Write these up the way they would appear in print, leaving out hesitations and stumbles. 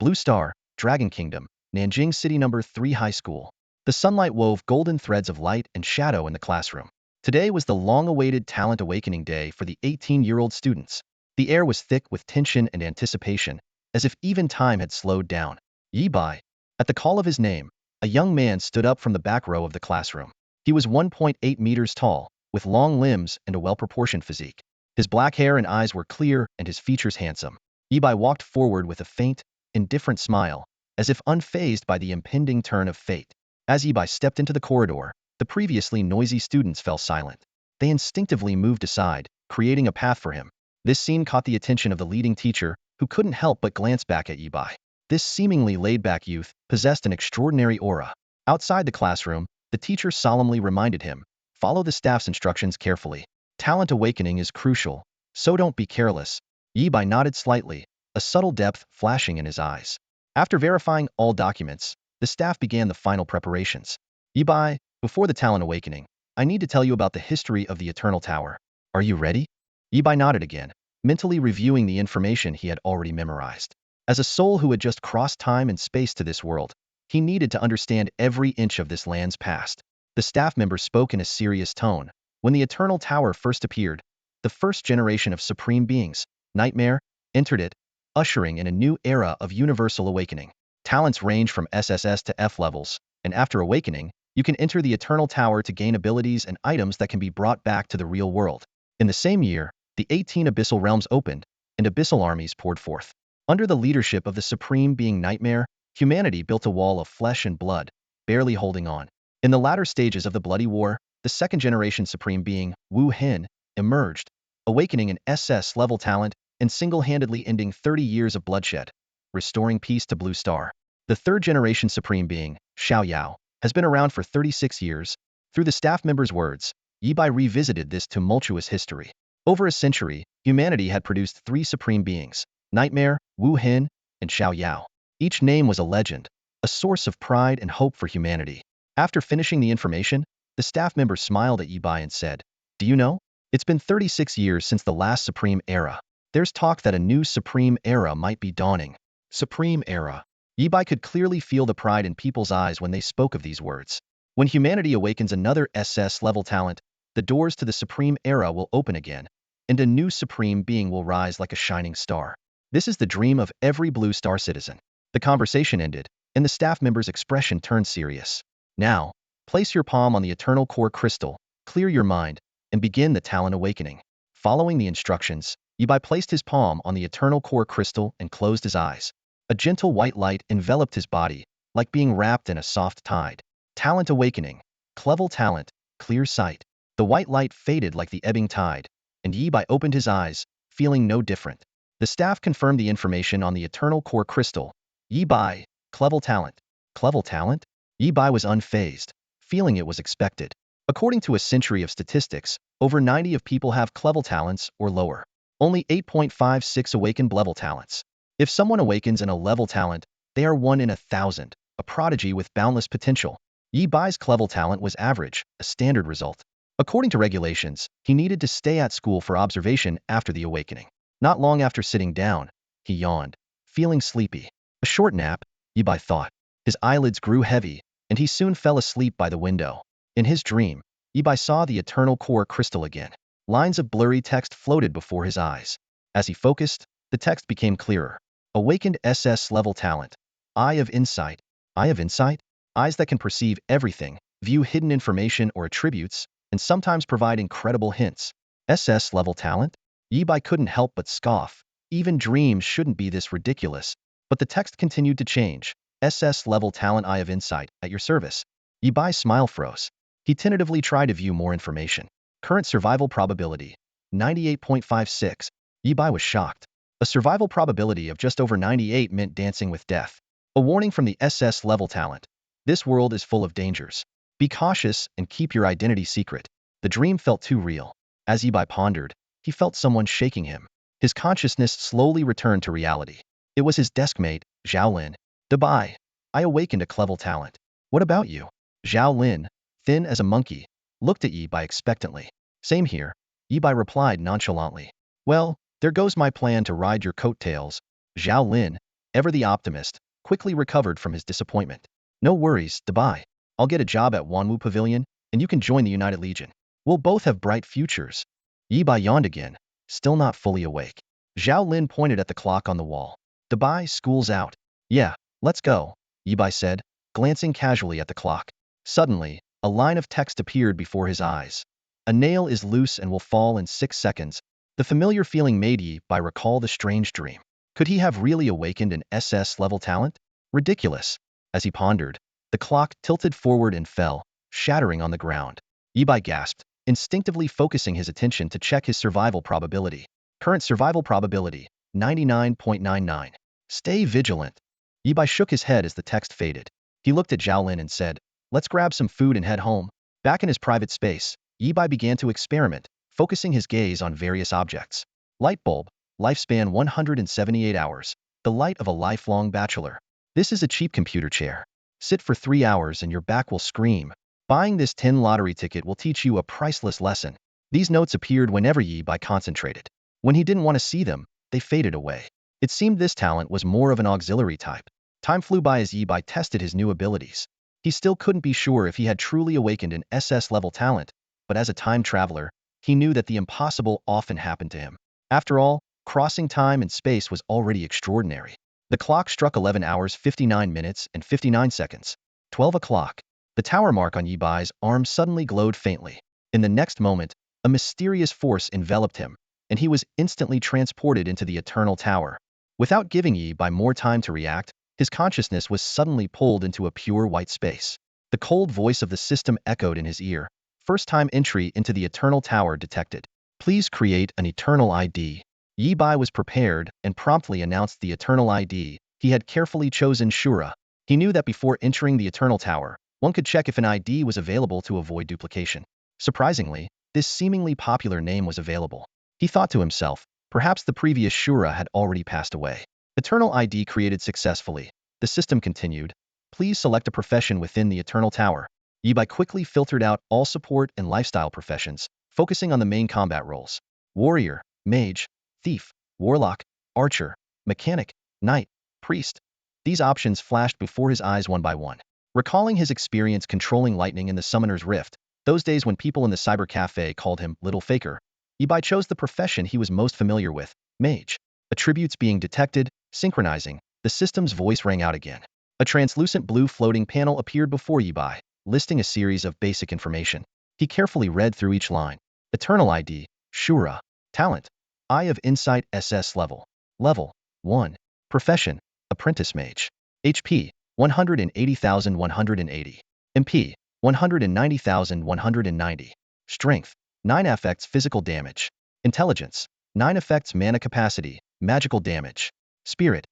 Blue Star, Dragon Kingdom, Nanjing City Number 3 High School. The sunlight wove golden threads of light and shadow in the classroom. Today was the long-awaited talent awakening day for the 18-year-old students. The air was thick with tension and anticipation, as if even time had slowed down. Yi Bai. At the call of his name, a young man stood up from the back row of the classroom. He was 1.8 meters tall, with long limbs and a well-proportioned physique. His black hair and eyes were clear and his features handsome. Yi Bai walked forward with a faint, indifferent smile, as if unfazed by the impending turn of fate. As Yi Bai stepped into the corridor, the previously noisy students fell silent. They instinctively moved aside, creating a path for him. This scene caught the attention of the leading teacher, who couldn't help but glance back at Yi Bai. This seemingly laid-back youth possessed an extraordinary aura. Outside the classroom, the teacher solemnly reminded him, "Follow the staff's instructions carefully. Talent awakening is crucial, so don't be careless." Yi Bai nodded slightly, a subtle depth flashing in his eyes. After verifying all documents, the staff began the final preparations. "Yi Bai, before the talent awakening, I need to tell you about the history of the Eternal Tower. Are you ready?" Yi Bai nodded again, mentally reviewing the information he had already memorized. As a soul who had just crossed time and space to this world, he needed to understand every inch of this land's past. The staff member spoke in a serious tone. When the Eternal Tower first appeared, the first generation of supreme beings, Nightmare, entered it, ushering in a new era of universal awakening. Talents range from SSS to F levels, and after awakening, you can enter the Eternal Tower to gain abilities and items that can be brought back to the real world. In the same year, the 18 abyssal realms opened, and abyssal armies poured forth. Under the leadership of the supreme being Nightmare, humanity built a wall of flesh and blood, barely holding on. In the latter stages of the Bloody War, the second-generation supreme being, Wu Hin, emerged, awakening an SS-level talent and single-handedly ending 30 years of bloodshed, restoring peace to Blue Star. The third-generation supreme being, Xiao Yao, has been around for 36 years. Through the staff members' words, Yi Bai revisited this tumultuous history. Over a century, humanity had produced 3 supreme beings, Nightmare, Wu Hin, and Xiao Yao. Each name was a legend, a source of pride and hope for humanity. After finishing the information, the staff member smiled at Yi Bai and said, "Do you know? It's been 36 years since the last Supreme Era. There's talk that a new Supreme Era might be dawning." Supreme Era. Yi Bai could clearly feel the pride in people's eyes when they spoke of these words. When humanity awakens another SS-level talent, the doors to the Supreme Era will open again, and a new Supreme Being will rise like a shining star. This is the dream of every Blue Star citizen. The conversation ended, and the staff member's expression turned serious. "Now, place your palm on the Eternal Core Crystal, clear your mind, and begin the talent awakening." Following the instructions, Yi Bai placed his palm on the Eternal Core Crystal and closed his eyes. A gentle white light enveloped his body, like being wrapped in a soft tide. Talent awakening. Clever talent, clear sight. The white light faded like the ebbing tide, and Yi Bai opened his eyes, feeling no different. The staff confirmed the information on the Eternal Core Crystal. Yi Bai, clever talent. Clever talent? Yi Bai was unfazed, feeling it was expected. According to a century of statistics, over 90 of people have clever talents or lower. Only 8.56 awakened level talents. If someone awakens in a level talent, they are 1 in 1,000, a prodigy with boundless potential. Yi Bai's clever talent was average, a standard result. According to regulations, he needed to stay at school for observation after the awakening. Not long after sitting down, he yawned, feeling sleepy. A short nap, Yi Bai thought. His eyelids grew heavy, and he soon fell asleep by the window. In his dream, Yi Bai saw the Eternal Core Crystal again. Lines of blurry text floated before his eyes. As he focused, the text became clearer. Awakened SS-level talent. Eye of insight. Eye of insight? Eyes that can perceive everything, view hidden information or attributes, and sometimes provide incredible hints. SS-level talent? Yi Bai couldn't help but scoff. Even dreams shouldn't be this ridiculous. But the text continued to change. SS-level talent, Eye of insight, at your service. Yi Bai's smile froze. He tentatively tried to view more information. Current survival probability, 98.56. Yi Bai was shocked. A survival probability of just over 98 meant dancing with death. A warning from the SS-level talent. This world is full of dangers. Be cautious and keep your identity secret. The dream felt too real. As Yi Bai pondered, he felt someone shaking him. His consciousness slowly returned to reality. It was his deskmate, Zhao Lin. "Dubai, I awakened a clever talent. What about you?" Zhao Lin, thin as a monkey, looked at Yi Bai expectantly. "Same here," Yi Bai replied nonchalantly. "Well, there goes my plan to ride your coattails." Zhao Lin, ever the optimist, quickly recovered from his disappointment. No worries, Defy. I'll get a job at Wanwu Pavilion, and you can join the United Legion. We'll both have bright futures. Yi Bai yawned again, still not fully awake. Zhao Lin pointed at the clock on the wall. Defy, school's out. Yeah, let's go, Yi Bai said, glancing casually at the clock. Suddenly, a line of text appeared before his eyes. A nail is loose and will fall in 6 seconds. The familiar feeling made Yi Bai recall the strange dream. Could he have really awakened an SS-level talent? Ridiculous. As he pondered, the clock tilted forward and fell, shattering on the ground. Yi Bai gasped, instinctively focusing his attention to check his survival probability. Current survival probability, 99.99. Stay vigilant. Yi Bai shook his head as the text faded. He looked at Zhao Lin and said, let's grab some food and head home. Back in his private space, Yi Bai began to experiment, focusing his gaze on various objects. Light bulb, lifespan 178 hours. The light of a lifelong bachelor. This is a cheap computer chair. Sit for 3 hours and your back will scream. Buying this 10 lottery ticket will teach you a priceless lesson. These notes appeared whenever Yi Bai concentrated. When he didn't want to see them, they faded away. It seemed this talent was more of an auxiliary type. Time flew by as Yi Bai tested his new abilities. He still couldn't be sure if he had truly awakened an SS-level talent, but as a time traveler, he knew that the impossible often happened to him. After all, crossing time and space was already extraordinary. The clock struck 11 hours 59 minutes and 59 seconds. 12 o'clock. The tower mark on Yi Bai's arm suddenly glowed faintly. In the next moment, a mysterious force enveloped him, and he was instantly transported into the Eternal Tower. Without giving Yi Bai more time to react, his consciousness was suddenly pulled into a pure white space. The cold voice of the system echoed in his ear. First-time entry into the Eternal Tower detected. Please create an Eternal ID. Yi Bai was prepared and promptly announced the Eternal ID. He had carefully chosen Shura. He knew that before entering the Eternal Tower, one could check if an ID was available to avoid duplication. Surprisingly, this seemingly popular name was available. He thought to himself, perhaps the previous Shura had already passed away. Eternal ID created successfully. The system continued. Please select a profession within the Eternal Tower. Yi Bai quickly filtered out all support and lifestyle professions, focusing on the main combat roles. Warrior, mage, thief, warlock, archer, mechanic, knight, priest. These options flashed before his eyes one by one. Recalling his experience controlling lightning in the Summoner's Rift, those days when people in the cyber cafe called him Little Faker, Yi Bai chose the profession he was most familiar with, mage. Attributes being detected, synchronizing, the system's voice rang out again. A translucent blue floating panel appeared before Yi Bai, listing a series of basic information. He carefully read through each line. Eternal ID, Shura. Talent, Eye of Insight SS level. Level, 1. Profession, Apprentice Mage. HP, 180,180. MP, 190,190. Strength, 9 affects physical damage. Intelligence, 9 affects mana capacity, magical damage. Spirit,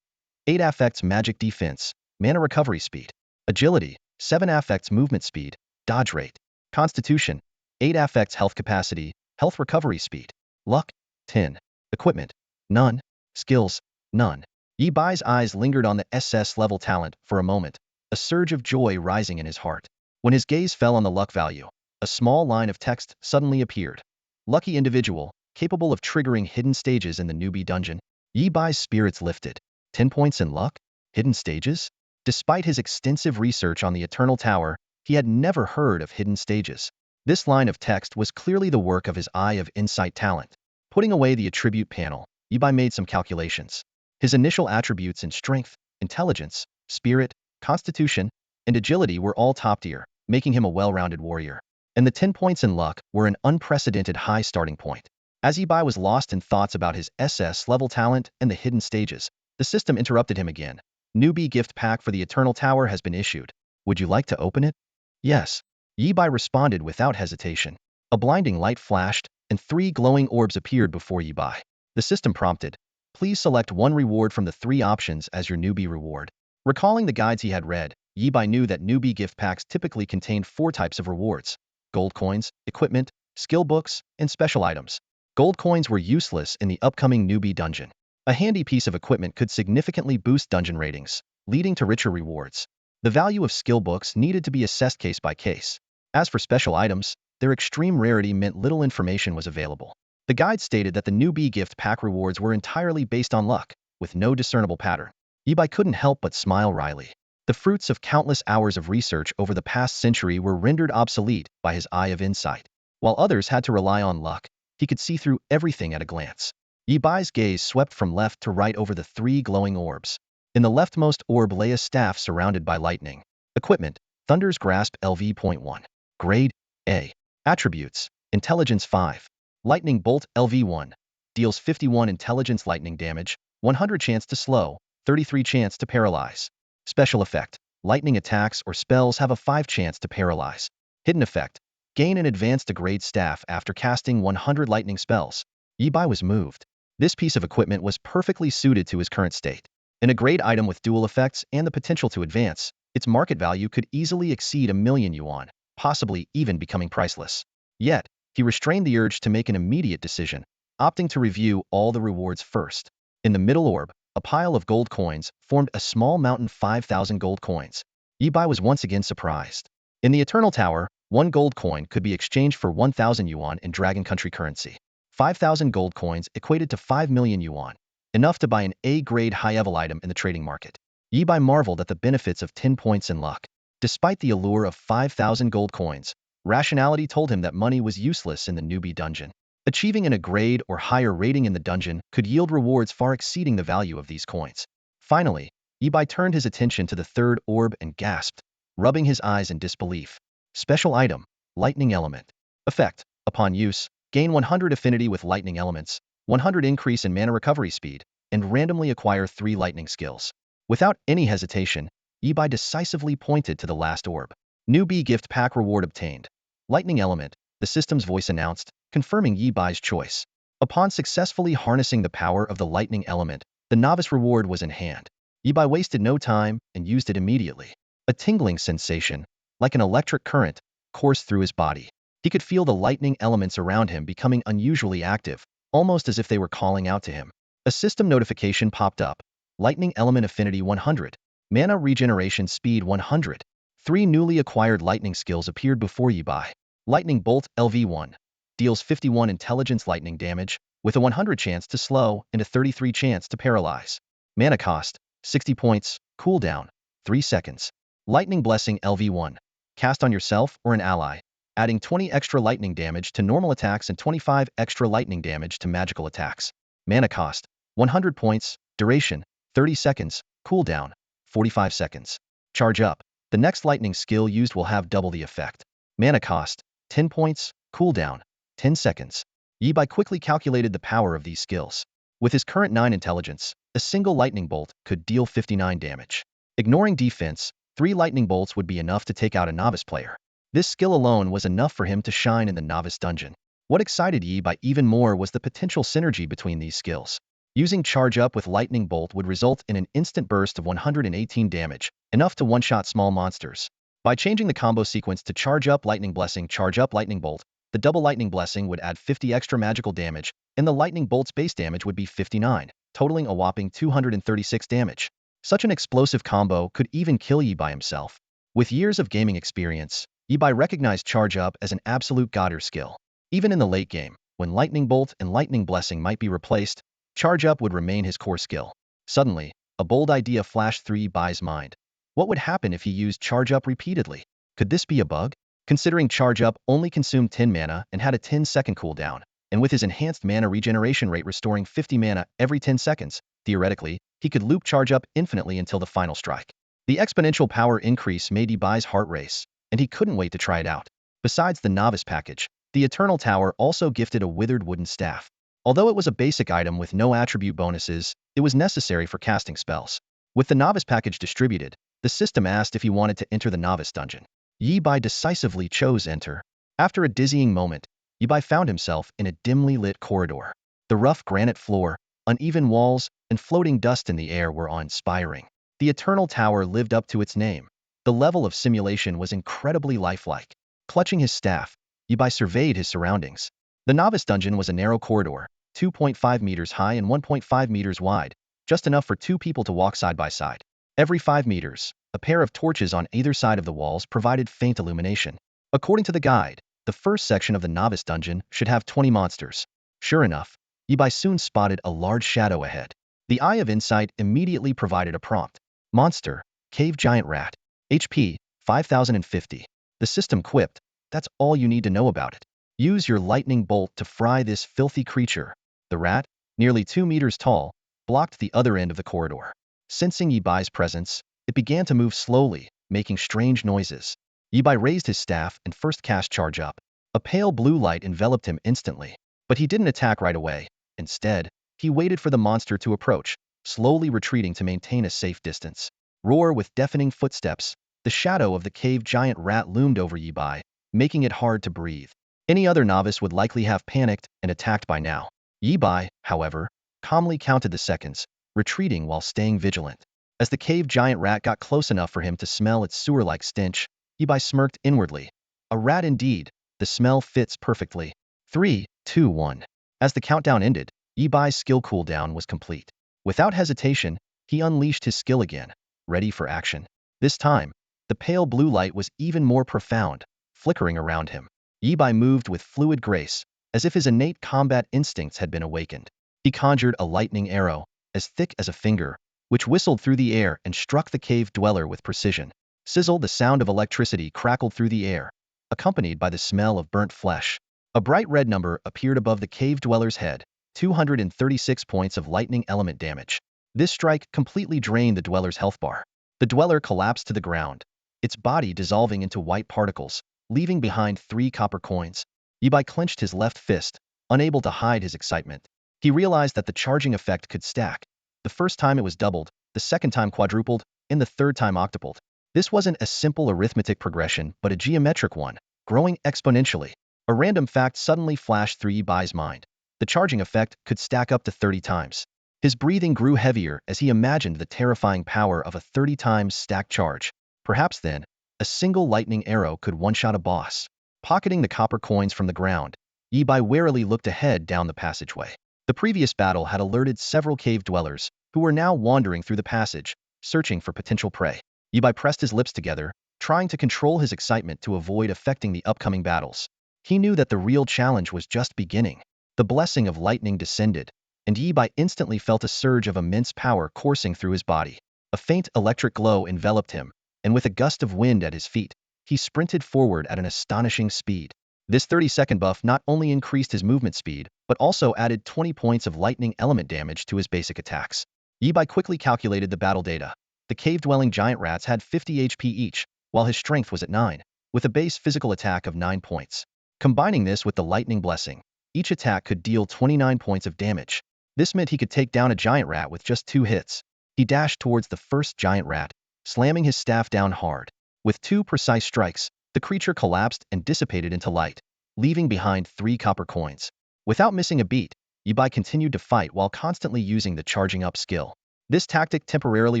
8 affects magic defense, mana recovery speed. Agility, 7 affects movement speed, dodge rate. Constitution, 8 affects health capacity, health recovery speed. Luck, 10. Equipment, none. Skills, none. Yi Bai's eyes lingered on the SS-level talent for a moment, a surge of joy rising in his heart. When his gaze fell on the luck value, a small line of text suddenly appeared. Lucky individual, capable of triggering hidden stages in the newbie dungeon. Yi Bai's spirits lifted. 10 points in luck? Hidden stages? Despite his extensive research on the Eternal Tower, he had never heard of hidden stages. This line of text was clearly the work of his Eye of Insight talent. Putting away the attribute panel, Yi Bai made some calculations. His initial attributes in strength, intelligence, spirit, constitution, and agility were all top tier, making him a well-rounded warrior. And the 10 points in luck were an unprecedented high starting point. As Yi Bai was lost in thoughts about his SS-level talent and the hidden stages, the system interrupted him again. Newbie gift pack for the Eternal Tower has been issued. Would you like to open it? Yes. Yi Bai responded without hesitation. A blinding light flashed, and 3 glowing orbs appeared before Yi Bai. The system prompted. Please select one reward from the 3 options as your newbie reward. Recalling the guides he had read, Yi Bai knew that newbie gift packs typically contained 4 types of rewards: gold coins, equipment, skill books, and special items. Gold coins were useless in the upcoming newbie dungeon. A handy piece of equipment could significantly boost dungeon ratings, leading to richer rewards. The value of skill books needed to be assessed case by case. As for special items, their extreme rarity meant little information was available. The guide stated that the newbie gift pack rewards were entirely based on luck, with no discernible pattern. Yibai couldn't help but smile wryly. The fruits of countless hours of research over the past century were rendered obsolete by his eye of insight. While others had to rely on luck, he could see through everything at a glance. Yibai's gaze swept from left to right over the three glowing orbs. In the leftmost orb lay a staff surrounded by lightning. Equipment: Thunder's Grasp LV.1. Grade: A. Attributes: Intelligence 5. Lightning Bolt LV1. Deals 51 intelligence lightning damage, 100 chance to slow, 33 chance to paralyze. Special effect: lightning attacks or spells have a 5 chance to paralyze. Hidden effect: gain an advanced grade staff after casting 100 lightning spells. Yibai was moved. This piece of equipment was perfectly suited to his current state. In a grade item with dual effects and the potential to advance, its market value could easily exceed 1,000,000 yuan, possibly even becoming priceless. Yet, he restrained the urge to make an immediate decision, opting to review all the rewards first. In the middle orb, a pile of gold coins formed a small mountain. 5,000 gold coins. Yibai was once again surprised. In the Eternal Tower, 1 gold coin could be exchanged for 1,000 yuan in Dragon Country currency. 5,000 gold coins equated to 5,000,000 yuan, enough to buy an A-grade high-level item in the trading market. Yibai marveled at the benefits of 10 points in luck. Despite the allure of 5,000 gold coins, rationality told him that money was useless in the newbie dungeon. Achieving a grade or higher rating in the dungeon could yield rewards far exceeding the value of these coins. Finally, Yibai turned his attention to the third orb and gasped, rubbing his eyes in disbelief. Special item: Lightning Element. Effect: upon use, gain 100 affinity with lightning elements, 100 increase in mana recovery speed, and randomly acquire 3 lightning skills. Without any hesitation, Yibai decisively pointed to the last orb. Newbie gift pack reward obtained. Lightning Element, the system's voice announced, confirming Yibai's choice. Upon successfully harnessing the power of the lightning element, the novice reward was in hand. Yibai wasted no time and used it immediately. A tingling sensation, like an electric current, coursed through his body. He could feel the lightning elements around him becoming unusually active, almost as if they were calling out to him. A system notification popped up. Lightning Element Affinity 100. Mana Regeneration Speed 100. 3 newly acquired lightning skills appeared before Yibai. Lightning Bolt LV1. Deals 51 intelligence lightning damage, with a 100 chance to slow and a 33 chance to paralyze. Mana cost: 60 points, cooldown: 3 seconds. Lightning Blessing LV1. Cast on yourself or an ally, adding 20 extra lightning damage to normal attacks and 25 extra lightning damage to magical attacks. Mana cost: 100 points, duration: 30 seconds, cooldown: 45 seconds. Charge up. The next lightning skill used will have double the effect. Mana cost: 10 points, cooldown: 10 seconds. Yibai quickly calculated the power of these skills. With his current 9 intelligence, a single lightning bolt could deal 59 damage. Ignoring defense, 3 lightning bolts would be enough to take out a novice player. This skill alone was enough for him to shine in the novice dungeon. What excited Yibai even more was the potential synergy between these skills. Using Charge Up with Lightning Bolt would result in an instant burst of 118 damage, enough to one-shot small monsters. By changing the combo sequence to Charge Up Lightning Blessing, Charge Up Lightning Bolt, the double Lightning Blessing would add 50 extra magical damage, and the Lightning Bolt's base damage would be 59, totaling a whopping 236 damage. Such an explosive combo could even kill Yibai himself. With years of gaming experience, Yibai recognized Charge Up as an absolute godhood skill. Even in the late game, when Lightning Bolt and Lightning Blessing might be replaced, Charge Up would remain his core skill. Suddenly, a bold idea flashed through Yibai's mind. What would happen if he used Charge Up repeatedly? Could this be a bug? Considering Charge Up only consumed 10 mana and had a 10-second cooldown, and with his enhanced mana regeneration rate restoring 50 mana every 10 seconds, theoretically, he could loop Charge Up infinitely until the final strike. The exponential power increase made Yibai's heart race, and he couldn't wait to try it out. Besides the novice package, the Eternal Tower also gifted a withered wooden staff. Although it was a basic item with no attribute bonuses, it was necessary for casting spells. With the novice package distributed, the system asked if he wanted to enter the novice dungeon. Yibai decisively chose enter. After a dizzying moment, Yibai found himself in a dimly lit corridor. The rough granite floor, uneven walls, and floating dust in the air were awe-inspiring. The Eternal Tower lived up to its name. The level of simulation was incredibly lifelike. Clutching his staff, Yibai surveyed his surroundings. The novice dungeon was a narrow corridor, 2.5 meters high and 1.5 meters wide, just enough for 2 people to walk side by side. Every 5 meters, a pair of torches on either side of the walls provided faint illumination. According to the guide, the first section of the novice dungeon should have 20 monsters. Sure enough, Yibai soon spotted a large shadow ahead. The Eye of Insight immediately provided a prompt. Monster, Cave Giant Rat, HP, 5050. The system quipped, "That's all you need to know about it. Use your lightning bolt to fry this filthy creature." The rat, nearly 2 meters tall, blocked the other end of the corridor. Sensing Yi Bai's presence, it began to move slowly, making strange noises. Yi Bai raised his staff and first cast Charge Up. A pale blue light enveloped him instantly. But he didn't attack right away. Instead, he waited for the monster to approach, slowly retreating to maintain a safe distance. Roar with deafening footsteps, the shadow of the cave giant rat loomed over Yi Bai, making it hard to breathe. Any other novice would likely have panicked and attacked by now. Yi Bai, however, calmly counted the seconds, retreating while staying vigilant. As the cave giant rat got close enough for him to smell its sewer-like stench, Yi Bai smirked inwardly. A rat indeed, the smell fits perfectly. 3, 2, 1. As the countdown ended, Yi Bai's skill cooldown was complete. Without hesitation, he unleashed his skill again, ready for action. This time, the pale blue light was even more profound, flickering around him. Yi Bai moved with fluid grace, as if his innate combat instincts had been awakened. He conjured a lightning arrow, as thick as a finger, which whistled through the air and struck the cave dweller with precision. Sizzle, the sound of electricity crackled through the air, accompanied by the smell of burnt flesh. A bright red number appeared above the cave dweller's head, 236 points of lightning element damage. This strike completely drained the dweller's health bar. The dweller collapsed to the ground, its body dissolving into white particles, leaving behind 3 copper coins. Yi Bai clenched his left fist, unable to hide his excitement. He realized that the charging effect could stack. The first time it was doubled, the second time quadrupled, and the third time octupled. This wasn't a simple arithmetic progression, but a geometric one, growing exponentially. A random fact suddenly flashed through Yi Bai's mind. The charging effect could stack up to 30 times. His breathing grew heavier as he imagined the terrifying power of a 30 times stacked charge. Perhaps then, a single lightning arrow could one-shot a boss. Pocketing the copper coins from the ground, Yi Bai warily looked ahead down the passageway. The previous battle had alerted several cave dwellers, who were now wandering through the passage, searching for potential prey. Yi Bai pressed his lips together, trying to control his excitement to avoid affecting the upcoming battles. He knew that the real challenge was just beginning. The blessing of lightning descended, and Yi Bai instantly felt a surge of immense power coursing through his body. A faint electric glow enveloped him, and with a gust of wind at his feet, he sprinted forward at an astonishing speed. This 30-second buff not only increased his movement speed, but also added 20 points of lightning element damage to his basic attacks. Yi Bai quickly calculated the battle data. The cave-dwelling giant rats had 50 HP each, while his strength was at 9, with a base physical attack of 9 points. Combining this with the lightning blessing, each attack could deal 29 points of damage. This meant he could take down a giant rat with just 2 hits. He dashed towards the first giant rat, slamming his staff down hard. With 2 precise strikes, the creature collapsed and dissipated into light, leaving behind 3 copper coins. Without missing a beat, Yi Bai continued to fight while constantly using the charging up skill. This tactic temporarily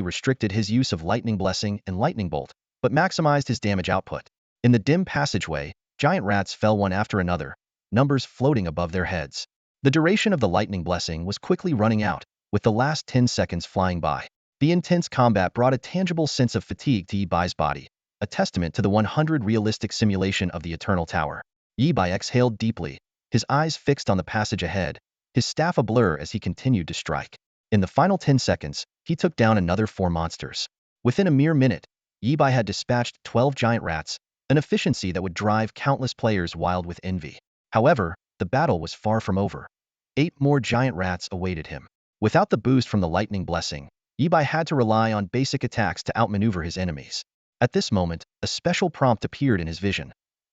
restricted his use of lightning blessing and lightning bolt, but maximized his damage output. In the dim passageway, giant rats fell one after another, numbers floating above their heads. The duration of the lightning blessing was quickly running out, with the last 10 seconds flying by. The intense combat brought a tangible sense of fatigue to Yi Bai's body, a testament to the 100 realistic simulation of the Eternal Tower. Yi Bai exhaled deeply, his eyes fixed on the passage ahead, his staff a blur as he continued to strike. In the final 10 seconds, he took down another 4 monsters. Within a mere minute, Yi Bai had dispatched 12 giant rats, an efficiency that would drive countless players wild with envy. However, the battle was far from over. 8 more giant rats awaited him. Without the boost from the lightning blessing, Yi Bai had to rely on basic attacks to outmaneuver his enemies. At this moment, a special prompt appeared in his vision.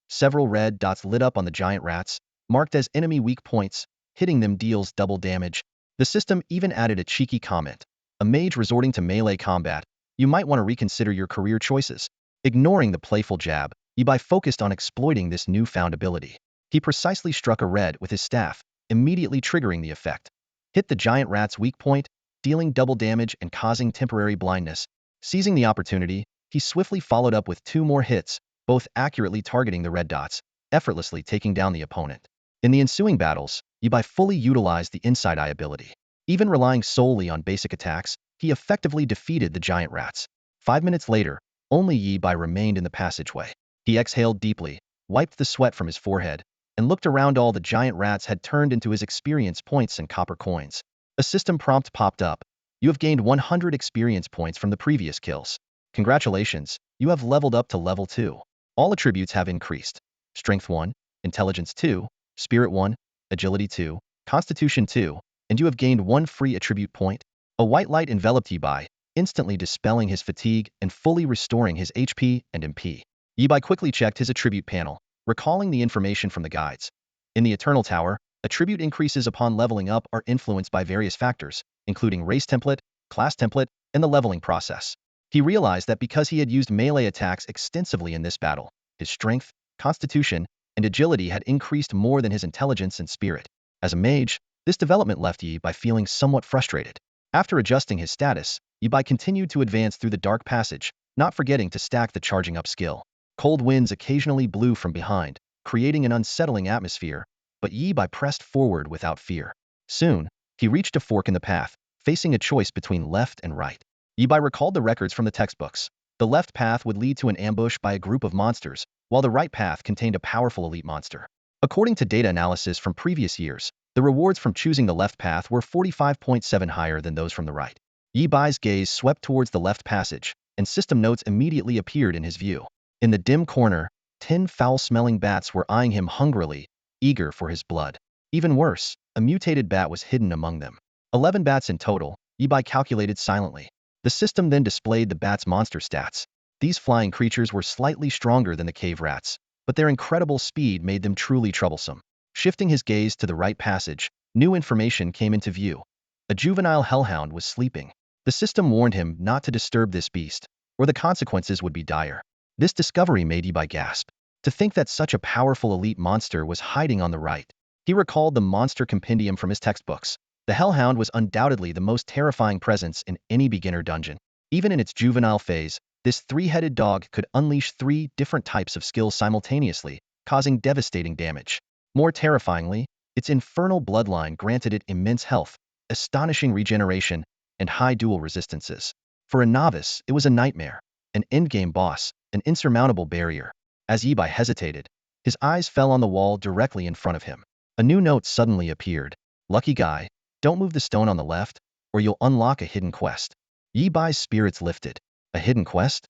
Several red dots lit up on the giant rats, marked as enemy weak points. Hitting them deals double damage. The system even added a cheeky comment. A mage resorting to melee combat, you might want to reconsider your career choices. Ignoring the playful jab, Yi Bai focused on exploiting this newfound ability. He precisely struck a red with his staff, immediately triggering the effect. Hit the giant rat's weak point, dealing double damage and causing temporary blindness. Seizing the opportunity, he swiftly followed up with 2 more hits, both accurately targeting the red dots, effortlessly taking down the opponent. In the ensuing battles, Yi Bai fully utilized the Inside Eye ability. Even relying solely on basic attacks, he effectively defeated the giant rats. 5 minutes later, only Yi Bai remained in the passageway. He exhaled deeply, wiped the sweat from his forehead, and looked around. All the giant rats had turned into his experience points and copper coins. A system prompt popped up. You have gained 100 experience points from the previous kills. Congratulations, you have leveled up to level 2. All attributes have increased. Strength 1, Intelligence 2, Spirit 1, Agility 2, Constitution 2, and you have gained 1 free attribute point. A white light enveloped Yibai, instantly dispelling his fatigue and fully restoring his HP and MP. Yibai quickly checked his attribute panel, recalling the information from the guides. In the Eternal Tower, attribute increases upon leveling up are influenced by various factors, including race template, class template, and the leveling process. He realized that because he had used melee attacks extensively in this battle, his strength, constitution, and agility had increased more than his intelligence and spirit. As a mage, this development left Yibai feeling somewhat frustrated. After adjusting his status, Yibai continued to advance through the dark passage, not forgetting to stack the charging up skill. Cold winds occasionally blew from behind, creating an unsettling atmosphere, but Yibai pressed forward without fear. Soon, he reached a fork in the path, facing a choice between left and right. Yibai recalled the records from the textbooks. The left path would lead to an ambush by a group of monsters, while the right path contained a powerful elite monster. According to data analysis from previous years, the rewards from choosing the left path were 45.7 higher than those from the right. Yibai's gaze swept towards the left passage, and system notes immediately appeared in his view. In the dim corner, 10 foul-smelling bats were eyeing him hungrily, eager for his blood. Even worse, a mutated bat was hidden among them. 11 bats in total, Yibai calculated silently. The system then displayed the bats' monster stats. These flying creatures were slightly stronger than the cave rats, but their incredible speed made them truly troublesome. Shifting his gaze to the right passage, new information came into view. A juvenile hellhound was sleeping. The system warned him not to disturb this beast, or the consequences would be dire. This discovery made Yibai gasp. To think that such a powerful elite monster was hiding on the right. He recalled the monster compendium from his textbooks. The hellhound was undoubtedly the most terrifying presence in any beginner dungeon. Even in its juvenile phase, this three-headed dog could unleash 3 different types of skills simultaneously, causing devastating damage. More terrifyingly, its infernal bloodline granted it immense health, astonishing regeneration, and high dual resistances. For a novice, it was a nightmare, an endgame boss, an insurmountable barrier. As Yibai hesitated, his eyes fell on the wall directly in front of him. A new note suddenly appeared. Lucky guy, don't move the stone on the left, or you'll unlock a hidden quest. Yibai's spirits lifted. A hidden quest?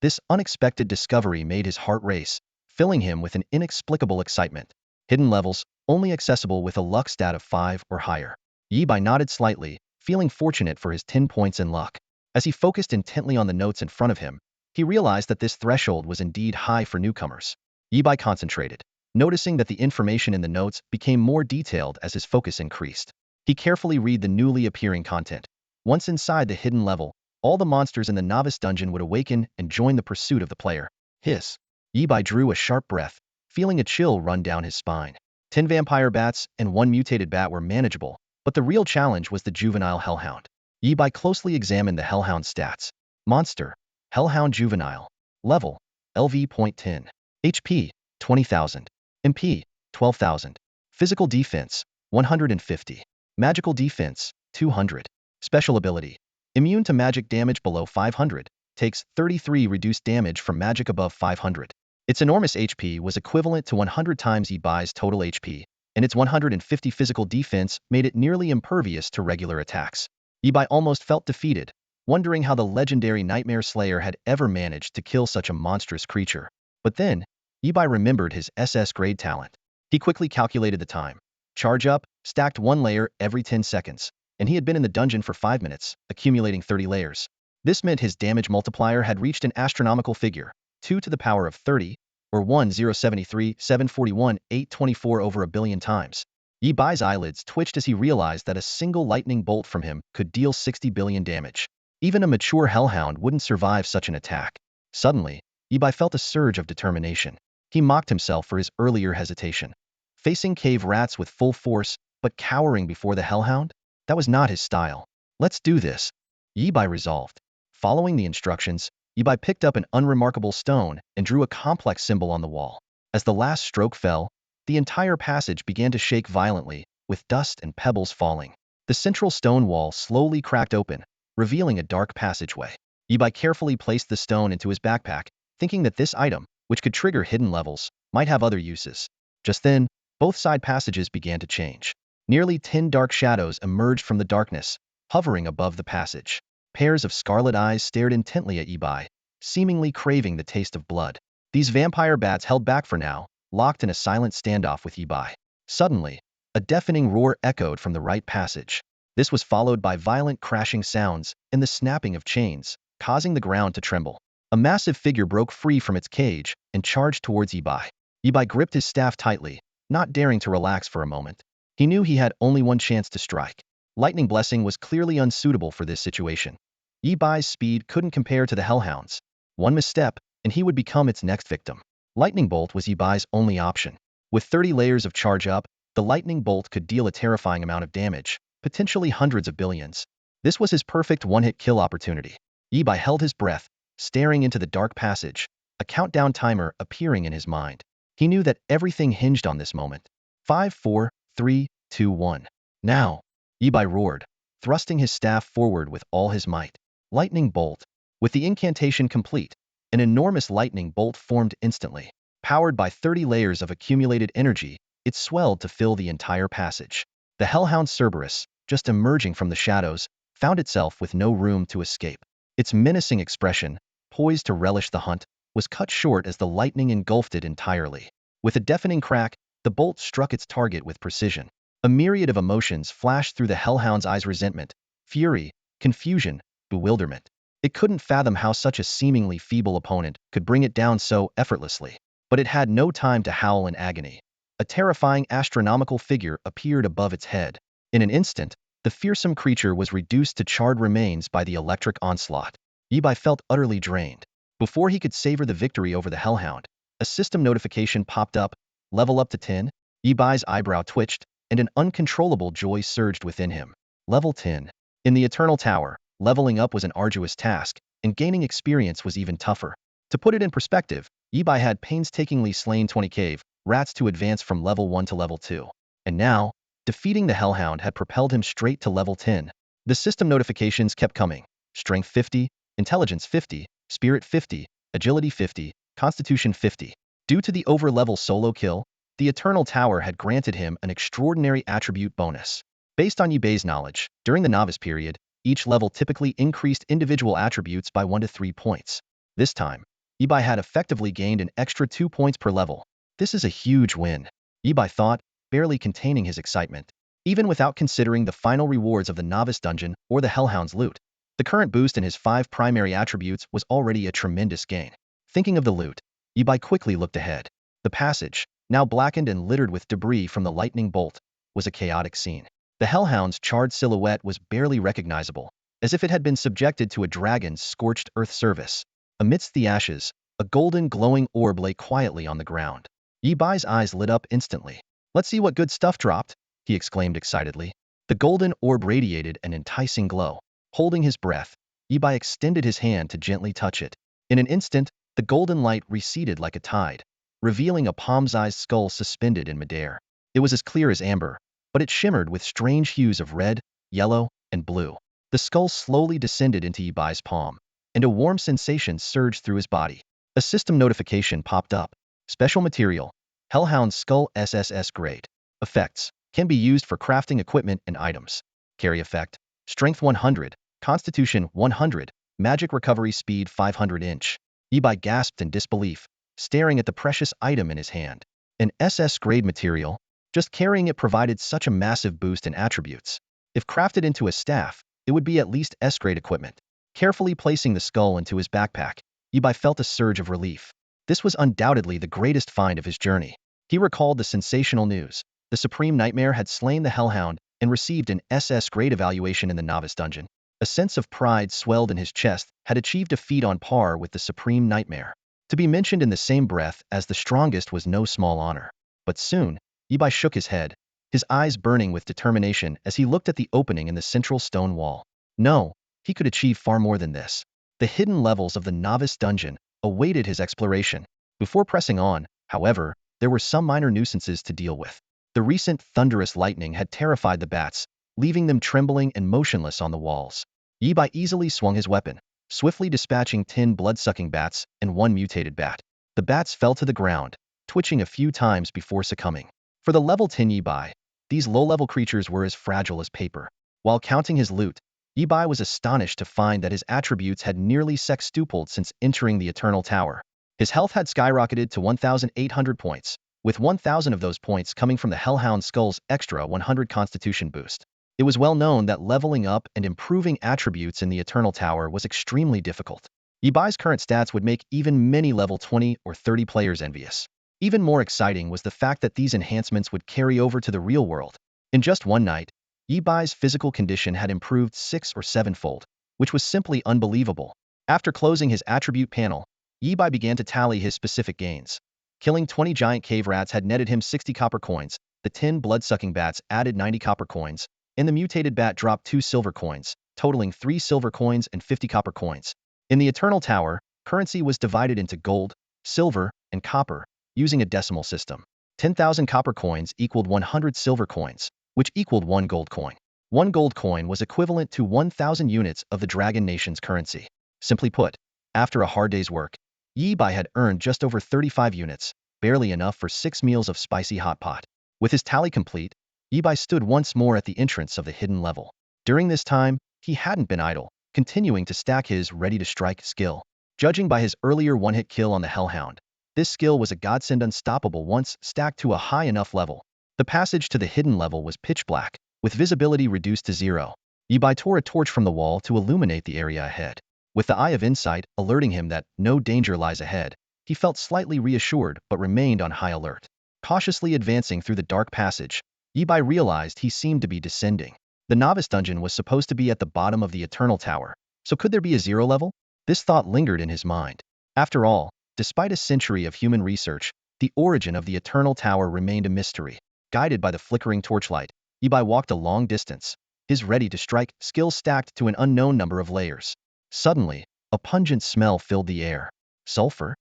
This unexpected discovery made his heart race, filling him with an inexplicable excitement. Hidden levels, only accessible with a luck stat of 5 or higher. Yibai nodded slightly, feeling fortunate for his 10 points in luck. As he focused intently on the notes in front of him, he realized that this threshold was indeed high for newcomers. Yibai concentrated, noticing that the information in the notes became more detailed as his focus increased. He carefully read the newly appearing content. Once inside the hidden level, all the monsters in the novice dungeon would awaken and join the pursuit of the player. Hiss. Yibai drew a sharp breath, feeling a chill run down his spine. 10 vampire bats and 1 mutated bat were manageable, but the real challenge was the juvenile hellhound. Yibai closely examined the hellhound's stats. Monster, hellhound juvenile. Level, LV.10. HP, 20,000. MP, 12,000. Physical defense, 150. Magical defense, 200. Special ability, immune to magic damage below 500, takes 33 reduced damage from magic above 500. Its enormous HP was equivalent to 100 times Yibai's total HP, and its 150 physical defense made it nearly impervious to regular attacks. Yibai almost felt defeated, wondering how the legendary Nightmare Slayer had ever managed to kill such a monstrous creature. But then, Yibai remembered his SS grade talent. He quickly calculated the time. Charge up, stacked 1 layer every 10 seconds, and he had been in the dungeon for 5 minutes, accumulating 30 layers. This meant his damage multiplier had reached an astronomical figure, 2 to the power of 30, or 1073, 741, 824 over a billion times. Yibai's eyelids twitched as he realized that a single lightning bolt from him could deal 60 billion damage. Even a mature hellhound wouldn't survive such an attack. Suddenly, Yibai felt a surge of determination. He mocked himself for his earlier hesitation. Facing cave rats with full force, but cowering before the hellhound? That was not his style. Let's do this, Yibai resolved. Following the instructions, Yibai picked up an unremarkable stone and drew a complex symbol on the wall. As the last stroke fell, the entire passage began to shake violently, with dust and pebbles falling. The central stone wall slowly cracked open, revealing a dark passageway. Yibai carefully placed the stone into his backpack, thinking that this item, which could trigger hidden levels, might have other uses. Just then, both side passages began to change. Nearly 10 dark shadows emerged from the darkness, hovering above the passage. Pairs of scarlet eyes stared intently at Ibai, seemingly craving the taste of blood. These vampire bats held back for now, locked in a silent standoff with Ibai. Suddenly, a deafening roar echoed from the right passage. This was followed by violent crashing sounds and the snapping of chains, causing the ground to tremble. A massive figure broke free from its cage and charged towards Ibai. Ibai gripped his staff tightly, not daring to relax for a moment. He knew he had only one chance to strike. Lightning Blessing was clearly unsuitable for this situation. Ibai's speed couldn't compare to the Hellhound's. One misstep, and he would become its next victim. Lightning Bolt was Ibai's only option. With 30 layers of charge up, the Lightning Bolt could deal a terrifying amount of damage, potentially hundreds of billions. This was his perfect one-hit kill opportunity. Ibai held his breath, staring into the dark passage, a countdown timer appearing in his mind. He knew that everything hinged on this moment. 5, 4, 3, 2, 1. Now! Ibai roared, thrusting his staff forward with all his might. Lightning Bolt. With the incantation complete, an enormous lightning bolt formed instantly. Powered by 30 layers of accumulated energy, it swelled to fill the entire passage. The Hellhound Cerberus, just emerging from the shadows, found itself with no room to escape. Its menacing expression, poised to relish the hunt, was cut short as the lightning engulfed it entirely. With a deafening crack, the bolt struck its target with precision. A myriad of emotions flashed through the Hellhound's eyes: resentment, fury, confusion, bewilderment. It couldn't fathom how such a seemingly feeble opponent could bring it down so effortlessly. But it had no time to howl in agony. A terrifying astronomical figure appeared above its head. In an instant, the fearsome creature was reduced to charred remains by the electric onslaught. Ibai felt utterly drained. Before he could savor the victory over the Hellhound, a system notification popped up: level up to 10. Ibai's eyebrow twitched, and an uncontrollable joy surged within him. Level 10. In the Eternal Tower, leveling up was an arduous task, and gaining experience was even tougher. To put it in perspective, Ibai had painstakingly slain 20 cave rats to advance from level 1 to level 2. And now, defeating the Hellhound had propelled him straight to level 10. The system notifications kept coming: Strength 50, Intelligence 50, Spirit 50, Agility 50, Constitution 50. Due to the over-level solo kill, the Eternal Tower had granted him an extraordinary attribute bonus. Based on Ibai's knowledge, during the novice period, each level typically increased individual attributes by 1 to 3 points. This time, Ibai had effectively gained an extra 2 points per level. This is a huge win, Ibai thought, barely containing his excitement. Even without considering the final rewards of the novice dungeon or the Hellhound's loot, the current boost in his 5 primary attributes was already a tremendous gain. Thinking of the loot, Ibai quickly looked ahead. The passage, now blackened and littered with debris from the lightning bolt, was a chaotic scene. The Hellhound's charred silhouette was barely recognizable, as if it had been subjected to a dragon's scorched earth service. Amidst the ashes, a golden glowing orb lay quietly on the ground. Ibai's eyes lit up instantly. "Let's see what good stuff dropped," he exclaimed excitedly. The golden orb radiated an enticing glow. Holding his breath, Ibai extended his hand to gently touch it. In an instant, the golden light receded like a tide, revealing a palm-sized skull suspended in midair. It was as clear as amber, but it shimmered with strange hues of red, yellow, and blue. The skull slowly descended into Ibai's palm, and a warm sensation surged through his body. A system notification popped up. Special material: Hellhound Skull SSS grade. Effects: can be used for crafting equipment and items. Carry effect: Strength 100, Constitution 100, Magic Recovery Speed 500 inch. Ibai gasped in disbelief, staring at the precious item in his hand. An SS grade material? Just carrying it provided such a massive boost in attributes. If crafted into a staff, it would be at least S-grade equipment. Carefully placing the skull into his backpack, Ibai felt a surge of relief. This was undoubtedly the greatest find of his journey. He recalled the sensational news: the Supreme Nightmare had slain the Hellhound and received an SS grade evaluation in the novice dungeon. A sense of pride swelled in his chest, had achieved a feat on par with the Supreme Nightmare. To be mentioned in the same breath as the strongest was no small honor. But soon, Ibai shook his head, his eyes burning with determination as he looked at the opening in the central stone wall. No, he could achieve far more than this. The hidden levels of the novice dungeon awaited his exploration. Before pressing on, however, there were some minor nuisances to deal with. The recent thunderous lightning had terrified the bats, leaving them trembling and motionless on the walls. Ibai easily swung his weapon, swiftly dispatching 10 blood-sucking bats and 1 mutated bat. The bats fell to the ground, twitching a few times before succumbing. For the level 10 Ibai, these low-level creatures were as fragile as paper. While counting his loot, Yi-Bai was astonished to find that his attributes had nearly sextupled since entering the Eternal Tower. His health had skyrocketed to 1,800 points, with 1,000 of those points coming from the Hellhound Skull's extra 100 Constitution boost. It was well known that leveling up and improving attributes in the Eternal Tower was extremely difficult. Yi-Bai's current stats would make even many level 20 or 30 players envious. Even more exciting was the fact that these enhancements would carry over to the real world. In just one night, Yi-Bai's physical condition had improved 6 or 7-fold, which was simply unbelievable. After closing his attribute panel, Yi-Bai began to tally his specific gains. Killing 20 giant cave rats had netted him 60 copper coins, the 10 blood-sucking bats added 90 copper coins, and the mutated bat dropped 2 silver coins, totaling 3 silver coins and 50 copper coins. In the Eternal Tower, currency was divided into gold, silver, and copper, using a decimal system. 10,000 copper coins equaled 100 silver coins, which equaled 1 gold coin. 1 gold coin was equivalent to 1,000 units of the Dragon Nation's currency. Simply put, after a hard day's work, Yi-Bai had earned just over 35 units, barely enough for 6 meals of spicy hot pot. With his tally complete, Yi-Bai stood once more at the entrance of the hidden level. During this time, he hadn't been idle, continuing to stack his ready-to-strike skill. Judging by his earlier one-hit kill on the Hellhound, this skill was a godsend unstoppable once stacked to a high enough level. The passage to the hidden level was pitch black, with visibility reduced to 0. Yi-Bai tore a torch from the wall to illuminate the area ahead. With the Eye of Insight alerting him that no danger lies ahead, he felt slightly reassured but remained on high alert. Cautiously advancing through the dark passage, Yi-Bai realized he seemed to be descending. The novice dungeon was supposed to be at the bottom of the Eternal Tower, so could there be a 0 level? This thought lingered in his mind. After all, despite a century of human research, the origin of the Eternal Tower remained a mystery. Guided by the flickering torchlight, Yi-Bai walked a long distance, his ready-to-strike skill stacked to an unknown number of layers. Suddenly, a pungent smell filled the air. Sulfur?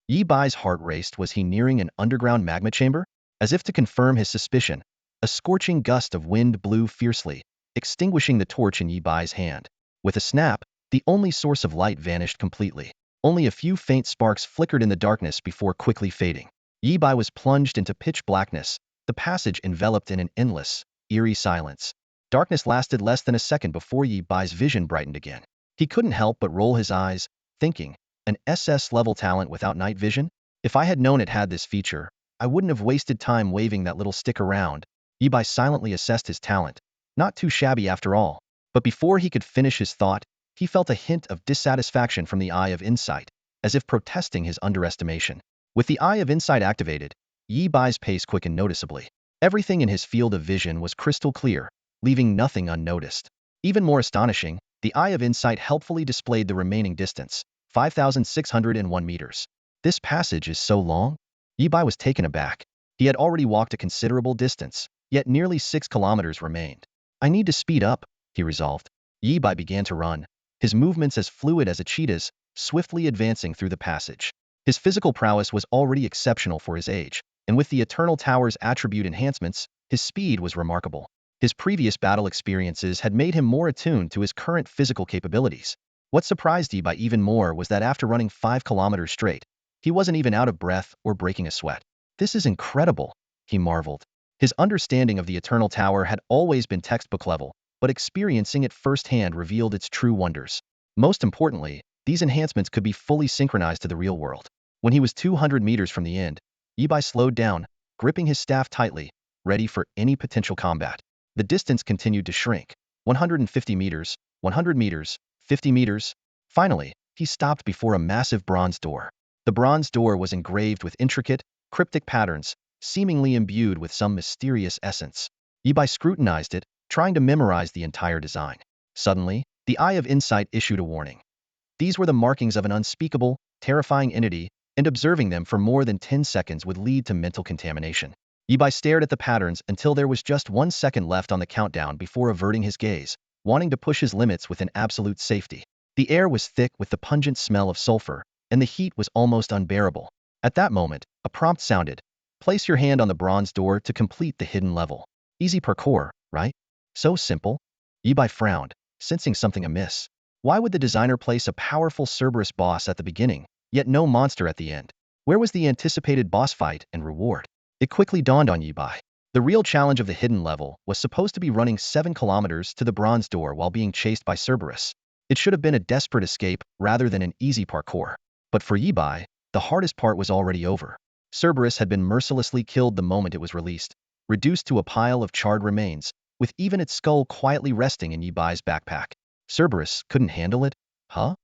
Yi-Bai's heart raced. Was he nearing an underground magma chamber? As if to confirm his suspicion, a scorching gust of wind blew fiercely, extinguishing the torch in Yi-Bai's hand. With a snap, the only source of light vanished completely. Only a few faint sparks flickered in the darkness before quickly fading. Yi-Bai was plunged into pitch blackness, the passage enveloped in an endless, eerie silence. Darkness lasted less than a second before Yi-Bai's vision brightened again. He couldn't help but roll his eyes, thinking, an SS-level talent without night vision? If I had known it had this feature, I wouldn't have wasted time waving that little stick around. Yi-Bai silently assessed his talent. Not too shabby after all. But before he could finish his thought, he felt a hint of dissatisfaction from the Eye of Insight, as if protesting his underestimation. With the Eye of Insight activated, Yi-Bai's pace quickened noticeably. Everything in his field of vision was crystal clear, leaving nothing unnoticed. Even more astonishing, the Eye of Insight helpfully displayed the remaining distance, 5,601 meters. This passage is so long? Yi-Bai was taken aback. He had already walked a considerable distance, yet nearly 6 kilometers remained. I need to speed up, he resolved. Yi-Bai began to run, his movements as fluid as a cheetah's, swiftly advancing through the passage. His physical prowess was already exceptional for his age, and with the Eternal Tower's attribute enhancements, his speed was remarkable. His previous battle experiences had made him more attuned to his current physical capabilities. What surprised Yi-Bai even more was that after running 5 kilometers straight, he wasn't even out of breath or breaking a sweat. This is incredible, he marveled. His understanding of the Eternal Tower had always been textbook level, but experiencing it firsthand revealed its true wonders. Most importantly, these enhancements could be fully synchronized to the real world. When he was 200 meters from the end, Yi-Bai slowed down, gripping his staff tightly, ready for any potential combat. The distance continued to shrink. 150 meters, 100 meters, 50 meters. Finally, he stopped before a massive bronze door. The bronze door was engraved with intricate, cryptic patterns, seemingly imbued with some mysterious essence. Yi-Bai scrutinized it, trying to memorize the entire design. Suddenly, the Eye of Insight issued a warning. These were the markings of an unspeakable, terrifying entity, and observing them for more than 10 seconds would lead to mental contamination. Yi-Bai stared at the patterns until there was just 1 second left on the countdown before averting his gaze, wanting to push his limits with an absolute safety. The air was thick with the pungent smell of sulfur, and the heat was almost unbearable. At that moment, a prompt sounded. Place your hand on the bronze door to complete the hidden level. Easy parkour, right? So simple? Yi-Bai frowned, sensing something amiss. Why would the designer place a powerful Cerberus boss at the beginning, yet no monster at the end? Where was the anticipated boss fight and reward? It quickly dawned on Yi-Bai. The real challenge of the hidden level was supposed to be running 7 kilometers to the bronze door while being chased by Cerberus. It should have been a desperate escape rather than an easy parkour. But for Yibai, the hardest part was already over. Cerberus had been mercilessly killed the moment it was released, reduced to a pile of charred remains, with even its skull quietly resting in Yibai's backpack. Cerberus couldn't handle it? Huh?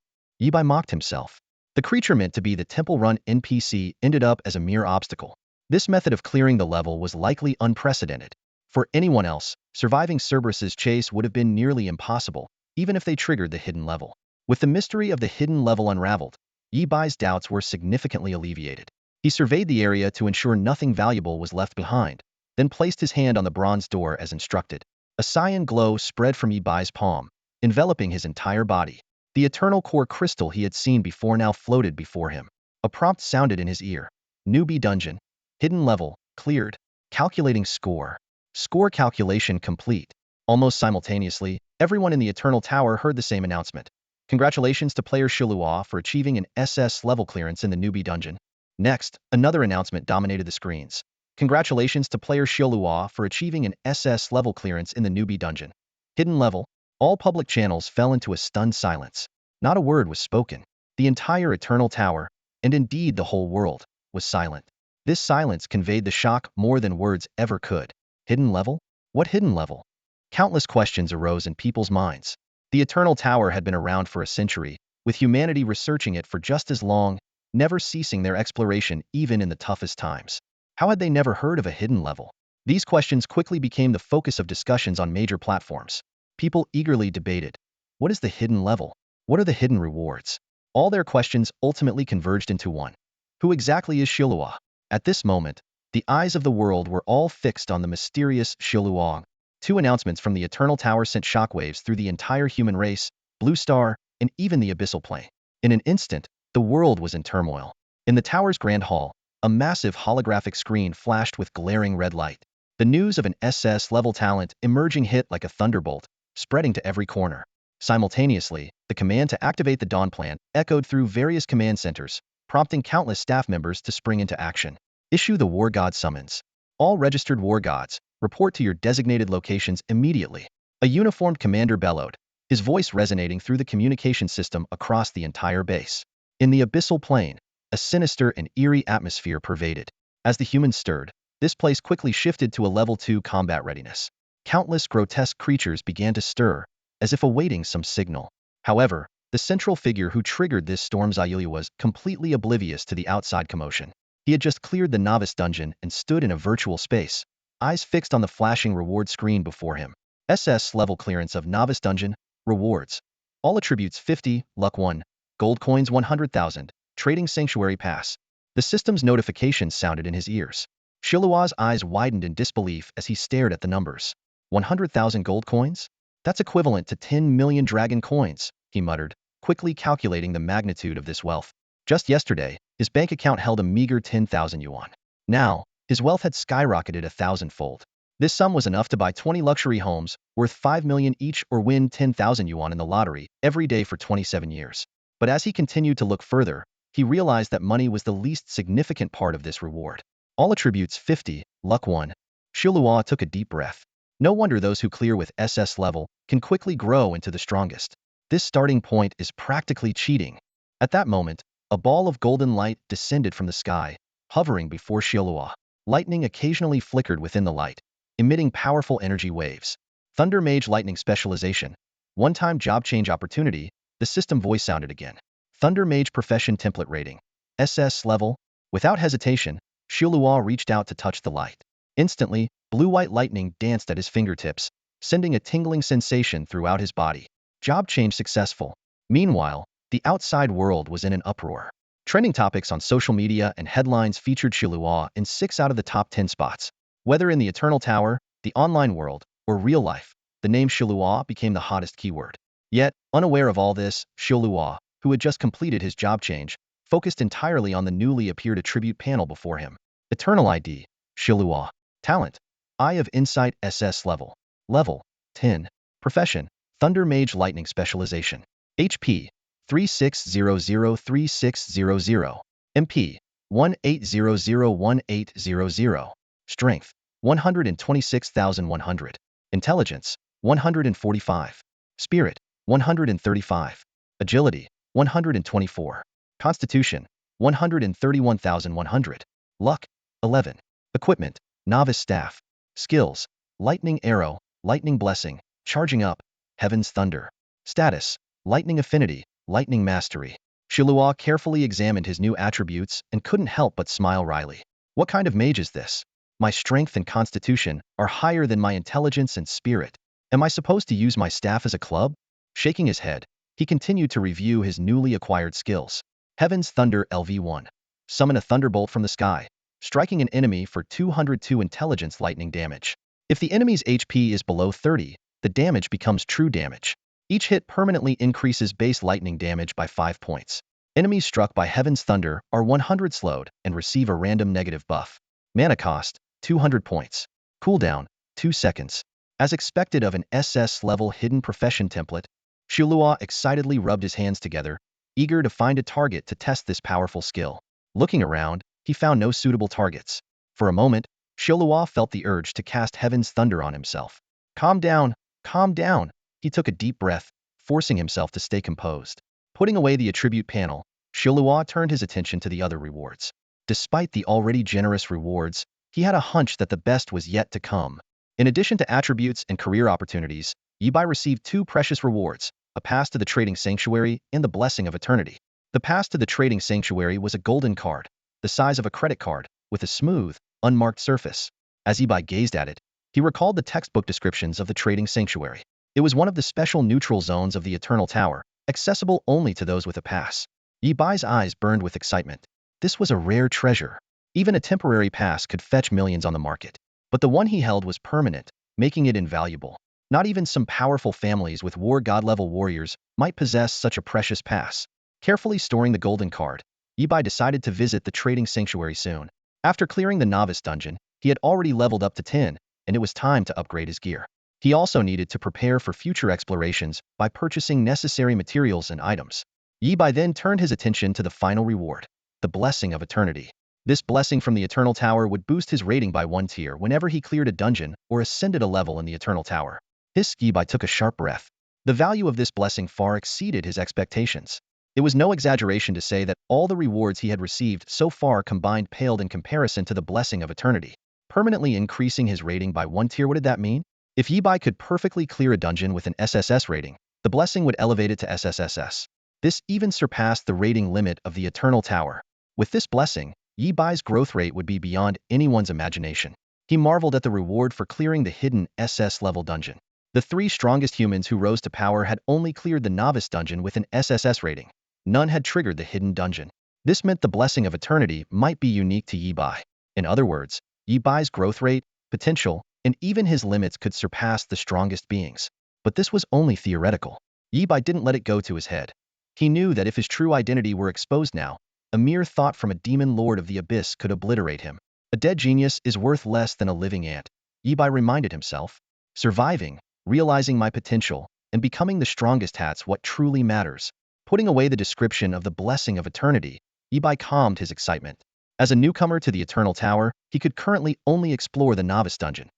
Yibai mocked himself. The creature meant to be the temple-run NPC ended up as a mere obstacle. This method of clearing the level was likely unprecedented. For anyone else, surviving Cerberus's chase would have been nearly impossible, even if they triggered the hidden level. With the mystery of the hidden level unraveled, Yibai's doubts were significantly alleviated. He surveyed the area to ensure nothing valuable was left behind, then placed his hand on the bronze door as instructed. A cyan glow spread from Yibai's palm, enveloping his entire body. The eternal core crystal he had seen before now floated before him. A prompt sounded in his ear. Newbie dungeon. Hidden level. Cleared. Calculating score. Score calculation complete. Almost simultaneously, everyone in the Eternal Tower heard the same announcement. Congratulations to player Shilua for achieving an SS level clearance in the newbie dungeon. Next, another announcement dominated the screens. Congratulations to player Shilua for achieving an SS level clearance in the newbie dungeon. Hidden level. All public channels fell into a stunned silence. Not a word was spoken. The entire Eternal Tower, and indeed the whole world, was silent. This silence conveyed the shock more than words ever could. Hidden level? What hidden level? Countless questions arose in people's minds. The Eternal Tower had been around for a century, with humanity researching it for just as long, never ceasing their exploration even in the toughest times. How had they never heard of a hidden level? These questions quickly became the focus of discussions on major platforms. People eagerly debated. What is the hidden level? What are the hidden rewards? All their questions ultimately converged into one. Who exactly is Shilua? At this moment, the eyes of the world were all fixed on the mysterious Shilua. Two announcements from the Eternal Tower sent shockwaves through the entire human race, Blue Star, and even the Abyssal Plane. In an instant, the world was in turmoil. In the tower's grand hall, a massive holographic screen flashed with glaring red light. The news of an SS-level talent emerging hit like a thunderbolt, spreading to every corner. Simultaneously, the command to activate the Dawn Plan echoed through various command centers, prompting countless staff members to spring into action. Issue the War God summons. All registered War Gods, report to your designated locations immediately. A uniformed commander bellowed, his voice resonating through the communication system across the entire base. In the Abyssal Plane, a sinister and eerie atmosphere pervaded. As the humans stirred, this place quickly shifted to a level 2 combat readiness. Countless grotesque creatures began to stir, as if awaiting some signal. However, the central figure who triggered this storm, Zayulia, was completely oblivious to the outside commotion. He had just cleared the novice dungeon and stood in a virtual space, eyes fixed on the flashing reward screen before him. SS level clearance of novice dungeon, rewards. All attributes 50, luck 1, gold coins 100,000, trading sanctuary pass. The system's notifications sounded in his ears. Shilua's eyes widened in disbelief as he stared at the numbers. 100,000 gold coins? That's equivalent to 10 million dragon coins, he muttered, quickly calculating the magnitude of this wealth. Just yesterday, his bank account held a meager 10,000 yuan. Now, his wealth had skyrocketed 1,000-fold. This sum was enough to buy 20 luxury homes, worth 5 million each, or win 10,000 yuan in the lottery every day for 27 years. But as he continued to look further, he realized that money was the least significant part of this reward. All attributes 50, luck 1. Shilua took a deep breath. No wonder those who clear with SS level can quickly grow into the strongest. This starting point is practically cheating. At that moment, a ball of golden light descended from the sky, hovering before Shilua. Lightning occasionally flickered within the light, emitting powerful energy waves. Thunder Mage Lightning Specialization. One-time job change opportunity, the system voice sounded again. Thunder Mage Profession Template Rating. SS level. Without hesitation, Shilua reached out to touch the light. Instantly, blue-white lightning danced at his fingertips, sending a tingling sensation throughout his body. Job change successful. Meanwhile, the outside world was in an uproar. Trending topics on social media and headlines featured Shilua in 6 out of the top 10 spots. Whether in the Eternal Tower, the online world, or real life, the name Shilua became the hottest keyword. Yet, unaware of all this, Shilua, who had just completed his job change, focused entirely on the newly appeared attribute panel before him. Eternal ID, Shilua. Talent, Eye of Insight SS level. Level, 10. Profession, Thunder Mage Lightning Specialization. HP, 36003600. MP, 18001800. Strength, 126,100. Intelligence, 145. Spirit, 135. Agility, 124. Constitution, 131,100. Luck, 11. Equipment, novice staff. Skills, lightning arrow, lightning blessing, charging up, heaven's thunder. Status, lightning affinity, lightning mastery. Shilua carefully examined his new attributes and couldn't help but smile wryly. What kind of mage is this? My strength and constitution are higher than my intelligence and spirit. Am I supposed to use my staff as a club? Shaking his head, he continued to review his newly acquired skills. Heaven's Thunder LV1. Summon a thunderbolt from the sky, striking an enemy for 202 intelligence lightning damage. If the enemy's HP is below 30, the damage becomes true damage. Each hit permanently increases base lightning damage by 5 points. Enemies struck by Heaven's Thunder are 100 slowed and receive a random negative buff. Mana cost, 200 points. Cooldown, 2 seconds. As expected of an SS-level hidden profession template, Shilua excitedly rubbed his hands together, eager to find a target to test this powerful skill. Looking around, he found no suitable targets. For a moment, Shilua felt the urge to cast Heaven's Thunder on himself. Calm down, calm down. He took a deep breath, forcing himself to stay composed. Putting away the attribute panel, Shilua turned his attention to the other rewards. Despite the already generous rewards, he had a hunch that the best was yet to come. In addition to attributes and career opportunities, Yibai received 2 precious rewards, a pass to the Trading Sanctuary and the Blessing of Eternity. The pass to the Trading Sanctuary was a golden card, the size of a credit card, with a smooth, unmarked surface. As Yibai gazed at it, he recalled the textbook descriptions of the Trading Sanctuary. It was one of the special neutral zones of the Eternal Tower, accessible only to those with a pass. Yibai's eyes burned with excitement. This was a rare treasure. Even a temporary pass could fetch millions on the market. But the one he held was permanent, making it invaluable. Not even some powerful families with war god-level warriors might possess such a precious pass. Carefully storing the golden card, Yibai decided to visit the Trading Sanctuary soon. After clearing the novice dungeon, he had already leveled up to 10, and it was time to upgrade his gear. He also needed to prepare for future explorations by purchasing necessary materials and items. Yibai then turned his attention to the final reward, the Blessing of Eternity. This blessing from the Eternal Tower would boost his rating by 1 tier whenever he cleared a dungeon or ascended a level in the Eternal Tower. Yibai took a sharp breath. The value of this blessing far exceeded his expectations. It was no exaggeration to say that all the rewards he had received so far combined paled in comparison to the Blessing of Eternity. Permanently increasing his rating by 1 tier, what did that mean? If Yibai could perfectly clear a dungeon with an SSS rating, the blessing would elevate it to SSSS. This even surpassed the rating limit of the Eternal Tower. With this blessing, Yibai's growth rate would be beyond anyone's imagination. He marveled at the reward for clearing the hidden SS-level dungeon. The 3 strongest humans who rose to power had only cleared the novice dungeon with an SSS rating. None had triggered the hidden dungeon. This meant the Blessing of Eternity might be unique to Yibai. In other words, Yibai's growth rate, potential, and even his limits could surpass the strongest beings. But this was only theoretical. Yibai didn't let it go to his head. He knew that if his true identity were exposed now, a mere thought from a demon lord of the abyss could obliterate him. A dead genius is worth less than a living ant, Yibai reminded himself. Surviving, realizing my potential, and becoming the strongest hat's what truly matters. Putting away the description of the Blessing of Eternity, Yibai calmed his excitement. As a newcomer to the Eternal Tower, he could currently only explore the novice dungeon.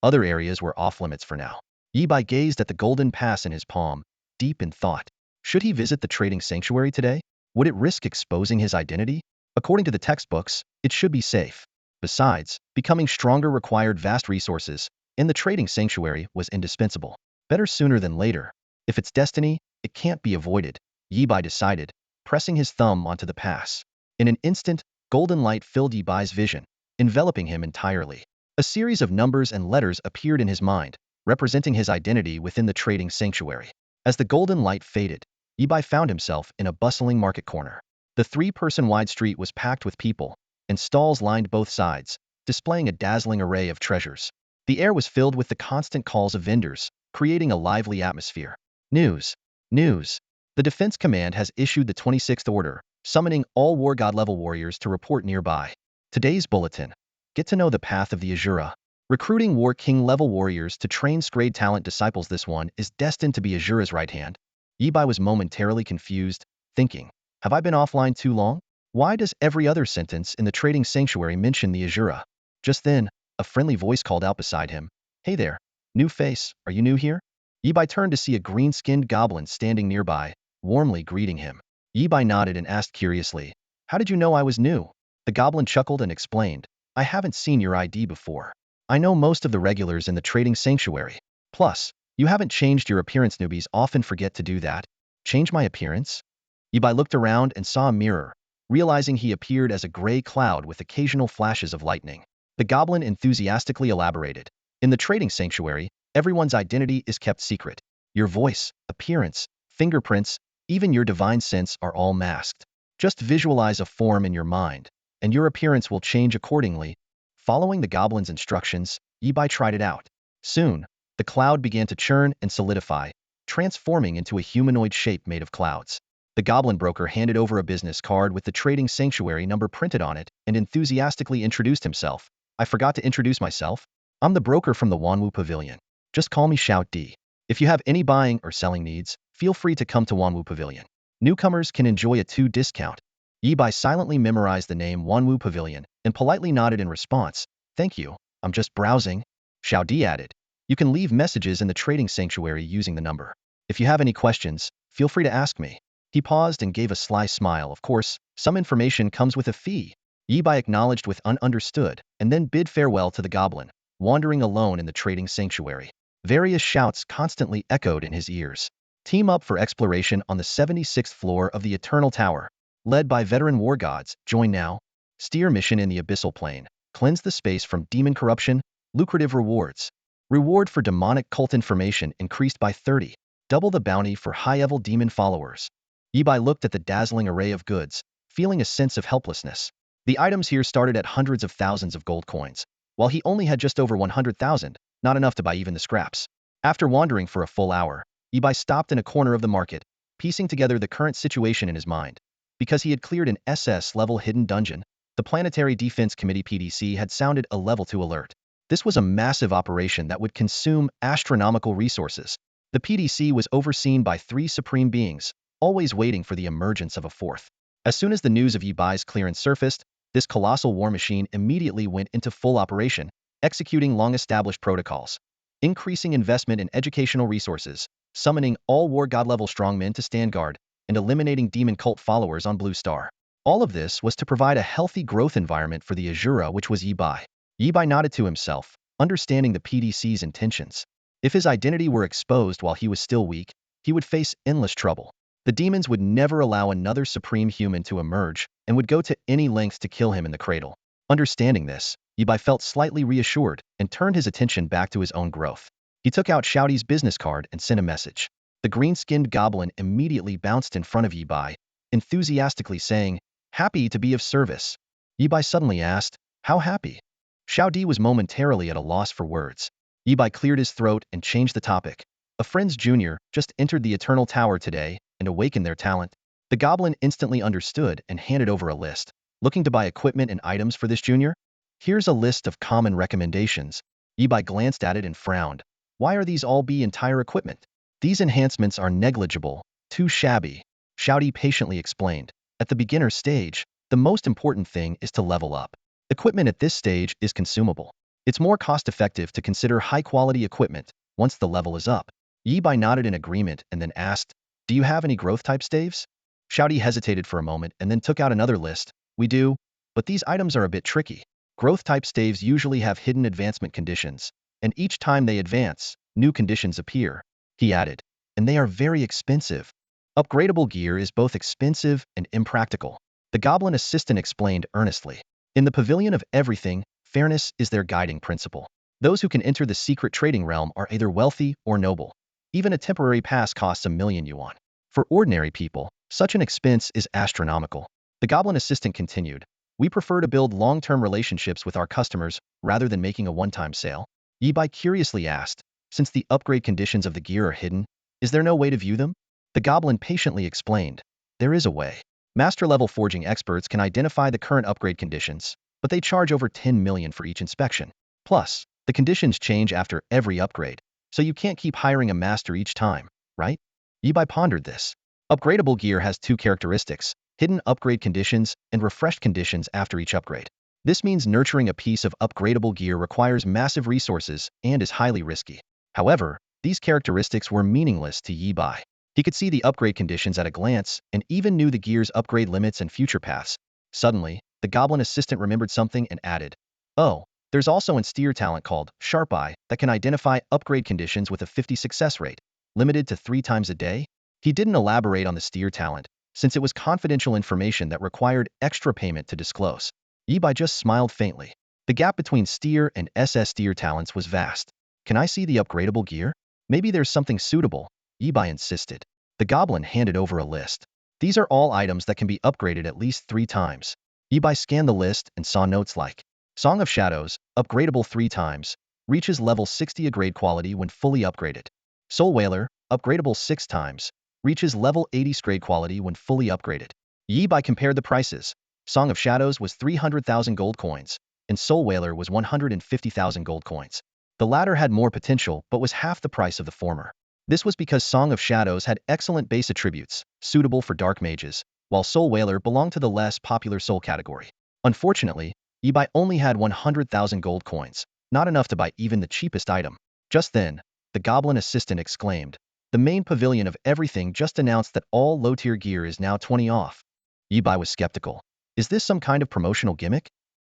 Other areas were off-limits for now. Yibai gazed at the golden pass in his palm, deep in thought. Should he visit the Trading Sanctuary today? Would it risk exposing his identity? According to the textbooks, it should be safe. Besides, becoming stronger required vast resources, and the Trading Sanctuary was indispensable. Better sooner than later. If it's destiny, it can't be avoided, Yibai decided, pressing his thumb onto the pass. In an instant, golden light filled Yibai's vision, enveloping him entirely. A series of numbers and letters appeared in his mind, representing his identity within the Trading Sanctuary. As the golden light faded, Yibai found himself in a bustling market corner. The 3-person-wide street was packed with people, and stalls lined both sides, displaying a dazzling array of treasures. The air was filled with the constant calls of vendors, creating a lively atmosphere. News. News. The Defense Command has issued the 26th order, summoning all war god level warriors to report nearby. Today's bulletin. Get to know the path of the Azura. Recruiting war king level warriors to train Scrade talent disciples. This one is destined to be Azura's right hand. Yibai was momentarily confused, thinking, have I been offline too long? Why does every other sentence in the Trading Sanctuary mention the Azura? Just then, A friendly voice called out beside him. Hey there, new face, are you new here? Yibai turned to see a green-skinned goblin standing nearby, warmly greeting him. Yibai nodded and asked curiously, how did you know I was new? The goblin chuckled and explained, I haven't seen your ID before. I know most of the regulars in the trading sanctuary. Plus, you haven't changed your appearance. Newbies often forget to do that. Change my appearance? Yibai looked around and saw a mirror, realizing he appeared as a gray cloud with occasional flashes of lightning. The goblin enthusiastically elaborated. In the trading sanctuary, everyone's identity is kept secret. Your voice, appearance, fingerprints, even your divine sense are all masked. Just visualize a form in your mind, and your appearance will change accordingly. Following the goblin's instructions, Yibai tried it out. Soon, the cloud began to churn and solidify, transforming into a humanoid shape made of clouds. The goblin broker handed over a business card with the trading sanctuary number printed on it and enthusiastically introduced himself. I forgot to introduce myself. I'm the broker from the Wanwu Pavilion. Just call me Shout D. If you have any buying or selling needs, feel free to come to Wanwu Pavilion. Newcomers can enjoy a 2 discount. Yibai silently memorized the name Wanwu Pavilion and politely nodded in response. Thank you, I'm just browsing. Shout D added. You can leave messages in the trading sanctuary using the number. If you have any questions, feel free to ask me. He paused and gave a sly smile. Of course, some information comes with a fee. Yibai acknowledged with understood, and then bid farewell to the goblin, wandering alone in the trading sanctuary. Various shouts constantly echoed in his ears. Team up for exploration on the 76th floor of the Eternal Tower. Led by veteran war gods, join now. Steer mission in the Abyssal Plane. Cleanse the space from demon corruption. Lucrative rewards. Reward for demonic cult information increased by 30. Double the bounty for high-level demon followers. Yibai looked at the dazzling array of goods, feeling a sense of helplessness. The items here started at hundreds of thousands of gold coins, while he only had just over 100,000, not enough to buy even the scraps. After wandering for a full hour, Yibai stopped in a corner of the market, piecing together the current situation in his mind. Because he had cleared an SS-level hidden dungeon, the Planetary Defense Committee PDC had sounded a level 2 alert. This was a massive operation that would consume astronomical resources. The PDC was overseen by 3 supreme beings, always waiting for the emergence of a 4th. As soon as the news of Yibai's clearance surfaced, this colossal war machine immediately went into full operation, executing long-established protocols, increasing investment in educational resources, summoning all war god-level strongmen to stand guard, and eliminating demon cult followers on Blue Star. All of this was to provide a healthy growth environment for the Azura, which was Yibai. Yibai nodded to himself, understanding the PDC's intentions. If his identity were exposed while he was still weak, he would face endless trouble. The demons would never allow another supreme human to emerge and would go to any lengths to kill him in the cradle. Understanding this, Yibai felt slightly reassured and turned his attention back to his own growth. He took out Shouty's business card and sent a message. The green-skinned goblin immediately bounced in front of Yibai, enthusiastically saying, "Happy to be of service." Yibai suddenly asked, "How happy?" Shouty was momentarily at a loss for words. Yibai cleared his throat and changed the topic. A friend's junior just entered the Eternal Tower today and awakened their talent. The goblin instantly understood and handed over a list. Looking to buy equipment and items for this junior? Here's a list of common recommendations. Yibai glanced at it and frowned. Why are these all entire equipment? These enhancements are negligible, too shabby. Shouty patiently explained. At the beginner stage, the most important thing is to level up. Equipment at this stage is consumable. It's more cost-effective to consider high-quality equipment once the level is up. Yibai nodded in agreement and then asked, "Do you have any growth-type staves?" Shouty hesitated for a moment and then took out another list. "We do, but these items are a bit tricky. Growth-type staves usually have hidden advancement conditions, and each time they advance, new conditions appear," he added, "and they are very expensive. Upgradable gear is both expensive and impractical." The goblin assistant explained earnestly. In the pavilion of everything, fairness is their guiding principle. Those who can enter the secret trading realm are either wealthy or noble. Even a temporary pass costs 1,000,000 yuan. For ordinary people, such an expense is astronomical. The goblin assistant continued, "We prefer to build long-term relationships with our customers rather than making a one-time sale." Yibai curiously asked, "Since the upgrade conditions of the gear are hidden, is there no way to view them?" The goblin patiently explained, "There is a way. Master-level forging experts can identify the current upgrade conditions, but they charge over 10 million for each inspection. Plus, the conditions change after every upgrade, so you can't keep hiring a master each time, right?" Yibai pondered this. Upgradable gear has 2 characteristics: hidden upgrade conditions and refreshed conditions after each upgrade. This means nurturing a piece of upgradable gear requires massive resources and is highly risky. However, these characteristics were meaningless to Yi Bai. He could see the upgrade conditions at a glance and even knew the gear's upgrade limits and future paths. Suddenly, the goblin assistant remembered something and added, "Oh, there's also an steer talent called Sharp Eye that can identify upgrade conditions with a 50 success rate, limited to 3 times a day." He didn't elaborate on the steer talent, since it was confidential information that required extra payment to disclose. Yi Bai just smiled faintly. The gap between steer and SS-tier talents was vast. "Can I see the upgradable gear? Maybe there's something suitable," Yi Bai insisted. The goblin handed over a list. "These are all items that can be upgraded at least 3 times." Yi Bai scanned the list and saw notes like, Song of Shadows, upgradable 3 times, reaches level 60 a grade quality when fully upgraded. Soul Whaler, upgradable 6 times, reaches level 80 grade quality when fully upgraded. Yi Bai compared the prices. Song of Shadows was 300,000 gold coins, and Soul Whaler was 150,000 gold coins. The latter had more potential but was half the price of the former. This was because Song of Shadows had excellent base attributes, suitable for dark mages, while Soul Whaler belonged to the less popular soul category. Unfortunately, Yi Bai only had 100,000 gold coins, not enough to buy even the cheapest item. Just then, the goblin assistant exclaimed, "The main pavilion of everything just announced that all low-tier gear is now 20 off." Yi Bai was skeptical. "Is this some kind of promotional gimmick?"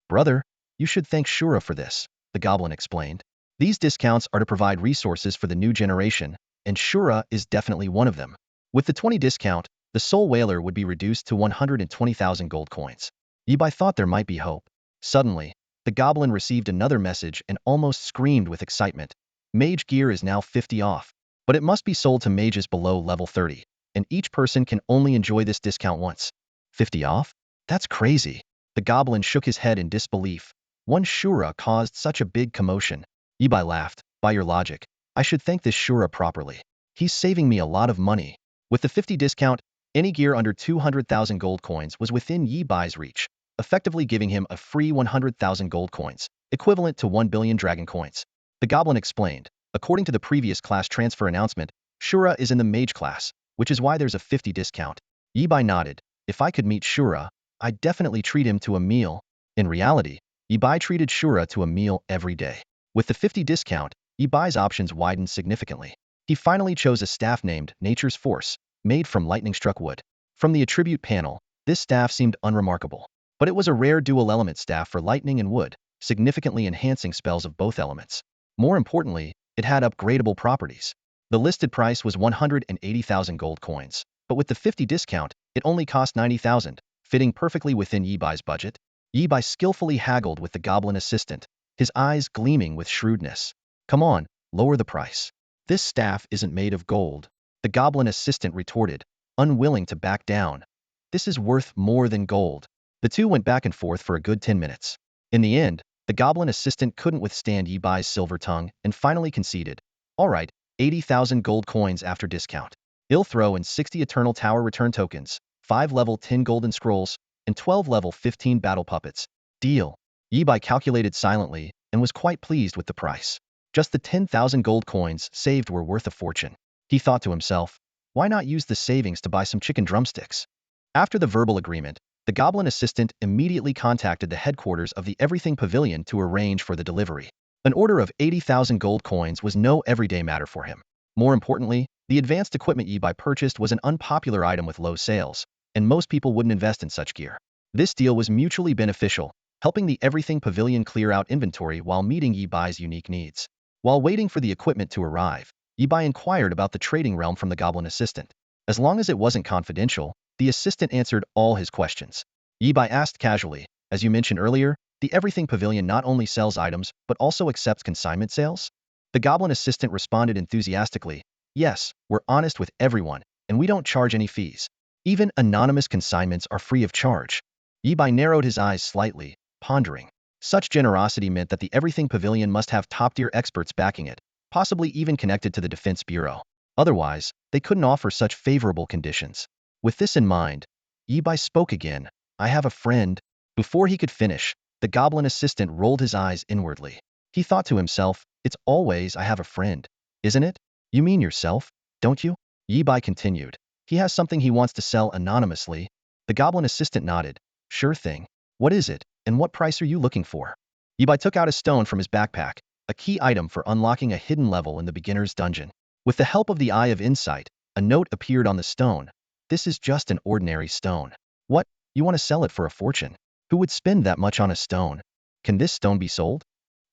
"Brother, you should thank Shura for this," the goblin explained. "These discounts are to provide resources for the new generation, and Shura is definitely one of them." With the 20 discount, the Soul Whaler would be reduced to 120,000 gold coins. Yi Bai thought there might be hope. Suddenly, the goblin received another message and almost screamed with excitement. Mage gear is now 50 off, but it must be sold to mages below level 30, and each person can only enjoy this discount once. 50 off? That's crazy. The goblin shook his head in disbelief. One Shura caused such a big commotion. Yi Bai laughed. "By your logic, I should thank this Shura properly. He's saving me a lot of money." With the 50 discount, any gear under 200,000 gold coins was within Yi Bai's reach, effectively giving him a free 100,000 gold coins, equivalent to 1 billion dragon coins. The goblin explained, "According to the previous class transfer announcement, Shura is in the mage class, which is why there's a 50 discount." Yi Bai nodded. "If I could meet Shura, I'd definitely treat him to a meal." In reality, Yi Bai treated Shura to a meal every day. With the 50 discount, Yi Bai's options widened significantly. He finally chose a staff named Nature's Force, made from lightning-struck wood. From the attribute panel, this staff seemed unremarkable. But it was a rare dual-element staff for lightning and wood, significantly enhancing spells of both elements. More importantly, it had upgradable properties. The listed price was 180,000 gold coins, but with the 50 discount, it only cost 90,000, fitting perfectly within Yi Bai's budget. Yi Bai skillfully haggled with the goblin assistant, his eyes gleaming with shrewdness. "Come on, lower the price." "This staff isn't made of gold," the goblin assistant retorted, unwilling to back down. "This is worth more than gold." The two went back and forth for a good 10 minutes. In the end, the goblin assistant couldn't withstand Yi Bai's silver tongue and finally conceded. "All right, 80,000 gold coins after discount. I'll throw in 60 Eternal Tower return tokens, 5 level 10 golden scrolls, and 12 level 15 battle puppets. Deal." Yi Bai calculated silently and was quite pleased with the price. Just the 10,000 gold coins saved were worth a fortune. He thought to himself, why not use the savings to buy some chicken drumsticks? After the verbal agreement, the goblin assistant immediately contacted the headquarters of the Everything Pavilion to arrange for the delivery. An order of 80,000 gold coins was no everyday matter for him. More importantly, the advanced equipment Yi Bai purchased was an unpopular item with low sales, and most people wouldn't invest in such gear. This deal was mutually beneficial, helping the Everything Pavilion clear out inventory while meeting Yi Bai's unique needs. While waiting for the equipment to arrive, Yi Bai inquired about the trading realm from the goblin assistant. As long as it wasn't confidential, the assistant answered all his questions. Yi Bai asked casually, "As you mentioned earlier, the Everything Pavilion not only sells items but also accepts consignment sales?" The goblin assistant responded enthusiastically, "Yes, we're honest with everyone, and we don't charge any fees. Even anonymous consignments are free of charge." Yi Bai narrowed his eyes slightly, pondering. Such generosity meant that the Everything Pavilion must have top-tier experts backing it, possibly even connected to the Defense Bureau. Otherwise, they couldn't offer such favorable conditions. With this in mind, Yi Bai spoke again. "I have a friend." Before he could finish, the goblin assistant rolled his eyes inwardly. He thought to himself, "It's always 'I have a friend,' isn't it? You mean yourself, don't you?" Yi Bai continued. "He has something he wants to sell anonymously." The goblin assistant nodded. "Sure thing. What is it?" And what price are you looking for? Yibai took out a stone from his backpack, a key item for unlocking a hidden level in the beginner's dungeon. With the help of the Eye of Insight, a note appeared on the stone. This is just an ordinary stone. What? You want to sell it for a fortune? Who would spend that much on a stone? Can this stone be sold?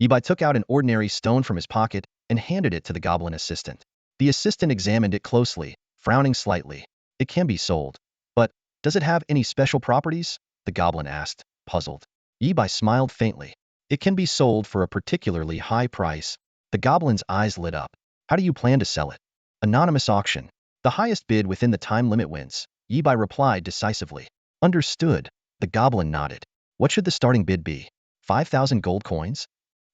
Yibai took out an ordinary stone from his pocket and handed it to the goblin assistant. The assistant examined it closely, frowning slightly. It can be sold. But, does it have any special properties? The goblin asked, puzzled. Yibai smiled faintly. It can be sold for a particularly high price. The goblin's eyes lit up. How do you plan to sell it? Anonymous auction. The highest bid within the time limit wins, Yibai replied decisively. Understood. The goblin nodded. What should the starting bid be? 5,000 gold coins?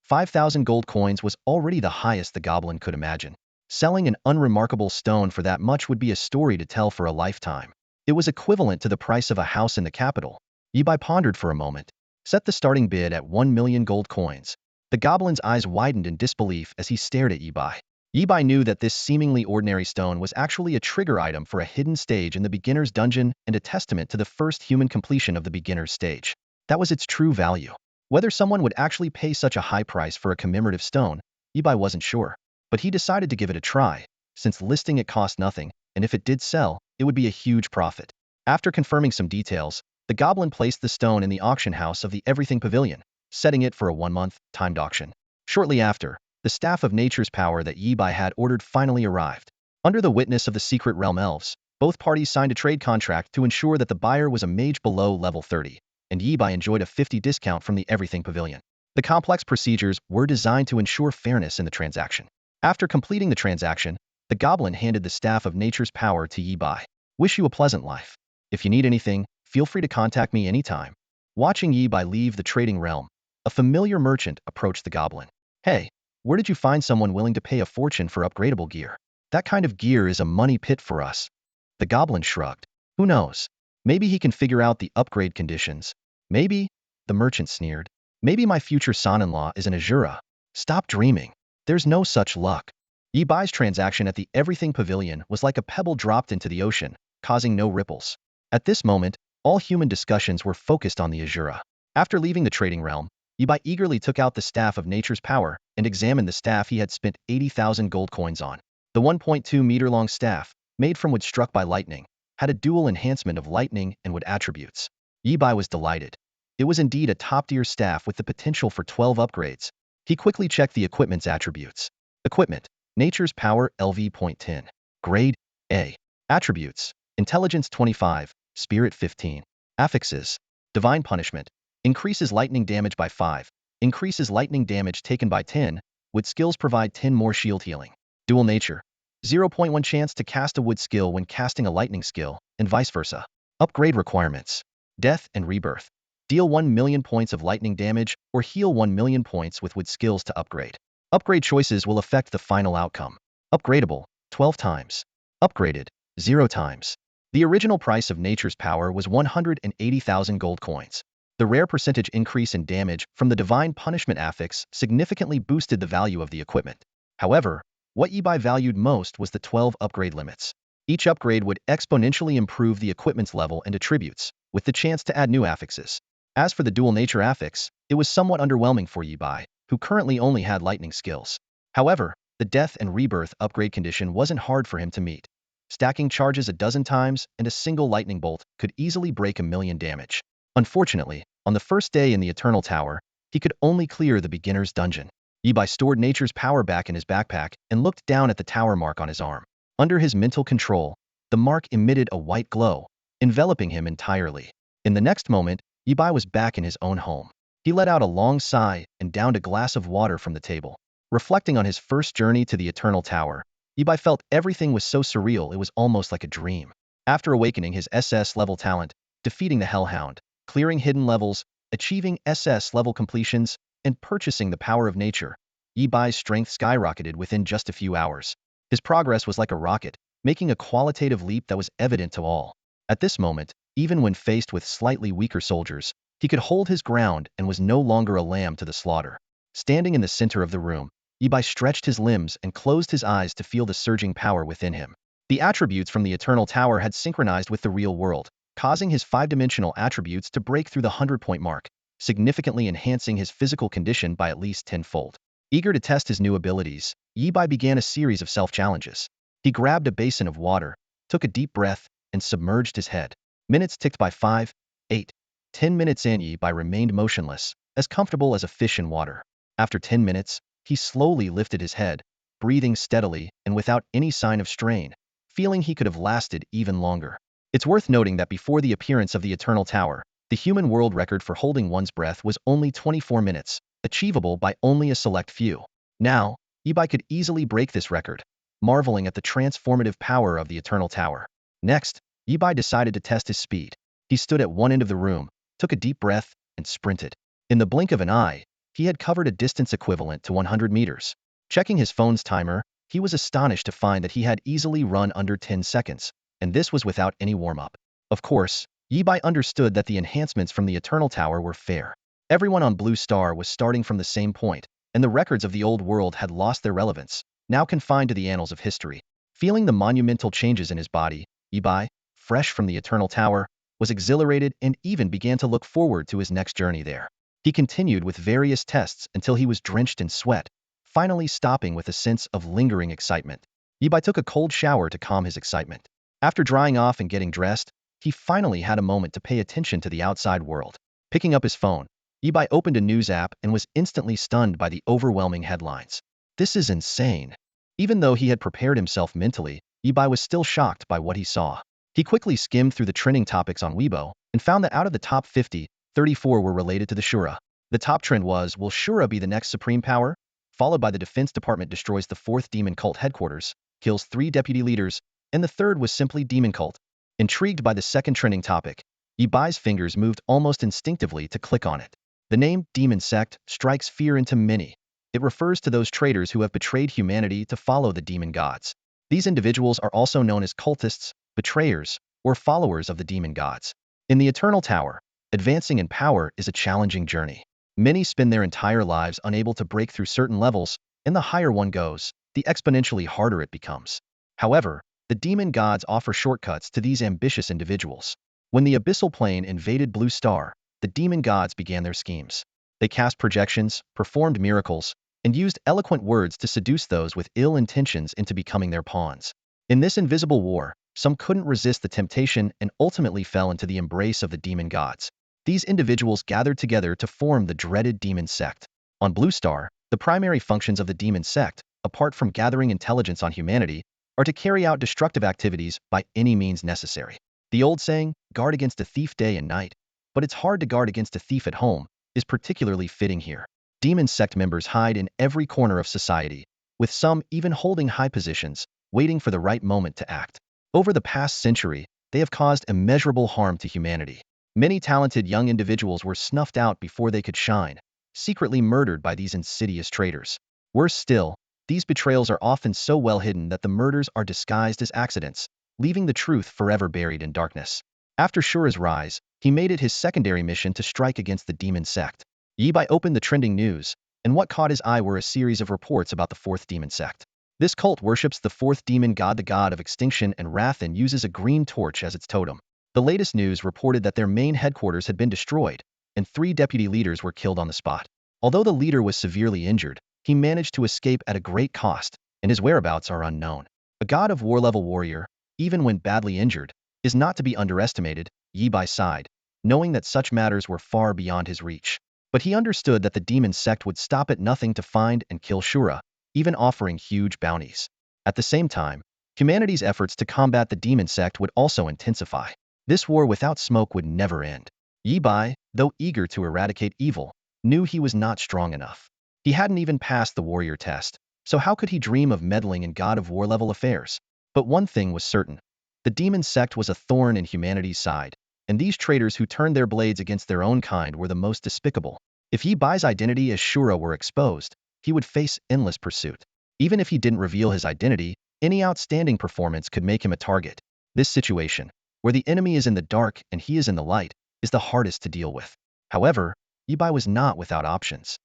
5,000 gold coins was already the highest the goblin could imagine. Selling an unremarkable stone for that much would be a story to tell for a lifetime. It was equivalent to the price of a house in the capital. Yibai pondered for a moment. Set the starting bid at 1 million gold coins. The goblin's eyes widened in disbelief as he stared at Yibai. Yibai knew that this seemingly ordinary stone was actually a trigger item for a hidden stage in the beginner's dungeon and a testament to the first human completion of the beginner's stage. That was its true value. Whether someone would actually pay such a high price for a commemorative stone, Yibai wasn't sure. But he decided to give it a try, since listing it cost nothing, and if it did sell, it would be a huge profit. After confirming some details, the goblin placed the stone in the auction house of the Everything Pavilion, setting it for a 1-month, timed auction. Shortly after, the staff of nature's power that Yibai had ordered finally arrived. Under the witness of the Secret Realm elves, both parties signed a trade contract to ensure that the buyer was a mage below level 30, and Yibai enjoyed a 50% discount from the Everything Pavilion. The complex procedures were designed to ensure fairness in the transaction. After completing the transaction, the goblin handed the staff of nature's power to Yibai. Wish you a pleasant life. If you need anything, feel free to contact me anytime. Watching Yibai leave the trading realm, a familiar merchant approached the goblin. Hey, where did you find someone willing to pay a fortune for upgradable gear? That kind of gear is a money pit for us. The goblin shrugged. Who knows? Maybe he can figure out the upgrade conditions. Maybe, the merchant sneered. Maybe my future son-in-law is an Azura. Stop dreaming. There's no such luck. Yibai's transaction at the Everything Pavilion was like a pebble dropped into the ocean, causing no ripples. At this moment, all human discussions were focused on the Azura. After leaving the trading realm, Yibai eagerly took out the staff of nature's power and examined the staff he had spent 80,000 gold coins on. The 1.2-meter-long staff, made from wood struck by lightning, had a dual enhancement of lightning and wood attributes. Yibai was delighted. It was indeed a top-tier staff with the potential for 12 upgrades. He quickly checked the equipment's attributes. Equipment: Nature's Power LV.10. Grade: A. Attributes: Intelligence 25, Spirit 15. Affixes: Divine Punishment. Increases lightning damage by 5. Increases lightning damage taken by 10. Wood skills provide 10 more shield healing. Dual Nature: 0.1 chance to cast a wood skill when casting a lightning skill, and vice versa. Upgrade requirements: Death and Rebirth. Deal 1 million points of lightning damage or heal 1 million points with wood skills to upgrade. Upgrade choices will affect the final outcome. Upgradable: 12 times. Upgraded: 0 times. The original price of nature's power was 180,000 gold coins. The rare percentage increase in damage from the divine punishment affix significantly boosted the value of the equipment. However, what Yibai valued most was the 12 upgrade limits. Each upgrade would exponentially improve the equipment's level and attributes, with the chance to add new affixes. As for the dual nature affix, it was somewhat underwhelming for Yibai, who currently only had lightning skills. However, the death and rebirth upgrade condition wasn't hard for him to meet. Stacking charges a dozen times and a single lightning bolt could easily break 1,000,000 damage. Unfortunately, on the first day in the Eternal Tower, he could only clear the beginner's dungeon. Yibai stored nature's power back in his backpack and looked down at the tower mark on his arm. Under his mental control, the mark emitted a white glow, enveloping him entirely. In the next moment, Yibai was back in his own home. He let out a long sigh and downed a glass of water from the table. Reflecting on his first journey to the Eternal Tower, Yibai felt everything was so surreal it was almost like a dream. After awakening his SS level talent, defeating the Hellhound, clearing hidden levels, achieving SS level completions, and purchasing the power of nature, Yibai's strength skyrocketed within just a few hours. His progress was like a rocket, making a qualitative leap that was evident to all. At this moment, even when faced with slightly weaker soldiers, he could hold his ground and was no longer a lamb to the slaughter. Standing in the center of the room, Yibai stretched his limbs and closed his eyes to feel the surging power within him. The attributes from the Eternal Tower had synchronized with the real world, causing his 5-dimensional attributes to break through the 100-point mark. significantly enhancing his physical condition by at least tenfold. Eager to test his new abilities, Yibai began a series of self-challenges. He grabbed a basin of water, took a deep breath, and submerged his head. Minutes ticked by 5, 8, 10 minutes in. Yibai remained motionless, as comfortable as a fish in water. After 10 minutes, he slowly lifted his head, breathing steadily and without any sign of strain, feeling he could have lasted even longer. It's worth noting that before the appearance of the Eternal Tower, the human world record for holding one's breath was only 24 minutes, achievable by only a select few. Now, Yibai could easily break this record, marveling at the transformative power of the Eternal Tower. Next, Yibai decided to test his speed. He stood at one end of the room, took a deep breath, and sprinted. In the blink of an eye, he had covered a distance equivalent to 100 meters. Checking his phone's timer, he was astonished to find that he had easily run under 10 seconds, and this was without any warm-up. Of course, Yibai understood that the enhancements from the Eternal Tower were fair. Everyone on Blue Star was starting from the same point, and the records of the old world had lost their relevance, now confined to the annals of history. Feeling the monumental changes in his body, Yibai, fresh from the Eternal Tower, was exhilarated and even began to look forward to his next journey there. He continued with various tests until he was drenched in sweat, finally stopping with a sense of lingering excitement. Yibai took a cold shower to calm his excitement. After drying off and getting dressed, he finally had a moment to pay attention to the outside world. Picking up his phone, Yibai opened a news app and was instantly stunned by the overwhelming headlines. This is insane. Even though he had prepared himself mentally, Yibai was still shocked by what he saw. He quickly skimmed through the trending topics on Weibo and found that out of the top 50, 34 were related to the Shura. The top trend was, will Shura be the next supreme power? Followed by the Defense Department destroys the 4th demon cult headquarters, kills 3 deputy leaders, and the third was simply demon cult. Intrigued by the second trending topic, Yibai's fingers moved almost instinctively to click on it. The name demon sect strikes fear into many. It refers to those traitors who have betrayed humanity to follow the demon gods. These individuals are also known as cultists, betrayers, or followers of the demon gods. In the Eternal Tower, advancing in power is a challenging journey. Many spend their entire lives unable to break through certain levels, and the higher one goes, the exponentially harder it becomes. However, the demon gods offer shortcuts to these ambitious individuals. When the abyssal plane invaded Blue Star, the demon gods began their schemes. They cast projections, performed miracles, and used eloquent words to seduce those with ill intentions into becoming their pawns. In this invisible war, some couldn't resist the temptation and ultimately fell into the embrace of the demon gods. These individuals gathered together to form the dreaded demon sect. On Blue Star, the primary functions of the demon sect, apart from gathering intelligence on humanity, are to carry out destructive activities by any means necessary. The old saying, guard against a thief day and night, but it's hard to guard against a thief at home, is particularly fitting here. Demon sect members hide in every corner of society, with some even holding high positions, waiting for the right moment to act. Over the past century, they have caused immeasurable harm to humanity. Many talented young individuals were snuffed out before they could shine, secretly murdered by these insidious traitors. Worse still, these betrayals are often so well hidden that the murders are disguised as accidents, leaving the truth forever buried in darkness. After Shura's rise, he made it his secondary mission to strike against the demon sect. Yibai opened the trending news, and what caught his eye were a series of reports about the 4th demon sect. This cult worships the 4th demon god, the god of extinction and wrath, and uses a green torch as its totem. The latest news reported that their main headquarters had been destroyed, and 3 deputy leaders were killed on the spot. Although the leader was severely injured, he managed to escape at a great cost, and his whereabouts are unknown. A god of war level warrior, even when badly injured, is not to be underestimated. Yibai sighed, knowing that such matters were far beyond his reach. But he understood that the demon sect would stop at nothing to find and kill Shura, even offering huge bounties. At the same time, humanity's efforts to combat the demon sect would also intensify. This war without smoke would never end. Yibai, though eager to eradicate evil, knew he was not strong enough. He hadn't even passed the warrior test, so how could he dream of meddling in god of war level affairs? But one thing was certain. The demon sect was a thorn in humanity's side, and these traitors who turned their blades against their own kind were the most despicable. If Yibai's identity as Shura were exposed, he would face endless pursuit. Even if he didn't reveal his identity, any outstanding performance could make him a target. This situation, where the enemy is in the dark and he is in the light, is the hardest to deal with. However, Yibai was not without options.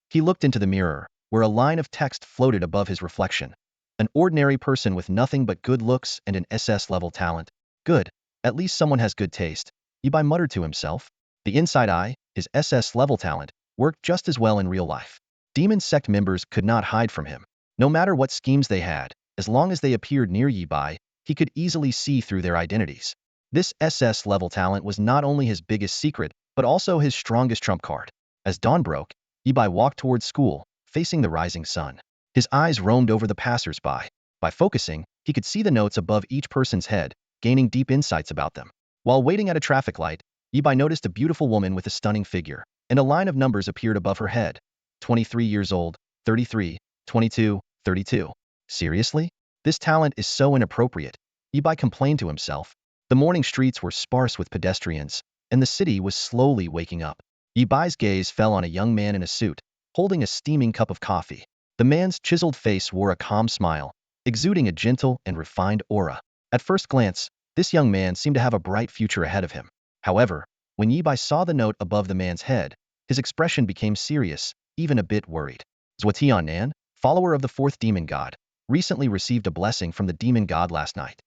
He looked into the mirror, where a line of text floated above his reflection. An ordinary person with nothing but good looks and an SS-level talent. Good. At least someone has good taste, Yibai muttered to himself. The inside eye, his SS level talent, worked just as well in real life. Demon sect members could not hide from him. No matter what schemes they had, as long as they appeared near Yi Bai, he could easily see through their identities. This SS level talent was not only his biggest secret, but also his strongest trump card. As dawn broke, Yi Bai walked towards school, facing the rising sun. His eyes roamed over the passers-by. By focusing, he could see the notes above each person's head, gaining deep insights about them. While waiting at a traffic light, Yi Bai noticed a beautiful woman with a stunning figure, and a line of numbers appeared above her head. 23 years old, 33, 22, 32. Seriously? This talent is so inappropriate. Yi Bai complained to himself. The morning streets were sparse with pedestrians, and the city was slowly waking up. Yi Bai's gaze fell on a young man in a suit, holding a steaming cup of coffee. The man's chiseled face wore a calm smile, exuding a gentle and refined aura. At first glance, this young man seemed to have a bright future ahead of him. However, when Yi Bai saw the note above the man's head, his expression became serious, even a bit worried. Zhuotian Nan, follower of the fourth demon god, recently received a blessing from the demon god last night.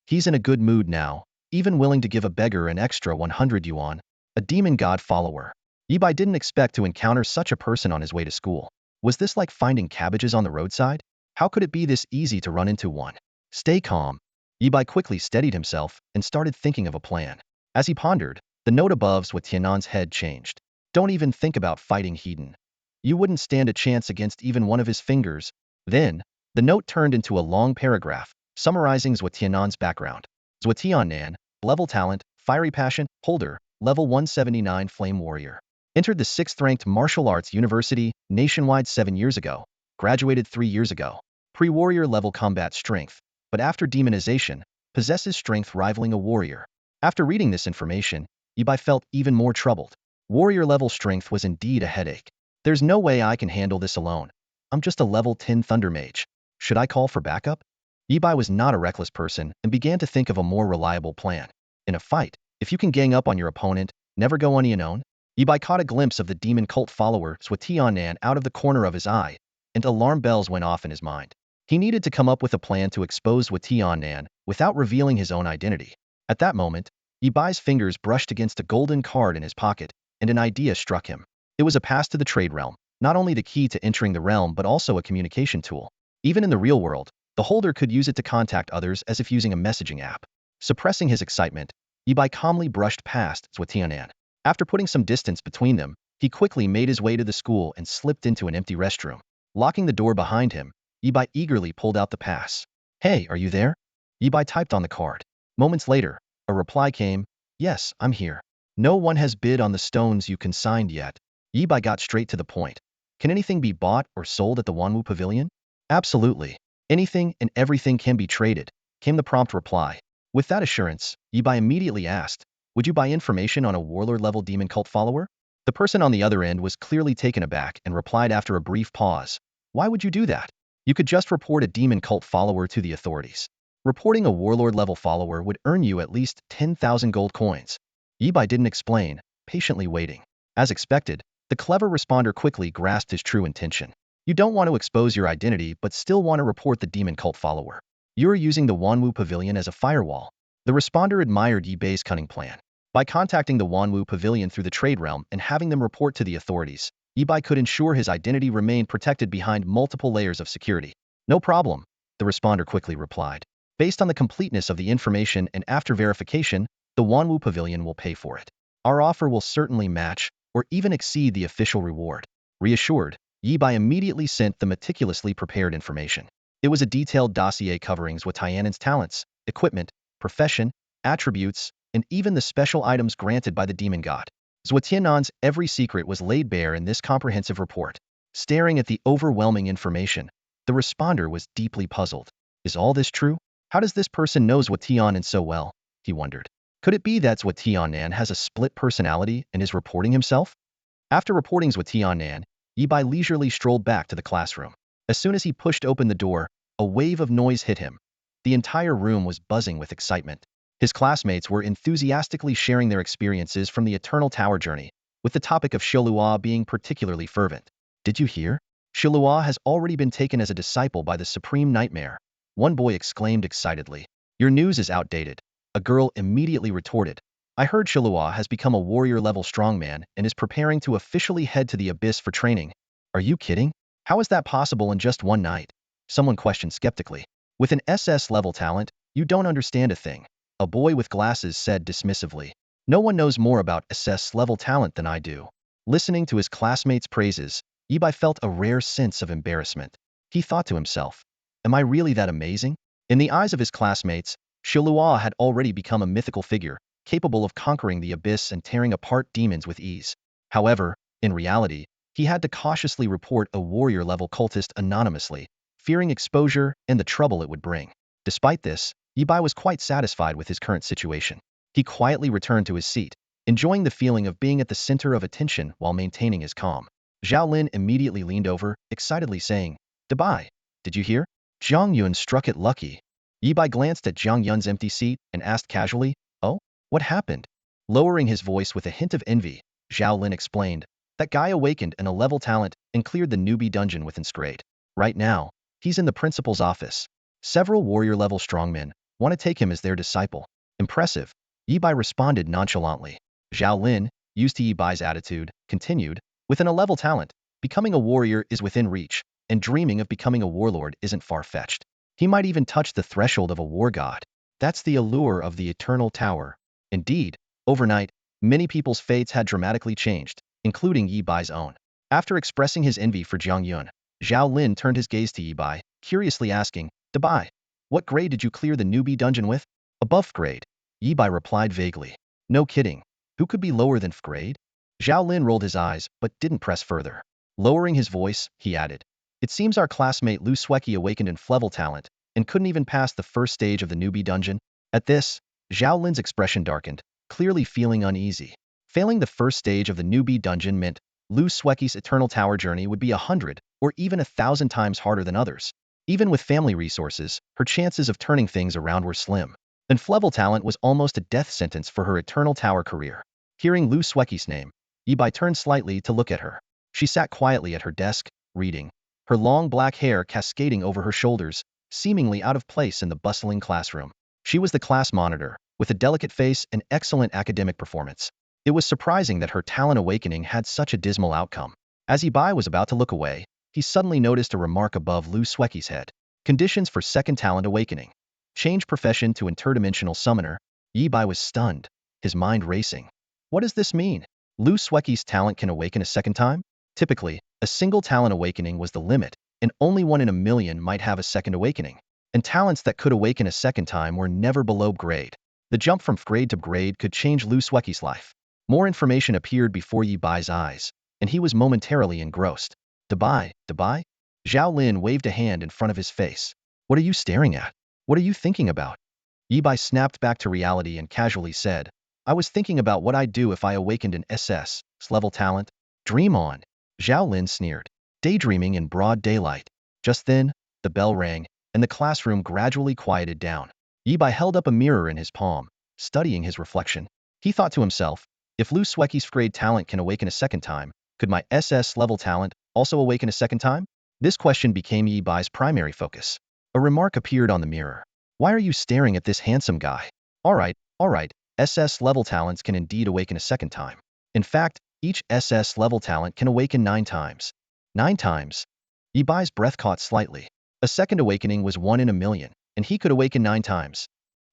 He's in a good mood now, even willing to give a beggar an extra 100 yuan. A demon god follower. Yi Bai didn't expect to encounter such a person on his way to school. Was this like finding cabbages on the roadside? How could it be this easy to run into one? Stay calm. Yi Bai quickly steadied himself and started thinking of a plan. As he pondered, the note above Zhuotianan's head changed. Don't even think about fighting Hedon. You wouldn't stand a chance against even one of his fingers. Then, the note turned into a long paragraph, summarizing Zhuotianan's background. Zhuotianan, level talent, fiery passion, holder, level 179 flame warrior. Entered the 6th-ranked martial arts university nationwide 7 years ago. Graduated 3 years ago. Pre-warrior level combat strength, but after demonization, possesses strength rivaling a warrior. After reading this information, Yi Bai felt even more troubled. Warrior level strength was indeed a headache. There's no way I can handle this alone. I'm just a level 10 thunder mage. Should I call for backup? Yi Bai was not a reckless person and began to think of a more reliable plan. In a fight, if you can gang up on your opponent, never go unknown. Yi Bai caught a glimpse of the demon cult follower Zhuotianan out of the corner of his eye, and alarm bells went off in his mind. He needed to come up with a plan to expose Zhuotianan without revealing his own identity. At that moment, Yi Bai's fingers brushed against a golden card in his pocket, and an idea struck him. It was a pass to the trade realm, not only the key to entering the realm but also a communication tool. Even in the real world, the holder could use it to contact others as if using a messaging app. Suppressing his excitement, Yi Bai calmly brushed past Zhuotianan. After putting some distance between them, he quickly made his way to the school and slipped into an empty restroom. Locking the door behind him, Yi Bai eagerly pulled out the pass. Hey, are you there? Yi Bai typed on the card. Moments later, a reply came. Yes, I'm here. No one has bid on the stones you consigned yet. Yi Bai got straight to the point. Can anything be bought or sold at the Wanwu Pavilion? Absolutely. Anything and everything can be traded, came the prompt reply. With that assurance, Yi Bai immediately asked, would you buy information on a warlord-level demon cult follower? The person on the other end was clearly taken aback and replied after a brief pause. Why would you do that? You could just report a demon cult follower to the authorities. Reporting a warlord-level follower would earn you at least 10,000 gold coins. Yi Bai didn't explain, patiently waiting. As expected, the clever responder quickly grasped his true intention. You don't want to expose your identity but still want to report the demon cult follower. You're using the Wanwu Pavilion as a firewall. The responder admired Yi Bai's cunning plan. By contacting the Wanwu Pavilion through the trade realm and having them report to the authorities, Yi Bai could ensure his identity remained protected behind multiple layers of security. No problem, the responder quickly replied. Based on the completeness of the information and after verification, the Wanwu Pavilion will pay for it. Our offer will certainly match, or even exceed the official reward. Reassured, Yi Bai immediately sent the meticulously prepared information. It was a detailed dossier covering Zhuotianan's talents, equipment, profession, attributes, and even the special items granted by the demon god. Zhuotianan's every secret was laid bare in this comprehensive report. Staring at the overwhelming information, the responder was deeply puzzled. Is all this true? How does this person know Zhuotianan so well? He wondered. Could it be that Zhuotianan has a split personality and is reporting himself? After reporting Zhuotianan, Yi Bai leisurely strolled back to the classroom. As soon as he pushed open the door, a wave of noise hit him. The entire room was buzzing with excitement. His classmates were enthusiastically sharing their experiences from the Eternal Tower journey, with the topic of Shilua being particularly fervent. Did you hear? Shilua has already been taken as a disciple by the Supreme Nightmare. One boy exclaimed excitedly. Your news is outdated. A girl immediately retorted. I heard Shilua has become a warrior-level strongman and is preparing to officially head to the abyss for training. Are you kidding? How is that possible in just one night? Someone questioned skeptically. With an SS-level talent, you don't understand a thing. A boy with glasses said dismissively. No one knows more about SS-level talent than I do. Listening to his classmates' praises, Ibai felt a rare sense of embarrassment. He thought to himself, am I really that amazing? In the eyes of his classmates, Shilua had already become a mythical figure, capable of conquering the abyss and tearing apart demons with ease. However, in reality, he had to cautiously report a warrior-level cultist anonymously, fearing exposure and the trouble it would bring. Despite this, Ibai was quite satisfied with his current situation. He quietly returned to his seat, enjoying the feeling of being at the center of attention while maintaining his calm. Zhao Lin immediately leaned over, excitedly saying, Dabai, did you hear? Zhang Yun struck it lucky. Yibai glanced at Zhang Yun's empty seat and asked casually, oh, what happened? Lowering his voice with a hint of envy, Zhao Lin explained, that guy awakened an 11 talent and cleared the newbie dungeon with Inscrade. Right now, he's in the principal's office. Several warrior-level strongmen want to take him as their disciple. Impressive. Yibai responded nonchalantly. Zhao Lin, used to Yibai's attitude, continued, with an 11 talent, becoming a warrior is within reach, and dreaming of becoming a warlord isn't far-fetched. He might even touch the threshold of a war god. That's the allure of the Eternal Tower. Indeed, overnight, many people's fates had dramatically changed, including Yibai's own. After expressing his envy for Jiang Yun, Zhao Lin turned his gaze to Yibai, curiously asking, Dabai, what grade did you clear the newbie dungeon with? Above F grade. Yibai replied vaguely. No kidding. Who could be lower than F grade? Zhao Lin rolled his eyes, but didn't press further. Lowering his voice, he added, it seems our classmate Lu Sueki awakened in F-level talent, and couldn't even pass the first stage of the newbie dungeon. At this, Zhao Lin's expression darkened, clearly feeling uneasy. Failing the first stage of the newbie dungeon meant Lu Sueki's Eternal Tower journey would be 100 or even 1,000 times harder than others. Even with family resources, her chances of turning things around were slim. And F-level talent was almost a death sentence for her Eternal Tower career. Hearing Lu Sueki's name, Yibai turned slightly to look at her. She sat quietly at her desk, reading, her long black hair cascading over her shoulders, seemingly out of place in the bustling classroom. She was the class monitor, with a delicate face and excellent academic performance. It was surprising that her talent awakening had such a dismal outcome. As Yibai was about to look away, he suddenly noticed a remark above Lu Sueki's head. Conditions for second talent awakening. Change profession to interdimensional summoner. Yibai was stunned, his mind racing. What does this mean? Lu Sueki's talent can awaken a second time? Typically, a single talent awakening was the limit, and only 1 in a million might have a second awakening. And talents that could awaken a second time were never below grade. The jump from grade to grade could change Lu Sueki's life. More information appeared before Yibai's eyes, and he was momentarily engrossed. Dabai, Dabai? Zhao Lin waved a hand in front of his face. What are you staring at? What are you thinking about? Yibai snapped back to reality and casually said, I was thinking about what I'd do if I awakened an SS-level talent. Dream on. Zhao Lin sneered. Daydreaming in broad daylight. Just then, the bell rang, and the classroom gradually quieted down. Yibai held up a mirror in his palm, studying his reflection. He thought to himself, if Lu Sueki's grade talent can awaken a second time, could my SS-level talent also awaken a second time? This question became Yibai's primary focus. A remark appeared on the mirror. Why are you staring at this handsome guy? All right, SS-level talents can indeed awaken a second time. In fact, each SS-level talent can awaken 9 times. 9 times. Yibai's breath caught slightly. A second awakening was 1 in a million, and he could awaken 9 times.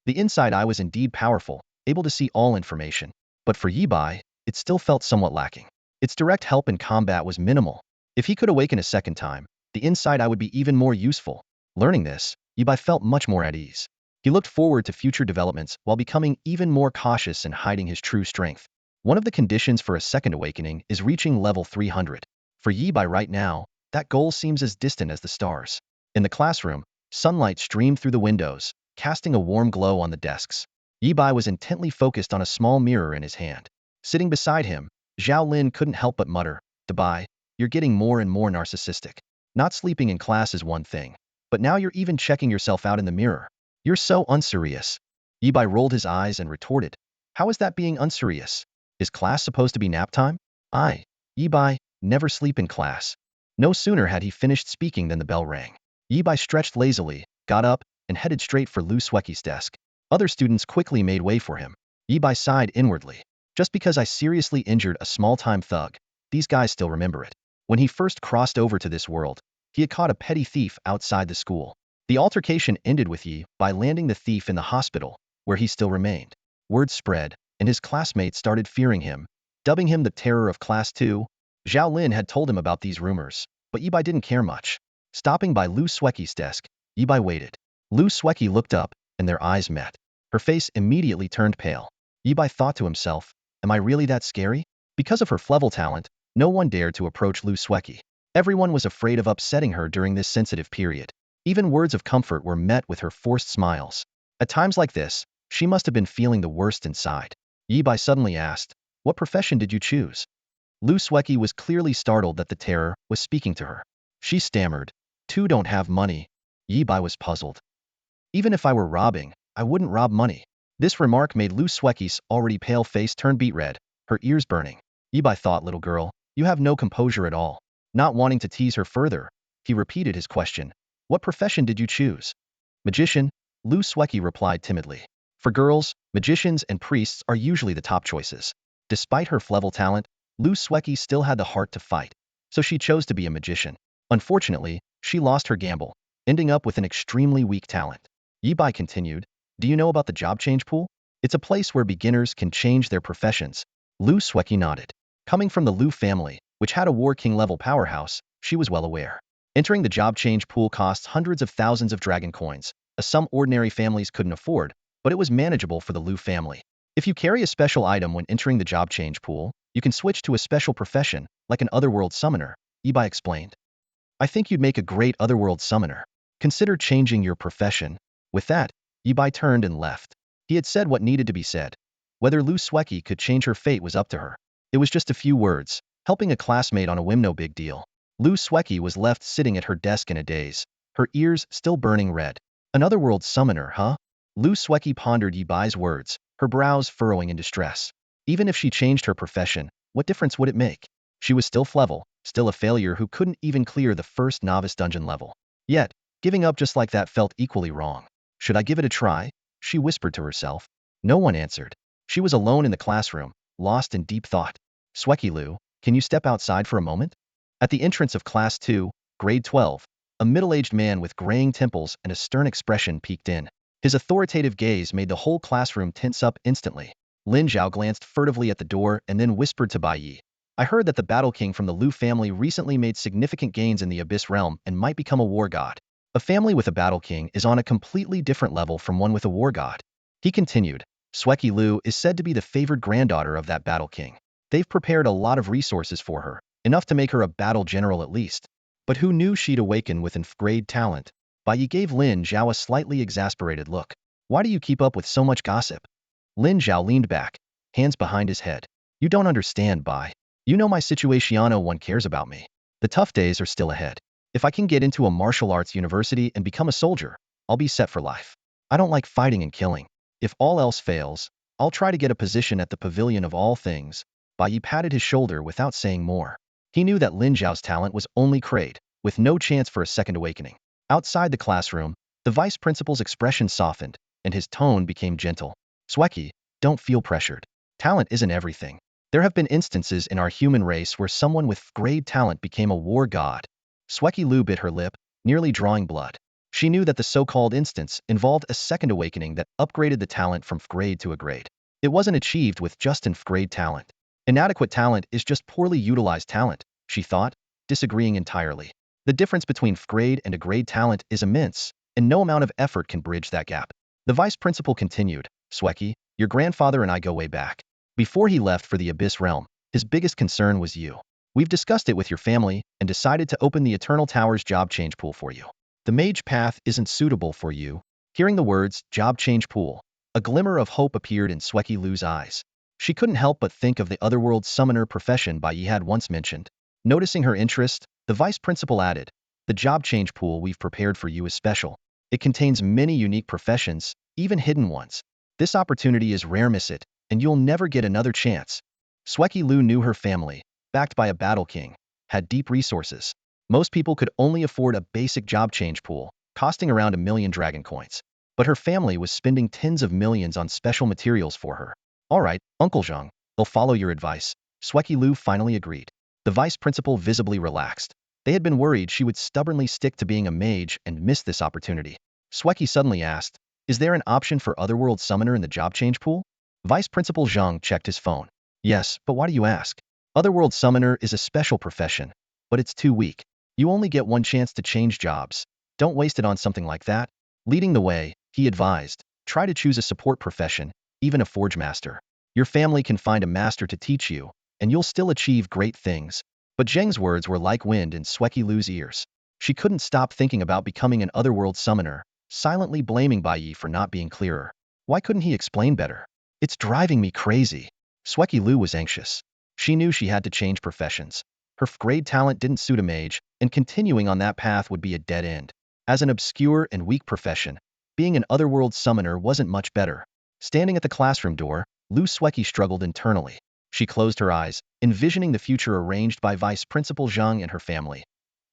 The inside eye was indeed powerful, able to see all information. But for Yibai, it still felt somewhat lacking. Its direct help in combat was minimal. If he could awaken a second time, the inside eye would be even more useful. Learning this, Yibai felt much more at ease. He looked forward to future developments while becoming even more cautious and hiding his true strength. One of the conditions for a second awakening is reaching level 300. For Yibai right now, that goal seems as distant as the stars. In the classroom, sunlight streamed through the windows, casting a warm glow on the desks. Yibai was intently focused on a small mirror in his hand. Sitting beside him, Zhao Lin couldn't help but mutter, Dabai, you're getting more and more narcissistic. Not sleeping in class is one thing, but now you're even checking yourself out in the mirror. You're so unserious. Yibai rolled his eyes and retorted, how is that being unserious? Is class supposed to be nap time? Yibai, never sleep in class. No sooner had he finished speaking than the bell rang. Yibai stretched lazily, got up, and headed straight for Lu Sueki's desk. Other students quickly made way for him. Yi sighed inwardly. Just because I seriously injured a small-time thug, these guys still remember it. When he first crossed over to this world, he had caught a petty thief outside the school. The altercation ended with Yi by landing the thief in the hospital, where he still remained. Word spread, and his classmates started fearing him, dubbing him the terror of Class 2. Zhao Lin had told him about these rumors, but Yi didn't care much. Stopping by Lu Sueki's desk, Yi waited. Lu Sueki looked up, and their eyes met. Her face immediately turned pale. Yi thought to himself, am I really that scary? Because of her flevel talent, no one dared to approach Lu Sueki. Everyone was afraid of upsetting her during this sensitive period. Even words of comfort were met with her forced smiles. At times like this, she must have been feeling the worst inside. Yi suddenly asked, what profession did you choose? Lu Sueki was clearly startled that the terror was speaking to her. She stammered, two don't have money. Yi was puzzled. Even if I were robbing, I wouldn't rob money. This remark made Lu Sueki's already pale face turn beet red, her ears burning. Yi thought, little girl, you have no composure at all. Not wanting to tease her further, he repeated his question. What profession did you choose? Magician, Lu Sueki replied timidly. For girls, magicians and priests are usually the top choices. Despite her flevel talent, Lu Sueki still had the heart to fight, so she chose to be a magician. Unfortunately, she lost her gamble, ending up with an extremely weak talent. Yi continued, do you know about the job change pool? It's a place where beginners can change their professions. Lu Sueki nodded. Coming from the Lu family, which had a War King level powerhouse, she was well aware. Entering the job change pool costs hundreds of thousands of dragon coins, a sum ordinary families couldn't afford, but it was manageable for the Lu family. If you carry a special item when entering the job change pool, you can switch to a special profession, like an otherworld summoner, Yi explained. I think you'd make a great otherworld summoner. Consider changing your profession. With that, Yi turned and left. He had said what needed to be said. Whether Lu Sueki could change her fate was up to her. It was just a few words, helping a classmate on a whim, no big deal. Lu Sueki was left sitting at her desk in a daze, her ears still burning red. An otherworld summoner, huh? Lu Sueki pondered Yi's words, her brows furrowing in distress. Even if she changed her profession, what difference would it make? She was still flevel, still a failure who couldn't even clear the first novice dungeon level. Yet, giving up just like that felt equally wrong. Should I give it a try? She whispered to herself. No one answered. She was alone in the classroom, lost in deep thought. Sueki Lu, can you step outside for a moment? At the entrance of Class 2, Grade 12, a middle-aged man with graying temples and a stern expression peeked in. His authoritative gaze made the whole classroom tense up instantly. Lin Zhao glanced furtively at the door and then whispered to Bai Yi. I heard that the Battle King from the Lu family recently made significant gains in the Abyss realm and might become a war god. A family with a Battle King is on a completely different level from one with a war god. He continued, Sueki Lu is said to be the favored granddaughter of that Battle King. They've prepared a lot of resources for her, enough to make her a battle general at least. But who knew she'd awaken with grade talent? Bai Yi gave Lin Zhao a slightly exasperated look. Why do you keep up with so much gossip? Lin Zhao leaned back, hands behind his head. You don't understand, Bai. You know my situation, no one cares about me. The tough days are still ahead. If I can get into a martial arts university and become a soldier, I'll be set for life. I don't like fighting and killing. If all else fails, I'll try to get a position at the pavilion of all things. Bai Yi patted his shoulder without saying more. He knew that Lin Zhao's talent was only grade, with no chance for a second awakening. Outside the classroom, the vice principal's expression softened, and his tone became gentle. Sueki, don't feel pressured. Talent isn't everything. There have been instances in our human race where someone with grade talent became a war god. Sueki Lu bit her lip, nearly drawing blood. She knew that the so-called instance involved a second awakening that upgraded the talent from grade to a grade. It wasn't achieved with just grade talent. Inadequate talent is just poorly utilized talent, she thought, disagreeing entirely. The difference between grade and a grade talent is immense, and no amount of effort can bridge that gap. The vice principal continued, Sueki, your grandfather and I go way back. Before he left for the Abyss realm, his biggest concern was you. We've discussed it with your family and decided to open the Eternal Tower's job change pool for you. The mage path isn't suitable for you. Hearing the words, job change pool, a glimmer of hope appeared in Sueki Lu's eyes. She couldn't help but think of the otherworld summoner profession Bai Yi had once mentioned. Noticing her interest, the vice principal added, the job change pool we've prepared for you is special. It contains many unique professions, even hidden ones. This opportunity is rare, miss it, and you'll never get another chance. Sueki Lu knew her family, backed by a battle king, had deep resources. Most people could only afford a basic job change pool, costing around 1 million dragon coins. But her family was spending tens of millions on special materials for her. All right, Uncle Zhang, they'll follow your advice. Sweki Lu finally agreed. The vice principal visibly relaxed. They had been worried she would stubbornly stick to being a mage and miss this opportunity. Sweki suddenly asked, is there an option for Otherworld Summoner in the job change pool? Vice Principal Zhang checked his phone. Yes, but why do you ask? Otherworld Summoner is a special profession, but it's too weak. You only get one chance to change jobs. Don't waste it on something like that. Leading the way, he advised, try to choose a support profession, even a forge master. Your family can find a master to teach you, and you'll still achieve great things. But Zheng's words were like wind in Sweki Lu's ears. She couldn't stop thinking about becoming an Otherworld Summoner, silently blaming Bai Yi for not being clearer. Why couldn't he explain better? It's driving me crazy. Sweki Lu was anxious. She knew she had to change professions. Her grade talent didn't suit a mage, and continuing on that path would be a dead end. As an obscure and weak profession, being an Otherworld Summoner wasn't much better. Standing at the classroom door, Lu Sweki struggled internally. She closed her eyes, envisioning the future arranged by Vice Principal Zhang and her family.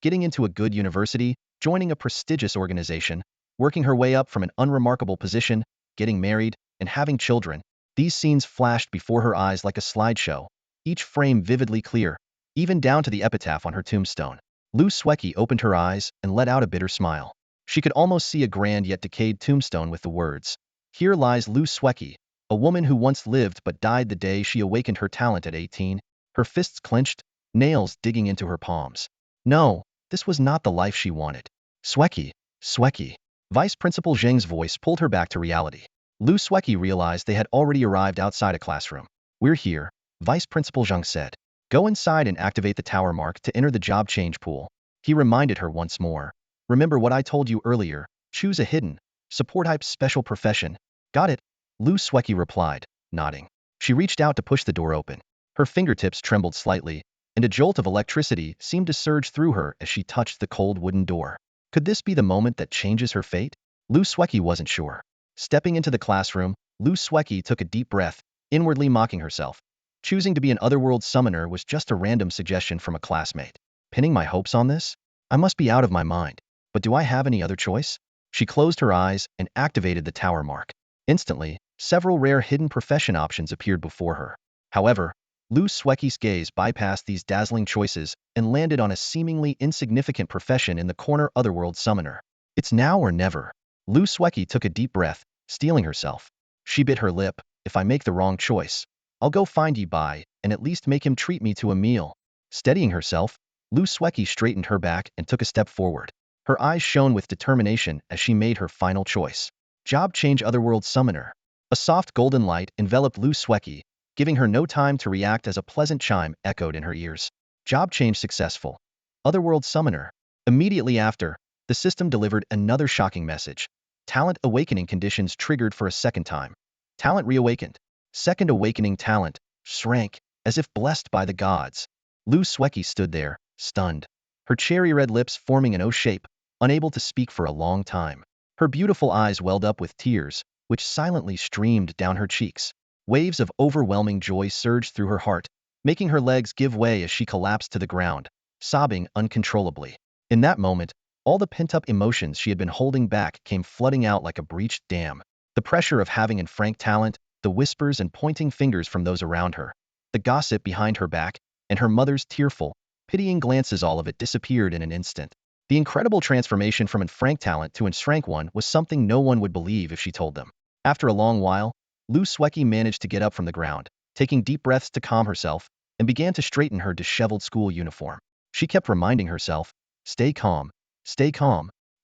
Getting into a good university, joining a prestigious organization, working her way up from an unremarkable position, getting married, and having children. These scenes flashed before her eyes like a slideshow, each frame vividly clear, even down to the epitaph on her tombstone. Lu Sweki opened her eyes and let out a bitter smile. She could almost see a grand yet decayed tombstone with the words, "Here lies Lu Sweki, a woman who once lived but died the day she awakened her talent at 18, her fists clenched, nails digging into her palms. No, this was not the life she wanted. Sweki, Sweki. Vice Principal Zheng's voice pulled her back to reality. Lu Sweki realized they had already arrived outside a classroom. We're here, Vice Principal Zheng said. Go inside and activate the tower mark to enter the job change pool. He reminded her once more. Remember what I told you earlier, choose a hidden, support-type special profession. Got it? Lu Sweki replied, nodding. She reached out to push the door open. Her fingertips trembled slightly, and a jolt of electricity seemed to surge through her as she touched the cold wooden door. Could this be the moment that changes her fate? Lu Sweki wasn't sure. Stepping into the classroom, Lu Sweki took a deep breath, inwardly mocking herself. Choosing to be an Otherworld Summoner was just a random suggestion from a classmate. Pinning my hopes on this? I must be out of my mind. But do I have any other choice? She closed her eyes and activated the tower mark. Instantly, several rare hidden profession options appeared before her. However, Lu Sweki's gaze bypassed these dazzling choices and landed on a seemingly insignificant profession in the corner Otherworld Summoner. It's now or never. Lu Sweki took a deep breath, steeling herself. She bit her lip. If I make the wrong choice, I'll go find Yi Bai and at least make him treat me to a meal. Steadying herself, Lu Sweki straightened her back and took a step forward. Her eyes shone with determination as she made her final choice. Job change Otherworld Summoner. A soft golden light enveloped Lu Sweki, giving her no time to react as a pleasant chime echoed in her ears. Job change successful. Otherworld Summoner. Immediately after, the system delivered another shocking message. Talent awakening conditions triggered for a second time. Talent reawakened. Second awakening talent shrank, as if blessed by the gods. Lu Sweki stood there, stunned. Her cherry-red lips forming an O shape, unable to speak for a long time. Her beautiful eyes welled up with tears, which silently streamed down her cheeks. Waves of overwhelming joy surged through her heart, making her legs give way as she collapsed to the ground, sobbing uncontrollably. In that moment, all the pent-up emotions she had been holding back came flooding out like a breached dam. The pressure of having an frank talent, the whispers and pointing fingers from those around her, the gossip behind her back, and her mother's tearful, pitying glances, all of it disappeared in an instant. The incredible transformation from an frank talent to an shrank one was something no one would believe if she told them. After a long while, Lu Sweki managed to get up from the ground, taking deep breaths to calm herself, and began to straighten her disheveled school uniform. She kept reminding herself, stay calm,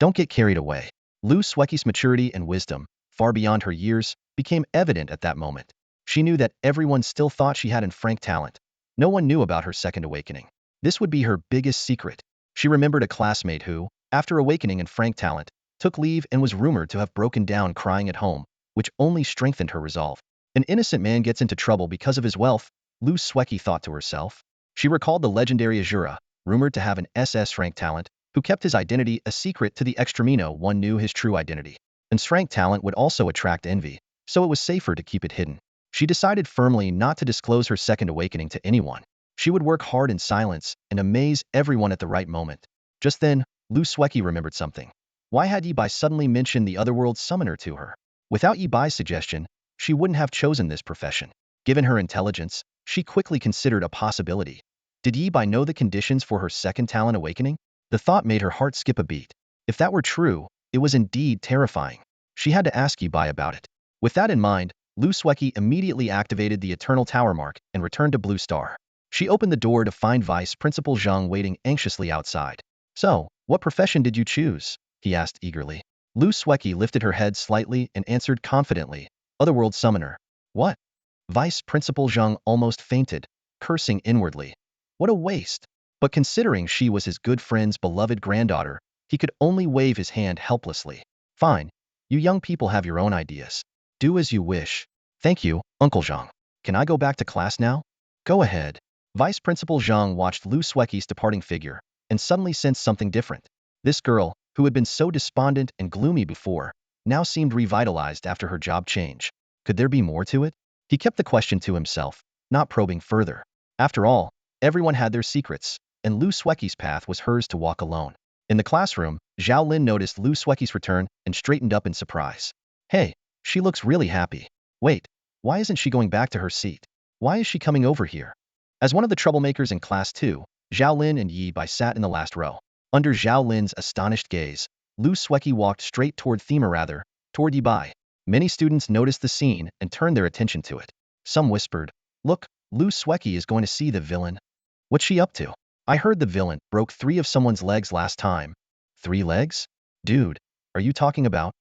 don't get carried away. Lu Sweki's maturity and wisdom, far beyond her years, became evident at that moment. She knew that everyone still thought she had an frank talent. No one knew about her second awakening. This would be her biggest secret. She remembered a classmate who, after awakening in frank talent, took leave and was rumored to have broken down crying at home, which only strengthened her resolve. An innocent man gets into trouble because of his wealth, Lu Sweki thought to herself. She recalled the legendary Azura, rumored to have an SS rank talent, who kept his identity a secret to the extremino one knew his true identity. And rank talent would also attract envy, so it was safer to keep it hidden. She decided firmly not to disclose her second awakening to anyone. She would work hard in silence and amaze everyone at the right moment. Just then, Lu Sweki remembered something. Why had Yi Bai suddenly mentioned the Otherworld Summoner to her? Without Yi Bai's suggestion, she wouldn't have chosen this profession. Given her intelligence, she quickly considered a possibility. Did Yi Bai know the conditions for her second talent awakening? The thought made her heart skip a beat. If that were true, it was indeed terrifying. She had to ask Yi Bai about it. With that in mind, Lu Sueki immediately activated the Eternal Tower Mark and returned to Blue Star. She opened the door to find Vice Principal Zhang waiting anxiously outside. So, what profession did you choose? He asked eagerly. Lu Sueki lifted her head slightly and answered confidently, Otherworld Summoner. What? Vice Principal Zhang almost fainted, cursing inwardly. What a waste. But considering she was his good friend's beloved granddaughter, he could only wave his hand helplessly. Fine. You young people have your own ideas. Do as you wish. Thank you, Uncle Zhang. Can I go back to class now? Go ahead. Vice Principal Zhang watched Lu Sueki's departing figure and suddenly sensed something different. This girl, who had been so despondent and gloomy before, now seemed revitalized after her job change. Could there be more to it? He kept the question to himself, not probing further. After all, everyone had their secrets, and Lu Sueki's path was hers to walk alone. In the classroom, Zhao Lin noticed Lu Sueki's return and straightened up in surprise. Hey, she looks really happy. Wait, why isn't she going back to her seat? Why is she coming over here? As one of the troublemakers in class 2, Zhao Lin and Yi Bai sat in the last row. Under Zhao Lin's astonished gaze, Lu Sueki walked straight toward Yi Bai. Many students noticed the scene and turned their attention to it. Some whispered, Look, Lu Sueki is going to see the villain. What's she up to? I heard the villain broke 3 of someone's legs last time. 3 legs? Dude, are you talking about?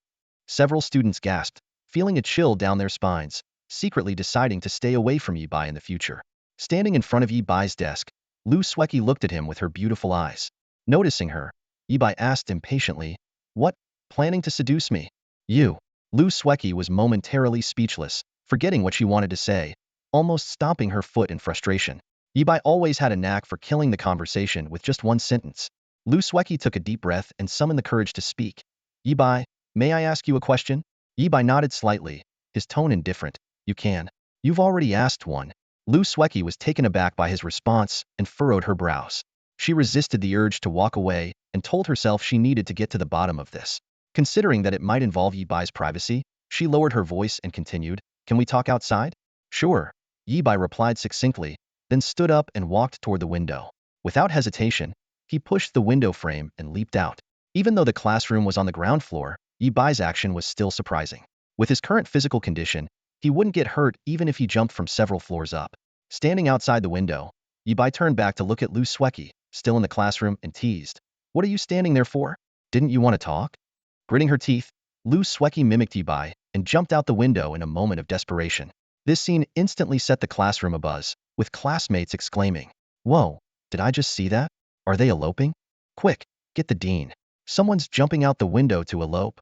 Several students gasped, feeling a chill down their spines, secretly deciding to stay away from Yi Bai in the future. Standing in front of Yi Bai's desk, Lu Sueki looked at him with her beautiful eyes. Noticing her, Yi Bai asked impatiently, What? Planning to seduce me? You. Lu Sueki was momentarily speechless, forgetting what she wanted to say, almost stomping her foot in frustration. Yi Bai always had a knack for killing the conversation with just one sentence. Lu Sueki took a deep breath and summoned the courage to speak. Yi Bai, may I ask you a question? Yi Bai nodded slightly, his tone indifferent. You can. You've already asked one. Lu Sueki was taken aback by his response and furrowed her brows. She resisted the urge to walk away and told herself she needed to get to the bottom of this. Considering that it might involve Yi Bai's privacy, she lowered her voice and continued, Can we talk outside? Sure. Yi Bai replied succinctly, then stood up and walked toward the window. Without hesitation, he pushed the window frame and leaped out. Even though the classroom was on the ground floor, Yi Bai's action was still surprising. With his current physical condition, he wouldn't get hurt even if he jumped from several floors up. Standing outside the window, Yi Bai turned back to look at Lu Sueki, still in the classroom, and teased. What are you standing there for? Didn't you want to talk? Gritting her teeth, Lu Sueki mimicked Yi Bai and jumped out the window in a moment of desperation. This scene instantly set the classroom abuzz, with classmates exclaiming, Whoa, did I just see that? Are they eloping? Quick, get the dean. Someone's jumping out the window to elope.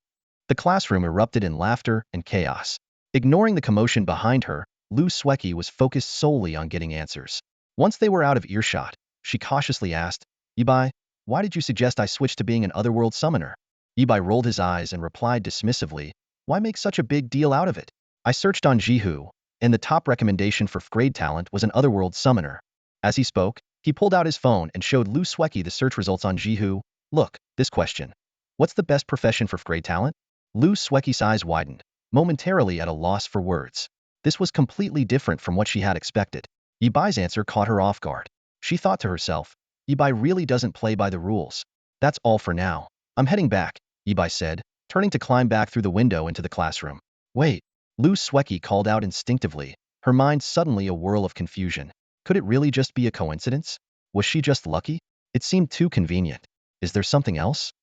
The classroom erupted in laughter and chaos. Ignoring the commotion behind her, Lu Sueki was focused solely on getting answers. Once they were out of earshot, she cautiously asked, Yi Bai, why did you suggest I switch to being an otherworld summoner? Yi Bai rolled his eyes and replied dismissively, Why make such a big deal out of it? I searched on Jihu, and the top recommendation for grade talent was an otherworld summoner. As he spoke, he pulled out his phone and showed Lu Sueki the search results on Jihu. Look, this question. What's the best profession for grade talent? Lu Sueki's eyes widened, momentarily at a loss for words. This was completely different from what she had expected. Yi Bai's answer caught her off guard. She thought to herself, Yi Bai really doesn't play by the rules. That's all for now. I'm heading back, Yi Bai said, turning to climb back through the window into the classroom. Wait. Lu Sueki called out instinctively, her mind suddenly a whirl of confusion. Could it really just be a coincidence? Was she just lucky? It seemed too convenient. Is there something else?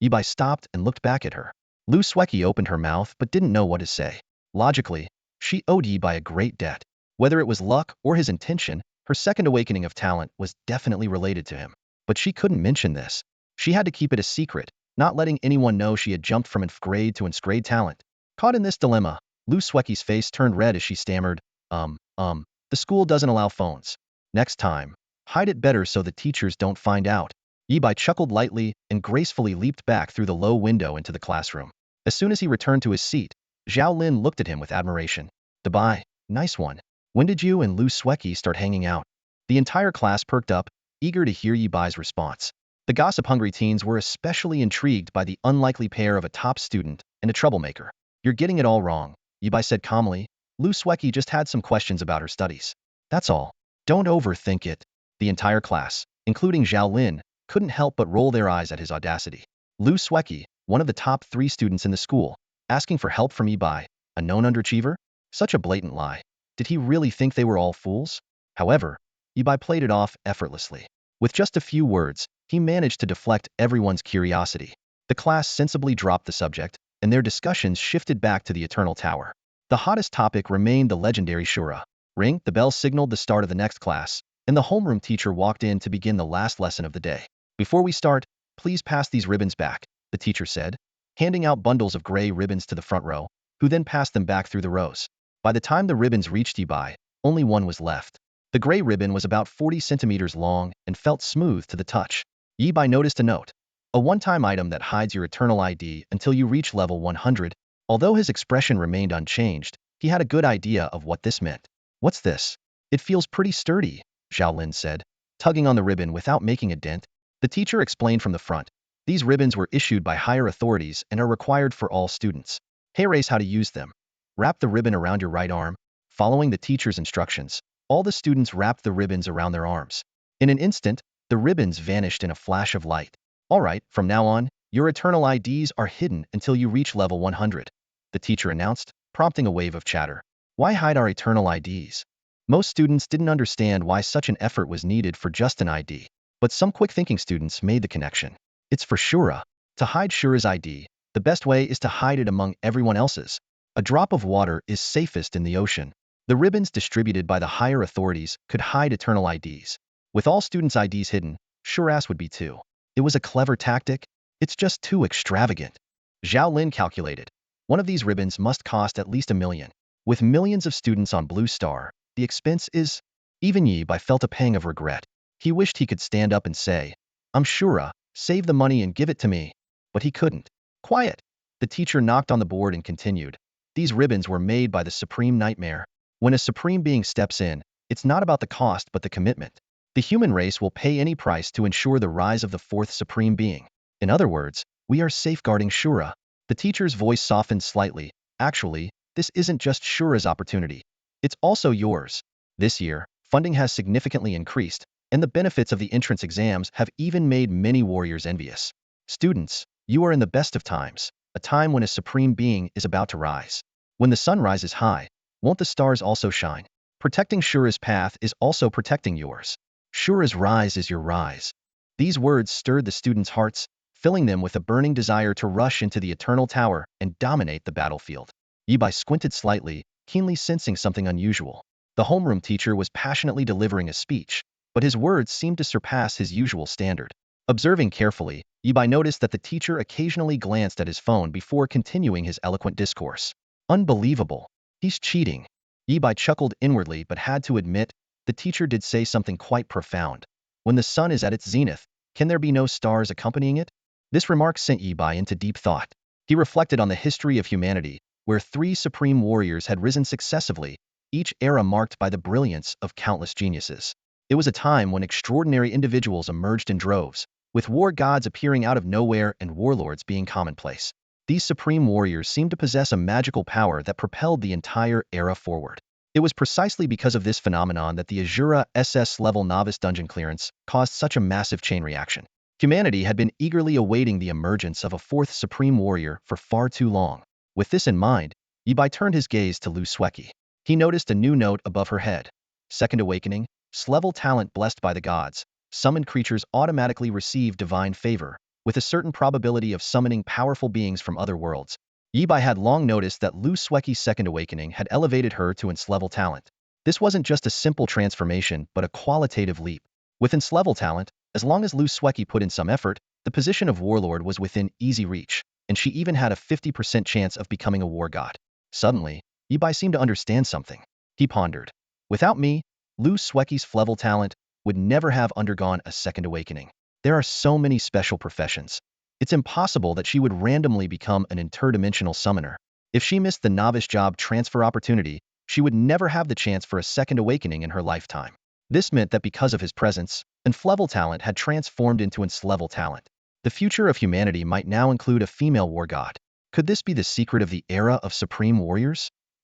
Yi Bai stopped and looked back at her. Lu Sueki opened her mouth but didn't know what to say. Logically, she owed Yi Bai a great debt. Whether it was luck or his intention, her second awakening of talent was definitely related to him. But she couldn't mention this. She had to keep it a secret, not letting anyone know she had jumped from nth grade to nth grade talent. Caught in this dilemma, Lu Sueki's face turned red as she stammered, the school doesn't allow phones. Next time, hide it better so the teachers don't find out. Yi Bai chuckled lightly and gracefully leaped back through the low window into the classroom. As soon as he returned to his seat, Zhao Lin looked at him with admiration. Bai, nice one. When did you and Lu Sueki start hanging out? The entire class perked up, eager to hear Yi Bai's response. The gossip-hungry teens were especially intrigued by the unlikely pair of a top student and a troublemaker. You're getting it all wrong, Yi Bai said calmly. Lu Sweki just had some questions about her studies. That's all. Don't overthink it. The entire class, including Zhao Lin, couldn't help but roll their eyes at his audacity. Lu Sweki, one of the top 3 students in the school, asking for help from Ibai, a known underachiever? Such a blatant lie. Did he really think they were all fools? However, Ibai played it off effortlessly. With just a few words, he managed to deflect everyone's curiosity. The class sensibly dropped the subject, and their discussions shifted back to the Eternal Tower. The hottest topic remained the legendary Shura. Ring, the bell signaled the start of the next class, and the homeroom teacher walked in to begin the last lesson of the day. Before we start, please pass these ribbons back, the teacher said, handing out bundles of gray ribbons to the front row, who then passed them back through the rows. By the time the ribbons reached Ibai, only one was left. The gray ribbon was about 40 centimeters long and felt smooth to the touch. Ibai noticed a note. A one-time item that hides your eternal ID until you reach level 100. Although his expression remained unchanged, he had a good idea of what this meant. What's this? It feels pretty sturdy, Zhao Lin said, tugging on the ribbon without making a dent. The teacher explained from the front. These ribbons were issued by higher authorities and are required for all students. Here's how to use them. Wrap the ribbon around your right arm. Following the teacher's instructions, all the students wrapped the ribbons around their arms. In an instant, the ribbons vanished in a flash of light. All right, from now on, your eternal IDs are hidden until you reach level 100, the teacher announced, prompting a wave of chatter. Why hide our eternal IDs? Most students didn't understand why such an effort was needed for just an ID, but some quick-thinking students made the connection. It's for Shura. To hide Shura's ID, the best way is to hide it among everyone else's. A drop of water is safest in the ocean. The ribbons distributed by the higher authorities could hide eternal IDs. With all students' IDs hidden, Shura's would be too. It was a clever tactic. It's just too extravagant. Zhao Lin calculated. One of these ribbons must cost at least $1 million. With millions of students on Blue Star, the expense is... Even Yi felt a pang of regret. He wished he could stand up and say, I'm Shura, save the money and give it to me. But he couldn't. Quiet. The teacher knocked on the board and continued. These ribbons were made by the Supreme Nightmare. When a Supreme Being steps in, it's not about the cost but the commitment. The human race will pay any price to ensure the rise of the 4th Supreme Being. In other words, we are safeguarding Shura. The teacher's voice softened slightly. Actually, this isn't just Shura's opportunity. It's also yours. This year, funding has significantly increased, and the benefits of the entrance exams have even made many warriors envious. Students, you are in the best of times, a time when a Supreme Being is about to rise. When the sun rises high, won't the stars also shine? Protecting Shura's path is also protecting yours. Shura's rise is your rise. These words stirred the students' hearts, filling them with a burning desire to rush into the Eternal Tower and dominate the battlefield. Yibai squinted slightly, keenly sensing something unusual. The homeroom teacher was passionately delivering a speech, but his words seemed to surpass his usual standard. Observing carefully, Yibai noticed that the teacher occasionally glanced at his phone before continuing his eloquent discourse. Unbelievable. He's cheating. Yibai chuckled inwardly but had to admit, the teacher did say something quite profound. When the sun is at its zenith, can there be no stars accompanying it? This remark sent Yibai into deep thought. He reflected on the history of humanity, where 3 supreme warriors had risen successively, each era marked by the brilliance of countless geniuses. It was a time when extraordinary individuals emerged in droves, with war gods appearing out of nowhere and warlords being commonplace. These supreme warriors seemed to possess a magical power that propelled the entire era forward. It was precisely because of this phenomenon that the Azura SS-level novice dungeon clearance caused such a massive chain reaction. Humanity had been eagerly awaiting the emergence of a 4th supreme warrior for far too long. With this in mind, Yibai turned his gaze to Lu Sweki. He noticed a new note above her head. Second Awakening, S-level talent blessed by the gods. Summoned creatures automatically receive divine favor, with a certain probability of summoning powerful beings from other worlds. Yibai had long noticed that Lu Sweki's Second Awakening had elevated her to S-level talent. This wasn't just a simple transformation but a qualitative leap. With S-level talent, as long as Lu Sweki put in some effort, the position of warlord was within easy reach, and she even had a 50% chance of becoming a war god. Suddenly, Yibai seemed to understand something. He pondered. Without me, Lu Sweki's S-level talent would never have undergone a Second Awakening. There are so many special professions. It's impossible that she would randomly become an interdimensional summoner. If she missed the novice job transfer opportunity, she would never have the chance for a Second Awakening in her lifetime. This meant that because of his presence, an S-level talent had transformed into an S-level talent. The future of humanity might now include a female war god. Could this be the secret of the era of supreme warriors?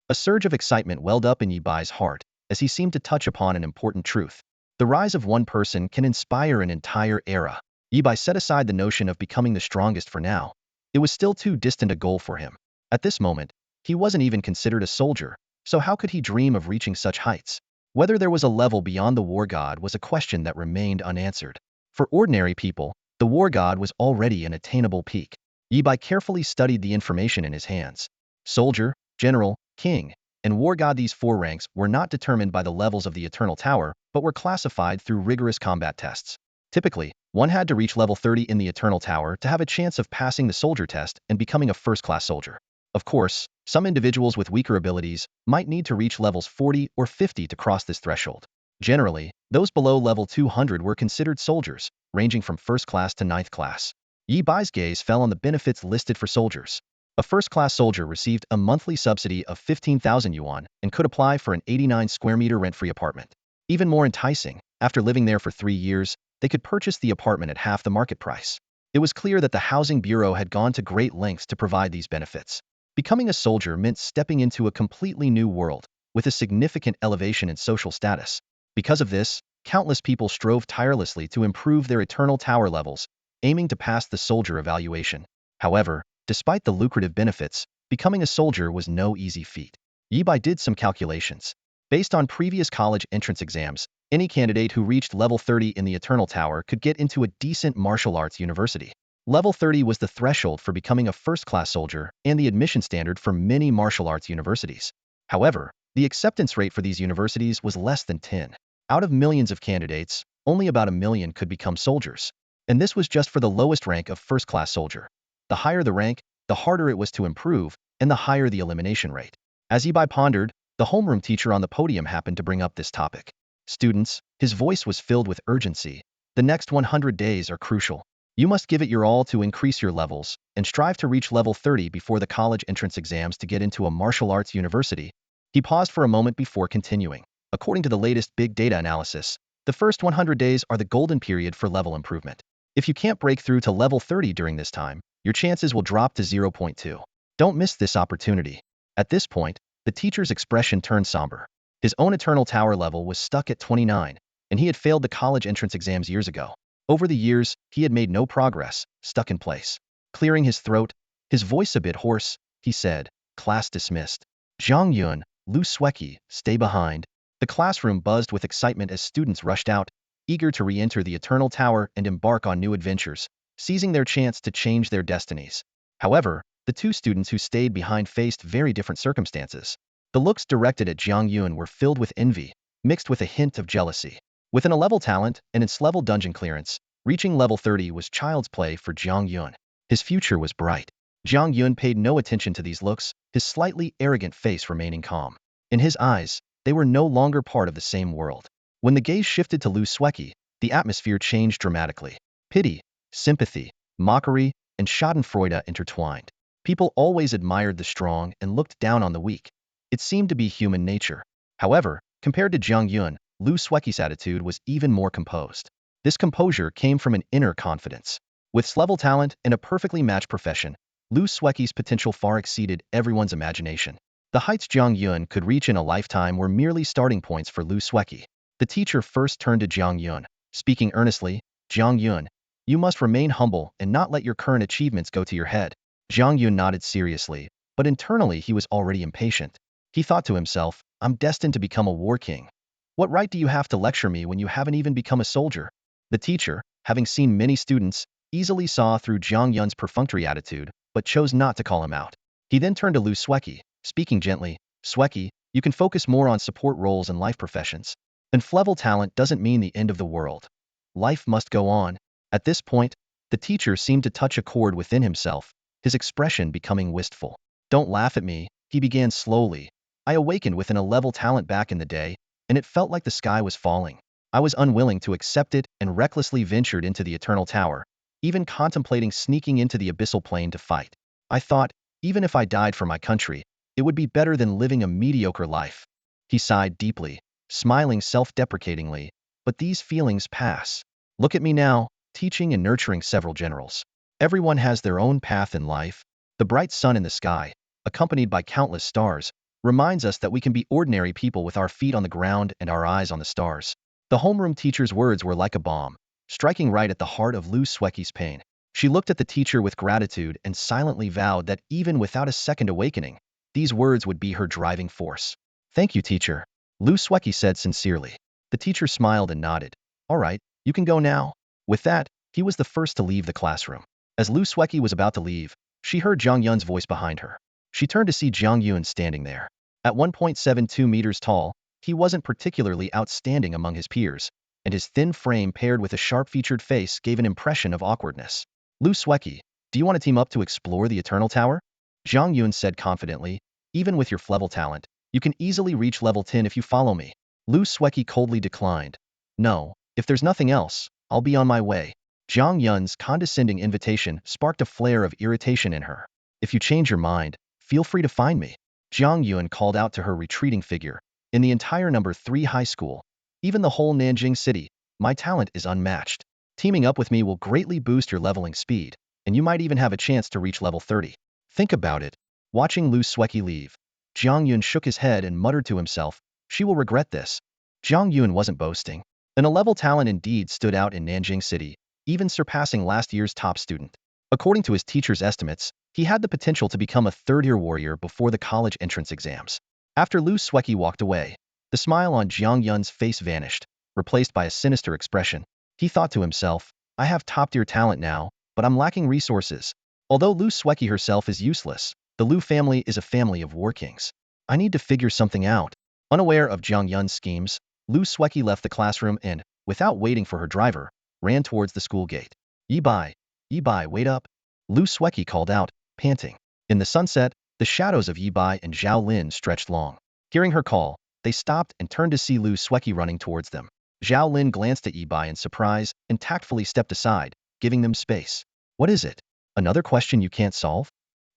A surge of excitement welled up in Yi Bai's heart as he seemed to touch upon an important truth. The rise of one person can inspire an entire era. Yi Bai set aside the notion of becoming the strongest for now. It was still too distant a goal for him. At this moment, he wasn't even considered a soldier, so how could he dream of reaching such heights? Whether there was a level beyond the war god was a question that remained unanswered. For ordinary people, the war god was already an attainable peak. Yi Bai carefully studied the information in his hands. Soldier, general, king, and war god. These four ranks were not determined by the levels of the Eternal Tower, but were classified through rigorous combat tests. Typically, one had to reach level 30 in the Eternal Tower to have a chance of passing the soldier test and becoming a first-class soldier. Of course, some individuals with weaker abilities might need to reach levels 40 or 50 to cross this threshold. Generally, those below level 200 were considered soldiers, ranging from first class to ninth class. Yi Bai's gaze fell on the benefits listed for soldiers. A first-class soldier received a monthly subsidy of 15,000 yuan and could apply for an 89 square meter rent-free apartment. Even more enticing, after living there for 3 years, they could purchase the apartment at half the market price. It was clear that the Housing Bureau had gone to great lengths to provide these benefits. Becoming a soldier meant stepping into a completely new world, with a significant elevation in social status. Because of this, countless people strove tirelessly to improve their Eternal Tower levels, aiming to pass the soldier evaluation. However, despite the lucrative benefits, becoming a soldier was no easy feat. Yi Bai did some calculations. Based on previous college entrance exams, any candidate who reached level 30 in the Eternal Tower could get into a decent martial arts university. Level 30 was the threshold for becoming a first-class soldier and the admission standard for many martial arts universities. However, the acceptance rate for these universities was less than 10. Out of millions of candidates, only about 1 million could become soldiers. And this was just for the lowest rank of first-class soldier. The higher the rank, the harder it was to improve, and the higher the elimination rate. As Yi Bai pondered, the homeroom teacher on the podium happened to bring up this topic. Students, his voice was filled with urgency. The next 100 days are crucial. You must give it your all to increase your levels, and strive to reach level 30 before the college entrance exams to get into a martial arts university. He paused for a moment before continuing. According to the latest big data analysis, the first 100 days are the golden period for level improvement. If you can't break through to level 30 during this time, your chances will drop to 0.2. Don't miss this opportunity. At this point, the teacher's expression turned somber. His own Eternal Tower level was stuck at 29, and he had failed the college entrance exams years ago. Over the years, he had made no progress, stuck in place. Clearing his throat, his voice a bit hoarse, he said, "Class dismissed. Zhang Yun, Lu Sueki, stay behind." The classroom buzzed with excitement as students rushed out, eager to re-enter the Eternal Tower and embark on new adventures, seizing their chance to change their destinies. However, the two students who stayed behind faced very different circumstances. The looks directed at Jiang Yun were filled with envy, mixed with a hint of jealousy. With an A-level talent and its level dungeon clearance, reaching level 30 was child's play for Jiang Yun. His future was bright. Jiang Yun paid no attention to these looks, his slightly arrogant face remaining calm. In his eyes, they were no longer part of the same world. When the gaze shifted to Lu Sueki, the atmosphere changed dramatically. Pity, sympathy, mockery, and schadenfreude intertwined. People always admired the strong and looked down on the weak. It seemed to be human nature. However, compared to Jiang Yun, Lu Sueki's attitude was even more composed. This composure came from an inner confidence. With level talent and a perfectly matched profession, Lu Sueki's potential far exceeded everyone's imagination. The heights Jiang Yun could reach in a lifetime were merely starting points for Lu Sueki. The teacher first turned to Jiang Yun, speaking earnestly, "Jiang Yun, you must remain humble and not let your current achievements go to your head." Jiang Yun nodded seriously, but internally he was already impatient. He thought to himself, "I'm destined to become a war king. What right do you have to lecture me when you haven't even become a soldier?" The teacher, having seen many students, easily saw through Jiang Yun's perfunctory attitude, but chose not to call him out. He then turned to Lu Sueki, speaking gently, "Sueki, you can focus more on support roles and life professions. And level talent doesn't mean the end of the world. Life must go on." At this point, the teacher seemed to touch a chord within himself, his expression becoming wistful. "Don't laugh at me," he began slowly. "I awakened with an A-level talent back in the day, and it felt like the sky was falling. I was unwilling to accept it and recklessly ventured into the Eternal Tower, even contemplating sneaking into the abyssal plane to fight. I thought, even if I died for my country, it would be better than living a mediocre life." He sighed deeply, smiling self-deprecatingly, "But these feelings pass. Look at me now, teaching and nurturing several generals. Everyone has their own path in life. The bright sun in the sky, accompanied by countless stars, reminds us that we can be ordinary people with our feet on the ground and our eyes on the stars. The homeroom teacher's words were like a bomb, striking right at the heart of Lu Sueki's pain. She looked at the teacher with gratitude and silently vowed that even without a second awakening, these words would be her driving force. Thank you, teacher, Lu Sueki said sincerely. The teacher smiled and nodded. All right, you can go now. With that, he was the first to leave the classroom. As Lu Sueki was about to leave, she heard Zhang Yun's voice behind her. She turned to see Zhang Yun standing there. At 1.72 meters tall, he wasn't particularly outstanding among his peers, and his thin frame paired with a sharp-featured face gave an impression of awkwardness. Lu Sueki, do you want to team up to explore the Eternal Tower? Zhang Yun said confidently. Even with your level talent, you can easily reach level 10 if you follow me. Lu Sueki coldly declined. No, if there's nothing else, I'll be on my way. Zhang Yun's condescending invitation sparked a flare of irritation in her. If you change your mind, feel free to find me. Zhang Yun called out to her retreating figure. In the entire number 3 high school, even the whole Nanjing city, my talent is unmatched. Teaming up with me will greatly boost your leveling speed, and you might even have a chance to reach level 30. Think about it. Watching Lu Sueki leave, Zhang Yun shook his head and muttered to himself, she will regret this. Zhang Yun wasn't boasting. An A-level talent indeed stood out in Nanjing City, even surpassing last year's top student. According to his teacher's estimates, he had the potential to become a third-year warrior before the college entrance exams. After Lu Sueki walked away, the smile on Zhang Yun's face vanished, replaced by a sinister expression. He thought to himself, I have top-tier talent now, but I'm lacking resources. Although Lu Sueki herself is useless, the Lu family is a family of war kings. I need to figure something out. Unaware of Zhang Yun's schemes, Lu Sueki left the classroom and, without waiting for her driver, ran towards the school gate. Yi-bai, wait up. Lu Sueki called out, panting. In the sunset, the shadows of Yi-bai and Zhao Lin stretched long. Hearing her call, they stopped and turned to see Lu Sueki running towards them. Zhao Lin glanced at Yi-bai in surprise and tactfully stepped aside, giving them space. What is it? Another question you can't solve?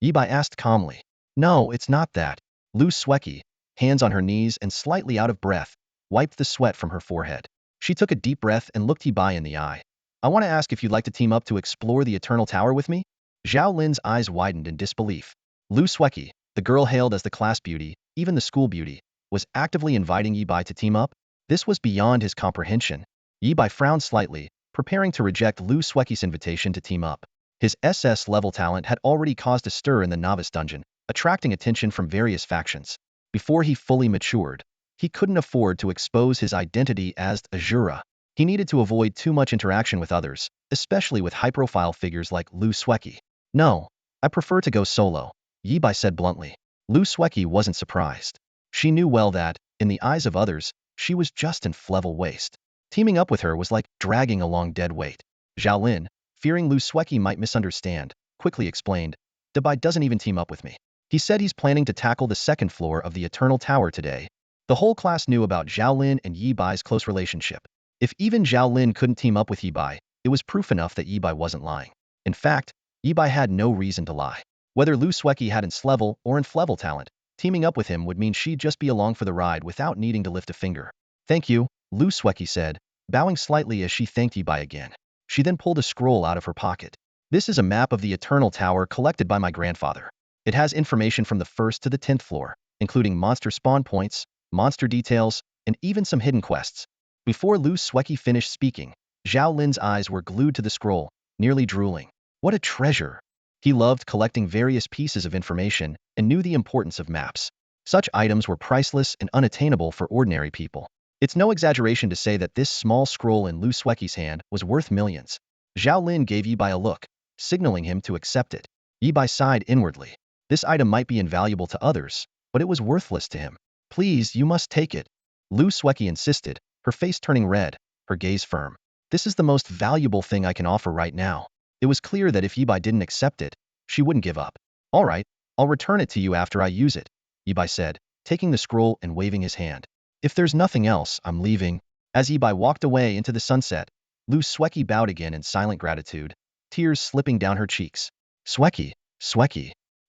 Yi-bai asked calmly. No, it's not that. Lu Sueki, hands on her knees and slightly out of breath, wiped the sweat from her forehead. She took a deep breath and looked Yi-bai in the eye. I want to ask if you'd like to team up to explore the Eternal Tower with me? Zhao Lin's eyes widened in disbelief. Lu Sueki, the girl hailed as the class beauty, even the school beauty, was actively inviting Yi-bai to team up? This was beyond his comprehension. Yi-bai frowned slightly, preparing to reject Lu Sueki's invitation to team up. His SS-level talent had already caused a stir in the novice dungeon, attracting attention from various factions. Before he fully matured, he couldn't afford to expose his identity as a Jura. He needed to avoid too much interaction with others, especially with high-profile figures like Lu Sueki. No, I prefer to go solo, Yi-bai said bluntly. Lu Sueki wasn't surprised. She knew well that, in the eyes of others, she was just an level waste. Teaming up with her was like dragging along dead weight. Zhao Lin, fearing Lu Sueki might misunderstand, quickly explained, Yi-bai doesn't even team up with me. He said he's planning to tackle the second floor of the Eternal Tower today. The whole class knew about Zhao Lin and Yi-bai's close relationship. If even Zhao Lin couldn't team up with Yi-bai, it was proof enough that Yi-bai wasn't lying. In fact, Yi-bai had no reason to lie. Whether Lu Sueki had level or level talent, teaming up with him would mean she'd just be along for the ride without needing to lift a finger. Thank you, Lu Sueki said, bowing slightly as she thanked Yi-bai again. She then pulled a scroll out of her pocket. This is a map of the Eternal Tower collected by my grandfather. It has information from the 1st to the 10th floor, including monster spawn points, monster details, and even some hidden quests. Before Lu Sueki finished speaking, Zhao Lin's eyes were glued to the scroll, nearly drooling. What a treasure! He loved collecting various pieces of information and knew the importance of maps. Such items were priceless and unattainable for ordinary people. It's no exaggeration to say that this small scroll in Lu Sueki's hand was worth millions. Zhao Lin gave Yi-bai a look, signaling him to accept it. Yi-bai sighed inwardly. This item might be invaluable to others, but it was worthless to him. Please, you must take it. Lu Sueki insisted, her face turning red, her gaze firm. This is the most valuable thing I can offer right now. It was clear that if Yi-bai didn't accept it, she wouldn't give up. All right, I'll return it to you after I use it, Yi-bai said, taking the scroll and waving his hand. If there's nothing else, I'm leaving. As Yi-bai walked away into the sunset, Lu Sueki bowed again in silent gratitude, tears slipping down her cheeks. Sueki.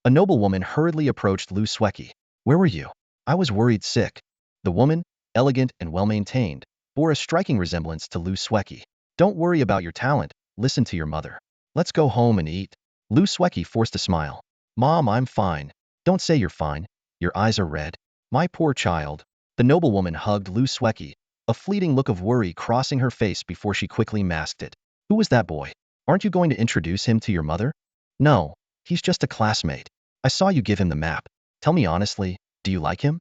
A noblewoman hurriedly approached Lu Sueki. Where were you? I was worried sick. The woman, elegant and well-maintained, bore a striking resemblance to Lu Sueki. Don't worry about your talent, listen to your mother. Let's go home and eat. Lu Sueki forced a smile. Mom, I'm fine. Don't say you're fine. Your eyes are red. My poor child. The noblewoman hugged Lu Sweki, a fleeting look of worry crossing her face before she quickly masked it. Who was that boy? Aren't you going to introduce him to your mother? No, he's just a classmate. I saw you give him the map. Tell me honestly, do you like him?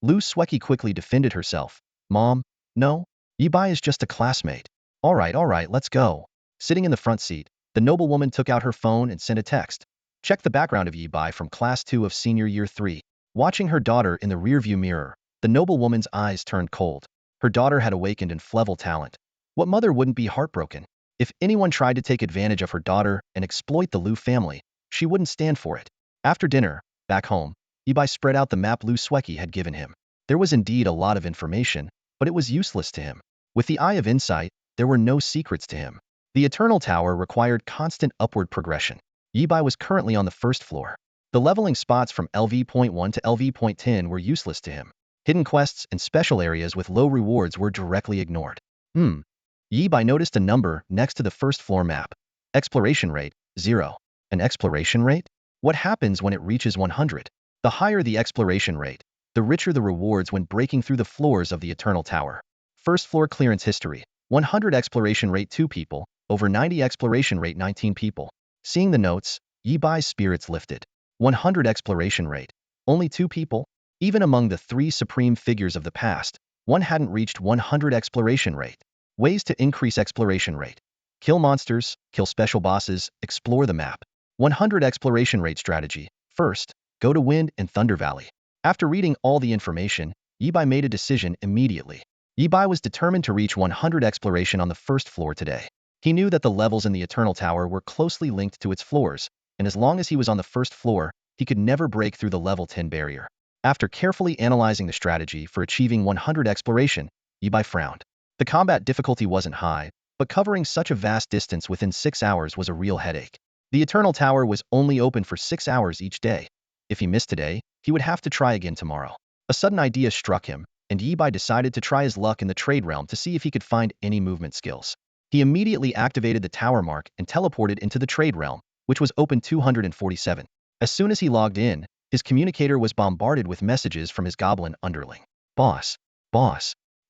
Lu Sweki quickly defended herself. Mom, no. Yibai is just a classmate. All right, let's go. Sitting in the front seat, the noblewoman took out her phone and sent a text. Check the background of Yibai from class 2 of senior year 3. Watching her daughter in the rearview mirror, the noblewoman's eyes turned cold. Her daughter had awakened in Flevel talent. What mother wouldn't be heartbroken? If anyone tried to take advantage of her daughter and exploit the Lu family, she wouldn't stand for it. After dinner, back home, Yibai spread out the map Lu Sweki had given him. There was indeed a lot of information, but it was useless to him. With the eye of insight, there were no secrets to him. The Eternal Tower required constant upward progression. Yibai was currently on the first floor. The leveling spots from LV.1 to LV.10 were useless to him. Hidden quests and special areas with low rewards were directly ignored. Yibai noticed a number next to the first floor map. Exploration rate, 0. An exploration rate? What happens when it reaches 100? The higher the exploration rate, the richer the rewards when breaking through the floors of the Eternal Tower. First floor clearance history, 100 exploration rate 2 people, over 90 exploration rate 19 people. Seeing the notes, Yibai's spirits lifted. 100 exploration rate, only 2 people? Even among the 3 supreme figures of the past, one hadn't reached 100 exploration rate. Ways to increase exploration rate. Kill monsters, kill special bosses, explore the map. 100 exploration rate strategy. First, go to Wind and Thunder Valley. After reading all the information, Yibai made a decision immediately. Yibai was determined to reach 100 exploration on the first floor today. He knew that the levels in the Eternal Tower were closely linked to its floors, and as long as he was on the first floor, he could never break through the level 10 barrier. After carefully analyzing the strategy for achieving 100 exploration, Yibai frowned. The combat difficulty wasn't high, but covering such a vast distance within 6 hours was a real headache. The Eternal Tower was only open for 6 hours each day. If he missed today, he would have to try again tomorrow. A sudden idea struck him, and Yibai decided to try his luck in the trade realm to see if he could find any movement skills. He immediately activated the tower mark and teleported into the trade realm, which was open 247. As soon as he logged in, his communicator was bombarded with messages from his goblin underling. Boss,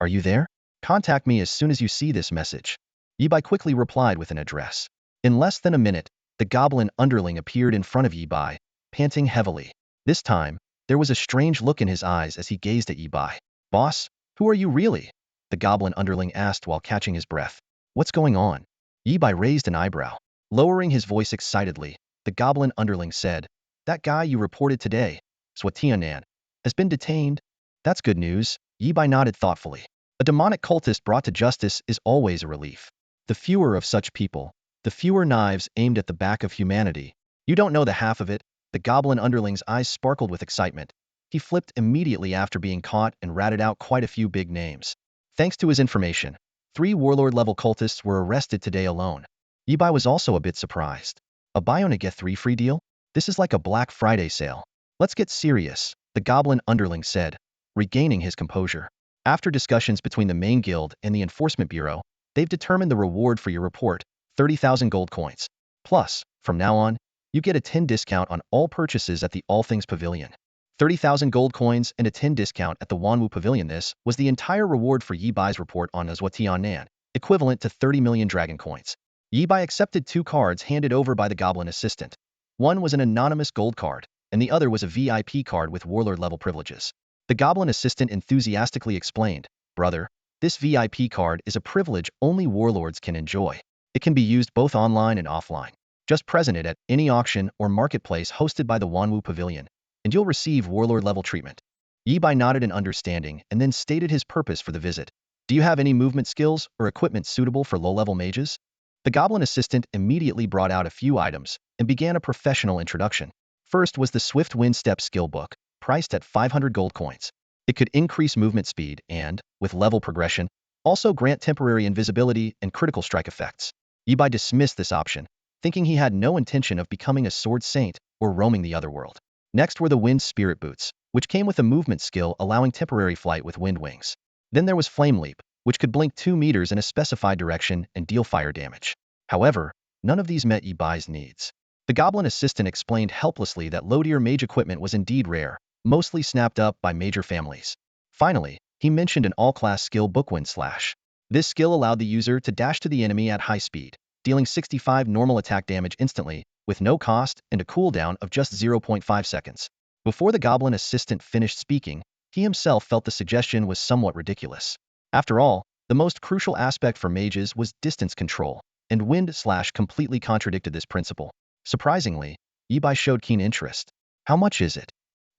are you there? Contact me as soon as you see this message. Yibai quickly replied with an address. In less than a minute, the goblin underling appeared in front of Yibai, panting heavily. This time, there was a strange look in his eyes as he gazed at Yibai. Boss, who are you really? The goblin underling asked while catching his breath. What's going on? Yibai raised an eyebrow. Lowering his voice excitedly, the goblin underling said, That guy you reported today, Swatianan, has been detained. That's good news. Yibai nodded thoughtfully. A demonic cultist brought to justice is always a relief. The fewer of such people, the fewer knives aimed at the back of humanity. You don't know the half of it. The goblin underling's eyes sparkled with excitement. He flipped immediately after being caught and ratted out quite a few big names. Thanks to his information, 3 warlord-level cultists were arrested today alone. Yibai was also a bit surprised. A buy one get 3 free deal? This is like a Black Friday sale. Let's get serious, the goblin underling said, regaining his composure. After discussions between the main guild and the Enforcement Bureau, they've determined the reward for your report, 30,000 gold coins. Plus, from now on, you get a 10 discount on all purchases at the All Things Pavilion. 30,000 gold coins and a 10 discount at the Wanwu Pavilion. This was the entire reward for Yibai's report on Azwatianan, equivalent to 30 million dragon coins. Yibai accepted 2 cards handed over by the goblin assistant. One was an anonymous gold card, and the other was a VIP card with warlord-level privileges. The goblin assistant enthusiastically explained, Brother, this VIP card is a privilege only warlords can enjoy. It can be used both online and offline. Just present it at any auction or marketplace hosted by the Wanwu Pavilion, and you'll receive warlord-level treatment. Yibai nodded in understanding and then stated his purpose for the visit. Do you have any movement skills or equipment suitable for low-level mages? The goblin assistant immediately brought out a few items and began a professional introduction. First was the Swift Wind Step skill book, priced at 500 gold coins. It could increase movement speed and, with level progression, also grant temporary invisibility and critical strike effects. Yibai dismissed this option, thinking he had no intention of becoming a sword saint or roaming the other world. Next were the Wind Spirit Boots, which came with a movement skill allowing temporary flight with wind wings. Then there was Flame Leap, which could blink 2 meters in a specified direction and deal fire damage. However, none of these met Yibai's needs. The goblin assistant explained helplessly that low-tier mage equipment was indeed rare, mostly snapped up by major families. Finally, he mentioned an all-class skill bookwind slash. This skill allowed the user to dash to the enemy at high speed, dealing 65 normal attack damage instantly, with no cost and a cooldown of just 0.5 seconds. Before the goblin assistant finished speaking, he himself felt the suggestion was somewhat ridiculous. After all, the most crucial aspect for mages was distance control, and wind slash completely contradicted this principle. Surprisingly, Yibai showed keen interest. How much is it?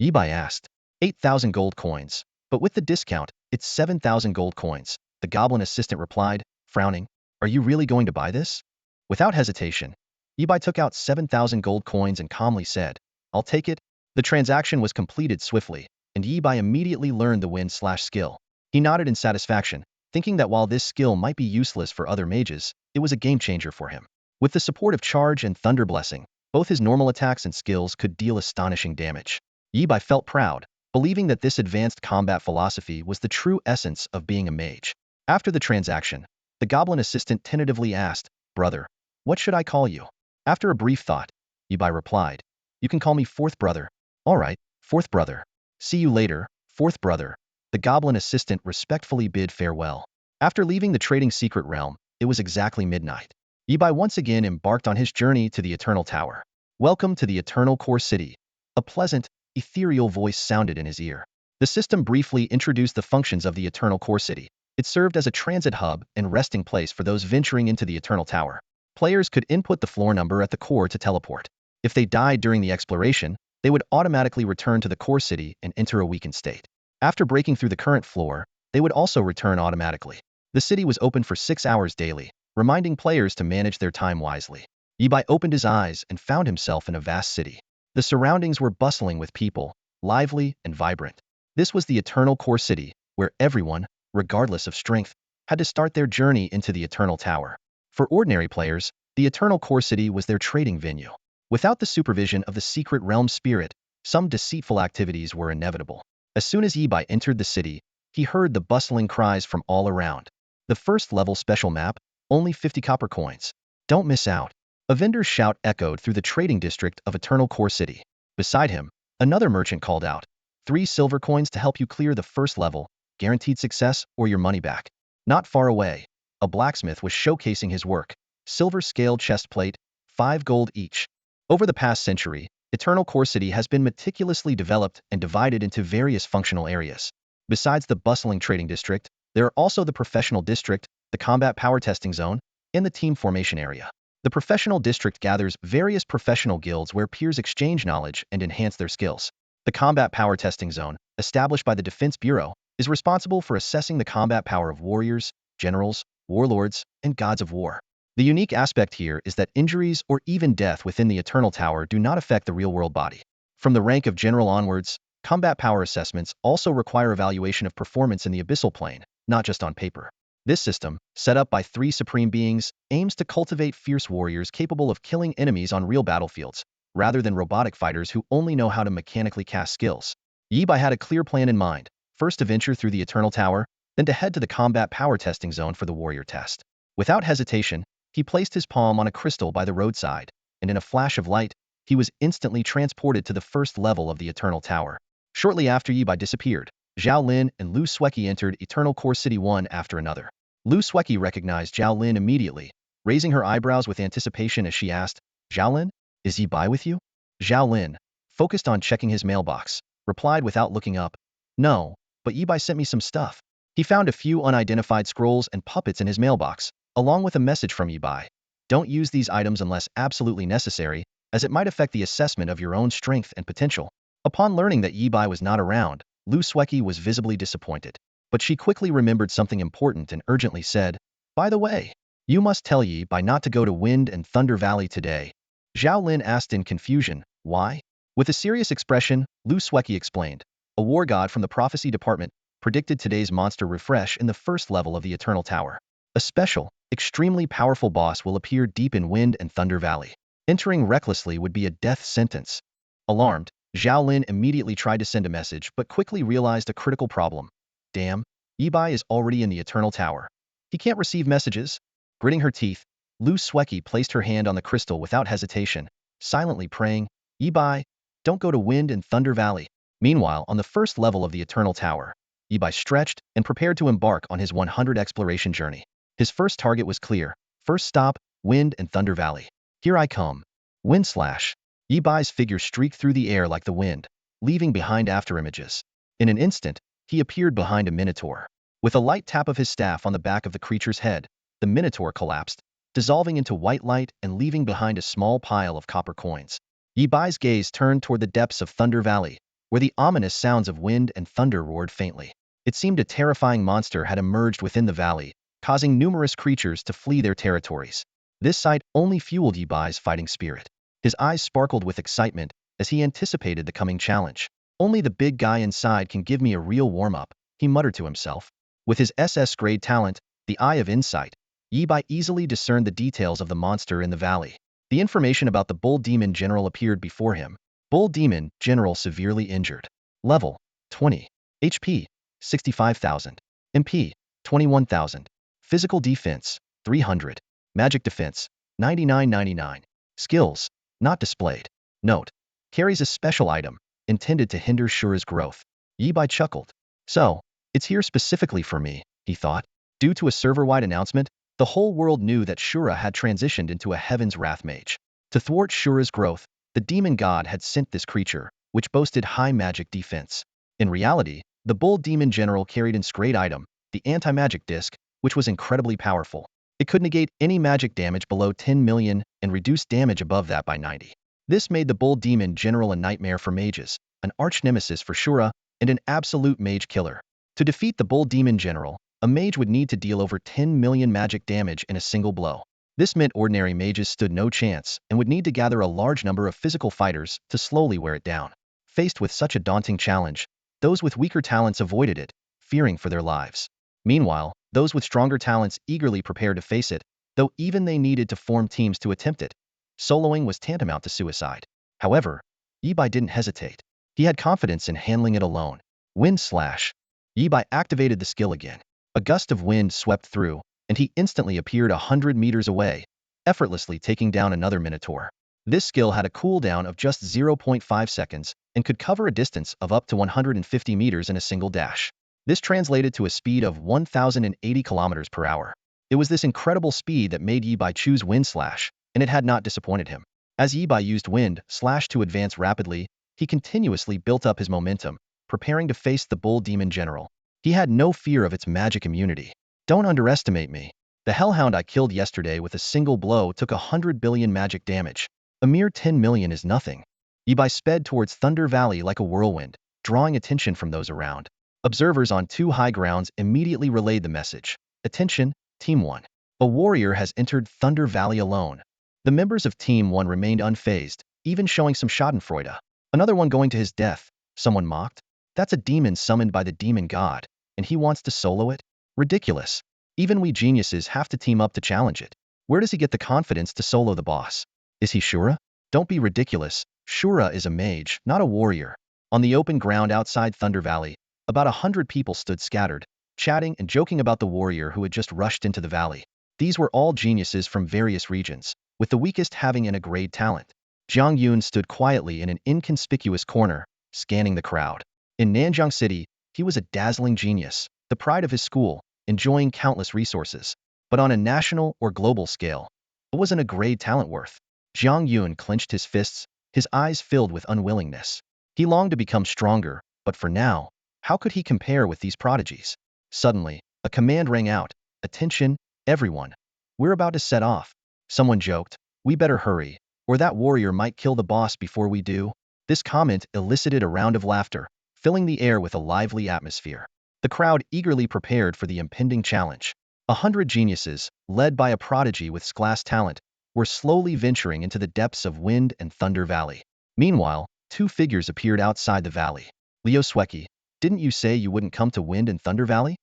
Yibai asked. 8,000 gold coins, but with the discount, it's 7,000 gold coins, the goblin assistant replied, frowning. Are you really going to buy this? Without hesitation, Yibai took out 7,000 gold coins and calmly said, I'll take it. The transaction was completed swiftly, and Yibai immediately learned the wind slash skill. He nodded in satisfaction, thinking that while this skill might be useless for other mages, it was a game changer for him. With the support of charge and thunder blessing, both his normal attacks and skills could deal astonishing damage. Yibai felt proud, believing that this advanced combat philosophy was the true essence of being a mage. After the transaction, the goblin assistant tentatively asked, Brother, what should I call you? After a brief thought, Yibai replied, You can call me Fourth Brother. All right, Fourth Brother. See you later, Fourth Brother. The goblin assistant respectfully bid farewell. After leaving the trading secret realm, it was exactly midnight. Yibai once again embarked on his journey to the Eternal Tower. Welcome to the Eternal Core City. A pleasant, ethereal voice sounded in his ear. The system briefly introduced the functions of the Eternal Core City. It served as a transit hub and resting place for those venturing into the Eternal Tower. Players could input the floor number at the core to teleport. If they died during the exploration, they would automatically return to the core city and enter a weakened state. After breaking through the current floor, they would also return automatically. The city was open for 6 hours daily, reminding players to manage their time wisely. Yibai opened his eyes and found himself in a vast city. The surroundings were bustling with people, lively and vibrant. This was the Eternal Core City, where everyone, regardless of strength, had to start their journey into the Eternal Tower. For ordinary players, the Eternal Core City was their trading venue. Without the supervision of the secret realm spirit, some deceitful activities were inevitable. As soon as Yibai entered the city, he heard the bustling cries from all around. The first level special map, only 50 copper coins. Don't miss out. A vendor's shout echoed through the trading district of Eternal Core City. Beside him, another merchant called out, 3 silver coins to help you clear the first level, guaranteed success or your money back. Not far away, a blacksmith was showcasing his work, silver scaled chest plate, 5 gold each. Over the past century, Eternal Core City has been meticulously developed and divided into various functional areas. Besides the bustling trading district, there are also the professional district, the combat power testing zone, and the team formation area. The professional district gathers various professional guilds where peers exchange knowledge and enhance their skills. The combat power testing zone, established by the Defense Bureau, is responsible for assessing the combat power of warriors, generals, warlords, and gods of war. The unique aspect here is that injuries or even death within the Eternal Tower do not affect the real-world body. From the rank of general onwards, combat power assessments also require evaluation of performance in the abyssal plane, not just on paper. This system, set up by 3 supreme beings, aims to cultivate fierce warriors capable of killing enemies on real battlefields, rather than robotic fighters who only know how to mechanically cast skills. Yibai had a clear plan in mind, first to venture through the Eternal Tower, then to head to the combat power testing zone for the warrior test. Without hesitation, he placed his palm on a crystal by the roadside, and in a flash of light, he was instantly transported to the first level of the Eternal Tower. Shortly after Yibai disappeared, Zhao Lin and Lu Sueki entered Eternal Core City one after another. Lu Sueki recognized Zhao Lin immediately, raising her eyebrows with anticipation as she asked, Zhao Lin, is Yibai with you? Zhao Lin, focused on checking his mailbox, replied without looking up, No, but Yibai sent me some stuff. He found a few unidentified scrolls and puppets in his mailbox, along with a message from Yibai. Don't use these items unless absolutely necessary, as it might affect the assessment of your own strength and potential. Upon learning that Yibai was not around, Lu Sueki was visibly disappointed. But she quickly remembered something important and urgently said, By the way, you must tell Yibai not to go to Wind and Thunder Valley today. Zhao Lin asked in confusion, Why? With a serious expression, Lu Sueki explained, A war god from the prophecy department predicted today's monster refresh in the first level of the Eternal Tower. A special, extremely powerful boss will appear deep in Wind and Thunder Valley. Entering recklessly would be a death sentence. Alarmed, Zhao Lin immediately tried to send a message but quickly realized a critical problem. Damn, Yibai is already in the Eternal Tower. He can't receive messages. Gritting her teeth, Lu Sueki placed her hand on the crystal without hesitation, silently praying, Yibai, don't go to Wind and Thunder Valley. Meanwhile, on the first level of the Eternal Tower, Yibai stretched and prepared to embark on his 100 exploration journey. His first target was clear. First stop, Wind and Thunder Valley. Here I come. Wind slash. Yibai's figure streaked through the air like the wind, leaving behind afterimages. In an instant, he appeared behind a minotaur. With a light tap of his staff on the back of the creature's head, the minotaur collapsed, dissolving into white light and leaving behind a small pile of copper coins. Yibai's gaze turned toward the depths of Thunder Valley, where the ominous sounds of wind and thunder roared faintly. It seemed a terrifying monster had emerged within the valley, causing numerous creatures to flee their territories. This sight only fueled Yibai's fighting spirit. His eyes sparkled with excitement as he anticipated the coming challenge. Only the big guy inside can give me a real warm-up, he muttered to himself. With his SS-grade talent, the Eye of Insight, Yibai easily discerned the details of the monster in the valley. The information about the Bull Demon General appeared before him. Bull Demon General severely injured. Level 20. HP 65,000. MP 21,000. Physical defense 300. Magic defense 9999. Skills not displayed. Note: carries a special item intended to hinder Shura's growth. Yibai chuckled. So, it's here specifically for me, he thought. Due to a server-wide announcement, the whole world knew that Shura had transitioned into a Heaven's Wrath mage. To thwart Shura's growth, the demon god had sent this creature, which boasted high magic defense. In reality, the Bull Demon General carried its great item, the anti-magic disc, which was incredibly powerful. It could negate any magic damage below 10 million and reduce damage above that by 90. This made the Bull Demon General a nightmare for mages, an arch-nemesis for Shura, and an absolute mage killer. To defeat the Bull Demon General, a mage would need to deal over 10 million magic damage in a single blow. This meant ordinary mages stood no chance and would need to gather a large number of physical fighters to slowly wear it down. Faced with such a daunting challenge, those with weaker talents avoided it, fearing for their lives. Meanwhile, those with stronger talents eagerly prepared to face it, though even they needed to form teams to attempt it. Soloing was tantamount to suicide. However, Yibai didn't hesitate. He had confidence in handling it alone. Wind slash. Yibai activated the skill again. A gust of wind swept through, and he instantly appeared 100 meters away, effortlessly taking down another minotaur. This skill had a cooldown of just 0.5 seconds and could cover a distance of up to 150 meters in a single dash. This translated to a speed of 1,080 kilometers per hour. It was this incredible speed that made Yibai choose Wind Slash, and it had not disappointed him. As Yibai used Wind Slash to advance rapidly, he continuously built up his momentum, preparing to face the Bull Demon General. He had no fear of its magic immunity. Don't underestimate me. The hellhound I killed yesterday with a single blow took 100 billion magic damage. A mere 10 million is nothing. Yibai sped towards Thunder Valley like a whirlwind, drawing attention from those around. Observers on two high grounds immediately relayed the message. Attention, Team 1. A warrior has entered Thunder Valley alone. The members of Team 1 remained unfazed, even showing some schadenfreude. Another one going to his death, someone mocked. That's a demon summoned by the demon god, and he wants to solo it? Ridiculous. Even we geniuses have to team up to challenge it. Where does he get the confidence to solo the boss? Is he Shura? Don't be ridiculous. Shura is a mage, not a warrior. On the open ground outside Thunder Valley, about 100 people stood scattered, chatting and joking about the warrior who had just rushed into the valley. These were all geniuses from various regions, with the weakest having an A-grade talent. Jiang Yun stood quietly in an inconspicuous corner, scanning the crowd. In Nanjiang City, he was a dazzling genius, the pride of his school, enjoying countless resources. But on a national or global scale, what wasn't a grade talent worth? Jiang Yun clenched his fists, his eyes filled with unwillingness. He longed to become stronger, but for now, how could he compare with these prodigies? Suddenly, a command rang out. Attention, everyone. We're about to set off. Someone joked, we better hurry, or that warrior might kill the boss before we do. This comment elicited a round of laughter, filling the air with a lively atmosphere. The crowd eagerly prepared for the impending challenge. 100 geniuses, led by a prodigy with class talent, were slowly venturing into the depths of Wind and Thunder Valley. Meanwhile, two figures appeared outside the valley. Liu Sueki, didn't you say you wouldn't come to Wind and Thunder Valley?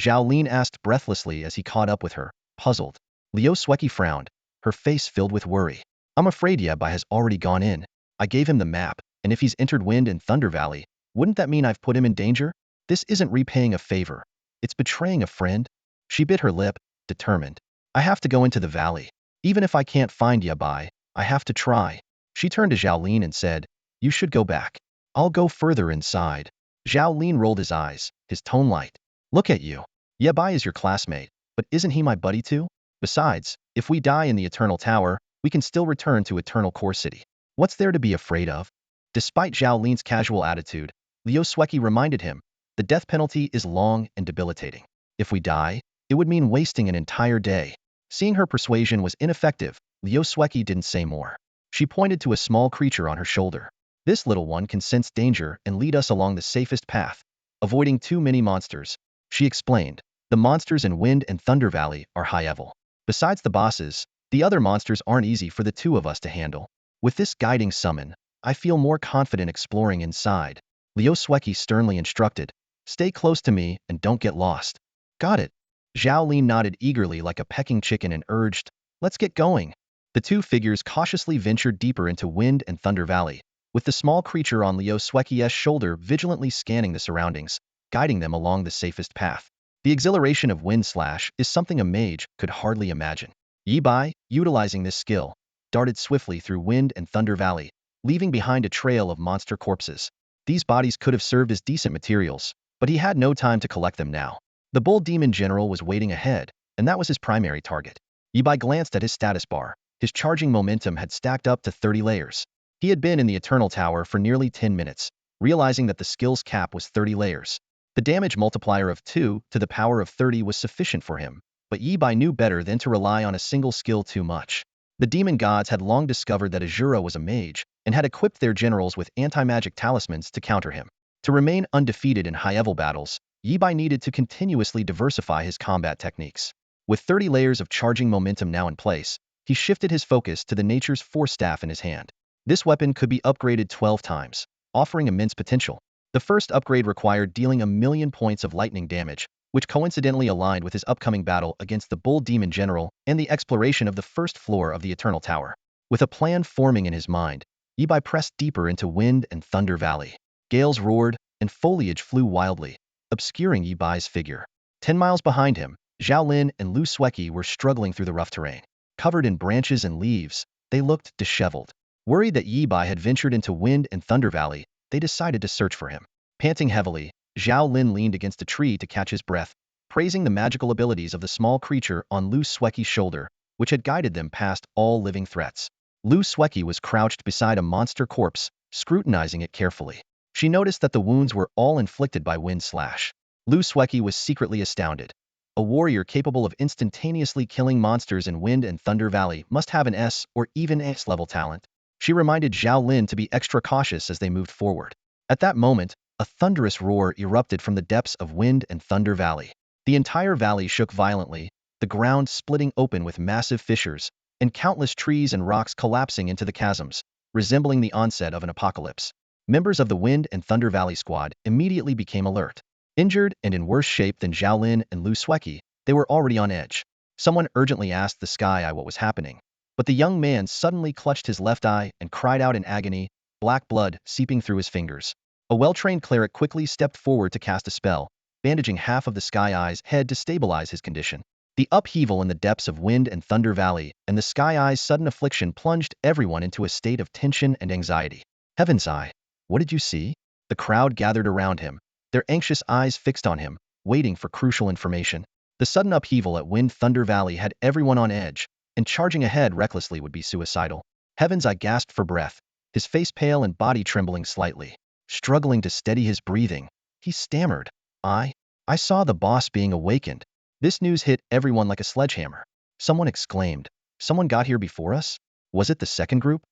Zhao Lin asked breathlessly as he caught up with her, puzzled. Liu Sueki frowned, her face filled with worry. I'm afraid Yabai has already gone in. I gave him the map, and if he's entered Wind and Thunder Valley, wouldn't that mean I've put him in danger? This isn't repaying a favor. It's betraying a friend. She bit her lip, determined. I have to go into the valley. Even if I can't find Yabai, I have to try. She turned to Zhao Lin and said, you should go back. I'll go further inside. Zhao Lin rolled his eyes, his tone light. Look at you. Ye Bai is your classmate, but isn't he my buddy too? Besides, if we die in the Eternal Tower, we can still return to Eternal Core City. What's there to be afraid of? Despite Zhao Lin's casual attitude, Liu Sueki reminded him, the death penalty is long and debilitating. If we die, it would mean wasting an entire day. Seeing her persuasion was ineffective, Liu Sueki didn't say more. She pointed to a small creature on her shoulder. This little one can sense danger and lead us along the safest path, avoiding too many monsters. She explained, the monsters in Wind and Thunder Valley are high-level. Besides the bosses, the other monsters aren't easy for the two of us to handle. With this guiding summon, I feel more confident exploring inside. Liu Sueki sternly instructed, stay close to me and don't get lost. Got it. Zhao Lin nodded eagerly like a pecking chicken and urged, let's get going. The two figures cautiously ventured deeper into Wind and Thunder Valley, with the small creature on Liu Sueki's shoulder vigilantly scanning the surroundings, guiding them along the safest path. The exhilaration of Wind Slash is something a mage could hardly imagine. Ye Bai, utilizing this skill, darted swiftly through Wind and Thunder Valley, leaving behind a trail of monster corpses. These bodies could have served as decent materials, but he had no time to collect them now. The Bull Demon General was waiting ahead, and that was his primary target. Ye Bai glanced at his status bar. His charging momentum had stacked up to 30 layers. He had been in the Eternal Tower for nearly 10 minutes, realizing that the skill's cap was 30 layers. The damage multiplier of 2 to the power of 30 was sufficient for him, but Ye Bai knew better than to rely on a single skill too much. The demon gods had long discovered that Azura was a mage, and had equipped their generals with anti-magic talismans to counter him. To remain undefeated in high-level battles, Ye Bai needed to continuously diversify his combat techniques. With 30 layers of charging momentum now in place, he shifted his focus to the Nature's Force Staff in his hand. This weapon could be upgraded 12 times, offering immense potential. The first upgrade required dealing 1,000,000 points of lightning damage, which coincidentally aligned with his upcoming battle against the Bull Demon General and the exploration of the first floor of the Eternal Tower. With a plan forming in his mind, Ye Bai pressed deeper into Wind and Thunder Valley. Gales roared, and foliage flew wildly, obscuring Ye Bai's figure. 10 miles behind him, Zhao Lin and Liu Sueki were struggling through the rough terrain. Covered in branches and leaves, they looked disheveled. Worried that Ye Bai had ventured into Wind and Thunder Valley, they decided to search for him. Panting heavily, Zhao Lin leaned against a tree to catch his breath, praising the magical abilities of the small creature on Liu Sueki's shoulder, which had guided them past all living threats. Liu Sueki was crouched beside a monster corpse, scrutinizing it carefully. She noticed that the wounds were all inflicted by Wind Slash. Liu Sueki was secretly astounded. A warrior capable of instantaneously killing monsters in Wind and Thunder Valley must have an S or even S-level talent. She reminded Zhao Lin to be extra cautious as they moved forward. At that moment, a thunderous roar erupted from the depths of Wind and Thunder Valley. The entire valley shook violently, the ground splitting open with massive fissures, and countless trees and rocks collapsing into the chasms, resembling the onset of an apocalypse. Members of the Wind and Thunder Valley squad immediately became alert. Injured and in worse shape than Zhao Lin and Liu Sueki, they were already on edge. Someone urgently asked the Sky Eye what was happening, but the young man suddenly clutched his left eye and cried out in agony, black blood seeping through his fingers. A well-trained cleric quickly stepped forward to cast a spell, bandaging half of the Sky Eye's head to stabilize his condition. The upheaval in the depths of Wind and Thunder Valley and the Sky Eye's sudden affliction plunged everyone into a state of tension and anxiety. Heaven's Eye, what did you see? The crowd gathered around him, their anxious eyes fixed on him, waiting for crucial information. The sudden upheaval at Wind Thunder Valley had everyone on edge, and charging ahead recklessly would be suicidal. Heaven's Eye gasped for breath, his face pale and body trembling slightly. Struggling to steady his breathing, he stammered, I saw the boss being awakened. This news hit everyone like a sledgehammer. Someone exclaimed, someone got here before us? Was it the second group?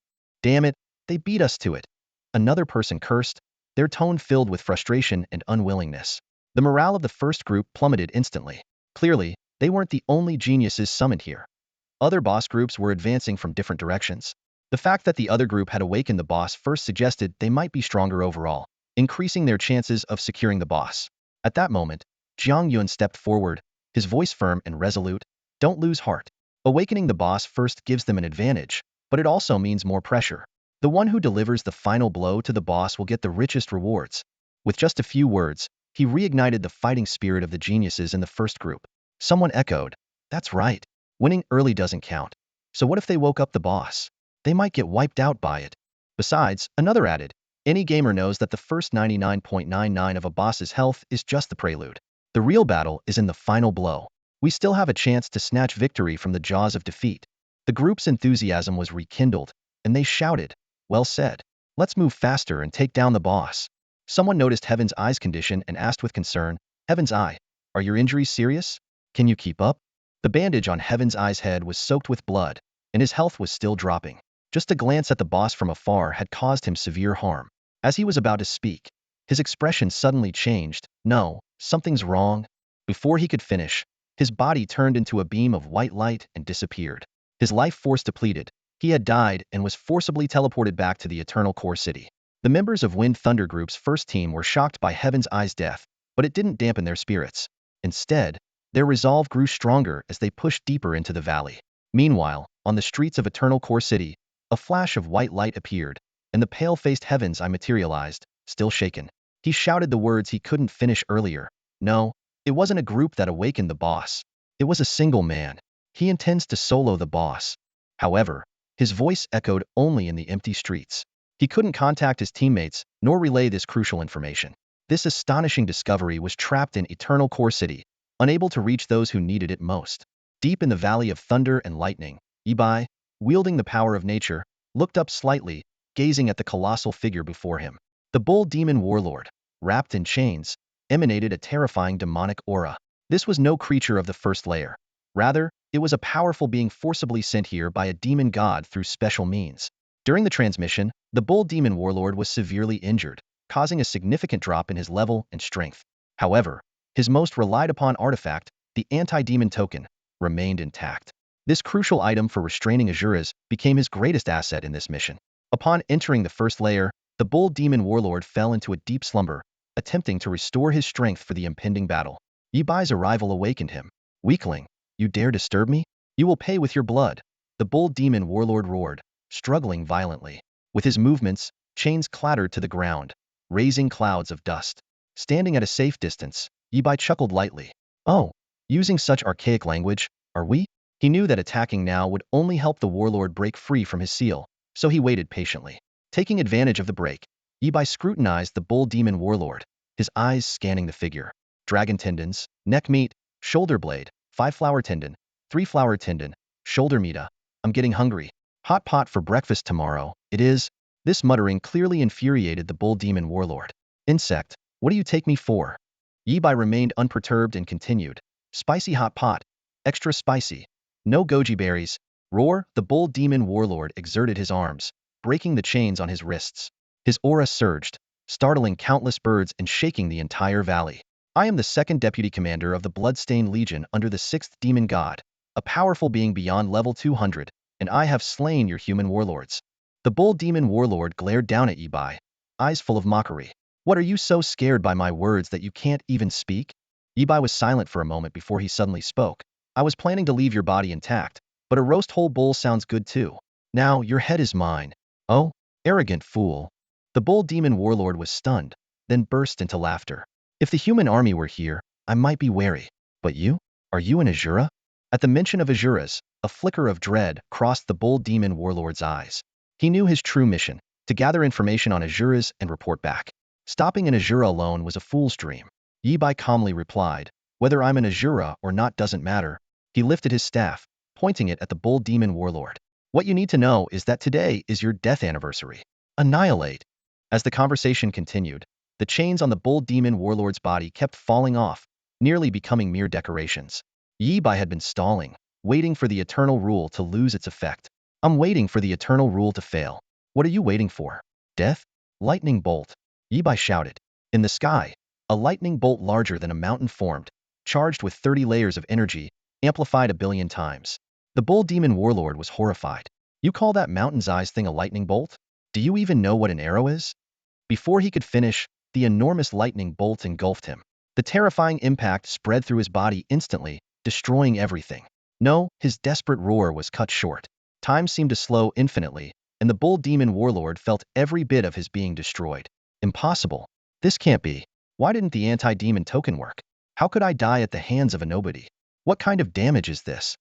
Damn it, they beat us to it. Another person cursed, their tone filled with frustration and unwillingness. The morale of the first group plummeted instantly. Clearly, they weren't the only geniuses summoned here. Other boss groups were advancing from different directions. The fact that the other group had awakened the boss first suggested they might be stronger overall, increasing their chances of securing the boss. At that moment, Jiang Yuan stepped forward, his voice firm and resolute. Don't lose heart. Awakening the boss first gives them an advantage, but it also means more pressure. The one who delivers the final blow to the boss will get the richest rewards. With just a few words, he reignited the fighting spirit of the geniuses in the first group. Someone echoed, that's right. Winning early doesn't count. So what if they woke up the boss? They might get wiped out by it. Besides, another added, Any gamer knows that the first 99.99 of a boss's health is just the prelude. The real battle is in the final blow. We still have a chance to snatch victory from the jaws of defeat. The group's enthusiasm was rekindled, and they shouted, "Well said. Let's move faster and take down the boss." Someone noticed Heaven's Eye's condition and asked with concern, "Heaven's Eye, are your injuries serious? Can you keep up?" The bandage on Heaven's Eye's head was soaked with blood, and his health was still dropping. Just a glance at the boss from afar had caused him severe harm. As he was about to speak, his expression suddenly changed. "No, something's wrong." Before he could finish, his body turned into a beam of white light and disappeared. His life force depleted. He had died and was forcibly teleported back to the Eternal Core City. The members of Wind Thunder Group's first team were shocked by Heaven's Eye's death, but it didn't dampen their spirits. Instead, their resolve grew stronger as they pushed deeper into the valley. Meanwhile, on the streets of Eternal Core City, a flash of white light appeared, and the pale-faced Heaven's Eye materialized, still shaken. He shouted the words he couldn't finish earlier. No, it wasn't a group that awakened the boss. It was a single man. He intends to solo the boss. However, his voice echoed only in the empty streets. He couldn't contact his teammates, nor relay this crucial information. This astonishing discovery was trapped in Eternal Core City, unable to reach those who needed it most. Deep in the Valley of Thunder and Lightning, Ibai, wielding the power of nature, looked up slightly, gazing at the colossal figure before him. The bull demon warlord, wrapped in chains, emanated a terrifying demonic aura. This was no creature of the first layer. Rather, it was a powerful being forcibly sent here by a demon god through special means. During the transmission, the bull demon warlord was severely injured, causing a significant drop in his level and strength. However, his most relied upon artifact, the anti-demon token, remained intact. This crucial item for restraining Asuras became his greatest asset in this mission. Upon entering the first layer, the bull demon warlord fell into a deep slumber, attempting to restore his strength for the impending battle. Yibai's arrival awakened him. "Weakling, you dare disturb me? You will pay with your blood," the bull demon warlord roared, struggling violently. With his movements, chains clattered to the ground, raising clouds of dust. Standing at a safe distance, Yibai chuckled lightly. "Oh, using such archaic language, are we?" He knew that attacking now would only help the warlord break free from his seal, so he waited patiently. Taking advantage of the break, Yibai scrutinized the bull demon warlord, his eyes scanning the figure. Dragon tendons, neck meat, shoulder blade, 5-flower tendon, 3-flower tendon, shoulder meat. "I'm getting hungry. Hot pot for breakfast tomorrow, it is." This muttering clearly infuriated the bull demon warlord. "Insect, what do you take me for?" Yibai remained unperturbed and continued. "Spicy hot pot. Extra spicy. No goji berries." Roar, the bull demon warlord exerted his arms, breaking the chains on his wrists. His aura surged, startling countless birds and shaking the entire valley. "I am the second deputy commander of the Bloodstained Legion under the 6th demon god, a powerful being beyond level 200, and I have slain your human warlords." The bull demon warlord glared down at Yibai, eyes full of mockery. "What, are you so scared by my words that you can't even speak?" Yibai was silent for a moment before he suddenly spoke. "I was planning to leave your body intact, but a roast whole bull sounds good too. Now, your head is mine." "Oh, arrogant fool." The bull demon warlord was stunned, then burst into laughter. "If the human army were here, I might be wary. But you? Are you an Asura?" At the mention of Asuras, a flicker of dread crossed the bull demon warlord's eyes. He knew his true mission, to gather information on Asuras and report back. Stopping an Asura alone was a fool's dream. Yibai calmly replied, "Whether I'm an Asura or not doesn't matter." He lifted his staff, pointing it at the bull demon warlord. "What you need to know is that today is your death anniversary. Annihilate." As the conversation continued, the chains on the bull demon warlord's body kept falling off, nearly becoming mere decorations. Yibai had been stalling, waiting for the eternal rule to lose its effect. "I'm waiting for the eternal rule to fail." "What are you waiting for? Death?" "Lightning bolt," Yibai shouted. In the sky, a lightning bolt larger than a mountain formed, charged with 30 layers of energy, amplified 1,000,000,000 times. The bull demon warlord was horrified. "You call that mountain-sized thing a lightning bolt? Do you even know what an arrow is?" Before he could finish, the enormous lightning bolt engulfed him. The terrifying impact spread through his body instantly, destroying everything. No, his desperate roar was cut short. Time seemed to slow infinitely, and the bull demon warlord felt every bit of his being destroyed. "Impossible. This can't be. Why didn't the anti-demon token work? How could I die at the hands of a nobody? What kind of damage is this?"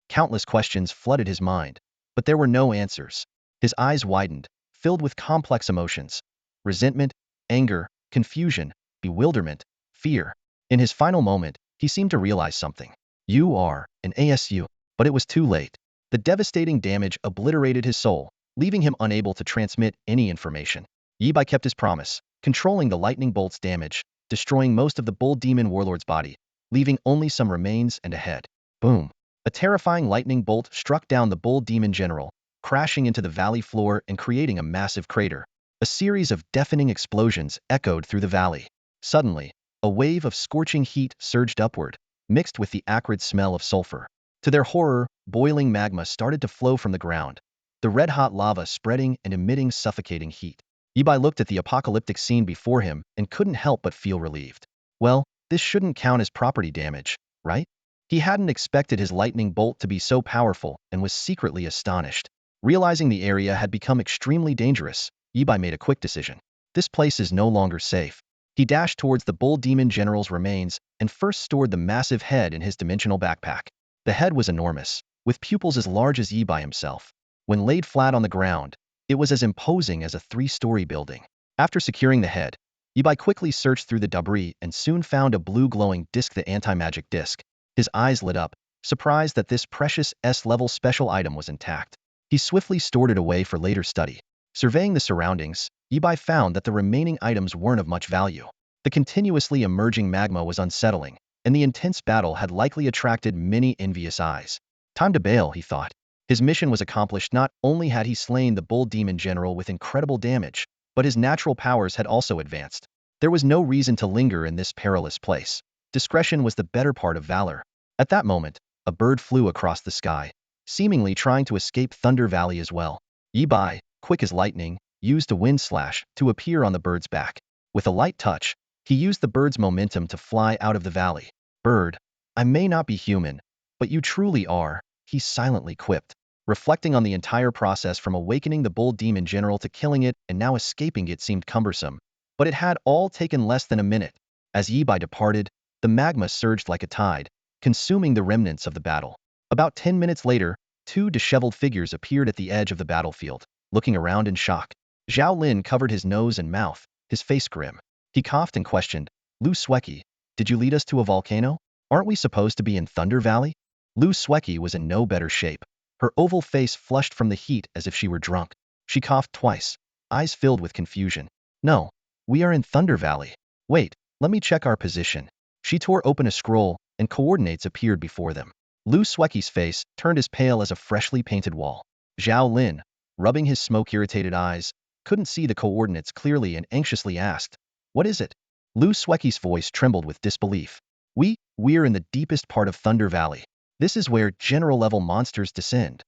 Countless questions flooded his mind, but there were no answers. His eyes widened, filled with complex emotions. resentment, anger, confusion, bewilderment, fear. In his final moment, he seemed to realize something. You are an ASU. But it was too late. The devastating damage obliterated his soul, leaving him unable to transmit any information. Yi Bai kept his promise, controlling the lightning bolt's damage, destroying most of the bull demon warlord's body, leaving only some remains and a head. Boom. A terrifying lightning bolt struck down the bull demon general, crashing into the valley floor and creating a massive crater. A series of deafening explosions echoed through the valley. Suddenly, a wave of scorching heat surged upward, mixed with the acrid smell of sulfur. To their horror, boiling magma started to flow from the ground, the red-hot lava spreading and emitting suffocating heat. Yi Bai looked at the apocalyptic scene before him and couldn't help but feel relieved. Well, this shouldn't count as property damage, right? He hadn't expected his lightning bolt to be so powerful and was secretly astonished. Realizing the area had become extremely dangerous, Yi Bai made a quick decision. This place is no longer safe. He dashed towards the bull demon general's remains and first stored the massive head in his dimensional backpack. The head was enormous, with pupils as large as Yi Bai himself. When laid flat on the ground, it was as imposing as a 3-story building. After securing the head, Yi Bai quickly searched through the debris and soon found a blue glowing disc, the anti-magic disc. His eyes lit up, surprised that this precious S-level special item was intact. He swiftly stored it away for later study. Surveying the surroundings, Yi Bai found that the remaining items weren't of much value. The continuously emerging magma was unsettling, and the intense battle had likely attracted many envious eyes. Time to bail, he thought. His mission was accomplished. Not only had he slain the bull demon general with incredible damage, but his natural powers had also advanced. There was no reason to linger in this perilous place. Discretion was the better part of valor. At that moment, a bird flew across the sky, seemingly trying to escape Thunder Valley as well. Yi Bai, quick as lightning, used a wind slash to appear on the bird's back. With a light touch, he used the bird's momentum to fly out of the valley. Bird, I may not be human, but you truly are, he silently quipped, reflecting on the entire process from awakening the bull demon general to killing it and now escaping it seemed cumbersome, but it had all taken less than a minute. As Yi Bai departed, the magma surged like a tide, consuming the remnants of the battle. About 10 minutes later, 2 disheveled figures appeared at the edge of the battlefield, looking around in shock. Zhao Lin covered his nose and mouth, his face grim. He coughed and questioned, Lu Sueki, did you lead us to a volcano? Aren't we supposed to be in Thunder Valley? Lu Sueki was in no better shape. Her oval face flushed from the heat as if she were drunk. She coughed twice, eyes filled with confusion. No, we are in Thunder Valley. Wait, let me check our position. She tore open a scroll, and coordinates appeared before them. Lu Sueki's face turned as pale as a freshly painted wall. Zhao Lin, rubbing his smoke-irritated eyes, couldn't see the coordinates clearly and anxiously asked, What is it? Lu Sueki's voice trembled with disbelief. We're in the deepest part of Thunder Valley. This is where general-level monsters descend.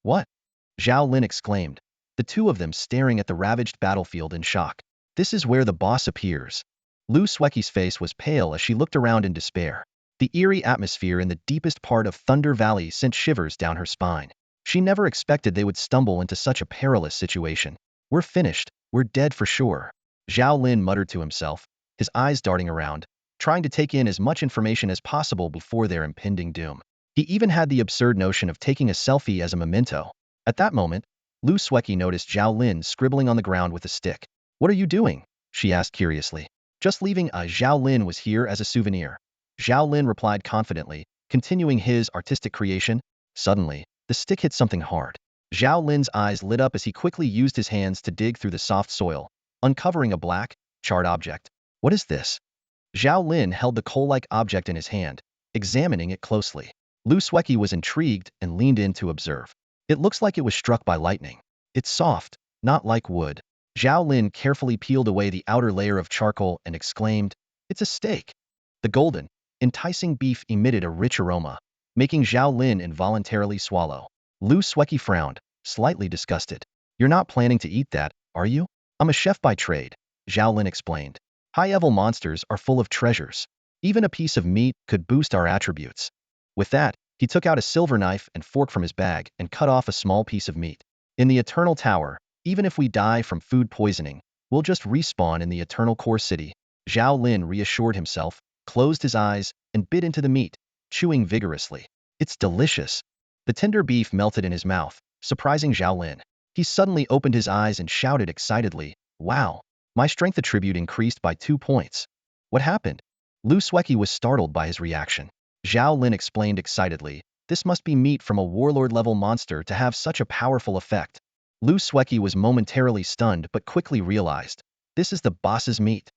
What? Zhao Lin exclaimed, the two of them staring at the ravaged battlefield in shock. This is where the boss appears. Lu Sueki's face was pale as she looked around in despair. The eerie atmosphere in the deepest part of Thunder Valley sent shivers down her spine. She never expected they would stumble into such a perilous situation. We're finished. We're dead for sure. Zhao Lin muttered to himself, his eyes darting around, trying to take in as much information as possible before their impending doom. He even had the absurd notion of taking a selfie as a memento. At that moment, Lu Sueki noticed Zhao Lin scribbling on the ground with a stick. What are you doing? She asked curiously. Just leaving. Zhao Lin was here as a souvenir. Zhao Lin replied confidently, continuing his artistic creation. Suddenly, the stick hit something hard. Zhao Lin's eyes lit up as he quickly used his hands to dig through the soft soil, uncovering a black, charred object. What is this? Zhao Lin held the coal-like object in his hand, examining it closely. Lu Sueki was intrigued and leaned in to observe. It looks like it was struck by lightning. It's soft, not like wood. Zhao Lin carefully peeled away the outer layer of charcoal and exclaimed, It's a steak. The golden, enticing beef emitted a rich aroma, making Zhao Lin involuntarily swallow. Lu Sueki frowned, slightly disgusted. You're not planning to eat that, are you? I'm a chef by trade, Zhao Lin explained. High-level monsters are full of treasures. Even a piece of meat could boost our attributes. With that, he took out a silver knife and fork from his bag and cut off a small piece of meat. In the Eternal Tower, even if we die from food poisoning, we'll just respawn in the Eternal Core City. Zhao Lin reassured himself, closed his eyes, and bit into the meat, chewing vigorously. It's delicious. The tender beef melted in his mouth, surprising Zhao Lin. He suddenly opened his eyes and shouted excitedly, Wow! My strength attribute increased by 2 points. What happened? Lu Sueki was startled by his reaction. Zhao Lin explained excitedly, this must be meat from a warlord-level monster to have such a powerful effect. Lu Sueki was momentarily stunned but quickly realized, this is the boss's meat.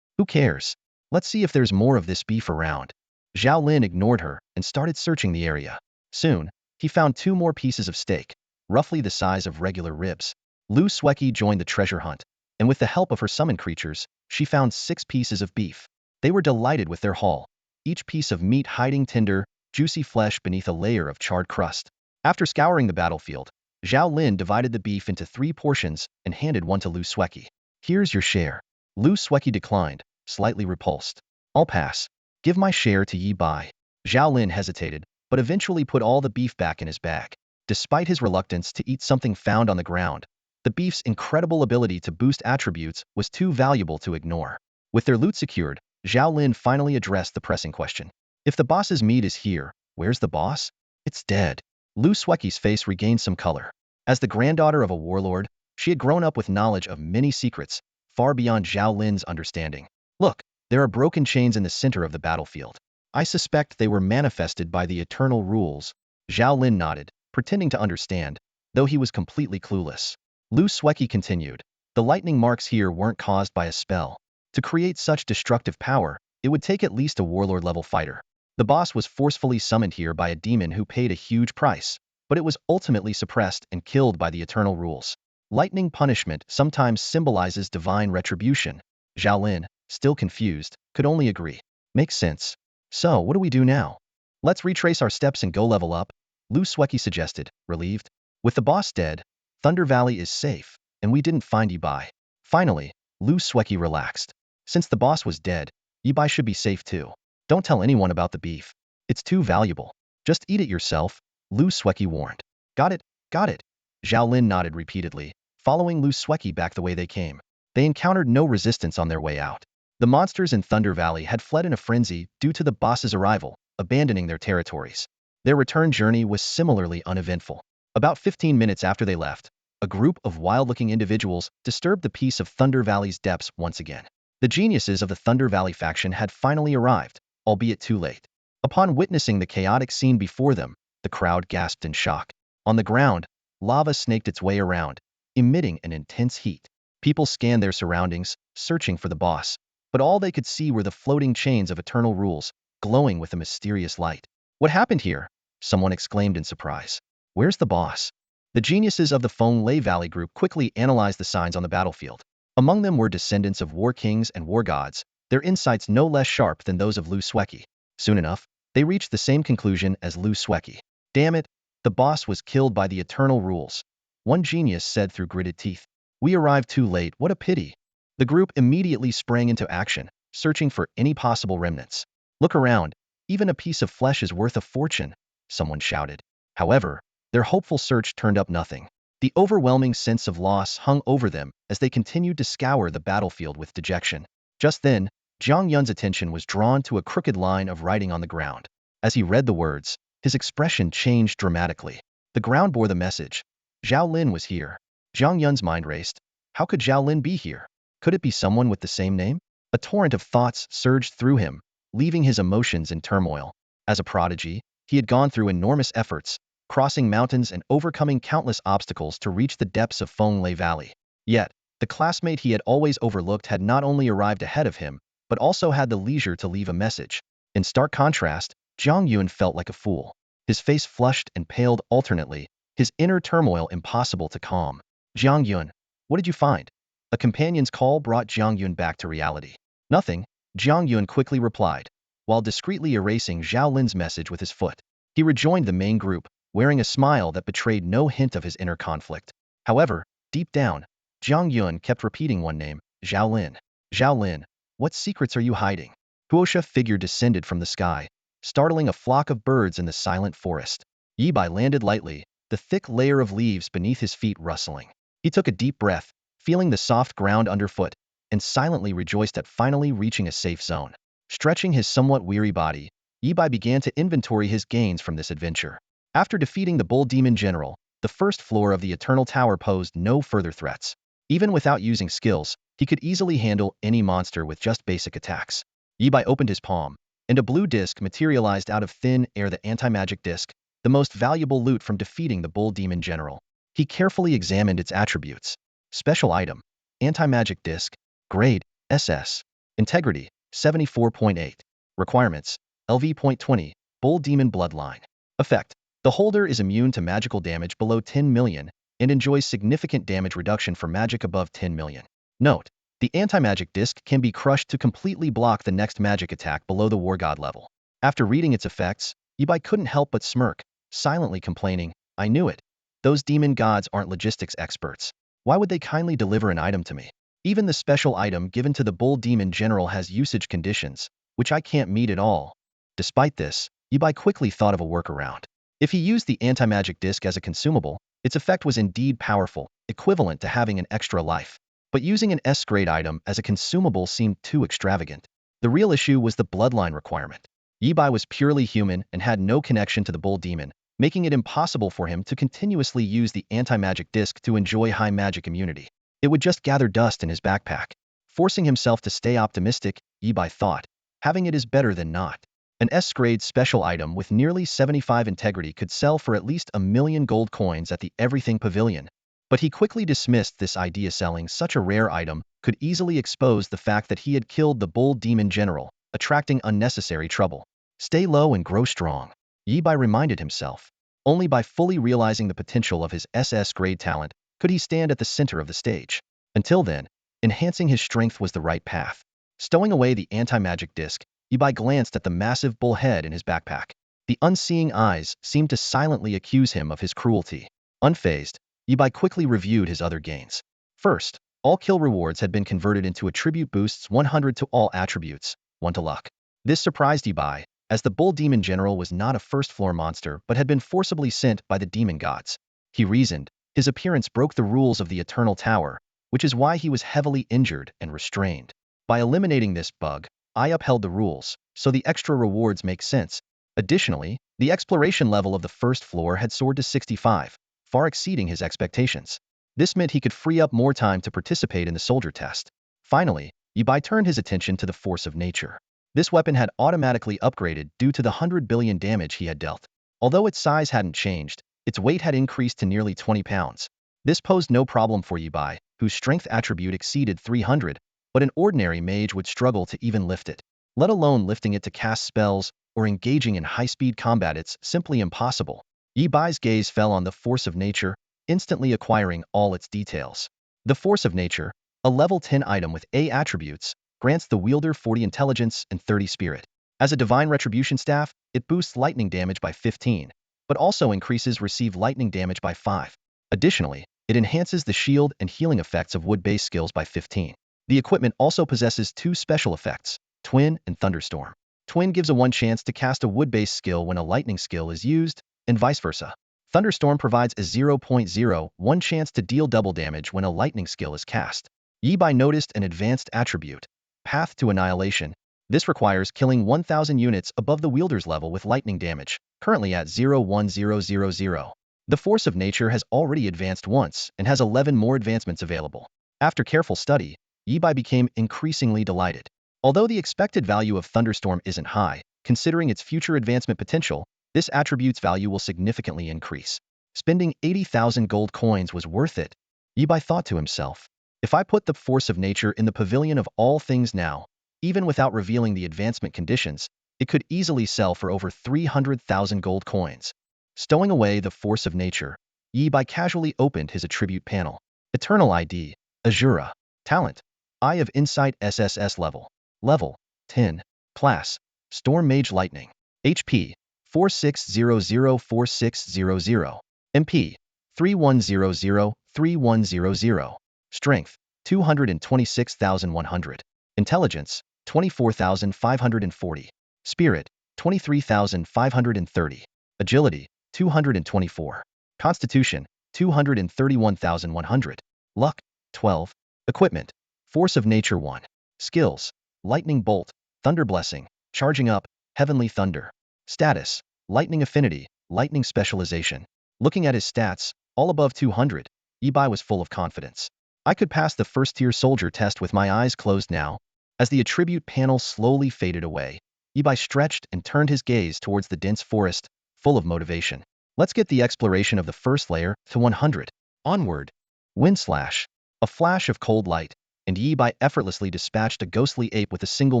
Who cares? Let's see if there's more of this beef around. Zhao Lin ignored her and started searching the area. Soon, he found 2 more pieces of steak, roughly the size of regular ribs. Lu Sueki joined the treasure hunt, and with the help of her summon creatures, she found 6 pieces of beef. They were delighted with their haul, each piece of meat hiding tender, juicy flesh beneath a layer of charred crust. After scouring the battlefield, Zhao Lin divided the beef into 3 portions and handed one to Lu Sueki. Here's your share. Lu Sueki declined, slightly repulsed. I'll pass. Give my share to Yi Bai. Zhao Lin hesitated, but eventually put all the beef back in his bag. Despite his reluctance to eat something found on the ground, the beef's incredible ability to boost attributes was too valuable to ignore. With their loot secured, Zhao Lin finally addressed the pressing question. If the boss's meat is here, where's the boss? It's dead. Lu Sueki's face regained some color. As the granddaughter of a warlord, she had grown up with knowledge of many secrets, far beyond Zhao Lin's understanding. Look, there are broken chains in the center of the battlefield. I suspect they were manifested by the eternal rules. Zhao Lin nodded, pretending to understand, though he was completely clueless. Lu Sueki continued, the lightning marks here weren't caused by a spell. To create such destructive power, it would take at least a warlord-level fighter. The boss was forcefully summoned here by a demon who paid a huge price, but it was ultimately suppressed and killed by the eternal rules. Lightning punishment sometimes symbolizes divine retribution. Zhao Lin, still confused, could only agree. Makes sense. So, what do we do now? Let's retrace our steps and go level up, Lu Sueki suggested, relieved. With the boss dead, Thunder Valley is safe, and we didn't find Yi Bai. Finally, Lu Sueki relaxed. Since the boss was dead, Yi Bai should be safe too. Don't tell anyone about the beef. It's too valuable. Just eat it yourself, Lu Sueki warned. Got it, got it. Zhao Lin nodded repeatedly, following Lu Sueki back the way they came. They encountered no resistance on their way out. The monsters in Thunder Valley had fled in a frenzy due to the boss's arrival, abandoning their territories. Their return journey was similarly uneventful. About 15 minutes after they left, a group of wild-looking individuals disturbed the peace of Thunder Valley's depths once again. The geniuses of the Thunder Valley faction had finally arrived, albeit too late. Upon witnessing the chaotic scene before them, the crowd gasped in shock. On the ground, lava snaked its way around, emitting an intense heat. People scanned their surroundings, searching for the boss, but all they could see were the floating chains of eternal rules, glowing with a mysterious light. What happened here? Someone exclaimed in surprise. Where's the boss? The geniuses of the Feng Lei Valley group quickly analyzed the signs on the battlefield. Among them were descendants of war kings and war gods, their insights no less sharp than those of Lu Sueki. Soon enough, they reached the same conclusion as Lu Sueki. Damn it, the boss was killed by the eternal rules. One genius said through gritted teeth. We arrived too late, what a pity. The group immediately sprang into action, searching for any possible remnants. Look around, even a piece of flesh is worth a fortune, someone shouted. However, their hopeful search turned up nothing. The overwhelming sense of loss hung over them as they continued to scour the battlefield with dejection. Just then, Jiang Yun's attention was drawn to a crooked line of writing on the ground. As he read the words, his expression changed dramatically. The ground bore the message. Zhao Lin was here. Jiang Yun's mind raced. How could Zhao Lin be here? Could it be someone with the same name? A torrent of thoughts surged through him, leaving his emotions in turmoil. As a prodigy, he had gone through enormous efforts, crossing mountains and overcoming countless obstacles to reach the depths of Feng Lei Valley. Yet, the classmate he had always overlooked had not only arrived ahead of him, but also had the leisure to leave a message. In stark contrast, Jiang Yun felt like a fool. His face flushed and paled alternately, his inner turmoil impossible to calm. Jiang Yun, what did you find? A companion's call brought Jiang Yun back to reality. Nothing, Jiang Yun quickly replied, while discreetly erasing Zhao Lin's message with his foot. He rejoined the main group, wearing a smile that betrayed no hint of his inner conflict. However, deep down, Jiang Yun kept repeating one name, Zhao Lin. Zhao Lin, what secrets are you hiding? Huosha figure descended from the sky, startling a flock of birds in the silent forest. Yi Bai landed lightly, the thick layer of leaves beneath his feet rustling. He took a deep breath, feeling the soft ground underfoot, and silently rejoiced at finally reaching a safe zone. Stretching his somewhat weary body, Yi Bai began to inventory his gains from this adventure. After defeating the Bull Demon General, the first floor of the Eternal Tower posed no further threats. Even without using skills, He could easily handle any monster with just basic attacks. Yibai opened his palm, and a blue disc materialized out of thin air, the anti-magic disc, the most valuable loot from defeating the bull demon general. He carefully examined its attributes. Special item, anti-magic disc, grade, SS. Integrity, 74.8. Requirements, LV.20, bull demon bloodline. Effect, the holder is immune to magical damage below 10 million and enjoys significant damage reduction for magic above 10 million. Note, the anti-magic disc can be crushed to completely block the next magic attack below the war god level. After reading its effects, Yibai couldn't help but smirk, silently complaining, I knew it. Those demon gods aren't logistics experts. Why would they kindly deliver an item to me? Even the special item given to the bull demon general has usage conditions, which I can't meet at all. Despite this, Yibai quickly thought of a workaround. If he used the anti-magic disc as a consumable, its effect was indeed powerful, equivalent to having an extra life. But using an S-grade item as a consumable seemed too extravagant. The real issue was the bloodline requirement. Yibai was purely human and had no connection to the bull demon, making it impossible for him to continuously use the anti-magic disc to enjoy high magic immunity. It would just gather dust in his backpack. Forcing himself to stay optimistic, Yibai thought, having it is better than not. An S-grade special item with nearly 75 integrity could sell for at least 1,000,000 gold coins at the Everything Pavilion. But he quickly dismissed this idea. Selling such a rare item could easily expose the fact that he had killed the bull demon general, attracting unnecessary trouble. Stay low and grow strong, Yibai reminded himself. Only by fully realizing the potential of his SS grade talent could he stand at the center of the stage. Until then, enhancing his strength was the right path. Stowing away the anti-magic disc, Yibai glanced at the massive bull head in his backpack. The unseeing eyes seemed to silently accuse him of his cruelty. Unfazed, Yibai quickly reviewed his other gains. First, all kill rewards had been converted into attribute boosts 100 to all attributes, 1 to luck. This surprised Yibai, as the bull demon general was not a first-floor monster but had been forcibly sent by the demon gods. He reasoned, his appearance broke the rules of the Eternal Tower, which is why he was heavily injured and restrained. By eliminating this bug, I upheld the rules, so the extra rewards make sense. Additionally, the exploration level of the first floor had soared to 65, far exceeding his expectations. This meant he could free up more time to participate in the soldier test. Finally, Yibai turned his attention to the force of nature. This weapon had automatically upgraded due to the 100 billion damage he had dealt. Although its size hadn't changed, its weight had increased to nearly 20 pounds. This posed no problem for Yibai, whose strength attribute exceeded 300, but an ordinary mage would struggle to even lift it. Let alone lifting it to cast spells or engaging in high-speed combat. It's simply impossible. Yibai's gaze fell on the force of nature, instantly acquiring all its details. The force of nature, a level 10 item with A attributes, grants the wielder 40 intelligence and 30 spirit. As a divine retribution staff, it boosts lightning damage by 15, but also increases receive lightning damage by 5. Additionally, it enhances the shield and healing effects of wood-based skills by 15. The equipment also possesses 2 special effects, Twin and Thunderstorm. Twin gives a 1 chance to cast a wood-based skill when a lightning skill is used, and vice versa. Thunderstorm provides a 0.01 chance to deal double damage when a lightning skill is cast. Yibai noticed an advanced attribute, Path to Annihilation. This requires killing 1,000 units above the wielder's level with lightning damage, currently at 0.1000. The force of nature has already advanced once and has 11 more advancements available. After careful study, Yibai became increasingly delighted. Although the expected value of Thunderstorm isn't high, considering its future advancement potential, this attribute's value will significantly increase. Spending 80,000 gold coins was worth it, Yibai thought to himself. If I put the force of nature in the pavilion of all things now, even without revealing the advancement conditions, it could easily sell for over 300,000 gold coins. Stowing away the force of nature, Yibai casually opened his attribute panel. Eternal ID, Azura. Talent, Eye of Insight SSS level. Level, 10. Class, Storm Mage Lightning. HP, 46004600. MP, 31003100. Strength, 226,100. Intelligence, 24,540. Spirit, 23,530. Agility, 224. Constitution, 231,100. Luck, 12. Equipment, Force of Nature 1. Skills, Lightning Bolt, Thunder Blessing, Charging Up, Heavenly Thunder. Status, Lightning Affinity, Lightning Specialization. Looking at his stats, all above 200, Yibai was full of confidence. I could pass the first-tier soldier test with my eyes closed now. As the attribute panel slowly faded away, Ibai stretched and turned his gaze towards the dense forest, full of motivation. Let's get the exploration of the first layer to 100. Onward. Wind slash. A flash of cold light, and Ibai effortlessly dispatched a ghostly ape with a single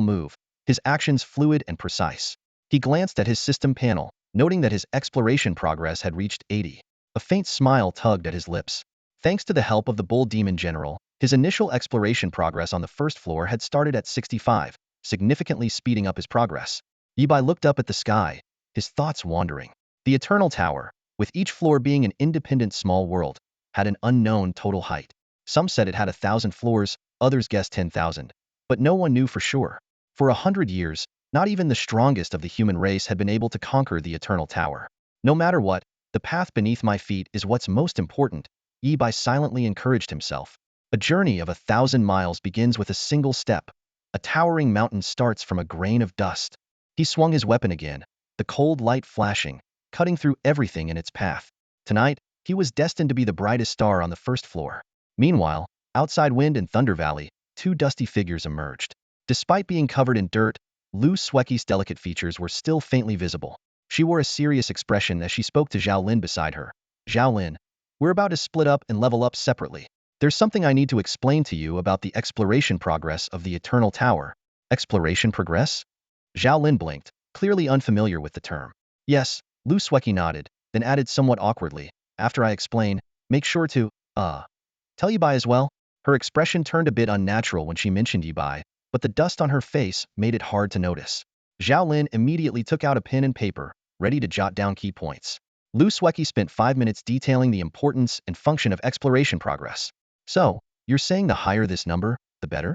move, his actions fluid and precise. He glanced at his system panel, noting that his exploration progress had reached 80. A faint smile tugged at his lips. Thanks to the help of the Bull Demon General, his initial exploration progress on the first floor had started at 65, significantly speeding up his progress. Ibai looked up at the sky, his thoughts wandering. The Eternal Tower, with each floor being an independent small world, had an unknown total height. Some said it had 1,000 floors, others guessed 10,000. But no one knew for sure. For 100 years, not even the strongest of the human race had been able to conquer the Eternal Tower. No matter what, the path beneath my feet is what's most important, Ibai silently encouraged himself. A journey of 1,000 miles begins with a single step. A towering mountain starts from a grain of dust. He swung his weapon again, the cold light flashing, cutting through everything in its path. Tonight, he was destined to be the brightest star on the first floor. Meanwhile, outside Wind and Thunder Valley, two dusty figures emerged. Despite being covered in dirt, Lu Sweki's delicate features were still faintly visible. She wore a serious expression as she spoke to Zhao Lin beside her. Zhao Lin, we're about to split up and level up separately. There's something I need to explain to you about the exploration progress of the Eternal Tower. Exploration progress? Zhao Lin blinked, clearly unfamiliar with the term. Yes, Lu Sweki nodded, then added somewhat awkwardly, after I explain, make sure to, tell Yibai as well? Her expression turned a bit unnatural when she mentioned Yibai, but the dust on her face made it hard to notice. Zhao Lin immediately took out a pen and paper, ready to jot down key points. Lu Sweki spent 5 minutes detailing the importance and function of exploration progress. So, you're saying the higher this number, the better?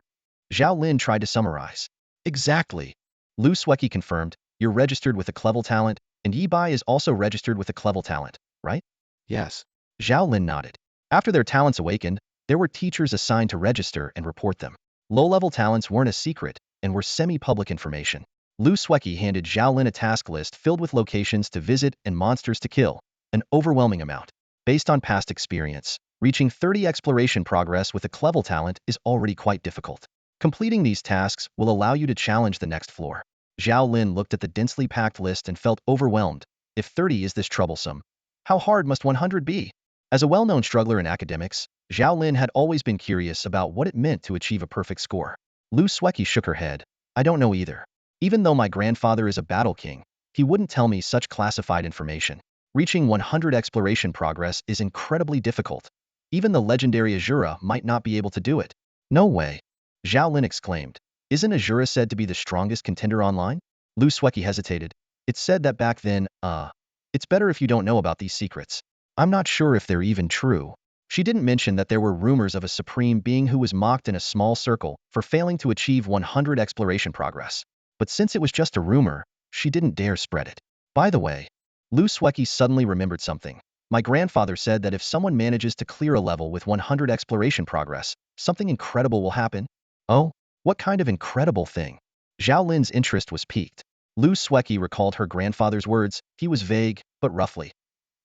Zhao Lin tried to summarize. Exactly. Lu Sweki confirmed, you're registered with a Clevel talent, and Yibai is also registered with a Clevel talent, right? Yes. Zhao Lin nodded. After their talents awakened, there were teachers assigned to register and report them. Low-level talents weren't a secret and were semi-public information. Lu Sweki handed Zhao Lin a task list filled with locations to visit and monsters to kill, an overwhelming amount. Based on past experience, reaching 30 exploration progress with a Clevel talent is already quite difficult. Completing these tasks will allow you to challenge the next floor. Zhao Lin looked at the densely packed list and felt overwhelmed. If 30 is this troublesome, how hard must 100 be? As a well-known struggler in academics, Zhao Lin had always been curious about what it meant to achieve a perfect score. Lu Sweki shook her head. I don't know either. Even though my grandfather is a battle king, he wouldn't tell me such classified information. Reaching 100 exploration progress is incredibly difficult. Even the legendary Azura might not be able to do it. No way. Zhao Lin exclaimed. Isn't Azura said to be the strongest contender online? Lu Sweki hesitated. It's said that back then, it's better if you don't know about these secrets. I'm not sure if they're even true. She didn't mention that there were rumors of a supreme being who was mocked in a small circle for failing to achieve 100 exploration progress. But since it was just a rumor, she didn't dare spread it. By the way, Lu Sweki suddenly remembered something. My grandfather said that if someone manages to clear a level with 100 exploration progress, something incredible will happen. Oh, what kind of incredible thing? Zhao Lin's interest was piqued. Lu Sweki recalled her grandfather's words. He was vague, but roughly.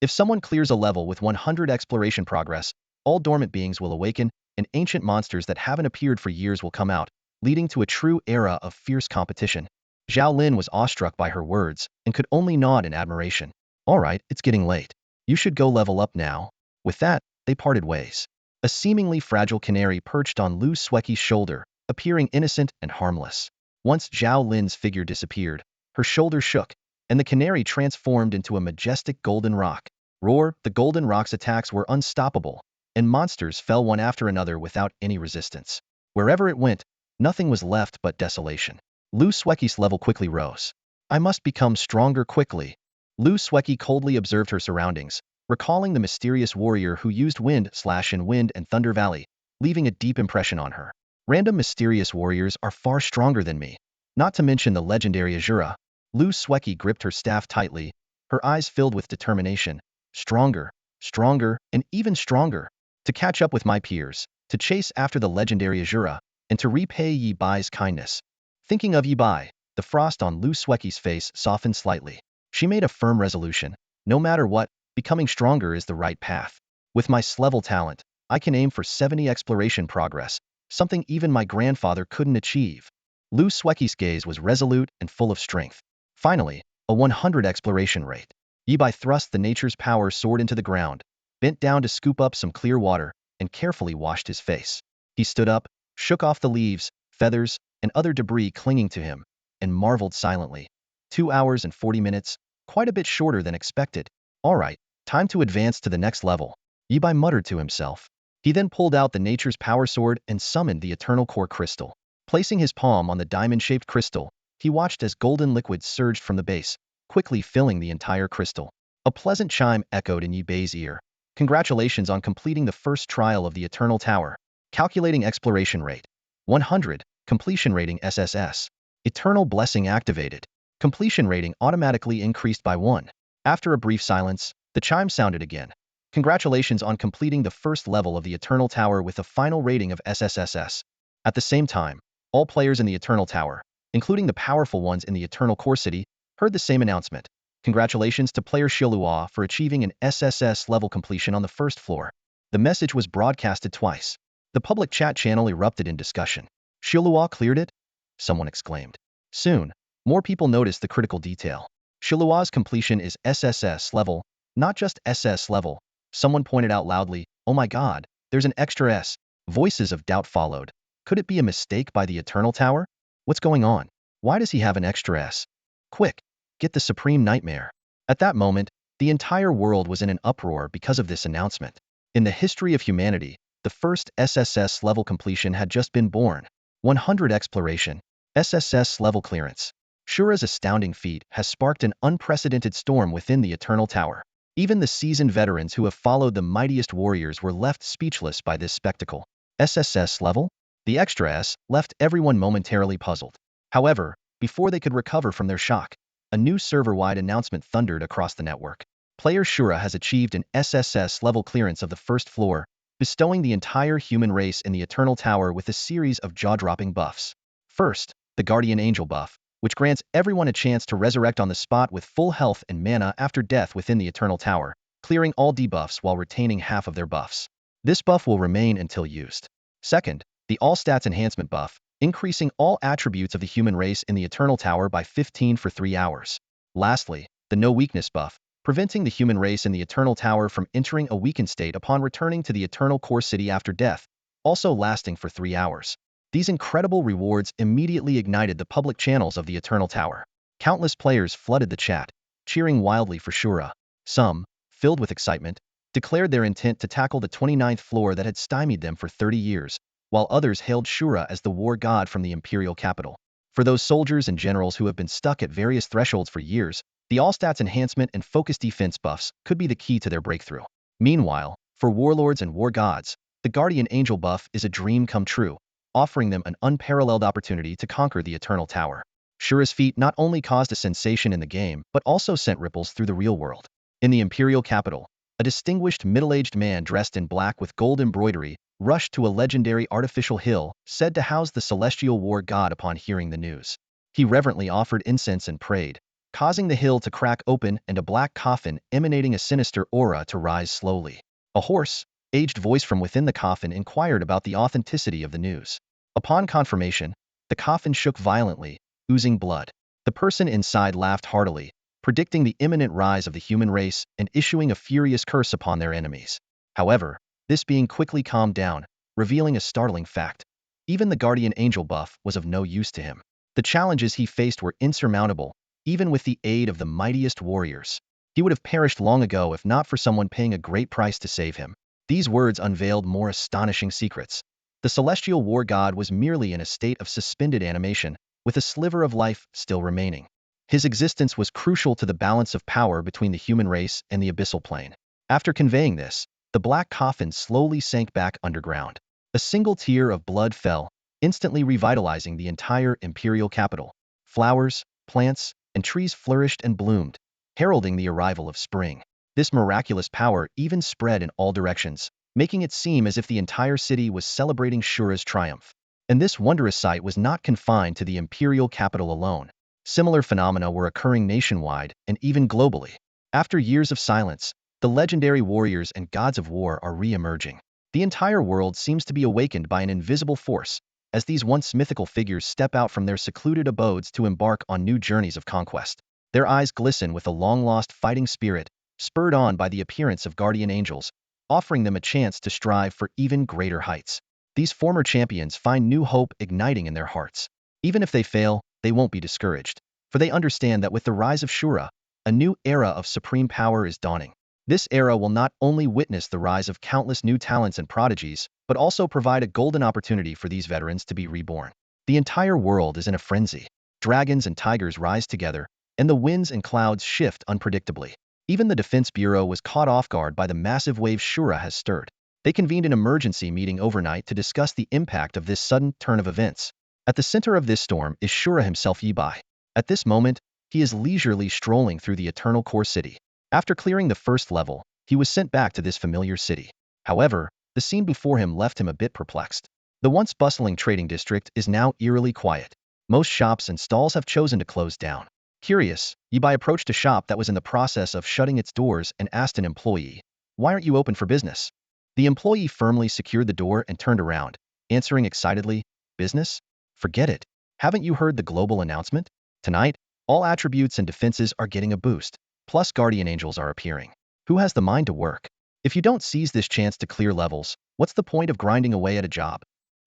If someone clears a level with 100 exploration progress, all dormant beings will awaken, and ancient monsters that haven't appeared for years will come out, leading to a true era of fierce competition. Zhao Lin was awestruck by her words and could only nod in admiration. All right, it's getting late. You should go level up now. With that, they parted ways. A seemingly fragile canary perched on Lu Sweki's shoulder, appearing innocent and harmless. Once Zhao Lin's figure disappeared, her shoulder shook, and the canary transformed into a majestic golden rock. Roar, the golden rock's attacks were unstoppable, and monsters fell one after another without any resistance. Wherever it went, nothing was left but desolation. Lu Sweki's level quickly rose. I must become stronger quickly. Lu Sweki coldly observed her surroundings, recalling the mysterious warrior who used wind slash in Wind and Thunder Valley, leaving a deep impression on her. Random mysterious warriors are far stronger than me, not to mention the legendary Azura. Lu Sweki gripped her staff tightly, her eyes filled with determination. Stronger, stronger, and even stronger. To catch up with my peers, to chase after the legendary Azura, and to repay Yi Bai's kindness. Thinking of Yi Bai, the frost on Lu Sweki's face softened slightly. She made a firm resolution. No matter what, becoming stronger is the right path. With my level talent, I can aim for 70 exploration progress, something even my grandfather couldn't achieve. Lu Sueki's gaze was resolute and full of strength. Finally, a 100 exploration rate. Yibai thrust the nature's power sword into the ground, bent down to scoop up some clear water, and carefully washed his face. He stood up, shook off the leaves, feathers, and other debris clinging to him, and marveled silently. 2 hours and 40 minutes, quite a bit shorter than expected. All right, time to advance to the next level. Yibai muttered to himself. He then pulled out the nature's power sword and summoned the eternal core crystal. Placing his palm on the diamond-shaped crystal, he watched as golden liquid surged from the base, quickly filling the entire crystal. A pleasant chime echoed in Yibei's ear. Congratulations on completing the first trial of the Eternal Tower. Calculating exploration rate. 100. Completion rating SSS. Eternal blessing activated. Completion rating automatically increased by 1. After a brief silence, the chime sounded again. Congratulations on completing the first level of the Eternal Tower with a final rating of SSSS. At the same time, all players in the Eternal Tower, including the powerful ones in the Eternal Core City, heard the same announcement. Congratulations to player Shilua for achieving an SSS level completion on the first floor. The message was broadcasted twice. The public chat channel erupted in discussion. Shilua cleared it? Someone exclaimed. Soon, more people noticed the critical detail. Shilua's completion is SSS level, not just SS level. Someone pointed out loudly, oh my god, there's an extra S. Voices of doubt followed. Could it be a mistake by the Eternal Tower? What's going on? Why does he have an extra S? Quick, get the Supreme Nightmare. At that moment, the entire world was in an uproar because of this announcement. In the history of humanity, the first SSS level completion had just been born. 100 exploration, SSS level clearance. Shura's astounding feat has sparked an unprecedented storm within the Eternal Tower. Even the seasoned veterans who have followed the mightiest warriors were left speechless by this spectacle. SSS level? The extra S left everyone momentarily puzzled. However, before they could recover from their shock, a new server-wide announcement thundered across the network. Player Shura has achieved an SSS level clearance of the first floor, bestowing the entire human race in the Eternal Tower with a series of jaw-dropping buffs. First, the Guardian Angel buff, which grants everyone a chance to resurrect on the spot with full health and mana after death within the Eternal Tower, clearing all debuffs while retaining half of their buffs. This buff will remain until used. Second, the All Stats Enhancement buff, increasing all attributes of the human race in the Eternal Tower by 15 for 3 hours. Lastly, the No Weakness buff, preventing the human race in the Eternal Tower from entering a weakened state upon returning to the Eternal Core City after death, also lasting for 3 hours. These incredible rewards immediately ignited the public channels of the Eternal Tower. Countless players flooded the chat, cheering wildly for Shura. Some, filled with excitement, declared their intent to tackle the 29th floor that had stymied them for 30 years, while others hailed Shura as the war god from the imperial capital. For those soldiers and generals who have been stuck at various thresholds for years, the all-stats enhancement and focus defense buffs could be the key to their breakthrough. Meanwhile, for warlords and war gods, the Guardian Angel buff is a dream come true, offering them an unparalleled opportunity to conquer the Eternal Tower. Shura's feat not only caused a sensation in the game, but also sent ripples through the real world. In the imperial capital, a distinguished middle-aged man dressed in black with gold embroidery rushed to a legendary artificial hill said to house the celestial war god upon hearing the news. He reverently offered incense and prayed, causing the hill to crack open and a black coffin emanating a sinister aura to rise slowly. A hoarse, aged voice from within the coffin inquired about the authenticity of the news. Upon confirmation, the coffin shook violently, oozing blood. The person inside laughed heartily, predicting the imminent rise of the human race and issuing a furious curse upon their enemies. However, this being quickly calmed down, revealing a startling fact. Even the Guardian Angel buff was of no use to him. The challenges he faced were insurmountable, even with the aid of the mightiest warriors. He would have perished long ago if not for someone paying a great price to save him. These words unveiled more astonishing secrets. The celestial war god was merely in a state of suspended animation, with a sliver of life still remaining. His existence was crucial to the balance of power between the human race and the abyssal plane. After conveying this, the black coffin slowly sank back underground. A single tear of blood fell, instantly revitalizing the entire imperial capital. Flowers, plants, and trees flourished and bloomed, heralding the arrival of spring. This miraculous power even spread in all directions, making it seem as if the entire city was celebrating Shura's triumph. And this wondrous sight was not confined to the imperial capital alone. Similar phenomena were occurring nationwide and even globally. After years of silence, the legendary warriors and gods of war are re-emerging. The entire world seems to be awakened by an invisible force, as these once mythical figures step out from their secluded abodes to embark on new journeys of conquest. Their eyes glisten with a long-lost fighting spirit, spurred on by the appearance of guardian angels, offering them a chance to strive for even greater heights. These former champions find new hope igniting in their hearts. Even if they fail, they won't be discouraged, for they understand that with the rise of Shura, a new era of supreme power is dawning. This era will not only witness the rise of countless new talents and prodigies, but also provide a golden opportunity for these veterans to be reborn. The entire world is in a frenzy. Dragons and tigers rise together, and the winds and clouds shift unpredictably. Even the Defense Bureau was caught off guard by the massive wave Shura has stirred. They convened an emergency meeting overnight to discuss the impact of this sudden turn of events. At the center of this storm is Shura himself, Yibai. At this moment, he is leisurely strolling through the Eternal Core City. After clearing the first level, he was sent back to this familiar city. However, the scene before him left him a bit perplexed. The once bustling trading district is now eerily quiet. Most shops and stalls have chosen to close down. Curious, Yibai approached a shop that was in the process of shutting its doors and asked an employee, "Why aren't you open for business?" The employee firmly secured the door and turned around, answering excitedly, "Business? Forget it. Haven't you heard the global announcement? Tonight, all attributes and defenses are getting a boost. Plus guardian angels are appearing. Who has the mind to work? If you don't seize this chance to clear levels, what's the point of grinding away at a job?"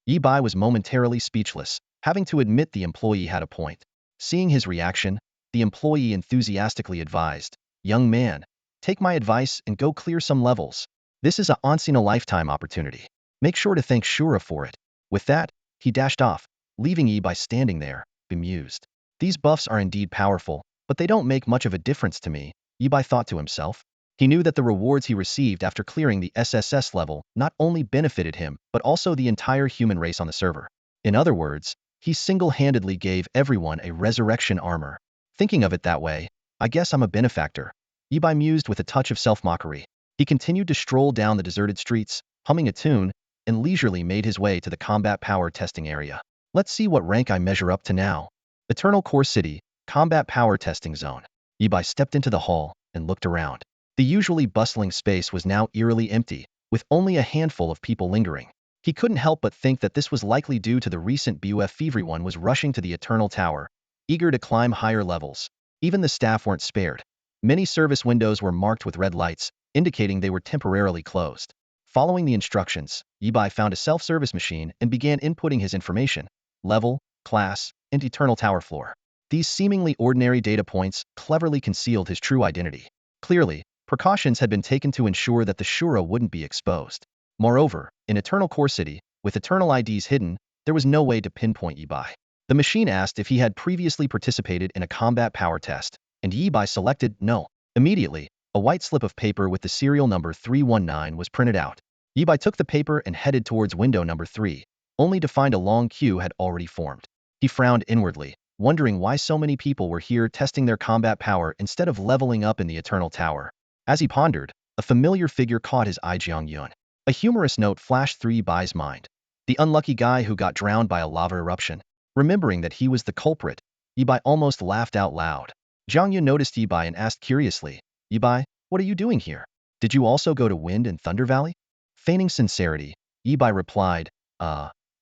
Yibai was momentarily speechless, having to admit the employee had a point. Seeing his reaction, the employee enthusiastically advised, "Young man, take my advice and go clear some levels. This is a once-in-a-lifetime opportunity. Make sure to thank Shura for it." With that, he dashed off, leaving Yibai standing there, bemused. These buffs are indeed powerful, but they don't make much of a difference to me, Yibai thought to himself. He knew that the rewards he received after clearing the SSS level not only benefited him, but also the entire human race on the server. In other words, he single-handedly gave everyone a resurrection armor. Thinking of it that way, I guess I'm a benefactor, Yibai mused with a touch of self-mockery. He continued to stroll down the deserted streets, humming a tune, and leisurely made his way to the combat power testing area. Let's see what rank I measure up to now. Eternal Core City, Combat Power Testing Zone. Yibai stepped into the hall and looked around. The usually bustling space was now eerily empty, with only a handful of people lingering. He couldn't help but think that this was likely due to the recent buff. Everyone was rushing to the Eternal Tower, eager to climb higher levels. Even the staff weren't spared. Many service windows were marked with red lights, indicating they were temporarily closed. Following the instructions, Yibai found a self-service machine and began inputting his information, level, class, and Eternal Tower floor. These seemingly ordinary data points cleverly concealed his true identity. Clearly, precautions had been taken to ensure that the Shura wouldn't be exposed. Moreover, in Eternal Core City, with Eternal IDs hidden, there was no way to pinpoint Yibai. The machine asked if he had previously participated in a combat power test, and Yibai selected no. Immediately, a white slip of paper with the serial number 319 was printed out. Yibai took the paper and headed towards window number 3, only to find a long queue had already formed. He frowned inwardly, wondering why so many people were here testing their combat power instead of leveling up in the Eternal Tower. As he pondered, a familiar figure caught his eye. Jiang Yun. A humorous note flashed through Yibai's mind. The unlucky guy who got drowned by a lava eruption. Remembering that he was the culprit, Yibai almost laughed out loud. Jiang Yun noticed Yibai and asked curiously, "Yibai, what are you doing here? Did you also go to Wind and Thunder Valley?" Feigning sincerity, Yibai replied,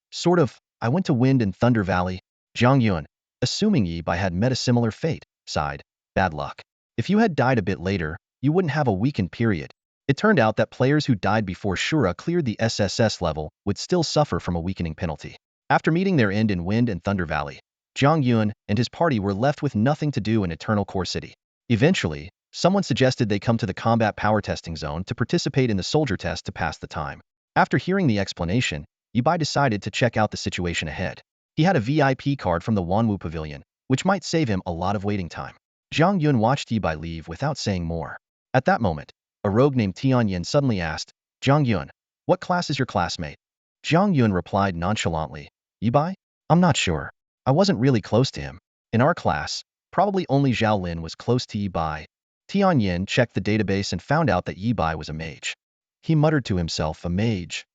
Sort of, I went to Wind and Thunder Valley." Jiang Yun, assuming Yibai had met a similar fate, sighed, "Bad luck. If you had died a bit later, you wouldn't have a weakened period." It turned out that players who died before Shura cleared the SSS level would still suffer from a weakening penalty. After meeting their end in Wind and Thunder Valley, Jiang Yun and his party were left with nothing to do in Eternal Core City. Eventually, someone suggested they come to the Combat Power Testing Zone to participate in the soldier test to pass the time. After hearing the explanation, Yibai decided to check out the situation ahead. He had a VIP card from the Wanwu Pavilion, which might save him a lot of waiting time. Jiang Yun watched Yibai leave without saying more. At that moment, a rogue named Tianyin suddenly asked, "Jiang Yun, what class is your classmate?" Jiang Yun replied nonchalantly, "Yibai? I'm not sure. I wasn't really close to him. In our class, probably only Zhao Lin was close to Yibai." Tianyin checked the database and found out that Yibai was a mage. He muttered to himself, "A mage,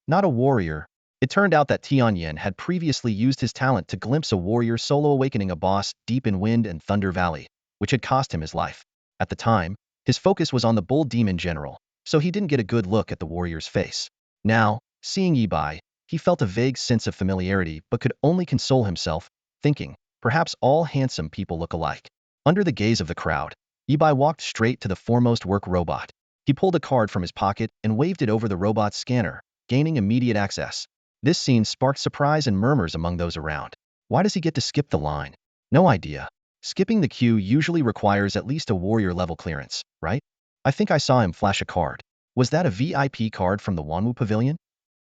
not a warrior." It turned out that Tianyin had previously used his talent to glimpse a warrior solo awakening a boss deep in Wind and Thunder Valley, which had cost him his life. At the time, his focus was on the bull demon general, so he didn't get a good look at the warrior's face. Now, seeing Yi-Bai, he felt a vague sense of familiarity but could only console himself, thinking, perhaps all handsome people look alike. Under the gaze of the crowd, Yi-Bai walked straight to the foremost work robot. He pulled a card from his pocket and waved it over the robot's scanner, gaining immediate access. This scene sparked surprise and murmurs among those around. Why does he get to skip the line? No idea. Skipping the queue usually requires at least a warrior level clearance, right? I think I saw him flash a card. Was that a VIP card from the Wanwu Pavilion?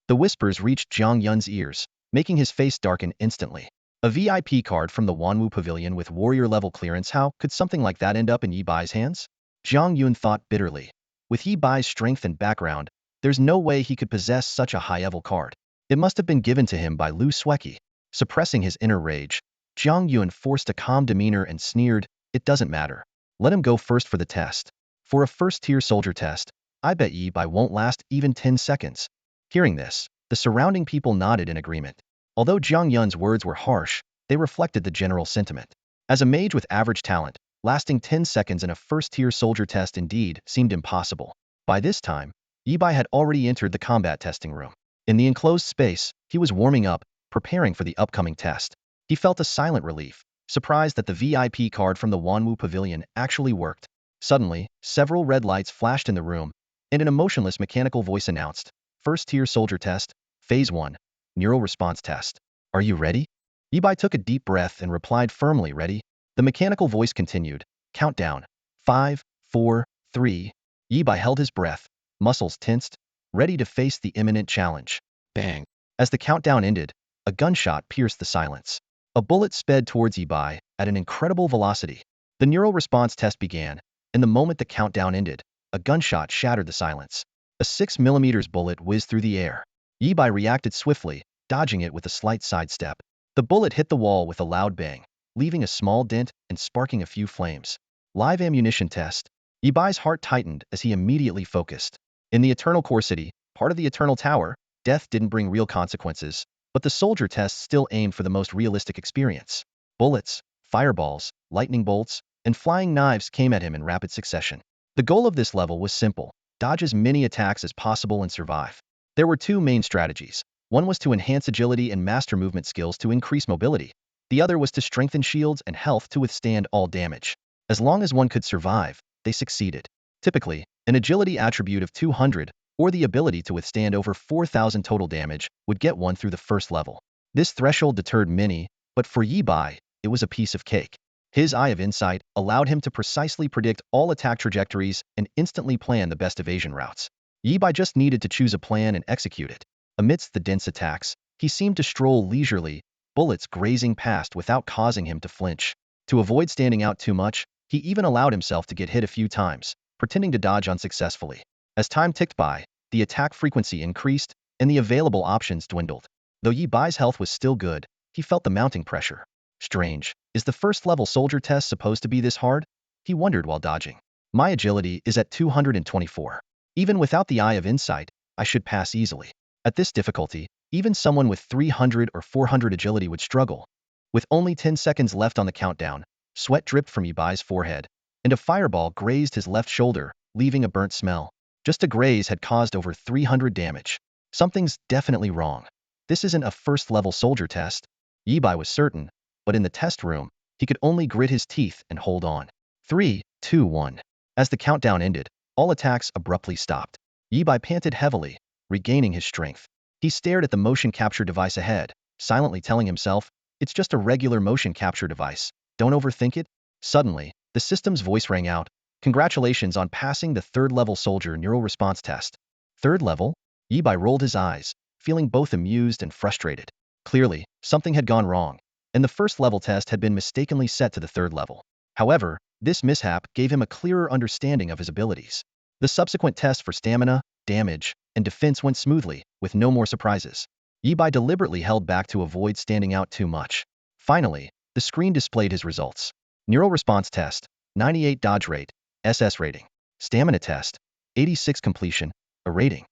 The whispers reached Jiang Yun's ears, making his face darken instantly. A VIP card from the Wanwu Pavilion with warrior level clearance, how could something like that end up in Yi Bai's hands? Jiang Yun thought bitterly. With Yi Bai's strength and background, there's no way he could possess such a high-level card. It must have been given to him by Lu Sueki. Suppressing his inner rage, Jiang Yun forced a calm demeanor and sneered, "It doesn't matter. Let him go first for the test. For a first-tier soldier test, I bet Yi Bai won't last even 10 seconds." Hearing this, the surrounding people nodded in agreement. Although Jiang Yun's words were harsh, they reflected the general sentiment. As a mage with average talent, lasting 10 seconds in a first-tier soldier test indeed seemed impossible. By this time, Yi Bai had already entered the combat testing room. In the enclosed space, he was warming up, preparing for the upcoming test. He felt a silent relief, surprised that the VIP card from the Wanwu Pavilion actually worked. Suddenly, several red lights flashed in the room, and an emotionless mechanical voice announced, "First-tier soldier test, Phase 1, Neural Response Test. Are you ready?" Yi Bai took a deep breath and replied firmly, "Ready." The mechanical voice continued, "Countdown. 5, 4, 3. Yi Bai held his breath, muscles tensed, ready to face the imminent challenge. Bang. As the countdown ended, a gunshot pierced the silence. A bullet sped towards Yi Bai at an incredible velocity. The neural response test began, and the moment the countdown ended, a gunshot shattered the silence. A 6mm bullet whizzed through the air. Yi Bai reacted swiftly, dodging it with a slight sidestep. The bullet hit the wall with a loud bang, leaving a small dent and sparking a few flames. Live ammunition test. Yi Bai's heart tightened as he immediately focused. In the Eternal Core City, part of the Eternal Tower, death didn't bring real consequences, but the soldier test still aimed for the most realistic experience. Bullets, fireballs, lightning bolts, and flying knives came at him in rapid succession. The goal of this level was simple: dodge as many attacks as possible and survive. There were two main strategies. One was to enhance agility and master movement skills to increase mobility. The other was to strengthen shields and health to withstand all damage. As long as one could survive, they succeeded. Typically, an agility attribute of 200, or the ability to withstand over 4,000 total damage, would get one through the first level. This threshold deterred many, but for Yi Bai, it was a piece of cake. His Eye of Insight allowed him to precisely predict all attack trajectories and instantly plan the best evasion routes. Yi Bai just needed to choose a plan and execute it. Amidst the dense attacks, he seemed to stroll leisurely, bullets grazing past without causing him to flinch. To avoid standing out too much, he even allowed himself to get hit a few times, pretending to dodge unsuccessfully. As time ticked by, the attack frequency increased, and the available options dwindled. Though Yi Bai's health was still good, he felt the mounting pressure. Strange, is the first-level soldier test supposed to be this hard? He wondered while dodging. My agility is at 224. Even without the Eye of Insight, I should pass easily. At this difficulty, even someone with 300 or 400 agility would struggle. With only 10 seconds left on the countdown, sweat dripped from Yi Bai's forehead, and a fireball grazed his left shoulder, leaving a burnt smell. Just a graze had caused over 300 damage. Something's definitely wrong. This isn't a first-level soldier test. Yi Bai was certain, but in the test room, he could only grit his teeth and hold on. 3, 2, 1. As the countdown ended, all attacks abruptly stopped. Yi Bai panted heavily, regaining his strength. He stared at the motion capture device ahead, silently telling himself, "It's just a regular motion capture device. Don't overthink it." Suddenly, the system's voice rang out, "Congratulations on passing the third-level soldier neural response test." Third level? Yi Bai rolled his eyes, feeling both amused and frustrated. Clearly, something had gone wrong, and the first-level test had been mistakenly set to the third level. However, this mishap gave him a clearer understanding of his abilities. The subsequent tests for stamina, damage, and defense went smoothly, with no more surprises. Yi Bai deliberately held back to avoid standing out too much. Finally, the screen displayed his results. Neural response test, 98 dodge rate, SS rating. Stamina test, 86 completion, a rating.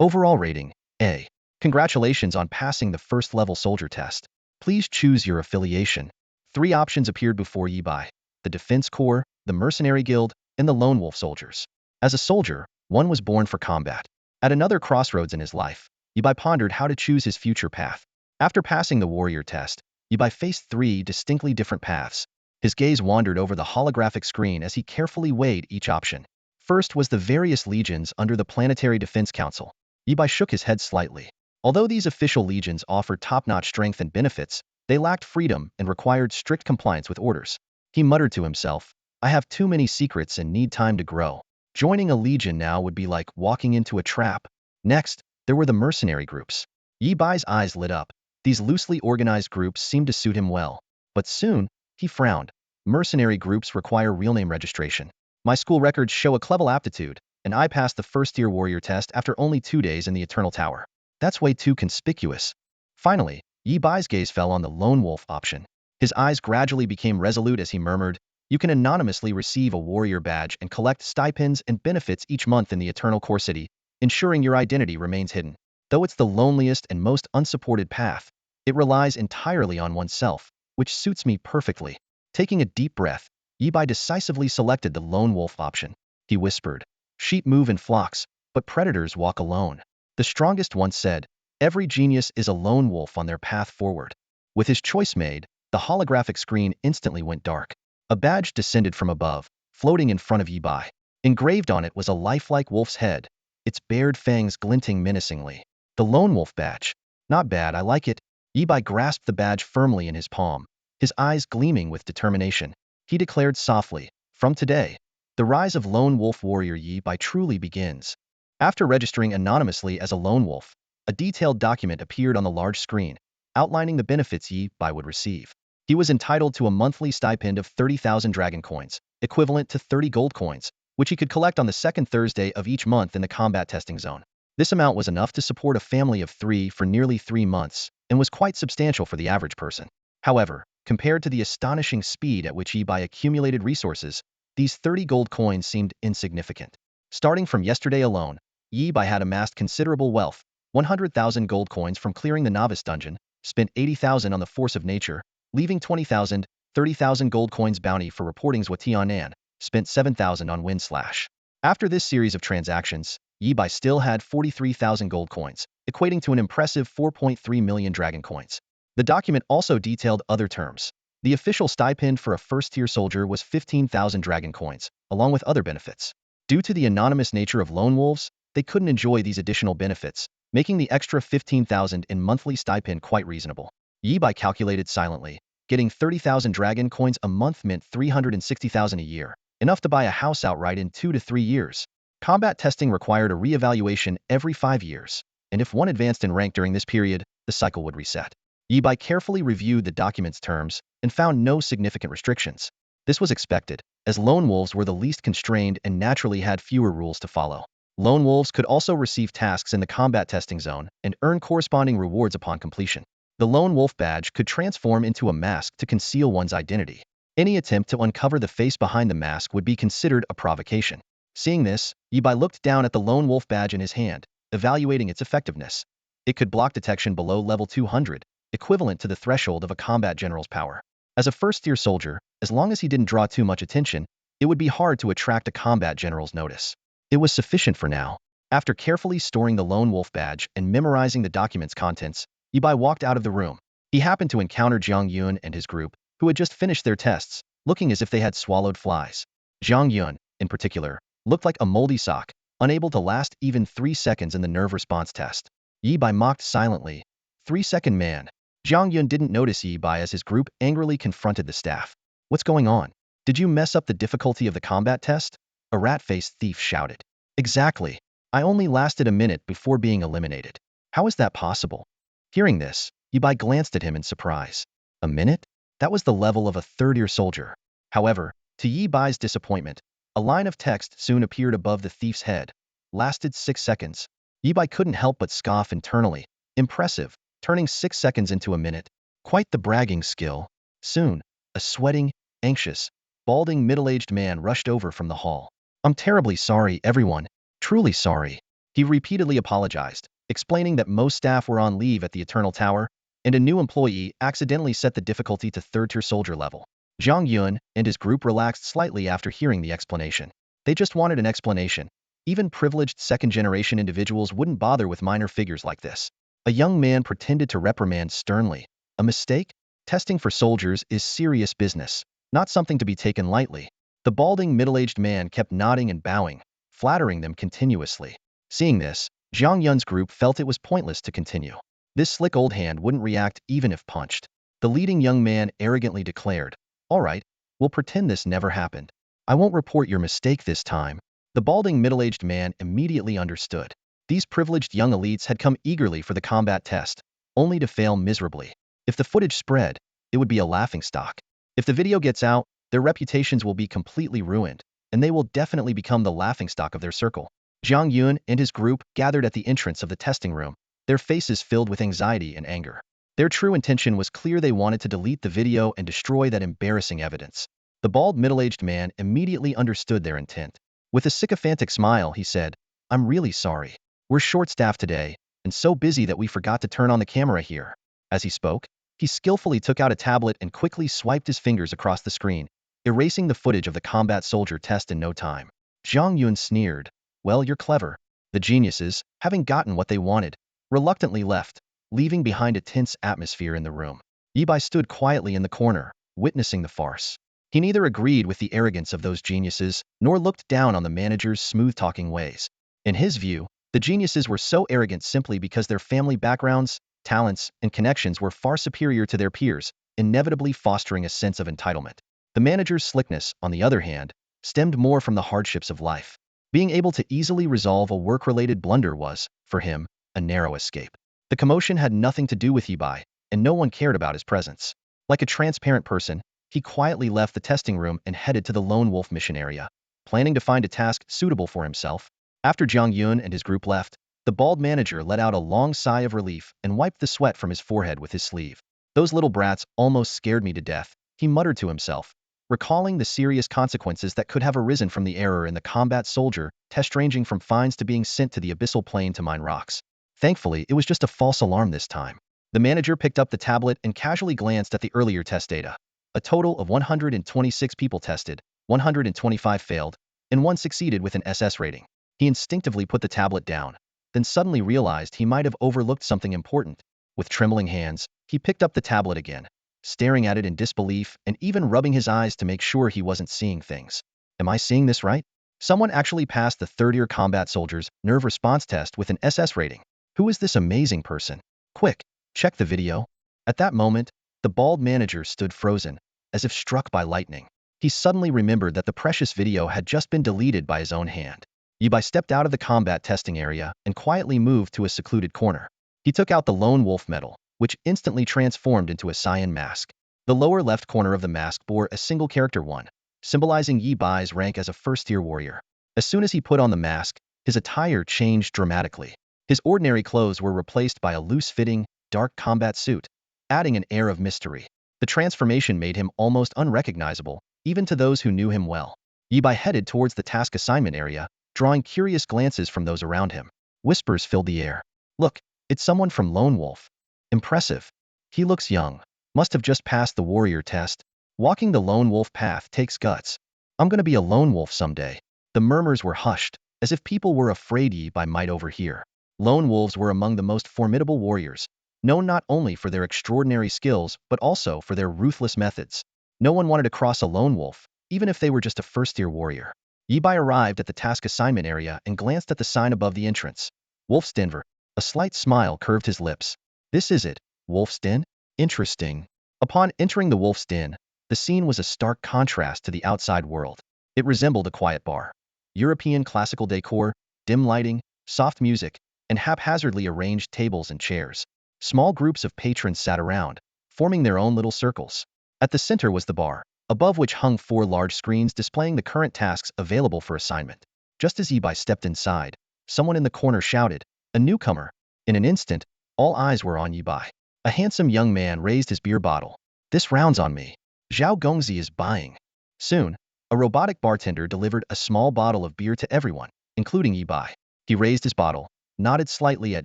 Overall rating, A. Congratulations on passing the first-level soldier test. Please choose your affiliation. 3 options appeared before Yi Bai: the Defense Corps, the Mercenary Guild, and the Lone Wolf Soldiers. As a soldier, one was born for combat. At another crossroads in his life, Yibai pondered how to choose his future path. After passing the warrior test, Yibai faced three distinctly different paths. His gaze wandered over the holographic screen as he carefully weighed each option. First was the various legions under the Planetary Defense Council. Yibai shook his head slightly. Although these official legions offered top-notch strength and benefits, they lacked freedom and required strict compliance with orders. He muttered to himself, I have too many secrets and need time to grow. Joining a legion now would be like walking into a trap. Next, there were the mercenary groups. Yi Bai's eyes lit up. These loosely organized groups seemed to suit him well. But soon, he frowned. Mercenary groups require real name registration. My school records show a clever aptitude, and I passed the first-tier warrior test after only 2 days in the Eternal Tower. That's way too conspicuous. Finally, Yi Bai's gaze fell on the lone wolf option. His eyes gradually became resolute as he murmured, you can anonymously receive a warrior badge and collect stipends and benefits each month in the Eternal Core City, ensuring your identity remains hidden. Though it's the loneliest and most unsupported path, it relies entirely on oneself, which suits me perfectly. Taking a deep breath, Yi Bai decisively selected the lone wolf option. He whispered, sheep move in flocks, but predators walk alone. The strongest once said, every genius is a lone wolf on their path forward. With his choice made, the holographic screen instantly went dark. A badge descended from above, floating in front of Yi Bai. Engraved on it was a lifelike wolf's head, its bared fangs glinting menacingly. The lone wolf badge. Not bad, I like it. Yi Bai grasped the badge firmly in his palm, his eyes gleaming with determination. He declared softly, from today, the rise of lone wolf warrior Yi Bai truly begins. After registering anonymously as a lone wolf, a detailed document appeared on the large screen, outlining the benefits Yi Bai would receive. He was entitled to a monthly stipend of 30,000 dragon coins, equivalent to 30 gold coins, which he could collect on the second Thursday of each month in the combat testing zone. This amount was enough to support a family of 3 for nearly 3 months, and was quite substantial for the average person. However, compared to the astonishing speed at which Yi Bai accumulated resources, these 30 gold coins seemed insignificant. Starting from yesterday alone, Yi Bai had amassed considerable wealth, 100,000 gold coins from clearing the novice dungeon, spent 80,000 on the force of nature, leaving 20,000, 30,000 gold coins bounty for reporting Zhuotianan, spent 7,000 on wind slash. After this series of transactions, Yi Bai still had 43,000 gold coins, equating to an impressive 4.3 million dragon coins. The document also detailed other terms. The official stipend for a first-tier soldier was 15,000 dragon coins, along with other benefits. Due to the anonymous nature of lone wolves, they couldn't enjoy these additional benefits, making the extra 15,000 in monthly stipend quite reasonable. Yi Bai calculated silently. Getting 30,000 dragon coins a month meant 360,000 a year, enough to buy a house outright in 2 to 3 years. Combat testing required a re-evaluation every 5 years, and if one advanced in rank during this period, the cycle would reset. Yi Bai carefully reviewed the document's terms and found no significant restrictions. This was expected, as lone wolves were the least constrained and naturally had fewer rules to follow. Lone wolves could also receive tasks in the combat testing zone and earn corresponding rewards upon completion. The lone wolf badge could transform into a mask to conceal one's identity. Any attempt to uncover the face behind the mask would be considered a provocation. Seeing this, Yi Bai looked down at the lone wolf badge in his hand, evaluating its effectiveness. It could block detection below level 200, equivalent to the threshold of a combat general's power. As a first-tier soldier, as long as he didn't draw too much attention, it would be hard to attract a combat general's notice. It was sufficient for now. After carefully storing the lone wolf badge and memorizing the document's contents, Yi Bai walked out of the room. He happened to encounter Jiang Yun and his group, who had just finished their tests, looking as if they had swallowed flies. Jiang Yun, in particular, looked like a moldy sock, unable to last even 3 seconds in the nerve response test. Yi Bai mocked silently. 3-second man. Jiang Yun didn't notice Yi Bai as his group angrily confronted the staff. What's going on? Did you mess up the difficulty of the combat test? A rat-faced thief shouted. Exactly. I only lasted a minute before being eliminated. How is that possible? Hearing this, Yi Bai glanced at him in surprise. A minute? That was the level of a third-year soldier. However, to Yi Bai's disappointment, a line of text soon appeared above the thief's head. Lasted 6 seconds. Yi Bai couldn't help but scoff internally. Impressive, turning 6 seconds into a minute. Quite the bragging skill. Soon, a sweating, anxious, balding middle-aged man rushed over from the hall. I'm terribly sorry, everyone. Truly sorry. He repeatedly apologized, explaining that most staff were on leave at the Eternal Tower, and a new employee accidentally set the difficulty to third-tier soldier level. Jiang Yun and his group relaxed slightly after hearing the explanation. They just wanted an explanation. Even privileged second-generation individuals wouldn't bother with minor figures like this. A young man pretended to reprimand sternly. A mistake? Testing for soldiers is serious business, not something to be taken lightly. The balding middle-aged man kept nodding and bowing, flattering them continuously. Seeing this, Zhang Yun's group felt it was pointless to continue. This slick old hand wouldn't react even if punched. The leading young man arrogantly declared, "All right, we'll pretend this never happened. I won't report your mistake this time." The balding middle-aged man immediately understood. These privileged young elites had come eagerly for the combat test, only to fail miserably. If the footage spread, it would be a laughingstock. If the video gets out, their reputations will be completely ruined, and they will definitely become the laughingstock of their circle. Zhang Yun and his group gathered at the entrance of the testing room, their faces filled with anxiety and anger. Their true intention was clear: they wanted to delete the video and destroy that embarrassing evidence. The bald middle-aged man immediately understood their intent. With a sycophantic smile, he said, "I'm really sorry. We're short-staffed today, and so busy that we forgot to turn on the camera here." As he spoke, he skillfully took out a tablet and quickly swiped his fingers across the screen, erasing the footage of the combat soldier test in no time. Zhang Yun sneered, "Well, you're clever." The geniuses, having gotten what they wanted, reluctantly left, leaving behind a tense atmosphere in the room. Yi Bai stood quietly in the corner, witnessing the farce. He neither agreed with the arrogance of those geniuses, nor looked down on the manager's smooth-talking ways. In his view, the geniuses were so arrogant simply because their family backgrounds, talents, and connections were far superior to their peers, inevitably fostering a sense of entitlement. The manager's slickness, on the other hand, stemmed more from the hardships of life. Being able to easily resolve a work-related blunder was, for him, a narrow escape. The commotion had nothing to do with Yi Bai, and no one cared about his presence. Like a transparent person, he quietly left the testing room and headed to the Lone Wolf mission area, planning to find a task suitable for himself. After Zhang Yun and his group left, the bald manager let out a long sigh of relief and wiped the sweat from his forehead with his sleeve. "Those little brats almost scared me to death," he muttered to himself, recalling the serious consequences that could have arisen from the error in the combat soldier test, ranging from fines to being sent to the abyssal plane to mine rocks. Thankfully, it was just a false alarm this time. The manager picked up the tablet and casually glanced at the earlier test data. A total of 126 people tested, 125 failed, and 1 succeeded with an SS rating. He instinctively put the tablet down, then suddenly realized he might have overlooked something important. With trembling hands, he picked up the tablet again, staring at it in disbelief and even rubbing his eyes to make sure he wasn't seeing things. "Am I seeing this right? Someone actually passed the third-year combat soldier's nerve response test with an SS rating. Who is this amazing person? Quick, check the video." At that moment, the bald manager stood frozen, as if struck by lightning. He suddenly remembered that the precious video had just been deleted by his own hand. Yi Bai stepped out of the combat testing area and quietly moved to a secluded corner. He took out the Lone Wolf medal, which instantly transformed into a cyan mask. The lower left corner of the mask bore a single character 1, symbolizing Yi Bai's rank as a first-tier warrior. As soon as he put on the mask, his attire changed dramatically. His ordinary clothes were replaced by a loose-fitting, dark combat suit, adding an air of mystery. The transformation made him almost unrecognizable, even to those who knew him well. Yi Bai headed towards the task assignment area, drawing curious glances from those around him. Whispers filled the air. "Look, it's someone from Lone Wolf. Impressive. He looks young. Must have just passed the warrior test. Walking the Lone Wolf path takes guts. I'm gonna be a lone wolf someday." The murmurs were hushed, as if people were afraid Yi Bai might overhear. Lone wolves were among the most formidable warriors, known not only for their extraordinary skills but also for their ruthless methods. No one wanted to cross a lone wolf, even if they were just a first-tier warrior. Yi Bai arrived at the task assignment area and glanced at the sign above the entrance. "Wolf's Den." A slight smile curved his lips. "This is it, Wolf's Den? Interesting." Upon entering the Wolf's Den, the scene was a stark contrast to the outside world. It resembled a quiet bar. European classical decor, dim lighting, soft music, and haphazardly arranged tables and chairs. Small groups of patrons sat around, forming their own little circles. At the center was the bar, above which hung 4 large screens displaying the current tasks available for assignment. Just as Yi Bai stepped inside, someone in the corner shouted, "A newcomer." In an instant, all eyes were on Yi Bai. A handsome young man raised his beer bottle. "This round's on me. Zhao Gongzi is buying." Soon, a robotic bartender delivered a small bottle of beer to everyone, including Yi Bai. He raised his bottle, nodded slightly at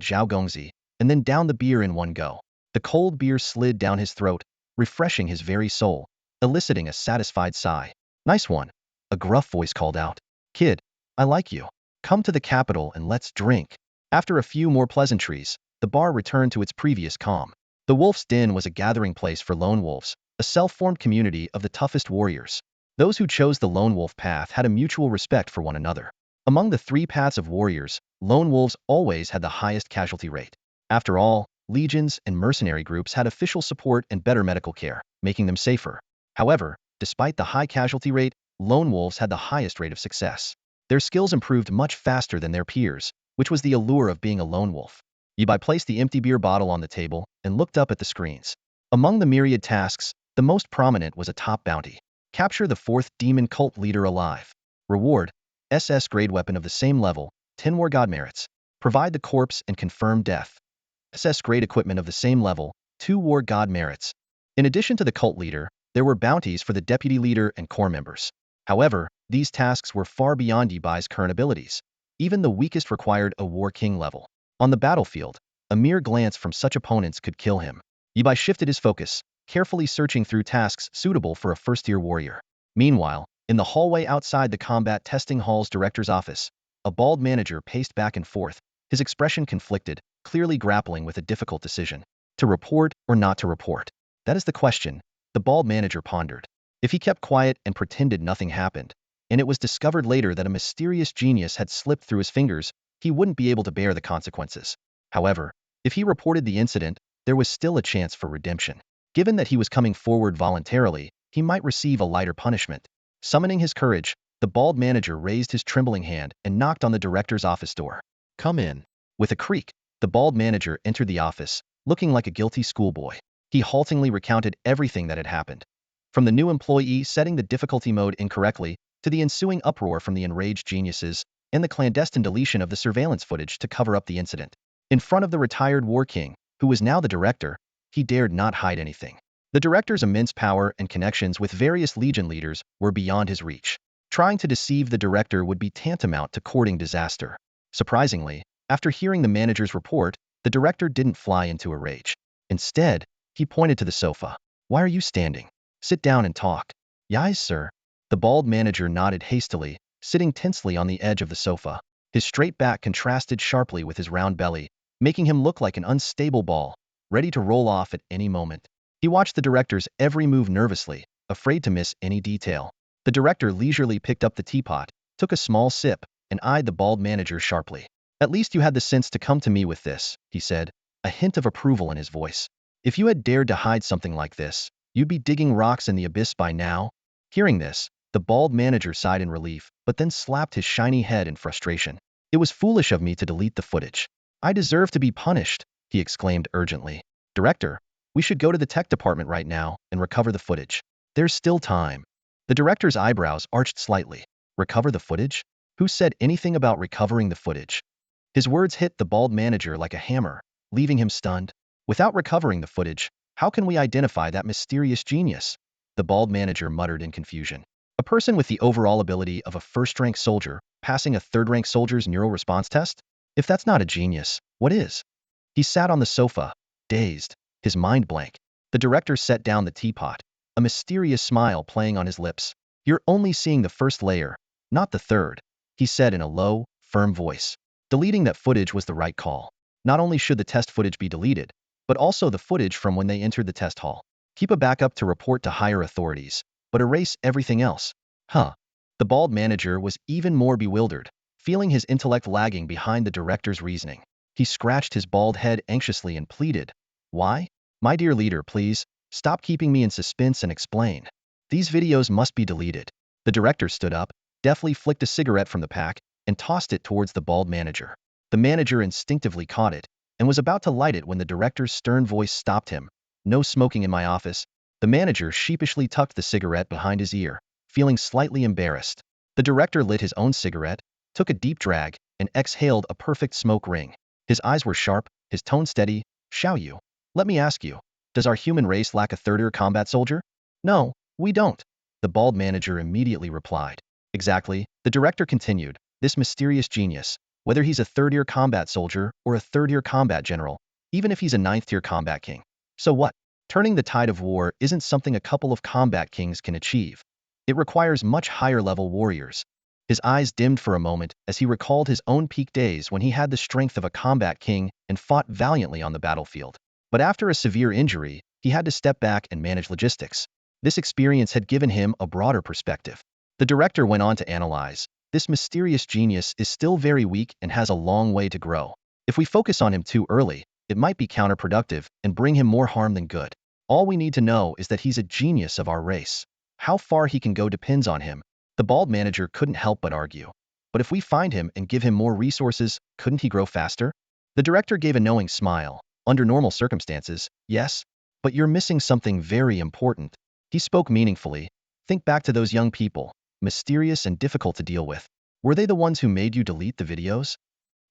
Zhao Gongzi, and then downed the beer in one go. The cold beer slid down his throat, refreshing his very soul, eliciting a satisfied sigh. "Nice one," a gruff voice called out. "Kid, I like you." Come to the capital and let's drink. After a few more pleasantries, the bar returned to its previous calm. The Wolf's Den was a gathering place for lone wolves, a self-formed community of the toughest warriors. Those who chose the lone wolf path had a mutual respect for one another. Among the three paths of warriors, lone wolves always had the highest casualty rate. After all, legions and mercenary groups had official support and better medical care, making them safer. However, despite the high casualty rate, lone wolves had the highest rate of success. Their skills improved much faster than their peers, which was the allure of being a lone wolf. Yibai placed the empty beer bottle on the table and looked up at the screens. Among the myriad tasks, the most prominent was a top bounty. Capture the fourth demon cult leader alive. Reward, SS grade weapon of the same level, 10 war god merits. Provide the corpse and confirm death. SS grade equipment of the same level, 2 war god merits. In addition to the cult leader, there were bounties for the deputy leader and core members. However, these tasks were far beyond Yibai's current abilities. Even the weakest required a war king level. On the battlefield, a mere glance from such opponents could kill him. Yibai shifted his focus, carefully searching through tasks suitable for a first-tier warrior. Meanwhile, in the hallway outside the combat testing hall's director's office, a bald manager paced back and forth, his expression conflicted, clearly grappling with a difficult decision. To report or not to report? That is the question, the bald manager pondered. If he kept quiet and pretended nothing happened, and it was discovered later that a mysterious genius had slipped through his fingers, he wouldn't be able to bear the consequences. However, if he reported the incident, there was still a chance for redemption. Given that he was coming forward voluntarily, he might receive a lighter punishment. Summoning his courage, the bald manager raised his trembling hand and knocked on the director's office door. Come in. With a creak, the bald manager entered the office, looking like a guilty schoolboy. He haltingly recounted everything that had happened. From the new employee setting the difficulty mode incorrectly, to the ensuing uproar from the enraged geniuses, and the clandestine deletion of the surveillance footage to cover up the incident. In front of the retired war king, who was now the director, he dared not hide anything. The director's immense power and connections with various legion leaders were beyond his reach. Trying to deceive the director would be tantamount to courting disaster. Surprisingly, after hearing the manager's report, the director didn't fly into a rage. Instead, he pointed to the sofa. Why are you standing? Sit down and talk. Yes, sir. The bald manager nodded hastily, sitting tensely on the edge of the sofa. His straight back contrasted sharply with his round belly, making him look like an unstable ball, ready to roll off at any moment. He watched the director's every move nervously, afraid to miss any detail. The director leisurely picked up the teapot, took a small sip, and eyed the bald manager sharply. At least you had the sense to come to me with this, he said, a hint of approval in his voice. If you had dared to hide something like this, you'd be digging rocks in the abyss by now. Hearing this, the bald manager sighed in relief, but then slapped his shiny head in frustration. It was foolish of me to delete the footage. I deserve to be punished, he exclaimed urgently. Director, we should go to the tech department right now and recover the footage. There's still time. The director's eyebrows arched slightly. Recover the footage? Who said anything about recovering the footage? His words hit the bald manager like a hammer, leaving him stunned. Without recovering the footage, how can we identify that mysterious genius? The bald manager muttered in confusion. A person with the overall ability of a first-rank soldier, passing a third-rank soldier's neural response test? If that's not a genius, what is? He sat on the sofa, dazed, his mind blank. The director set down the teapot, a mysterious smile playing on his lips. You're only seeing the first layer, not the third, he said in a low, firm voice. Deleting that footage was the right call. Not only should the test footage be deleted, but also the footage from when they entered the test hall. Keep a backup to report to higher authorities, but erase everything else. Huh. The bald manager was even more bewildered, feeling his intellect lagging behind the director's reasoning. He scratched his bald head anxiously and pleaded, Why? My dear leader, please, stop keeping me in suspense and explain. These videos must be deleted. The director stood up, deftly flicked a cigarette from the pack, and tossed it towards the bald manager. The manager instinctively caught it, and was about to light it when the director's stern voice stopped him. No smoking in my office. The manager sheepishly tucked the cigarette behind his ear, feeling slightly embarrassed. The director lit his own cigarette, took a deep drag, and exhaled a perfect smoke ring. His eyes were sharp, his tone steady. Shall you? Let me ask you, does our human race lack a third-tier combat soldier? No, we don't. The bald manager immediately replied. Exactly, the director continued, this mysterious genius, whether he's a third-tier combat soldier or a third-tier combat general, even if he's a ninth-tier combat king. So what? Turning the tide of war isn't something a couple of combat kings can achieve. It requires much higher-level warriors. His eyes dimmed for a moment as he recalled his own peak days when he had the strength of a combat king and fought valiantly on the battlefield. But after a severe injury, he had to step back and manage logistics. This experience had given him a broader perspective. The director went on to analyze, this mysterious genius is still very weak and has a long way to grow. If we focus on him too early, it might be counterproductive and bring him more harm than good. All we need to know is that he's a genius of our race. How far he can go depends on him. The bald manager couldn't help but argue. But if we find him and give him more resources, couldn't he grow faster? The director gave a knowing smile. Under normal circumstances, yes. But you're missing something very important. He spoke meaningfully. Think back to those young people, mysterious and difficult to deal with. Were they the ones who made you delete the videos?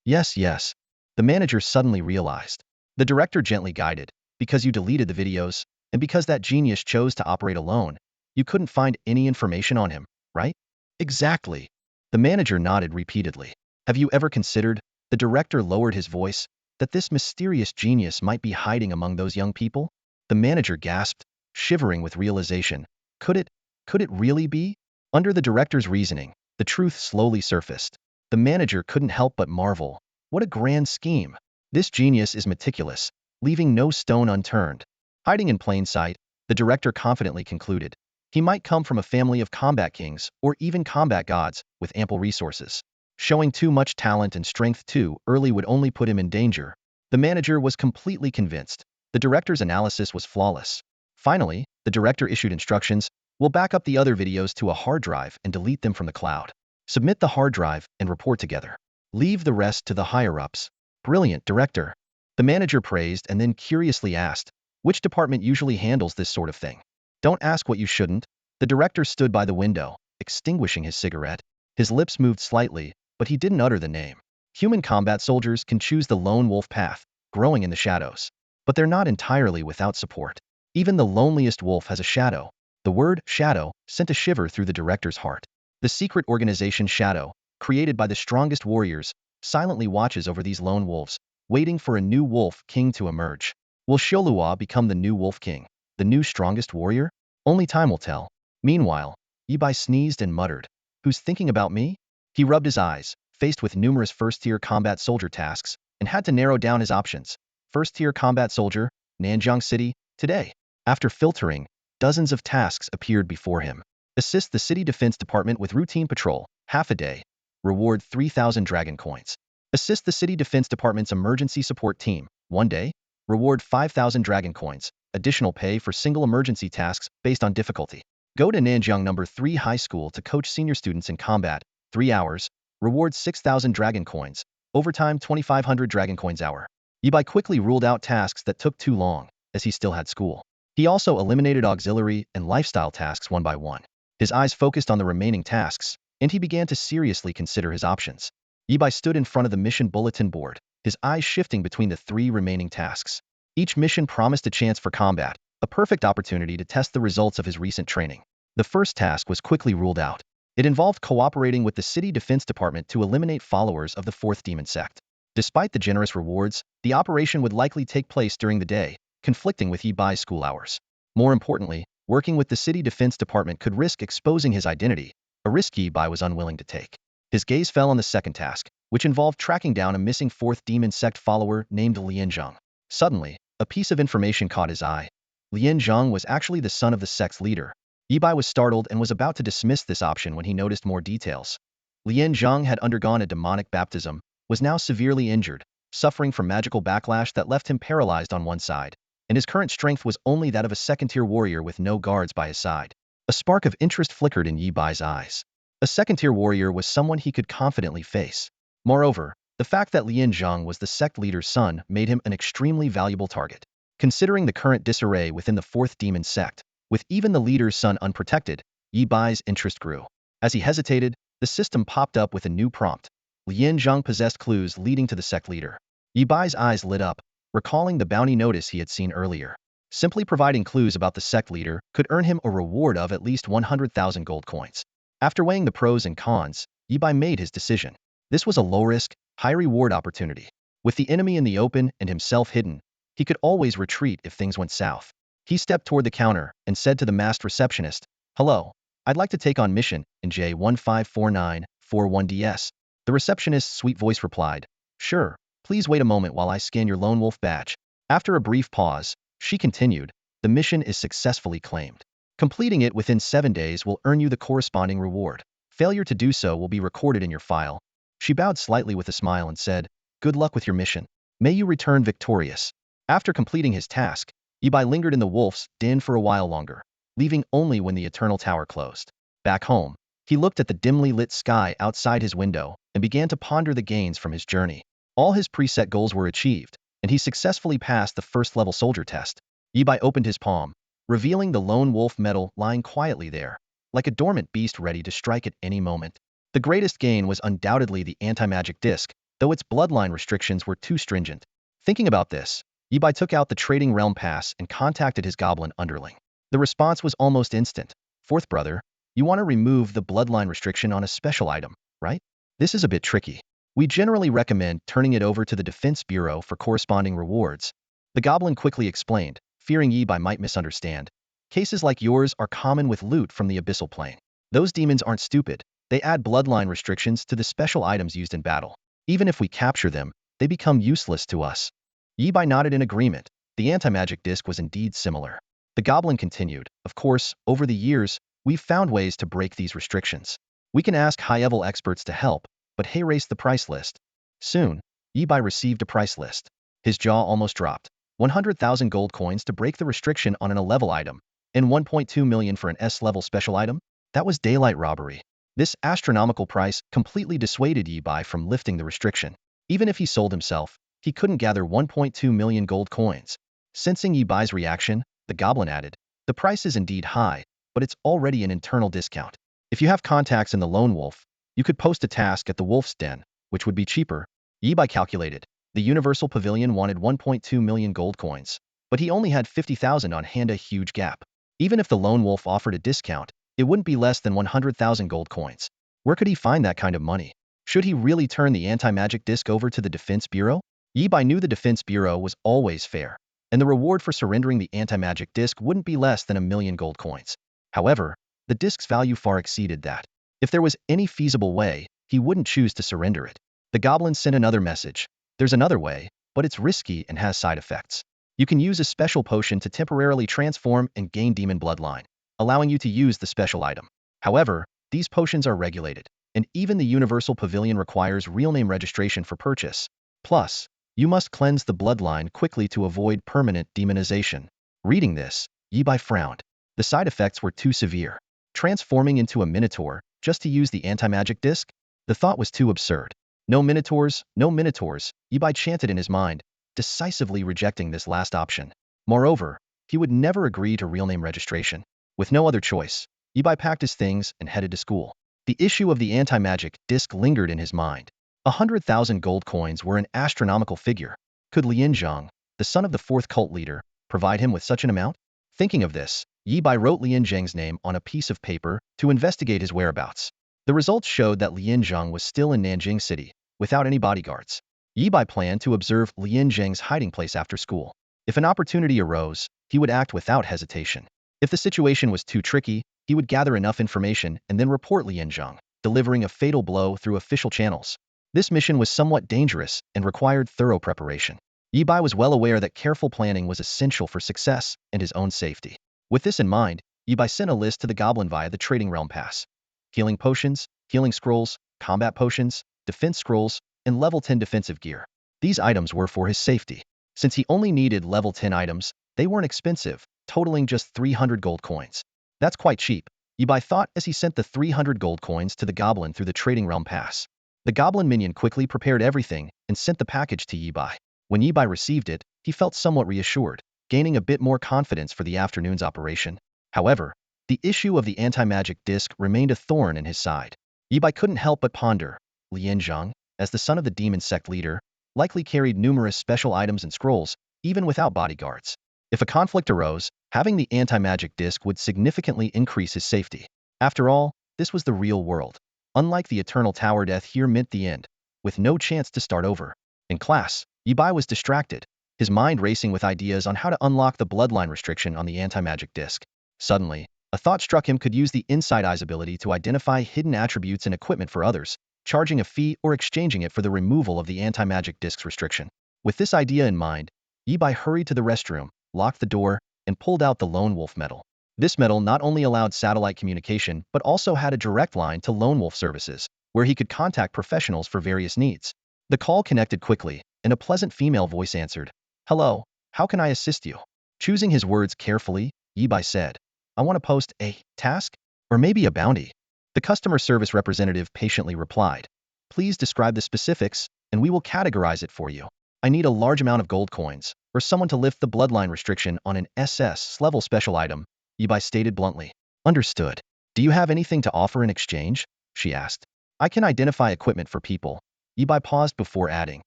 Yes, yes. The manager suddenly realized. The director gently guided. Because you deleted the videos, and because that genius chose to operate alone, you couldn't find any information on him, right? Exactly. The manager nodded repeatedly. Have you ever considered, the director lowered his voice, that this mysterious genius might be hiding among those young people? The manager gasped, shivering with realization. Could it really be? Under the director's reasoning, the truth slowly surfaced. The manager couldn't help but marvel. What a grand scheme. This genius is meticulous, leaving no stone unturned. Hiding in plain sight, the director confidently concluded. He might come from a family of combat kings or even combat gods with ample resources. Showing too much talent and strength too early would only put him in danger. The manager was completely convinced. The director's analysis was flawless. Finally, the director issued instructions. We'll back up the other videos to a hard drive and delete them from the cloud. Submit the hard drive and report together. Leave the rest to the higher-ups. Brilliant, director. The manager praised and then curiously asked, which department usually handles this sort of thing? Don't ask what you shouldn't. The director stood by the window, extinguishing his cigarette. His lips moved slightly, but he didn't utter the name. Human combat soldiers can choose the lone wolf path, growing in the shadows. But they're not entirely without support. Even the loneliest wolf has a shadow. The word shadow sent a shiver through the director's heart. The secret organization Shadow, created by the strongest warriors, silently watches over these lone wolves, waiting for a new wolf king to emerge. Will Sholua become the new wolf king, the new strongest warrior? Only time will tell. Meanwhile, Yibai sneezed and muttered, who's thinking about me? He rubbed his eyes, faced with numerous first-tier combat soldier tasks, and had to narrow down his options. First-tier combat soldier, Nanjiang City, today. After filtering, dozens of tasks appeared before him. Assist the city defense department with routine patrol, half a day. Reward 3,000 dragon coins. Assist the city defense department's emergency support team, 1 day. Reward 5,000 dragon coins. Additional pay for single emergency tasks based on difficulty. Go to Nanjiang No. 3 High School to coach senior students in combat, 3 hours. Reward 6,000 dragon coins. Overtime 2,500 dragon coins hour. Yibai quickly ruled out tasks that took too long, as he still had school. He also eliminated auxiliary and lifestyle tasks one by one. His eyes focused on the remaining tasks, and he began to seriously consider his options. Yibai stood in front of the mission bulletin board, his eyes shifting between the 3 remaining tasks. Each mission promised a chance for combat, a perfect opportunity to test the results of his recent training. The first task was quickly ruled out. It involved cooperating with the city defense department to eliminate followers of the 4th demon sect. Despite the generous rewards, the operation would likely take place during the day, conflicting with Yibai's school hours. More importantly, working with the city defense department could risk exposing his identity, a risk Yibai was unwilling to take. His gaze fell on the second task, which involved tracking down a missing 4th demon sect follower named Lianzhang. Suddenly, a piece of information caught his eye. Lianzhang was actually the son of the sect's leader. Yibai was startled and was about to dismiss this option when he noticed more details. Lianzhang had undergone a demonic baptism, was now severely injured, suffering from magical backlash that left him paralyzed on one side, and his current strength was only that of a second-tier warrior with no guards by his side. A spark of interest flickered in Yibai's eyes. A second-tier warrior was someone he could confidently face. Moreover, the fact that Lianzhang was the sect leader's son made him an extremely valuable target. Considering the current disarray within the 4th demon sect, with even the leader's son unprotected, Yibai's interest grew. As he hesitated, the system popped up with a new prompt. Lianzhang possessed clues leading to the sect leader. Yibai's eyes lit up, recalling the bounty notice he had seen earlier. Simply providing clues about the sect leader could earn him a reward of at least 100,000 gold coins. After weighing the pros and cons, Yibai made his decision. This was a low-risk, high-reward opportunity. With the enemy in the open and himself hidden, he could always retreat if things went south. He stepped toward the counter and said to the masked receptionist, "Hello, I'd like to take on mission in J1549 41DS. The receptionist's sweet voice replied, "Sure, please wait a moment while I scan your lone wolf badge." After a brief pause, she continued, "The mission is successfully claimed. Completing it within 7 days will earn you the corresponding reward. Failure to do so will be recorded in your file." She bowed slightly with a smile and said, "Good luck with your mission. May you return victorious." After completing his task, Yibai lingered in the wolf's den for a while longer, leaving only when the eternal tower closed. Back home, he looked at the dimly lit sky outside his window and began to ponder the gains from his journey. All his preset goals were achieved, and he successfully passed the first-level soldier test. Yibai opened his palm, revealing the lone wolf medal lying quietly there, like a dormant beast ready to strike at any moment. The greatest gain was undoubtedly the anti-magic disc, though its bloodline restrictions were too stringent. Thinking about this, Yibai took out the trading realm pass and contacted his goblin underling. The response was almost instant. "Fourth brother, you want to remove the bloodline restriction on a special item, right? This is a bit tricky. We generally recommend turning it over to the Defense Bureau for corresponding rewards." The goblin quickly explained, fearing Yibai might misunderstand. "Cases like yours are common with loot from the abyssal plane. Those demons aren't stupid. They add bloodline restrictions to the special items used in battle. Even if we capture them, they become useless to us." Yibai nodded in agreement. The anti-magic disc was indeed similar. The goblin continued, "Of course, over the years, we've found ways to break these restrictions. We can ask high-level experts to help, but hey, raise the price list." Soon, Yibai received a price list. His jaw almost dropped. 100,000 gold coins to break the restriction on an A-level item, and 1.2 million for an S-level special item? That was daylight robbery. This astronomical price completely dissuaded Yibai from lifting the restriction. Even if he sold himself, he couldn't gather 1.2 million gold coins. Sensing Yibai's reaction, the goblin added, "The price is indeed high, but it's already an internal discount. If you have contacts in the Lone Wolf, you could post a task at the Wolf's Den, which would be cheaper." Yibai calculated. The Universal Pavilion wanted 1.2 million gold coins, but he only had 50,000 on hand, a huge gap. Even if the Lone Wolf offered a discount, it wouldn't be less than 100,000 gold coins. Where could he find that kind of money? Should he really turn the anti-magic disc over to the Defense Bureau? Yibai knew the Defense Bureau was always fair, and the reward for surrendering the anti-magic disc wouldn't be less than 1 million gold coins. However, the disc's value far exceeded that. If there was any feasible way, he wouldn't choose to surrender it. The goblin sent another message. "There's another way, but it's risky and has side effects. You can use a special potion to temporarily transform and gain demon bloodline, allowing you to use the special item. However, these potions are regulated, and even the Universal Pavilion requires real name registration for purchase. Plus, you must cleanse the bloodline quickly to avoid permanent demonization." Reading this, Yibai frowned. The side effects were too severe. Transforming into a minotaur just to use the anti-magic disc? The thought was too absurd. No minotaurs, no minotaurs, Yibai chanted in his mind, decisively rejecting this last option. Moreover, he would never agree to real name registration. With no other choice, Yibai packed his things and headed to school. The issue of the anti-magic disc lingered in his mind. 100,000 gold coins were an astronomical figure. Could Lian Zhang, the son of the fourth cult leader, provide him with such an amount? Thinking of this, Yibai wrote Lian Zhang's name on a piece of paper to investigate his whereabouts. The results showed that Lian Zhang was still in Nanjing City, without any bodyguards. Yibai planned to observe Lian Zhang's hiding place after school. If an opportunity arose, he would act without hesitation. If the situation was too tricky, he would gather enough information and then report Lian Zhang, delivering a fatal blow through official channels. This mission was somewhat dangerous and required thorough preparation. Yibai was well aware that careful planning was essential for success and his own safety. With this in mind, Yibai sent a list to the goblin via the trading realm pass. Healing potions, healing scrolls, combat potions, defense scrolls, and level 10 defensive gear. These items were for his safety. Since he only needed level 10 items, they weren't expensive, totaling just 300 gold coins. That's quite cheap, Yibai thought as he sent the 300 gold coins to the goblin through the trading realm pass. The goblin minion quickly prepared everything and sent the package to Yibai. When Yibai received it, he felt somewhat reassured, gaining a bit more confidence for the afternoon's operation. However, the issue of the anti-magic disc remained a thorn in his side. Yibai couldn't help but ponder. Lian Zhang, as the son of the demon sect leader, likely carried numerous special items and scrolls, even without bodyguards. If a conflict arose, having the anti-magic disc would significantly increase his safety. After all, this was the real world. Unlike the eternal tower, death here meant the end, with no chance to start over. In class, Yibai was distracted, his mind racing with ideas on how to unlock the bloodline restriction on the anti-magic disc. Suddenly, A thought struck him could use the inside eyes ability to identify hidden attributes and equipment for others, charging a fee or exchanging it for the removal of the anti-magic discs restriction. With this idea in mind, Yibai hurried to the restroom, locked the door, and pulled out the Lone Wolf medal. This medal not only allowed satellite communication but also had a direct line to Lone Wolf services, where he could contact professionals for various needs. The call connected quickly, and a pleasant female voice answered. "Hello, how can I assist you?" Choosing his words carefully, Yibai said, "I want to post a task, or maybe a bounty." The customer service representative patiently replied, "Please describe the specifics, and we will categorize it for you. I need a large amount of gold coins, or someone to lift the bloodline restriction on an SS-level special item," Yibai stated bluntly. "Understood. Do you have anything to offer in exchange?" she asked. "I can identify equipment for people." Yibai paused before adding,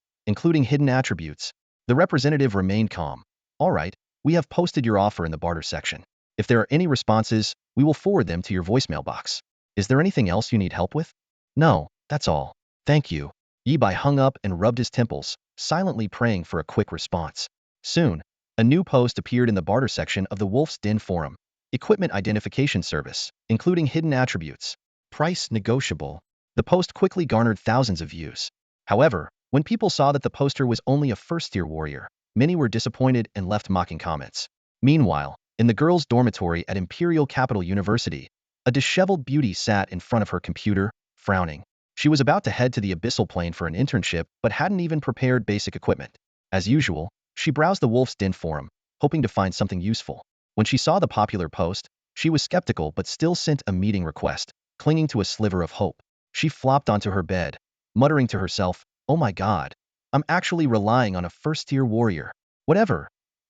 "including hidden attributes." The representative remained calm. "All right, we have posted your offer in the barter section. If there are any responses, we will forward them to your voicemail box. Is there anything else you need help with?" "No, that's all. Thank you." Yibai hung up and rubbed his temples, silently praying for a quick response. Soon, a new post appeared in the barter section of the Wolf's Den forum. Equipment identification service, including hidden attributes. Price negotiable. The post quickly garnered thousands of views. However, when people saw that the poster was only a first-tier warrior, many were disappointed and left mocking comments. Meanwhile, in the girls' dormitory at Imperial Capital University, a disheveled beauty sat in front of her computer, frowning. She was about to head to the abyssal plane for an internship but hadn't even prepared basic equipment. As usual, she browsed the Wolf's Den forum, hoping to find something useful. When she saw the popular post, she was skeptical but still sent a meeting request, clinging to a sliver of hope. She flopped onto her bed, muttering to herself, "Oh my god, I'm actually relying on a first-tier warrior. Whatever.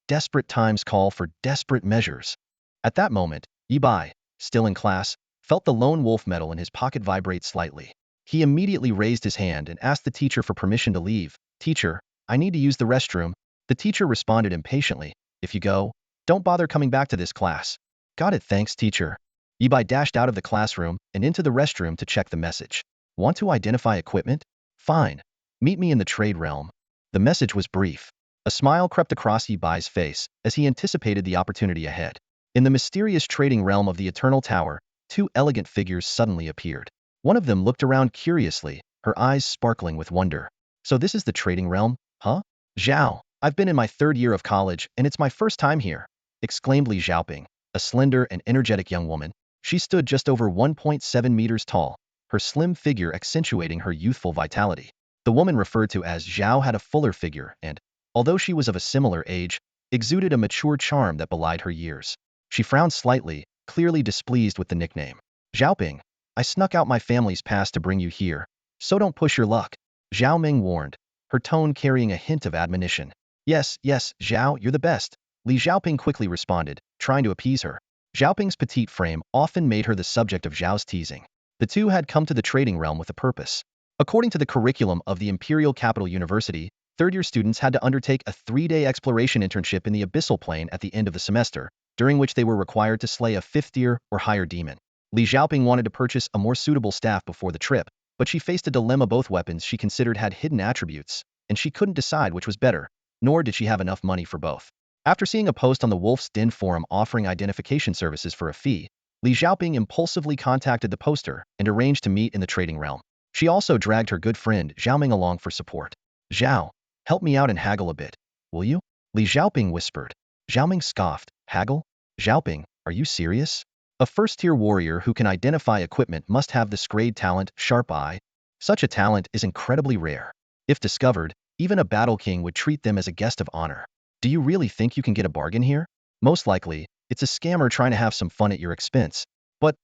Desperate times call for desperate measures." At that moment, Yibai, still in class, felt the Lone Wolf medal in his pocket vibrate slightly. He immediately raised his hand and asked the teacher for permission to leave. "Teacher, I need to use the restroom." The teacher responded impatiently, "If you go, don't bother coming back to this class." "Got it, thanks, teacher." Yibai dashed out of the classroom and into the restroom to check the message. "Want to identify equipment? Fine. Meet me in the trade realm." The message was brief. A smile crept across Yibai's face as he anticipated the opportunity ahead. In the mysterious trading realm of the Eternal Tower, two elegant figures suddenly appeared. One of them looked around curiously, her eyes sparkling with wonder. "So this is the trading realm, huh?" "Zhao, I've been in my third year of college and it's my first time here," exclaimed Li Xiaoping, a slender and energetic young woman. She stood just over 1.7 meters tall, her slim figure accentuating her youthful vitality. The woman referred to as Zhao had a fuller figure and, although she was of a similar age, exuded a mature charm that belied her years. She frowned slightly, clearly displeased with the nickname. "Xiaoping, I snuck out my family's past to bring you here, so don't push your luck," Zhao Ming warned, her tone carrying a hint of admonition. Yes, Zhao, you're the best," Li Xiaoping quickly responded, trying to appease her. Xiaoping's petite frame often made her the subject of Zhao's teasing. The two had come to the trading realm with a purpose. According to the curriculum of the Imperial Capital University, third-year students had to undertake a 3-day exploration internship in the abyssal plane at the end of the semester, during which they were required to slay a 5th-tier or higher demon. Li Xiaoping wanted to purchase a more suitable staff before the trip, but she faced a dilemma. Both weapons she considered had hidden attributes, and she couldn't decide which was better, nor did she have enough money for both. After seeing a post on the Wolf's Den forum offering identification services for a fee, Li Xiaoping impulsively contacted the poster and arranged to meet in the trading realm. She also dragged her good friend Zhao Ming along for support. "Zhao, help me out and haggle a bit, will you?" Li Xiaoping whispered. Zhao Ming scoffed. "Haggle? Xiaoping, are you serious? A first-tier warrior who can identify equipment must have the Scrade talent, Sharp Eye. Such a talent is incredibly rare. If discovered, even a battle king would treat them as a guest of honor. Do you really think you can get a bargain here? Most likely, it's a scammer trying to have some fun at your expense." But,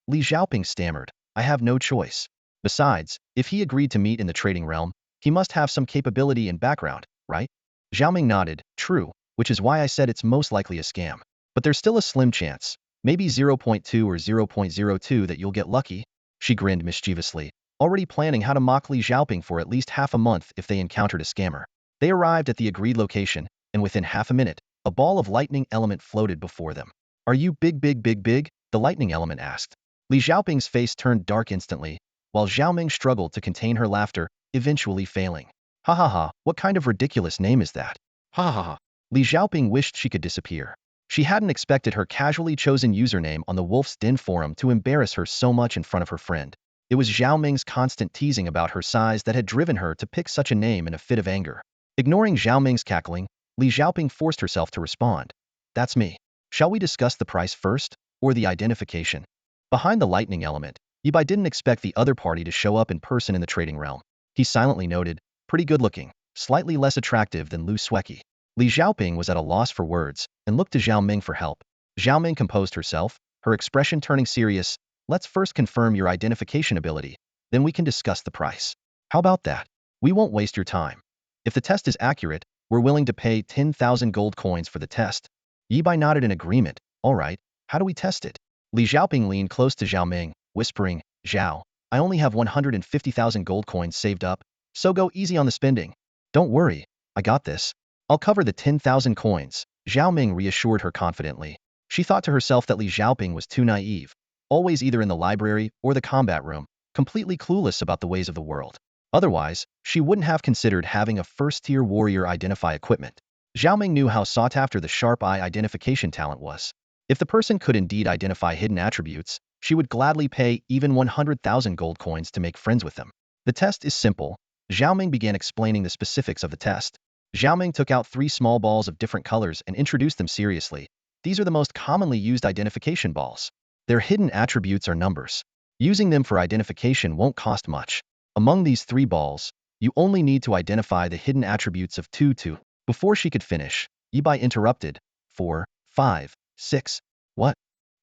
Li Xiaoping stammered, "I have no choice. Besides, if he agreed to meet in the trading realm, he must have some capability and background, right?" Zhao Ming nodded. "True, which is why I said it's most likely a scam. But there's still a slim chance, maybe 0.2 or 0.02 that you'll get lucky." She grinned mischievously, already planning how to mock Li Xiaoping for at least half a month if they encountered a scammer. They arrived at the agreed location, and within half a minute, a ball of lightning element floated before them. "Are you big? The lightning element asked. Li Xiaoping's face turned dark instantly, while Zhao Ming struggled to contain her laughter, eventually failing. "Ha ha ha, what kind of ridiculous name is that? Ha ha ha." Li Xiaoping wished she could disappear. She hadn't expected her casually chosen username on the Wolf's Den forum to embarrass her so much in front of her friend. It was Zhao Ming's constant teasing about her size that had driven her to pick such a name in a fit of anger. Ignoring Zhao Ming's cackling, Li Xiaoping forced herself to respond. That's me. Shall we discuss the price first, or the identification? Behind the lightning element, Yibai didn't expect the other party to show up in person in the trading realm. He silently noted, pretty good looking, slightly less attractive than Lu Sueki. Li Xiaoping was at a loss for words, and looked to Zhao Ming for help. Zhao Ming composed herself, her expression turning serious. Let's first confirm your identification ability, then we can discuss the price. How about that? We won't waste your time. If the test is accurate, we're willing to pay 10,000 gold coins for the test. Yibai nodded in agreement. All right, how do we test it? Li Xiaoping leaned close to Zhao Ming, whispering, Zhao, I only have 150,000 gold coins saved up, so go easy on the spending. Don't worry, I got this. I'll cover the 10,000 coins, Zhao Ming reassured her confidently. She thought to herself that Li Xiaoping was too naive, always either in the library or the combat room, completely clueless about the ways of the world. Otherwise, she wouldn't have considered having a first-tier warrior identify equipment. Zhao Ming knew how sought after the sharp eye identification talent was. If the person could indeed identify hidden attributes, she would gladly pay even 100,000 gold coins to make friends with them. The test is simple. Zhao Ming began explaining the specifics of the test. Zhao Ming took out 3 small balls of different colors and introduced them seriously. These are the most commonly used identification balls. Their hidden attributes are numbers. Using them for identification won't cost much. Among these 3 balls, you only need to identify the hidden attributes of 2. Before she could finish, Yibai interrupted. 4, 5, 6. What?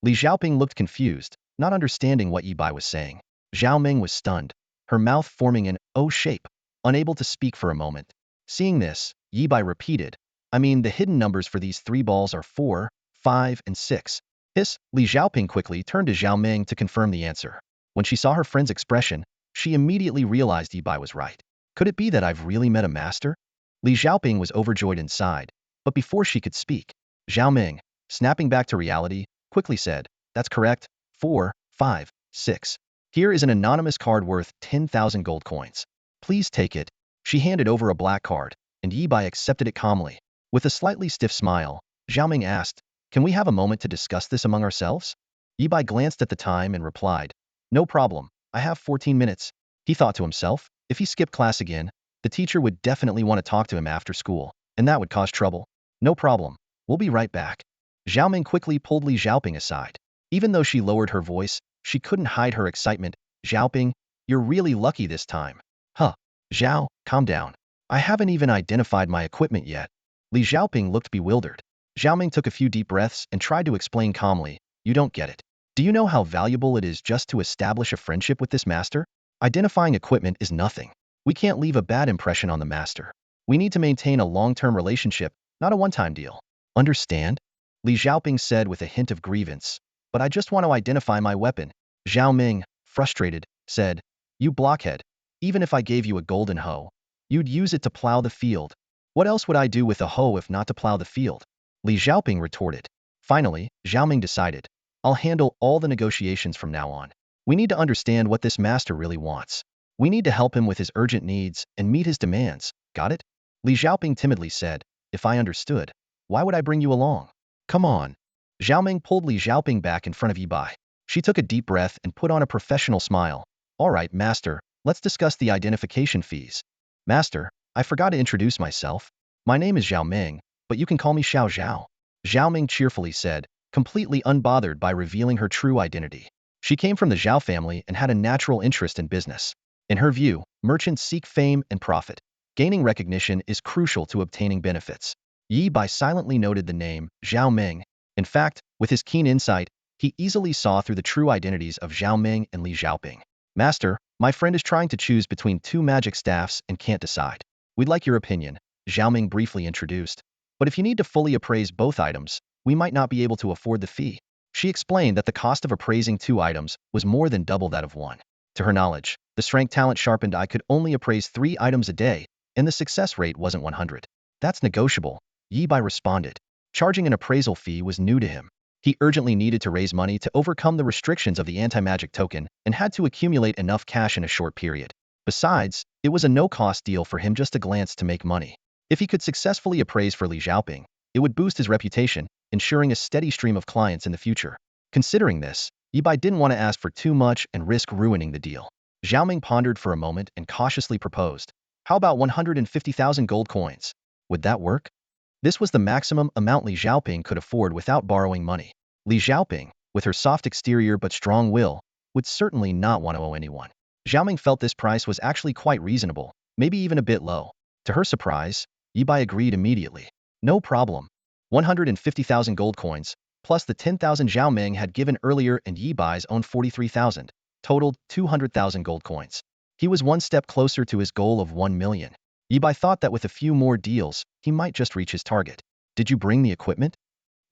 Li Xiaoping looked confused, not understanding what Yibai was saying. Zhao Ming was stunned, her mouth forming an O shape, unable to speak for a moment. Seeing this, Yibai repeated, I mean the hidden numbers for these 3 balls are 4, 5, and 6. Li Xiaoping quickly turned to Zhao Ming to confirm the answer. When she saw her friend's expression, she immediately realized Yibai was right. Could it be that I've really met a master? Li Xiaoping was overjoyed inside, but before she could speak, Zhao Ming, snapping back to reality, quickly said, that's correct, 4, 5, 6. Here is an anonymous card worth 10,000 gold coins. Please take it. She handed over a black card, and Yibai accepted it calmly. With a slightly stiff smile, Zhao Ming asked, can we have a moment to discuss this among ourselves? Yibai glanced at the time and replied, no problem, I have 14 minutes. He thought to himself, if he skipped class again, the teacher would definitely want to talk to him after school, and that would cause trouble. No problem, we'll be right back. Zhao Ming quickly pulled Li Xiaoping aside. Even though she lowered her voice, she couldn't hide her excitement. Xiaoping, you're really lucky this time. Huh. Zhao, calm down. I haven't even identified my equipment yet. Li Xiaoping looked bewildered. Zhao Ming took a few deep breaths and tried to explain calmly, you don't get it. Do you know how valuable it is just to establish a friendship with this master? Identifying equipment is nothing. We can't leave a bad impression on the master. We need to maintain a long-term relationship, not a one-time deal. Understand? Li Xiaoping said with a hint of grievance. But I just want to identify my weapon. Zhao Ming, frustrated, said, you blockhead. Even if I gave you a golden hoe, you'd use it to plow the field. What else would I do with a hoe if not to plow the field? Li Xiaoping retorted. Finally, Zhao Ming decided, I'll handle all the negotiations from now on. We need to understand what this master really wants. We need to help him with his urgent needs and meet his demands. Got it? Li Xiaoping timidly said, if I understood, why would I bring you along? Come on. Zhao Ming pulled Li Xiaoping back in front of Yibai. She took a deep breath and put on a professional smile. All right, master, let's discuss the identification fees. Master, I forgot to introduce myself. My name is Zhao Ming, but you can call me Xiao Zhao. Zhao Ming cheerfully said, completely unbothered by revealing her true identity. She came from the Zhao family and had a natural interest in business. In her view, merchants seek fame and profit. Gaining recognition is crucial to obtaining benefits. Yibai silently noted the name, Zhao Ming. In fact, with his keen insight, he easily saw through the true identities of Zhao Ming and Li Xiaoping. Master, my friend is trying to choose between 2 magic staffs and can't decide. We'd like your opinion, Zhao Ming briefly introduced. But if you need to fully appraise both items, we might not be able to afford the fee. She explained that the cost of appraising 2 items was more than double that of 1. To her knowledge, the strength talent sharpened eye could only appraise 3 items a day, and the success rate wasn't 100. That's negotiable, Yibai responded. Charging an appraisal fee was new to him. He urgently needed to raise money to overcome the restrictions of the anti-magic token and had to accumulate enough cash in a short period. Besides, it was a no-cost deal for him just a glance to make money. If he could successfully appraise for Li Xiaoping, It would boost his reputation, ensuring a steady stream of clients in the future. Considering this, Yibai didn't want to ask for too much and risk ruining the deal. Xiaoming pondered for a moment and cautiously proposed, "How about 150,000 gold coins? Would that work?" This was the maximum amount Li Xiaoping could afford without borrowing money. Li Xiaoping, with her soft exterior but strong will, would certainly not want to owe anyone. Xiaoming felt this price was actually quite reasonable, maybe even a bit low. To her surprise, Yibai agreed immediately. No problem. 150,000 gold coins, plus the 10,000 Zhao Meng had given earlier and Yibai's own 43,000, totaled 200,000 gold coins. He was one step closer to his goal of 1 million. Yibai thought that with a few more deals, he might just reach his target. "Did you bring the equipment?"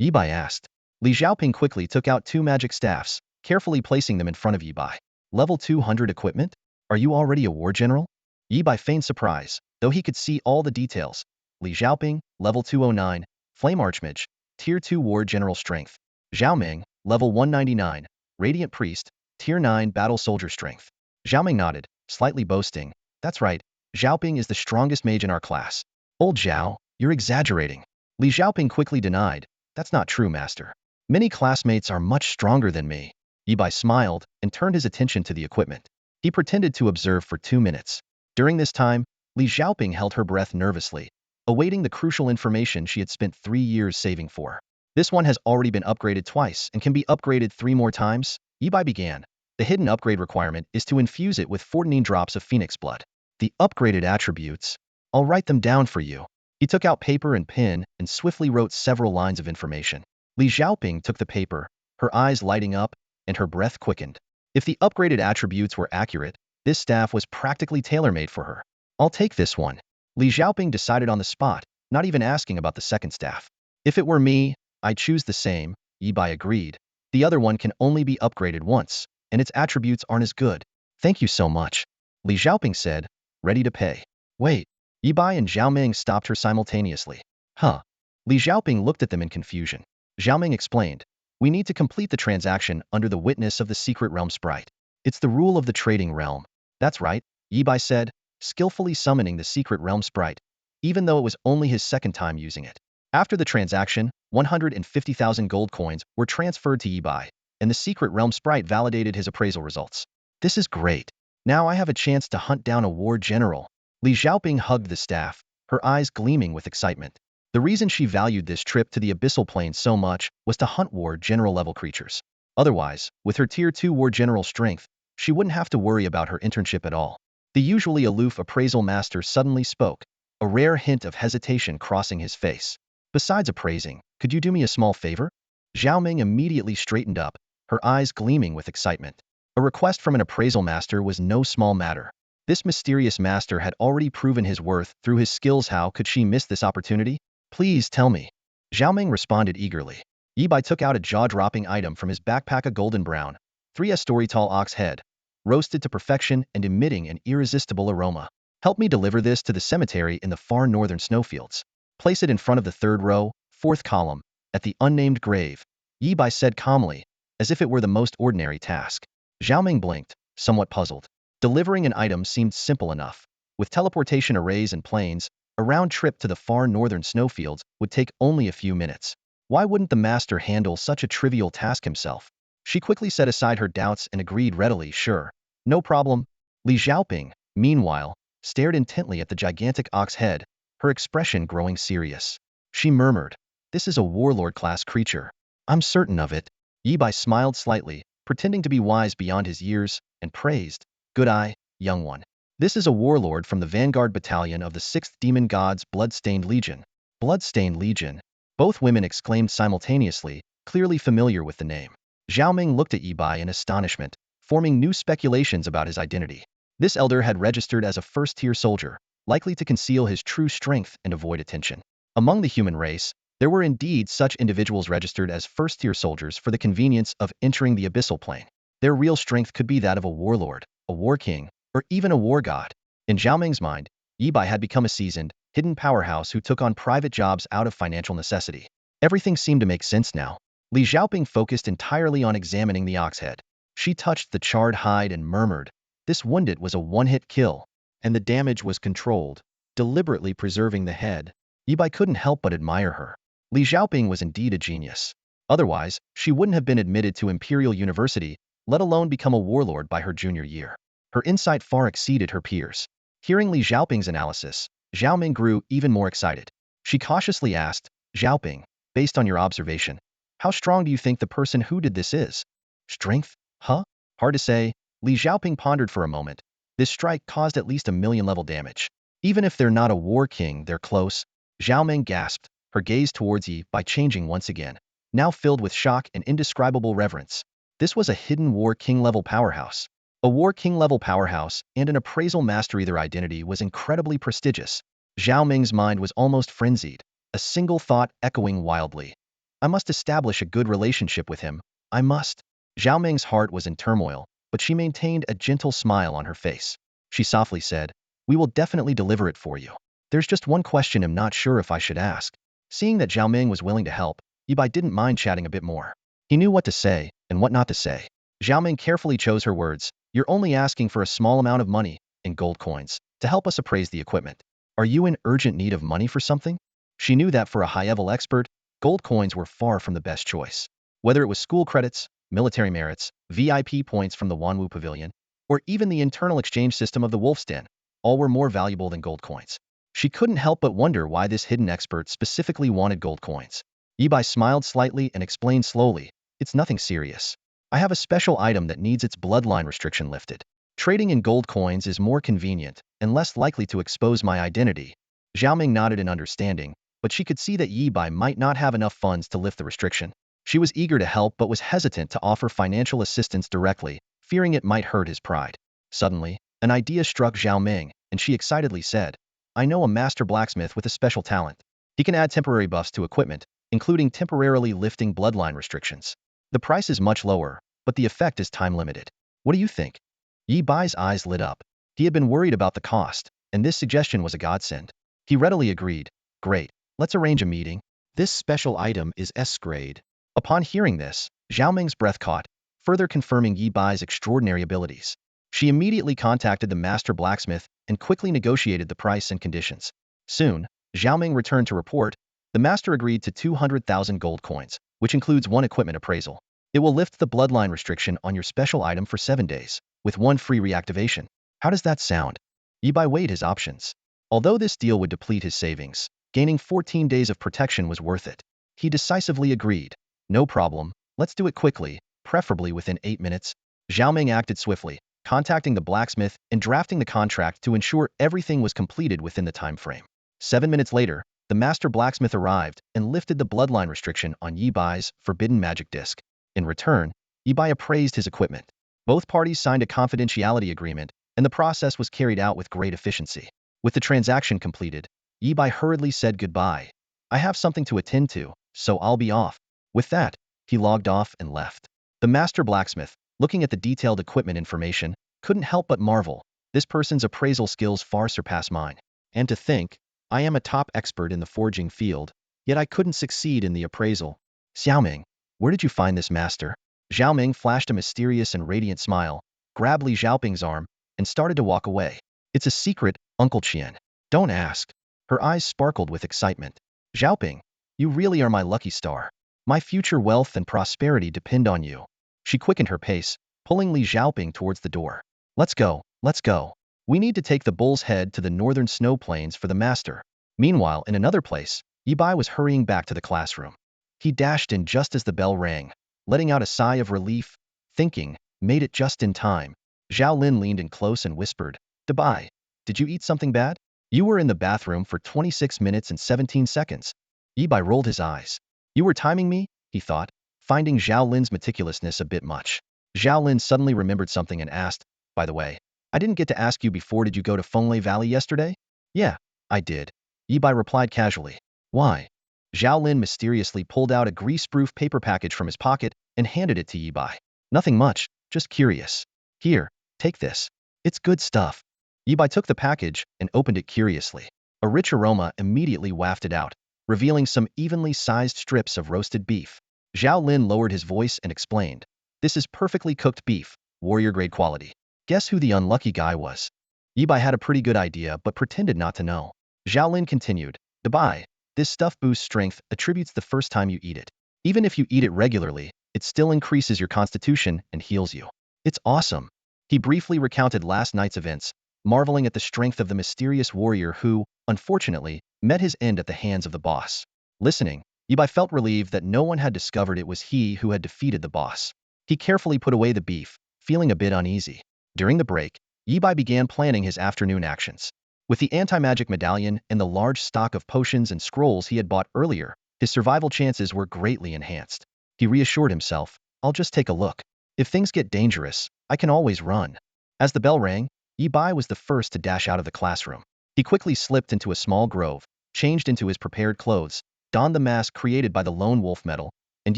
Yibai asked. Li Xiaoping quickly took out 2 magic staffs, carefully placing them in front of Yibai. "Level 200 equipment? Are you already a war general?" Yibai feigned surprise, though he could see all the details. Li Xiaoping, level 209, Flame Archmage, Tier 2 War General Strength. Zhao Meng, level 199, Radiant Priest, Tier 9 Battle Soldier Strength. Zhao Meng nodded, slightly boasting. "That's right, Xiaoping is the strongest mage in our class." "Old Zhao, you're exaggerating." Li Xiaoping quickly denied. "That's not true, master. Many classmates are much stronger than me." Yibai smiled and turned his attention to the equipment. He pretended to observe for 2 minutes. During this time, Li Xiaoping held her breath nervously, awaiting the crucial information she had spent 3 years saving for. "This one has already been upgraded twice and can be upgraded 3 more times," Yibai began. "The hidden upgrade requirement is to infuse it with 14 drops of phoenix blood. The upgraded attributes. I'll write them down for you." He took out paper and pen and swiftly wrote several lines of information. Li Xiaoping took the paper, her eyes lighting up, and her breath quickened. If the upgraded attributes were accurate, this staff was practically tailor-made for her. "I'll take this one." Li Xiaoping decided on the spot, not even asking about the second staff. "If it were me, I'd choose the same," Yibai agreed. "The other one can only be upgraded once, and its attributes aren't as good." "Thank you so much," Li Xiaoping said, ready to pay. "Wait." Yibai and Zhao Meng stopped her simultaneously. "Huh?" Li Xiaoping looked at them in confusion. Zhao Meng explained, "We need to complete the transaction under the witness of the secret realm sprite. It's the rule of the trading realm." "That's right," Yibai said, skillfully summoning the secret realm sprite, even though it was only his second time using it. After the transaction, 150,000 gold coins were transferred to Yibai, and the secret realm sprite validated his appraisal results. "This is great. Now I have a chance to hunt down a war general." Li Xiaoping hugged the staff, her eyes gleaming with excitement. The reason she valued this trip to the abyssal plane so much was to hunt war general level creatures. Otherwise, with her tier 2 war general strength, she wouldn't have to worry about her internship at all. The usually aloof appraisal master suddenly spoke, a rare hint of hesitation crossing his face. "Besides appraising, could you do me a small favor?" Zhao Ming immediately straightened up, her eyes gleaming with excitement. A request from an appraisal master was no small matter. This mysterious master had already proven his worth through his skills. How could she miss this opportunity? "Please tell me." Zhao Ming responded eagerly. Yibai took out a jaw-dropping item from his backpack, a golden brown, 3 story-tall ox head, roasted to perfection and emitting an irresistible aroma. "Help me deliver this to the cemetery in the far northern snowfields. Place it in front of the 3rd row, 4th column, at the unnamed grave," Yibai said calmly, as if it were the most ordinary task. Zhao Ming blinked, somewhat puzzled. Delivering an item seemed simple enough. With teleportation arrays and planes, a round trip to the far northern snowfields would take only a few minutes. Why wouldn't the master handle such a trivial task himself? She quickly set aside her doubts and agreed readily, "Sure. No problem." Li Xiaoping, meanwhile, stared intently at the gigantic ox head, her expression growing serious. She murmured, "This is a warlord-class creature. I'm certain of it." Yibai smiled slightly, pretending to be wise beyond his years, and praised, "Good eye, young one. This is a warlord from the vanguard battalion of the 6th Demon God's Blood-Stained Legion." "Blood-Stained Legion?" Both women exclaimed simultaneously, clearly familiar with the name. Zhao Ming looked at Yibai in astonishment, forming new speculations about his identity. This elder had registered as a first-tier soldier, likely to conceal his true strength and avoid attention. Among the human race, there were indeed such individuals registered as first-tier soldiers for the convenience of entering the abyssal plane. Their real strength could be that of a warlord, a war king, or even a war god. In Zhao Ming's mind, Yibai had become a seasoned, hidden powerhouse who took on private jobs out of financial necessity. Everything seemed to make sense now. Li Xiaoping focused entirely on examining the ox head. She touched the charred hide and murmured, "This wounded was a one-hit kill, and the damage was controlled, deliberately preserving the head." Yibai couldn't help but admire her. Li Xiaoping was indeed a genius. Otherwise, she wouldn't have been admitted to Imperial University, let alone become a warlord by her junior year. Her insight far exceeded her peers. Hearing Li Xiaoping's analysis, Zhao Ming grew even more excited. She cautiously asked, Xiaoping, based on your observation, how strong do you think the person who did this is? Strength? Huh? Hard to say. Li Xiaoping pondered for a moment. This strike caused at least 1,000,000 level damage. Even if they're not a war king, they're close. Zhao Ming gasped, her gaze towards Yi by changing once again, now filled with shock and indescribable reverence. This was a hidden war king level powerhouse. A war king level powerhouse and an appraisal mastery. Their identity was incredibly prestigious. Zhao Ming's mind was almost frenzied, a single thought echoing wildly. I must establish a good relationship with him. I must. Zhao Ming's heart was in turmoil, but she maintained a gentle smile on her face. She softly said, we will definitely deliver it for you. There's just one question I'm not sure if I should ask. Seeing that Zhao Ming was willing to help, Yi Bai didn't mind chatting a bit more. He knew what to say and what not to say. Zhao Ming carefully chose her words. You're only asking for a small amount of money, in gold coins, to help us appraise the equipment. Are you in urgent need of money for something? She knew that for a high-level expert, gold coins were far from the best choice. Whether it was school credits, military merits, VIP points from the Wanwu Pavilion, or even the internal exchange system of the Wolf's Den, all were more valuable than gold coins. She couldn't help but wonder why this hidden expert specifically wanted gold coins. Yi Bai smiled slightly and explained slowly, it's nothing serious. I have a special item that needs its bloodline restriction lifted. Trading in gold coins is more convenient and less likely to expose my identity. Zhao Ming nodded in understanding, but she could see that Yi Bai might not have enough funds to lift the restriction. She was eager to help but was hesitant to offer financial assistance directly, fearing it might hurt his pride. Suddenly, an idea struck Zhao Ming, and she excitedly said, I know a master blacksmith with a special talent. He can add temporary buffs to equipment, including temporarily lifting bloodline restrictions. The price is much lower, but the effect is time-limited. What do you think? Yi Bai's eyes lit up. He had been worried about the cost, and this suggestion was a godsend. He readily agreed. Great, let's arrange a meeting. This special item is S-grade. Upon hearing this, Zhao Ming's breath caught, further confirming Yi Bai's extraordinary abilities. She immediately contacted the master blacksmith and quickly negotiated the price and conditions. Soon, Zhao Ming returned to report, the master agreed to 200,000 gold coins, which includes one equipment appraisal. It will lift the bloodline restriction on your special item for 7 days, with one free reactivation. How does that sound? Yi Bai weighed his options. Although this deal would deplete his savings, gaining 14 days of protection was worth it. He decisively agreed. No problem, let's do it quickly, preferably within 8 minutes. Zhao Ming acted swiftly, contacting the blacksmith and drafting the contract to ensure everything was completed within the time frame. 7 minutes later, the master blacksmith arrived and lifted the bloodline restriction on Yi Bai's forbidden magic disc. In return, Yi Bai appraised his equipment. Both parties signed a confidentiality agreement, and the process was carried out with great efficiency. With the transaction completed, Yi Bai hurriedly said goodbye. I have something to attend to, so I'll be off. With that, he logged off and left. The master blacksmith, looking at the detailed equipment information, couldn't help but marvel. This person's appraisal skills far surpass mine. And to think, I am a top expert in the forging field, yet I couldn't succeed in the appraisal. Xiaoming, where did you find this master? Zhao Ming flashed a mysterious and radiant smile, grabbed Li Xiaoping's arm, and started to walk away. It's a secret, Uncle Qian. Don't ask. Her eyes sparkled with excitement. Xiaoping, you really are my lucky star. My future wealth and prosperity depend on you. She quickened her pace, pulling Li Xiaoping towards the door. Let's go, let's go. We need to take the bull's head to the northern snow plains for the master. Meanwhile, in another place, Yi Bai was hurrying back to the classroom. He dashed in just as the bell rang, letting out a sigh of relief, thinking, made it just in time. Zhao Lin leaned in close and whispered, Dabai, did you eat something bad? You were in the bathroom for 26 minutes and 17 seconds. Yi Bai rolled his eyes. You were timing me, he thought, finding Zhao Lin's meticulousness a bit much. Zhao Lin suddenly remembered something and asked, by the way, I didn't get to ask you before, did you go to Fenglei Valley yesterday? Yeah, I did. Yi Bai replied casually. Why? Zhao Lin mysteriously pulled out a greaseproof paper package from his pocket and handed it to Yi Bai. Nothing much, just curious. Here, take this. It's good stuff. Yi Bai took the package and opened it curiously. A rich aroma immediately wafted out, revealing some evenly sized strips of roasted beef. Zhao Lin lowered his voice and explained, this is perfectly cooked beef, warrior-grade quality. Guess who the unlucky guy was? Yi Bai had a pretty good idea but pretended not to know. Zhao Lin continued, Dabai, This stuff boosts strength attributes the first time you eat it. Even if you eat it regularly, it still increases your constitution and heals you. It's awesome. He briefly recounted last night's events, marveling at the strength of the mysterious warrior who, unfortunately, met his end at the hands of the boss. Listening, Ibai felt relieved that no one had discovered it was he who had defeated the boss. He carefully put away the beef, feeling a bit uneasy. During the break, Ibai began planning his afternoon actions. With the anti-magic medallion and the large stock of potions and scrolls he had bought earlier, his survival chances were greatly enhanced. He reassured himself, I'll just take a look. If things get dangerous, I can always run. As the bell rang, Ibai was the first to dash out of the classroom. He quickly slipped into a small grove, changed into his prepared clothes, donned the mask created by the lone wolf medal, and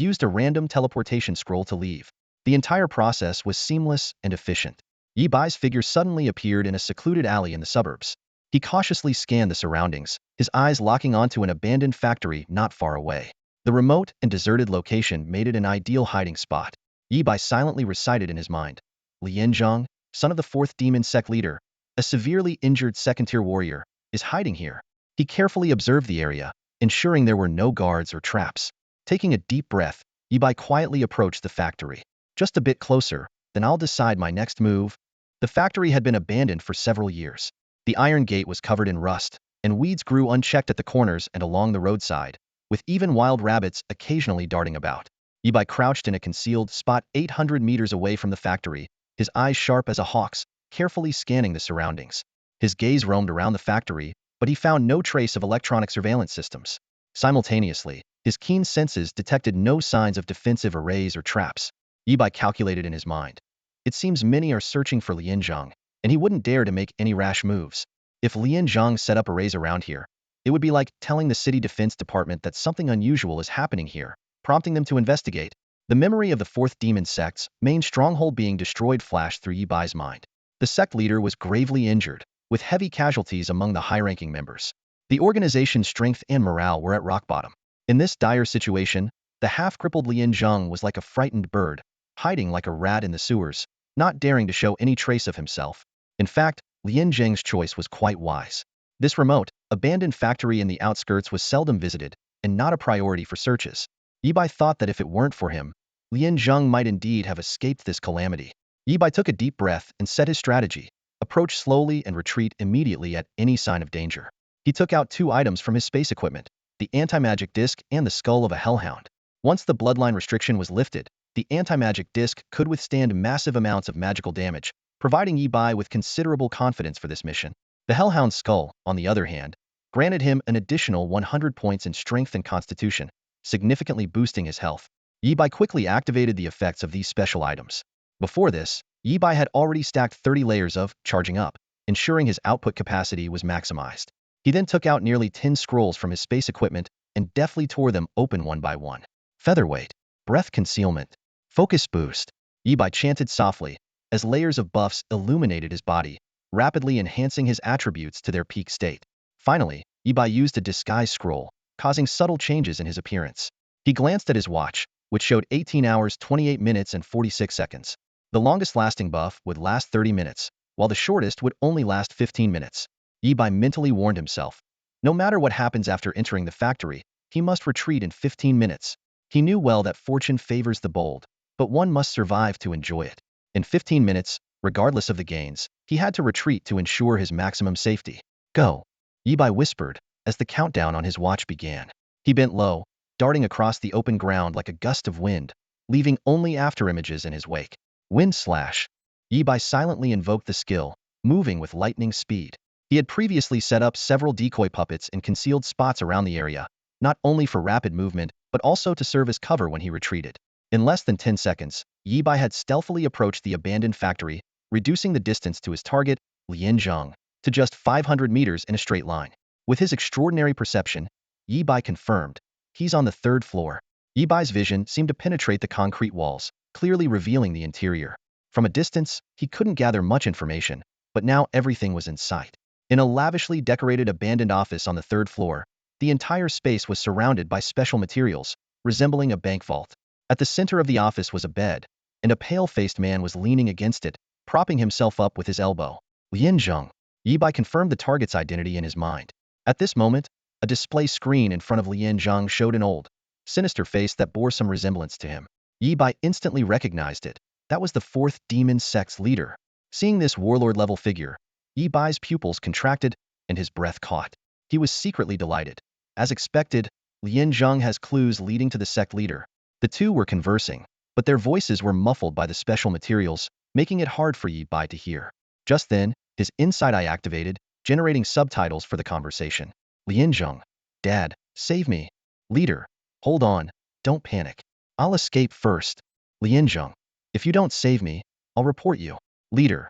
used a random teleportation scroll to leave. The entire process was seamless and efficient. Ibai's figure suddenly appeared in a secluded alley in the suburbs. He cautiously scanned the surroundings, his eyes locking onto an abandoned factory not far away. The remote and deserted location made it an ideal hiding spot. Ibai silently recited in his mind, Lianzhang, son of the fourth demon sect leader, a severely injured second-tier warrior, is hiding here. He carefully observed the area, ensuring there were no guards or traps. Taking a deep breath, Ibai quietly approached the factory. Just a bit closer, then I'll decide my next move. The factory had been abandoned for several years. The iron gate was covered in rust, and weeds grew unchecked at the corners and along the roadside, with even wild rabbits occasionally darting about. Ibai crouched in a concealed spot 800 meters away from the factory, his eyes sharp as a hawk's, carefully scanning the surroundings. His gaze roamed around the factory, but he found no trace of electronic surveillance systems. Simultaneously, his keen senses detected no signs of defensive arrays or traps. Ibai calculated in his mind. It seems many are searching for Lianzhang, and he wouldn't dare to make any rash moves. If Lianzhang set up arrays around here, it would be like telling the city defense department that something unusual is happening here, prompting them to investigate. The memory of the fourth demon sect's main stronghold being destroyed flashed through Ibai's mind. The sect leader was gravely injured, with heavy casualties among the high-ranking members. The organization's strength and morale were at rock bottom. In this dire situation, the half-crippled Lianzhang was like a frightened bird, hiding like a rat in the sewers, not daring to show any trace of himself. In fact, Lianzhang's choice was quite wise. This remote, abandoned factory in the outskirts was seldom visited, and not a priority for searches. Ibai thought that if it weren't for him, Lianzhang might indeed have escaped this calamity. Ibai took a deep breath and set his strategy, approach slowly and retreat immediately at any sign of danger. He took out 2 items from his space equipment, the anti-magic disc and the skull of a hellhound. Once the bloodline restriction was lifted, the anti-magic disc could withstand massive amounts of magical damage, providing Ibai with considerable confidence for this mission. The hellhound's skull, on the other hand, granted him an additional 100 points in strength and constitution, significantly boosting his health. Ibai quickly activated the effects of these special items. Before this, Ibai had already stacked 30 layers of charging up, ensuring his output capacity was maximized. He then took out nearly 10 scrolls from his space equipment and deftly tore them open one by one. Featherweight, breath concealment, focus boost. Ibai chanted softly, as layers of buffs illuminated his body, rapidly enhancing his attributes to their peak state. Finally, Ibai used a disguise scroll, causing subtle changes in his appearance. He glanced at his watch, which showed 18 hours 28 minutes and 46 seconds. The longest-lasting buff would last 30 minutes, while the shortest would only last 15 minutes. Ibai mentally warned himself. No matter what happens after entering the factory, he must retreat in 15 minutes. He knew well that fortune favors the bold, but one must survive to enjoy it. In 15 minutes, regardless of the gains, he had to retreat to ensure his maximum safety. Go, Ibai whispered, as the countdown on his watch began. He bent low, darting across the open ground like a gust of wind, leaving only afterimages in his wake. Wind slash. Ibai silently invoked the skill, moving with lightning speed. He had previously set up several decoy puppets in concealed spots around the area, not only for rapid movement, but also to serve as cover when he retreated. In less than 10 seconds, Ibai had stealthily approached the abandoned factory, reducing the distance to his target, Lianzhang, to just 500 meters in a straight line. With his extraordinary perception, Ibai confirmed, he's on the 3rd floor. Ibai's vision seemed to penetrate the concrete walls, clearly revealing the interior. From a distance, he couldn't gather much information, but now everything was in sight. In a lavishly decorated abandoned office on the 3rd floor, the entire space was surrounded by special materials, resembling a bank vault. At the center of the office was a bed, and a pale-faced man was leaning against it, propping himself up with his elbow. Lianzhang. Ibai confirmed the target's identity in his mind. At this moment, A display screen in front of Lien Zhang showed an old, sinister face that bore some resemblance to him. Yi Bai instantly recognized it. That was the fourth demon sect's leader. Seeing this warlord-level figure, Yi Bai's pupils contracted and his breath caught. He was secretly delighted. As expected, Lien Zhang has clues leading to the sect leader. The two were conversing, but their voices were muffled by the special materials, making it hard for Yi Bai to hear. Just then, his inside eye activated, generating subtitles for the conversation. Lien Zhang, Dad, save me. Leader, hold on, don't panic. I'll escape first. Lien Zhang, if you don't save me, I'll report you. Leader,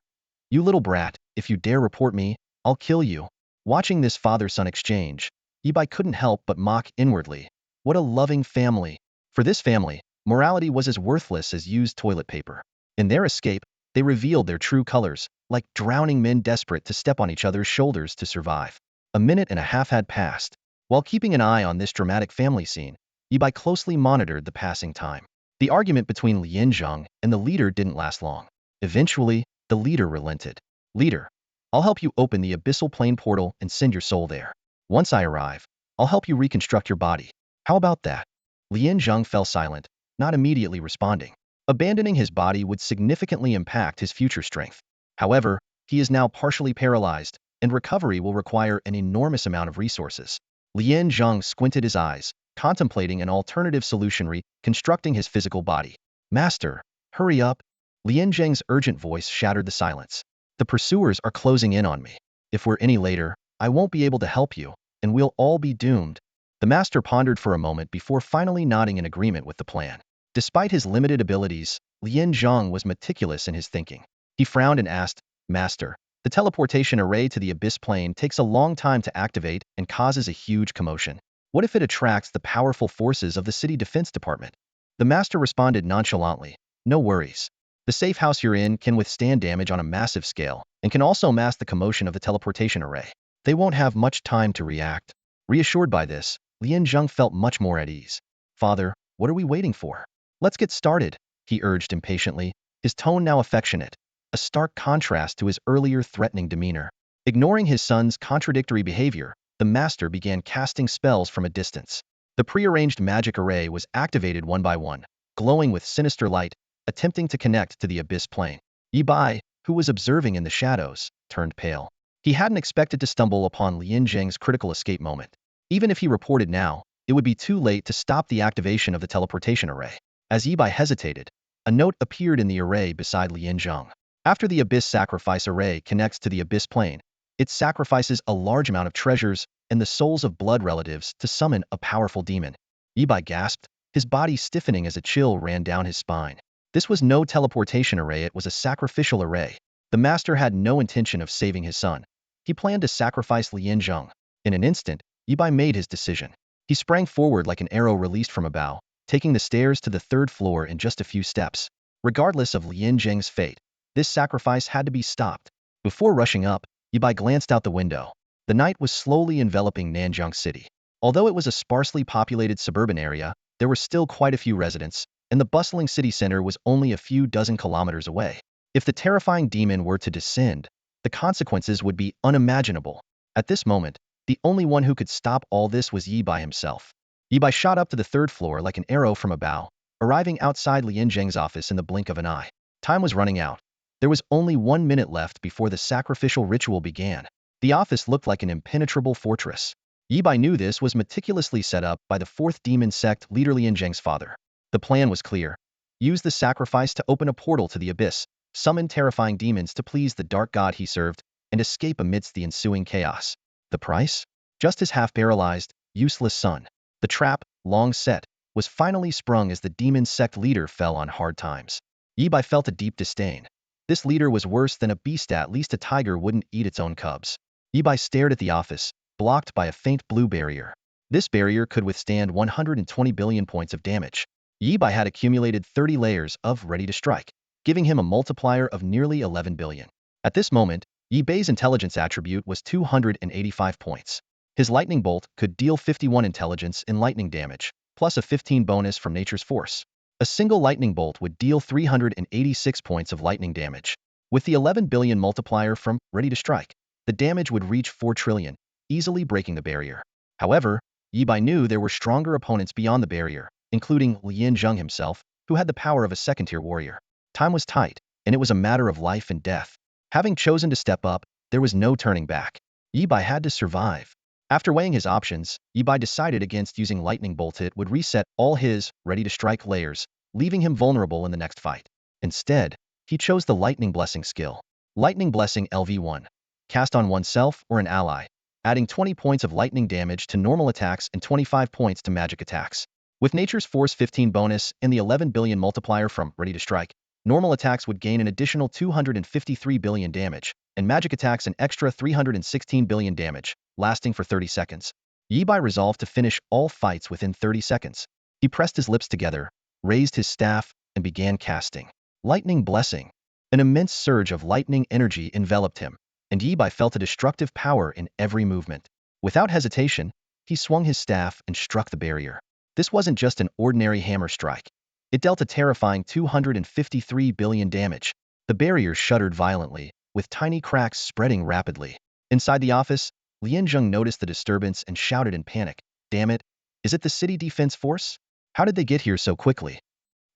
you little brat, if you dare report me, I'll kill you. Watching this father-son exchange, Yi Bai couldn't help but mock inwardly. What a loving family. For this family, morality was as worthless as used toilet paper. In their escape, they revealed their true colors, like drowning men desperate to step on each other's shoulders to survive. A minute and a half had passed. While keeping an eye on this dramatic family scene, Yi Bai closely monitored the passing time. The argument between Lien Zhang and the leader didn't last long. Eventually, the leader relented. Leader, I'll help you open the abyssal plane portal and send your soul there. Once I arrive, I'll help you reconstruct your body. How about that? Lien Zhang fell silent, not immediately responding. Abandoning his body would significantly impact his future strength. However, he is now partially paralyzed, and recovery will require an enormous amount of resources. Lien Zhang squinted his eyes, contemplating an alternative solution reconstructing his physical body. Master, hurry up. Lien Zhang's urgent voice shattered the silence. The pursuers are closing in on me. If we're any later, I won't be able to help you, and we'll all be doomed. The master pondered for a moment before finally nodding in agreement with the plan. Despite his limited abilities, Lien Zhang was meticulous in his thinking. He frowned and asked, Master, the teleportation array to the abyss plane takes a long time to activate and causes a huge commotion. What if it attracts the powerful forces of the city defense department? The master responded nonchalantly, no worries. The safe house you're in can withstand damage on a massive scale and can also mask the commotion of the teleportation array. They won't have much time to react. Reassured by this, Lien Zhang felt much more at ease. Father, what are we waiting for? Let's get started, he urged impatiently, his tone now affectionate, a stark contrast to his earlier threatening demeanor. Ignoring his son's contradictory behavior, the master began casting spells from a distance. The prearranged magic array was activated one by one, glowing with sinister light, attempting to connect to the abyss plane. Yi Bai, who was observing in the shadows, turned pale. He hadn't expected to stumble upon Lien Zhang's critical escape moment. Even if he reported now, it would be too late to stop the activation of the teleportation array. As Yi Bai hesitated, a note appeared in the array beside Lien Zhang. After the abyss sacrifice array connects to the abyss plane, it sacrifices a large amount of treasures and the souls of blood relatives to summon a powerful demon. Yi Bai gasped, his body stiffening as a chill ran down his spine. This was no teleportation array, it was a sacrificial array. The master had no intention of saving his son. He planned to sacrifice Lien Zhang. In an instant, Yi Bai made his decision. He sprang forward like an arrow released from a bow, taking the stairs to the third floor in just a few steps. Regardless of Lien Zhang's fate, this sacrifice had to be stopped. Before rushing up, Yi Bai glanced out the window. The night was slowly enveloping Nanjiang City. Although it was a sparsely populated suburban area, there were still quite a few residents, and the bustling city center was only a few dozen kilometers away. If the terrifying demon were to descend, the consequences would be unimaginable. At this moment, the only one who could stop all this was Yi Bai himself. Yi Bai shot up to the third floor like an arrow from a bow, arriving outside Lien Zhang's office in the blink of an eye. Time was running out. There was only 1 minute left before the sacrificial ritual began. The office looked like an impenetrable fortress. Yi Bai knew this was meticulously set up by the fourth demon sect leader Lien Zhang's father. The plan was clear. Use the sacrifice to open a portal to the abyss, summon terrifying demons to please the dark god he served, and escape amidst the ensuing chaos. The price? Just his half-paralyzed, useless son. The trap, long set, was finally sprung as the demon sect leader fell on hard times. Yi Bai felt a deep disdain. This leader was worse than a beast, at least a tiger wouldn't eat its own cubs. Yi Bai stared at the office, blocked by a faint blue barrier. This barrier could withstand 120 billion points of damage. Yi Bai had accumulated 30 layers of ready to strike, giving him a multiplier of nearly 11 billion. At this moment, Yi Bai's intelligence attribute was 285 points. His lightning bolt could deal 51 intelligence and lightning damage, plus a 15 bonus from nature's force. A single lightning bolt would deal 386 points of lightning damage. With the 11 billion multiplier from ready to strike, the damage would reach 4 trillion, easily breaking the barrier. However, Yi Bai knew there were stronger opponents beyond the barrier, including Lien Zheng himself, who had the power of a second-tier warrior. Time was tight, and it was a matter of life and death. Having chosen to step up, there was no turning back. Yi Bai had to survive. After weighing his options, Yi Bai decided against using lightning bolt. It would reset all his ready-to-strike layers, leaving him vulnerable in the next fight. Instead, he chose the lightning blessing skill. Lightning blessing LV1. Cast on oneself or an ally, adding 20 points of lightning damage to normal attacks and 25 points to magic attacks. With Nature's Force 15 bonus and the 11 billion multiplier from Ready to Strike, normal attacks would gain an additional 253 billion damage, and magic attacks an extra 316 billion damage, lasting for 30 seconds. Yi Bai resolved to finish all fights within 30 seconds. He pressed his lips together, raised his staff, and began casting. Lightning Blessing. An immense surge of lightning energy enveloped him, and Yi Bai felt a destructive power in every movement. Without hesitation, he swung his staff and struck the barrier. This wasn't just an ordinary hammer strike. It dealt a terrifying 253 billion damage. The barrier shuddered violently, with tiny cracks spreading rapidly. Inside the office, Lien Zheng noticed the disturbance and shouted in panic, "Damn it! Is it the city defense force? How did they get here so quickly?"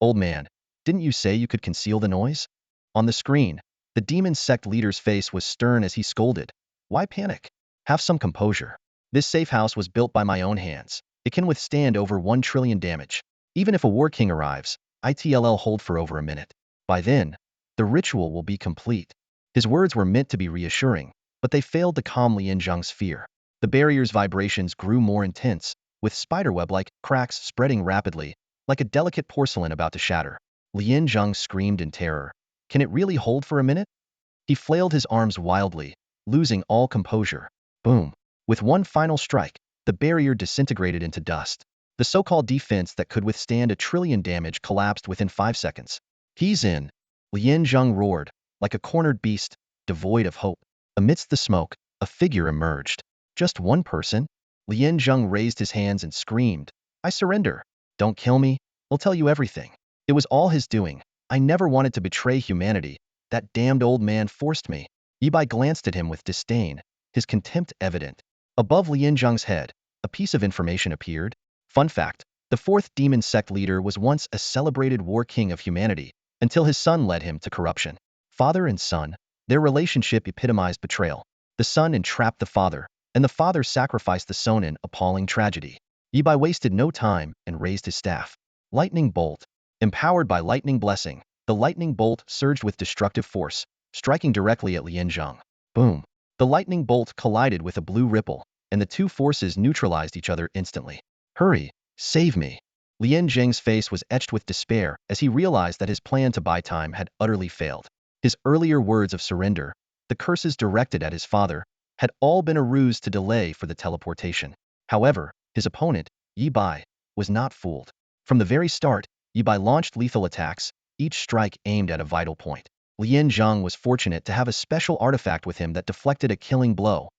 "Old man, didn't you say you could conceal the noise?" On the screen, the demon sect leader's face was stern as he scolded. "Why panic? Have some composure. This safe house was built by my own hands. It can withstand over 1 trillion damage. Even if a war king arrives, it'll hold for over a minute. By then, the ritual will be complete." His words were meant to be reassuring, but they failed to calm Lien Zheng's fear. The barrier's vibrations grew more intense, with spiderweb-like cracks spreading rapidly, like a delicate porcelain about to shatter. Lien Zheng screamed in terror. Can it really hold for a minute? He flailed his arms wildly, losing all composure. Boom. With one final strike, the barrier disintegrated into dust. The so-called defense that could withstand 1 trillion damage collapsed within 5 seconds. "He's in!" Lien Zheng roared, like a cornered beast, devoid of hope. Amidst the smoke, a figure emerged. "Just one person?" Lien Zheng raised his hands and screamed, "I surrender. Don't kill me. I'll tell you everything. It was all his doing. I never wanted to betray humanity. That damned old man forced me." Yi Bai glanced at him with disdain, his contempt evident. Above Lien Zheng's head, a piece of information appeared. Fun fact, the fourth demon sect leader was once a celebrated war king of humanity, until his son led him to corruption. Father and son, their relationship epitomized betrayal. The son entrapped the father, and the father sacrificed the son in appalling tragedy. Yi Bai wasted no time and raised his staff. Lightning Bolt. Empowered by Lightning Blessing, the lightning bolt surged with destructive force, striking directly at Lien Zheng. Boom. The lightning bolt collided with a blue ripple, and the two forces neutralized each other instantly. "Hurry, save me." Lien Zheng's face was etched with despair as he realized that his plan to buy time had utterly failed. His earlier words of surrender, the curses directed at his father, had all been a ruse to delay for the teleportation. However, his opponent, Yi Bai, was not fooled. From the very start, Yi Bai launched lethal attacks, each strike aimed at a vital point. Lien Zheng was fortunate to have a special artifact with him that deflected a killing blow.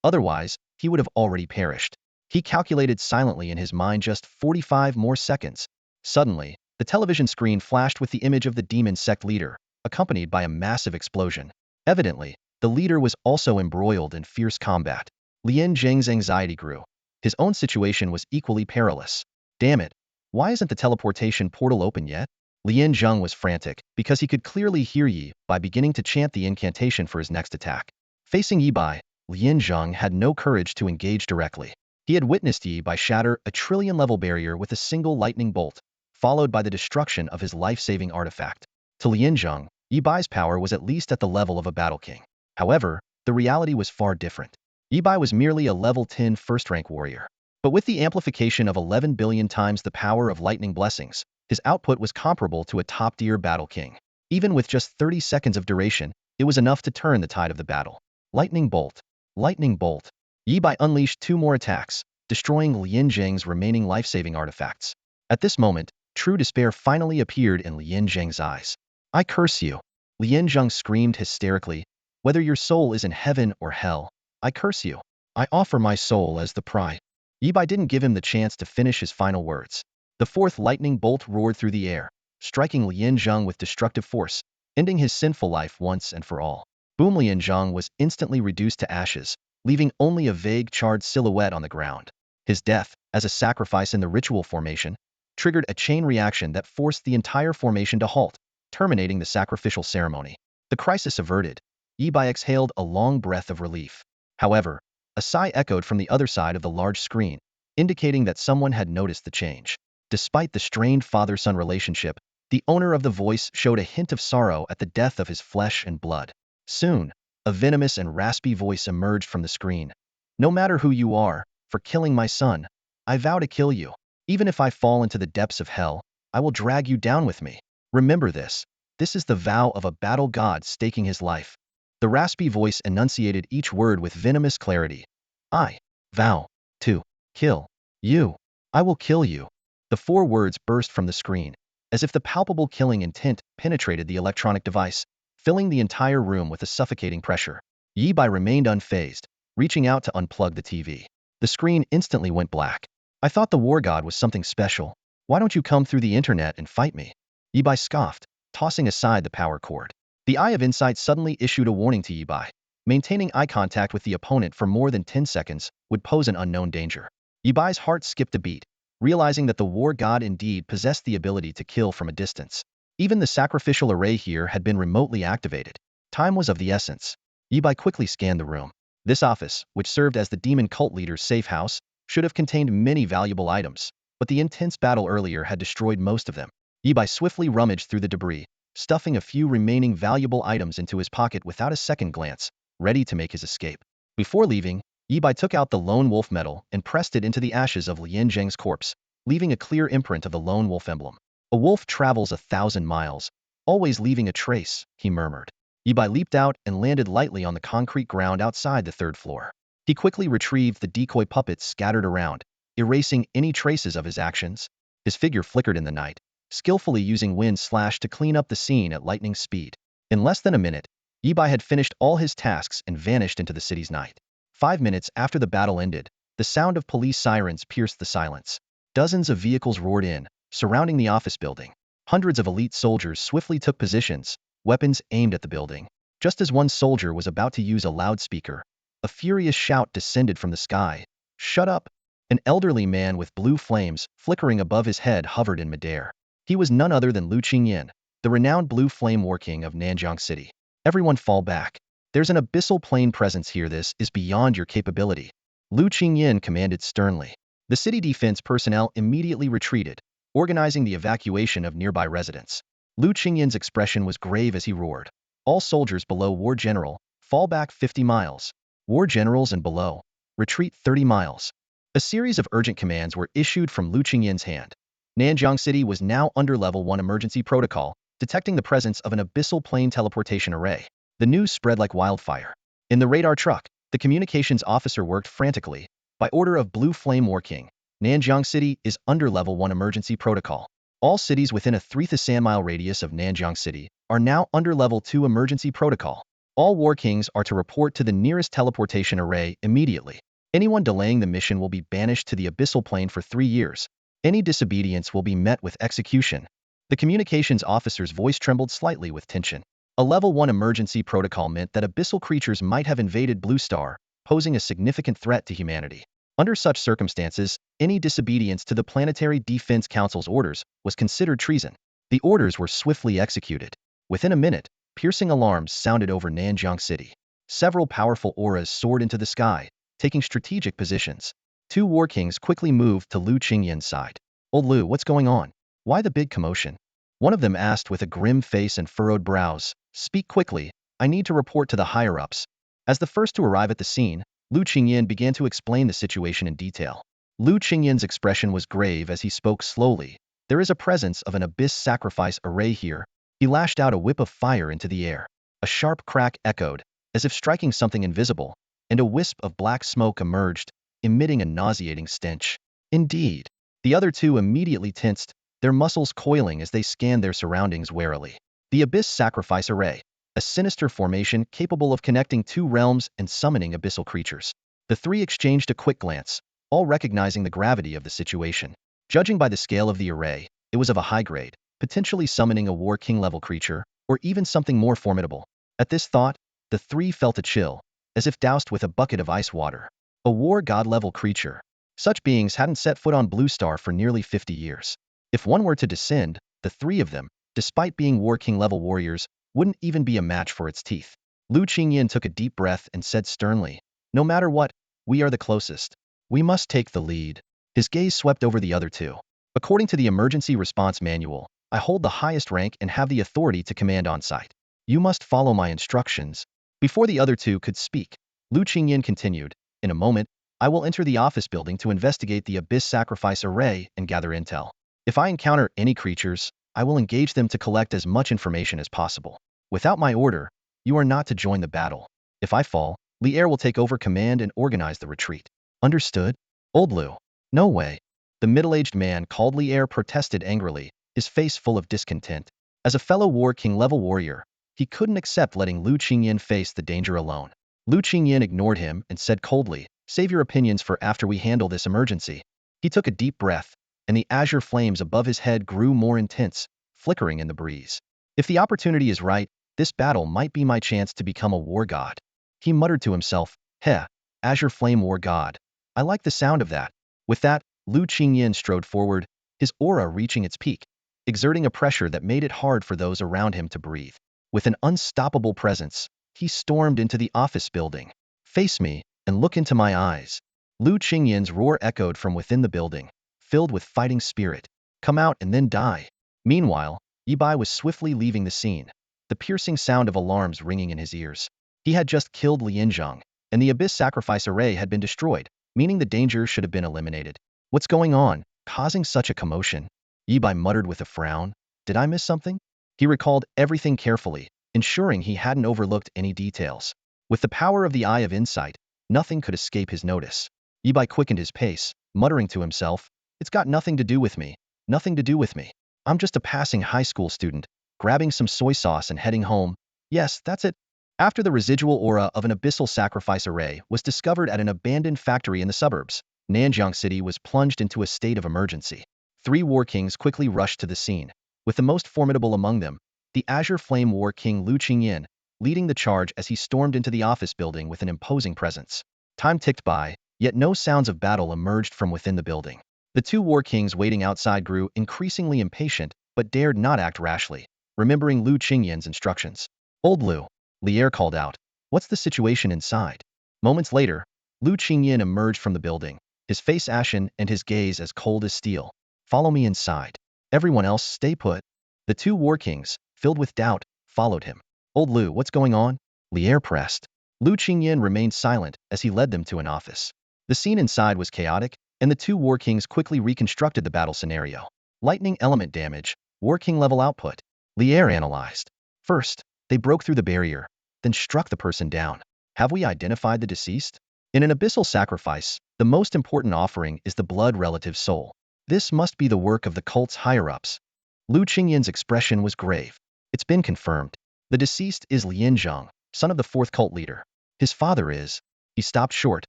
Otherwise, he would have already perished. He calculated silently in his mind just 45 more seconds. Suddenly, the television screen flashed with the image of the demon sect leader, accompanied by a massive explosion. Evidently, the leader was also embroiled in fierce combat. Lien Zheng's anxiety grew. His own situation was equally perilous. "Damn it, why isn't the teleportation portal open yet?" Lien Zheng was frantic, because he could clearly hear Yi Bai beginning to chant the incantation for his next attack. Facing Yi Bai, Lien Zheng had no courage to engage directly. He had witnessed Yi Bai shatter a trillion-level barrier with a single lightning bolt, followed by the destruction of his life-saving artifact. To Lien Zheng, Yi Bai's power was at least at the level of a battle king. However, the reality was far different. Yi Bai was merely a level 10 first-rank warrior. But with the amplification of 11 billion times the power of lightning blessings, his output was comparable to a top-tier battle king. Even with just 30 seconds of duration, it was enough to turn the tide of the battle. Lightning Bolt. Lightning Bolt. Yi Bai unleashed 2 more attacks, destroying Lien Zheng's remaining life-saving artifacts. At this moment, true despair finally appeared in Lien Zheng's eyes. "I curse you." Lien Zheng screamed hysterically. "Whether your soul is in heaven or hell, I curse you. I offer my soul as the price." Yi Bai didn't give him the chance to finish his final words. The fourth lightning bolt roared through the air, striking Lien Zheng with destructive force, ending his sinful life once and for all. Boom! Lien Zheng was instantly reduced to ashes, leaving only a vague charred silhouette on the ground. His death, as a sacrifice in the ritual formation, triggered a chain reaction that forced the entire formation to halt, terminating the sacrificial ceremony. The crisis averted, Yibai exhaled a long breath of relief. However, a sigh echoed from the other side of the large screen, indicating that someone had noticed the change. Despite the strained father-son relationship, the owner of the voice showed a hint of sorrow at the death of his flesh and blood. Soon, a venomous and raspy voice emerged from the screen. No matter who you are, for killing my son, I vow to kill you. Even if I fall into the depths of hell, I will drag you down with me. Remember this. This is the vow of a battle god staking his life. The raspy voice enunciated each word with venomous clarity. I vow to kill you. I will kill you. The 4 words burst from the screen, as if the palpable killing intent penetrated the electronic device, filling the entire room with a suffocating pressure. Yibai remained unfazed, reaching out to unplug the TV. The screen instantly went black. I thought the war god was something special. Why don't you come through the internet and fight me? Yibai scoffed, tossing aside the power cord. The Eye of Insight suddenly issued a warning to Yibai. Maintaining eye contact with the opponent for more than 10 seconds would pose an unknown danger. Yibai's heart skipped a beat, realizing that the war god indeed possessed the ability to kill from a distance. Even the sacrificial array here had been remotely activated. Time was of the essence. Yibai quickly scanned the room. This office, which served as the demon cult leader's safe house, should have contained many valuable items, but the intense battle earlier had destroyed most of them. Yibai swiftly rummaged through the debris, stuffing a few remaining valuable items into his pocket without a second glance, ready to make his escape. Before leaving, Yibai took out the lone wolf medal and pressed it into the ashes of Lian Zheng's corpse, leaving a clear imprint of the lone wolf emblem. A wolf travels 1,000 miles, always leaving a trace, he murmured. Yibai leaped out and landed lightly on the concrete ground outside the 3rd floor. He quickly retrieved the decoy puppets scattered around, erasing any traces of his actions. His figure flickered in the night, skillfully using wind slash to clean up the scene at lightning speed. In less than a minute, Yibai had finished all his tasks and vanished into the city's night. 5 minutes after the battle ended, the sound of police sirens pierced the silence. Dozens of vehicles roared in, surrounding the office building. Hundreds of elite soldiers swiftly took positions, weapons aimed at the building. Just as one soldier was about to use a loudspeaker, a furious shout descended from the sky. Shut up! An elderly man with blue flames flickering above his head hovered in midair. He was none other than Lu Qingyan, the renowned blue flame war king of Nanjiang City. Everyone fall back. There's an abyssal plane presence here. This is beyond your capability. Lu Qingyan commanded sternly. The city defense personnel immediately retreated, organizing the evacuation of nearby residents. Lu Qingyan's expression was grave as he roared. All soldiers below War General, fall back 50 miles. War Generals and below, retreat 30 miles. A series of urgent commands were issued from Lu Qingyan's hand. Nanjiang City was now under Level 1 emergency protocol, detecting the presence of an abyssal plane teleportation array. The news spread like wildfire. In the radar truck, the communications officer worked frantically. By order of Blue Flame War King, Nanjiang City is under Level 1 emergency protocol. All cities within a 3,000 mile radius of Nanjiang City are now under Level 2 emergency protocol. All War Kings are to report to the nearest teleportation array immediately. Anyone delaying the mission will be banished to the abyssal plane for 3 years. Any disobedience will be met with execution. The communications officer's voice trembled slightly with tension. A Level 1 emergency protocol meant that abyssal creatures might have invaded Blue Star, posing a significant threat to humanity. Under such circumstances, any disobedience to the Planetary Defense Council's orders was considered treason. The orders were swiftly executed. Within a minute, piercing alarms sounded over Nanjiang City. Several powerful auras soared into the sky, taking strategic positions. 2 war kings quickly moved to Lu Qingyan's side. Old Lu, what's going on? Why the big commotion? One of them asked with a grim face and furrowed brows. Speak quickly, I need to report to the higher-ups. As the first to arrive at the scene, Lu Qingyan began to explain the situation in detail. Lu Qingyan's expression was grave as he spoke slowly. There is a presence of an abyss sacrifice array here. He lashed out a whip of fire into the air. A sharp crack echoed, as if striking something invisible, and a wisp of black smoke emerged, emitting a nauseating stench. Indeed. The other 2 immediately tensed, their muscles coiling as they scanned their surroundings warily. The Abyss Sacrifice Array, a sinister formation capable of connecting 2 realms and summoning abyssal creatures. The 3 exchanged a quick glance, all recognizing the gravity of the situation. Judging by the scale of the array, it was of a high grade, potentially summoning a War King level creature, or even something more formidable. At this thought, the 3 felt a chill, as if doused with a bucket of ice water. A War God level creature. Such beings hadn't set foot on Blue Star for nearly 50 years. If one were to descend, the three of them, despite being War King level warriors, wouldn't even be a match for its teeth. Lu Qingyan took a deep breath and said sternly, "No matter what, we are the closest. We must take the lead." His gaze swept over the other two. "According to the emergency response manual, I hold the highest rank and have the authority to command on site. You must follow my instructions." Before the other two could speak, Lu Qingyan continued, "In a moment, I will enter the office building to investigate the Abyss Sacrifice Array and gather intel. If I encounter any creatures, I will engage them to collect as much information as possible. Without my order, you are not to join the battle. If I fall, Li'er will take over command and organize the retreat." "Understood? Old Lu." "No way." The middle-aged man called Li'er protested angrily, his face full of discontent. As a fellow War King level warrior, he couldn't accept letting Lu Qingyan face the danger alone. Lu Qingyan ignored him and said coldly, "Save your opinions for after we handle this emergency." He took a deep breath, and the azure flames above his head grew more intense, flickering in the breeze. "If the opportunity is right, this battle might be my chance to become a war god." He muttered to himself, "Heh, azure flame war god. I like the sound of that." With that, Lu Qingyan strode forward, his aura reaching its peak, exerting a pressure that made it hard for those around him to breathe. With an unstoppable presence, he stormed into the office building. "Face me, and look into my eyes." Lu Qingyan's roar echoed from within the building, filled with fighting spirit. "Come out and then die." Meanwhile, Yibai was swiftly leaving the scene, the piercing sound of alarms ringing in his ears. He had just killed Lianzhong, and the Abyss Sacrifice Array had been destroyed, meaning the danger should have been eliminated. "What's going on, causing such a commotion?" Yibai muttered with a frown. "Did I miss something?" He recalled everything carefully, ensuring he hadn't overlooked any details. With the power of the Eye of Insight, nothing could escape his notice. Yibai quickened his pace, muttering to himself, "It's got nothing to do with me. Nothing to do with me. I'm just a passing high school student, grabbing some soy sauce and heading home. Yes, that's it." After the residual aura of an abyssal sacrifice array was discovered at an abandoned factory in the suburbs, Nanjiang City was plunged into a state of emergency. 3 war kings quickly rushed to the scene, with the most formidable among them, the Azure Flame War King Lu Qingyan, leading the charge as he stormed into the office building with an imposing presence. Time ticked by, yet no sounds of battle emerged from within the building. The 2 war kings waiting outside grew increasingly impatient, but dared not act rashly, remembering Lu Qingyan's instructions. "Old Lu," Li'er called out, "what's the situation inside?" Moments later, Lu Qingyan emerged from the building, his face ashen and his gaze as cold as steel. "Follow me inside. Everyone else stay put." The 2 war kings, filled with doubt, followed him. "Old Lu, what's going on?" Li'er pressed. Lu Qingyan remained silent as he led them to an office. The scene inside was chaotic, and the 2 war kings quickly reconstructed the battle scenario. Lightning element damage, war king level output. Li'er analyzed. "First, they broke through the barrier, then struck the person down. Have we identified the deceased?" In an abyssal sacrifice, the most important offering is the blood relative soul. This must be the work of the cult's higher-ups. Lu Qingyan's expression was grave. "It's been confirmed. The deceased is Lianzhong, son of the 4th cult leader. His father is—" He stopped short,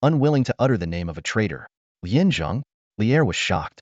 unwilling to utter the name of a traitor. "Lianzhong?" Li'er was shocked.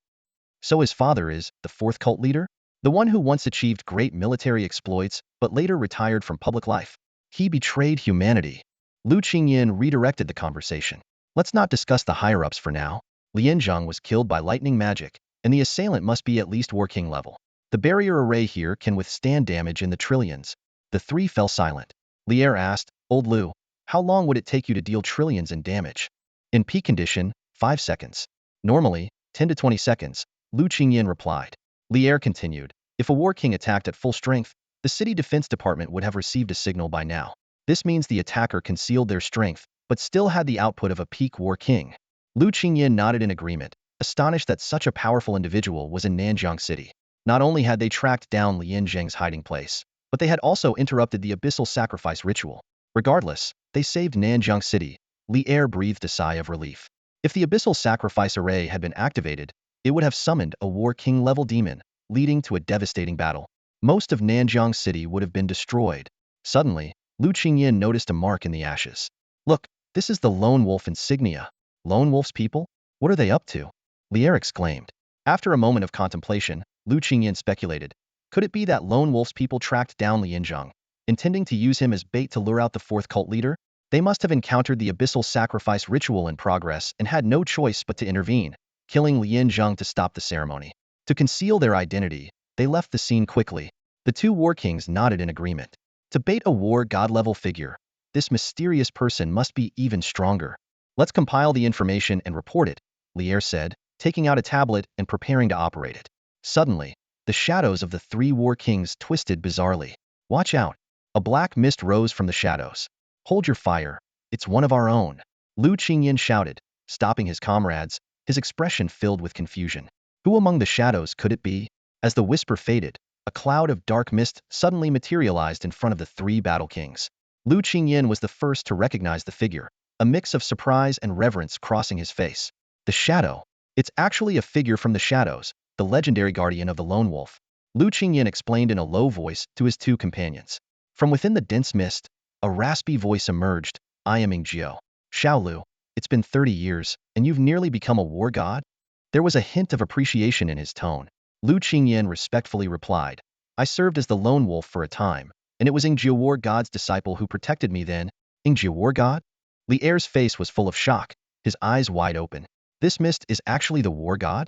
"So his father is the 4th cult leader? The one who once achieved great military exploits, but later retired from public life. He betrayed humanity." Lu Qingyan redirected the conversation. "Let's not discuss the higher-ups for now. Lianzhong was killed by lightning magic, and the assailant must be at least War King level. The barrier array here can withstand damage in the trillions." The 3 fell silent. Li'er asked, "Old Lu, how long would it take you to deal trillions in damage?" "In peak condition, 5 seconds. Normally, 10 to 20 seconds, Lu Qingyan replied. Li'er continued, "If a War King attacked at full strength, the city defense department would have received a signal by now. This means the attacker concealed their strength, but still had the output of a peak War King." Lu Qingyan nodded in agreement, astonished that such a powerful individual was in Nanjiang City. Not only had they tracked down Lian Zheng's hiding place, but they had also interrupted the abyssal sacrifice ritual. Regardless, they saved Nanjiang City. Li'er breathed a sigh of relief. If the abyssal sacrifice array had been activated, it would have summoned a War King level demon, leading to a devastating battle. Most of Nanjiang City would have been destroyed. Suddenly, Lu Qingyan noticed a mark in the ashes. "Look, this is the Lone Wolf insignia." "Lone Wolf's people? What are they up to?" Li'er exclaimed. After a moment of contemplation, Lu Qingyan speculated. Could it be that Lone Wolf's people tracked down Lianzhong, intending to use him as bait to lure out the 4th cult leader? They must have encountered the abyssal sacrifice ritual in progress and had no choice but to intervene, killing Lin Zheng to stop the ceremony. To conceal their identity, they left the scene quickly. The two war kings nodded in agreement. To bait a war god-level figure, this mysterious person must be even stronger. Let's compile the information and report it, Lier said, taking out a tablet and preparing to operate it. Suddenly, the shadows of the three war kings twisted bizarrely. Watch out! A black mist rose from the shadows. Hold your fire, it's one of our own. Lu Qingyan shouted, stopping his comrades, his expression filled with confusion. Who among the shadows could it be? As the whisper faded, a cloud of dark mist suddenly materialized in front of the three battle kings. Lu Qingyan was the first to recognize the figure, a mix of surprise and reverence crossing his face. The shadow. It's actually a figure from the shadows, the legendary guardian of the lone wolf. Lu Qingyan explained in a low voice to his two companions. From within the dense mist, a raspy voice emerged. I am Ingjiu. Xiaolu, it's been 30 years, and you've nearly become a war god? There was a hint of appreciation in his tone. Lu Qingyan respectfully replied, I served as the lone wolf for a time, and it was Ingjiu war god's disciple who protected me then. Ingjiu war god? Li Er's face was full of shock, his eyes wide open. This mist is actually the war god?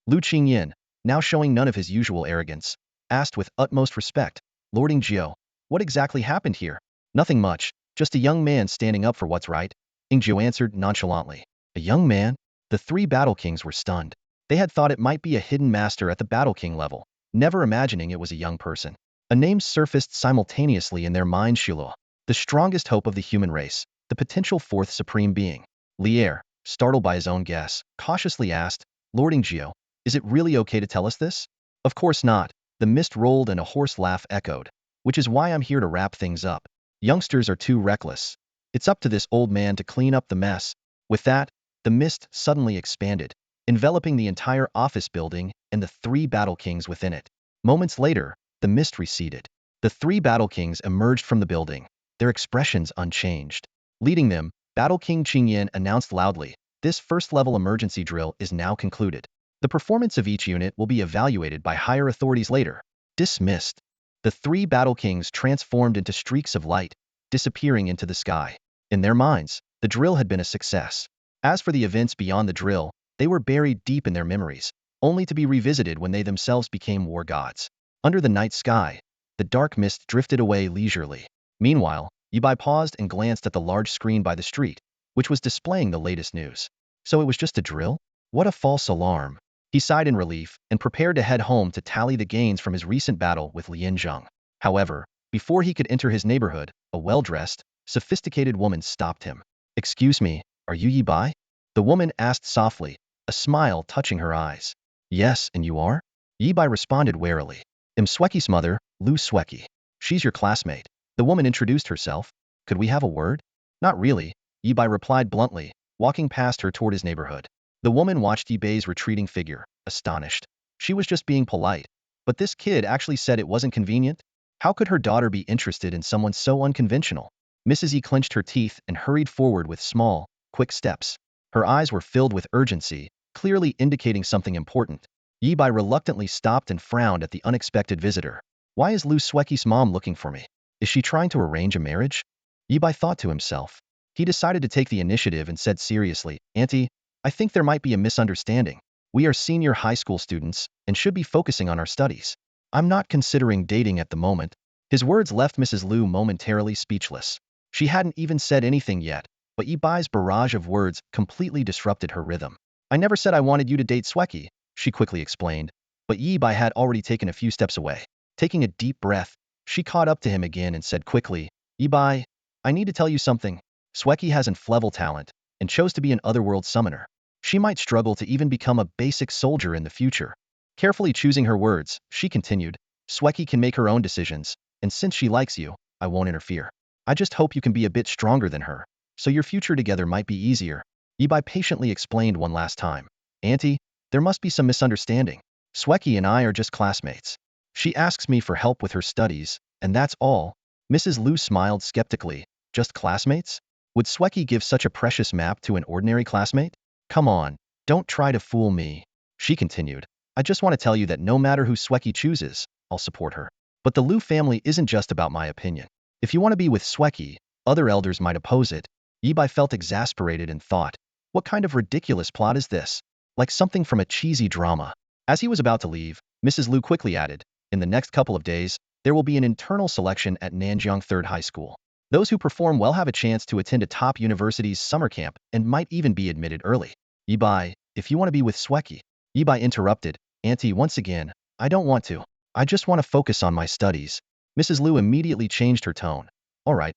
Lu Qingyan, now showing none of his usual arrogance, asked with utmost respect, Lord Ingjiu, what exactly happened here? Nothing much, just a young man standing up for what's right, Ingjiu answered nonchalantly. A young man? The three battle kings were stunned. They had thought it might be a hidden master at the battle king level, never imagining it was a young person. A name surfaced simultaneously in their minds: Shiluo, the strongest hope of the human race, the potential fourth supreme being. Lier, startled by his own guess, cautiously asked, Lord Ingjiu, is it really okay to tell us this? Of course not. The mist rolled and a hoarse laugh echoed, which is why I'm here to wrap things up. Youngsters are too reckless. It's up to this old man to clean up the mess. With that, the mist suddenly expanded, enveloping the entire office building and the three battle kings within it. Moments later, the mist receded. The three battle kings emerged from the building, their expressions unchanged. Leading them, Battle King Qingyan announced loudly, this first-level emergency drill is now concluded. The performance of each unit will be evaluated by higher authorities later. Dismissed. The three battle kings transformed into streaks of light, disappearing into the sky. In their minds, the drill had been a success. As for the events beyond the drill, they were buried deep in their memories, only to be revisited when they themselves became war gods. Under the night sky, the dark mist drifted away leisurely. Meanwhile, Yibai paused and glanced at the large screen by the street, which was displaying the latest news. So it was just a drill? What a false alarm. He sighed in relief and prepared to head home to tally the gains from his recent battle with Lin Zheng. However, before he could enter his neighborhood, a well-dressed, sophisticated woman stopped him. Excuse me, are you Yibai? The woman asked softly, a smile touching her eyes. Yes, and you are? Yibai responded warily. I'm Sweki's mother, Lu Sweki. She's your classmate. The woman introduced herself. Could we have a word? Not really, Yibai replied bluntly, walking past her toward his neighborhood. The woman watched Yibai's retreating figure, astonished. She was just being polite. But this kid actually said it wasn't convenient? How could her daughter be interested in someone so unconventional? Mrs. E clenched her teeth and hurried forward with small, quick steps. Her eyes were filled with urgency, clearly indicating something important. Yibai reluctantly stopped and frowned at the unexpected visitor. Why is Lu Sweki's mom looking for me? Is she trying to arrange a marriage? Yibai thought to himself. He decided to take the initiative and said seriously, Auntie, I think there might be a misunderstanding. We are senior high school students and should be focusing on our studies. I'm not considering dating at the moment. His words left Mrs. Lu momentarily speechless. She hadn't even said anything yet, but Yibai's barrage of words completely disrupted her rhythm. I never said I wanted you to date Sweki, she quickly explained, but Yibai had already taken a few steps away. Taking a deep breath, she caught up to him again and said quickly, Yibai, I need to tell you something. Sweki hasn't flevel talent and chose to be an otherworld summoner. She might struggle to even become a basic soldier in the future. Carefully choosing her words, she continued, Sweki can make her own decisions, and since she likes you, I won't interfere. I just hope you can be a bit stronger than her, so your future together might be easier. Yibai patiently explained one last time. Auntie, there must be some misunderstanding. Sweki and I are just classmates. She asks me for help with her studies, and that's all. Mrs. Lu smiled skeptically. Just classmates? Would Sweki give such a precious map to an ordinary classmate? Come on, don't try to fool me. She continued. I just want to tell you that no matter who Sweki chooses, I'll support her. But the Lu family isn't just about my opinion. If you want to be with Sweki, other elders might oppose it. Yibai felt exasperated and thought, what kind of ridiculous plot is this? Like something from a cheesy drama. As he was about to leave, Mrs. Liu quickly added, in the next couple of days, there will be an internal selection at Nanjiang Third High School. Those who perform well have a chance to attend a top university's summer camp and might even be admitted early. Yibai, if you want to be with Sweki. Yibai interrupted, Auntie, once again, I don't want to. I just want to focus on my studies. Mrs. Liu immediately changed her tone. All right.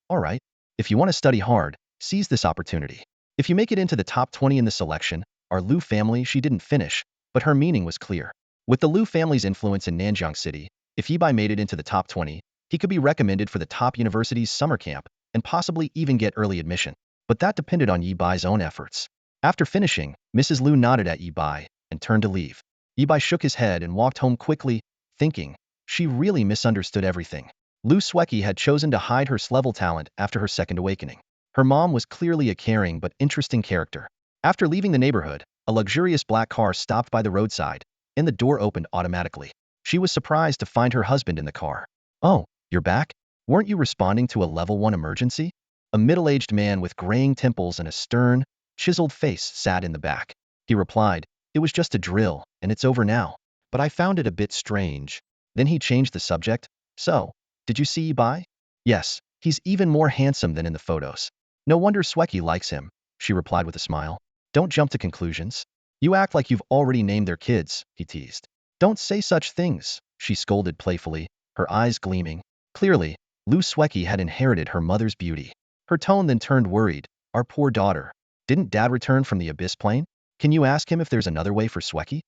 If you want to study hard, seize this opportunity. If you make it into the top 20 in the selection, our Liu family, she didn't finish, but her meaning was clear. With the Liu family's influence in Nanjiang City, if Yibai made it into the top 20, he could be recommended for the top university's summer camp and possibly even get early admission. But that depended on Yibai's own efforts. After finishing, Mrs. Liu nodded at Yibai and turned to leave. Yibai shook his head and walked home quickly, thinking, she really misunderstood everything. Liu Sweki had chosen to hide her level talent after her second awakening. Her mom was clearly a caring but interesting character. After leaving the neighborhood, a luxurious black car stopped by the roadside, and the door opened automatically. She was surprised to find her husband in the car. Oh, you're back? Weren't you responding to a level 1 emergency? A middle-aged man with graying temples and a stern, chiseled face sat in the back. He replied, it was just a drill, and it's over now. But I found it a bit strange. Then he changed the subject. So, did you see Yibai? Yes, he's even more handsome than in the photos. No wonder Sweki likes him, she replied with a smile. Don't jump to conclusions. You act like you've already named their kids, he teased. Don't say such things, she scolded playfully, her eyes gleaming. Clearly, Liu Sweki had inherited her mother's beauty. Her tone then turned worried. Our poor daughter. Didn't Dad return from the abyss plane? Can you ask him if there's another way for Sweki?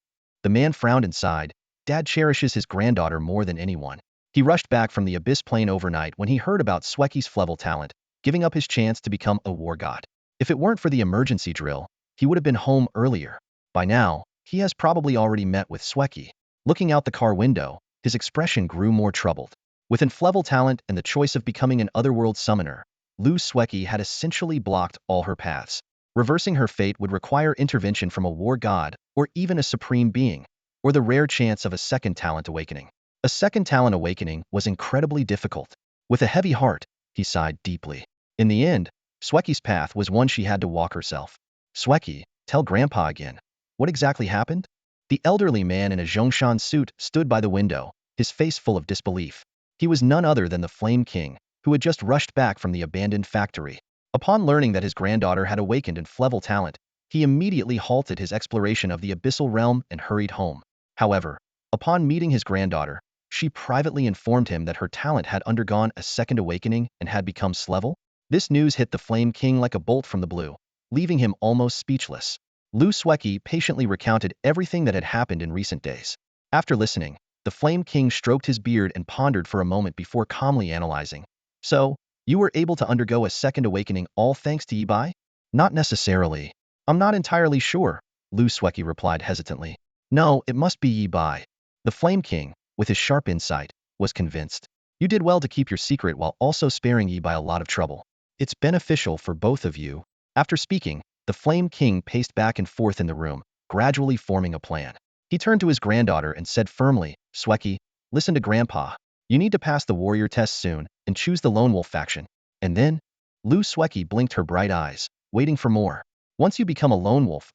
The man frowned and sighed. Dad cherishes his granddaughter more than anyone. He rushed back from the abyss plane overnight when he heard about Sweki's level talent, giving up his chance to become a war god. If it weren't for the emergency drill, he would have been home earlier. By now, he has probably already met with Sweki. Looking out the car window, his expression grew more troubled. With level talent and the choice of becoming an otherworld summoner, Liu Sweki had essentially blocked all her paths. Reversing her fate would require intervention from a war god, or even a supreme being, or the rare chance of a second talent awakening. A second talent awakening was incredibly difficult. With a heavy heart, he sighed deeply. In the end, Sweki's path was one she had to walk herself. Sweki, tell Grandpa again. What exactly happened? The elderly man in a Zhongshan suit stood by the window, his face full of disbelief. He was none other than the Flame King, who had just rushed back from the abandoned factory. Upon learning that his granddaughter had awakened in level talent, he immediately halted his exploration of the abyssal realm and hurried home. However, upon meeting his granddaughter, she privately informed him that her talent had undergone a second awakening and had become level. This news hit the Flame King like a bolt from the blue, leaving him almost speechless. Liu Sweki patiently recounted everything that had happened in recent days. After listening, the Flame King stroked his beard and pondered for a moment before calmly analyzing. So, you were able to undergo a second awakening all thanks to Yibai? Not necessarily. I'm not entirely sure, Liu Sweki replied hesitantly. No, it must be Yibai. The Flame King, with his sharp insight, was convinced. You did well to keep your secret while also sparing Yibai a lot of trouble. It's beneficial for both of you. After speaking, the Flame King paced back and forth in the room, gradually forming a plan. He turned to his granddaughter and said firmly, Sweki, listen to Grandpa. You need to pass the warrior test soon and choose the lone wolf faction. And then? Liu Sweki blinked her bright eyes, waiting for more. Once you become a lone wolf,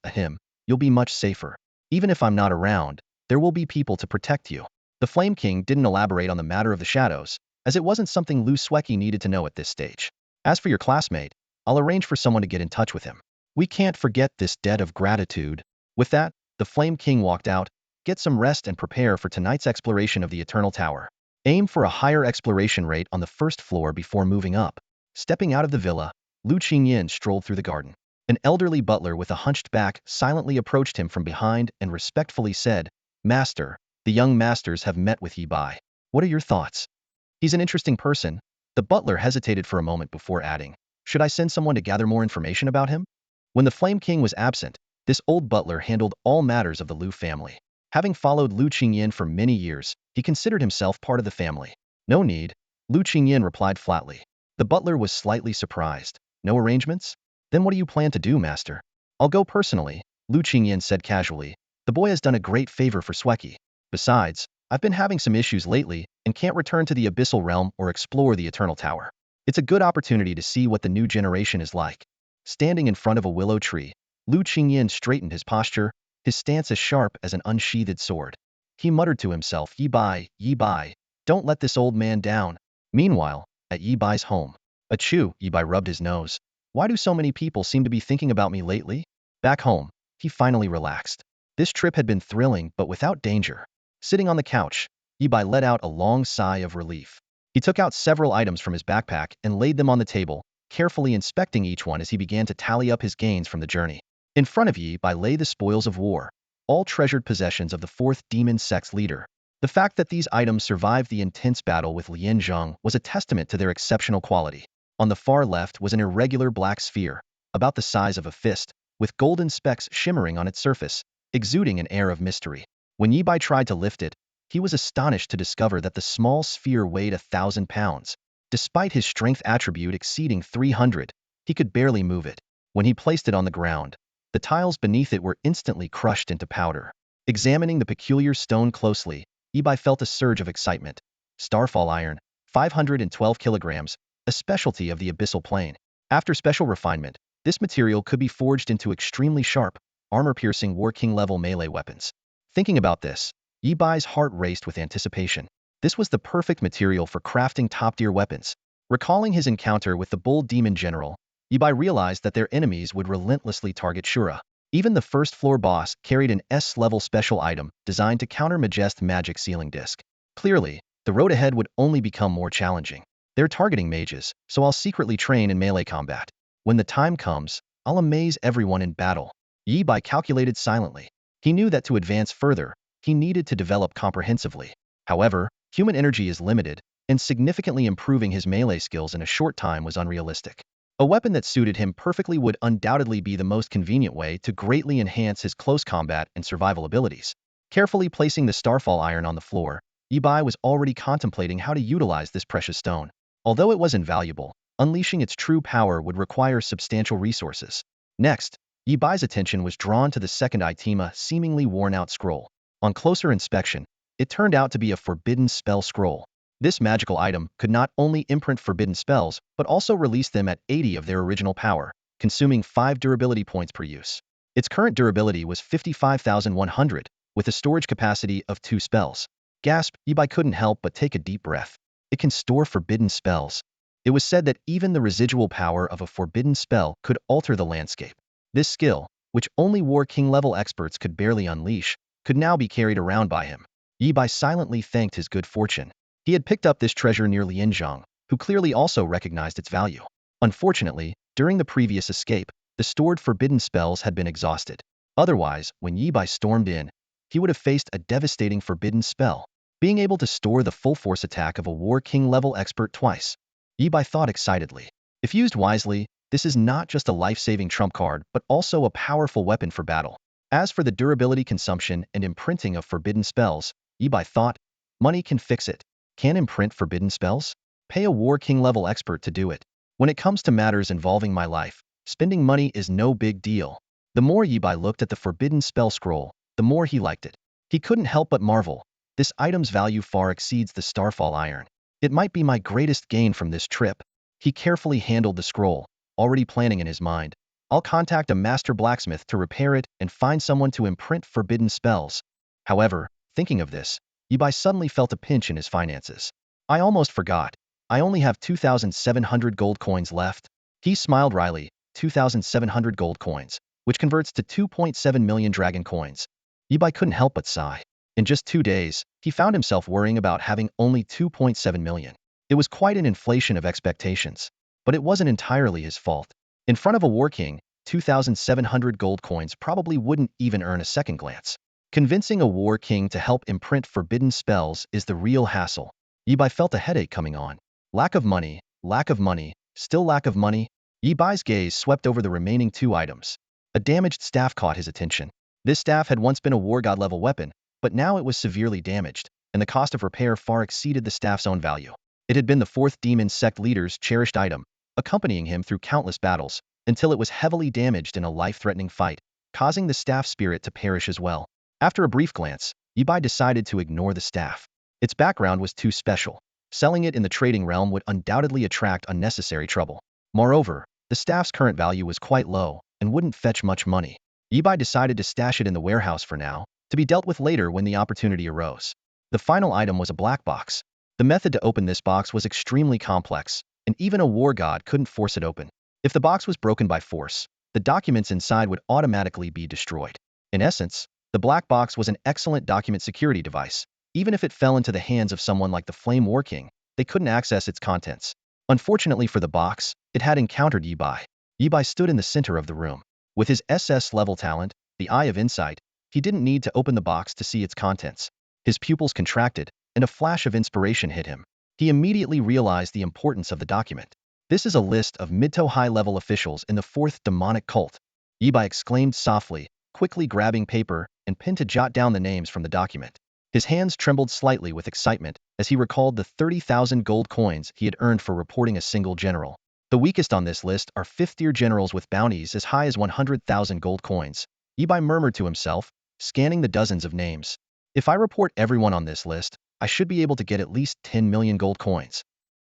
you'll be much safer. Even if I'm not around, there will be people to protect you. The Flame King didn't elaborate on the matter of the shadows, as it wasn't something Liu Sweki needed to know at this stage. As for your classmate, I'll arrange for someone to get in touch with him. We can't forget this debt of gratitude. With that, the Flame King walked out. Get some rest and prepare for tonight's exploration of the Eternal Tower. Aim for a higher exploration rate on the first floor before moving up. Stepping out of the villa, Lu Qingyin strolled through the garden. An elderly butler with a hunched back silently approached him from behind and respectfully said, Master, the young masters have met with Yibai. What are your thoughts? He's an interesting person. The butler hesitated for a moment before adding, should I send someone to gather more information about him? When the Flame King was absent, this old butler handled all matters of the Liu family. Having followed Lu Qingyin for many years, he considered himself part of the family. No need, Lu Qingyin replied flatly. The butler was slightly surprised. No arrangements? Then what do you plan to do, master? I'll go personally, Lu Qingyin said casually. The boy has done a great favor for Sweki. Besides, I've been having some issues lately and can't return to the abyssal realm or explore the Eternal Tower. It's a good opportunity to see what the new generation is like. Standing in front of a willow tree, Lu Qingyin straightened his posture, his stance as sharp as an unsheathed sword. He muttered to himself, Yi Bai, don't let this old man down. Meanwhile, at Yi Bai's home, Achoo, Yi Bai rubbed his nose. Why do so many people seem to be thinking about me lately? Back home, he finally relaxed. This trip had been thrilling but without danger. Sitting on the couch, Yi Bai let out a long sigh of relief. He took out several items from his backpack and laid them on the table, carefully inspecting each one as he began to tally up his gains from the journey. In front of Yi Bai lay the spoils of war, all treasured possessions of the fourth demon sect's leader. The fact that these items survived the intense battle with Lian Zheng was a testament to their exceptional quality. On the far left was an irregular black sphere, about the size of a fist, with golden specks shimmering on its surface, exuding an air of mystery. When Yi Bai tried to lift it, he was astonished to discover that the small sphere weighed 1,000 pounds. Despite his strength attribute exceeding 300, he could barely move it. When he placed it on the ground, the tiles beneath it were instantly crushed into powder. Examining the peculiar stone closely, Yi Bai felt a surge of excitement. Starfall iron, 512 kilograms, a specialty of the abyssal plane. After special refinement, this material could be forged into extremely sharp, armor-piercing War King-level melee weapons. Thinking about this, Yi Bai's heart raced with anticipation. This was the perfect material for crafting top-tier weapons. Recalling his encounter with the Bull Demon General, Yi Bai realized that their enemies would relentlessly target Shura. Even the first-floor boss carried an S-level special item designed to counter Majest's magic ceiling disc. Clearly, the road ahead would only become more challenging. They're targeting mages, so I'll secretly train in melee combat. When the time comes, I'll amaze everyone in battle. Yi Bai calculated silently. He knew that to advance further, he needed to develop comprehensively. However, human energy is limited, and significantly improving his melee skills in a short time was unrealistic. A weapon that suited him perfectly would undoubtedly be the most convenient way to greatly enhance his close combat and survival abilities. Carefully placing the Starfall iron on the floor, Yi Bai was already contemplating how to utilize this precious stone. Although it was invaluable, unleashing its true power would require substantial resources. Next, Yi Bai's attention was drawn to the second item, seemingly worn-out scroll. On closer inspection, it turned out to be a forbidden spell scroll. This magical item could not only imprint forbidden spells, but also release them at 80 of their original power, consuming 5 durability points per use. Its current durability was 55,100, with a storage capacity of 2 spells. Gasp, Yi Bai couldn't help but take a deep breath. It can store forbidden spells. It was said that even the residual power of a forbidden spell could alter the landscape. This skill, which only War King-level experts could barely unleash, could now be carried around by him. Yi Bai silently thanked his good fortune. He had picked up this treasure near Lian Zheng, who clearly also recognized its value. Unfortunately, during the previous escape, the stored forbidden spells had been exhausted. Otherwise, when Yi Bai stormed in, he would have faced a devastating forbidden spell. Being able to store the full force attack of a War King-level expert twice. Yi Bai thought excitedly. If used wisely, this is not just a life-saving trump card, but also a powerful weapon for battle. As for the durability consumption and imprinting of forbidden spells, Yi Bai thought, money can fix it. Can imprint forbidden spells? Pay a War King-level expert to do it. When it comes to matters involving my life, spending money is no big deal. The more Yi Bai looked at the forbidden spell scroll, the more he liked it. He couldn't help but marvel. This item's value far exceeds the Starfall iron. It might be my greatest gain from this trip. He carefully handled the scroll, already planning in his mind. I'll contact a master blacksmith to repair it and find someone to imprint forbidden spells. However, thinking of this, Yi Bai suddenly felt a pinch in his finances. I almost forgot. I only have 2,700 gold coins left. He smiled wryly, 2,700 gold coins, which converts to 2.7 million dragon coins. Yi Bai couldn't help but sigh. In just 2 days, he found himself worrying about having only 2.7 million. It was quite an inflation of expectations. But it wasn't entirely his fault. In front of a war king, 2,700 gold coins probably wouldn't even earn a second glance. Convincing a war king to help imprint forbidden spells is the real hassle. Yi Bai felt a headache coming on. Lack of money, still lack of money. Yi Bai's gaze swept over the remaining 2 items. A damaged staff caught his attention. This staff had once been a war god level weapon, but now it was severely damaged, and the cost of repair far exceeded the staff's own value. It had been the 4th demon sect leader's cherished item, accompanying him through countless battles, until it was heavily damaged in a life-threatening fight, causing the staff spirit to perish as well. After a brief glance, Yi Bai decided to ignore the staff. Its background was too special. Selling it in the trading realm would undoubtedly attract unnecessary trouble. Moreover, the staff's current value was quite low and wouldn't fetch much money. Yibai decided to stash it in the warehouse for now, to be dealt with later when the opportunity arose. The final item was a black box. The method to open this box was extremely complex, and even a war god couldn't force it open. If the box was broken by force, the documents inside would automatically be destroyed. In essence, the black box was an excellent document security device. Even if it fell into the hands of someone like the Flame War King, they couldn't access its contents. Unfortunately for the box, it had encountered Yibai. Yibai stood in the center of the room. With his SS level talent, the Eye of Insight, he didn't need to open the box to see its contents. His pupils contracted, and a flash of inspiration hit him. He immediately realized the importance of the document. This is a list of mid to high level officials in the fourth demonic cult. Yibai exclaimed softly, quickly grabbing paper and pen to jot down the names from the document. His hands trembled slightly with excitement as he recalled the 30,000 gold coins he had earned for reporting a single general. The weakest on this list are 5th-tier generals with bounties as high as 100,000 gold coins. Yibai murmured to himself, scanning the dozens of names. If I report everyone on this list, I should be able to get at least 10 million gold coins.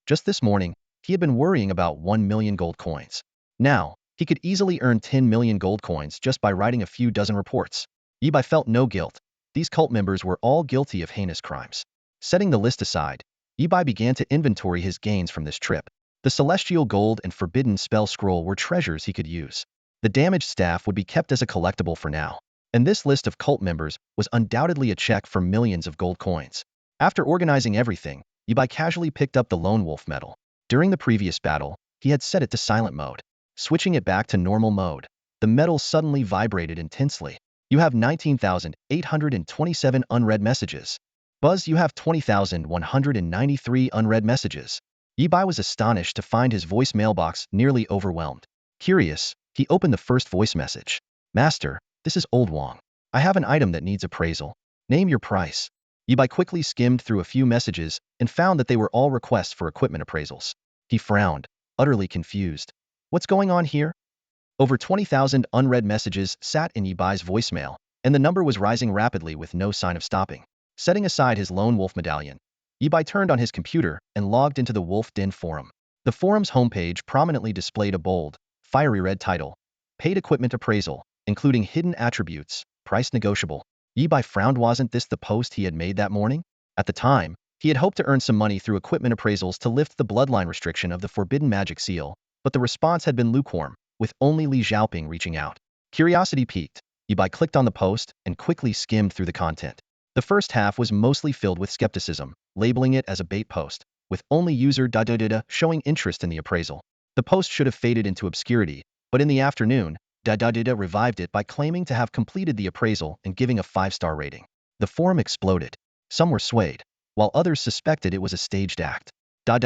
Just this morning, he had been worrying about 1 million gold coins. Now, he could easily earn 10 million gold coins just by writing a few dozen reports. Yibai felt no guilt. These cult members were all guilty of heinous crimes. Setting the list aside, Yibai began to inventory his gains from this trip. The celestial gold and forbidden spell scroll were treasures he could use. The damaged staff would be kept as a collectible for now. And this list of cult members was undoubtedly a check for millions of gold coins. After organizing everything, Yibai casually picked up the Lone Wolf medal. During the previous battle, he had set it to silent mode. Switching it back to normal mode, the medal suddenly vibrated intensely. You have 19,827 unread messages. Buzz, you have 20,193 unread messages. Yibai was astonished to find his voice mailbox nearly overwhelmed. Curious, he opened the first voice message. Master, this is Old Wong. I have an item that needs appraisal. Name your price. Yibai quickly skimmed through a few messages and found that they were all requests for equipment appraisals. He frowned, utterly confused. What's going on here? Over 20,000 unread messages sat in Yibai's voicemail, and the number was rising rapidly with no sign of stopping. Setting aside his lone wolf medallion, Yibai turned on his computer and logged into the Wolf Den forum. The forum's homepage prominently displayed a bold, fiery red title, Paid Equipment Appraisal, including hidden attributes, price negotiable. Yibai frowned. Wasn't this the post he had made that morning? At the time, he had hoped to earn some money through equipment appraisals to lift the bloodline restriction of the Forbidden Magic Seal, but the response had been lukewarm, with only Li Xiaoping reaching out. Curiosity piqued, Yibai clicked on the post and quickly skimmed through the content. The first half was mostly filled with skepticism, labeling it as a bait post, with only user da showing interest in the appraisal. The post should have faded into obscurity, but in the afternoon, da revived it by claiming to have completed the appraisal and giving a 5-star rating. The forum exploded. Some were swayed, while others suspected it was a staged act. Da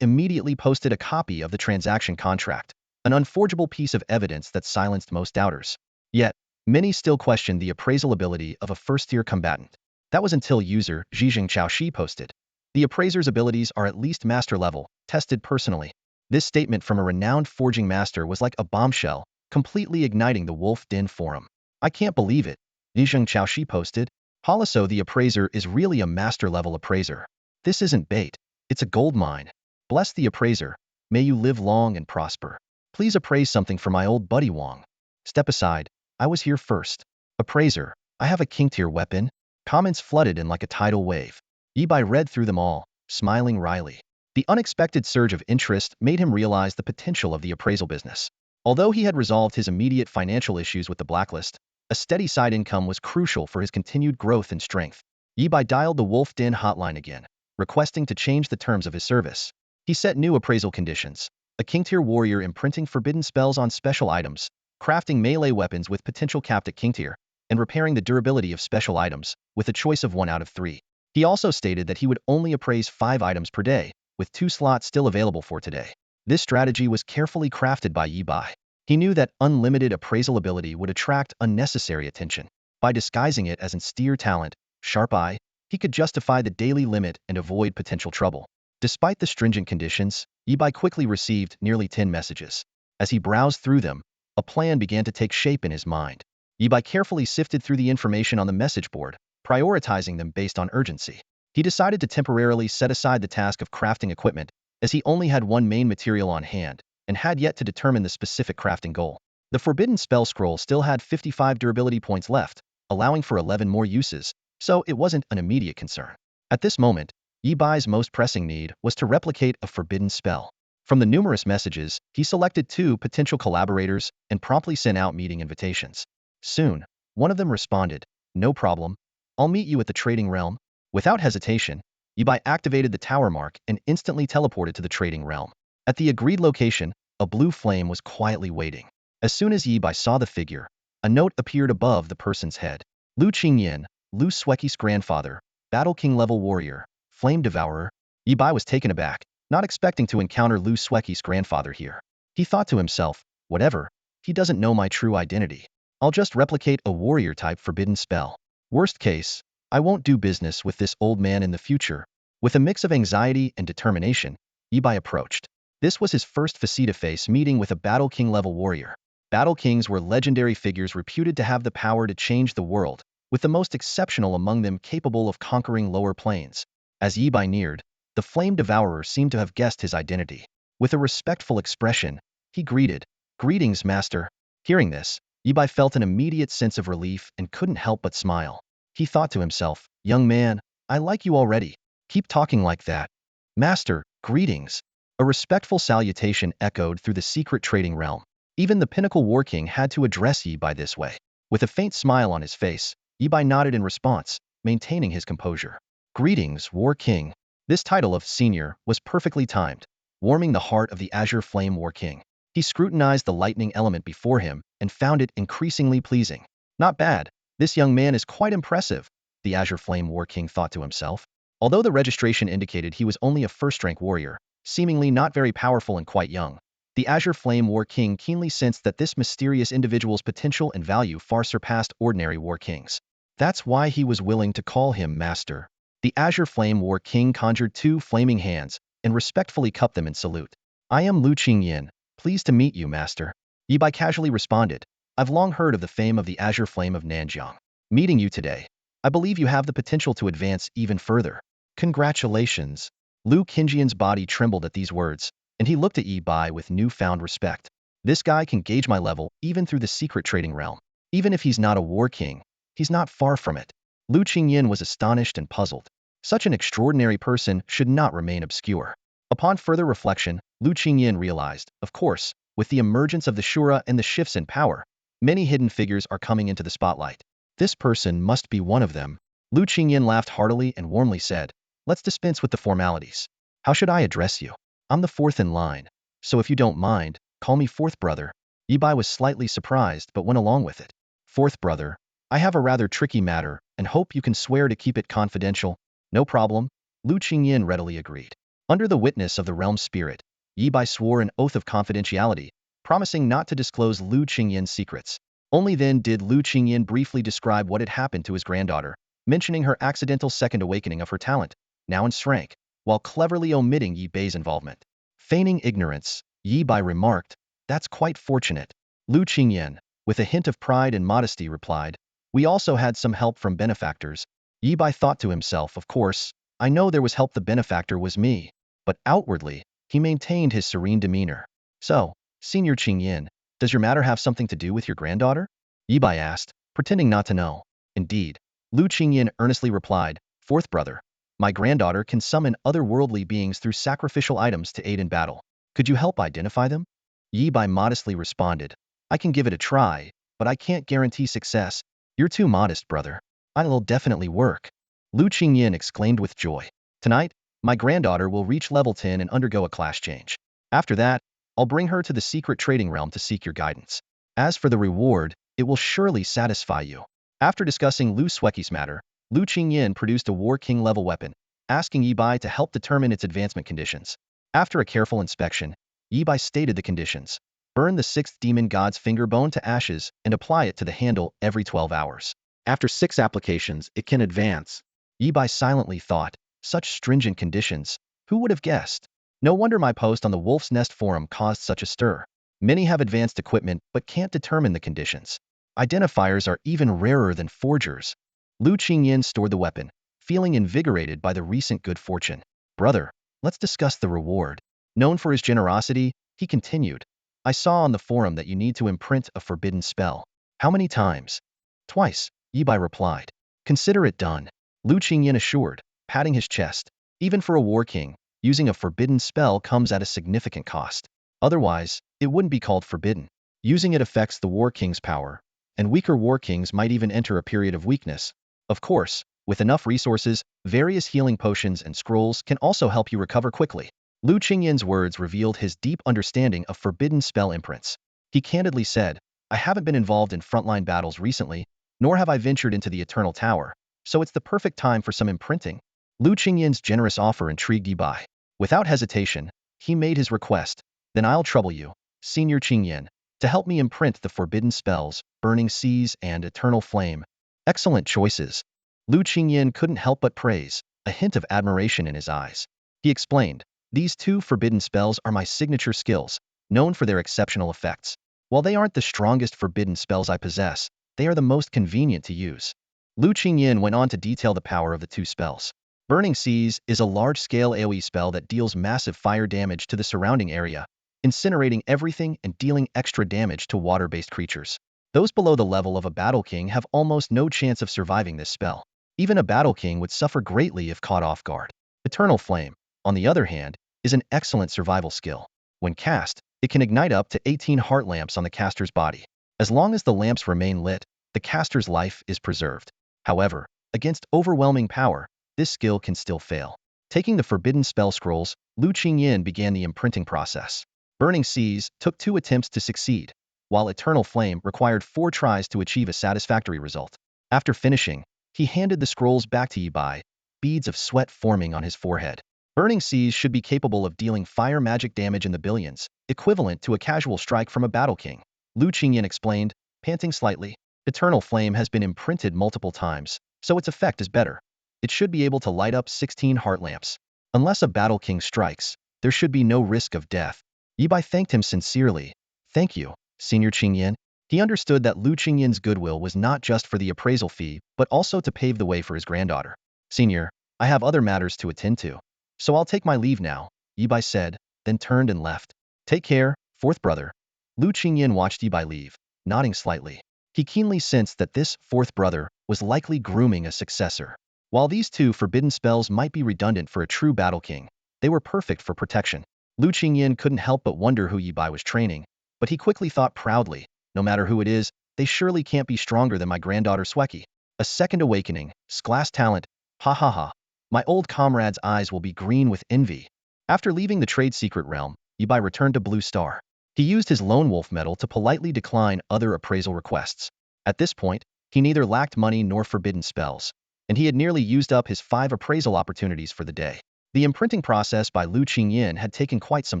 immediately posted a copy of the transaction contract, an unforgeable piece of evidence that silenced most doubters. Yet, many still questioned the appraisal ability of a first-tier combatant. That was until user Zhizheng Chaoshi posted. The appraiser's abilities are at least master level, tested personally. This statement from a renowned forging master was like a bombshell, completely igniting the Wolf Den forum. I can't believe it, Zhizheng Chaoshi posted. Also, the appraiser is really a master-level appraiser. This isn't bait, it's a gold mine. Bless the appraiser. May you live long and prosper. Please appraise something for my old buddy Wong. Step aside, I was here first. Appraiser, I have a king-tier weapon. Comments flooded in like a tidal wave. Yibai read through them all, smiling wryly. The unexpected surge of interest made him realize the potential of the appraisal business. Although he had resolved his immediate financial issues with the blacklist, a steady side income was crucial for his continued growth and strength. Yibai dialed the Wolf Den hotline again, requesting to change the terms of his service. He set new appraisal conditions. A king-tier warrior imprinting forbidden spells on special items, crafting melee weapons with potential capped at king-tier, and repairing the durability of special items, with a choice of 1 out of 3. He also stated that he would only appraise 5 items per day, with 2 slots still available for today. This strategy was carefully crafted by Yibai. He knew that unlimited appraisal ability would attract unnecessary attention. By disguising it as an S-tier talent, Sharp Eye, he could justify the daily limit and avoid potential trouble. Despite the stringent conditions, Yibai quickly received nearly 10 messages. As he browsed through them, a plan began to take shape in his mind. Yibai carefully sifted through the information on the message board, prioritizing them based on urgency. He decided to temporarily set aside the task of crafting equipment, as he only had one main material on hand, and had yet to determine the specific crafting goal. The forbidden spell scroll still had 55 durability points left, allowing for 11 more uses, so it wasn't an immediate concern. At this moment, Yi Bai's most pressing need was to replicate a forbidden spell. From the numerous messages, he selected 2 potential collaborators and promptly sent out meeting invitations. Soon, one of them responded, "No problem. I'll meet you at the trading realm." Without hesitation, Yi Bai activated the tower mark and instantly teleported to the trading realm. At the agreed location, a blue flame was quietly waiting. As soon as Yi Bai saw the figure, a note appeared above the person's head. Lu Qingyan, Lu Sueki's grandfather, Battle King level warrior, Flame Devourer. Yi Bai was taken aback, not expecting to encounter Lu Sueki's grandfather here. He thought to himself, whatever, he doesn't know my true identity. I'll just replicate a warrior-type forbidden spell. Worst case, I won't do business with this old man in the future. With a mix of anxiety and determination, Yi Bai approached. This was his first face-to-face meeting with a Battle King level warrior. Battle Kings were legendary figures reputed to have the power to change the world, with the most exceptional among them capable of conquering lower planes. As Yi Bai neared, the Flame Devourer seemed to have guessed his identity. With a respectful expression, he greeted, "Greetings, master." Hearing this, Yi Bai felt an immediate sense of relief and couldn't help but smile. He thought to himself, "Young man, I like you already. Keep talking like that." "Master, greetings." A respectful salutation echoed through the secret trading realm. Even the Pinnacle War King had to address Yi Bai this way. With a faint smile on his face, Yi Bai nodded in response, maintaining his composure. "Greetings, War King." This title of senior was perfectly timed, warming the heart of the Azure Flame War King. He scrutinized the lightning element before him and found it increasingly pleasing. Not bad. This young man is quite impressive, the Azure Flame War King thought to himself. Although the registration indicated he was only a first-rank warrior, seemingly not very powerful and quite young, the Azure Flame War King keenly sensed that this mysterious individual's potential and value far surpassed ordinary war kings. That's why he was willing to call him master. The Azure Flame War King conjured 2 flaming hands and respectfully cupped them in salute. "I am Lu Qingyan, pleased to meet you, master." Yi Bai casually responded, "I've long heard of the fame of the Azure Flame of Nanjiang. Meeting you today, I believe you have the potential to advance even further. Congratulations." Lu Qingyan's body trembled at these words, and he looked at Yi Bai with newfound respect. This guy can gauge my level even through the secret trading realm. Even if he's not a war king, he's not far from it. Lu Qingyan was astonished and puzzled. Such an extraordinary person should not remain obscure. Upon further reflection, Lu Qingyan realized, of course, with the emergence of the Shura and the shifts in power, many hidden figures are coming into the spotlight. This person must be one of them. Lu Qingyan laughed heartily and warmly said, "Let's dispense with the formalities. How should I address you? I'm the 4th in line, so if you don't mind, call me 4th brother." Yi Bai was slightly surprised but went along with it. "4th brother, I have a rather tricky matter and hope you can swear to keep it confidential." "No problem," Lu Qingyan readily agreed. Under the witness of the realm spirit, Yi Bai swore an oath of confidentiality, promising not to disclose Lu Qingyan's secrets. Only then did Lu Qingyan briefly describe what had happened to his granddaughter, mentioning her accidental second awakening of her talent, now in rank, while cleverly omitting Yi Bai's involvement. Feigning ignorance, Yi Bai remarked, "That's quite fortunate." Lu Qingyan, with a hint of pride and modesty, replied, "We also had some help from benefactors." Yi Bai thought to himself, "Of course, I know there was help. The benefactor was me." But outwardly, he maintained his serene demeanor. "So, Senior Qingyan, does your matter have something to do with your granddaughter?" Yi Bai asked, pretending not to know. "Indeed," Lu Qingyan earnestly replied, "4th brother, my granddaughter can summon otherworldly beings through sacrificial items to aid in battle. Could you help identify them?" Yi Bai modestly responded, "I can give it a try, but I can't guarantee success." "You're too modest, brother. It'll definitely work." Lu Qingyan exclaimed with joy. "Tonight, my granddaughter will reach level 10 and undergo a class change. After that, I'll bring her to the secret trading realm to seek your guidance. As for the reward, it will surely satisfy you." After discussing Lu Sueki's matter, Lu Qingyan produced a War King level weapon, asking Yi Bai to help determine its advancement conditions. After a careful inspection, Yi Bai stated the conditions. Burn the 6th demon god's finger bone to ashes and apply it to the handle every 12 hours. After 6 applications, it can advance. Yi Bai silently thought, such stringent conditions, who would have guessed? No wonder my post on the Wolf's Nest forum caused such a stir. Many have advanced equipment but can't determine the conditions. Identifiers are even rarer than forgers. Lu Qingyan stored the weapon, feeling invigorated by the recent good fortune. Brother, let's discuss the reward. Known for his generosity, he continued, I saw on the forum that you need to imprint a forbidden spell. How many times? Twice, Yibai replied. Consider it done, Lu Qingyan assured, patting his chest. Even for a war king, using a forbidden spell comes at a significant cost. Otherwise, it wouldn't be called forbidden. Using it affects the war king's power, and weaker war kings might even enter a period of weakness. Of course, with enough resources, various healing potions and scrolls can also help you recover quickly. Lu Qingyan's words revealed his deep understanding of forbidden spell imprints. He candidly said, I haven't been involved in frontline battles recently, nor have I ventured into the Eternal Tower, so it's the perfect time for some imprinting. Lu Qingyan's generous offer intrigued Yibai. Without hesitation, he made his request. Then I'll trouble you, Senior Qingyan, to help me imprint the forbidden spells, Burning Seas and Eternal Flame. Excellent choices. Lu Qingyan couldn't help but praise, a hint of admiration in his eyes. He explained, these two forbidden spells are my signature skills, known for their exceptional effects. While they aren't the strongest forbidden spells I possess, they are the most convenient to use. Lu Qingyan went on to detail the power of the two spells. Burning Seas is a large-scale AoE spell that deals massive fire damage to the surrounding area, incinerating everything and dealing extra damage to water-based creatures. Those below the level of a Battle King have almost no chance of surviving this spell. Even a Battle King would suffer greatly if caught off guard. Eternal Flame, on the other hand, is an excellent survival skill. When cast, it can ignite up to 18 heart lamps on the caster's body. As long as the lamps remain lit, the caster's life is preserved. However, against overwhelming power, this skill can still fail. Taking the forbidden spell scrolls, Lu Qingyan began the imprinting process. Burning Seas took 2 attempts to succeed, while Eternal Flame required 4 tries to achieve a satisfactory result. After finishing, he handed the scrolls back to Yibai, beads of sweat forming on his forehead. Burning Seas should be capable of dealing fire magic damage in the billions, equivalent to a casual strike from a Battle King. Lu Qingyan explained, panting slightly. Eternal Flame has been imprinted multiple times, so its effect is better. It should be able to light up 16 heart lamps. Unless a Battle King strikes, there should be no risk of death. Yibai thanked him sincerely. Thank you, Senior Qingyan. He understood that Lu Qingyan's goodwill was not just for the appraisal fee, but also to pave the way for his granddaughter. Senior, I have other matters to attend to, so I'll take my leave now, Yibai said, then turned and left. Take care, fourth brother. Lu Qingyan watched Yibai leave, nodding slightly. He keenly sensed that this fourth brother was likely grooming a successor. While these 2 forbidden spells might be redundant for a true Battle King, they were perfect for protection. Lu Qingyan couldn't help but wonder who Yibai was training, but he quickly thought proudly, no matter who it is, they surely can't be stronger than my granddaughter Sweki. A second awakening, Sklass talent, ha ha ha. My old comrade's eyes will be green with envy. After leaving the trade secret realm, Yibai returned to Blue Star. He used his Lone Wolf medal to politely decline other appraisal requests. At this point, he neither lacked money nor forbidden spells, and he had nearly used up his 5 appraisal opportunities for the day. The imprinting process by Lu Qingyan had taken quite some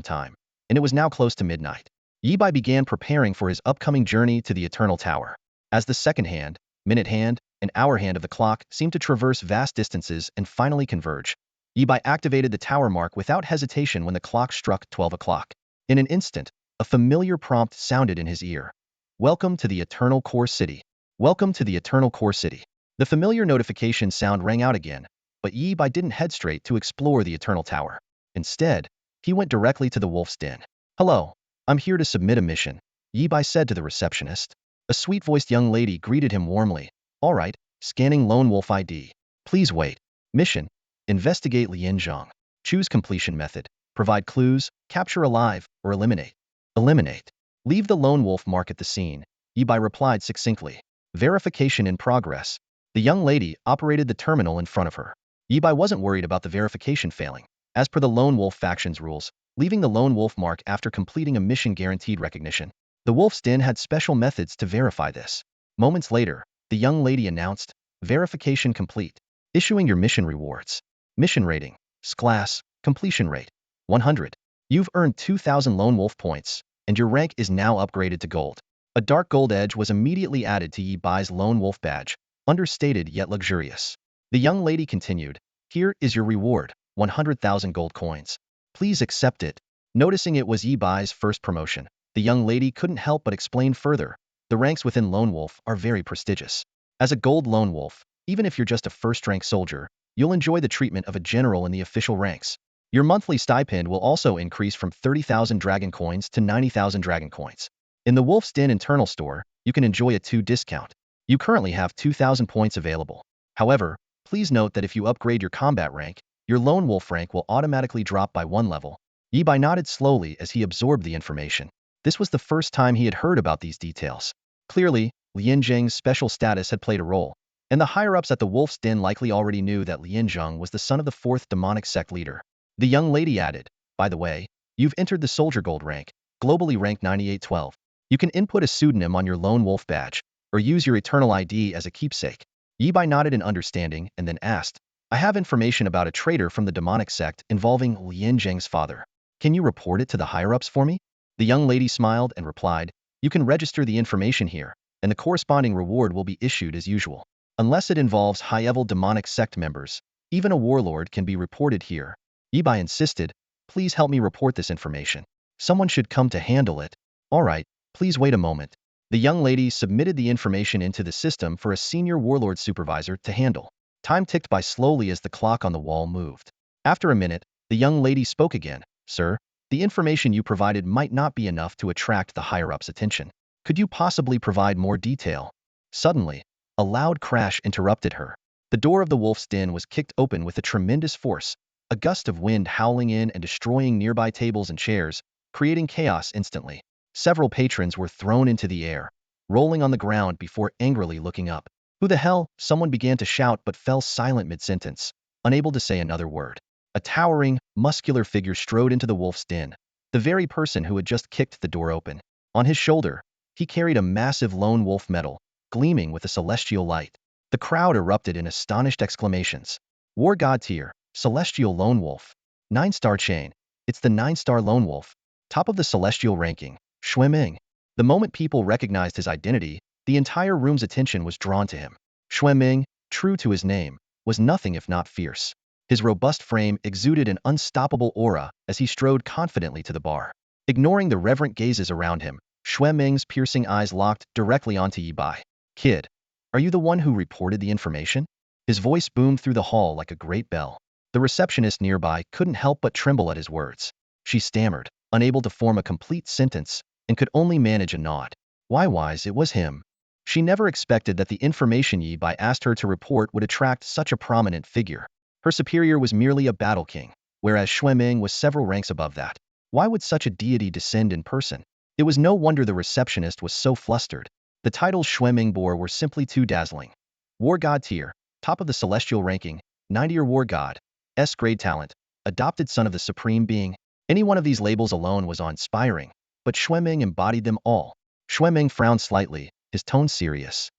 time, and it was now close to midnight. Yibai began preparing for his upcoming journey to the Eternal Tower. As the second hand, minute hand, and hour hand of the clock seemed to traverse vast distances and finally converge, Yibai activated the tower mark without hesitation when the clock struck 12 o'clock. In an instant, a familiar prompt sounded in his ear. Welcome to the Eternal Core City. Welcome to the Eternal Core City. The familiar notification sound rang out again, but Yibai didn't head straight to explore the Eternal Tower. Instead, he went directly to the Wolf's Den. Hello, I'm here to submit a mission, Yibai said to the receptionist. A sweet-voiced young lady greeted him warmly. All right, scanning Lone Wolf ID. Please wait. Mission: investigate Lianzhong. Choose completion method. Provide clues, capture alive, or eliminate. Eliminate. Leave the Lone Wolf mark at the scene, Yibai replied succinctly. Verification in progress. The young lady operated the terminal in front of her. Yibai wasn't worried about the verification failing. As per the Lone Wolf faction's rules, leaving the Lone Wolf mark after completing a mission guaranteed recognition. The Wolf's Den had special methods to verify this. Moments later, the young lady announced, verification complete. Issuing your mission rewards. Mission rating, Sklass, completion rate, 100. You've earned 2,000 Lone Wolf points, and your rank is now upgraded to gold. A dark gold edge was immediately added to Yibai's Lone Wolf badge, understated yet luxurious. The young lady continued, here is your reward, 100,000 gold coins. Please accept it. Noticing it was Yibai's first promotion, the young lady couldn't help but explain further. The ranks within Lone Wolf are very prestigious. As a gold Lone Wolf, even if you're just a first-rank soldier, you'll enjoy the treatment of a general in the official ranks. Your monthly stipend will also increase from 30,000 dragon coins to 90,000 dragon coins. In the Wolf's Den internal store, you can enjoy a 2 discount. You currently have 2,000 points available. However, please note that if you upgrade your combat rank, your lone wolf rank will automatically drop by 1 level. Yi Bai nodded slowly as he absorbed the information. This was the first time he had heard about these details. Clearly, Lian Zheng's special status had played a role, and the higher-ups at the Wolf's Den likely already knew that Lian Zheng was the son of the 4th demonic sect leader. The young lady added, by the way, you've entered the Soldier Gold rank, globally ranked 9812. You can input a pseudonym on your lone wolf badge, or use your eternal ID as a keepsake. Yi Bai nodded in understanding and then asked, I have information about a traitor from the demonic sect involving Lian Zheng's father. Can you report it to the higher-ups for me? The young lady smiled and replied, you can register the information here, and the corresponding reward will be issued as usual. Unless it involves high-level demonic sect members, even a warlord can be reported here. Yi Bai insisted, please help me report this information. Someone should come to handle it. All right, please wait a moment. The young lady submitted the information into the system for a senior warlord supervisor to handle. Time ticked by slowly as the clock on the wall moved. After a minute, the young lady spoke again. Sir, the information you provided might not be enough to attract the higher-ups' attention. Could you possibly provide more detail? Suddenly, a loud crash interrupted her. The door of the Wolf's Den was kicked open with a tremendous force, a gust of wind howling in and destroying nearby tables and chairs, creating chaos instantly. Several patrons were thrown into the air, rolling on the ground before angrily looking up. Who the hell? Someone began to shout but fell silent mid-sentence, unable to say another word. A towering, muscular figure strode into the Wolf's Den, the very person who had just kicked the door open. On his shoulder, he carried a massive lone wolf medal, gleaming with a celestial light. The crowd erupted in astonished exclamations. War God tier, celestial lone wolf. 9-star chain. It's the 9-star lone wolf. Top of the celestial ranking, Xue Ming. The moment people recognized his identity, the entire room's attention was drawn to him. Xue Ming, true to his name, was nothing if not fierce. His robust frame exuded an unstoppable aura as he strode confidently to the bar. Ignoring the reverent gazes around him, Xue Ming's piercing eyes locked directly onto Yi Bai. Kid, are you the one who reported the information? His voice boomed through the hall like a great bell. The receptionist nearby couldn't help but tremble at his words. She stammered, unable to form a complete sentence, and could only manage a nod. Why, it was him. She never expected that the information Yi Bai asked her to report would attract such a prominent figure. Her superior was merely a battle king, whereas Xue Ming was several ranks above that. Why would such a deity descend in person? It was no wonder the receptionist was so flustered. The titles Xue Ming bore were simply too dazzling. War God tier, top of the celestial ranking, 90-year war god, S-grade talent, adopted son of the supreme being. Any one of these labels alone was awe-inspiring, but Xue Ming embodied them all. Xue Ming frowned slightly, his tone serious.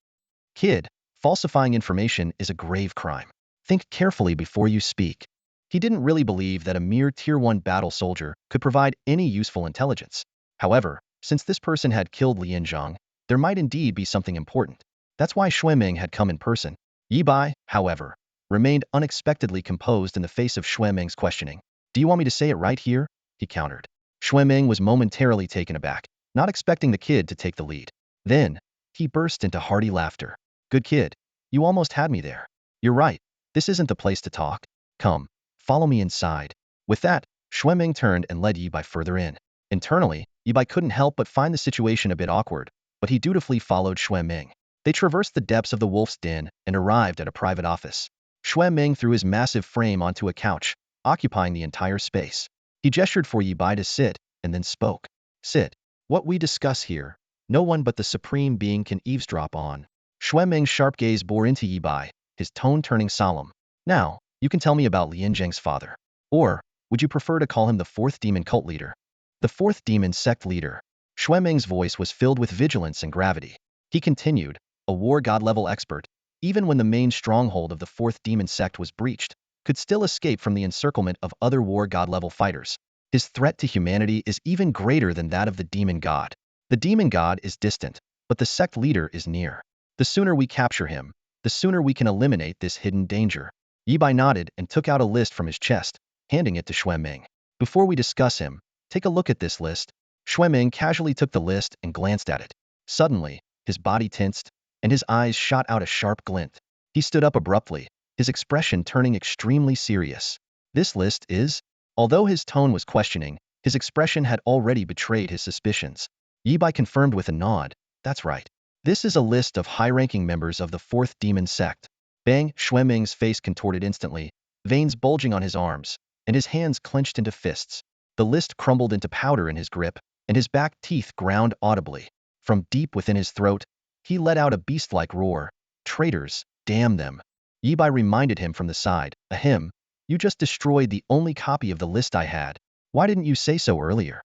Kid, falsifying information is a grave crime. Think carefully before you speak. He didn't really believe that a mere Tier 1 battle soldier could provide any useful intelligence. However, since this person had killed Lian Zheng, there might indeed be something important. That's why Xue Ming had come in person. Yi Bai, however, remained unexpectedly composed in the face of Xue Ming's questioning. Do you want me to say it right here? He countered. Xue Ming was momentarily taken aback, not expecting the kid to take the lead. Then, he burst into hearty laughter. Good kid. You almost had me there. You're right. This isn't the place to talk. Come, follow me inside. With that, Xue Ming turned and led Yi Bai further in. Internally, Yi Bai couldn't help but find the situation a bit awkward, but he dutifully followed Xue Ming. They traversed the depths of the Wolf's Den and arrived at a private office. Xue Ming threw his massive frame onto a couch, occupying the entire space. He gestured for Yi Bai to sit, and then spoke. Sit. What we discuss here, no one but the Supreme Being can eavesdrop on. Xue Ming's sharp gaze bore into Yi Bai, his tone turning solemn. Now, you can tell me about Lian Zheng's father. Or, would you prefer to call him the 4th demon cult leader? The 4th demon sect leader. Xue Ming's voice was filled with vigilance and gravity. He continued, a war god level expert, even when the main stronghold of the 4th demon sect was breached, could still escape from the encirclement of other war god level fighters. His threat to humanity is even greater than that of the demon god. The demon god is distant, but the sect leader is near. The sooner we capture him, the sooner we can eliminate this hidden danger. Yi Bai nodded and took out a list from his chest, handing it to Xue Ming. Before we discuss him, take a look at this list. Xue Ming casually took the list and glanced at it. Suddenly, his body tensed, and his eyes shot out a sharp glint. He stood up abruptly, his expression turning extremely serious. This list is? Although his tone was questioning, his expression had already betrayed his suspicions. Yi Bai confirmed with a nod. That's right. This is a list of high-ranking members of the fourth demon sect. Bang, Xueming's face contorted instantly, veins bulging on his arms, and his hands clenched into fists. The list crumbled into powder in his grip, and his back teeth ground audibly. From deep within his throat, he let out a beast-like roar. Traitors, damn them. Yi Bai reminded him from the side. Ahem, you just destroyed the only copy of the list I had. Why didn't you say so earlier?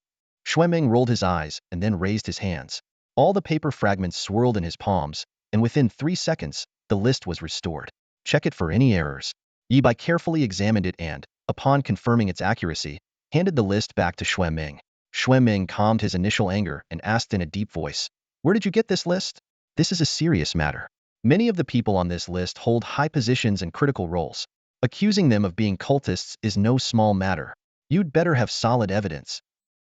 Xueming rolled his eyes and then raised his hands. All the paper fragments swirled in his palms, and within 3 seconds, the list was restored. Check it for any errors. Yi Bai carefully examined it and, upon confirming its accuracy, handed the list back to Xueming. Xueming calmed his initial anger and asked in a deep voice, "Where did you get this list?" This is a serious matter. Many of the people on this list hold high positions and critical roles. Accusing them of being cultists is no small matter. You'd better have solid evidence.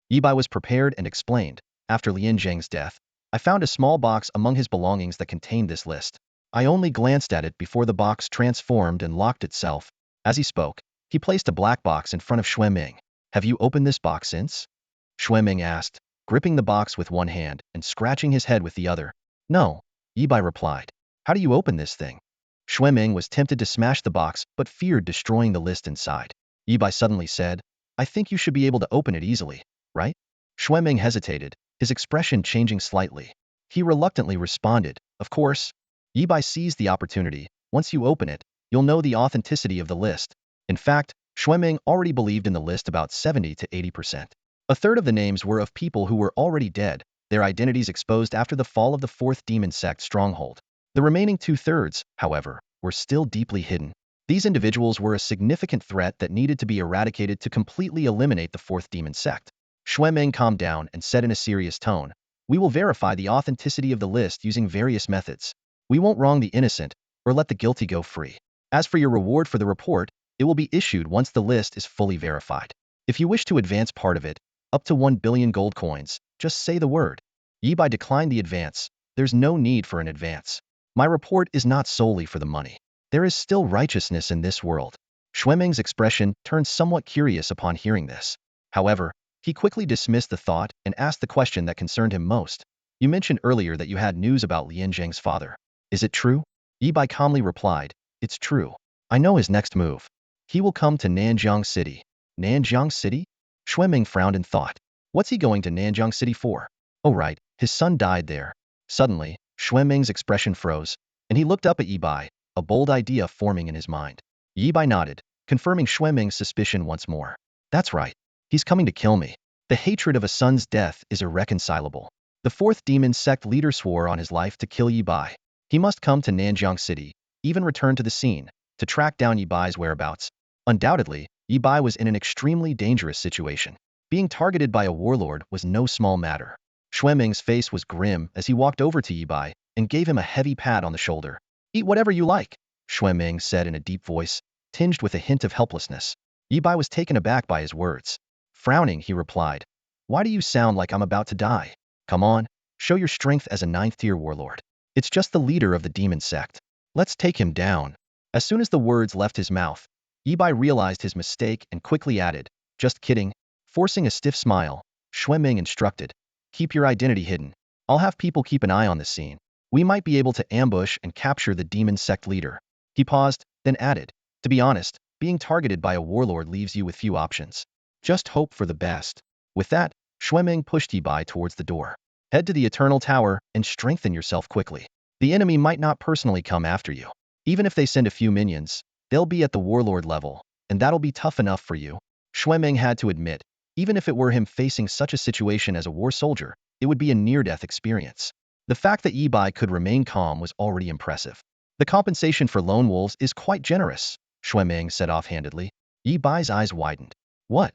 Yi Bai was prepared and explained. After Lian Zheng's death, I found a small box among his belongings that contained this list. I only glanced at it before the box transformed and locked itself. As he spoke, he placed a black box in front of Xueming. Have you opened this box since? Xueming asked, gripping the box with one hand and scratching his head with the other. No, Yi Bai replied. How do you open this thing? Xueming was tempted to smash the box but feared destroying the list inside. Yi Bai suddenly said, I think you should be able to open it easily, right? Xueming hesitated, his expression changing slightly. He reluctantly responded, of course. Yi Bai seized the opportunity. Once you open it, you'll know the authenticity of the list. In fact, Xueming already believed in the list about 70 to 80%. A third of the names were of people who were already dead, their identities exposed after the fall of the fourth demon sect stronghold. The remaining 2/3, however, were still deeply hidden. These individuals were a significant threat that needed to be eradicated to completely eliminate the fourth demon sect. Xueming calmed down and said in a serious tone, we will verify the authenticity of the list using various methods. We won't wrong the innocent or let the guilty go free. As for your reward for the report, it will be issued once the list is fully verified. If you wish to advance part of it, up to 1 billion gold coins, just say the word. Yi Bai declined the advance. There's no need for an advance. My report is not solely for the money. There is still righteousness in this world. Xueming's expression turned somewhat curious upon hearing this. However, he quickly dismissed the thought and asked the question that concerned him most. You mentioned earlier that you had news about Lian Zheng's father. Is it true? Yi Bai calmly replied, it's true. I know his next move. He will come to Nanjiang City. Nanjiang City? Xueming frowned in thought. What's he going to Nanjiang City for? Oh right, his son died there. Suddenly, Xueming's expression froze, and he looked up at Yi Bai, a bold idea forming in his mind. Yi Bai nodded, confirming Xueming's suspicion once more. That's right. He's coming to kill me. The hatred of a son's death is irreconcilable. The fourth demon sect leader swore on his life to kill Yi Bai. He must come to Nanjiang City, even return to the scene, to track down Yi Bai's whereabouts. Undoubtedly, Yi Bai was in an extremely dangerous situation. Being targeted by a warlord was no small matter. Xueming's face was grim as he walked over to Yi Bai and gave him a heavy pat on the shoulder. Eat whatever you like, Xueming said in a deep voice, tinged with a hint of helplessness. Yi Bai was taken aback by his words. Frowning, he replied, why do you sound like I'm about to die? Come on, show your strength as a 9th-tier warlord. It's just the leader of the demon sect. Let's take him down. As soon as the words left his mouth, Yi Bai realized his mistake and quickly added, just kidding. Forcing a stiff smile, Xueming instructed, keep your identity hidden. I'll have people keep an eye on the scene. We might be able to ambush and capture the demon sect leader. He paused, then added, to be honest, being targeted by a warlord leaves you with few options. Just hope for the best. With that, Xueming pushed Yi Bai towards the door. Head to the Eternal Tower and strengthen yourself quickly. The enemy might not personally come after you. Even if they send a few minions, they'll be at the warlord level, and that'll be tough enough for you. Xueming had to admit, even if it were him facing such a situation as a war soldier, it would be a near-death experience. The fact that Yi Bai could remain calm was already impressive. The compensation for lone wolves is quite generous, Xueming said offhandedly. Yi Bai's eyes widened. What?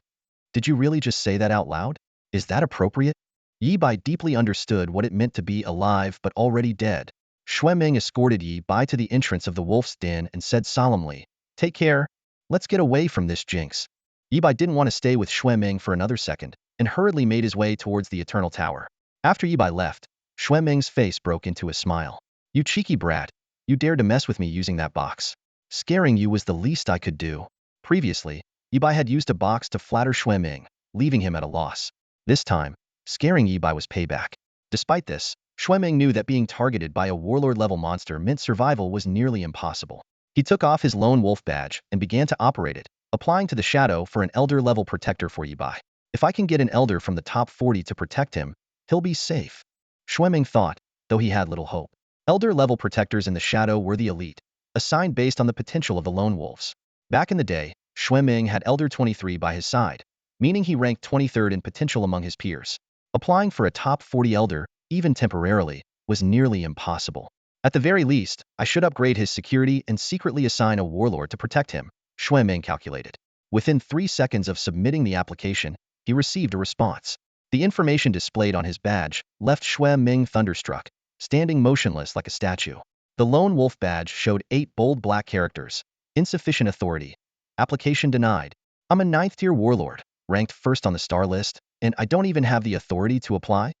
Did you really just say that out loud? Is that appropriate? Yi Bai deeply understood what it meant to be alive but already dead. Xueming escorted Yi Bai to the entrance of the wolf's den and said solemnly, take care. Let's get away from this jinx. Yi Bai didn't want to stay with Xueming for another second and hurriedly made his way towards the Eternal Tower. After Yi Bai left, Xueming's face broke into a smile. You cheeky brat. You dared to mess with me using that box. Scaring you was the least I could do. Previously, Yibai had used a box to flatter Xue Ming, leaving him at a loss. This time, scaring Yibai was payback. Despite this, Xue Ming knew that being targeted by a warlord-level monster meant survival was nearly impossible. He took off his lone wolf badge and began to operate it, applying to the shadow for an elder-level protector for Yibai. If I can get an elder from the top 40 to protect him, he'll be safe. Xue Ming thought, though he had little hope. Elder-level protectors in the shadow were the elite, assigned based on the potential of the lone wolves. Back in the day, Xue Ming had Elder 23 by his side, meaning he ranked 23rd in potential among his peers. Applying for a top 40 elder, even temporarily, was nearly impossible. At the very least, I should upgrade his security and secretly assign a warlord to protect him, Xue Ming calculated. Within 3 seconds of submitting the application, he received a response. The information displayed on his badge left Xue Ming thunderstruck, standing motionless like a statue. The lone wolf badge showed 8 bold black characters. Insufficient authority. Application denied. I'm a 9th-tier warlord, ranked first on the star list, and I don't even have the authority to apply?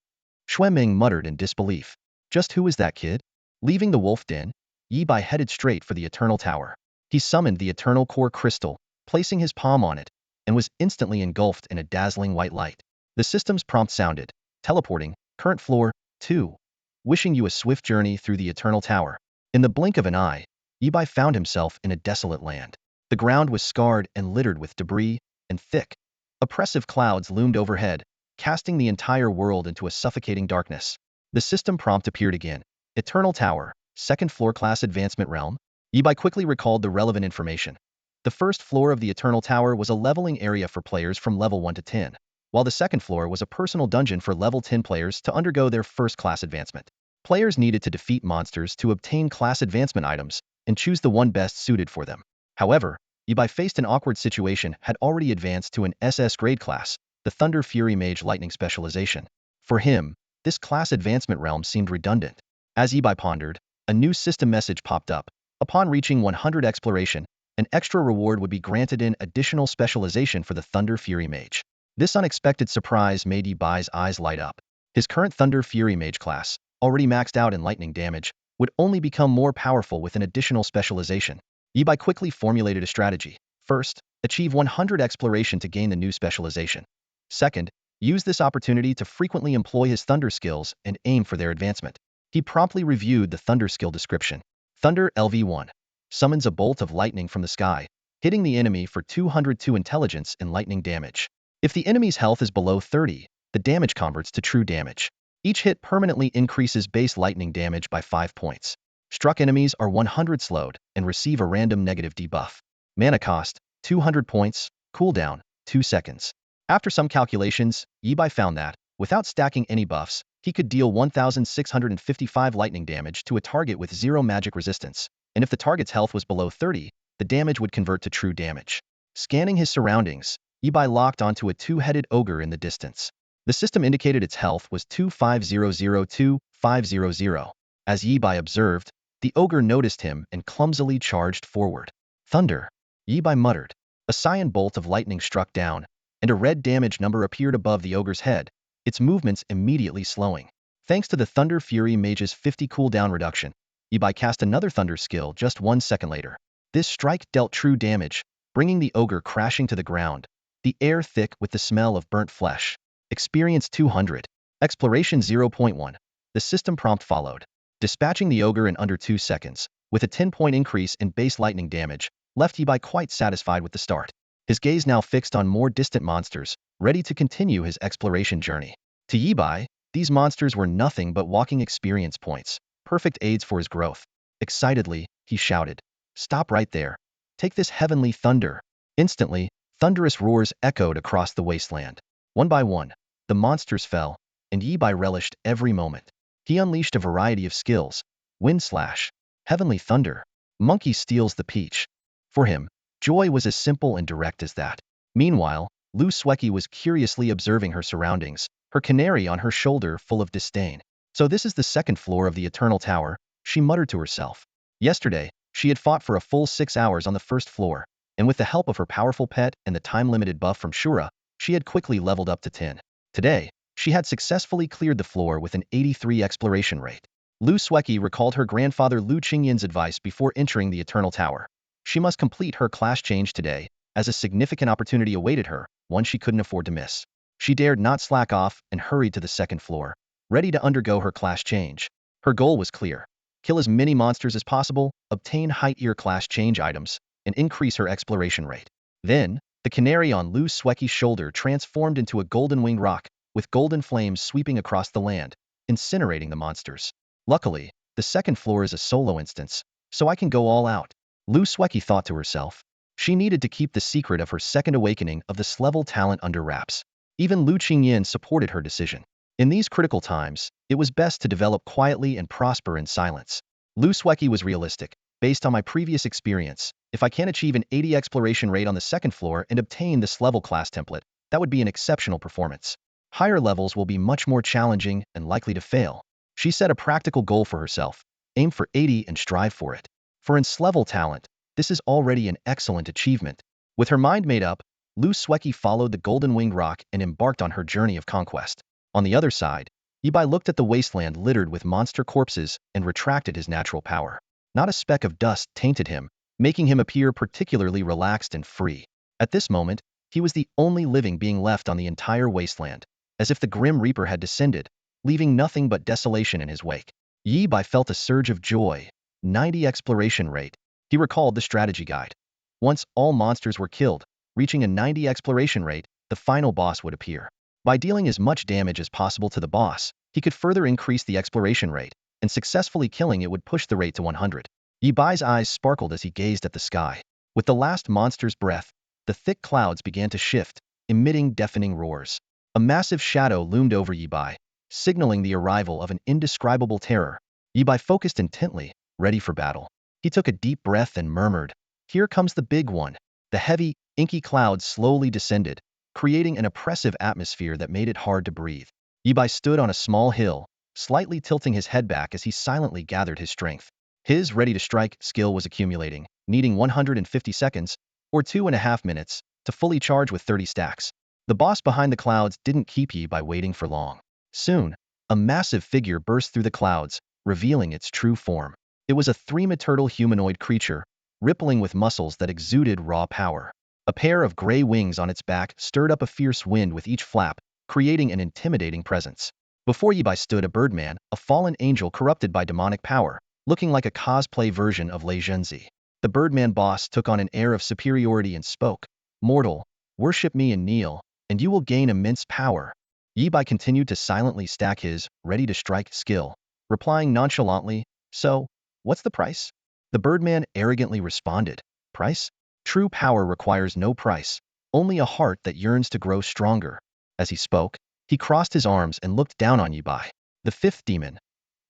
Xue Ming muttered in disbelief. Just who is that kid? Leaving the wolf den, Yibai headed straight for the Eternal Tower. He summoned the Eternal Core Crystal, placing his palm on it, and was instantly engulfed in a dazzling white light. The system's prompt sounded, teleporting, current floor, 2. Wishing you a swift journey through the Eternal Tower. In the blink of an eye, Yibai found himself in a desolate land. The ground was scarred and littered with debris, and thick, oppressive clouds loomed overhead, casting the entire world into a suffocating darkness. The system prompt appeared again. Eternal Tower, 2nd floor class advancement realm. Yibai quickly recalled the relevant information. The first floor of the Eternal Tower was a leveling area for players from level 1 to 10, while the second floor was a personal dungeon for level 10 players to undergo their first class advancement. Players needed to defeat monsters to obtain class advancement items and choose the one best suited for them. However, Yibai faced an awkward situation, had already advanced to an SS grade class, the Thunder Fury Mage Lightning specialization. For him, this class advancement realm seemed redundant. As Yibai pondered, a new system message popped up. Upon reaching 100 exploration, an extra reward would be granted in additional specialization for the Thunder Fury Mage. This unexpected surprise made Yibai's eyes light up. His current Thunder Fury Mage class, already maxed out in lightning damage, would only become more powerful with an additional specialization. Yibai quickly formulated a strategy. First, achieve 100 exploration to gain the new specialization. Second, use this opportunity to frequently employ his Thunder skills and aim for their advancement. He promptly reviewed the Thunder skill description. Thunder LV1. Summons a bolt of lightning from the sky, hitting the enemy for 202 intelligence and lightning damage. If the enemy's health is below 30, the damage converts to true damage. Each hit permanently increases base lightning damage by 5 points. Struck enemies are 100 slowed and receive a random negative debuff. Mana cost, 200 points, cooldown, 2 seconds. After some calculations, Yibai found that, without stacking any buffs, he could deal 1,655 lightning damage to a target with 0 magic resistance, and if the target's health was below 30, the damage would convert to true damage. Scanning his surroundings, Yibai locked onto a 2-headed ogre in the distance. The system indicated its health was 25002-500. As Yibai observed, the ogre noticed him and clumsily charged forward. Thunder! Yibai muttered. A cyan bolt of lightning struck down, and a red damage number appeared above the ogre's head, its movements immediately slowing. Thanks to the Thunder Fury Mage's 50 cooldown reduction, Yibai cast another Thunder skill just 1 second later. This strike dealt true damage, bringing the ogre crashing to the ground, the air thick with the smell of burnt flesh. Experience 200. Exploration 0.1. The system prompt followed. Dispatching the ogre in under 2 seconds, with a 10-point increase in base lightning damage, left Yibai quite satisfied with the start. His gaze now fixed on more distant monsters, ready to continue his exploration journey. To Yibai, these monsters were nothing but walking experience points, perfect aids for his growth. Excitedly, he shouted, "Stop right there. Take this heavenly thunder." Instantly, thunderous roars echoed across the wasteland. One by one, the monsters fell, and Yibai relished every moment. He unleashed a variety of skills: wind slash, heavenly thunder, monkey steals the peach. For him, joy was as simple and direct as that. Meanwhile, Lu Sweki was curiously observing her surroundings, her canary on her shoulder full of disdain. So this is the second floor of the Eternal Tower, she muttered to herself. Yesterday, she had fought for a full 6 hours on the first floor, and with the help of her powerful pet and the time-limited buff from Shura, she had quickly leveled up to 10. Today, she had successfully cleared the floor with an 83 exploration rate. Lu Sweki recalled her grandfather Lu Qingyin's advice before entering the Eternal Tower. She must complete her class change today, as a significant opportunity awaited her, one she couldn't afford to miss. She dared not slack off and hurried to the second floor, ready to undergo her class change. Her goal was clear: kill as many monsters as possible, obtain high-tier class change items, and increase her exploration rate. Then, the canary on Lu Sueki's shoulder transformed into a golden-winged rock, with golden flames sweeping across the land, incinerating the monsters. Luckily, the second floor is a solo instance, so I can go all out, Lu Sueki thought to herself. She needed to keep the secret of her second awakening of this level talent under wraps. Even Lu Qingyin supported her decision. In these critical times, it was best to develop quietly and prosper in silence. Lu Sueki was realistic. Based on my previous experience, if I can achieve an 80 exploration rate on the second floor and obtain this level class template, that would be an exceptional performance. Higher levels will be much more challenging and likely to fail. She set a practical goal for herself: aim for 80 and strive for it. For level talent, this is already an excellent achievement. With her mind made up, Lu Sueki followed the golden-winged rock and embarked on her journey of conquest. On the other side, Yibai looked at the wasteland littered with monster corpses and retracted his natural power. Not a speck of dust tainted him, making him appear particularly relaxed and free. At this moment, he was the only living being left on the entire wasteland, as if the Grim Reaper had descended, leaving nothing but desolation in his wake. Yibai felt a surge of joy. 90 exploration rate. He recalled the strategy guide. Once all monsters were killed, reaching a 90 exploration rate, the final boss would appear. By dealing as much damage as possible to the boss, he could further increase the exploration rate, and successfully killing it would push the rate to 100. Yibai's eyes sparkled as he gazed at the sky. With the last monster's breath, the thick clouds began to shift, emitting deafening roars. A massive shadow loomed over Yibai, signaling the arrival of an indescribable terror. Yibai focused intently, ready for battle. He took a deep breath and murmured, "Here comes the big one." The heavy, inky clouds slowly descended, creating an oppressive atmosphere that made it hard to breathe. Yibai stood on a small hill, slightly tilting his head back as he silently gathered his strength. His ready-to-strike skill was accumulating, needing 150 seconds, or 2.5 minutes, to fully charge with 30 stacks. The boss behind the clouds didn't keep Yibai waiting for long. Soon, a massive figure burst through the clouds, revealing its true form. It was a three-metertal humanoid creature, rippling with muscles that exuded raw power. A pair of gray wings on its back stirred up a fierce wind with each flap, creating an intimidating presence. Before Yibai stood a birdman, a fallen angel corrupted by demonic power, looking like a cosplay version of Lei Zhenzi. The birdman boss took on an air of superiority and spoke, "Mortal, worship me and kneel, and you will gain immense power." Yibai continued to silently stack his ready-to-strike skill, replying nonchalantly, "So, what's the price?" The birdman arrogantly responded, "Price? True power requires no price, only a heart that yearns to grow stronger." As he spoke, he crossed his arms and looked down on Yibai. The fifth demon.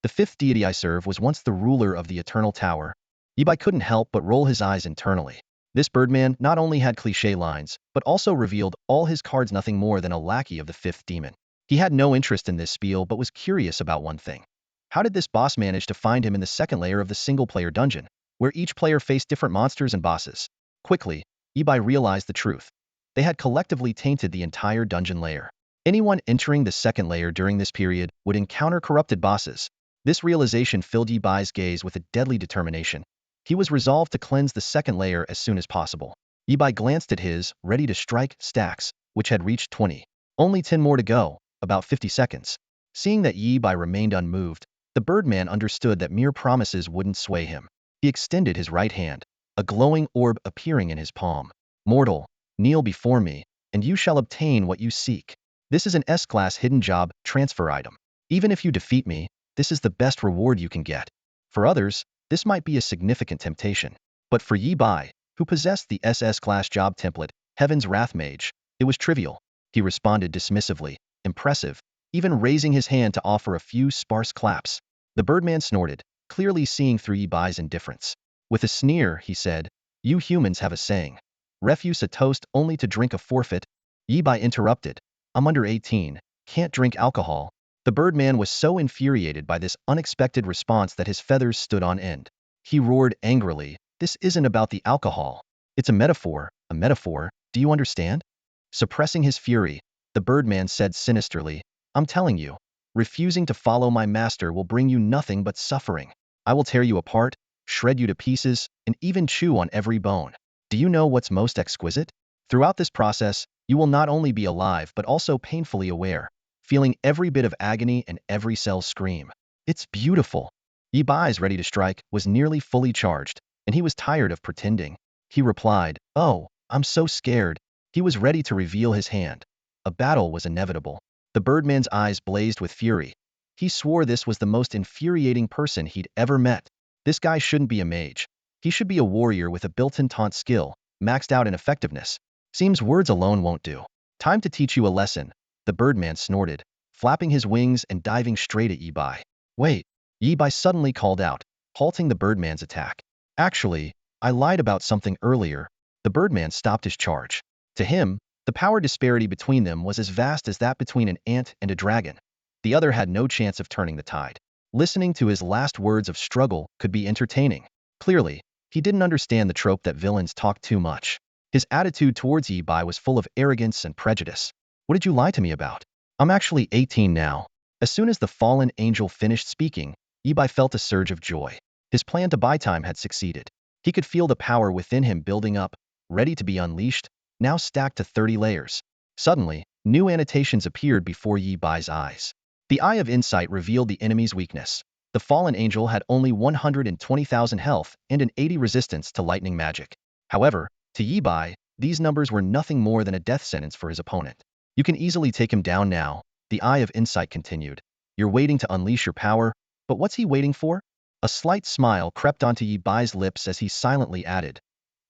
The fifth deity I serve was once the ruler of the Eternal Tower. Yibai couldn't help but roll his eyes internally. This birdman not only had cliché lines, but also revealed all his cards nothing more than a lackey of the fifth demon. He had no interest in this spiel but was curious about one thing. How did this boss manage to find him in the second layer of the single-player dungeon, where each player faced different monsters and bosses? Quickly, Yibai realized the truth. They had collectively tainted the entire dungeon layer. Anyone entering the second layer during this period would encounter corrupted bosses. This realization filled Yibai's gaze with a deadly determination. He was resolved to cleanse the second layer as soon as possible. Yibai glanced at his ready-to-strike stacks, which had reached 20. Only 10 more to go, about 50 seconds. Seeing that Yibai remained unmoved, the birdman understood that mere promises wouldn't sway him. He extended his right hand, a glowing orb appearing in his palm. "Mortal, kneel before me, and you shall obtain what you seek." This is an S-class hidden job transfer item. Even if you defeat me, this is the best reward you can get. For others, this might be a significant temptation. But for Yibai, who possessed the SS class job template, Heaven's Wrath Mage, it was trivial. He responded dismissively, impressive, even raising his hand to offer a few sparse claps. The birdman snorted, clearly seeing through Yibai's indifference. With a sneer, he said, "You humans have a saying. Refuse a toast only to drink a forfeit." Yibai interrupted, "I'm under 18, can't drink alcohol." The birdman was so infuriated by this unexpected response that his feathers stood on end. He roared angrily, "This isn't about the alcohol. It's a metaphor, do you understand?" Suppressing his fury, the birdman said sinisterly, "I'm telling you, refusing to follow my master will bring you nothing but suffering. I will tear you apart, shred you to pieces, and even chew on every bone. Do you know what's most exquisite? Throughout this process, you will not only be alive but also painfully aware, feeling every bit of agony and every cell scream. It's beautiful. Yi Bai's ready to strike was nearly fully charged, and he was tired of pretending. He replied, "Oh, I'm so scared." He was ready to reveal his hand. A battle was inevitable. The birdman's eyes blazed with fury. He swore this was the most infuriating person he'd ever met. This guy shouldn't be a mage. He should be a warrior with a built-in taunt skill, maxed out in effectiveness. Seems words alone won't do. Time to teach you a lesson, the birdman snorted, flapping his wings and diving straight at Yi Bai. Wait, Yi Bai suddenly called out, halting the birdman's attack. Actually, I lied about something earlier. The birdman stopped his charge. To him, the power disparity between them was as vast as that between an ant and a dragon. The other had no chance of turning the tide. Listening to his last words of struggle could be entertaining. Clearly, he didn't understand the trope that villains talk too much. His attitude towards Yi Bai was full of arrogance and prejudice. What did you lie to me about? I'm actually 18 now. As soon as the fallen angel finished speaking, Yi Bai felt a surge of joy. His plan to buy time had succeeded. He could feel the power within him building up, ready to be unleashed, now stacked to 30 layers. Suddenly, new annotations appeared before Yi Bai's eyes. The Eye of Insight revealed the enemy's weakness. The fallen angel had only 120,000 health and an 80 resistance to lightning magic. However, to Yi Bai, these numbers were nothing more than a death sentence for his opponent. You can easily take him down now, the Eye of Insight continued. You're waiting to unleash your power, but what's he waiting for? A slight smile crept onto Yi Bai's lips as he silently added,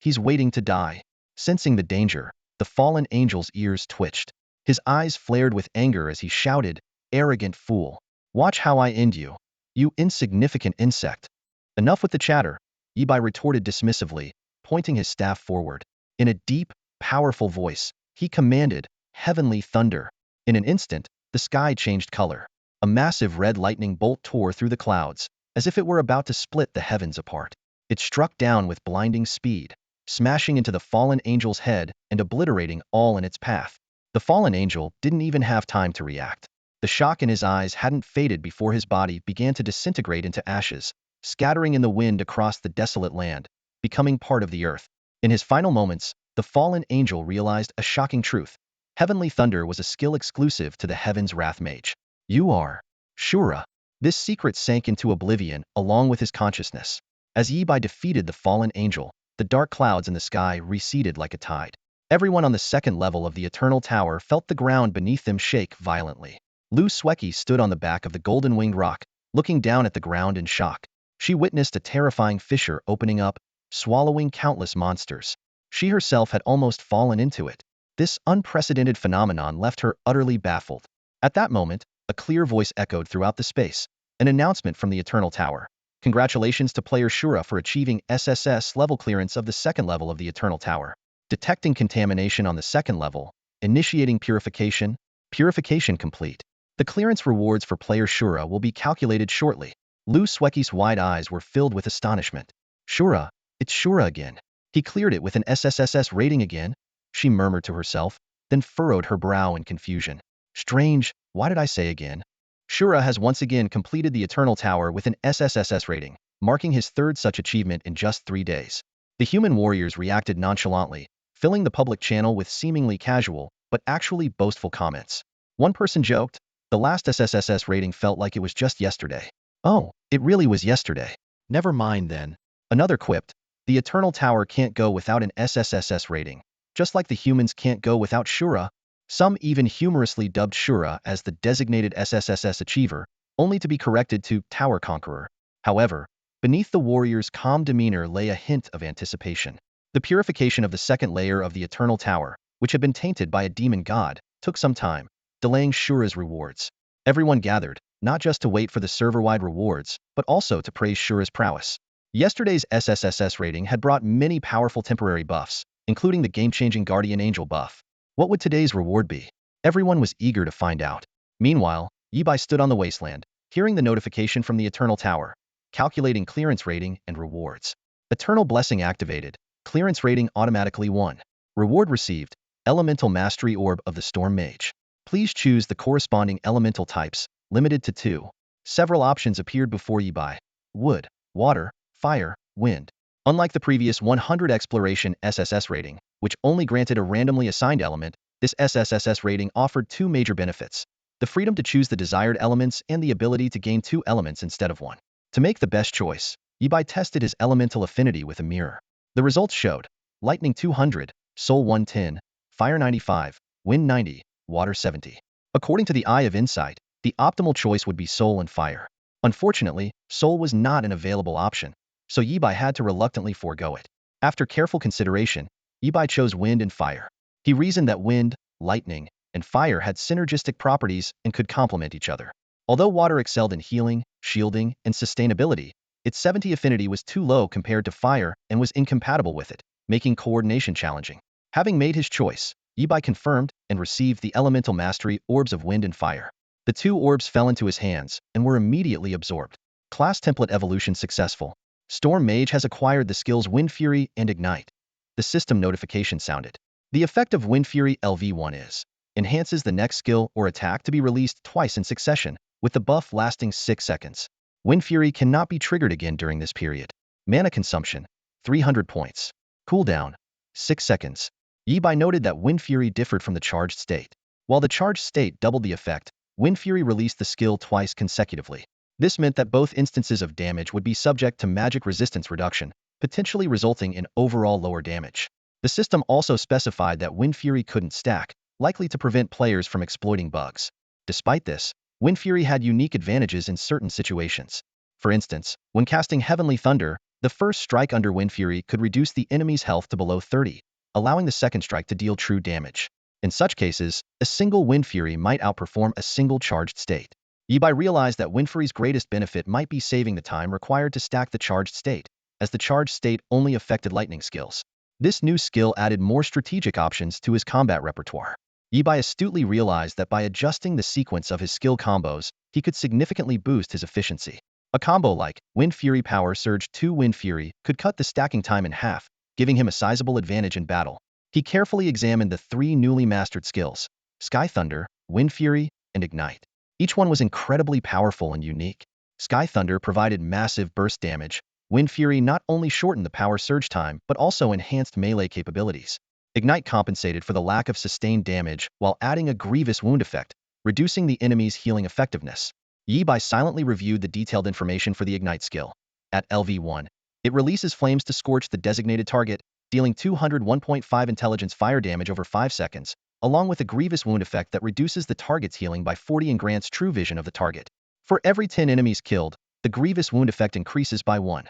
he's waiting to die. Sensing the danger, the fallen angel's ears twitched. His eyes flared with anger as he shouted, arrogant fool. Watch how I end you. You insignificant insect. Enough with the chatter, Yi Bai retorted dismissively, pointing his staff forward. In a deep, powerful voice, he commanded, heavenly thunder. In an instant, the sky changed color. A massive red lightning bolt tore through the clouds, as if it were about to split the heavens apart. It struck down with blinding speed, smashing into the fallen angel's head and obliterating all in its path. The fallen angel didn't even have time to react. The shock in his eyes hadn't faded before his body began to disintegrate into ashes, scattering in the wind across the desolate land, becoming part of the earth. In his final moments, the fallen angel realized a shocking truth. Heavenly Thunder was a skill exclusive to the Heaven's Wrath Mage. You are Shura. This secret sank into oblivion along with his consciousness. As Yi Bai defeated the fallen angel, the dark clouds in the sky receded like a tide. Everyone on the second level of the Eternal Tower felt the ground beneath them shake violently. Lu Sweki stood on the back of the golden-winged rock, looking down at the ground in shock. She witnessed a terrifying fissure opening up, swallowing countless monsters. She herself had almost fallen into it. This unprecedented phenomenon left her utterly baffled. At that moment, a clear voice echoed throughout the space, an announcement from the Eternal Tower. Congratulations to player Shura for achieving SSS level clearance of the second level of the Eternal Tower. Detecting contamination on the second level, initiating purification, purification complete. The clearance rewards for player Shura will be calculated shortly. Lu Sweki's wide eyes were filled with astonishment. Shura, it's Shura again. He cleared it with an SSS rating again, she murmured to herself, then furrowed her brow in confusion. Strange, why did I say again? Shura has once again completed the Eternal Tower with an SSS rating, marking his third such achievement in just 3 days. The human warriors reacted nonchalantly, filling the public channel with seemingly casual, but actually boastful comments. One person joked, the last SSS rating felt like it was just yesterday. Oh, it really was yesterday. Never mind then. Another quipped, the Eternal Tower can't go without an SSS rating, just like the humans can't go without Shura. Some even humorously dubbed Shura as the designated SSS achiever, only to be corrected to Tower Conqueror. However, beneath the warrior's calm demeanor lay a hint of anticipation. The purification of the second layer of the Eternal Tower, which had been tainted by a demon god, took some time, delaying Shura's rewards. Everyone gathered, not just to wait for the server-wide rewards, but also to praise Shura's prowess. Yesterday's SSS rating had brought many powerful temporary buffs, including the game-changing Guardian Angel buff. What would today's reward be? Everyone was eager to find out. Meanwhile, Yi Bai stood on the wasteland, hearing the notification from the Eternal Tower, calculating clearance rating and rewards. Eternal Blessing activated, clearance rating automatically 1. Reward received, Elemental Mastery Orb of the Storm Mage. Please choose the corresponding elemental types, limited to 2. Several options appeared before Yi Bai. Wood, water, fire, wind. Unlike the previous 100 exploration SSS rating, which only granted a randomly assigned element, this SSS rating offered two major benefits: the freedom to choose the desired elements and the ability to gain two elements instead of one. To make the best choice, Yibai tested his elemental affinity with a mirror. The results showed lightning 200, soul 110, fire 95, wind 90, water 70. According to the Eye of Insight, the optimal choice would be soul and fire. Unfortunately, soul was not an available option, so Yibai had to reluctantly forego it. After careful consideration, Yibai chose wind and fire. He reasoned that wind, lightning, and fire had synergistic properties and could complement each other. Although water excelled in healing, shielding, and sustainability, its 70 affinity was too low compared to fire and was incompatible with it, making coordination challenging. Having made his choice, Yibai confirmed and received the elemental mastery orbs of wind and fire. The two orbs fell into his hands and were immediately absorbed. Class template evolution successful. Storm Mage has acquired the skills Wind Fury and Ignite. The system notification sounded. The effect of Wind Fury LV1 is enhances the next skill or attack to be released twice in succession, with the buff lasting 6 seconds. Wind Fury cannot be triggered again during this period. Mana consumption, 300 points. Cooldown, 6 seconds. Yibai noted that Wind Fury differed from the charged state. While the charged state doubled the effect, Wind Fury released the skill twice consecutively. This meant that both instances of damage would be subject to magic resistance reduction, potentially resulting in overall lower damage. The system also specified that Wind Fury couldn't stack, likely to prevent players from exploiting bugs. Despite this, Wind Fury had unique advantages in certain situations. For instance, when casting Heavenly Thunder, the first strike under Wind Fury could reduce the enemy's health to below 30, allowing the second strike to deal true damage. In such cases, a single Wind Fury might outperform a single charged state. Yibai realized that Wind Fury's greatest benefit might be saving the time required to stack the charged state, as the charged state only affected lightning skills. This new skill added more strategic options to his combat repertoire. Yibai astutely realized that by adjusting the sequence of his skill combos, he could significantly boost his efficiency. A combo like Wind Fury Power Surge 2 Wind Fury could cut the stacking time in half, giving him a sizable advantage in battle. He carefully examined the three newly mastered skills: Sky Thunder, Wind Fury, and Ignite. Each one was incredibly powerful and unique. Sky Thunder provided massive burst damage. Wind Fury not only shortened the power surge time, but also enhanced melee capabilities. Ignite compensated for the lack of sustained damage while adding a grievous wound effect, reducing the enemy's healing effectiveness. Yibai silently reviewed the detailed information for the Ignite skill. At LV1, it releases flames to scorch the designated target, dealing 201.5 intelligence fire damage over 5 seconds, along with a grievous wound effect that reduces the target's healing by 40 and grants true vision of the target. For every 10 enemies killed, the grievous wound effect increases by 1.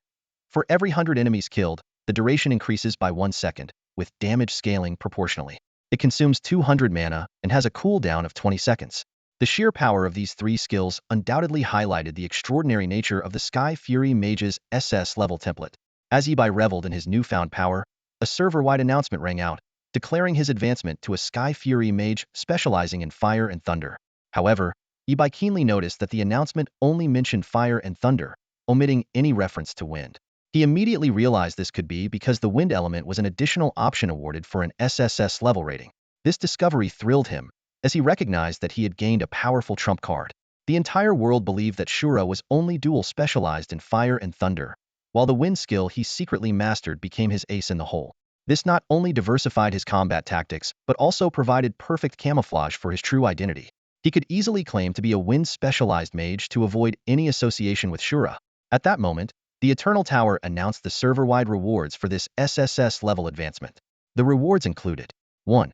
For every 100 enemies killed, the duration increases by 1 second, with damage scaling proportionally. It consumes 200 mana and has a cooldown of 20 seconds. The sheer power of these three skills undoubtedly highlighted the extraordinary nature of the Sky Fury Mage's SS level template. As Yibai reveled in his newfound power, a server-wide announcement rang out, declaring his advancement to a Sky Fury Mage specializing in fire and thunder. However, Yibai keenly noticed that the announcement only mentioned fire and thunder, omitting any reference to wind. He immediately realized this could be because the wind element was an additional option awarded for an SSS level rating. This discovery thrilled him, as he recognized that he had gained a powerful trump card. The entire world believed that Shura was only dual specialized in fire and thunder, while the wind skill he secretly mastered became his ace in the hole. This not only diversified his combat tactics, but also provided perfect camouflage for his true identity. He could easily claim to be a wind-specialized mage to avoid any association with Shura. At that moment, the Eternal Tower announced the server-wide rewards for this SSS level advancement. The rewards included 1.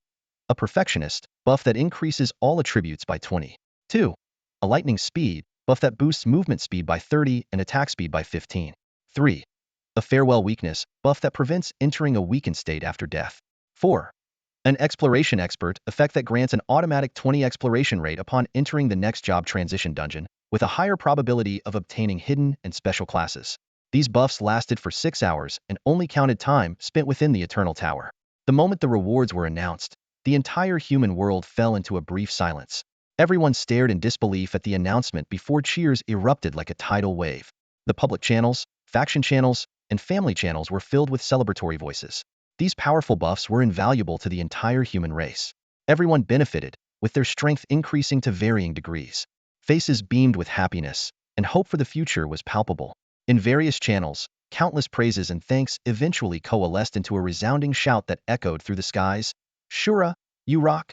A Perfectionist, buff that increases all attributes by 20. 2. A Lightning Speed, buff that boosts movement speed by 30 and attack speed by 15. 3. A Farewell Weakness, buff that prevents entering a weakened state after death. 4. An Exploration Expert, effect that grants an automatic 20 exploration rate upon entering the next job transition dungeon, with a higher probability of obtaining hidden and special classes. These buffs lasted for 6 hours and only counted time spent within the Eternal Tower. The moment the rewards were announced, the entire human world fell into a brief silence. Everyone stared in disbelief at the announcement before cheers erupted like a tidal wave. The public channels, faction channels, and family channels were filled with celebratory voices. These powerful buffs were invaluable to the entire human race. Everyone benefited, with their strength increasing to varying degrees. Faces beamed with happiness, and hope for the future was palpable. In various channels, Countless praises and thanks eventually coalesced into a resounding shout that echoed through the skies. Shura, you rock!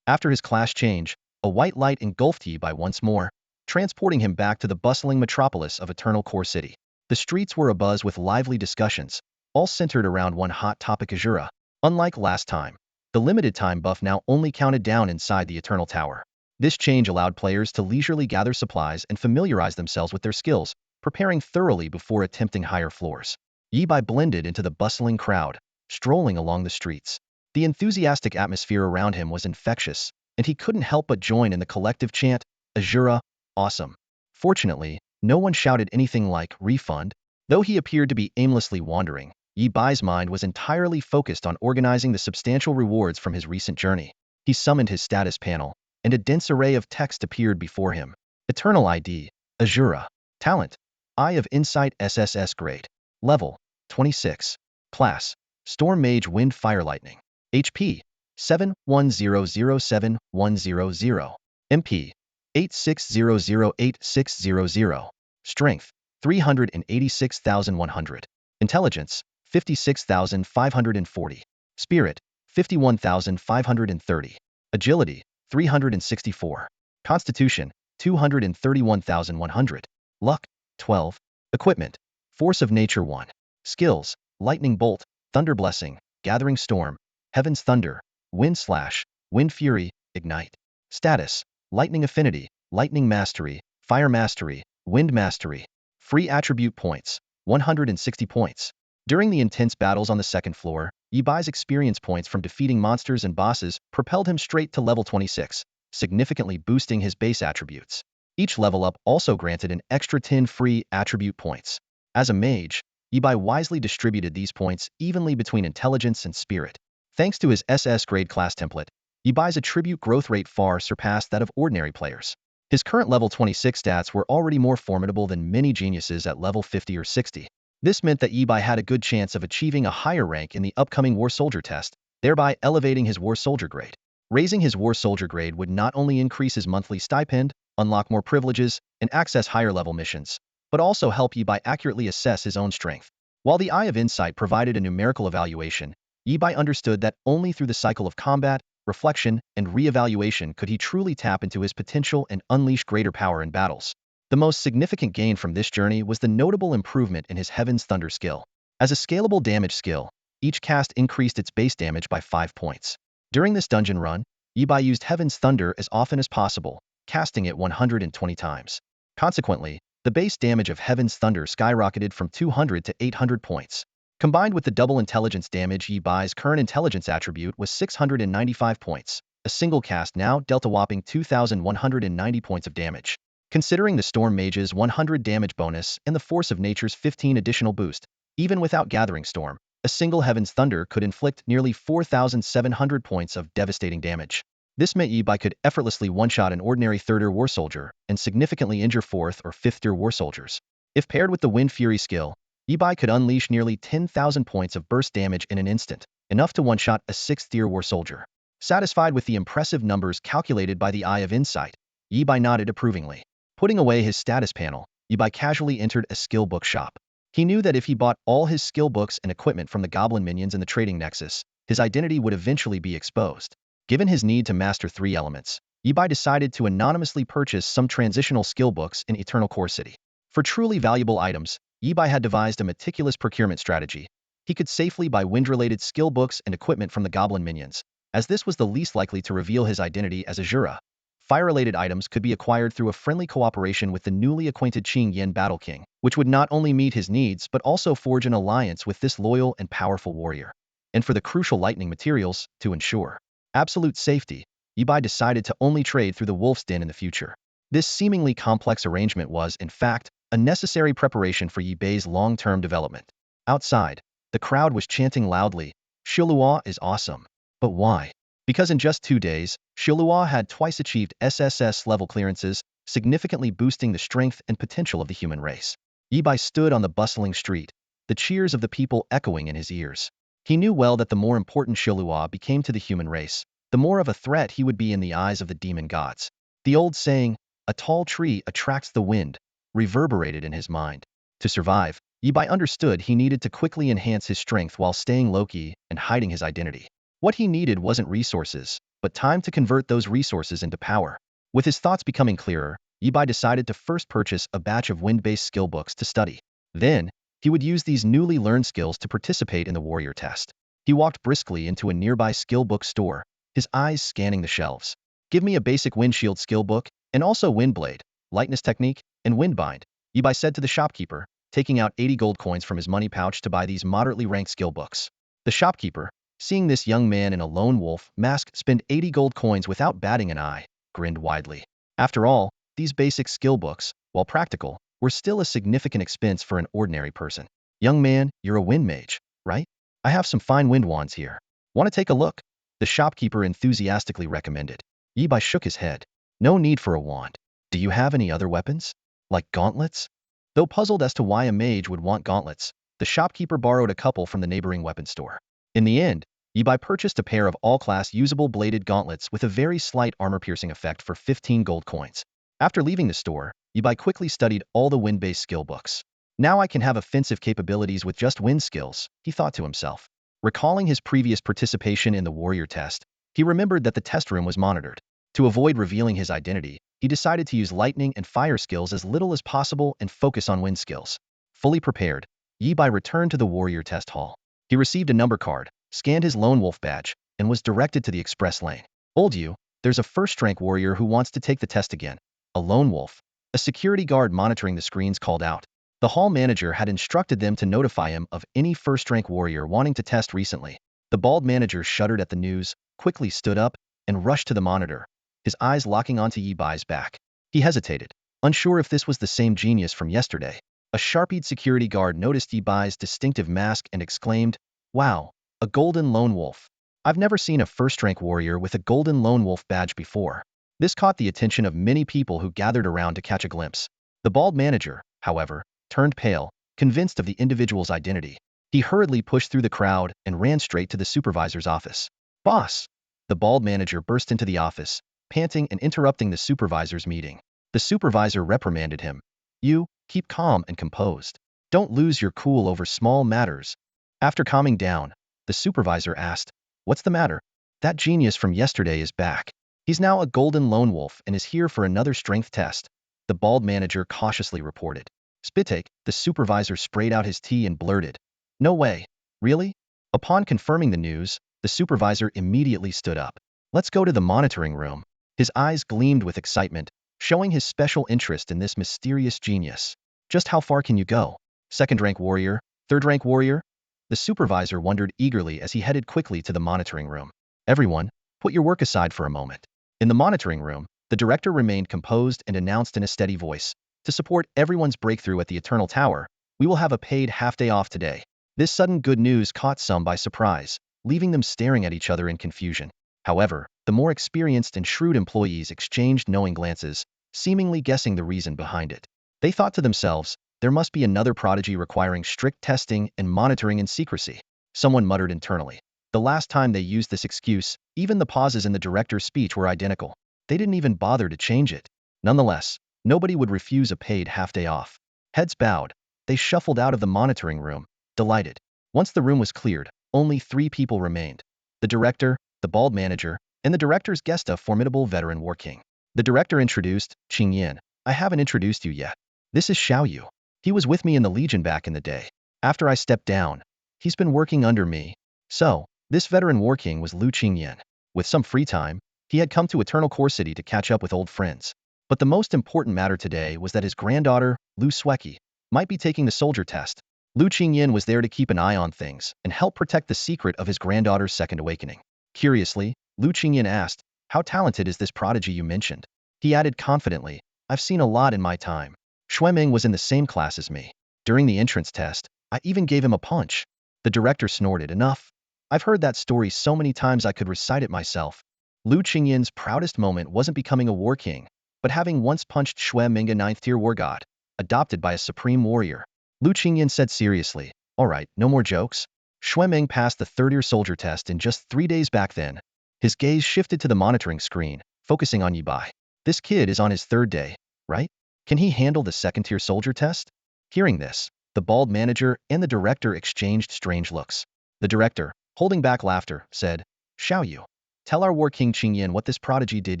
After his class change, a white light engulfed Yi-Bai once more, transporting him back to the bustling metropolis of Eternal Core City. The streets were abuzz with lively discussions, all centered around one hot topic: Azura. Unlike last time, the limited time buff now only counted down inside the Eternal Tower. This change allowed players to leisurely gather supplies and familiarize themselves with their skills, preparing thoroughly before attempting higher floors. Yi-Bai blended into the bustling crowd, strolling along the streets. The enthusiastic atmosphere around him was infectious, and he couldn't help but join in the collective chant, Azura, awesome. Fortunately, no one shouted anything like refund. Though he appeared to be aimlessly wandering, Yi-Bai's mind was entirely focused on organizing the substantial rewards from his recent journey. He summoned his status panel, and a dense array of text appeared before him. Eternal ID, Azura. Talent, Eye of Insight SSS grade. Level, 26. Class, Storm Mage Wind Fire Lightning. HP, 71007-100. MP, 86008600. Strength, 386,100. Intelligence, 56,540. Spirit, 51,530. Agility, 364. Constitution, 231,100. Luck, 12. Equipment, Force of Nature 1. Skills, Lightning Bolt, Thunder Blessing, Gathering Storm, Heaven's Thunder, Wind Slash, Wind Fury, Ignite. Status, Lightning Affinity, Lightning Mastery, Fire Mastery, Wind Mastery. Free attribute points, 160 points. During the intense battles on the second floor, Yi-Bai's experience points from defeating monsters and bosses propelled him straight to level 26, significantly boosting his base attributes. Each level up also granted an extra 10 free attribute points. As a mage, Yi-Bai wisely distributed these points evenly between intelligence and spirit. Thanks to his SS grade class template, Yi-Bai's attribute growth rate far surpassed that of ordinary players. His current level 26 stats were already more formidable than many geniuses at level 50 or 60. This meant that Yi-Bai had a good chance of achieving a higher rank in the upcoming War Soldier test, thereby elevating his War Soldier grade. Raising his War Soldier grade would not only increase his monthly stipend, unlock more privileges, and access higher level missions, but also help Yi-Bai accurately assess his own strength. While the Eye of Insight provided a numerical evaluation, Yi-Bai understood that only through the cycle of combat, reflection, and re-evaluation could he truly tap into his potential and unleash greater power in battles. The most significant gain from this journey was the notable improvement in his Heaven's Thunder skill. As a scalable damage skill, each cast increased its base damage by 5 points. During this dungeon run, Yi-Bai used Heaven's Thunder as often as possible, casting it 120 times. Consequently, the base damage of Heaven's Thunder skyrocketed from 200 to 800 points. Combined with the double intelligence damage, Yi-Bai's current intelligence attribute was 695 points. A single cast now dealt a whopping 2,190 points of damage. Considering the Storm Mage's 100 damage bonus and the Force of Nature's 15 additional boost, even without Gathering Storm, a single Heaven's Thunder could inflict nearly 4,700 points of devastating damage. This meant Yi-Bai could effortlessly one-shot an ordinary 3rd-tier war soldier and significantly injure 4th or 5th-tier war soldiers. If paired with the Wind Fury skill, Yi-Bai could unleash nearly 10,000 points of burst damage in an instant, enough to one-shot a 6th-tier war soldier. Satisfied with the impressive numbers calculated by the Eye of Insight, Yi-Bai nodded approvingly. Putting away his status panel, Yi-Bai casually entered a skill book shop. He knew that if he bought all his skill books and equipment from the goblin minions in the trading nexus, his identity would eventually be exposed. Given his need to master 3 elements, Yi-Bai decided to anonymously purchase some transitional skill books in Eternal Core City. For truly valuable items, Yi-Bai had devised a meticulous procurement strategy. He could safely buy wind-related skill books and equipment from the goblin minions, as this was the least likely to reveal his identity as Azura. Fire-related items could be acquired through a friendly cooperation with the newly acquainted Qing Yin Battle King, which would not only meet his needs but also forge an alliance with this loyal and powerful warrior. And for the crucial lightning materials, to ensure absolute safety, Yi-Bai decided to only trade through the Wolf's Den in the future. This seemingly complex arrangement was, in fact, a necessary preparation for Yi-Bai's long-term development. Outside, the crowd was chanting loudly, "Shilua is awesome." But why? Because in just 2 days, Shilua had twice achieved SSS level clearances, significantly boosting the strength and potential of the human race. Yi-Bai stood on the bustling street, the cheers of the people echoing in his ears. He knew well that the more important Shilua became to the human race, the more of a threat he would be in the eyes of the demon gods. The old saying, "A tall tree attracts the wind," reverberated in his mind. To survive, Yi Bai understood he needed to quickly enhance his strength while staying low-key and hiding his identity. What he needed wasn't resources, but time to convert those resources into power. With his thoughts becoming clearer, Yi Bai decided to first purchase a batch of wind-based skill books to study. Then, he would use these newly learned skills to participate in the warrior test. He walked briskly into a nearby skill book store, his eyes scanning the shelves. Give me a basic windshield skill book, and also windblade, lightness technique, and windbind, Yi Bai said to the shopkeeper, taking out 80 gold coins from his money pouch to buy these moderately ranked skill books. The shopkeeper, seeing this young man in a lone wolf mask spend 80 gold coins without batting an eye, grinned widely. After all, these basic skill books, while practical, were still a significant expense for an ordinary person. Young man, you're a wind mage, right? I have some fine wind wands here. Want to take a look? The shopkeeper enthusiastically recommended. Yi Bai shook his head. No need for a wand. Do you have any other weapons? Like gauntlets? Though puzzled as to why a mage would want gauntlets, the shopkeeper borrowed a couple from the neighboring weapon store. In the end, Yi Bai purchased a pair of all-class usable bladed gauntlets with a very slight armor-piercing effect for 15 gold coins. After leaving the store, Yi Bai quickly studied all the wind-based skill books. Now I can have offensive capabilities with just wind skills, he thought to himself. Recalling his previous participation in the warrior test, he remembered that the test room was monitored. To avoid revealing his identity, he decided to use lightning and fire skills as little as possible and focus on wind skills. Fully prepared, Yi Bai returned to the warrior test hall. He received a number card, scanned his lone wolf badge, and was directed to the express lane. Old you, there's a first-rank warrior who wants to take the test again. A lone wolf. A security guard monitoring the screens called out. The hall manager had instructed them to notify him of any first-rank warrior wanting to test recently. The bald manager shuddered at the news, quickly stood up, and rushed to the monitor, his eyes locking onto Yi Bai's back. He hesitated, unsure if this was the same genius from yesterday. A sharp-eyed security guard noticed Yi Bai's distinctive mask and exclaimed, "Wow, a golden lone wolf. I've never seen a first-rank warrior with a golden lone wolf badge before." This caught the attention of many people who gathered around to catch a glimpse. The bald manager, however, turned pale, convinced of the individual's identity. He hurriedly pushed through the crowd and ran straight to the supervisor's office. "Boss!" The bald manager burst into the office, panting and interrupting the supervisor's meeting. The supervisor reprimanded him. "You, keep calm and composed. Don't lose your cool over small matters." After calming down, the supervisor asked, "What's the matter?" "That genius from yesterday is back. He's now a golden lone wolf and is here for another strength test," the bald manager cautiously reported. "Spittake," the supervisor sprayed out his tea and blurted, "No way. Really?" Upon confirming the news, the supervisor immediately stood up. "Let's go to the monitoring room." His eyes gleamed with excitement, showing his special interest in this mysterious genius. "Just how far can you go? Second-rank warrior? Third-rank warrior?" The supervisor wondered eagerly as he headed quickly to the monitoring room. "Everyone, put your work aside for a moment." In the monitoring room, the director remained composed and announced in a steady voice, "To support everyone's breakthrough at the Eternal Tower, we will have a paid half-day off today." This sudden good news caught some by surprise, leaving them staring at each other in confusion. However, the more experienced and shrewd employees exchanged knowing glances, seemingly guessing the reason behind it. They thought to themselves, there must be another prodigy requiring strict testing and monitoring in secrecy. Someone muttered internally. The last time they used this excuse, even the pauses in the director's speech were identical. They didn't even bother to change it. Nonetheless, nobody would refuse a paid half-day off. Heads bowed, they shuffled out of the monitoring room, delighted. Once the room was cleared, only 3 people remained. The director, the bald manager, and the director's guest, a formidable veteran war king. The director introduced, "Qing Yan, I haven't introduced you yet. This is Xiao Yu. He was with me in the Legion back in the day. After I stepped down, he's been working under me." So, this veteran war king was Lu Qingyan. With some free time, he had come to Eternal Core City to catch up with old friends. But the most important matter today was that his granddaughter, Lu Sweki, might be taking the soldier test. Lu Qingyan was there to keep an eye on things and help protect the secret of his granddaughter's second awakening. Curiously, Lu Qingyan asked, "How talented is this prodigy you mentioned?" He added confidently, "I've seen a lot in my time. Xueming was in the same class as me. During the entrance test, I even gave him a punch." The director snorted, "Enough. I've heard that story so many times I could recite it myself." Lu Qingyan's proudest moment wasn't becoming a war king, but having once punched Xue Ming, a 9th-tier war god, adopted by a supreme warrior. Lu Qingyan said seriously, "All right, no more jokes." Xue Ming passed the 3rd-year soldier test in just 3 days back then. His gaze shifted to the monitoring screen, focusing on Yi Bai. This kid is on his 3rd day, right? Can he handle the 2nd-tier soldier test? Hearing this, The bald manager and the director exchanged strange looks. The director, holding back laughter, said, "Shall you tell our war king Qingyan what this prodigy did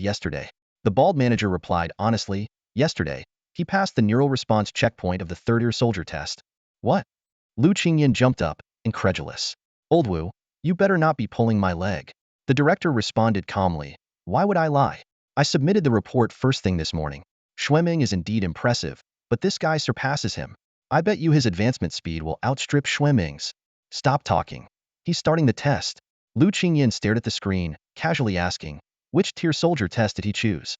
yesterday?" The bald manager replied honestly, "Yesterday, he passed the neural response checkpoint of the third-year soldier test." "What?" Lu Qingyan jumped up, incredulous. "Old Wu, you better not be pulling my leg." The director responded calmly, "Why would I lie? I submitted the report first thing this morning. Xueming is indeed impressive, but this guy surpasses him. I bet you his advancement speed will outstrip Xueming's." "Stop talking. He's starting the test." Lu Qingyan stared at the screen, casually asking, which tier soldier test did he choose?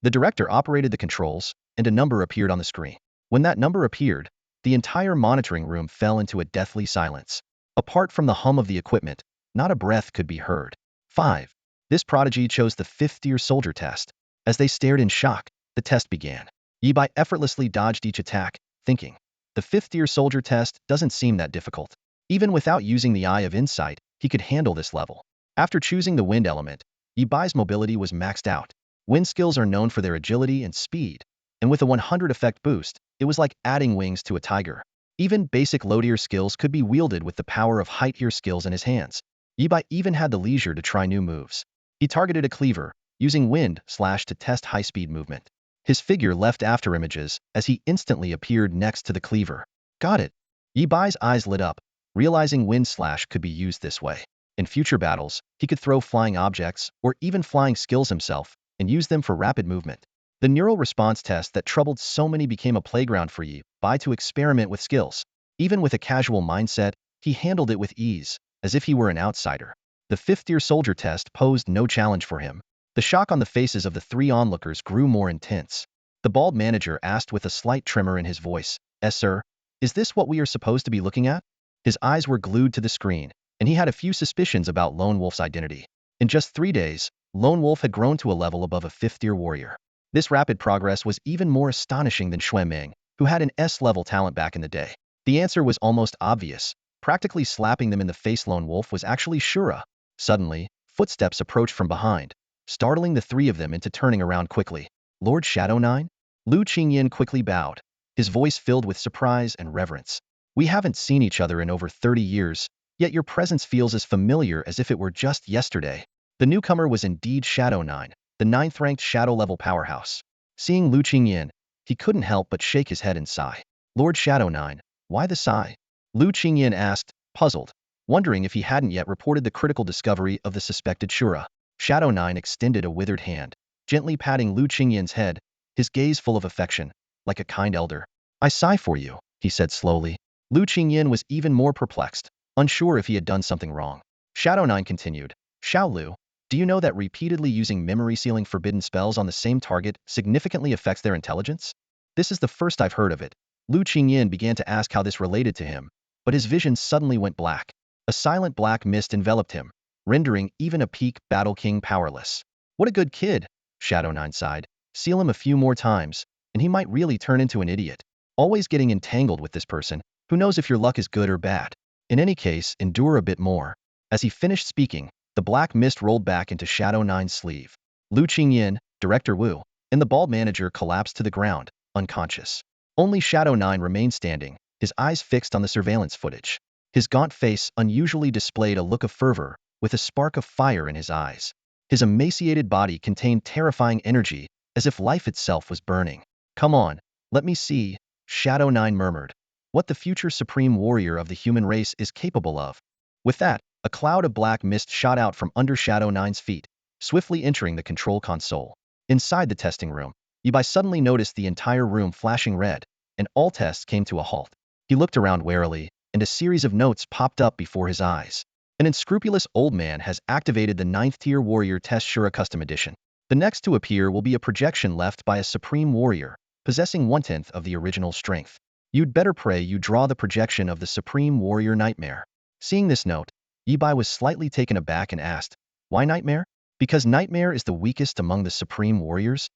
The director operated the controls, and a number appeared on the screen. When that number appeared, the entire monitoring room fell into a deathly silence. Apart from the hum of the equipment, not a breath could be heard. 5. This prodigy chose the 5th-tier soldier test. As they stared in shock, the test began. Yi Bai effortlessly dodged each attack, thinking, the 5th-tier soldier test doesn't seem that difficult. Even without using the Eye of Insight, he could handle this level. After choosing the wind element, Yi Bai's mobility was maxed out. Wind skills are known for their agility and speed, and with a 100 effect boost, it was like adding wings to a tiger. Even basic low-tier skills could be wielded with the power of high-tier skills in his hands. Yi Bai even had the leisure to try new moves. He targeted a cleaver, using wind slash to test high-speed movement. His figure left after images as he instantly appeared next to the cleaver. Got it. Yi Bai's eyes lit up, realizing wind slash could be used this way. In future battles, he could throw flying objects or even flying skills himself and use them for rapid movement. The neural response test that troubled so many became a playground for Yi Bai to experiment with skills. Even with a casual mindset, he handled it with ease, as if he were an outsider. The 5th-tier soldier test posed no challenge for him. The shock on the faces of the 3 onlookers grew more intense. The bald manager asked with a slight tremor in his voice, Sir, is this what we are supposed to be looking at?" His eyes were glued to the screen, and he had a few suspicions about Lone Wolf's identity. In just 3 days, Lone Wolf had grown to a level above a 5th-tier warrior. This rapid progress was even more astonishing than Xueming, who had an S-level talent back in the day. The answer was almost obvious. Practically slapping them in the face, Lone Wolf was actually Shura. Suddenly, footsteps approached from behind, startling the 3 of them into turning around quickly. "Lord Shadow 9? Lu Qingyan quickly bowed, his voice filled with surprise and reverence. "We haven't seen each other in over 30 years, yet your presence feels as familiar as if it were just yesterday." The newcomer was indeed Shadow 9, the 9th-ranked shadow-level powerhouse. Seeing Lu Qingyan, he couldn't help but shake his head and sigh. "Lord Shadow 9, why the sigh?" Lu Qingyan asked, puzzled, wondering if he hadn't yet reported the critical discovery of the suspected Shura. Shadow 9 extended a withered hand, gently patting Lu Qingyan's head, his gaze full of affection, like a kind elder. "I sigh for you," he said slowly. Lu Qingyan was even more perplexed, unsure if he had done something wrong. Shadow 9 continued, "Xiao Lu, do you know that repeatedly using memory-sealing forbidden spells on the same target significantly affects their intelligence? This is the first I've heard of it." Lu Qingyan began to ask how this related to him, but his vision suddenly went black. A silent black mist enveloped him, rendering even a peak Battle King powerless. "What a good kid," Shadow 9 sighed. "Seal him a few more times, and he might really turn into an idiot. Always getting entangled with this person. Who knows if your luck is good or bad? In any case, endure a bit more." As he finished speaking, the black mist rolled back into Shadow 9's sleeve. Lu Qingyan, Director Wu, and the bald manager collapsed to the ground, unconscious. Only Shadow 9 remained standing, his eyes fixed on the surveillance footage. His gaunt face unusually displayed a look of fervor, with a spark of fire in his eyes. His emaciated body contained terrifying energy, as if life itself was burning. "Come on, let me see," Shadow 9 murmured, "what the future supreme warrior of the human race is capable of." With that, a cloud of black mist shot out from under Shadow 9's feet, swiftly entering the control console. Inside the testing room, Yi Bai suddenly noticed the entire room flashing red, and all tests came to a halt. He looked around warily, and a series of notes popped up before his eyes. "An unscrupulous old man has activated the 9th-tier warrior test Shura custom edition. The next to appear will be a projection left by a supreme warrior, possessing 1/10 of the original strength. You'd better pray you draw the projection of the supreme warrior Nightmare." Seeing this note, Yi Bai was slightly taken aback and asked, "Why Nightmare?" "Because Nightmare is the weakest among the supreme warriors."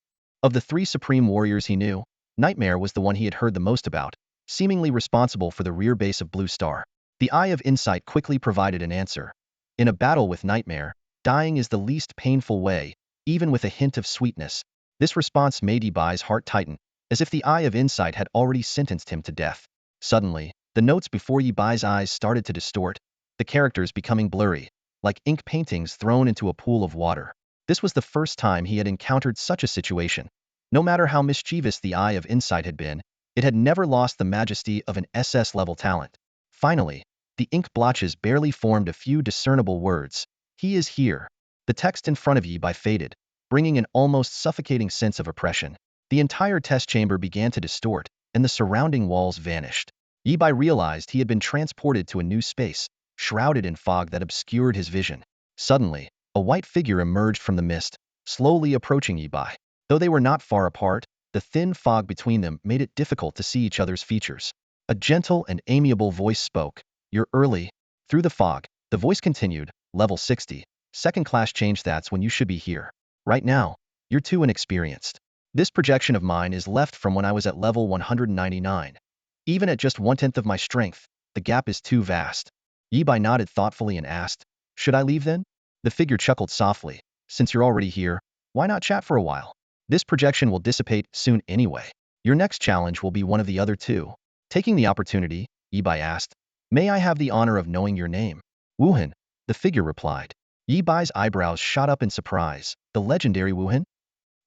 Of the 3 supreme warriors he knew, Nightmare was the one he had heard the most about, seemingly responsible for the rear base of Blue Star. The Eye of Insight quickly provided an answer. In a battle with Nightmare, dying is the least painful way, even with a hint of sweetness. This response made Yi Bai's heart tighten, as if the Eye of Insight had already sentenced him to death. Suddenly, The notes before Yi Bai's eyes started to distort, the characters becoming blurry, like ink paintings thrown into a pool of water. This was the first time he had encountered such a situation. No matter how mischievous the Eye of Insight had been, it had never lost the majesty of an SS-level talent. Finally, the ink blotches barely formed a few discernible words. He is here. The text in front of Yi Bai faded, bringing an almost suffocating sense of oppression. The entire test chamber began to distort, and the surrounding walls vanished. Yi Bai realized he had been transported to a new space, shrouded in fog that obscured his vision. Suddenly, a white figure emerged from the mist, slowly approaching Yi Bai. Though they were not far apart, the thin fog between them made it difficult to see each other's features. A gentle and amiable voice spoke. "You're early." Through the fog, the voice continued, "Level 60. Second class change stats when you should be here. Right now, you're too inexperienced. This projection of mine is left from when I was at level 199. Even at just 1/10 of my strength, the gap is too vast." Yi Bai nodded thoughtfully and asked, "Should I leave then?" The figure chuckled softly. "Since you're already here, why not chat for a while? This projection will dissipate soon anyway. Your next challenge will be one of the other two." Taking the opportunity, Yi Bai asked, "May I have the honor of knowing your name?" "Wuhan," the figure replied. Yi Bai's eyebrows shot up in surprise. "The legendary Wuhan?"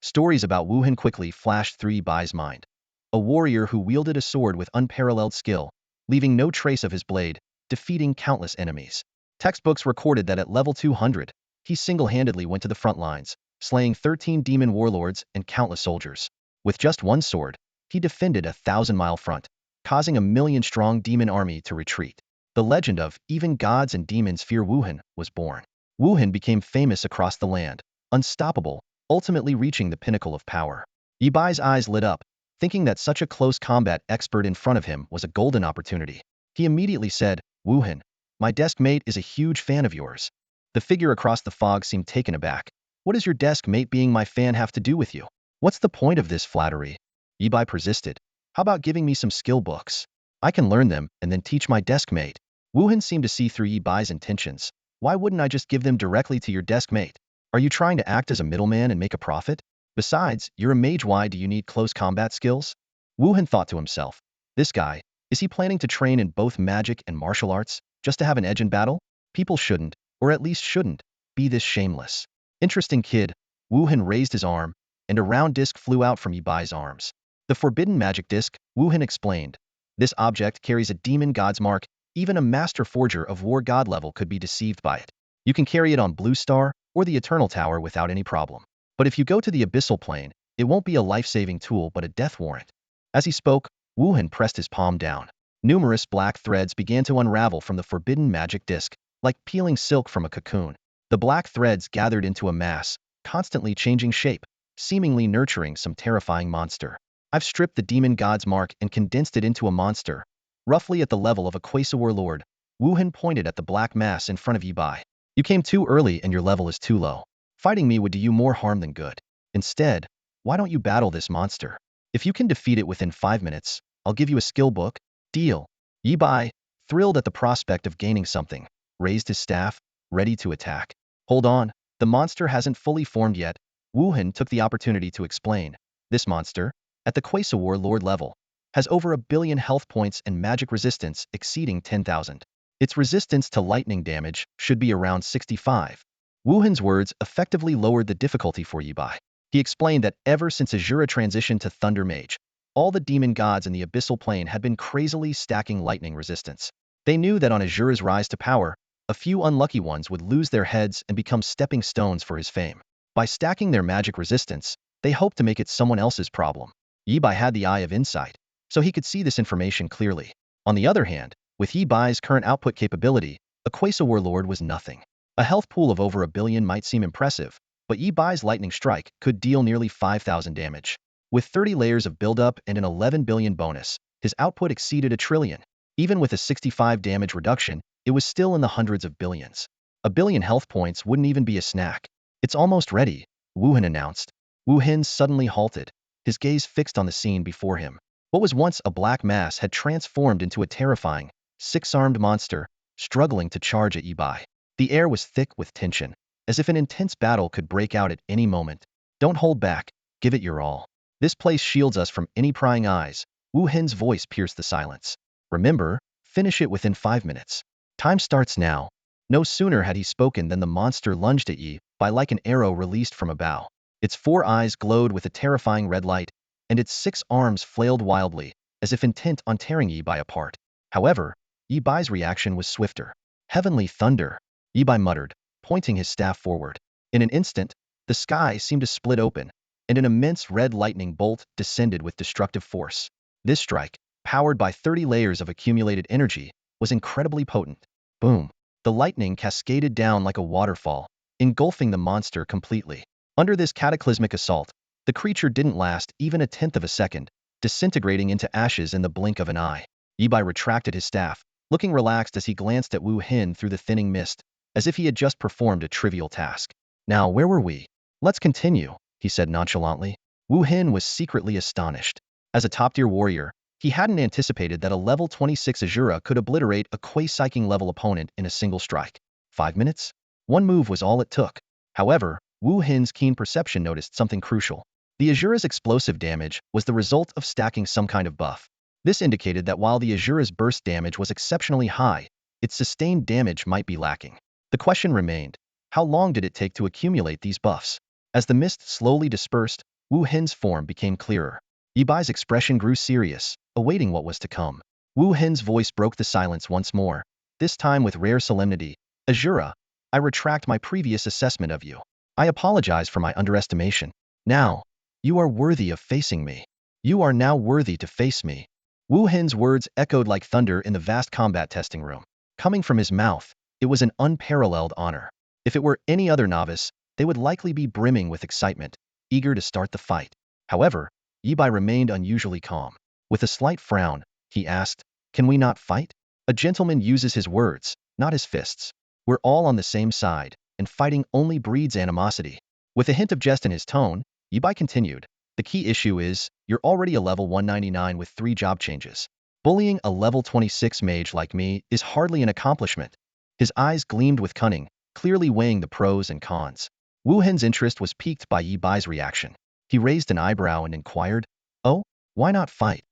Stories about Wuhan quickly flashed through Yi Bai's mind. A warrior who wielded a sword with unparalleled skill, leaving no trace of his blade, defeating countless enemies. Textbooks recorded that at level 200, he single-handedly went to the front lines, slaying 13 demon warlords and countless soldiers. With just one sword, he defended a 1,000-mile front, causing a million-strong demon army to retreat. The legend of "even gods and demons fear Wuhan" was born. Wuhan became famous across the land, unstoppable, ultimately reaching the pinnacle of power. Yi Bai's eyes lit up, thinking that such a close combat expert in front of him was a golden opportunity. He immediately said, "Wuhan, my desk mate is a huge fan of yours." The figure across the fog seemed taken aback. "What does your desk mate being my fan have to do with you? What's the point of this flattery?" Yi Bai persisted. "How about giving me some skill books? I can learn them and then teach my desk mate." Wuhan seemed to see through Yi Bai's intentions. "Why wouldn't I just give them directly to your desk mate? Are you trying to act as a middleman and make a profit? Besides, you're a mage, why do you need close combat skills?" Wuhan thought to himself, "This guy, is he planning to train in both magic and martial arts, just to have an edge in battle? People shouldn't, or at least shouldn't, be this shameless." "Interesting kid." Wuhan raised his arm, and a round disc flew out from Yi Bai's arms. "The forbidden magic disc," Wuhan explained. "This object carries a demon god's mark. Even a master forger of war god level could be deceived by it. You can carry it on Blue Star or the Eternal Tower without any problem. But if you go to the Abyssal Plane, it won't be a life-saving tool but a death warrant." As he spoke, Wuhan pressed his palm down. Numerous black threads began to unravel from the forbidden magic disc, like peeling silk from a cocoon. The black threads gathered into a mass, constantly changing shape, seemingly nurturing some terrifying monster. "I've stripped the demon god's mark and condensed it into a monster, roughly at the level of a Quasar warlord." Wuhan pointed at the black mass in front of Yi Bai. "You came too early and your level is too low. Fighting me would do you more harm than good. Instead, why don't you battle this monster? If you can defeat it within 5 minutes, I'll give you a skill book." "Deal." Yi Bai, thrilled at the prospect of gaining something, raised his staff, ready to attack. "Hold on, the monster hasn't fully formed yet." Wuhan took the opportunity to explain. "This monster, at the Quasar warlord level, has over 1 billion health points and magic resistance exceeding 10,000. Its resistance to lightning damage should be around 65. Wuhan's words effectively lowered the difficulty for Yi Bai. He explained that ever since Azura transitioned to Thunder Mage, all the demon gods in the Abyssal Plane had been crazily stacking lightning resistance. They knew that on Azura's rise to power, a few unlucky ones would lose their heads and become stepping stones for his fame. By stacking their magic resistance, they hoped to make it someone else's problem. Yi Bai had the Eye of Insight, so he could see this information clearly. On the other hand, with Yi Bai's current output capability, a Quasar warlord was nothing. A health pool of over 1 billion might seem impressive, but Yi Bai's lightning strike could deal nearly 5,000 damage. With 30 layers of buildup and an 11 billion bonus, his output exceeded 1 trillion. Even with a 65 damage reduction, it was still in the hundreds of billions. 1 billion health points wouldn't even be a snack. "It's almost ready," Wuhan announced. Wuhan suddenly halted, his gaze fixed on the scene before him. What was once a black mass had transformed into a terrifying, six-armed monster, struggling to charge at Yi Bai. The air was thick with tension, as if an intense battle could break out at any moment. "Don't hold back, give it your all. This place shields us from any prying eyes." Wuhan's voice pierced the silence. "Remember, Finish it within 5 minutes. Time starts now. No sooner had he spoken than the monster lunged at Yi by like an arrow released from a bow. Its 4 eyes glowed with a terrifying red light, and its 6 arms flailed wildly, as if intent on tearing Yi Bai apart. However, Yi Bai's reaction was swifter. Heavenly thunder, Yi Bai muttered, pointing his staff forward. In an instant, the sky seemed to split open, and an immense red lightning bolt descended with destructive force. This strike, powered by 30 layers of accumulated energy, was incredibly potent. Boom! The lightning cascaded down like a waterfall, engulfing the monster completely. Under this cataclysmic assault, the creature didn't last even a tenth of a second, disintegrating into ashes in the blink of an eye. Yi Bai retracted his staff, looking relaxed as he glanced at Wu Hin through the thinning mist, as if he had just performed a trivial task. Now, where were we? Let's continue, he said nonchalantly. Wu Hin was secretly astonished. As a top-tier warrior, he hadn't anticipated that a level 26 Azura could obliterate a Quasi-Psychic level opponent in a single strike. 5 minutes? One move was all it took. However, Wu Hin's keen perception noticed something crucial. The Azura's explosive damage was the result of stacking some kind of buff. This indicated that while the Azura's burst damage was exceptionally high, its sustained damage might be lacking. The question remained, how long did it take to accumulate these buffs? As the mist slowly dispersed, Wu Hin's form became clearer. Yi Bai's expression grew serious, awaiting what was to come. Wu Hin's voice broke the silence once more, this time with rare solemnity. Azura, I retract my previous assessment of you. I apologize for my underestimation. Now, you are worthy of facing me. You are now worthy to face me. Wu Hin's words echoed like thunder in the vast combat testing room. Coming from his mouth, it was an unparalleled honor. If it were any other novice, they would likely be brimming with excitement, eager to start the fight. However, Yi Bai remained unusually calm. With a slight frown, he asked, "Can we not fight?" A gentleman uses his words, not his fists. We're all on the same side, and fighting only breeds animosity. With a hint of jest in his tone, Yi Bai continued, "The key issue is, you're already a level 199 with 3 job changes. Bullying a level 26 mage like me is hardly an accomplishment." His eyes gleamed with cunning, clearly weighing the pros and cons. Wu Hin's interest was piqued by Yi Bai's reaction. He raised an eyebrow and inquired, "Oh, why not fight?"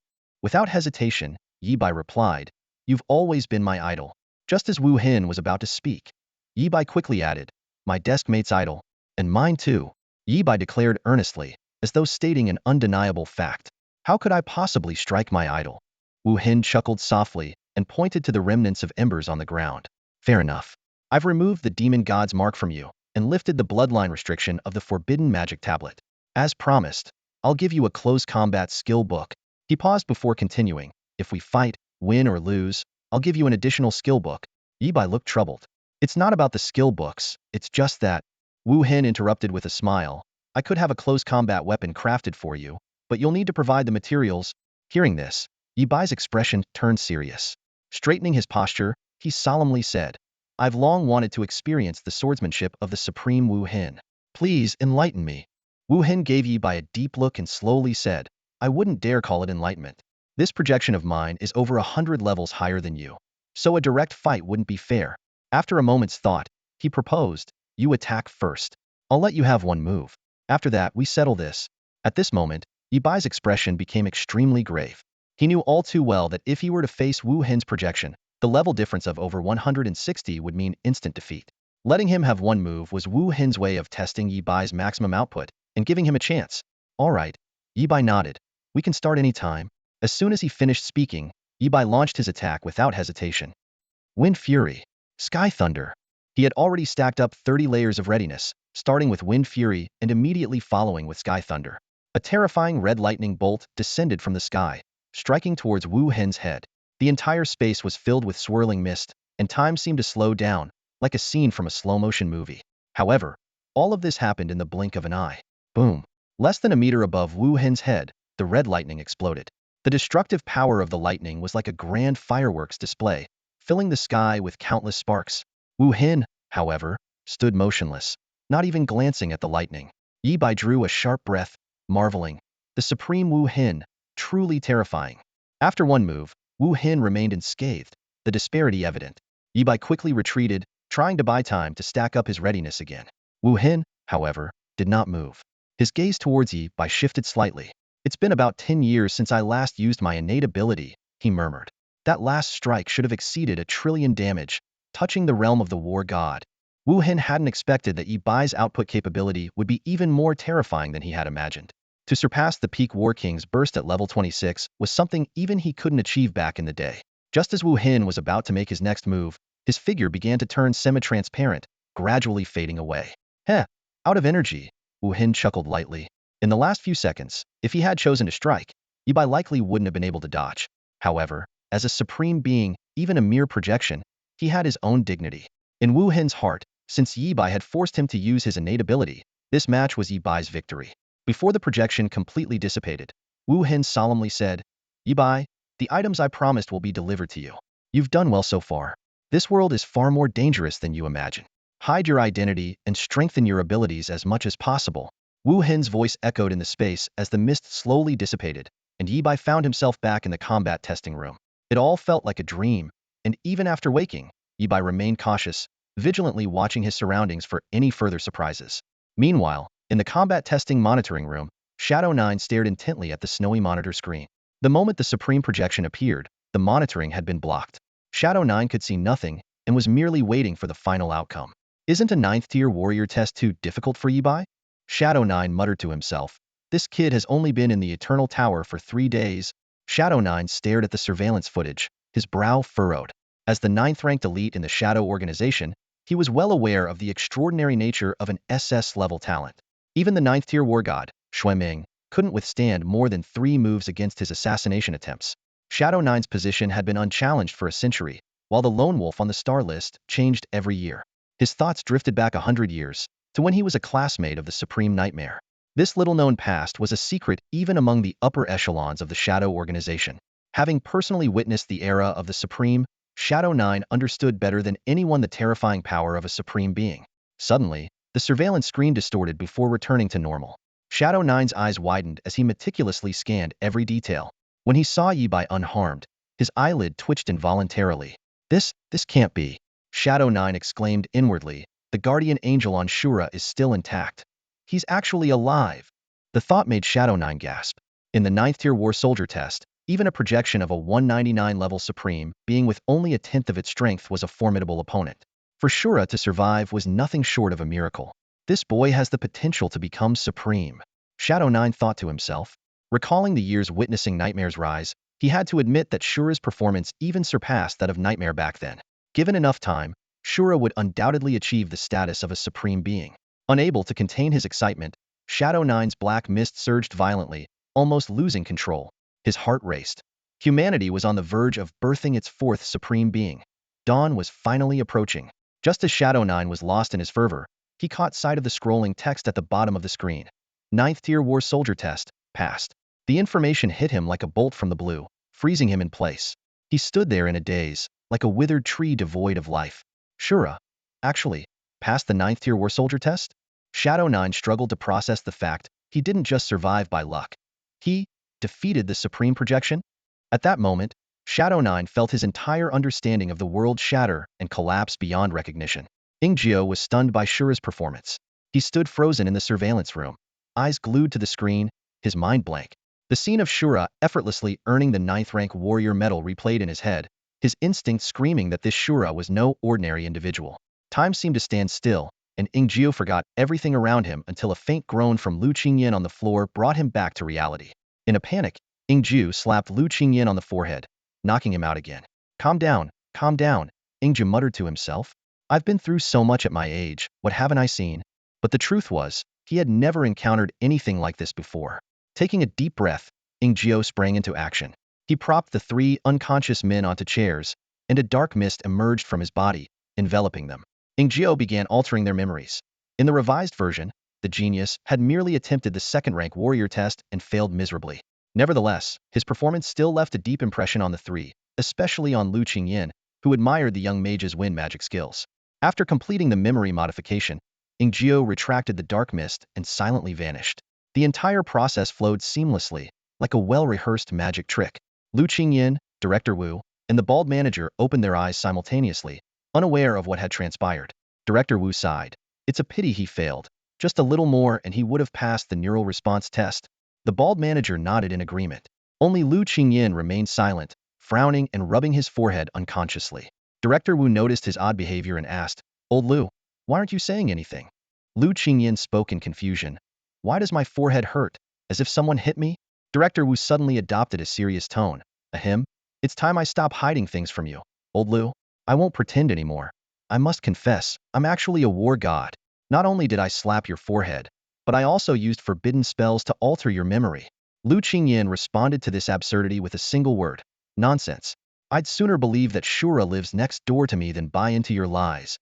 Without hesitation, Yi Bai replied, "You've always been my idol." Just as Wu Hin was about to speak, Yi Bai quickly added, "My deskmate's idol. And mine too," Yi Bai declared earnestly, as though stating an undeniable fact. "How could I possibly strike my idol?" Wu Hin chuckled softly and pointed to the remnants of embers on the ground. "Fair enough. I've removed the demon god's mark from you and lifted the bloodline restriction of the forbidden magic tablet. As promised, I'll give you a close combat skill book." He paused before continuing, "If we fight, win or lose, I'll give you an additional skill book." Yi Bai looked troubled. "It's not about the skill books, it's just that," Wu Hin interrupted with a smile, "I could have a close combat weapon crafted for you, but you'll need to provide the materials." Hearing this, Yi Bai's expression turned serious. Straightening his posture, he solemnly said, "I've long wanted to experience the swordsmanship of the supreme Wu Hin. Please enlighten me." Wu Hin gave Yi Bai a deep look and slowly said, "I wouldn't dare call it enlightenment. This projection of mine is over 100 levels higher than you, so a direct fight wouldn't be fair." After a moment's thought, he proposed, "You attack first. I'll let you have one move. After that, we settle this." At this moment, Yi Bai's expression became extremely grave. He knew all too well that if he were to face Wu Hin's projection, the level difference of over 160 would mean instant defeat. Letting him have one move was Wu Hin's way of testing Yi Bai's maximum output and giving him a chance. "All right." Yi Bai nodded. "We can start any time." As soon as he finished speaking, Yi Bai launched his attack without hesitation. Wind Fury. Sky Thunder. He had already stacked up 30 layers of readiness, starting with Wind Fury and immediately following with Sky Thunder. A terrifying red lightning bolt descended from the sky, striking towards Wu Hin's head. The entire space was filled with swirling mist, and time seemed to slow down, like a scene from a slow-motion movie. However, all of this happened in the blink of an eye. Boom! Less than a meter above Wu Hin's head, the red lightning exploded. The destructive power of the lightning was like a grand fireworks display, filling the sky with countless sparks. Wu Hin, however, stood motionless, not even glancing at the lightning. Yi Bai drew a sharp breath, marveling. The supreme Wu Hin, truly terrifying. After one move, Wu Hin remained unscathed, the disparity evident. Yi Bai quickly retreated, trying to buy time to stack up his readiness again. Wu Hin, however, did not move. His gaze towards Yi Bai shifted slightly. "It's been about 10 years since I last used my innate ability," he murmured. That last strike should have exceeded 1,000,000,000,000 damage, touching the realm of the war god. Wu Hin hadn't expected that Yi Bai's output capability would be even more terrifying than he had imagined. To surpass the peak War King's burst at level 26 was something even he couldn't achieve back in the day. Just as Wu Hin was about to make his next move, his figure began to turn semi-transparent, gradually fading away. Heh, out of energy, Wu Hin chuckled lightly. In the last few seconds, if he had chosen to strike, Yi Bai likely wouldn't have been able to dodge. However, as a supreme being, even a mere projection, he had his own dignity. In Wu Hin's heart, since Yi Bai had forced him to use his innate ability, this match was Yi Bai's victory. Before the projection completely dissipated, Wu Hin solemnly said, Yi Bai, the items I promised will be delivered to you. You've done well so far. This world is far more dangerous than you imagine. Hide your identity and strengthen your abilities as much as possible. Wu Hin's voice echoed in the space as the mist slowly dissipated, and Yi Bai found himself back in the combat testing room. It all felt like a dream, and even after waking, Yi Bai remained cautious, vigilantly watching his surroundings for any further surprises. Meanwhile, in the combat testing monitoring room, Shadow 9 stared intently at the snowy monitor screen. The moment the supreme projection appeared, the monitoring had been blocked. Shadow 9 could see nothing and was merely waiting for the final outcome. Isn't a 9th-tier warrior test too difficult for Yi Bai? Shadow 9 muttered to himself. This kid has only been in the Eternal Tower for 3 days. Shadow 9 stared at the surveillance footage, his brow furrowed. As the 9th-ranked elite in the Shadow organization, he was well aware of the extraordinary nature of an SS-level talent. Even the 9th-tier war god, Xueming, couldn't withstand more than 3 moves against his assassination attempts. Shadow 9's position had been unchallenged for a century, while the lone wolf on the star list changed every year. His thoughts drifted back 100 years, to when he was a classmate of the Supreme Nightmare. This little-known past was a secret even among the upper echelons of the Shadow organization. Having personally witnessed the era of the Supreme, Shadow 9 understood better than anyone the terrifying power of a supreme being. Suddenly, the surveillance screen distorted before returning to normal. Shadow 9's eyes widened as he meticulously scanned every detail. When he saw Yi Bai unharmed, his eyelid twitched involuntarily. This can't be. Shadow 9 exclaimed inwardly, the guardian angel on Shura is still intact. He's actually alive. The thought made Shadow 9 gasp. In the 9th-tier war soldier test, even a projection of a 199 level supreme being with only a tenth of its strength was a formidable opponent. For Shura to survive was nothing short of a miracle. This boy has the potential to become supreme. Shadow 9 thought to himself. Recalling the years witnessing Nightmare's rise, he had to admit that Shura's performance even surpassed that of Nightmare back then. Given enough time, Shura would undoubtedly achieve the status of a supreme being. Unable to contain his excitement, Shadow 9's black mist surged violently, almost losing control. His heart raced. Humanity was on the verge of birthing its 4th supreme being. Dawn was finally approaching. Just as Shadow 9 was lost in his fervor, he caught sight of the scrolling text at the bottom of the screen. 9th-tier war soldier test, passed. The information hit him like a bolt from the blue, freezing him in place. He stood there in a daze, like a withered tree devoid of life. Shura, actually, passed the 9th-tier war soldier test? Shadow 9 struggled to process the fact he didn't just survive by luck. He defeated the supreme projection? At that moment, Shadow 9 felt his entire understanding of the world shatter and collapse beyond recognition. Ingjio was stunned by Shura's performance. He stood frozen in the surveillance room, eyes glued to the screen, his mind blank. The scene of Shura effortlessly earning the 9th-rank warrior medal replayed in his head, his instinct screaming that this Shura was no ordinary individual. Time seemed to stand still, and Ingjio forgot everything around him until a faint groan from Lu Qingyan on the floor brought him back to reality. In a panic, Ingjio slapped Lu Qingyan on the forehead, knocking him out again. Calm down, Ingjio muttered to himself. I've been through so much at my age, what haven't I seen? But the truth was, he had never encountered anything like this before. Taking a deep breath, Ingjio sprang into action. He propped the 3 unconscious men onto chairs, and a dark mist emerged from his body, enveloping them. Ingjio began altering their memories. In the revised version, the genius had merely attempted the 2nd-rank warrior test and failed miserably. Nevertheless, his performance still left a deep impression on the 3, especially on Lu Qingyan, who admired the young mage's wind magic skills. After completing the memory modification, Ingjio retracted the dark mist and silently vanished. The entire process flowed seamlessly, like a well-rehearsed magic trick. Lu Qingyan, Director Wu, and the bald manager opened their eyes simultaneously, unaware of what had transpired. Director Wu sighed. It's a pity he failed. Just a little more and he would have passed the neural response test. The bald manager nodded in agreement. Only Lu Qingyan remained silent, frowning and rubbing his forehead unconsciously. Director Wu noticed his odd behavior and asked, "Old Lu, why aren't you saying anything?" Lu Qingyan spoke in confusion. "Why does my forehead hurt? As if someone hit me?" Director Wu suddenly adopted a serious tone. "Ahem. It's time I stop hiding things from you. Old Lu, I won't pretend anymore. I must confess, I'm actually a war god. Not only did I slap your forehead, but I also used forbidden spells to alter your memory." Lu Qingyan responded to this absurdity with a single word: nonsense. "I'd sooner believe that Shura lives next door to me than buy into your lies."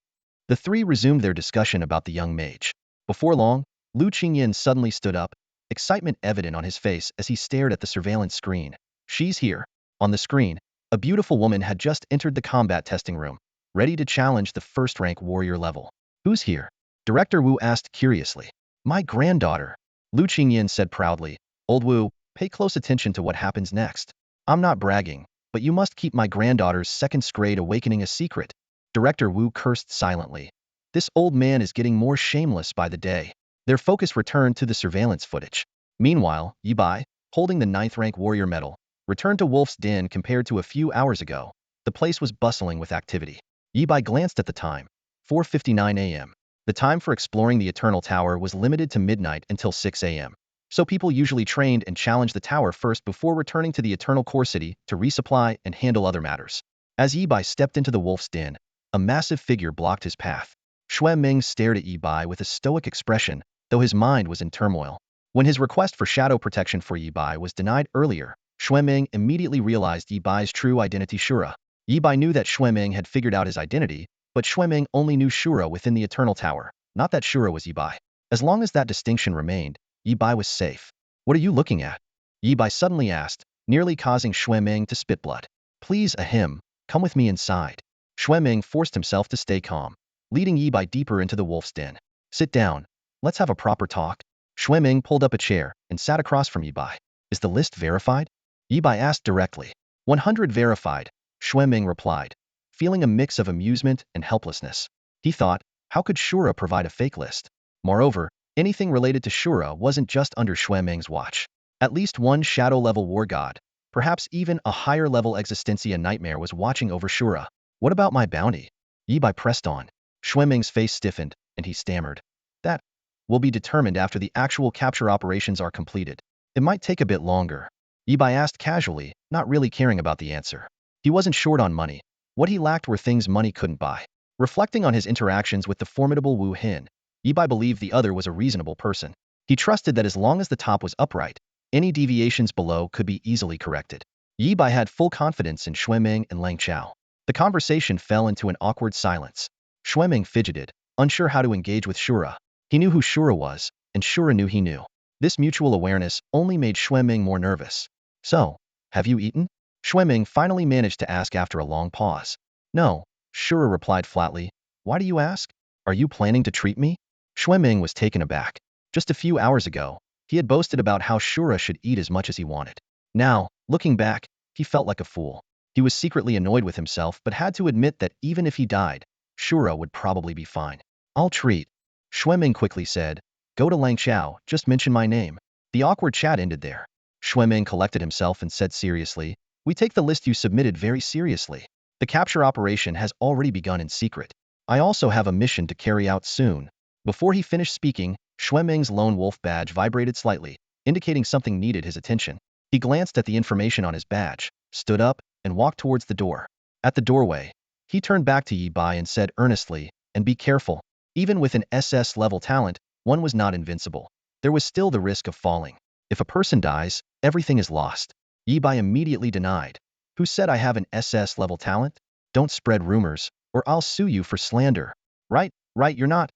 The three resumed their discussion about the young mage. Before long, Lu Qingyan suddenly stood up, excitement evident on his face as he stared at the surveillance screen. "She's here." On the screen, a beautiful woman had just entered the combat testing room, ready to challenge the first-rank warrior level. "Who's here?" Director Wu asked curiously. "My granddaughter," Lu Qingyan said proudly. "Old Wu, pay close attention to what happens next. I'm not bragging, but you must keep my granddaughter's second-grade awakening a secret." Director Wu cursed silently. This old man is getting more shameless by the day. Their focus returned to the surveillance footage. Meanwhile, Yi Bai, holding the 9th-rank warrior medal, returned to Wolf's Den. Compared to a few hours ago, the place was bustling with activity. Yi Bai glanced at the time, 4:59 a.m. The time for exploring the Eternal Tower was limited to midnight until 6 a.m. So people usually trained and challenged the tower first before returning to the Eternal Core City to resupply and handle other matters. As Yi Bai stepped into the Wolf's Den, a massive figure blocked his path. Xue Ming stared at Yi Bai with a stoic expression, though his mind was in turmoil. When his request for shadow protection for Yi Bai was denied earlier, Xue Ming immediately realized Yi Bai's true identity: Shura. Yi Bai knew that Xue Ming had figured out his identity, but Xue Ming only knew Shura within the Eternal Tower, not that Shura was Yi Bai. As long as that distinction remained, Yi Bai was safe. "What are you looking at?" Yi Bai suddenly asked, nearly causing Xue Ming to spit blood. "Please, ahem, come with me inside." Xue Ming forced himself to stay calm, leading Yi Bai deeper into the Wolf's Den. "Sit down. Let's have a proper talk." Xue Ming pulled up a chair and sat across from Yi Bai. "Is the list verified?" Yi Bai asked directly. 100 verified, Xue Ming replied, feeling a mix of amusement and helplessness. He thought, how could Shura provide a fake list? Moreover, anything related to Shura wasn't just under Xue Ming's watch. At least one shadow-level war god, perhaps even a higher-level existencia nightmare, was watching over Shura. "What about my bounty?" Yi Bai pressed on. Xue Ming's face stiffened, and he stammered. "That will be determined after the actual capture operations are completed. It might take a bit longer." Yi Bai asked casually, not really caring about the answer. He wasn't short on money. What he lacked were things money couldn't buy. Reflecting on his interactions with the formidable Wu Hin, Yi Bai believed the other was a reasonable person. He trusted that as long as the top was upright, any deviations below could be easily corrected. Yi Bai had full confidence in Xue Ming and Lang Chao. The conversation fell into an awkward silence. Xue Ming fidgeted, unsure how to engage with Shura. He knew who Shura was, and Shura knew he knew. This mutual awareness only made Xue Ming more nervous. "So, have you eaten?" Xue Ming finally managed to ask after a long pause. "No," Shura replied flatly. "Why do you ask? Are you planning to treat me?" Xue Ming was taken aback. Just a few hours ago, he had boasted about how Shura should eat as much as he wanted. Now, looking back, he felt like a fool. He was secretly annoyed with himself but had to admit that even if he died, Shura would probably be fine. "I'll treat," Xue Ming quickly said. "Go to Lang Chao, just mention my name." The awkward chat ended there. Xue Ming collected himself and said seriously, "We take the list you submitted very seriously. The capture operation has already begun in secret. I also have a mission to carry out soon." Before he finished speaking, Xue Ming's lone wolf badge vibrated slightly, indicating something needed his attention. He glanced at the information on his badge, stood up, and walked towards the door. At the doorway, he turned back to Yi Bai and said earnestly, "And be careful. Even with an SS-level talent, one was not invincible. There was still the risk of falling. If a person dies, everything is lost." Yi Bai immediately denied. "Who said I have an SS-level talent? Don't spread rumors, or I'll sue you for slander." Right, you're not."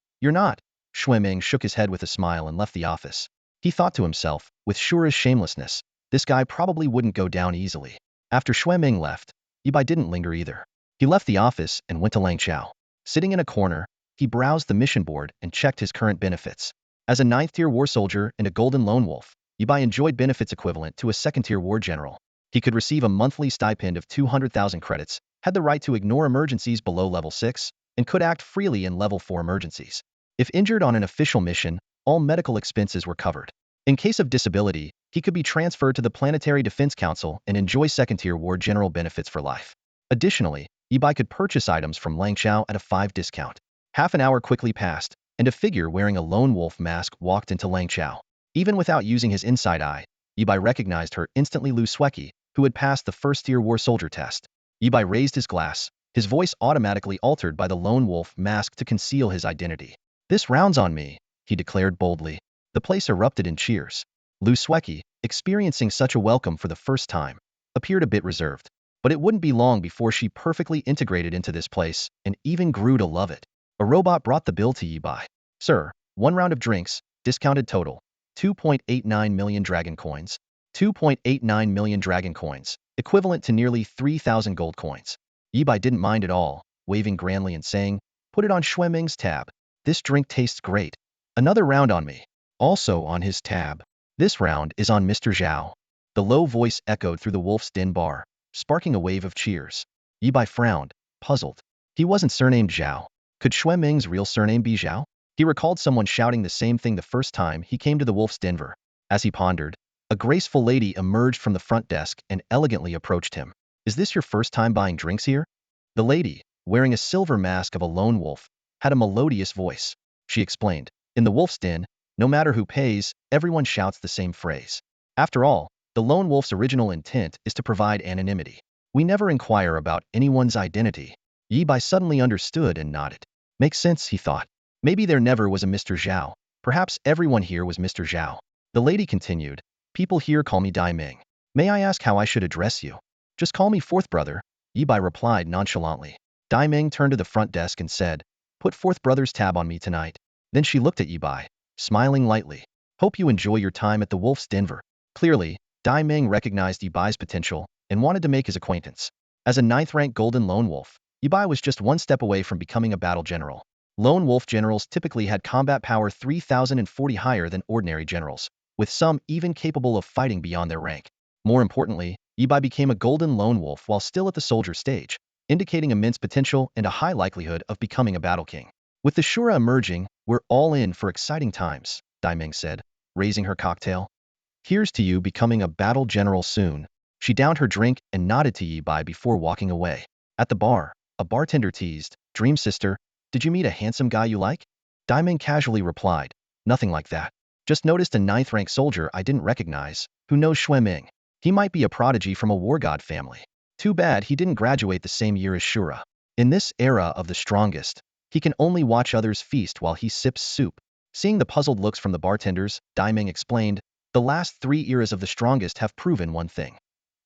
Xue Ming shook his head with a smile and left the office. He thought to himself, with Shura's shamelessness, this guy probably wouldn't go down easily. After Xue Ming left, Yi Bai didn't linger either. He left the office and went to Lang Chao. Sitting in a corner, he browsed the mission board and checked his current benefits. As a 9th-tier war soldier and a golden lone wolf, Yi Bai enjoyed benefits equivalent to a 2nd-tier war general. He could receive a monthly stipend of 200,000 credits, had the right to ignore emergencies below level 6, and could act freely in level 4 emergencies. If injured on an official mission, all medical expenses were covered. In case of disability, he could be transferred to the Planetary Defense Council and enjoy second-tier war general benefits for life. Additionally, Yibai could purchase items from Langchao at a 5 discount. Half an hour quickly passed, and a figure wearing a lone wolf mask walked into Langchao. Even without using his inside eye, Yibai recognized her instantly Lu Sueki, who had passed the first-tier war soldier test. Yibai raised his glass, his voice automatically altered by the lone wolf mask to conceal his identity. "This round's on me," he declared boldly. The place erupted in cheers. Lu Sueki, experiencing such a welcome for the first time, appeared a bit reserved. But it wouldn't be long before she perfectly integrated into this place and even grew to love it. A robot brought the bill to Yibai. "Sir, 1 round of drinks, discounted total, 2.89 million dragon coins. 2.89 million dragon coins, equivalent to nearly 3,000 gold coins." Yibai didn't mind at all, waving grandly and saying, "Put it on Xueming's tab. This drink tastes great. Another round on me." Also on his tab. "This round is on Mr. Zhao." The low voice echoed through the Wolf's Den bar, sparking a wave of cheers. Yibai frowned, puzzled. He wasn't surnamed Zhao. Could Xueming's real surname be Zhao? He recalled someone shouting the same thing the first time he came to the Wolf's Denver. As he pondered, a graceful lady emerged from the front desk and elegantly approached him. "Is this your first time buying drinks here?" The lady, wearing a silver mask of a lone wolf, had a melodious voice. She explained, "In the Wolf's Den, no matter who pays, everyone shouts the same phrase. After all, the lone wolf's original intent is to provide anonymity. We never inquire about anyone's identity." Yibai suddenly understood and nodded. Makes sense, he thought. Maybe there never was a Mr. Zhao. Perhaps everyone here was Mr. Zhao. The lady continued, "People here call me Dai Ming. May I ask how I should address you?" "Just call me Fourth Brother," Yibai replied nonchalantly. Dai Ming turned to the front desk and said, "Put Fourth Brother's tab on me tonight." Then she looked at Yibai, smiling lightly. "Hope you enjoy your time at the Wolf's Denver." Clearly, Dai Ming recognized Yibai's potential and wanted to make his acquaintance. As a 9th-rank golden lone wolf, Yibai was just one step away from becoming a battle general. Lone wolf generals typically had combat power 3,040 higher than ordinary generals, with some even capable of fighting beyond their rank. More importantly, Yibai became a golden lone wolf while still at the soldier stage, indicating immense potential and a high likelihood of becoming a battle king. "With the Shura emerging, we're all in for exciting times," Dai Ming said, raising her cocktail. "Here's to you becoming a battle general soon." She downed her drink and nodded to Yibai before walking away. At the bar, a bartender teased, "Dream sister, did you meet a handsome guy you like?" Dai Ming casually replied, "Nothing like that. Just noticed a 9th-rank soldier I didn't recognize, who knows Xueming. He might be a prodigy from a war god family. Too bad he didn't graduate the same year as Shura. In this era of the strongest, he can only watch others feast while he sips soup." Seeing the puzzled looks from the bartenders, Dai Ming explained, "The last 3 eras of the strongest have proven one thing.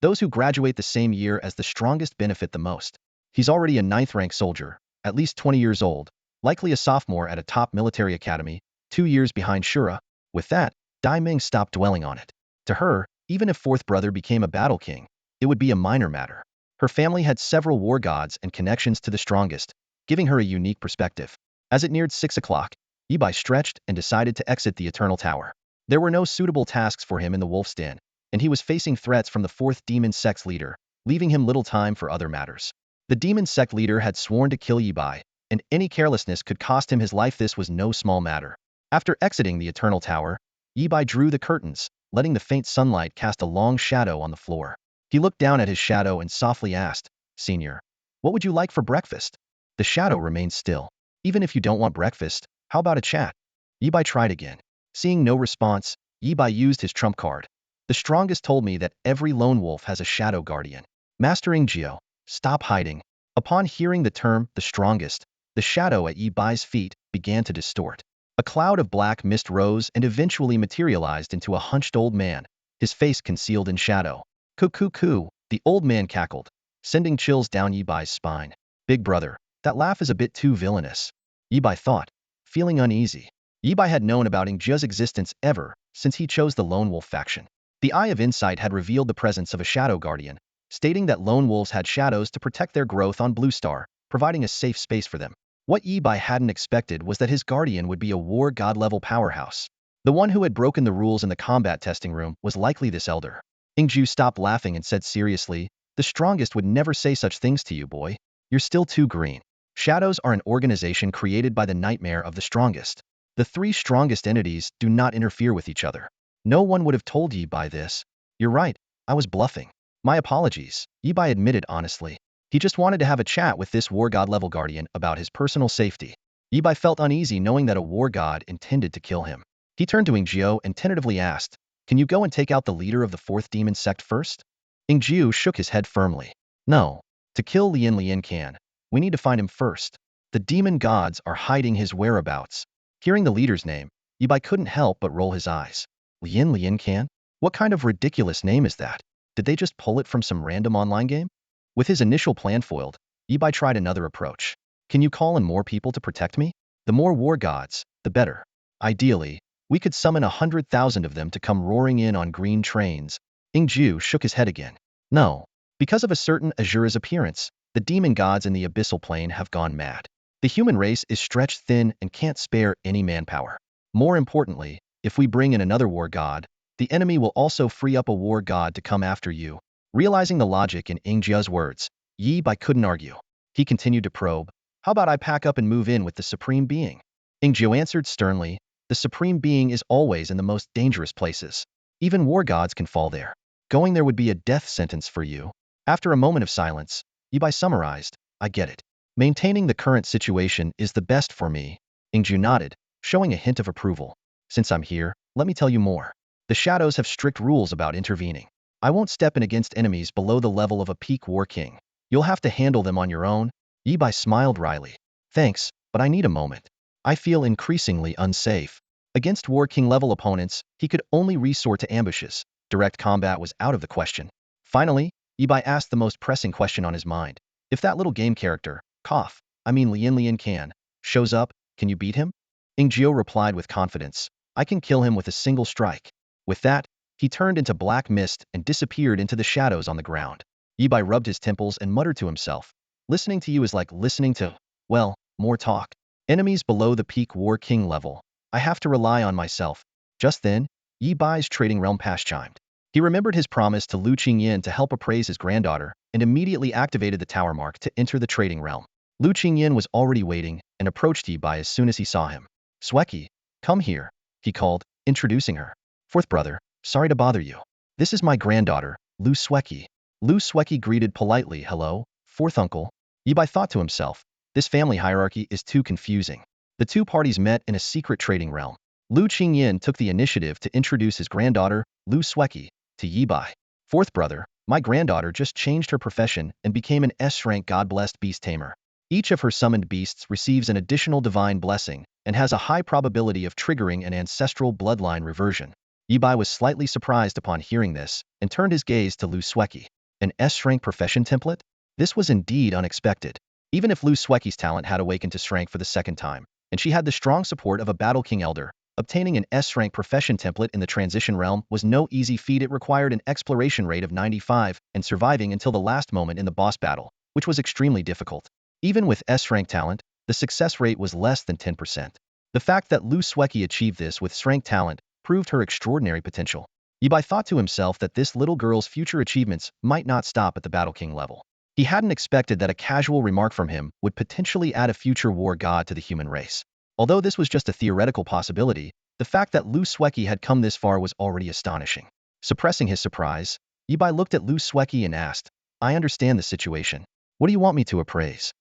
Those who graduate the same year as the strongest benefit the most. He's already a 9th-rank soldier, at least 20 years old, likely a sophomore at a top military academy, 2 years behind Shura." With that, Dai Ming stopped dwelling on it. To her, even if Fourth Brother became a battle king, it would be a minor matter. Her family had several war gods and connections to the strongest, giving her a unique perspective. As it neared 6 o'clock, Yibai stretched and decided to exit the Eternal Tower. There were no suitable tasks for him in the Wolf's Den, and he was facing threats from the 4th Demon Sect's leader, leaving him little time for other matters. The Demon Sect leader had sworn to kill Yibai, and any carelessness could cost him his life. This was no small matter. After exiting the Eternal Tower, Yibai drew the curtains, letting the faint sunlight cast a long shadow on the floor. He looked down at his shadow and softly asked, "Senior, what would you like for breakfast?" The shadow remained still. "Even if you don't want breakfast, how about a chat?" Yibai tried again. Seeing no response, Yibai used his trump card. "The strongest told me that every lone wolf has a shadow guardian. Mastering Geo, stop hiding." Upon hearing the term, the strongest, the shadow at Yibai's feet began to distort. A cloud of black mist rose and eventually materialized into a hunched old man, his face concealed in shadow. "Coo," the old man cackled, sending chills down Yibai's spine. "Big brother, that laugh is a bit too villainous," Yibai thought, feeling uneasy. Yibai had known about Ingjia's existence ever since he chose the Lone Wolf faction. The Eye of Insight had revealed the presence of a shadow guardian, stating that lone wolves had shadows to protect their growth on Blue Star, providing a safe space for them. What Yibai hadn't expected was that his guardian would be a war god-level powerhouse. The one who had broken the rules in the combat testing room was likely this elder. Ingju stopped laughing and said seriously, "The strongest would never say such things to you, boy. You're still too green. Shadows are an organization created by the nightmare of the strongest. The 3 strongest entities do not interfere with each other. No one would have told Yi Bai this. You're right, I was bluffing. My apologies, Yi Bai admitted honestly. He just wanted to have a chat with this war god level guardian about his personal safety. Yi Bai felt uneasy knowing that a war god intended to kill him. He turned to Ingjiu and tentatively asked, can you go and take out the leader of the fourth demon sect first? Ingjiu shook his head firmly. No. To kill Lian can. We need to find him first. The demon gods are hiding his whereabouts. Hearing the leader's name, Yi Bai couldn't help but roll his eyes. Lian can? What kind of ridiculous name is that? Did they just pull it from some random online game? With his initial plan foiled, Yi Bai tried another approach. Can you call in more people to protect me? The more war gods, the better. Ideally, we could summon 100,000 of them to come roaring in on green trains. Ingjiu shook his head again. No. Because of a certain Azura's appearance, the demon gods in the abyssal plane have gone mad. The human race is stretched thin and can't spare any manpower. More importantly, if we bring in another war god, the enemy will also free up a war god to come after you. Realizing the logic in Ingjiu's words, Yi Bai couldn't argue. He continued to probe. How about I pack up and move in with the Supreme Being? Ingjiu answered sternly. The Supreme Being is always in the most dangerous places. Even war gods can fall there. Going there would be a death sentence for you. After a moment of silence, Yi Bai summarized, I get it. Maintaining the current situation is the best for me. Ingjiu nodded, showing a hint of approval. Since I'm here, let me tell you more. The shadows have strict rules about intervening. I won't step in against enemies below the level of a peak war king. You'll have to handle them on your own. Yi Bai smiled wryly. Thanks, but I need a moment. I feel increasingly unsafe. Against war king level opponents, he could only resort to ambushes. Direct combat was out of the question. Finally, Yi Bai asked the most pressing question on his mind. If that little game character, Lian can, shows up, can you beat him? Ingjiu replied with confidence. I can kill him with a single strike. With that, he turned into black mist and disappeared into the shadows on the ground. Yi Bai rubbed his temples and muttered to himself. Listening to you is like listening to, well, more talk. Enemies below the peak war king level. I have to rely on myself. Just then, Yi Bai's trading realm pass chimed. He remembered his promise to Lu Qingyan to help appraise his granddaughter and immediately activated the tower mark to enter the trading realm. Lu Qingyan was already waiting and approached Yi Bai as soon as he saw him. Sweki, come here, he called, introducing her. Fourth brother, sorry to bother you. This is my granddaughter, Lu Sweki. Lu Sweki greeted politely, hello, fourth uncle. Yi Bai thought to himself, this family hierarchy is too confusing. The two parties met in a secret trading realm. Lu Qingyan took the initiative to introduce his granddaughter, Lu Sweki, to Yi Bai. Fourth brother, my granddaughter just changed her profession and became an S-rank god-blessed beast tamer. Each of her summoned beasts receives an additional divine blessing and has a high probability of triggering an ancestral bloodline reversion. Yi Bai was slightly surprised upon hearing this and turned his gaze to Lu Sweki. An S-rank profession template? This was indeed unexpected. Even if Lu Sweki's talent had awakened to strength for the second time, and she had the strong support of a Battle King Elder, obtaining an S-rank profession template in the transition realm was no easy feat. It required an exploration rate of 95 and surviving until the last moment in the boss battle, which was extremely difficult. Even with S-rank talent, the success rate was less than 10%. The fact that Lu Sweki achieved this with S-rank talent proved her extraordinary potential. Yi Bai thought to himself that this little girl's future achievements might not stop at the Battle King level. He hadn't expected that a casual remark from him would potentially add a future war god to the human race. Although this was just a theoretical possibility, the fact that Lu Sweki had come this far was already astonishing. Suppressing his surprise, Yi Bai looked at Lu Sweki and asked, I understand the situation. What do you want me to appraise?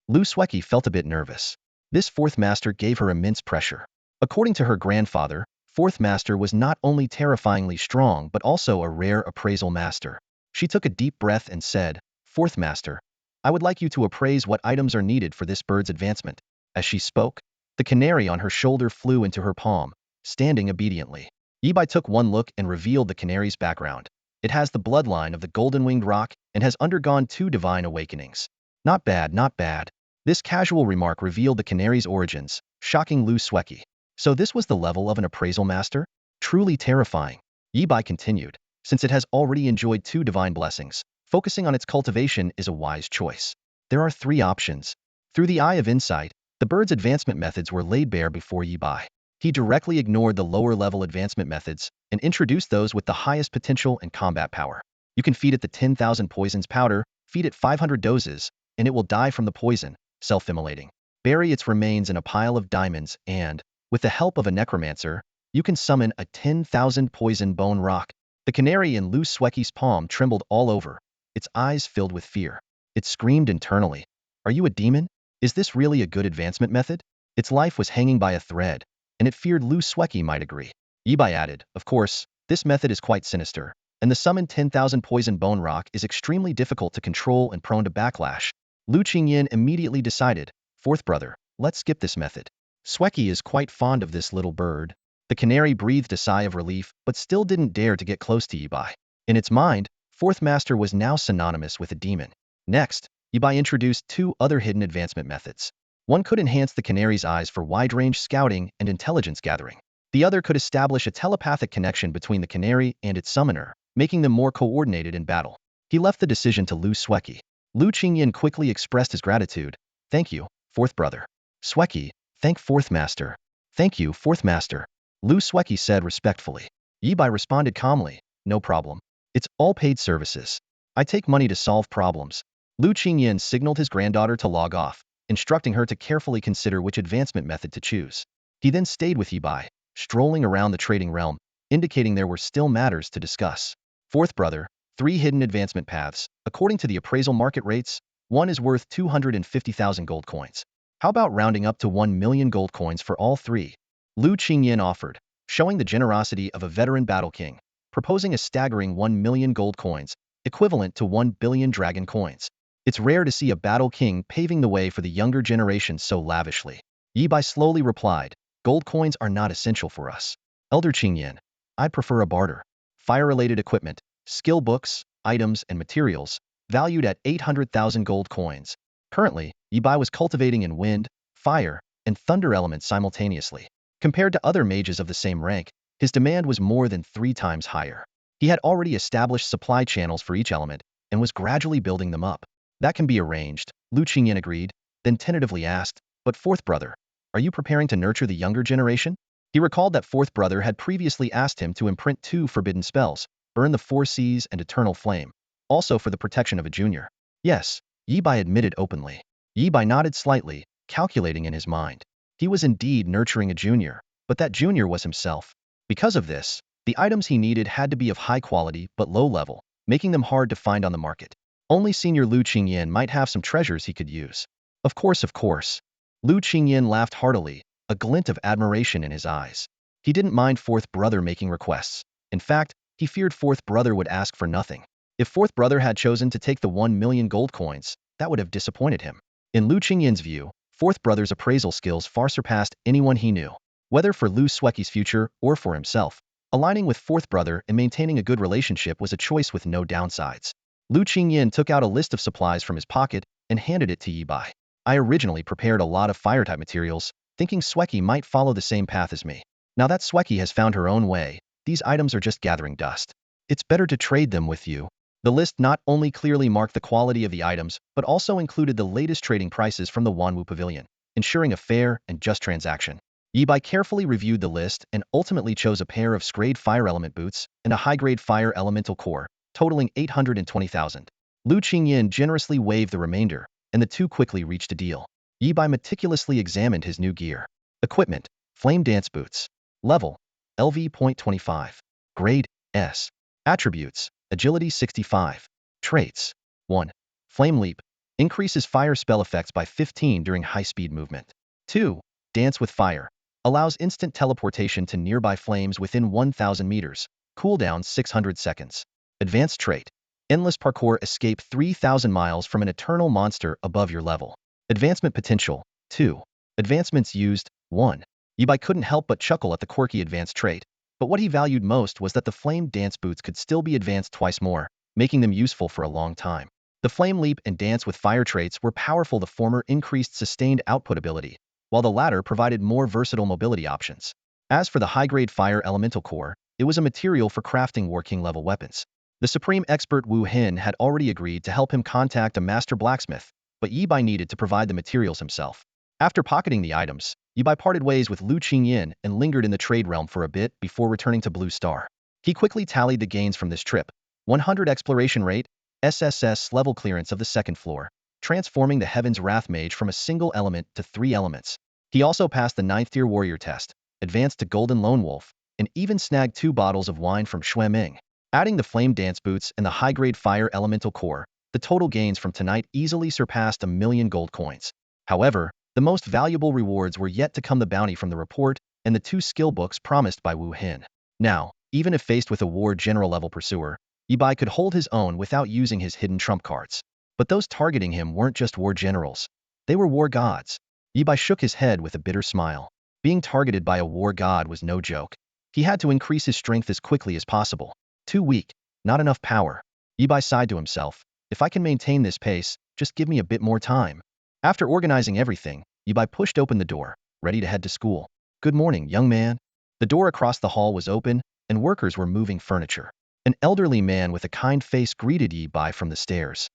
Lu Sweki felt a bit nervous. This fourth master gave her immense pressure. According to her grandfather, fourth master was not only terrifyingly strong but also a rare appraisal master. She took a deep breath and said, Fourth master, I would like you to appraise what items are needed for this bird's advancement. As she spoke, the canary on her shoulder flew into her palm, standing obediently. Yi Bai took one look and revealed the canary's background. It has the bloodline of the golden-winged roc and has undergone 2 divine awakenings. Not bad, not bad. This casual remark revealed the canary's origins, shocking Lu Sweki. So this was the level of an appraisal master? Truly terrifying. Yi Bai continued, since it has already enjoyed 2 divine blessings, focusing on its cultivation is a wise choice. There are 3 options. Through the eye of insight, the bird's advancement methods were laid bare before Yi Bai. He directly ignored the lower-level advancement methods and introduced those with the highest potential and combat power. You can feed it the 10,000 poisons powder, feed it 500 doses, and it will die from the poison, self-immolating. Bury its remains in a pile of diamonds and, with the help of a necromancer, You can summon a 10,000 poison bone rock. The canary in Lu Sueki's palm trembled all over, its eyes filled with fear. It screamed internally. Are you a demon? Is this really a good advancement method? Its life was hanging by a thread, and it feared Lu Sueki might agree. Yibai added, of course, this method is quite sinister, and the summoned 10,000 poison bone rock is extremely difficult to control and prone to backlash. Lu Qingyin immediately decided, fourth brother, let's skip this method. Sueki is quite fond of this little bird. The canary breathed a sigh of relief, but still didn't dare to get close to Yibai. In its mind, fourth master was now synonymous with a demon. Next, Yibai introduced two other hidden advancement methods. One could enhance the canary's eyes for wide-range scouting and intelligence gathering. The other could establish a telepathic connection between the canary and its summoner, making them more coordinated in battle. He left the decision to Lu Sueki. Lu Qingyin quickly expressed his gratitude. Thank you, fourth brother. Sueki, thank fourth master. Thank you, fourth master. Lu Sueki said respectfully. Yibai responded calmly, no problem. It's all paid services. I take money to solve problems. Lu Qingyin signaled his granddaughter to log off, instructing her to carefully consider which advancement method to choose. He then stayed with Yibai, strolling around the trading realm, indicating there were still matters to discuss. Fourth brother, 3 hidden advancement paths. According to the appraisal market rates, one is worth 250,000 gold coins. How about rounding up to 1 million gold coins for all 3? Lu Qingyin offered, showing the generosity of a veteran battle king, proposing a staggering 1 million gold coins, equivalent to 1 billion dragon coins. It's rare to see a battle king paving the way for the younger generation so lavishly. Yibai slowly replied, gold coins are not essential for us. Elder Qingyin, I'd prefer a barter. Fire-related equipment, skill books, items, and materials, valued at 800,000 gold coins. Currently, Yibai was cultivating in wind, fire, and thunder elements simultaneously. Compared to other mages of the same rank, his demand was more than 3 times higher. He had already established supply channels for each element, and was gradually building them up. That can be arranged, Lu Qingyin agreed, then tentatively asked, but fourth brother, are you preparing to nurture the younger generation? He recalled that fourth brother had previously asked him to imprint 2 forbidden spells, Burn the Four Seas and Eternal Flame, also for the protection of a junior. Yes, Yibai admitted openly. Yibai nodded slightly, calculating in his mind. He was indeed nurturing a junior, but that junior was himself. Because of this, the items he needed had to be of high quality but low level, making them hard to find on the market. Only senior Lu Qingyin might have some treasures he could use. Of course, of course. Lu Qingyin laughed heartily, a glint of admiration in his eyes. He didn't mind fourth brother making requests. In fact, he feared fourth brother would ask for nothing. If fourth brother had chosen to take the 1 million gold coins, that would have disappointed him. In Lu Qingyin's view, fourth brother's appraisal skills far surpassed anyone he knew. Whether for Lu Sueki's future or for himself, aligning with fourth brother and maintaining a good relationship was a choice with no downsides. Lu Qingyin took out a list of supplies from his pocket and handed it to Yibai. I originally prepared a lot of fire-type materials, thinking Sueki might follow the same path as me. Now that Sueki has found her own way, these items are just gathering dust. It's better to trade them with you. The list not only clearly marked the quality of the items, but also included the latest trading prices from the Wanwu Pavilion, ensuring a fair and just transaction. Yibai carefully reviewed the list and ultimately chose a pair of grade fire element boots and a high-grade fire elemental core, totaling 820,000. Lu Qingyin generously waived the remainder, and the two quickly reached a deal. Yibai meticulously examined his new gear. Equipment, Flame Dance Boots. Level, LV.25. Grade, S. Attributes, Agility 65. Traits, 1. Flame Leap. Increases fire spell effects by 15 during high-speed movement. 2. Dance with Fire. Allows instant teleportation to nearby flames within 1,000 meters. Cooldown 600 seconds. Advanced trait. Endless parkour. Escape 3,000 miles from an eternal monster above your level. Advancement potential, 2. Advancements used, 1. Yibai couldn't help but chuckle at the quirky advanced trait, but what he valued most was that the Flame Dance Boots could still be advanced twice more, making them useful for a long time. The Flame Leap and Dance with Fire traits were powerful. The former increased sustained output ability, while the latter provided more versatile mobility options. As for the high-grade Fire Elemental Core, it was a material for crafting War King-level weapons. The supreme expert Wu Hin had already agreed to help him contact a master blacksmith, but Yibai needed to provide the materials himself. After pocketing the items, Yibai parted ways with Lu Qingyin and lingered in the trade realm for a bit before returning to Blue Star. He quickly tallied the gains from this trip. 100 exploration rate, SSS level clearance of the second floor, transforming the Heaven's Wrath Mage from a single element to 3 elements. He also passed the 9th tier warrior test, advanced to Golden Lone Wolf, and even snagged 2 bottles of wine from Ming. Adding the flame dance boots and the high-grade fire elemental core, the total gains from tonight easily surpassed 1,000,000 gold coins. However, the most valuable rewards were yet to come: the bounty from the report and the 2 skill books promised by Wu Hin. Now, even if faced with a war general level pursuer, Yibai could hold his own without using his hidden trump cards. But those targeting him weren't just war generals. They were war gods. Yibai shook his head with a bitter smile. Being targeted by a war god was no joke. He had to increase his strength as quickly as possible. Too weak, not enough power. Yibai sighed to himself. If I can maintain this pace, just give me a bit more time. After organizing everything, Yibai pushed open the door, ready to head to school. Good morning, young man. The door across the hall was open, and workers were moving furniture. An elderly man with a kind face greeted Yibai from the stairs.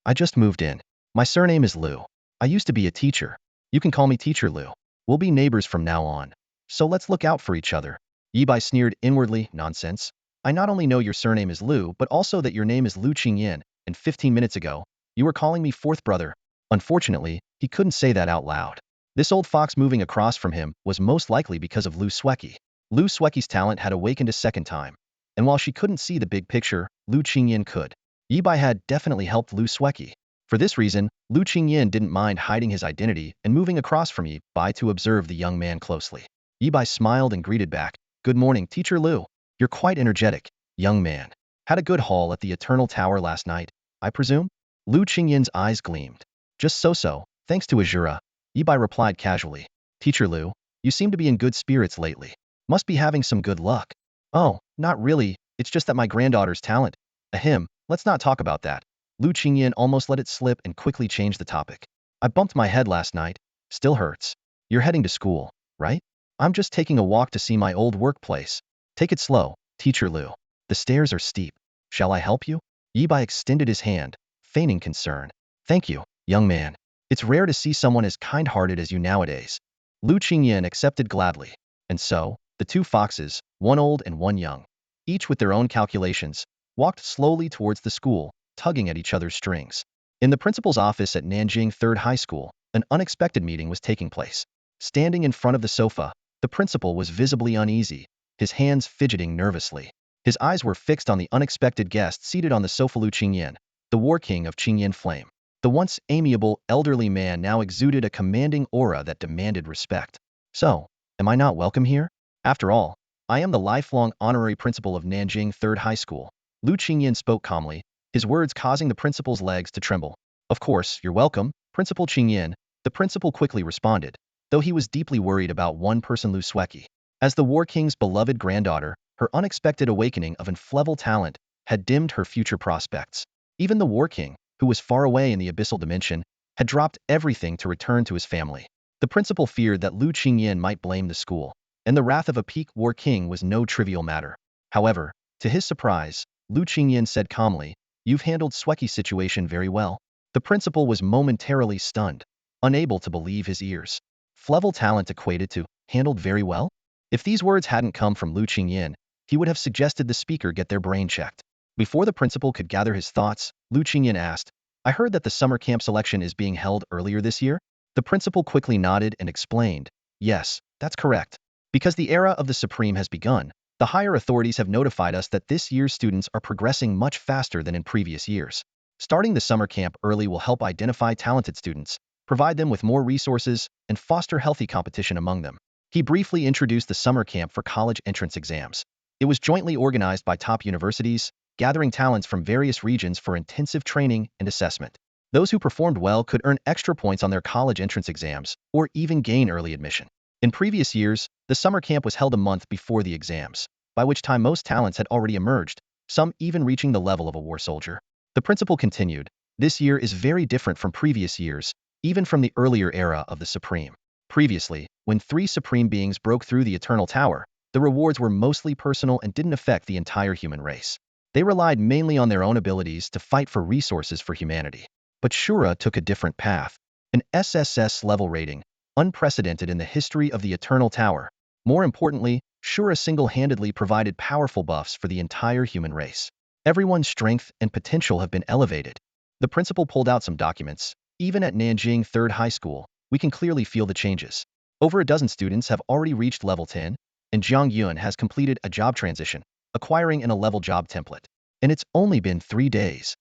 I just moved in. My surname is Liu. I used to be a teacher. You can call me Teacher Liu. We'll be neighbors from now on. So let's look out for each other. Yibai sneered inwardly. Nonsense. I not only know your surname is Liu, but also that your name is Liu Qingyan, and 15 minutes ago, you were calling me fourth brother. Unfortunately, he couldn't say that out loud. This old fox moving across from him was most likely because of Liu Sueki. Liu Sueki's talent had awakened a second time, and while she couldn't see the big picture, Liu Qingyan could. Yibai had definitely helped Liu Sueki. For this reason, Liu Qingyan didn't mind hiding his identity and moving across from Yibai to observe the young man closely. Yibai smiled and greeted back. Good morning, Teacher Liu. You're quite energetic, young man. Had a good haul at the Eternal Tower last night, I presume? Liu Qingyan's eyes gleamed. Just so-so, thanks to Azura. Yibai replied casually. Teacher Liu, you seem to be in good spirits lately. Must be having some good luck. Oh, not really, it's just that my granddaughter's talent. Ahem, let's not talk about that. Liu Qingyan almost let it slip and quickly changed the topic. I bumped my head last night. Still hurts. You're heading to school, right? I'm just taking a walk to see my old workplace. Take it slow, Teacher Liu. The stairs are steep. Shall I help you? Yibai extended his hand, feigning concern. Thank you, young man. It's rare to see someone as kind-hearted as you nowadays. Liu Qingyan accepted gladly. And so, the 2 foxes, one old and one young, each with their own calculations, walked slowly towards the school, tugging at each other's strings. In the principal's office at Nanjing Third High School, an unexpected meeting was taking place. Standing in front of the sofa, the principal was visibly uneasy, his hands fidgeting nervously. His eyes were fixed on the unexpected guest seated on the sofa. Liu Qingyan, the war king of Qingyan Flame. The once amiable, elderly man now exuded a commanding aura that demanded respect. So, am I not welcome here? After all, I am the lifelong honorary principal of Nanjing Third High School. Liu Qingyan spoke calmly, his words causing the principal's legs to tremble. Of course, you're welcome, Principal Qingyan, the principal quickly responded, though he was deeply worried about one person: Liu Sueki. As the War King's beloved granddaughter, her unexpected awakening of inflexible talent had dimmed her future prospects. Even the War King, who was far away in the abyssal dimension, had dropped everything to return to his family. The principal feared that Liu Qingyan might blame the school, and the wrath of a peak War King was no trivial matter. However, to his surprise, Liu Qingyan said calmly, You've handled Sueki's situation very well. The principal was momentarily stunned, unable to believe his ears. Flevel talent equated to handled very well? If these words hadn't come from Liu Qingyan, he would have suggested the speaker get their brain checked. Before the principal could gather his thoughts, Liu Qingyan asked, I heard that the summer camp selection is being held earlier this year? The principal quickly nodded and explained, Yes, that's correct. Because the era of the Supreme has begun, the higher authorities have notified us that this year's students are progressing much faster than in previous years. Starting the summer camp early will help identify talented students, provide them with more resources, and foster healthy competition among them. He briefly introduced the summer camp for college entrance exams. It was jointly organized by top universities, gathering talents from various regions for intensive training and assessment. Those who performed well could earn extra points on their college entrance exams, or even gain early admission. In previous years, the summer camp was held a month before the exams, by which time most talents had already emerged, some even reaching the level of a war soldier. The principal continued, This year is very different from previous years, even from the earlier era of the Supreme. Previously, when 3 Supreme beings broke through the Eternal Tower, the rewards were mostly personal and didn't affect the entire human race. They relied mainly on their own abilities to fight for resources for humanity. But Shura took a different path. An SSS level rating, unprecedented in the history of the Eternal Tower. More importantly, Shura single-handedly provided powerful buffs for the entire human race. Everyone's strength and potential have been elevated. The principal pulled out some documents. Even at Nanjing Third High School, we can clearly feel the changes. Over a dozen students have already reached level 10, and Jiang Yun has completed a job transition, acquiring an A-level job template. And it's only been 3 days.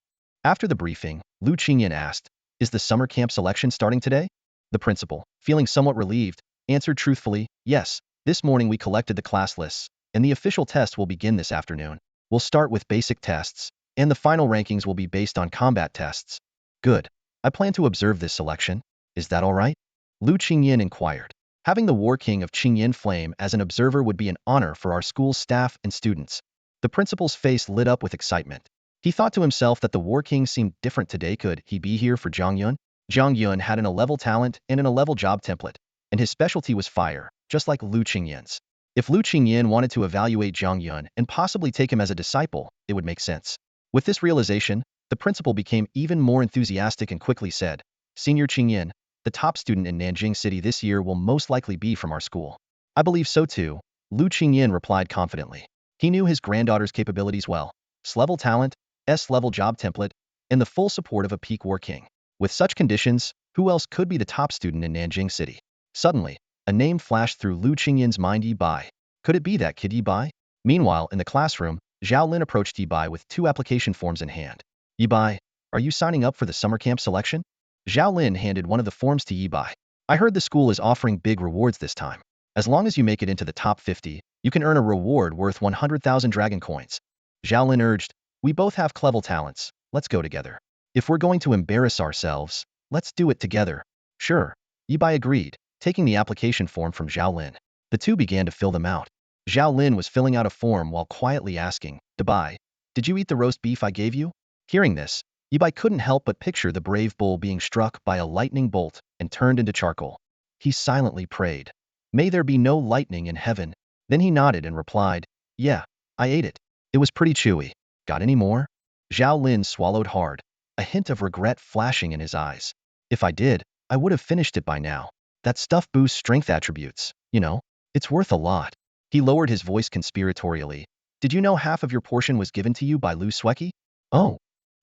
After the briefing, Lu Qingyan asked, "Is the summer camp selection starting today?" The principal, feeling somewhat relieved, answered truthfully, "Yes, this morning we collected the class lists, and the official test will begin this afternoon. We'll start with basic tests, and the final rankings will be based on combat tests." "Good. I plan to observe this selection. Is that all right?" Lu Qingyan inquired. "Having the War King of Qingyan Flame as an observer would be an honor for our school's staff and students." The principal's face lit up with excitement. He thought to himself that the War King seemed different today. Could he be here for Jiang Yun? Jiang Yun had an A-level talent and an A-level job template, and his specialty was fire, just like Lu Qingyan's. If Lu Qingyan wanted to evaluate Jiang Yun and possibly take him as a disciple, it would make sense. With this realization, the principal became even more enthusiastic and quickly said, "Senior Qingyan, the top student in Nanjing City this year will most likely be from our school." "I believe so too," Lu Qingyan replied confidently. He knew his granddaughter's capabilities well. S-level talent, S-level job template, and the full support of a peak War King. With such conditions, who else could be the top student in Nanjing City? Suddenly, a name flashed through Lu Qingyan's mind: Yi Bai. Could it be that kid Yi Bai? Meanwhile, in the classroom, Zhao Lin approached Yi Bai with 2 application forms in hand. "Yi Bai, are you signing up for the summer camp selection?" Zhao Lin handed one of the forms to Yi Bai. "I heard the school is offering big rewards this time. As long as you make it into the top 50, you can earn a reward worth 100,000 dragon coins." Zhao Lin urged, "We both have clever talents. Let's go together. If we're going to embarrass ourselves, let's do it together." "Sure," Yi Bai agreed, taking the application form from Zhao Lin. The two began to fill them out. Zhao Lin was filling out a form while quietly asking, "Yi Bai, did you eat the roast beef I gave you?" Hearing this, Yi Bai couldn't help but picture the brave bull being struck by a lightning bolt and turned into charcoal. He silently prayed, "May there be no lightning in heaven." Then he nodded and replied, "Yeah, I ate it. It was pretty chewy. Got any more?" Zhao Lin swallowed hard, a hint of regret flashing in his eyes. "If I did, I would have finished it by now. That stuff boosts strength attributes, you know? It's worth a lot." He lowered his voice conspiratorially. "Did you know half of your portion was given to you by Lu Sueki?" "Oh."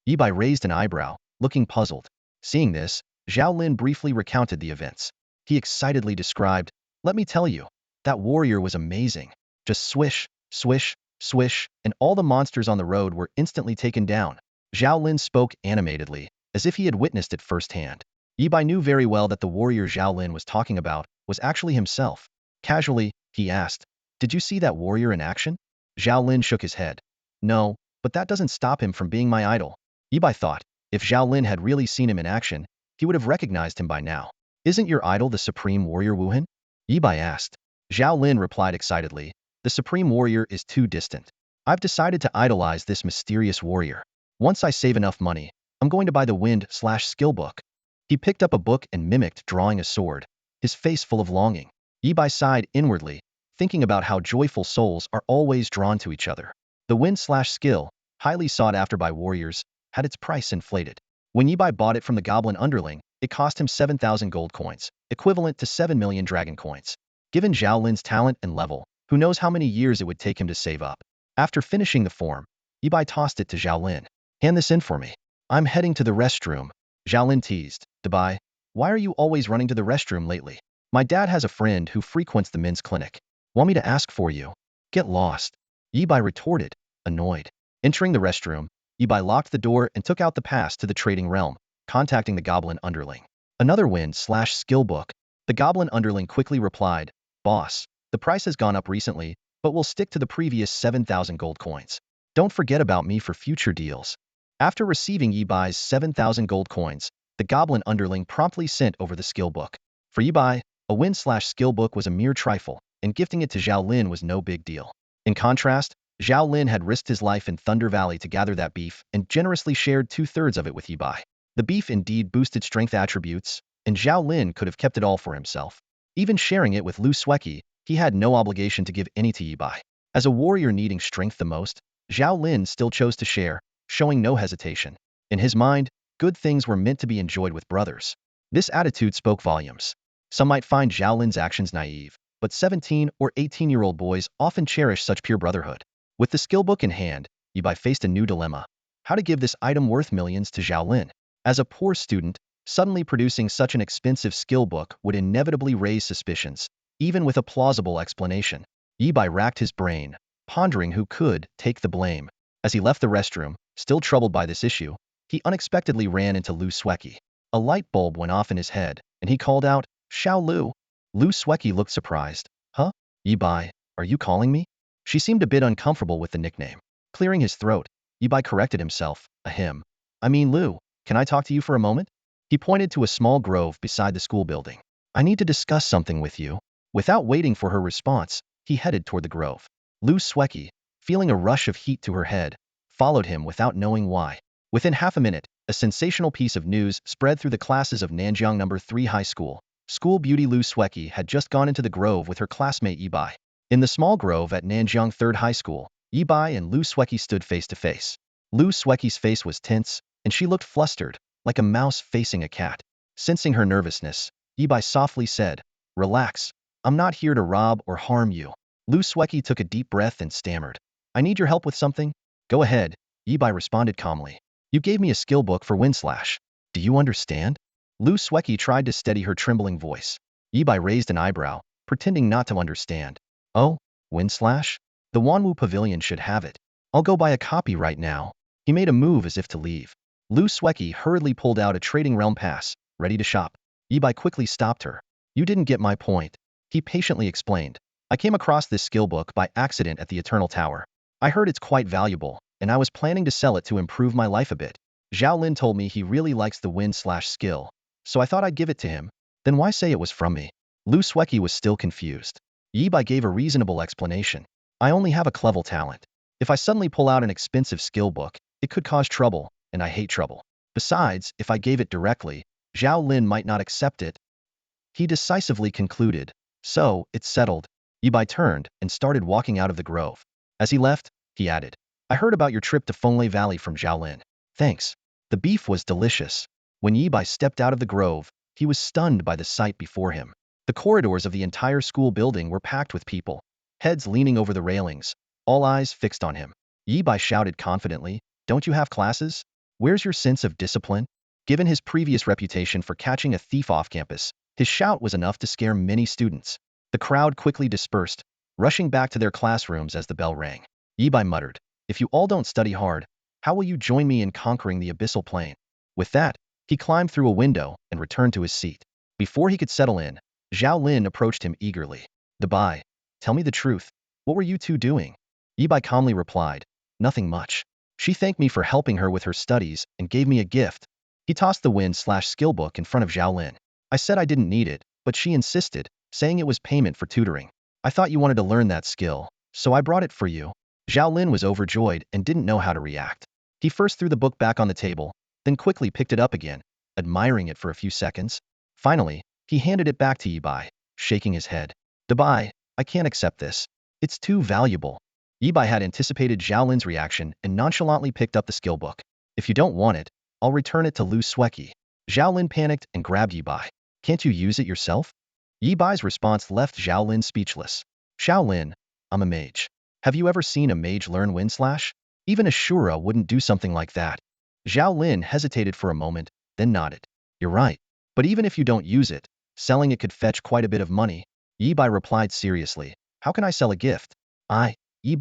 Yi Bai raised an eyebrow, looking puzzled. Seeing this, Zhao Lin briefly recounted the events. He excitedly described, "Let me tell you, that warrior was amazing. Just swish, swish, swish, and all the monsters on the road were instantly taken down." Zhao Lin spoke animatedly, as if he had witnessed it firsthand. Yi Bai knew very well that the warrior Zhao Lin was talking about was actually himself. Casually, he asked, "Did you see that warrior in action?" Zhao Lin shook his head. "No, but that doesn't stop him from being my idol." Yi Bai thought, if Zhao Lin had really seen him in action, he would have recognized him by now. "Isn't your idol the supreme warrior Wu Hin?" Yi Bai asked. Zhao Lin replied excitedly, "The supreme warrior is too distant. I've decided to idolize this mysterious warrior. Once I save enough money, I'm going to buy the wind/skill book." He picked up a book and mimicked drawing a sword, his face full of longing. Yi Bai sighed inwardly, thinking about how joyful souls are always drawn to each other. The wind/skill, highly sought after by warriors, had its price inflated. When Yi Bai bought it from the goblin underling, it cost him 7,000 gold coins, equivalent to 7 million dragon coins. Given Zhao Lin's talent and level, who knows how many years it would take him to save up. After finishing the form, Yi Bai tossed it to Zhao Lin. "Hand this in for me. I'm heading to the restroom." Zhao Lin teased, "Yi Bai, why are you always running to the restroom lately? My dad has a friend who frequents the men's clinic. Want me to ask for you?" "Get lost," Yi Bai retorted, annoyed. Entering the restroom, Yi Bai locked the door and took out the pass to the trading realm, contacting the goblin underling. "Another wind/skill book." The goblin underling quickly replied, "Boss, the price has gone up recently, but we'll stick to the previous 7,000 gold coins. Don't forget about me for future deals." After receiving Yi Bai's 7,000 gold coins, the goblin underling promptly sent over the skill book. For Yi Bai, a wind/skill book was a mere trifle, and gifting it to Zhao Lin was no big deal. In contrast, Zhao Lin had risked his life in Thunder Valley to gather that beef and generously shared 2/3 of it with Yi Bai. The beef indeed boosted strength attributes, and Zhao Lin could have kept it all for himself. Even sharing it with Lu Sueki, he had no obligation to give any to Yi Bai. As a warrior needing strength the most, Zhao Lin still chose to share, showing no hesitation. In his mind, good things were meant to be enjoyed with brothers. This attitude spoke volumes. Some might find Zhao Lin's actions naive, but 17 or 18-year-old boys often cherish such pure brotherhood. With the skill book in hand, Yi Bai faced a new dilemma: how to give this item worth millions to Zhao Lin. As a poor student, suddenly producing such an expensive skill book would inevitably raise suspicions, even with a plausible explanation. Yi racked his brain, pondering who could take the blame. As he left the restroom, still troubled by this issue, he unexpectedly ran into Lu Sweki. A light bulb went off in his head, and he called out, "Xiao Lu." Lu Sweki looked surprised. "Huh? Yi, are you calling me?" She seemed a bit uncomfortable with the nickname. Clearing his throat, Yi corrected himself, "Ahem. I mean Lu, can I talk to you for a moment?" He pointed to a small grove beside the school building. "I need to discuss something with you." Without waiting for her response, he headed toward the grove. Lu Sweki, feeling a rush of heat to her head, followed him without knowing why. Within half a minute, a sensational piece of news spread through the classes of Nanjiang No. 3 High School. School beauty Lu Sweki had just gone into the grove with her classmate Yi. In the small grove at Nanjiang 3rd High School, Yi and Lu Sweki stood face to face. Lu Sweki's face was tense, and she looked flustered, like a mouse facing a cat. Sensing her nervousness, Yi softly said, "Relax. I'm not here to rob or harm you." Lu Sweki took a deep breath and stammered, "I need your help with something." "Go ahead," Yi responded calmly. "You gave me a skill book for Windslash. Do you understand?" Lu Sweki tried to steady her trembling voice. Yi raised an eyebrow, pretending not to understand. "Oh, Windslash? The Wanwu Pavilion should have it. I'll go buy a copy right now." He made a move as if to leave. Lu Sweki hurriedly pulled out a trading realm pass, ready to shop. Yi quickly stopped her. "You didn't get my point," he patiently explained. "I came across this skill book by accident at the Eternal Tower. I heard it's quite valuable, and I was planning to sell it to improve my life a bit. Zhao Lin told me he really likes the Wind/Slash skill, so I thought I'd give it to him." "Then why say it was from me?" Lu Sweki was still confused. Yi gave a reasonable explanation. "I only have a clever talent. If I suddenly pull out an expensive skill book, it could cause trouble, and I hate trouble. Besides, if I gave it directly, Zhao Lin might not accept it." He decisively concluded. "So, it's settled." Yi turned and started walking out of the grove. As he left, he added, "I heard about your trip to Fenglei Valley from Zhao Lin. Thanks." The beef was delicious. When Yi stepped out of the grove, he was stunned by the sight before him. The corridors of the entire school building were packed with people, heads leaning over the railings, all eyes fixed on him. Yi shouted confidently, "Don't you have classes? Where's your sense of discipline?" Given his previous reputation for catching a thief off campus, his shout was enough to scare many students. The crowd quickly dispersed, rushing back to their classrooms as the bell rang. Yi muttered, "If you all don't study hard, how will you join me in conquering the abyssal plane?" With that, he climbed through a window and returned to his seat. Before he could settle in, Zhao Lin approached him eagerly. "Debai, tell me the truth. What were you two doing?" Yi calmly replied, "Nothing much. She thanked me for helping her with her studies and gave me a gift." He tossed the Wind/Skill book in front of Zhao Lin. "I said I didn't need it, but she insisted, saying it was payment for tutoring. I thought you wanted to learn that skill, so I brought it for you." Zhao Lin was overjoyed and didn't know how to react. He first threw the book back on the table, then quickly picked it up again, admiring it for a few seconds. Finally, he handed it back to Yi, shaking his head. "Debai, I can't accept this. It's too valuable." Yi had anticipated Zhao Lin's reaction and nonchalantly picked up the skill book. "If you don't want it, I'll return it to Lu Sweki." Zhao Lin panicked and grabbed Yi. "Can't you use it yourself?" Yi response left Zhao Lin speechless. "Xiao Lin, I'm a mage. Have you ever seen a mage learn Windslash? Even a Shura wouldn't do something like that." Zhao Lin hesitated for a moment, then nodded. "You're right. But even if you don't use it, selling it could fetch quite a bit of money." Yi replied seriously, "How can I sell a gift? Yi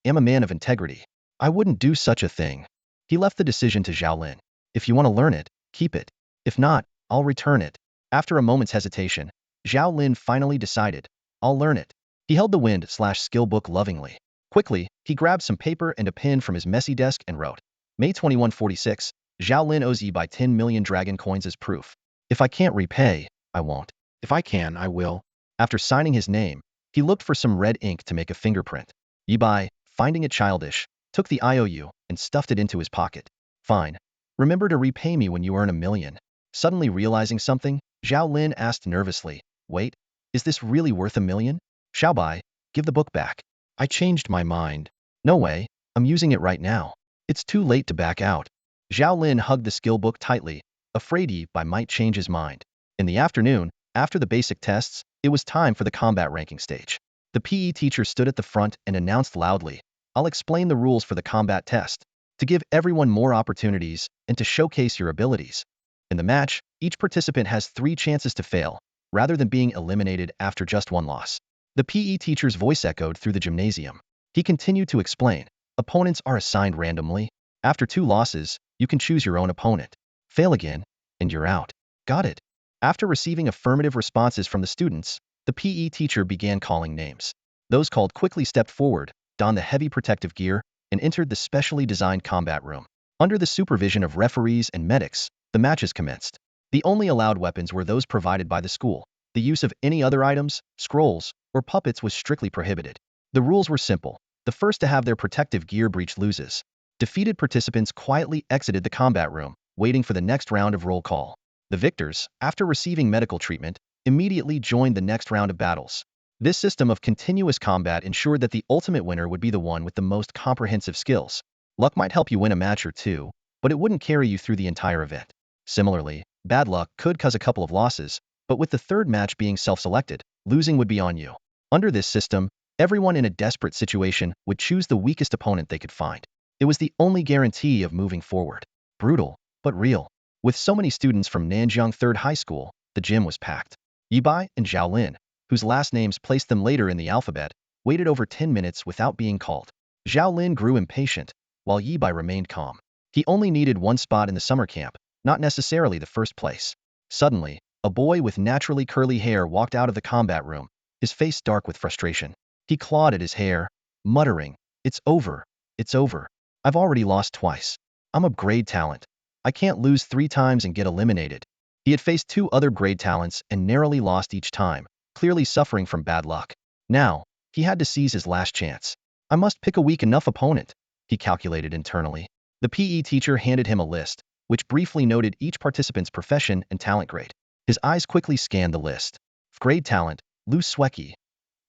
am a man of integrity. I wouldn't do such a thing." He left the decision to Zhao Lin. "If you want to learn it, keep it. If not, I'll return it." After a moment's hesitation, Zhao Lin finally decided, "I'll learn it." He held the Wind/Skill book lovingly. Quickly, he grabbed some paper and a pen from his messy desk and wrote, "May 2146, Zhao Lin owes Yi 10 million dragon coins as proof. If I can't repay, I won't. If I can, I will." After signing his name, he looked for some red ink to make a fingerprint. Yi, finding it childish, took the IOU and stuffed it into his pocket. "Fine. Remember to repay me when you earn 1 million. Suddenly realizing something, Zhao Lin asked nervously, "Wait, is this really worth 1 million? Xiaobai, give the book back." "I changed my mind." "No way, I'm using it right now. It's too late to back out." Zhao Lin hugged the skill book tightly, afraid Yi might change his mind. In the afternoon, after the basic tests, it was time for the combat ranking stage. The PE teacher stood at the front and announced loudly, "I'll explain the rules for the combat test. To give everyone more opportunities and to showcase your abilities. In the match, each participant has 3 chances to fail, rather than being eliminated after just 1 loss. The PE teacher's voice echoed through the gymnasium. He continued to explain. Opponents are assigned randomly. After 2 losses, you can choose your own opponent. Fail again, and you're out. Got it? After receiving affirmative responses from the students, the PE teacher began calling names. Those called quickly stepped forward, donned the heavy protective gear, and entered the specially designed combat room. Under the supervision of referees and medics, the matches commenced. The only allowed weapons were those provided by the school. The use of any other items, scrolls, or puppets was strictly prohibited. The rules were simple. The first to have their protective gear breached loses. Defeated participants quietly exited the combat room, waiting for the next round of roll call. The victors, after receiving medical treatment, immediately joined the next round of battles. This system of continuous combat ensured that the ultimate winner would be the one with the most comprehensive skills. Luck might help you win a match or two, but it wouldn't carry you through the entire event. Similarly, bad luck could cause a couple of losses, but with the third match being self-selected, losing would be on you. Under this system, everyone in a desperate situation would choose the weakest opponent they could find. It was the only guarantee of moving forward. Brutal, but real. With so many students from Nanjing Third High School, the gym was packed. Yibai and Zhao Lin, whose last names placed them later in the alphabet, waited over 10 minutes without being called. Zhao Lin grew impatient, while Yibai remained calm. He only needed one spot in the summer camp, not necessarily the first place. Suddenly, a boy with naturally curly hair walked out of the combat room, his face dark with frustration. He clawed at his hair, muttering, "It's over. It's over. I've already lost twice. I'm a grade talent. I can't lose 3 times and get eliminated." He had faced 2 other grade talents and narrowly lost each time, clearly suffering from bad luck. Now, he had to seize his last chance. I must pick a weak enough opponent, he calculated internally. The PE teacher handed him a list, which briefly noted each participant's profession and talent grade. His eyes quickly scanned the list. Grade talent, Lu Sweki.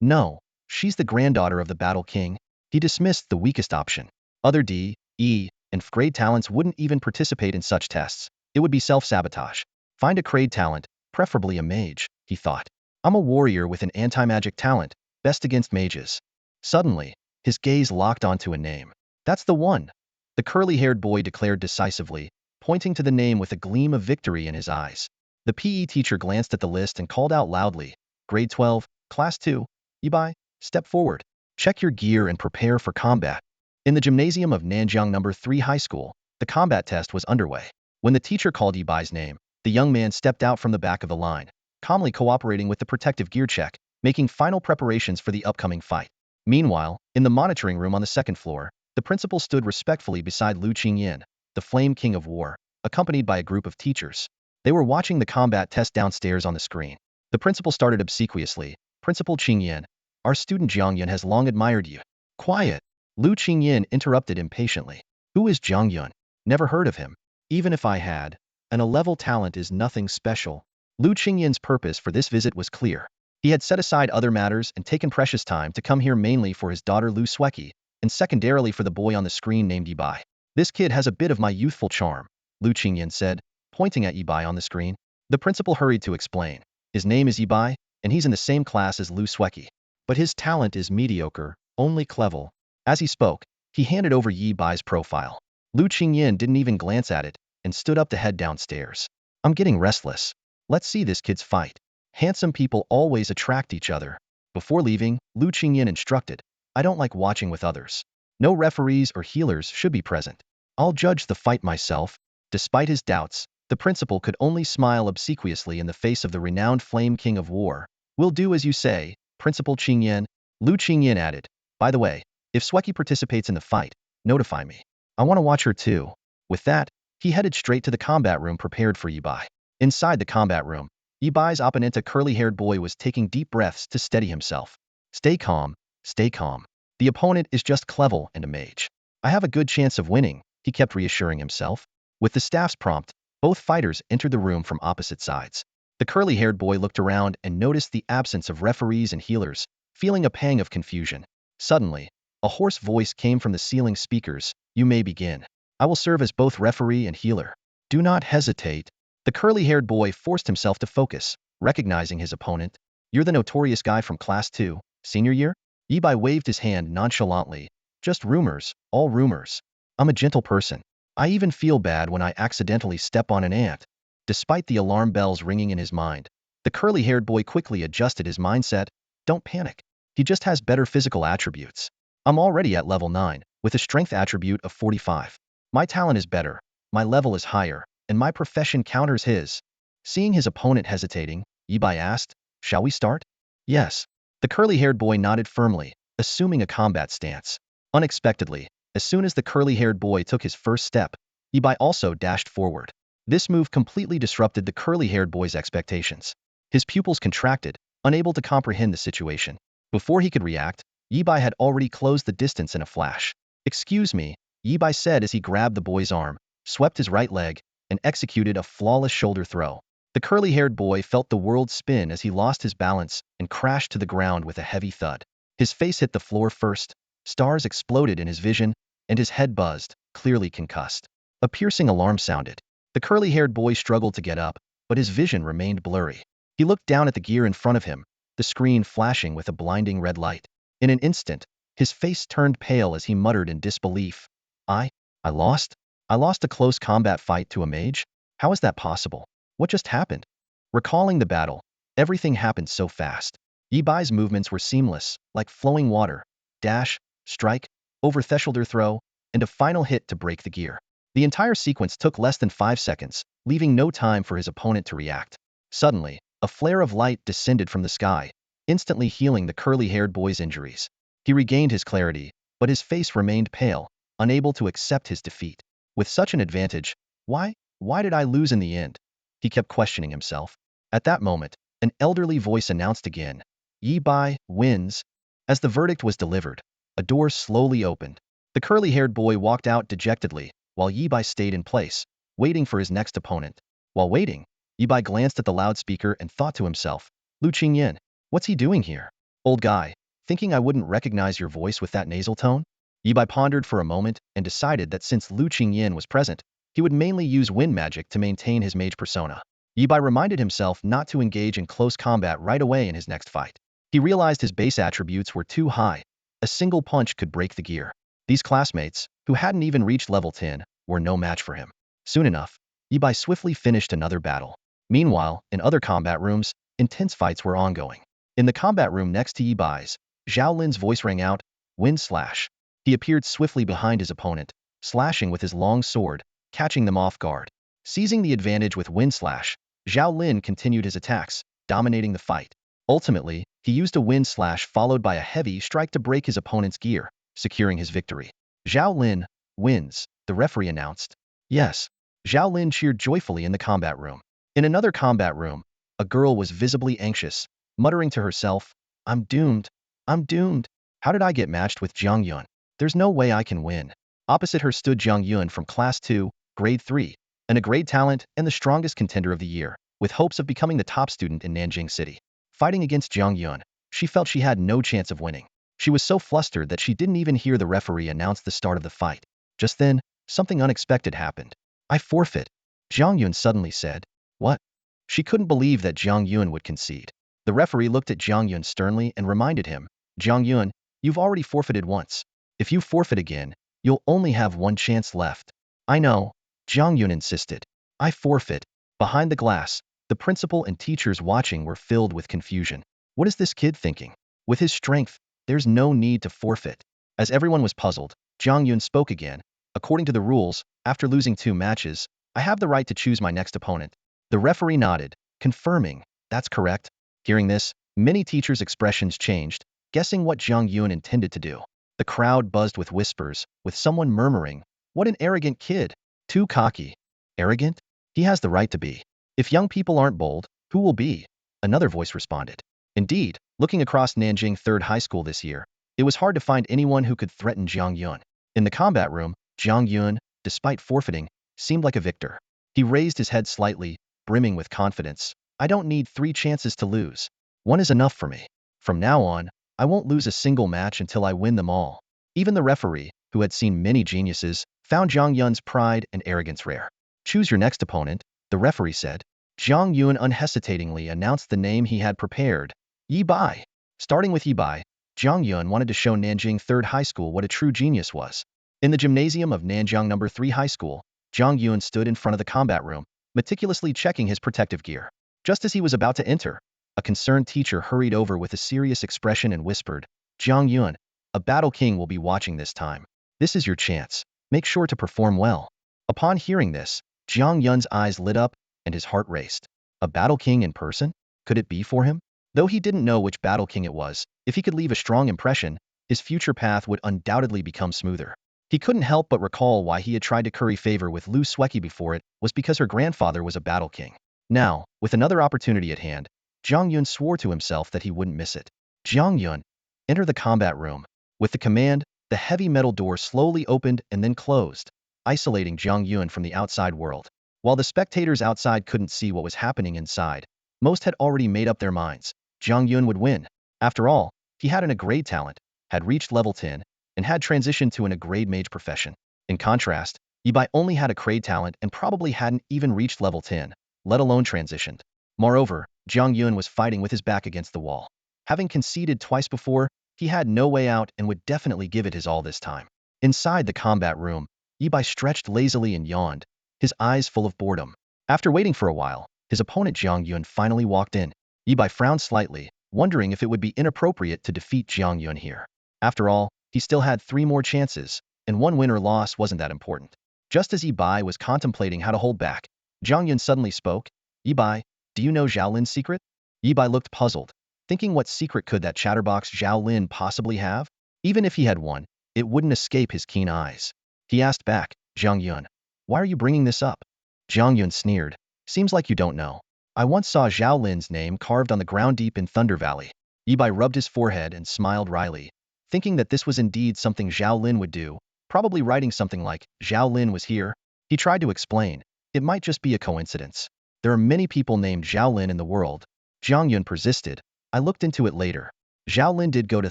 No, she's the granddaughter of the Battle King. He dismissed the weakest option. Other D, E, and F grade talents wouldn't even participate in such tests. It would be self-sabotage. Find a grade talent, preferably a mage, he thought. I'm a warrior with an anti-magic talent, best against mages. Suddenly, his gaze locked onto a name. That's the one. The curly-haired boy declared decisively, pointing to the name with a gleam of victory in his eyes. The PE teacher glanced at the list and called out loudly, Grade 12, Class 2, Yibai, step forward. Check your gear and prepare for combat. In the gymnasium of Nanjing No. 3 High School, the combat test was underway. When the teacher called Yibai's name, the young man stepped out from the back of the line, calmly cooperating with the protective gear check, making final preparations for the upcoming fight. Meanwhile, in the monitoring room on the 2nd floor, the principal stood respectfully beside Lu Qingyan, the Flame King of War, accompanied by a group of teachers. They were watching the combat test downstairs on the screen. The principal started obsequiously, Principal Qingyan, our student Jiang Yun has long admired you. Quiet. Lu Qingyan interrupted impatiently. Who is Jiang Yun? Never heard of him. Even if I had, an A-level talent is nothing special. Lu Qingyan's purpose for this visit was clear. He had set aside other matters and taken precious time to come here mainly for his daughter Lu Sweki, and secondarily for the boy on the screen named Yibai. This kid has a bit of my youthful charm, Lu Qingyan said, pointing at Yibai on the screen. The principal hurried to explain. His name is Yibai, and he's in the same class as Lu Sweki. But his talent is mediocre, only clever. As he spoke, he handed over Yibai's profile. Lu Qingyan didn't even glance at it, and stood up to head downstairs. I'm getting restless. Let's see this kid's fight. Handsome people always attract each other. Before leaving, Lu Qingyan instructed, I don't like watching with others. No referees or healers should be present. I'll judge the fight myself. Despite his doubts, the principal could only smile obsequiously in the face of the renowned Flame King of War. We'll do as you say, Principal Qingyan. Lu Qingyan added, by the way, if Sweki participates in the fight, notify me. I want to watch her too. With that, he headed straight to the combat room prepared for Yibai. Inside the combat room, Yibai's opponent, a curly-haired boy, was taking deep breaths to steady himself. Stay calm, stay calm. The opponent is just clever and a mage. I have a good chance of winning, he kept reassuring himself. With the staff's prompt, both fighters entered the room from opposite sides. The curly-haired boy looked around and noticed the absence of referees and healers, feeling a pang of confusion. Suddenly, a hoarse voice came from the ceiling speakers. You may begin. I will serve as both referee and healer. Do not hesitate. The curly-haired boy forced himself to focus, recognizing his opponent. You're the notorious guy from Class 2, senior year? Yibai waved his hand nonchalantly. Just rumors, all rumors. I'm a gentle person. I even feel bad when I accidentally step on an ant. Despite the alarm bells ringing in his mind, the curly-haired boy quickly adjusted his mindset. Don't panic. He just has better physical attributes. I'm already at level 9, with a strength attribute of 45. My talent is better, my level is higher, and my profession counters his. Seeing his opponent hesitating, Yibai asked, "Shall we start?" "Yes." The curly-haired boy nodded firmly, assuming a combat stance. Unexpectedly, as soon as the curly-haired boy took his first step, Yibai also dashed forward. This move completely disrupted the curly-haired boy's expectations. His pupils contracted, unable to comprehend the situation. Before he could react, Yibai had already closed the distance in a flash. "Excuse me," Yibai said as he grabbed the boy's arm, swept his right leg, and executed a flawless shoulder throw. The curly-haired boy felt the world spin as he lost his balance and crashed to the ground with a heavy thud. His face hit the floor first, stars exploded in his vision, and his head buzzed, clearly concussed. A piercing alarm sounded. The curly-haired boy struggled to get up, but his vision remained blurry. He looked down at the gear in front of him, the screen flashing with a blinding red light. In an instant, his face turned pale as he muttered in disbelief. I lost? I lost a close combat fight to a mage? How is that possible? What just happened?" Recalling the battle, everything happened so fast. Yibai's movements were seamless, like flowing water. Dash, strike, over-thresholder throw, and a final hit to break the gear. The entire sequence took less than 5 seconds, leaving no time for his opponent to react. Suddenly, a flare of light descended from the sky, instantly healing the curly-haired boy's injuries. He regained his clarity, but his face remained pale, unable to accept his defeat. With such an advantage, why did I lose in the end? He kept questioning himself. At that moment, an elderly voice announced again, "Yibai wins." As the verdict was delivered, a door slowly opened. The curly-haired boy walked out dejectedly, while Yibai stayed in place, waiting for his next opponent. While waiting, Yibai glanced at the loudspeaker and thought to himself, "Lu Qingyan, what's he doing here? Old guy, thinking I wouldn't recognize your voice with that nasal tone?" Yibai pondered for a moment and decided that since Lu Qingyan was present, he would mainly use wind magic to maintain his mage persona. Yibai reminded himself not to engage in close combat right away in his next fight. He realized his base attributes were too high. A single punch could break the gear. These classmates, who hadn't even reached level 10, were no match for him. Soon enough, Yibai swiftly finished another battle. Meanwhile, in other combat rooms, intense fights were ongoing. In the combat room next to Yibai's, Zhao Lin's voice rang out, "Wind slash." He appeared swiftly behind his opponent, slashing with his long sword, catching them off guard. Seizing the advantage with Wind Slash, Zhao Lin continued his attacks, dominating the fight. Ultimately, he used a Wind Slash followed by a heavy strike to break his opponent's gear, securing his victory. "Zhao Lin wins," the referee announced. "Yes." Zhao Lin cheered joyfully in the combat room. In another combat room, a girl was visibly anxious, muttering to herself, I'm doomed. How did I get matched with Jiang Yun? There's no way I can win." Opposite her stood Jiang Yun from Class 2, Grade 3, a grade talent and the strongest contender of the year, with hopes of becoming the top student in Nanjing City. Fighting against Jiang Yun, she felt she had no chance of winning. She was so flustered that she didn't even hear the referee announce the start of the fight. Just then, something unexpected happened. "I forfeit," Jiang Yun suddenly said. "What?" She couldn't believe that Jiang Yun would concede. The referee looked at Jiang Yun sternly and reminded him, "Jiang Yun, you've already forfeited once. If you forfeit again, you'll only have one chance left." "I know," Jiang Yun insisted. "I forfeit." Behind the glass, the principal and teachers watching were filled with confusion. What is this kid thinking? With his strength, there's no need to forfeit. As everyone was puzzled, Jiang Yun spoke again. "According to the rules, after losing 2 matches, I have the right to choose my next opponent." The referee nodded, confirming, "That's correct." Hearing this, many teachers' expressions changed, guessing what Jiang Yun intended to do. The crowd buzzed with whispers, with someone murmuring, "What an arrogant kid. Too cocky." "Arrogant? He has the right to be. If young people aren't bold, who will be?" Another voice responded. Indeed, looking across Nanjing 3rd High School this year, it was hard to find anyone who could threaten Jiang Yun. In the combat room, Jiang Yun, despite forfeiting, seemed like a victor. He raised his head slightly, brimming with confidence. "I don't need 3 chances to lose. 1 is enough for me. From now on, I won't lose a single match until I win them all." Even the referee, who had seen many geniuses, found Jiang Yun's pride and arrogance rare. "Choose your next opponent," the referee said. Jiang Yun unhesitatingly announced the name he had prepared, Yibai. Starting with Yibai, Jiang Yun wanted to show Nanjing 3rd High School what a true genius was. In the gymnasium of Nanjing No. 3 High School, Jiang Yun stood in front of the combat room, meticulously checking his protective gear. Just as he was about to enter, A concerned teacher hurried over with a serious expression and whispered, Jiang Yun, a battle king will be watching this time. This is your chance. Make sure to perform well. Upon hearing this, Jiang Yun's eyes lit up and his heart raced. A battle king in person? Could it be for him? Though he didn't know which battle king it was, if he could leave a strong impression, his future path would undoubtedly become smoother. He couldn't help but recall why he had tried to curry favor with Lu Sueki before it was because her grandfather was a battle king. Now, with another opportunity at hand, Jiang Yun swore to himself that he wouldn't miss it. Jiang Yun, enter the combat room. With the command, the heavy metal door slowly opened and then closed, isolating Jiang Yun from the outside world. While the spectators outside couldn't see what was happening inside, most had already made up their minds. Jiang Yun would win. After all, he had an grade talent, had reached level 10, and had transitioned to an grade mage profession. In contrast, Yibai only had a grade talent and probably hadn't even reached level 10, let alone transitioned. Moreover, Jiang Yun was fighting with his back against the wall. Having conceded twice before, he had no way out and would definitely give it his all this time. Inside the combat room, Yibai stretched lazily and yawned, his eyes full of boredom. After waiting for a while, his opponent Jiang Yun finally walked in. Yibai frowned slightly, wondering if it would be inappropriate to defeat Jiang Yun here. After all, he still had 3 more chances, and one win or loss wasn't that important. Just as Yibai was contemplating how to hold back, Jiang Yun suddenly spoke, Yibai, do you know Zhao Lin's secret? Yibai looked puzzled, thinking what secret could that chatterbox Zhao Lin possibly have? Even if he had one, it wouldn't escape his keen eyes. He asked back, Jiang Yun, why are you bringing this up? Jiang Yun sneered, seems like you don't know. I once saw Zhao Lin's name carved on the ground deep in Thunder Valley. Yibai rubbed his forehead and smiled wryly, thinking that this was indeed something Zhao Lin would do, probably writing something like, Zhao Lin was here. He tried to explain, it might just be a coincidence. There are many people named Zhao Lin in the world. Jiang Yun persisted, I looked into it later. Zhao Lin did go to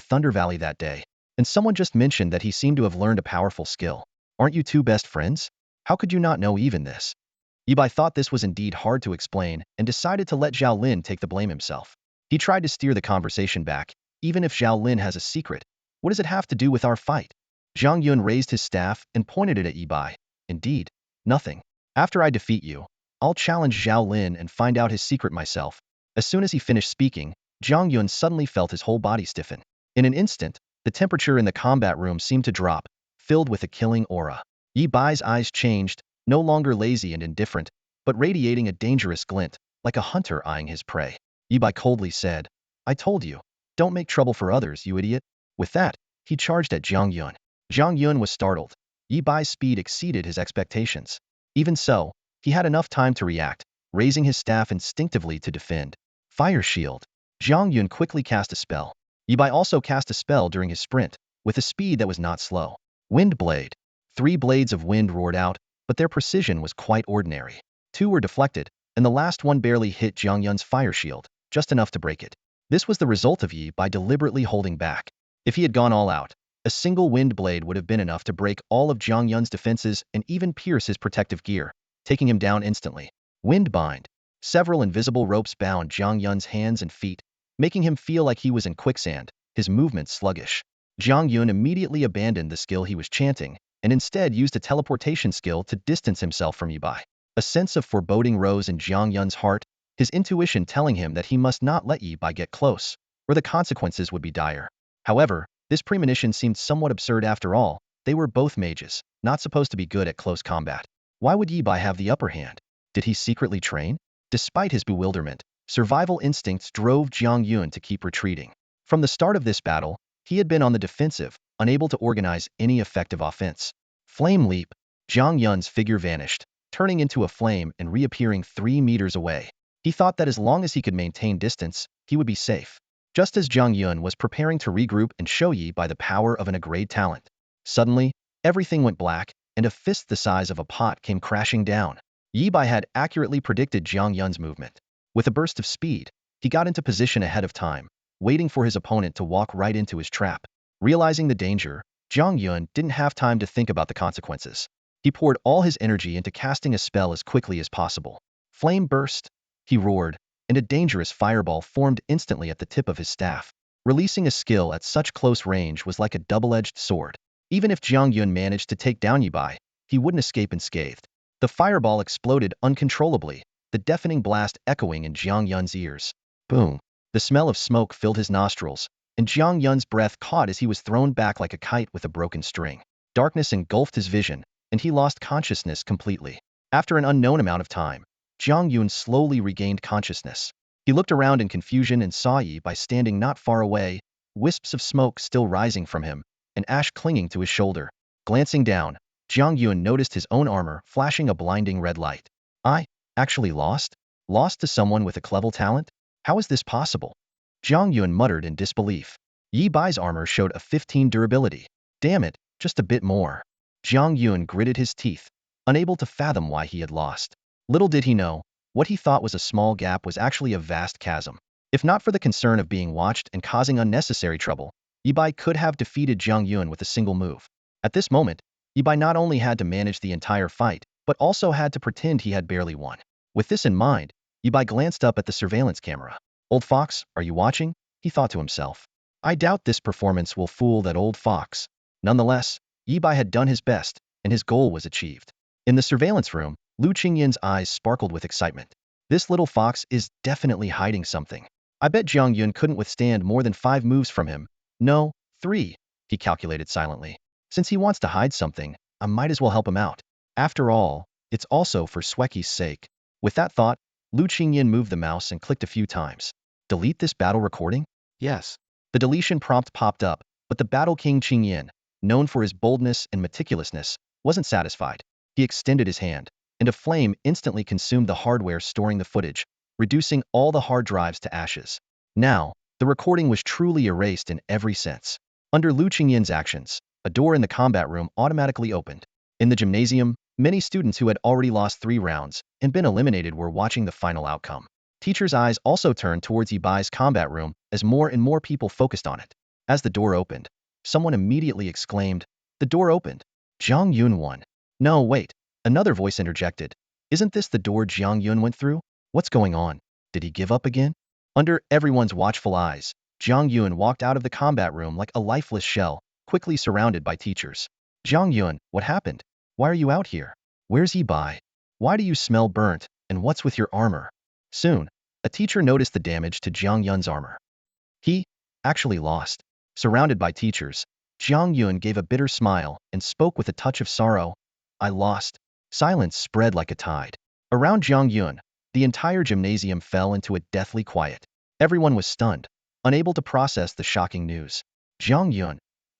Thunder Valley that day, and someone just mentioned that he seemed to have learned a powerful skill. Aren't you two best friends? How could you not know even this? Yibai thought this was indeed hard to explain and decided to let Zhao Lin take the blame himself. He tried to steer the conversation back, even if Zhao Lin has a secret. What does it have to do with our fight? Jiang Yun raised his staff and pointed it at Yibai. Indeed, nothing. After I defeat you, I'll challenge Zhao Lin and find out his secret myself. As soon as he finished speaking, Jiang Yun suddenly felt his whole body stiffen. In an instant, the temperature in the combat room seemed to drop, filled with a killing aura. Yibai's eyes changed, no longer lazy and indifferent, but radiating a dangerous glint, like a hunter eyeing his prey. Yibai coldly said, I told you, don't make trouble for others, you idiot. With that, he charged at Jiang Yun. Jiang Yun was startled. Yibai's speed exceeded his expectations. Even so, he had enough time to react, raising his staff instinctively to defend. Fire Shield. Jiang Yun quickly cast a spell. Yibai also cast a spell during his sprint, with a speed that was not slow. Wind Blade. 3 blades of wind roared out, but their precision was quite ordinary. 2 were deflected, and the last one barely hit Jiang Yun's fire shield, just enough to break it. This was the result of Yibai deliberately holding back. If he had gone all out, a single wind blade would have been enough to break all of Jiang Yun's defenses and even pierce his protective gear, taking him down instantly. Wind Bind. Several invisible ropes bound Jiang Yun's hands and feet, making him feel like he was in quicksand, his movements sluggish. Jiang Yun immediately abandoned the skill he was chanting, and instead used a teleportation skill to distance himself from Yibai. A sense of foreboding rose in Jiang Yun's heart, his intuition telling him that he must not let Yibai get close, or the consequences would be dire. However, this premonition seemed somewhat absurd after all. They were both mages, not supposed to be good at close combat. Why would Yibai have the upper hand? Did he secretly train? Despite his bewilderment, survival instincts drove Jiang Yun to keep retreating. From the start of this battle, he had been on the defensive, unable to organize any effective offense. Flame Leap. Jiang Yun's figure vanished, turning into a flame and reappearing 3 meters away. He thought that as long as he could maintain distance, he would be safe. Just as Jiang Yun was preparing to regroup and show Yibai the power of an grade talent, suddenly, everything went black, and a fist the size of a pot came crashing down. Yibai had accurately predicted Jiang Yun's movement. With a burst of speed, he got into position ahead of time, waiting for his opponent to walk right into his trap. Realizing the danger, Jiang Yun didn't have time to think about the consequences. He poured all his energy into casting a spell as quickly as possible. Flame Burst. He roared, and a dangerous fireball formed instantly at the tip of his staff. Releasing a skill at such close range was like a double-edged sword. Even if Jiang Yun managed to take down Yibai, he wouldn't escape unscathed. The fireball exploded uncontrollably, the deafening blast echoing in Jiang Yun's ears. Boom. The smell of smoke filled his nostrils, and Jiang Yun's breath caught as he was thrown back like a kite with a broken string. Darkness engulfed his vision, and he lost consciousness completely. After an unknown amount of time, Jiang Yun slowly regained consciousness. He looked around in confusion and saw Yi Bai standing not far away, wisps of smoke still rising from him, and ash clinging to his shoulder. Glancing down, Jiang Yun noticed his own armor flashing a blinding red light. I actually lost? Lost to someone with a clever talent? How is this possible? Jiang Yun muttered in disbelief. Yi Bai's armor showed a 15 durability. Damn it, just a bit more. Jiang Yun gritted his teeth, unable to fathom why he had lost. Little did he know, what he thought was a small gap was actually a vast chasm. If not for the concern of being watched and causing unnecessary trouble, Yi Bai could have defeated Jiang Yun with a single move. At this moment, Yi Bai not only had to manage the entire fight, but also had to pretend he had barely won. With this in mind, Yi Bai glanced up at the surveillance camera. Old fox, are you watching? He thought to himself. I doubt this performance will fool that old fox. Nonetheless, Yi Bai had done his best, and his goal was achieved. In the surveillance room, Lu Qingyin's eyes sparkled with excitement. This little fox is definitely hiding something. I bet Jiang Yun couldn't withstand more than 5 moves from him. No, 3, he calculated silently. Since he wants to hide something, I might as well help him out. After all, it's also for Sweki's sake. With that thought, Lu Qingyin moved the mouse and clicked a few times. Delete this battle recording? Yes. The deletion prompt popped up, but the Battle King Qingyin, known for his boldness and meticulousness, wasn't satisfied. He extended his hand, and a flame instantly consumed the hardware storing the footage, reducing all the hard drives to ashes. Now, the recording was truly erased in every sense. Under Lu Qingyin's actions, a door in the combat room automatically opened. In the gymnasium, many students who had already lost 3 rounds and been eliminated were watching the final outcome. Teachers' eyes also turned towards Yi Bai's combat room as more and more people focused on it. As the door opened, someone immediately exclaimed, "The door opened. Jiang Yun won." No, wait. Another voice interjected. Isn't this the door Jiang Yun went through? What's going on? Did he give up again? Under everyone's watchful eyes, Jiang Yun walked out of the combat room like a lifeless shell, quickly surrounded by teachers. Jiang Yun, what happened? Why are you out here? Where's Yi Bai? Why do you smell burnt, and what's with your armor? Soon, a teacher noticed the damage to Jiang Yun's armor. He actually lost. Surrounded by teachers, Jiang Yun gave a bitter smile and spoke with a touch of sorrow. I lost. Silence spread like a tide. Around Jiang Yun, the entire gymnasium fell into a deathly quiet. Everyone was stunned, unable to process the shocking news. Jiang Yun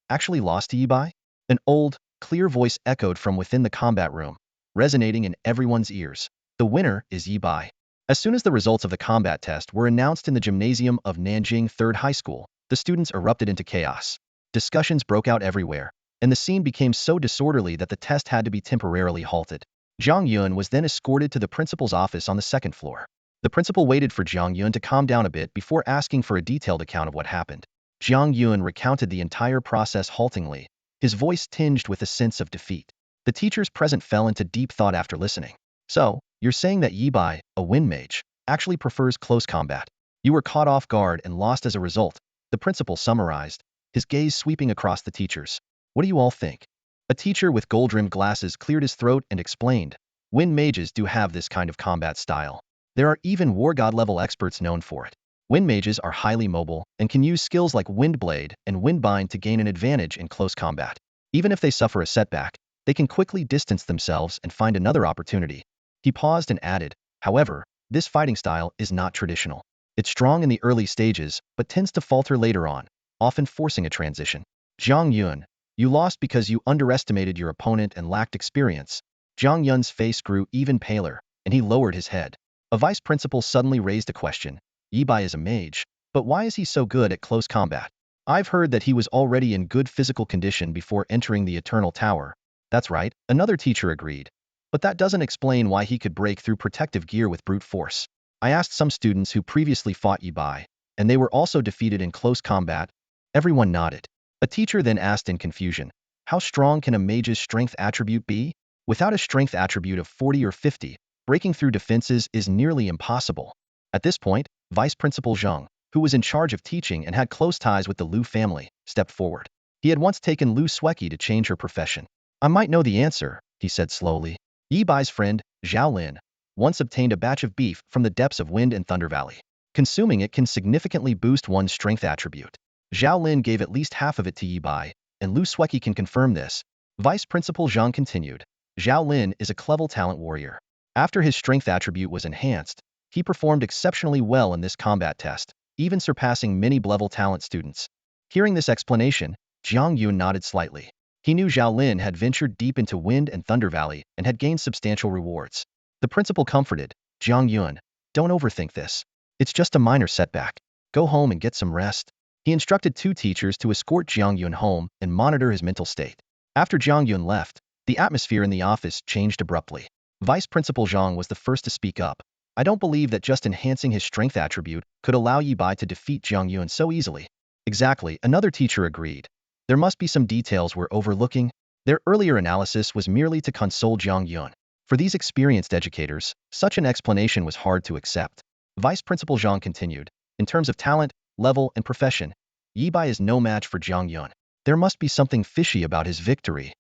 actually lost to Yi Bai? An old, clear voice echoed from within the combat room, resonating in everyone's ears. The winner is Yi Bai. As soon as the results of the combat test were announced in the gymnasium of Nanjing Third High School, the students erupted into chaos. Discussions broke out everywhere, and the scene became so disorderly that the test had to be temporarily halted. Jiang Yun was then escorted to the principal's office on the 2nd floor. The principal waited for Jiang Yun to calm down a bit before asking for a detailed account of what happened. Jiang Yun recounted the entire process haltingly, his voice tinged with a sense of defeat. The teachers present fell into deep thought after listening. So, you're saying that Yi Bai, a wind mage, actually prefers close combat. You were caught off guard and lost as a result, the principal summarized, his gaze sweeping across the teachers. What do you all think? A teacher with gold-rimmed glasses cleared his throat and explained, wind mages do have this kind of combat style. There are even war god level experts known for it. Wind mages are highly mobile and can use skills like Wind Blade and Wind Bind to gain an advantage in close combat. Even if they suffer a setback, they can quickly distance themselves and find another opportunity. He paused and added, however, this fighting style is not traditional. It's strong in the early stages, but tends to falter later on, often forcing a transition. Jiang Yun, you lost because you underestimated your opponent and lacked experience. Jiang Yun's face grew even paler, and he lowered his head. A vice principal suddenly raised a question. Yi Bai is a mage, but why is he so good at close combat? I've heard that he was already in good physical condition before entering the Eternal Tower. That's right, another teacher agreed. But that doesn't explain why he could break through protective gear with brute force. I asked some students who previously fought Yi Bai, and they were also defeated in close combat. Everyone nodded. A teacher then asked in confusion, how strong can a mage's strength attribute be? Without a strength attribute of 40 or 50, breaking through defenses is nearly impossible. At this point, Vice Principal Zheng, who was in charge of teaching and had close ties with the Lu family, stepped forward. He had once taken Lu Sweki to change her profession. I might know the answer, he said slowly. Yi Bai's friend, Zhao Lin, once obtained a batch of beef from the depths of Wind and Thunder Valley. Consuming it can significantly boost one's strength attribute. Zhao Lin gave at least half of it to Yi Bai, and Lu Sueki can confirm this. Vice Principal Zhang continued. Zhao Lin is a clever talent warrior. After his strength attribute was enhanced, he performed exceptionally well in this combat test, even surpassing many level talent students. Hearing this explanation, Jiang Yun nodded slightly. He knew Zhao Lin had ventured deep into Wind and Thunder Valley and had gained substantial rewards. The principal comforted, Jiang Yun, don't overthink this. It's just a minor setback. Go home and get some rest. He instructed 2 teachers to escort Jiang Yun home and monitor his mental state. After Jiang Yun left, the atmosphere in the office changed abruptly. Vice Principal Zhang was the first to speak up. I don't believe that just enhancing his strength attribute could allow Yi Bai to defeat Jiang Yun so easily. Exactly, another teacher agreed. There must be some details we're overlooking. Their earlier analysis was merely to console Jiang Yun. For these experienced educators, such an explanation was hard to accept. Vice Principal Zhang continued. In terms of talent, level, and profession, Yi Bai is no match for Jiang Yun. There must be something fishy about his victory.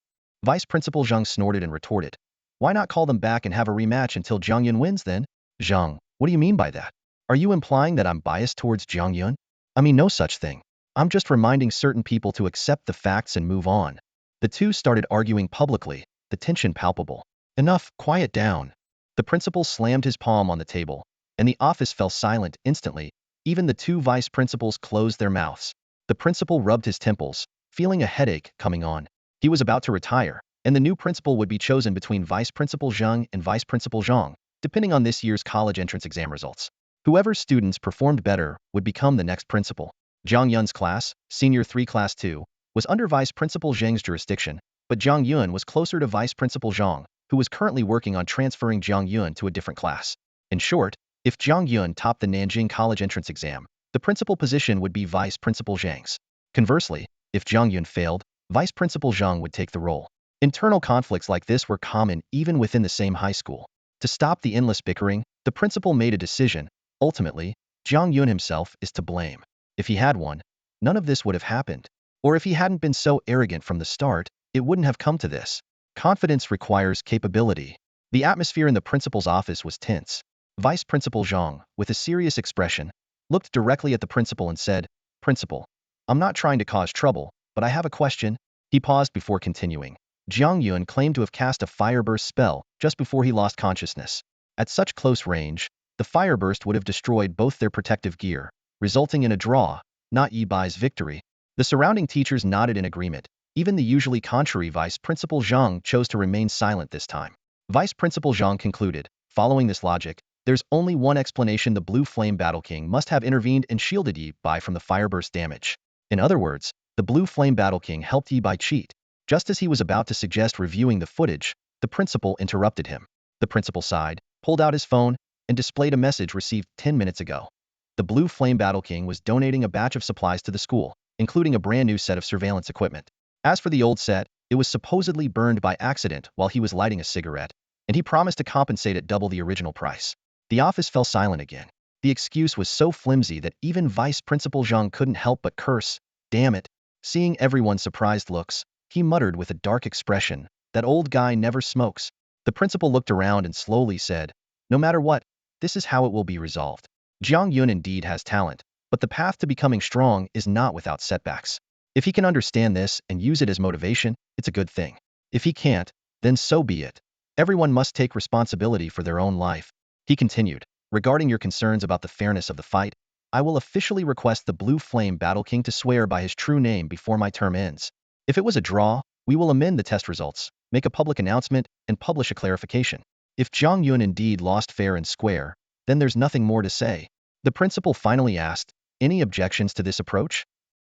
Vice Principal Zhang snorted and retorted. Why not call them back and have a rematch until Jiang Yun wins then? Zhang, what do you mean by that? Are you implying that I'm biased towards Jiang Yun? I mean no such thing. I'm just reminding certain people to accept the facts and move on. The two started arguing publicly, the tension palpable. Enough, quiet down. The principal slammed his palm on the table, and the office fell silent instantly. Even the 2 vice principals closed their mouths. The principal rubbed his temples, feeling a headache coming on. He was about to retire, and the new principal would be chosen between Vice Principal Zhang and Vice Principal Zhang, depending on this year's college entrance exam results. Whoever students performed better would become the next principal. Jiang Yun's class, Senior 3 Class 2, was under Vice Principal Zhang's jurisdiction, but Jiang Yun was closer to Vice Principal Zhang, who was currently working on transferring Jiang Yun to a different class. In short, if Jiang Yun topped the Nanjing College entrance exam, the principal position would be Vice Principal Zhang's. Conversely, if Jiang Yun failed, Vice Principal Zhang would take the role. Internal conflicts like this were common even within the same high school. To stop the endless bickering, the principal made a decision. Ultimately, Jiang Yun himself is to blame. If he had won, none of this would have happened. Or if he hadn't been so arrogant from the start, it wouldn't have come to this. Confidence requires capability. The atmosphere in the principal's office was tense. Vice Principal Zhang, with a serious expression, looked directly at the principal and said, Principal, I'm not trying to cause trouble, but I have a question. He paused before continuing. Jiang Yun claimed to have cast a fireburst spell just before he lost consciousness. At such close range, the fireburst would have destroyed both their protective gear, resulting in a draw, not Yi Bai's victory. The surrounding teachers nodded in agreement. Even the usually contrary Vice Principal Zhang chose to remain silent this time. Vice Principal Zhang concluded, following this logic, there's only one explanation: the Blue Flame Battle King must have intervened and shielded Yi Bai from the fireburst damage. In other words, the Blue Flame Battle King helped Yi Bai cheat. Just as he was about to suggest reviewing the footage, the principal interrupted him. The principal sighed, pulled out his phone, and displayed a message received 10 minutes ago. The Blue Flame Battle King was donating a batch of supplies to the school, including a brand new set of surveillance equipment. As for the old set, it was supposedly burned by accident while he was lighting a cigarette, and he promised to compensate at double the original price. The office fell silent again. The excuse was so flimsy that even Vice Principal Zhang couldn't help but curse. Damn it. Seeing everyone's surprised looks, he muttered with a dark expression, that old guy never smokes. The principal looked around and slowly said, no matter what, this is how it will be resolved. Jiang Yun indeed has talent, but the path to becoming strong is not without setbacks. If he can understand this and use it as motivation, it's a good thing. If he can't, then so be it. Everyone must take responsibility for their own life. He continued, regarding your concerns about the fairness of the fight, I will officially request the Blue Flame Battle King to swear by his true name before my term ends. If it was a draw, we will amend the test results, make a public announcement, and publish a clarification. If Jiang Yun indeed lost fair and square, then there's nothing more to say. The principal finally asked, any objections to this approach?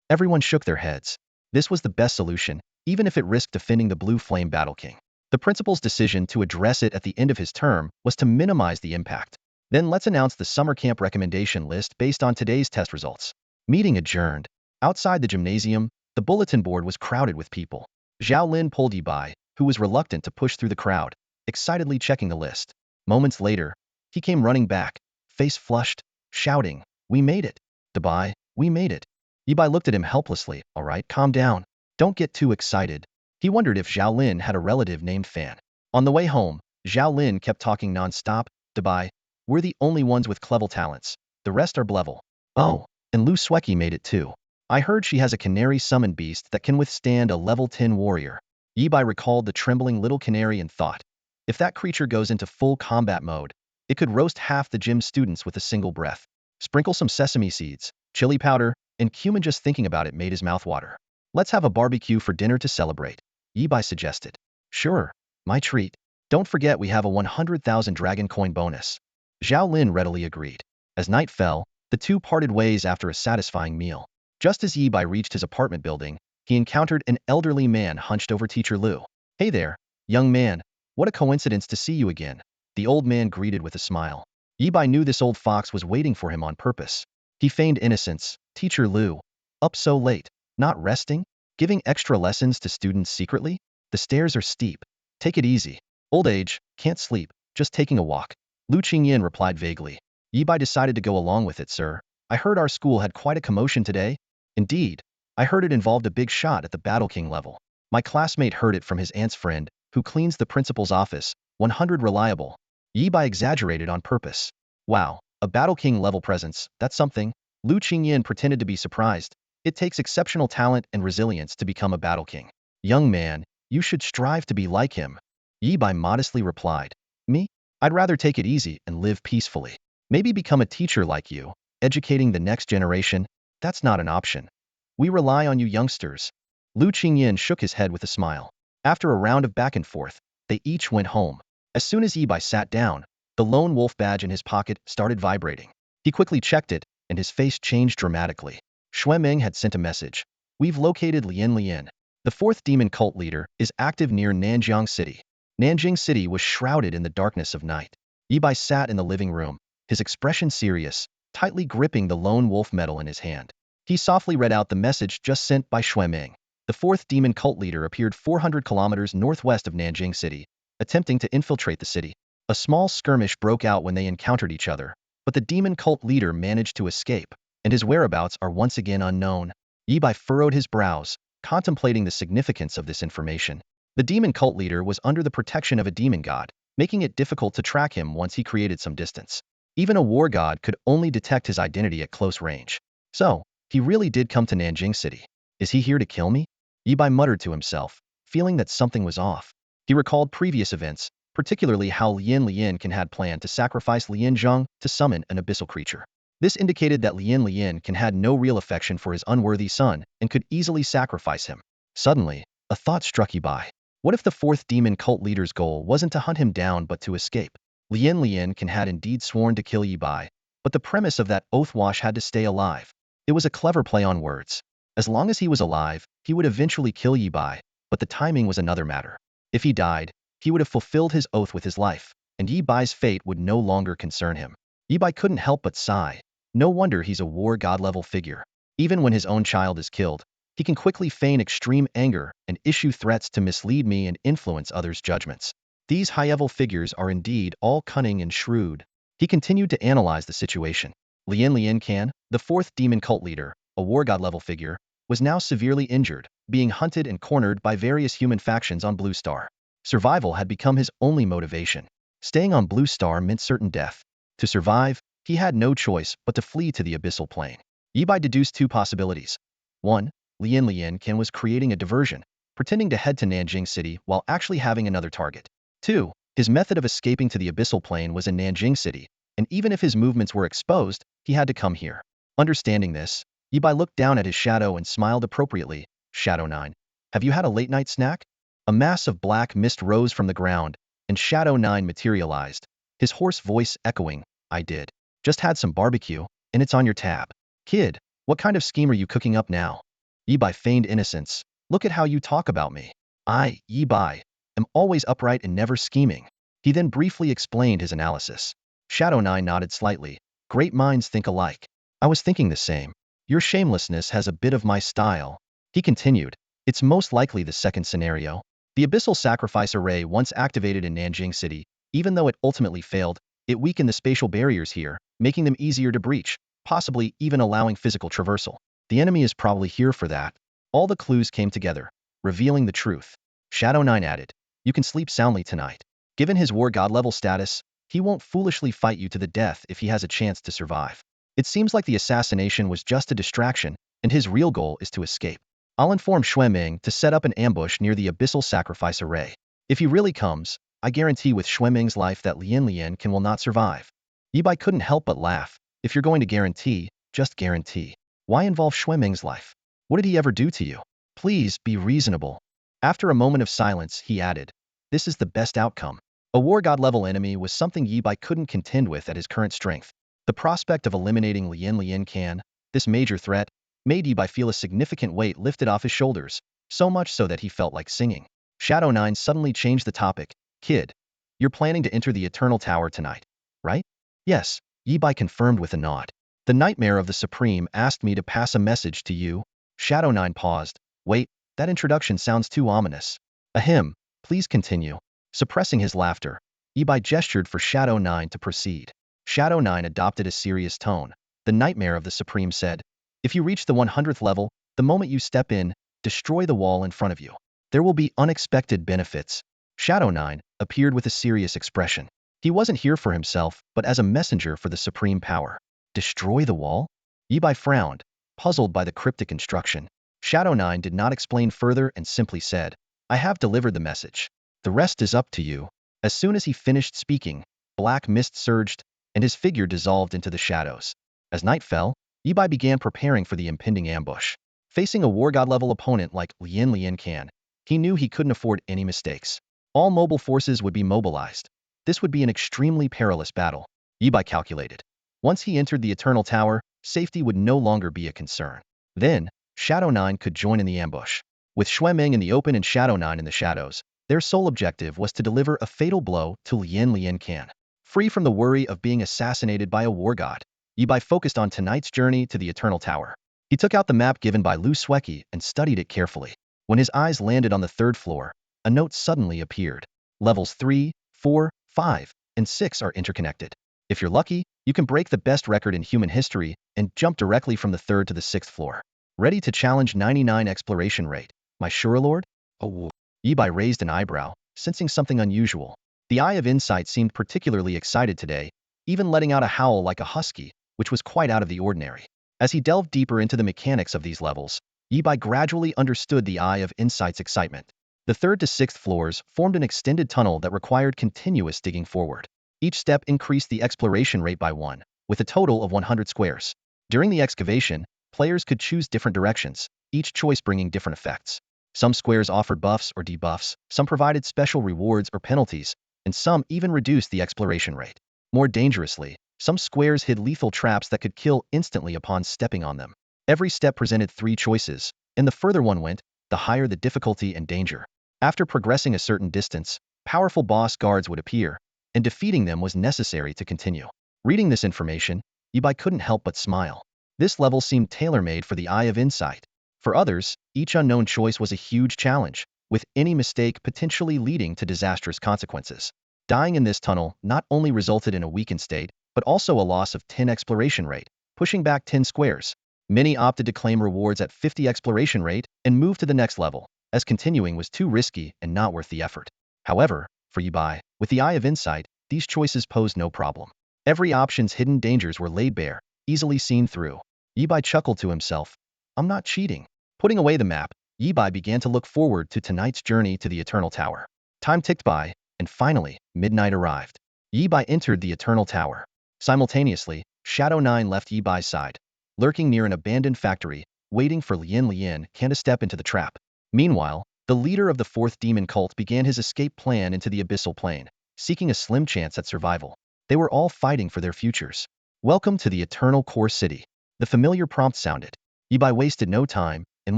Everyone shook their heads. This was the best solution, even if it risked defending the Blue Flame Battle King. The principal's decision to address it at the end of his term was to minimize the impact. Then let's announce the summer camp recommendation list based on today's test results. Meeting adjourned. Outside the gymnasium, the bulletin board was crowded with people. Zhao Lin pulled Yi Bai, who was reluctant to push through the crowd, excitedly checking the list. Moments later, he came running back, face flushed, shouting, we made it. Bai, we made it. Yi Bai looked at him helplessly. All right, calm down. Don't get too excited. He wondered if Zhao Lin had a relative named Fan. On the way home, Zhao Lin kept talking non-stop. Bai, we're the only ones with clever talents. The rest are level. Oh, and Lu Sweki made it too. I heard she has a canary summon beast that can withstand a level 10 warrior. Yibai recalled the trembling little canary and thought, if that creature goes into full combat mode, it could roast half the gym students with a single breath. Sprinkle some sesame seeds, chili powder, and cumin. Just thinking about it made his mouth water. Let's have a barbecue for dinner to celebrate, Yibai suggested. Sure, my treat. Don't forget we have a 100,000 dragon coin bonus. Zhao Lin readily agreed. As night fell, the two parted ways after a satisfying meal. Just as Yibai reached his apartment building, he encountered an elderly man hunched over Teacher Lu. Hey there, young man. What a coincidence to see you again, the old man greeted with a smile. Yibai knew this old fox was waiting for him on purpose. He feigned innocence. Teacher Lu, up so late, not resting? Giving extra lessons to students secretly? The stairs are steep. Take it easy. Old age, can't sleep, just taking a walk. Lu Qingyan replied vaguely. Yibai decided to go along with it, sir. I heard our school had quite a commotion today. Indeed, I heard it involved a big shot at the Battle King level. My classmate heard it from his aunt's friend, who cleans the principal's office, 100 reliable. Yibai exaggerated on purpose. Wow, a Battle King level presence, that's something. Lu Qingyan pretended to be surprised. It takes exceptional talent and resilience to become a Battle King. Young man, you should strive to be like him. Yibai modestly replied. Me? I'd rather take it easy and live peacefully. Maybe become a teacher like you, educating the next generation. That's not an option. We rely on you youngsters. Lu Qingyan shook his head with a smile. After a round of back and forth, they each went home. As soon as Yibai sat down, the lone wolf badge in his pocket started vibrating. He quickly checked it, and his face changed dramatically. Xue Meng had sent a message. We've located Lian Lian. The fourth demon cult leader is active near Nanjiang City. Nanjing City was shrouded in the darkness of night. Yibai sat in the living room, his expression serious, tightly gripping the lone wolf medal in his hand. He softly read out the message just sent by Xue Meng. The fourth demon cult leader appeared 400 kilometers northwest of Nanjing City, attempting to infiltrate the city. A small skirmish broke out when they encountered each other, but the demon cult leader managed to escape, and his whereabouts are once again unknown. Yibai furrowed his brows, contemplating the significance of this information. The demon cult leader was under the protection of a demon god, making it difficult to track him once he created some distance. Even a war god could only detect his identity at close range. So, he really did come to Nanjing City. Is he here to kill me? Yibai muttered to himself, feeling that something was off. He recalled previous events, particularly how Lian Lian can had planned to sacrifice Lian Zheng to summon an abyssal creature. This indicated that Lian Lian can had no real affection for his unworthy son and could easily sacrifice him. Suddenly, a thought struck Yibai. What if the fourth demon cult leader's goal wasn't to hunt him down but to escape? Lian Lian can had indeed sworn to kill Yibai, but the premise of that oath wash had to stay alive. It was a clever play on words. As long as he was alive, he would eventually kill Yibai, but the timing was another matter. If he died, he would have fulfilled his oath with his life, and Yibai's fate would no longer concern him. Yibai couldn't help but sigh. No wonder he's a war god-level figure. Even when his own child is killed, he can quickly feign extreme anger and issue threats to mislead me and influence others' judgments. These high-level figures are indeed all cunning and shrewd. He continued to analyze the situation. Lian Lian Can, the fourth demon cult leader, a war god-level figure, was now severely injured, being hunted and cornered by various human factions on Blue Star. Survival had become his only motivation. Staying on Blue Star meant certain death. To survive, he had no choice but to flee to the abyssal plane. Yibai deduced two possibilities. 1. Lian Lian Can was creating a diversion, pretending to head to Nanjing City while actually having another target. 2. His method of escaping to the abyssal plane was in Nanjing City, and even if his movements were exposed, he had to come here. Understanding this, Yibai looked down at his shadow and smiled appropriately. Shadow 9. Have you had a late-night snack? A mass of black mist rose from the ground, and Shadow 9 materialized, his hoarse voice echoing, I did. Just had some barbecue, and it's on your tab. Kid, what kind of scheme are you cooking up now? Yibai feigned innocence. Look at how you talk about me. I, Yibai, am always upright and never scheming. He then briefly explained his analysis. Shadow 9 nodded slightly. Great minds think alike. I was thinking the same. Your shamelessness has a bit of my style. He continued. It's most likely the second scenario. The abyssal sacrifice array once activated in Nanjing City, even though it ultimately failed, it weakened the spatial barriers here, making them easier to breach, possibly even allowing physical traversal. The enemy is probably here for that. All the clues came together, revealing the truth. Shadow 9 added, you can sleep soundly tonight. Given his war god level status, he won't foolishly fight you to the death if he has a chance to survive. It seems like the assassination was just a distraction, and his real goal is to escape. I'll inform Xueming to set up an ambush near the abyssal sacrifice array. If he really comes, I guarantee with Xueming's life that Lian can will not survive. Yibai couldn't help but laugh. If you're going to guarantee, just guarantee. Why involve Xueming's life? What did he ever do to you? Please be reasonable. After a moment of silence, he added, this is the best outcome. A war god level enemy was something Yibai couldn't contend with at his current strength. The prospect of eliminating Lian Can, this major threat, made Yibai feel a significant weight lifted off his shoulders, so much so that he felt like singing. Shadow 9 suddenly changed the topic. Kid, you're planning to enter the Eternal Tower tonight, right? Yes, Yibai confirmed with a nod. The Nightmare of the Supreme asked me to pass a message to you. Shadow 9 paused. Wait, that introduction sounds too ominous. Ahem, please continue. Suppressing his laughter, Yibai gestured for Shadow 9 to proceed. Shadow 9 adopted a serious tone. The Nightmare of the Supreme said, if you reach the 100th level, the moment you step in, destroy the wall in front of you. There will be unexpected benefits. Shadow 9 appeared with a serious expression. He wasn't here for himself, but as a messenger for the supreme power. Destroy the wall? Yibai frowned, puzzled by the cryptic instruction. Shadow 9 did not explain further and simply said, I have delivered the message. The rest is up to you. As soon as he finished speaking, black mist surged, and his figure dissolved into the shadows. As night fell, Yibai began preparing for the impending ambush. Facing a war god level opponent like Lian Can, he knew he couldn't afford any mistakes. All mobile forces would be mobilized. This would be an extremely perilous battle, Yibai calculated. Once he entered the Eternal Tower, safety would no longer be a concern. Then, Shadow 9 could join in the ambush. With Xueming in the open and Shadow 9 in the shadows, their sole objective was to deliver a fatal blow to Lian Can. Free from the worry of being assassinated by a war god, Yibai focused on tonight's journey to the Eternal Tower. He took out the map given by Lu Sueki and studied it carefully. When his eyes landed on the 3rd floor, a note suddenly appeared. Levels 3, 4, 5, and 6 are interconnected. If you're lucky, you can break the best record in human history and jump directly from the 3rd to the 6th floor. Ready to challenge 99 exploration rate, my Shuralord? Oh. Yibai raised an eyebrow, sensing something unusual. The Eye of Insight seemed particularly excited today, even letting out a howl like a husky, which was quite out of the ordinary. As he delved deeper into the mechanics of these levels, Yibai gradually understood the Eye of Insight's excitement. The 3rd to 6th floors formed an extended tunnel that required continuous digging forward. Each step increased the exploration rate by 1, with a total of 100 squares. During the excavation, players could choose different directions, each choice bringing different effects. Some squares offered buffs or debuffs, some provided special rewards or penalties, and some even reduced the exploration rate. More dangerously, some squares hid lethal traps that could kill instantly upon stepping on them. Every step presented 3 choices, and the further one went, the higher the difficulty and danger. After progressing a certain distance, powerful boss guards would appear, and defeating them was necessary to continue. Reading this information, Yibai couldn't help but smile. This level seemed tailor-made for the Eye of Insight. For others, each unknown choice was a huge challenge, with any mistake potentially leading to disastrous consequences. Dying in this tunnel not only resulted in a weakened state, but also a loss of 10 exploration rate, pushing back 10 squares. Many opted to claim rewards at 50 exploration rate and move to the next level, as continuing was too risky and not worth the effort. However, for Yibai, with the Eye of Insight, these choices posed no problem. Every option's hidden dangers were laid bare, easily seen through. Yibai chuckled to himself. I'm not cheating. Putting away the map, Yibai began to look forward to tonight's journey to the Eternal Tower. Time ticked by, and finally, midnight arrived. Yibai entered the Eternal Tower. Simultaneously, Shadow 9 left Yibai's side, lurking near an abandoned factory, waiting for Lian Can to step into the trap. Meanwhile, the leader of the 4th demon cult began his escape plan into the abyssal plane, seeking a slim chance at survival. They were all fighting for their futures. Welcome to the Eternal Core City. The familiar prompt sounded. Yibai wasted no time and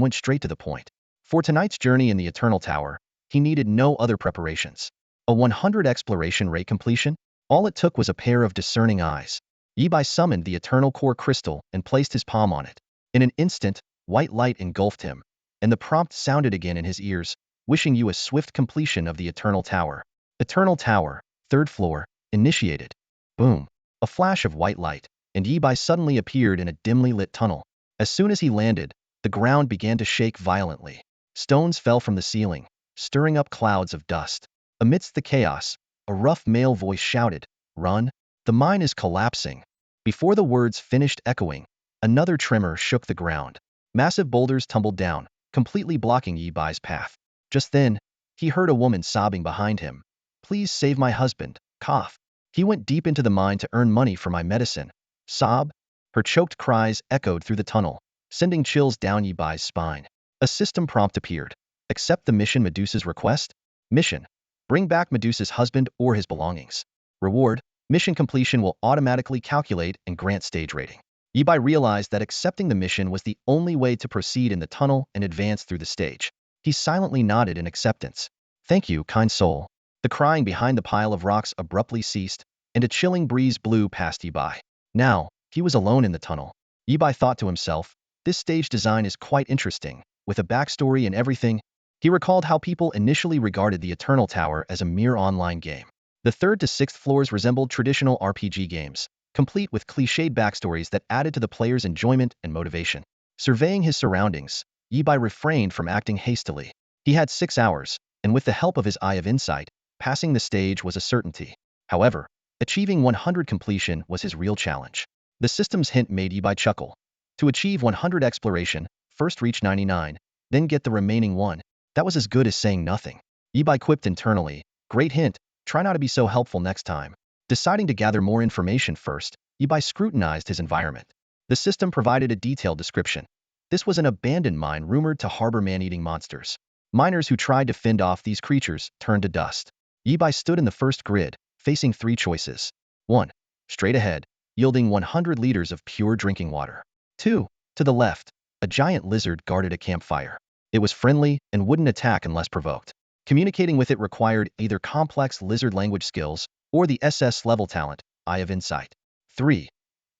went straight to the point. For tonight's journey in the Eternal Tower, he needed no other preparations. A 100 exploration rate completion? All it took was a pair of discerning eyes. Yibai summoned the Eternal Core Crystal and placed his palm on it. In an instant, white light engulfed him, and the prompt sounded again in his ears, wishing you a swift completion of the Eternal Tower. Eternal Tower, 3rd floor, initiated. Boom. A flash of white light, and Yibai suddenly appeared in a dimly lit tunnel. As soon as he landed, the ground began to shake violently. Stones fell from the ceiling, stirring up clouds of dust. Amidst the chaos, a rough male voice shouted, Run! The mine is collapsing. Before the words finished echoing, another tremor shook the ground. Massive boulders tumbled down, completely blocking Yi Bai's path. Just then, he heard a woman sobbing behind him. "Please save my husband." Cough. "He went deep into the mine to earn money for my medicine." Sob. Her choked cries echoed through the tunnel, sending chills down Yi Bai's spine. A system prompt appeared. "Accept the mission Medusa's request." Mission: bring back Medusa's husband or his belongings. Reward: mission completion will automatically calculate and grant stage rating. Yi Bai realized that accepting the mission was the only way to proceed in the tunnel and advance through the stage. He silently nodded in acceptance. "Thank you, kind soul." The crying behind the pile of rocks abruptly ceased, and a chilling breeze blew past Yi Bai. Now, he was alone in the tunnel. Yi Bai thought to himself, this stage design is quite interesting, with a backstory and everything. He recalled how people initially regarded the Eternal Tower as a mere online game. The 3rd to 6th floors resembled traditional RPG games, complete with cliched backstories that added to the player's enjoyment and motivation. Surveying his surroundings, Yi Bai refrained from acting hastily. He had 6 hours, and with the help of his Eye of Insight, passing the stage was a certainty. However, achieving 100 completion was his real challenge. The system's hint made Yi Bai chuckle. To achieve 100 exploration, first reach 99, then get the remaining 1. That was as good as saying nothing. Yi Bai quipped internally, "Great hint, try not to be so helpful next time." Deciding to gather more information first, Yi Bai scrutinized his environment. The system provided a detailed description. This was an abandoned mine rumored to harbor man-eating monsters. Miners who tried to fend off these creatures turned to dust. Yi Bai stood in the first grid, facing 3 choices. 1. Straight ahead, yielding 100 liters of pure drinking water. 2. To the left, a giant lizard guarded a campfire. It was friendly and wouldn't attack unless provoked. Communicating with it required either complex lizard language skills or the SS level talent, Eye of Insight. 3.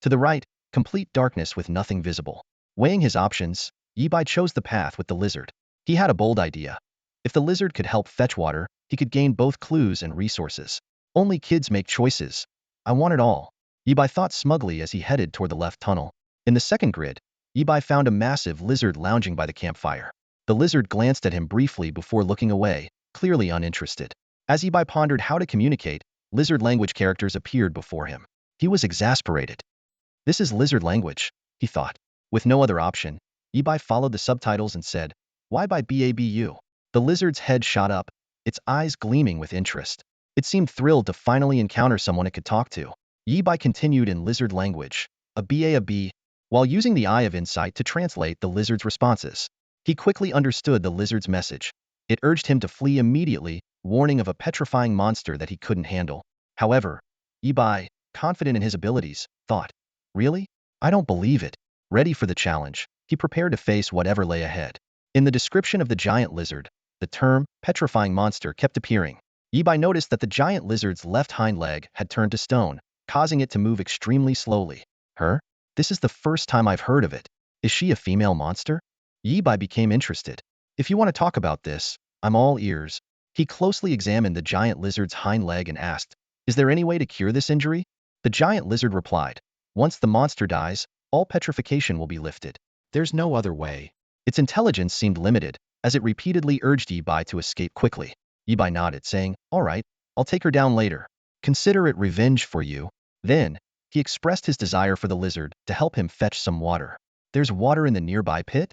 To the right, complete darkness with nothing visible. Weighing his options, Yi Bai chose the path with the lizard. He had a bold idea. If the lizard could help fetch water, he could gain both clues and resources. Only kids make choices. I want it all. Yi Bai thought smugly as he headed toward the left tunnel. In the second grid, Yi Bai found a massive lizard lounging by the campfire. The lizard glanced at him briefly before looking away, clearly uninterested. As Yi Bai pondered how to communicate, lizard language characters appeared before him. He was exasperated. This is lizard language, he thought. With no other option, Yi Bai followed the subtitles and said, "Why by BABU?" The lizard's head shot up, its eyes gleaming with interest. It seemed thrilled to finally encounter someone it could talk to. Yi Bai continued in lizard language, a B, while using the Eye of Insight to translate the lizard's responses. He quickly understood the lizard's message. It urged him to flee immediately, warning of a petrifying monster that he couldn't handle. However, Yi Bai, confident in his abilities, thought, "Really? I don't believe it." Ready for the challenge, he prepared to face whatever lay ahead. In the description of the giant lizard, the term petrifying monster kept appearing. Yi Bai noticed that the giant lizard's left hind leg had turned to stone, causing it to move extremely slowly. Her? This is the first time I've heard of it. Is she a female monster? Yi Bai became interested. If you want to talk about this, I'm all ears. He closely examined the giant lizard's hind leg and asked, "Is there any way to cure this injury?" The giant lizard replied, "Once the monster dies, all petrification will be lifted. There's no other way." Its intelligence seemed limited, as it repeatedly urged Yi Bai to escape quickly. Yi Bai nodded, saying, "All right, I'll take her down later. Consider it revenge for you." Then, he expressed his desire for the lizard to help him fetch some water. "There's water in the nearby pit?"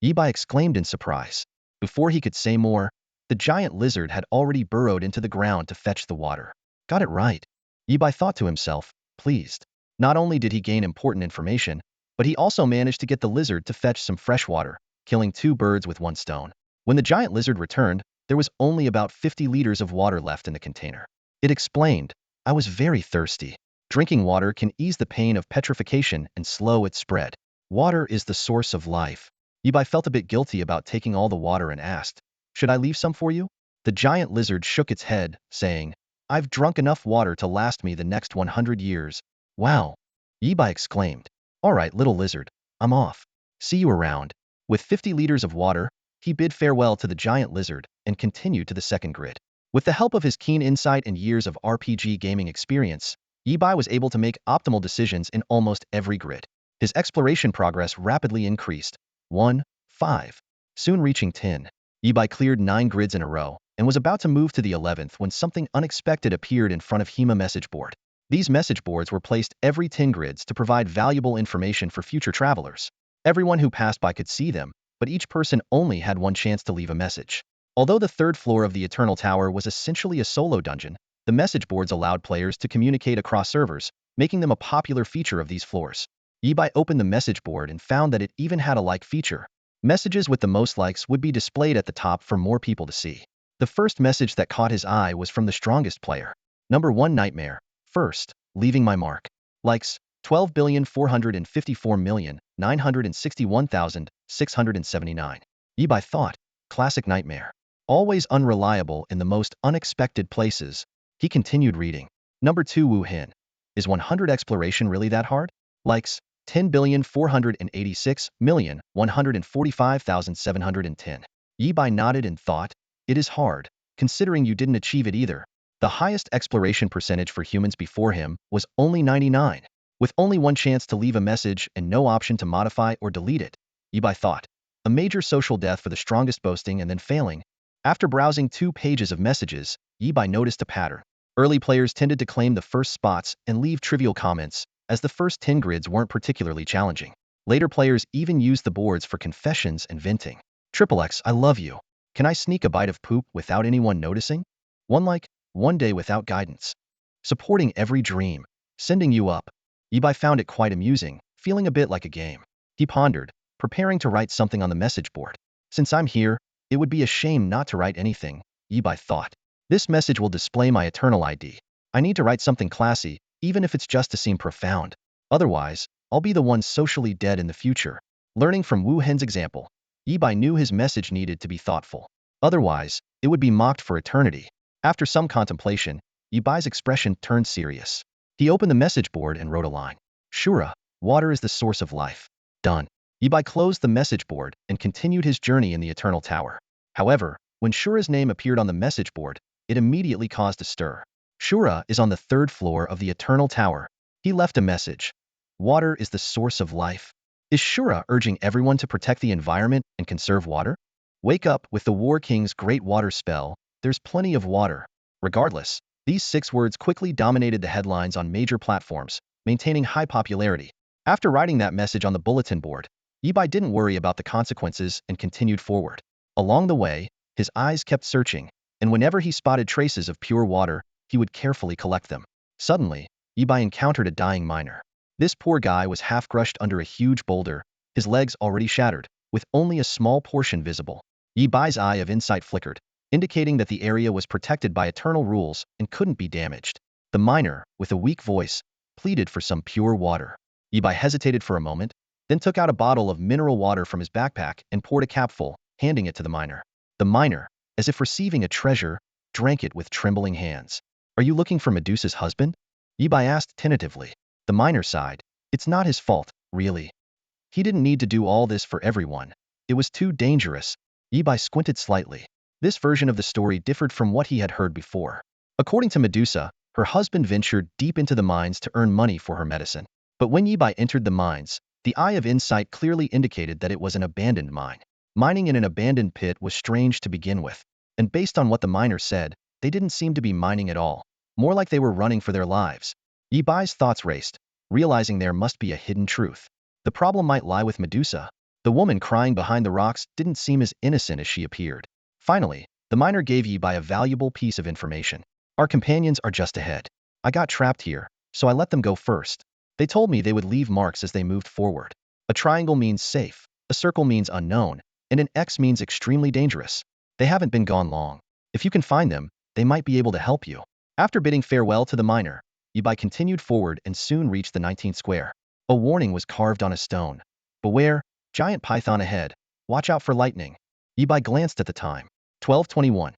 Yi Bai exclaimed in surprise. Before he could say more, the giant lizard had already burrowed into the ground to fetch the water. Got it right. Yi Bai thought to himself, pleased. Not only did he gain important information, but he also managed to get the lizard to fetch some fresh water, killing 2 birds with 1 stone. When the giant lizard returned, there was only about 50 liters of water left in the container. It explained, "I was very thirsty. Drinking water can ease the pain of petrification and slow its spread. Water is the source of life." Yi Bai felt a bit guilty about taking all the water and asked, "Should I leave some for you?" The giant lizard shook its head, saying, "I've drunk enough water to last me the next 100 years. Wow. Yi Bai exclaimed, "All right, little lizard, I'm off. See you around." With 50 liters of water, he bid farewell to the giant lizard and continued to the second grid. With the help of his keen insight and years of RPG gaming experience, Yi Bai was able to make optimal decisions in almost every grid. His exploration progress rapidly increased. 1, 5. Soon reaching 10. Yi Bai cleared 9 grids in a row and was about to move to the 11th when something unexpected appeared in front of Hema message board. These message boards were placed every 10 grids to provide valuable information for future travelers. Everyone who passed by could see them, but each person only had one chance to leave a message. Although the third floor of the Eternal Tower was essentially a solo dungeon, the message boards allowed players to communicate across servers, making them a popular feature of these floors. Yibai opened the message board and found that it even had a like feature. Messages with the most likes would be displayed at the top for more people to see. The first message that caught his eye was from the strongest player. Number 1 Nightmare. First, leaving my mark. Likes, 12,454,961,679. Yibai thought, classic Nightmare. Always unreliable in the most unexpected places. He continued reading. Number 2 Wu Hin. Is 100 exploration really that hard? Likes, 10,486,145,710. Yibai nodded and thought, it is hard, considering you didn't achieve it either. The highest exploration percentage for humans before him was only 99. With only one chance to leave a message and no option to modify or delete it, Yibai thought, a major social death for the strongest boasting and then failing. After browsing 2 pages of messages, Yibai noticed a pattern. Early players tended to claim the first spots and leave trivial comments, as the first 10 grids weren't particularly challenging. Later players even used the boards for confessions and venting. Triple X, I love you. Can I sneak a bite of poop without anyone noticing? One like, one day without guidance. Supporting every dream. Sending you up. Yibai found it quite amusing, feeling a bit like a game. He pondered, preparing to write something on the message board. Since I'm here, it would be a shame not to write anything, Yibai thought. This message will display my eternal ID. I need to write something classy, even if it's just to seem profound. Otherwise, I'll be the one socially dead in the future. Learning from Wu Hen's example, Yibai knew his message needed to be thoughtful. Otherwise, it would be mocked for eternity. After some contemplation, Yibai's expression turned serious. He opened the message board and wrote a line. Shura, water is the source of life. Done. Yibai closed the message board and continued his journey in the Eternal Tower. However, when Shura's name appeared on the message board, it immediately caused a stir. Shura is on the 3rd floor of the Eternal Tower. He left a message. Water is the source of life. Is Shura urging everyone to protect the environment and conserve water? Wake up with the War King's great water spell. There's plenty of water. Regardless, these 6 words quickly dominated the headlines on major platforms, maintaining high popularity. After writing that message on the bulletin board, Yibai didn't worry about the consequences and continued forward. Along the way, his eyes kept searching, and whenever he spotted traces of pure water, he would carefully collect them. Suddenly, Yibai encountered a dying miner. This poor guy was half crushed under a huge boulder, his legs already shattered, with only a small portion visible. Yibai's eye of insight flickered, indicating that the area was protected by eternal rules and couldn't be damaged. The miner, with a weak voice, pleaded for some pure water. Yibai hesitated for a moment, then took out a bottle of mineral water from his backpack and poured a capful, handing it to the miner. The miner, as if receiving a treasure, drank it with trembling hands. Are you looking for Medusa's husband? Yibai asked tentatively. The miner sighed. It's not his fault, really. He didn't need to do all this for everyone. It was too dangerous. Yibai squinted slightly. This version of the story differed from what he had heard before. According to Medusa, her husband ventured deep into the mines to earn money for her medicine. But when Yibai entered the mines, the eye of insight clearly indicated that it was an abandoned mine. Mining in an abandoned pit was strange to begin with. And based on what the miner said, they didn't seem to be mining at all. More like they were running for their lives. Yibai's thoughts raced, realizing there must be a hidden truth. The problem might lie with Medusa. The woman crying behind the rocks didn't seem as innocent as she appeared. Finally, the miner gave Yibai a valuable piece of information. Our companions are just ahead. I got trapped here, so I let them go first. They told me they would leave marks as they moved forward. A triangle means safe, a circle means unknown, and an X means extremely dangerous. They haven't been gone long. If you can find them, they might be able to help you. After bidding farewell to the miner, Yibai continued forward and soon reached the 19th square. A warning was carved on a stone. Beware, giant python ahead. Watch out for lightning. Yibai glanced at the time. 12:21.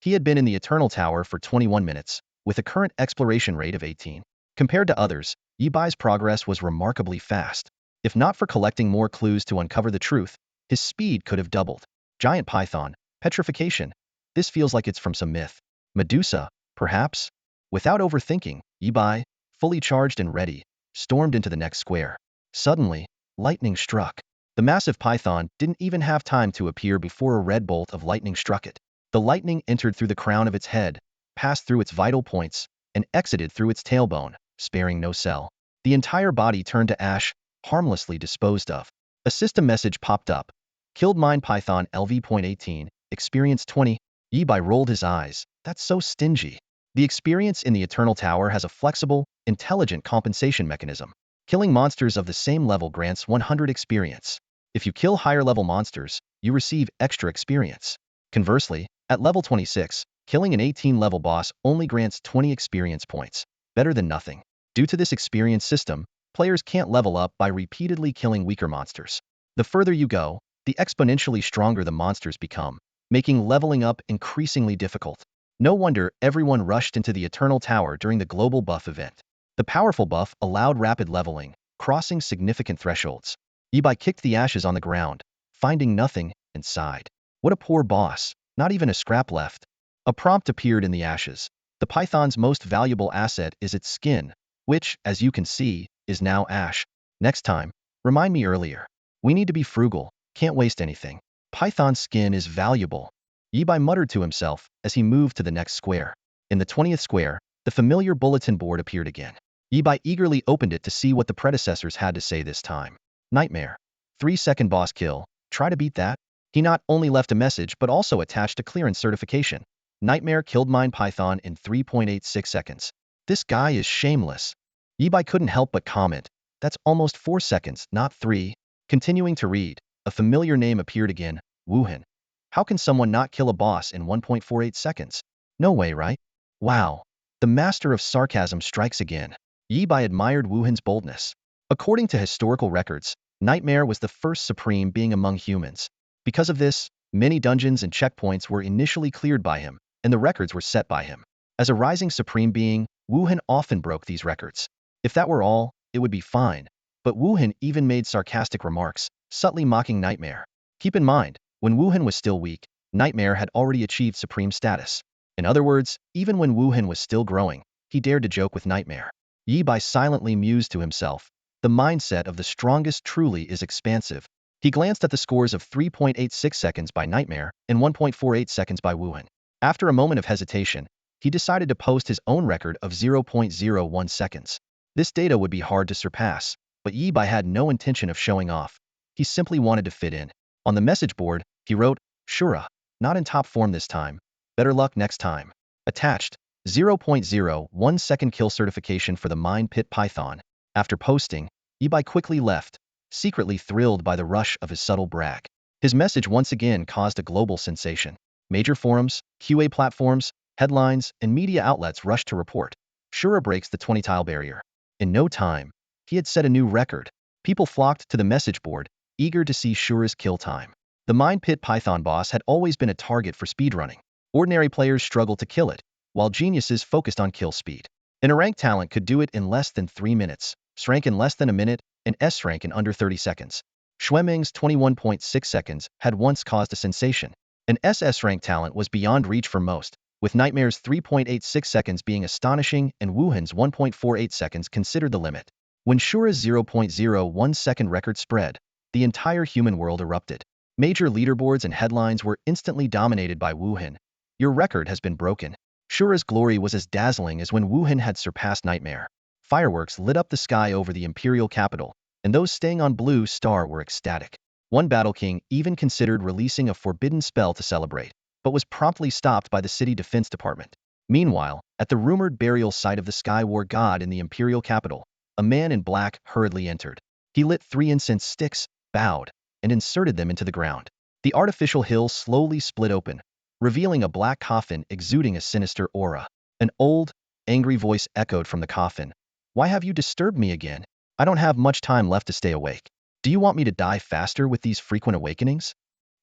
He had been in the Eternal Tower for 21 minutes, with a current exploration rate of 18. Compared to others, Yibai's progress was remarkably fast. If not for collecting more clues to uncover the truth, his speed could have doubled. Giant python, petrification. This feels like it's from some myth. Medusa, perhaps? Without overthinking, Yibai, fully charged and ready, stormed into the next square. Suddenly, lightning struck. The massive python didn't even have time to appear before a red bolt of lightning struck it. The lightning entered through the crown of its head, passed through its vital points, and exited through its tailbone. sparing no cell. The entire body turned to ash, harmlessly disposed of. A system message popped up. Killed mine python LV.18, experience 20. Yibai rolled his eyes. That's so stingy. The experience in the Eternal Tower has a flexible, intelligent compensation mechanism. Killing monsters of the same level grants 100 experience. If you kill higher level monsters, you receive extra experience. Conversely, at level 26, killing an 18-level boss only grants 20 experience points. Better than nothing. Due to this experience system, players can't level up by repeatedly killing weaker monsters. The further you go, the exponentially stronger the monsters become, making leveling up increasingly difficult. No wonder everyone rushed into the Eternal Tower during the global buff event. The powerful buff allowed rapid leveling, crossing significant thresholds. Yibai kicked the ashes on the ground, finding nothing, and sighed. What a poor boss, not even a scrap left. A prompt appeared in the ashes. The python's most valuable asset is its skin, which, as you can see, is now ash. Next time, remind me earlier. We need to be frugal, can't waste anything. Python's skin is valuable. Yibai muttered to himself as he moved to the next square. In the 20th square, the familiar bulletin board appeared again. Yibai eagerly opened it to see what the predecessors had to say this time. Nightmare. 3-second boss kill. Try to beat that? He not only left a message but also attached a clearance certification. Nightmare killed mine python in 3.86 seconds. This guy is shameless. Yibai couldn't help but comment. That's almost 4 seconds, not 3. Continuing to read, a familiar name appeared again, Wuhan. How can someone not kill a boss in 1.48 seconds? No way, right? Wow. The master of sarcasm strikes again. Yibai admired Wuhan's boldness. According to historical records, Nightmare was the first supreme being among humans. Because of this, many dungeons and checkpoints were initially cleared by him, and the records were set by him. As a rising supreme being, Wuhan often broke these records. If that were all, it would be fine. But Wuhan even made sarcastic remarks, subtly mocking Nightmare. Keep in mind, when Wuhan was still weak, Nightmare had already achieved supreme status. In other words, even when Wuhan was still growing, he dared to joke with Nightmare. Yibai silently mused to himself. The mindset of the strongest truly is expansive. He glanced at the scores of 3.86 seconds by Nightmare and 1.48 seconds by Wuhan. After a moment of hesitation, he decided to post his own record of 0.01 seconds. This data would be hard to surpass, but Yibai had no intention of showing off. He simply wanted to fit in. On the message board, he wrote, Shura, not in top form this time. Better luck next time. Attached, 0.01 second kill certification for the mine pit python. After posting, Yibai quickly left, secretly thrilled by the rush of his subtle brag. His message once again caused a global sensation. Major forums, QA platforms, headlines, and media outlets rushed to report. Shura breaks the 20-tile barrier. In no time, he had set a new record. People flocked to the message board, eager to see Shura's kill time. The mine pit python boss had always been a target for speedrunning. Ordinary players struggled to kill it, while geniuses focused on kill speed. An A rank talent could do it in less than 3 minutes, S rank in less than a minute, and S rank in under 30 seconds. Xueming's 21.6 seconds had once caused a sensation. An SS rank talent was beyond reach for most, with Nightmare's 3.86 seconds being astonishing and Wuhan's 1.48 seconds considered the limit. When Shura's 0.01 second record spread, the entire human world erupted. Major leaderboards and headlines were instantly dominated by Wuhan. Your record has been broken. Shura's glory was as dazzling as when Wuhan had surpassed Nightmare. Fireworks lit up the sky over the imperial capital, and those staying on Blue Star were ecstatic. One Battle King even considered releasing a forbidden spell to celebrate, but was promptly stopped by the city defense department. Meanwhile, at the rumored burial site of the Sky War god in the imperial capital, a man in black hurriedly entered. He lit 3 incense sticks, bowed, and inserted them into the ground. The artificial hill slowly split open, revealing a black coffin exuding a sinister aura. An old, angry voice echoed from the coffin. Why have you disturbed me again? I don't have much time left to stay awake. Do you want me to die faster with these frequent awakenings?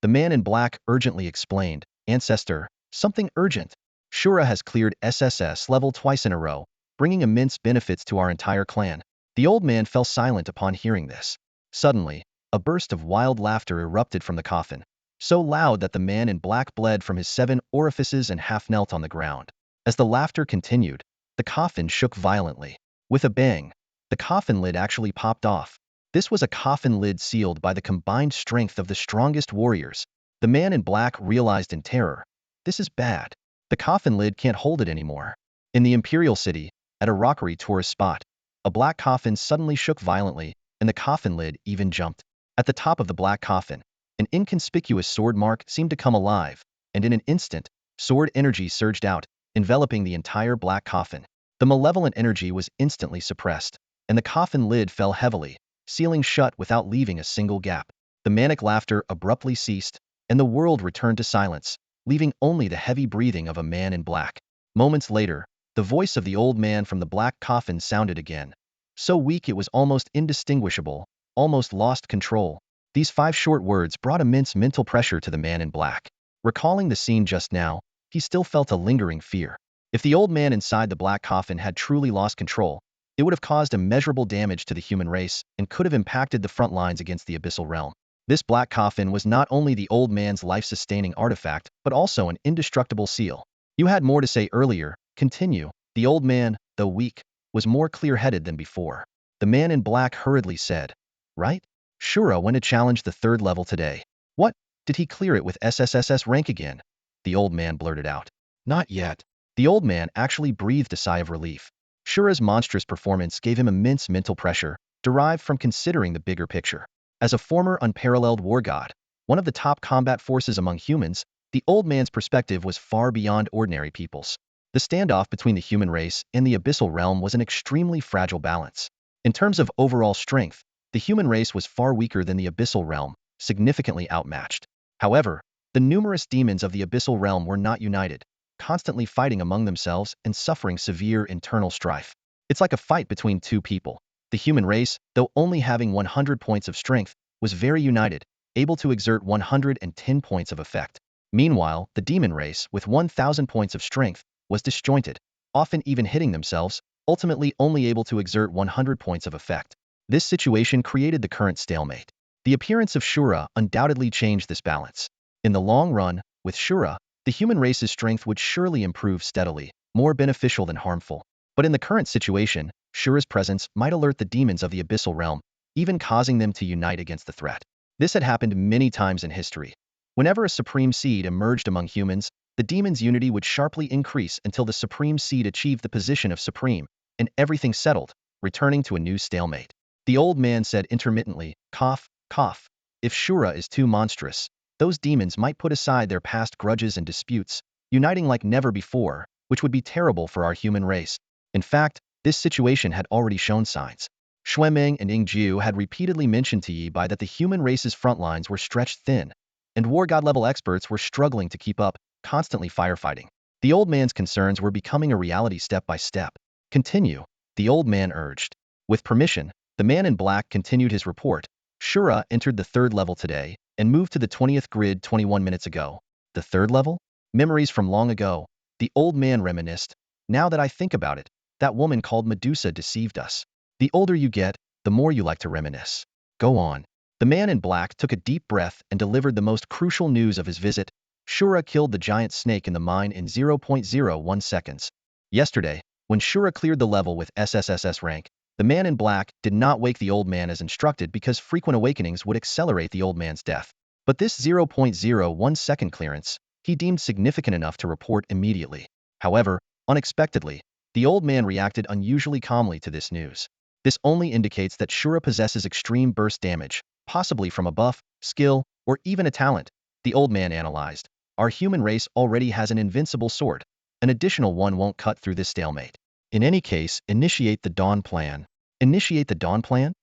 The man in black urgently explained, Ancestor, something urgent. Shura has cleared SSS level twice in a row, bringing immense benefits to our entire clan. The old man fell silent upon hearing this. Suddenly, a burst of wild laughter erupted from the coffin, so loud that the man in black bled from his 7 orifices and half knelt on the ground. As the laughter continued, the coffin shook violently. With a bang, the coffin lid actually popped off. This was a coffin lid sealed by the combined strength of the strongest warriors. The man in black realized in terror. This is bad. The coffin lid can't hold it anymore. In the Imperial City, at a rockery tourist spot. A black coffin suddenly shook violently, and the coffin lid even jumped. At the top of the black coffin, an inconspicuous sword mark seemed to come alive, and in an instant, sword energy surged out, enveloping the entire black coffin. The malevolent energy was instantly suppressed, and the coffin lid fell heavily, sealing shut without leaving a single gap. The manic laughter abruptly ceased, and the world returned to silence, leaving only the heavy breathing of a man in black. Moments later, the voice of the old man from the black coffin sounded again, so weak it was almost indistinguishable, almost lost control. These 5 short words brought immense mental pressure to the man in black. Recalling the scene just now, he still felt a lingering fear. If the old man inside the black coffin had truly lost control, it would have caused immeasurable damage to the human race and could have impacted the front lines against the abyssal realm. This black coffin was not only the old man's life-sustaining artifact, but also an indestructible seal. You had more to say earlier. Continue. The old man, though weak, was more clear-headed than before. The man in black hurriedly said, "Right? Shura went to challenge the 3rd level today." "What? Did he clear it with SSS rank again?" the old man blurted out. "Not yet." The old man actually breathed a sigh of relief. Shura's monstrous performance gave him immense mental pressure, derived from considering the bigger picture. As a former unparalleled war god, one of the top combat forces among humans, the old man's perspective was far beyond ordinary people's. The standoff between the human race and the abyssal realm was an extremely fragile balance. In terms of overall strength, the human race was far weaker than the abyssal realm, significantly outmatched. However, the numerous demons of the abyssal realm were not united, constantly fighting among themselves and suffering severe internal strife. It's like a fight between 2 people. The human race, though only having 100 points of strength, was very united, able to exert 110 points of effect. Meanwhile, the demon race, with 1,000 points of strength, was disjointed, often even hitting themselves, ultimately only able to exert 100 points of effect. This situation created the current stalemate. The appearance of Shura undoubtedly changed this balance. In the long run, with Shura, the human race's strength would surely improve steadily, more beneficial than harmful. But in the current situation, Shura's presence might alert the demons of the abyssal realm, even causing them to unite against the threat. This had happened many times in history. Whenever a supreme seed emerged among humans, the demons' unity would sharply increase until the supreme seed achieved the position of supreme, and everything settled, returning to a new stalemate. The old man said intermittently, "Cough, cough. If Shura is too monstrous, those demons might put aside their past grudges and disputes, uniting like never before, which would be terrible for our human race." In fact, this situation had already shown signs. Xuemeng and Ingju had repeatedly mentioned to Yi Bai that the human race's front lines were stretched thin, and war god level experts were struggling to keep up, constantly firefighting. The old man's concerns were becoming a reality step by step. "Continue," the old man urged. With permission, the man in black continued his report. "Shura entered the 3rd level today, and moved to the 20th grid 21 minutes ago." "The 3rd level?" Memories from long ago. The old man reminisced. "Now that I think about it, that woman called Medusa deceived us." The older you get, the more you like to reminisce. "Go on." The man in black took a deep breath and delivered the most crucial news of his visit. Shura killed the giant snake in the mine in 0.01 seconds. Yesterday, when Shura cleared the level with SSS rank, the man in black did not wake the old man as instructed because frequent awakenings would accelerate the old man's death. But this 0.01 second clearance, he deemed significant enough to report immediately. However, unexpectedly, the old man reacted unusually calmly to this news. This only indicates that Shura possesses extreme burst damage, possibly from a buff, skill, or even a talent. The old man analyzed. Our human race already has an invincible sword. An additional one won't cut through this stalemate. In any case, initiate the Dawn Plan. Initiate the Dawn Plan?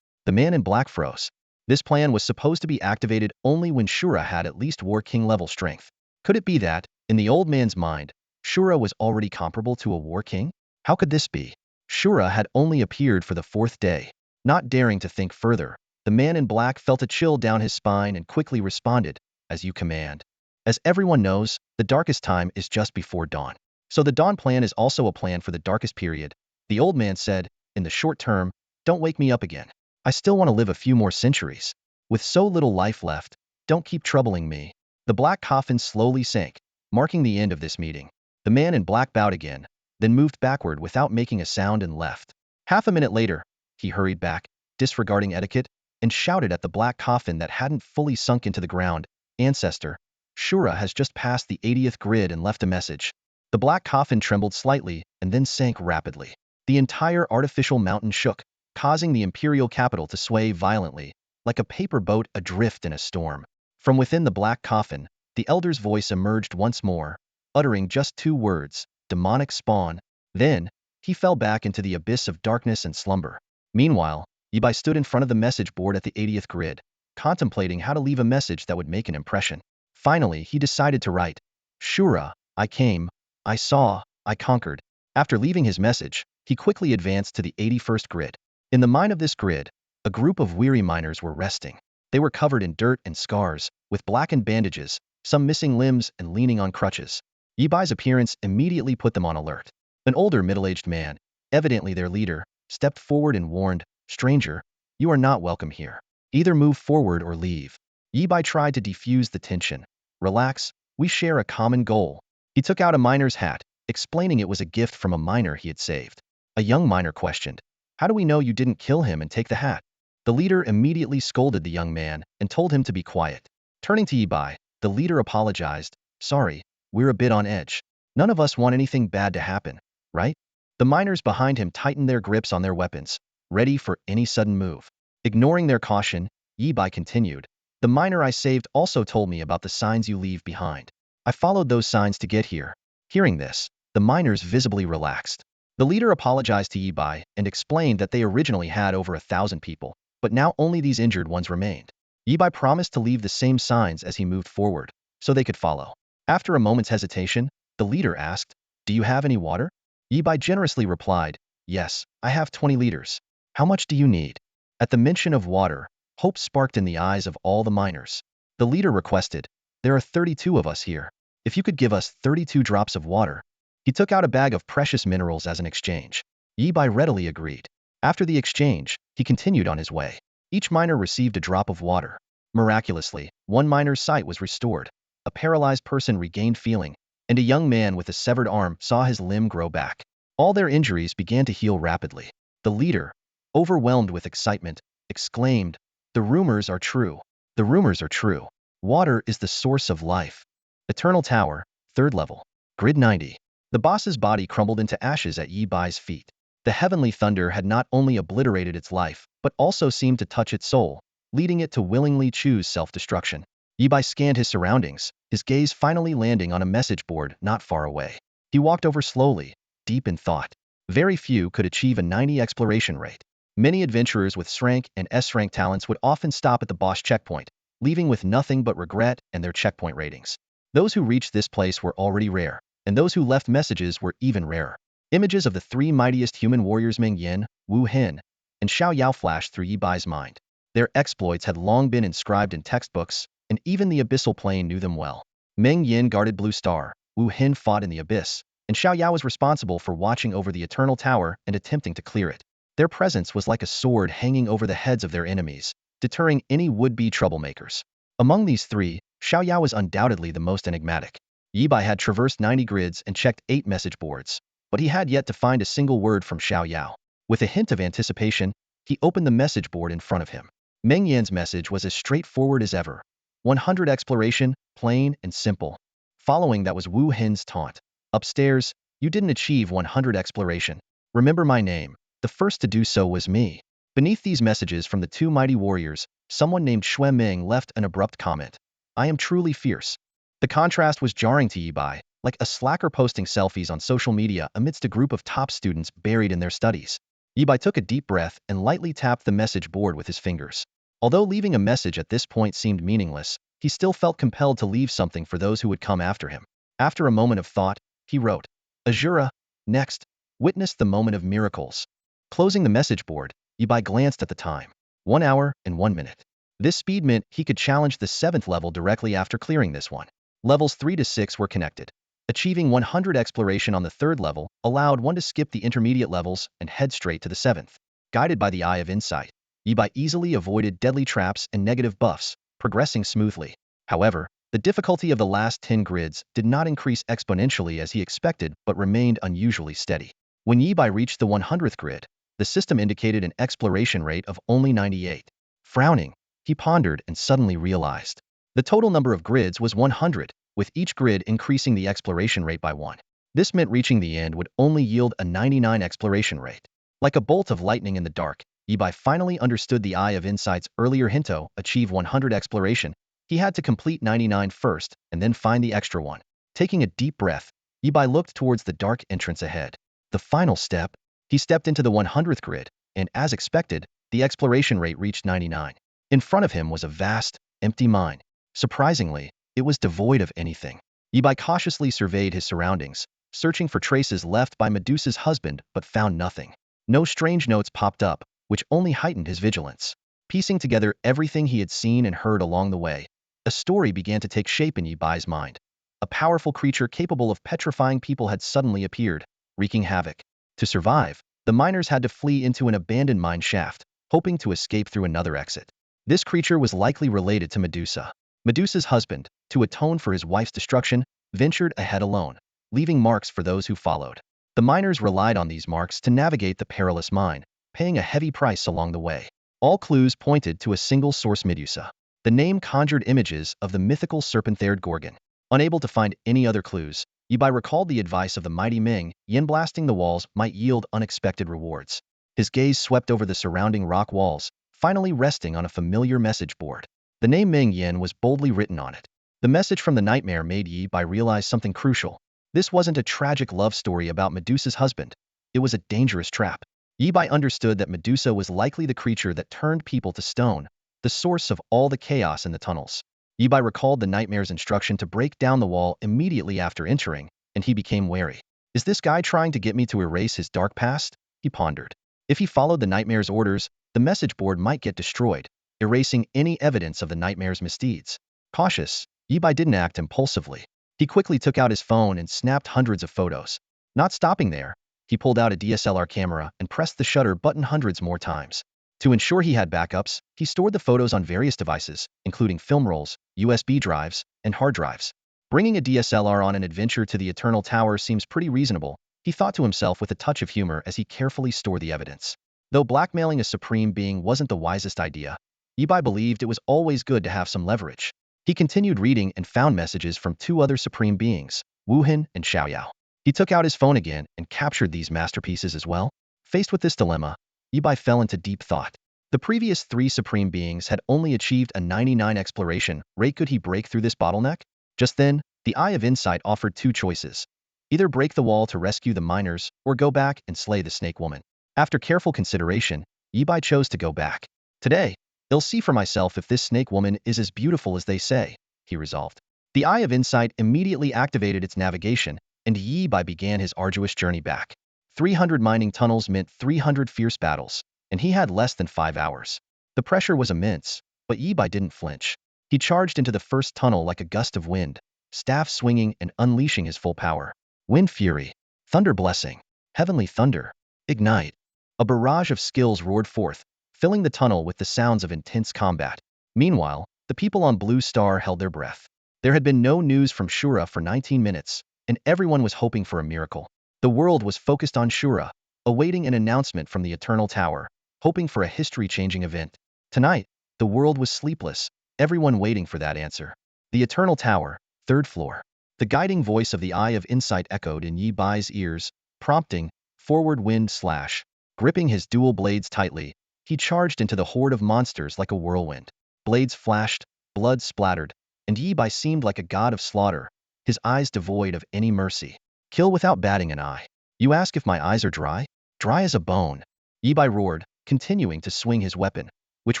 The man in black froze. This plan was supposed to be activated only when Shura had at least War King level strength. Could it be that, in the old man's mind, Shura was already comparable to a War King? How could this be? Shura had only appeared for the 4th day. Not daring to think further, the man in black felt a chill down his spine and quickly responded, "As you command." As everyone knows, the darkest time is just before dawn. So the Dawn Plan is also a plan for the darkest period. The old man said, "In the short term, don't wake me up again. I still want to live a few more centuries. With so little life left, don't keep troubling me." The black coffin slowly sank, marking the end of this meeting. The man in black bowed again, then moved backward without making a sound and left. Half a minute later, he hurried back, disregarding etiquette, and shouted at the black coffin that hadn't fully sunk into the ground, "Ancestor, Shura has just passed the 80th grid and left a message." The black coffin trembled slightly and then sank rapidly. The entire artificial mountain shook, causing the imperial capital to sway violently, like a paper boat adrift in a storm. From within the black coffin, the elder's voice emerged once more, uttering just 2 words, demonic spawn. Then, he fell back into the abyss of darkness and slumber. Meanwhile, Yibai stood in front of the message board at the 80th grid, contemplating how to leave a message that would make an impression. Finally, he decided to write, Shura, I came, I saw, I conquered. After leaving his message, he quickly advanced to the 81st grid. In the mine of this grid, a group of weary miners were resting. They were covered in dirt and scars, with blackened bandages, some missing limbs and leaning on crutches. Yibai's appearance immediately put them on alert. An older middle-aged man, evidently their leader, stepped forward and warned, Stranger, you are not welcome here. Either move forward or leave. Yibai tried to defuse the tension. Relax, we share a common goal. He took out a miner's hat, explaining it was a gift from a miner he had saved. A young miner questioned, How do we know you didn't kill him and take the hat? The leader immediately scolded the young man and told him to be quiet. Turning to Yibai, the leader apologized, Sorry, we're a bit on edge. None of us want anything bad to happen, right? The miners behind him tightened their grips on their weapons, ready for any sudden move. Ignoring their caution, Yibai continued, The miner I saved also told me about the signs you leave behind. I followed those signs to get here. Hearing this, the miners visibly relaxed. The leader apologized to Yibai and explained that they originally had over 1,000 people, but now only these injured ones remained. Yibai promised to leave the same signs as he moved forward, so they could follow. After a moment's hesitation, the leader asked, Do you have any water? Yibai generously replied, Yes, I have 20 liters. How much do you need? At the mention of water, hope sparked in the eyes of all the miners. The leader requested, There are 32 of us here. If you could give us 32 drops of water. He took out a bag of precious minerals as an exchange. Yibai readily agreed. After the exchange, he continued on his way. Each miner received a drop of water. Miraculously, one miner's sight was restored. A paralyzed person regained feeling, and a young man with a severed arm saw his limb grow back. All their injuries began to heal rapidly. The leader, overwhelmed with excitement, exclaimed, The rumors are true. The rumors are true. Water is the source of life. Eternal Tower, 3rd level. Grid 90. The boss's body crumbled into ashes at Yibai's feet. The heavenly thunder had not only obliterated its life, but also seemed to touch its soul, leading it to willingly choose self-destruction. Yibai scanned his surroundings, his gaze finally landing on a message board not far away. He walked over slowly, deep in thought. Very few could achieve a 90 exploration rate. Many adventurers with S-rank and S-rank talents would often stop at the boss checkpoint, leaving with nothing but regret and their checkpoint ratings. Those who reached this place were already rare, and those who left messages were even rarer. Images of the 3 mightiest human warriors Meng Yin, Wu Hin, and Xiao Yao flashed through Yibai's mind. Their exploits had long been inscribed in textbooks, and even the Abyssal Plane knew them well. Meng Yin guarded Blue Star, Wu Hin fought in the Abyss, and Xiao Yao was responsible for watching over the Eternal Tower and attempting to clear it. Their presence was like a sword hanging over the heads of their enemies, deterring any would-be troublemakers. Among these 3, Xiao Yao was undoubtedly the most enigmatic. Yibai had traversed 90 grids and checked 8 message boards, but he had yet to find a single word from Xiao Yao. With a hint of anticipation, he opened the message board in front of him. Meng Yan's message was as straightforward as ever. 100 exploration, plain and simple. Following that was Wu Hin's taunt. Upstairs, you didn't achieve 100 exploration. Remember my name. The first to do so was me. Beneath these messages from the 2 mighty warriors, someone named Xue Ming left an abrupt comment. I am truly fierce. The contrast was jarring to Yibai, like a slacker posting selfies on social media amidst a group of top students buried in their studies. Yibai took a deep breath and lightly tapped the message board with his fingers. Although leaving a message at this point seemed meaningless, he still felt compelled to leave something for those who would come after him. After a moment of thought, he wrote, Azura, next, witness the moment of miracles. Closing the message board, Yibai glanced at the time. 1 hour and 1 minute. This speed meant he could challenge the 7th level directly after clearing this one. Levels 3 to 6 were connected. Achieving 100 exploration on the 3rd level allowed one to skip the intermediate levels and head straight to the 7th. Guided by the Eye of Insight, Yibai easily avoided deadly traps and negative buffs, progressing smoothly. However, the difficulty of the last 10 grids did not increase exponentially as he expected but remained unusually steady. When Yibai reached the 100th grid, the system indicated an exploration rate of only 98. Frowning, he pondered and suddenly realized. The total number of grids was 100, with each grid increasing the exploration rate by 1. This meant reaching the end would only yield a 99 exploration rate. Like a bolt of lightning in the dark, Yibai finally understood the Eye of Insight's earlier hint to achieve 100 exploration. He had to complete 99 first and then find the extra one. Taking a deep breath, Yibai looked towards the dark entrance ahead. The final step, he stepped into the 100th grid, and as expected, the exploration rate reached 99. In front of him was a vast, empty mine. Surprisingly, it was devoid of anything. Yibai cautiously surveyed his surroundings, searching for traces left by Medusa's husband, but found nothing. No strange notes popped up, which only heightened his vigilance. Piecing together everything he had seen and heard along the way, a story began to take shape in Yibai's mind. A powerful creature capable of petrifying people had suddenly appeared, wreaking havoc. To survive, the miners had to flee into an abandoned mine shaft, hoping to escape through another exit. This creature was likely related to Medusa. Medusa's husband, to atone for his wife's destruction, ventured ahead alone, leaving marks for those who followed. The miners relied on these marks to navigate the perilous mine, paying a heavy price along the way. All clues pointed to a single source: Medusa. The name conjured images of the mythical serpent-haired Gorgon. Unable to find any other clues, Yibai recalled the advice of the mighty Ming, Yin blasting the walls might yield unexpected rewards. His gaze swept over the surrounding rock walls, finally resting on a familiar message board. The name Ming Yin was boldly written on it. The message from the nightmare made Yibai realize something crucial. This wasn't a tragic love story about Medusa's husband. It was a dangerous trap. Yibai understood that Medusa was likely the creature that turned people to stone, the source of all the chaos in the tunnels. Yibai recalled the nightmare's instruction to break down the wall immediately after entering, and he became wary. Is this guy trying to get me to erase his dark past? He pondered. If he followed the nightmare's orders, the message board might get destroyed, erasing any evidence of the nightmare's misdeeds. Cautious, Yibai didn't act impulsively. He quickly took out his phone and snapped hundreds of photos. Not stopping there, he pulled out a DSLR camera and pressed the shutter button hundreds more times. To ensure he had backups, he stored the photos on various devices, including film rolls, USB drives, and hard drives. Bringing a DSLR on an adventure to the Eternal Tower seems pretty reasonable, he thought to himself with a touch of humor as he carefully stored the evidence. Though blackmailing a supreme being wasn't the wisest idea, Yibai believed it was always good to have some leverage. He continued reading and found messages from two other supreme beings, Wuhan and Xiaoyao. He took out his phone again and captured these masterpieces as well. Faced with this dilemma, Yibai fell into deep thought. The previous three supreme beings had only achieved a 99 exploration rate. Could he break through this bottleneck? Just then, the Eye of Insight offered two choices. Either break the wall to rescue the miners, or go back and slay the snake woman. After careful consideration, Yibai chose to go back. Today, I'll see for myself if this snake woman is as beautiful as they say, he resolved. The Eye of Insight immediately activated its navigation, and Yibai began his arduous journey back. 300 mining tunnels meant 300 fierce battles, and he had less than 5 hours. The pressure was immense, but Yibai didn't flinch. He charged into the first tunnel like a gust of wind, staff swinging and unleashing his full power. Wind fury, thunder blessing, heavenly thunder, ignite. A barrage of skills roared forth, filling the tunnel with the sounds of intense combat. Meanwhile, the people on Blue Star held their breath. There had been no news from Shura for 19 minutes, and everyone was hoping for a miracle. The world was focused on Shura, awaiting an announcement from the Eternal Tower, hoping for a history-changing event. Tonight, the world was sleepless, everyone waiting for that answer. The Eternal Tower, 3rd floor. The guiding voice of the Eye of Insight echoed in Yibai's ears, prompting, forward wind slash. Gripping his dual blades tightly, he charged into the horde of monsters like a whirlwind. Blades flashed, blood splattered, and Yibai seemed like a god of slaughter, his eyes devoid of any mercy. Kill without batting an eye. You ask if my eyes are dry? Dry as a bone. Yibai roared, continuing to swing his weapon, which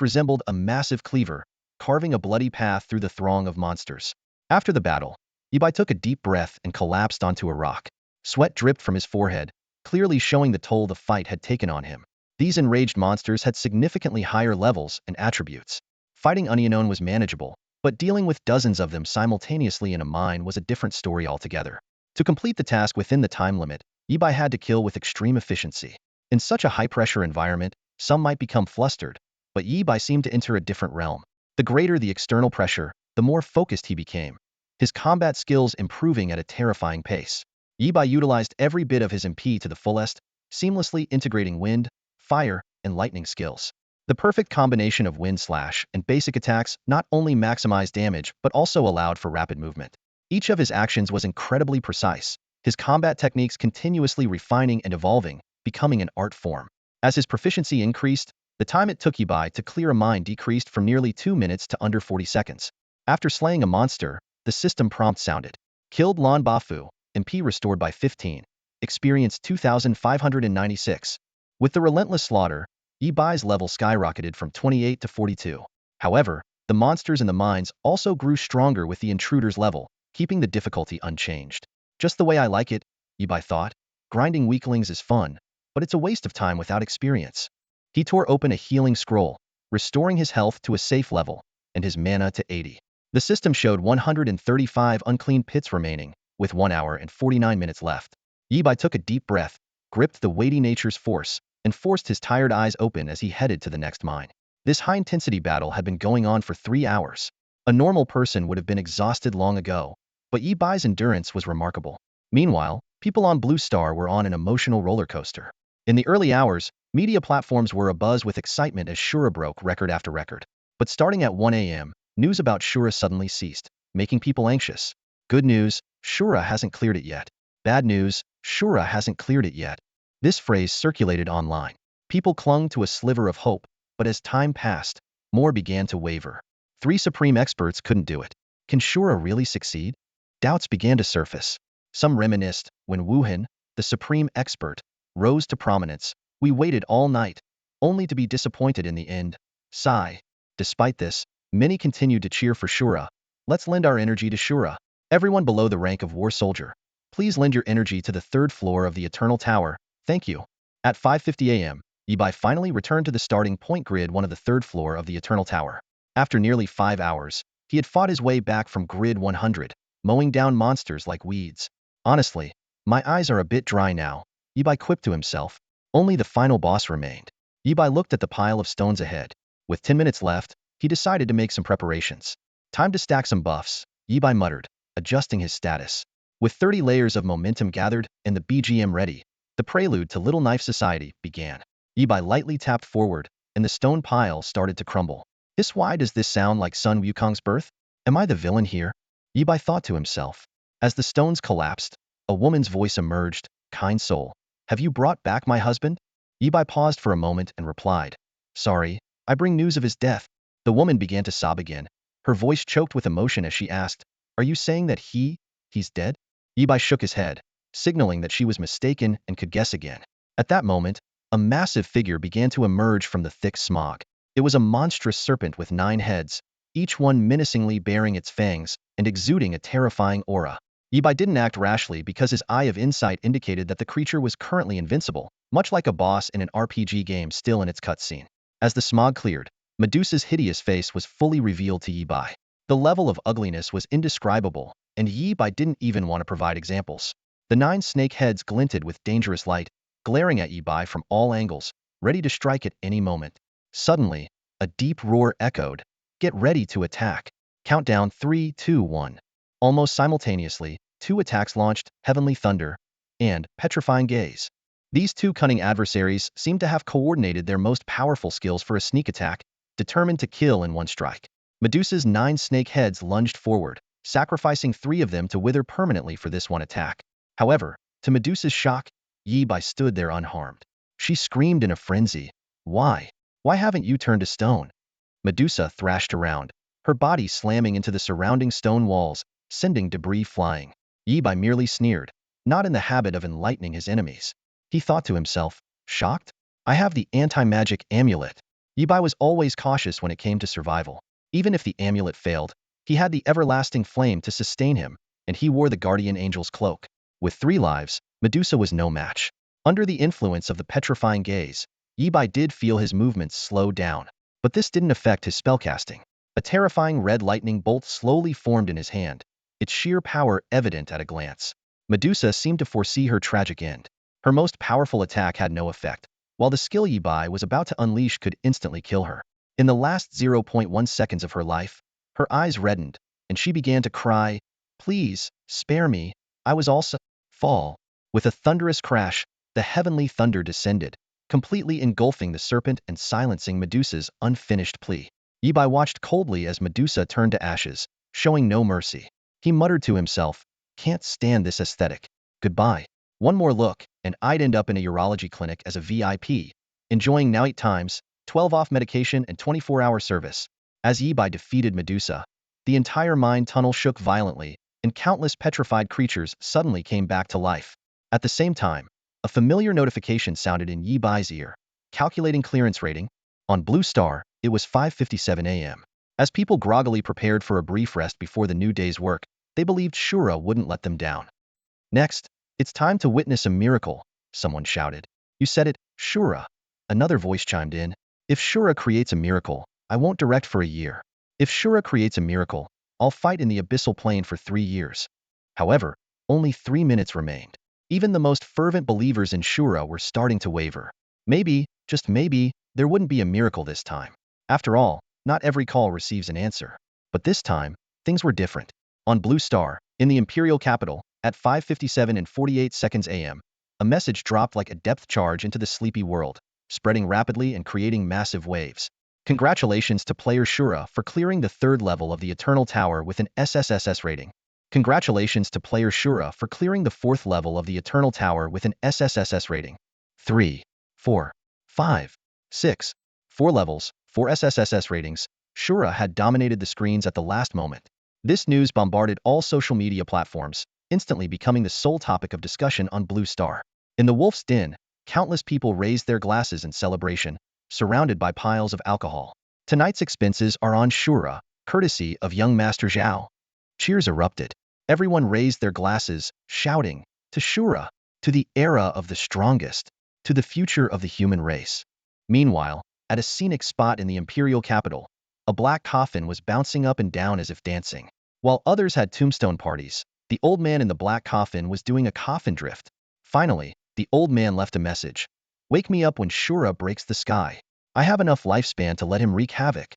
resembled a massive cleaver, carving a bloody path through the throng of monsters. After the battle, Yibai took a deep breath and collapsed onto a rock. Sweat dripped from his forehead, clearly showing the toll the fight had taken on him. These enraged monsters had significantly higher levels and attributes. Fighting unknown was manageable, but dealing with dozens of them simultaneously in a mine was a different story altogether. To complete the task within the time limit, Yibai had to kill with extreme efficiency. In such a high-pressure environment, some might become flustered, but Yibai seemed to enter a different realm. The greater the external pressure, the more focused he became, his combat skills improving at a terrifying pace. Yibai utilized every bit of his MP to the fullest, seamlessly integrating wind, fire, and lightning skills. The perfect combination of wind slash and basic attacks not only maximized damage but also allowed for rapid movement. Each of his actions was incredibly precise, his combat techniques continuously refining and evolving, becoming an art form. As his proficiency increased, the time it took Ibai to clear a mine decreased from nearly 2 minutes to under 40 seconds. After slaying a monster, the system prompt sounded. Killed Lan Bafu, MP restored by 15. Experience 2,596. With the relentless slaughter, Ibai's level skyrocketed from 28 to 42. However, the monsters in the mines also grew stronger with the intruder's level, keeping the difficulty unchanged. Just the way I like it, Ibai thought. Grinding weaklings is fun, but it's a waste of time without experience. He tore open a healing scroll, restoring his health to a safe level, and his mana to 80. The system showed 135 unclean pits remaining, with 1 hour and 49 minutes left. Ibai took a deep breath, gripped the weighty nature's force, and forced his tired eyes open as he headed to the next mine. This high-intensity battle had been going on for 3 hours. A normal person would have been exhausted long ago, but Ibai's endurance was remarkable. Meanwhile, people on Blue Star were on an emotional roller coaster. In the early hours, media platforms were abuzz with excitement as Shura broke record after record. But starting at 1 a.m., news about Shura suddenly ceased, making people anxious. Good news, Shura hasn't cleared it yet. Bad news, Shura hasn't cleared it yet. This phrase circulated online. People clung to a sliver of hope, but as time passed, more began to waver. 3 supreme experts couldn't do it. Can Shura really succeed? Doubts began to surface. Some reminisced when Wuhan, the supreme expert, rose to prominence. We waited all night, only to be disappointed in the end. Sigh. Despite this, many continued to cheer for Shura. Let's lend our energy to Shura. Everyone below the rank of war soldier, please lend your energy to the 3rd floor of the Eternal Tower. Thank you. At 5:50 a.m., Ibai finally returned to the starting point grid 1 of the 3rd floor of the Eternal Tower. After nearly 5 hours, he had fought his way back from grid 100, mowing down monsters like weeds. Honestly, my eyes are a bit dry now, Ibai quipped to himself. Only the final boss remained. Ibai looked at the pile of stones ahead. With 10 minutes left, he decided to make some preparations. Time to stack some buffs, Ibai muttered, adjusting his status. With 30 layers of momentum gathered and the BGM ready, the prelude to Little Knife Society began. Ibai lightly tapped forward, and the stone pile started to crumble. Why does this sound like Sun Wukong's birth? Am I the villain here? Ibai thought to himself. As the stones collapsed, a woman's voice emerged. Kind soul, have you brought back my husband? Ibai paused for a moment and replied. Sorry, I bring news of his death. The woman began to sob again. Her voice choked with emotion as she asked, Are you saying that he's dead? Ibai shook his head, signaling that she was mistaken and could guess again. At that moment, a massive figure began to emerge from the thick smog. It was a monstrous serpent with 9 heads, each one menacingly baring its fangs and exuding a terrifying aura. Ibai didn't act rashly because his eye of insight indicated that the creature was currently invincible, much like a boss in an RPG game still in its cutscene. As the smog cleared, Medusa's hideous face was fully revealed to Ibai. The level of ugliness was indescribable, and Ibai didn't even want to provide examples. The 9 snake heads glinted with dangerous light, glaring at Ibai from all angles, ready to strike at any moment. Suddenly, a deep roar echoed. Get ready to attack. Countdown 3, 2, 1. Almost simultaneously, 2 attacks launched, Heavenly Thunder and Petrifying Gaze. These 2 cunning adversaries seemed to have coordinated their most powerful skills for a sneak attack, determined to kill in one strike. Medusa's 9 snake heads lunged forward, sacrificing 3 of them to wither permanently for this one attack. However, to Medusa's shock, Ibai stood there unharmed. She screamed in a frenzy. Why? Why haven't you turned to stone? Medusa thrashed around, her body slamming into the surrounding stone walls, sending debris flying. Ibai merely sneered, not in the habit of enlightening his enemies. He thought to himself, shocked? I have the anti-magic amulet. Ibai was always cautious when it came to survival. Even if the amulet failed, he had the everlasting flame to sustain him, and he wore the guardian angel's cloak. With 3 lives, Medusa was no match. Under the influence of the petrifying gaze, Ibai did feel his movements slow down, but this didn't affect his spellcasting. A terrifying red lightning bolt slowly formed in his hand, its sheer power evident at a glance. Medusa seemed to foresee her tragic end. Her most powerful attack had no effect, while the skill Ibai was about to unleash could instantly kill her. In the last 0 0.1 seconds of her life, her eyes reddened, and she began to cry, Please, spare me, I was also fall. With a thunderous crash, the heavenly thunder descended, completely engulfing the serpent and silencing Medusa's unfinished plea. Ibai watched coldly as Medusa turned to ashes, showing no mercy. He muttered to himself, Can't stand this aesthetic. Goodbye. One more look, and I'd end up in a urology clinic as a VIP, enjoying now 8 times, 12 off medication and 24-hour service. As Yibai defeated Medusa, the entire mind tunnel shook violently, and countless petrified creatures suddenly came back to life. At the same time, a familiar notification sounded in Yibai's ear. Calculating clearance rating. On Blue Star, it was 5:57 a.m. As people groggily prepared for a brief rest before the new day's work, they believed Shura wouldn't let them down. Next, it's time to witness a miracle, someone shouted. You said it, Shura. Another voice chimed in. If Shura creates a miracle, I won't direct for a year. If Shura creates a miracle, I'll fight in the abyssal plane for 3 years. However, only 3 minutes remained. Even the most fervent believers in Shura were starting to waver. Maybe, just maybe, there wouldn't be a miracle this time. After all, not every call receives an answer. But this time, things were different. On Blue Star, in the imperial capital, at 5:57 and 48 seconds a.m., a message dropped like a depth charge into the sleepy world, spreading rapidly and creating massive waves. Congratulations to player Shura for clearing the 3rd level of the Eternal Tower with an SSS rating. Congratulations to player Shura for clearing the 4th level of the Eternal Tower with an SSS rating. 3, 4, 5, 6. 4 levels, 4 SSS ratings. Shura had dominated the screens at the last moment. This news bombarded all social media platforms, instantly becoming the sole topic of discussion on Blue Star. In the Wolf's Den, countless people raised their glasses in celebration, surrounded by piles of alcohol. Tonight's expenses are on Shura, courtesy of young Master Zhao. Cheers erupted. Everyone raised their glasses, shouting, to Shura, to the era of the strongest, to the future of the human race. Meanwhile, at a scenic spot in the imperial capital, a black coffin was bouncing up and down as if dancing. While others had tombstone parties, the old man in the black coffin was doing a coffin drift. Finally, the old man left a message. Wake me up when Shura breaks the sky. I have enough lifespan to let him wreak havoc.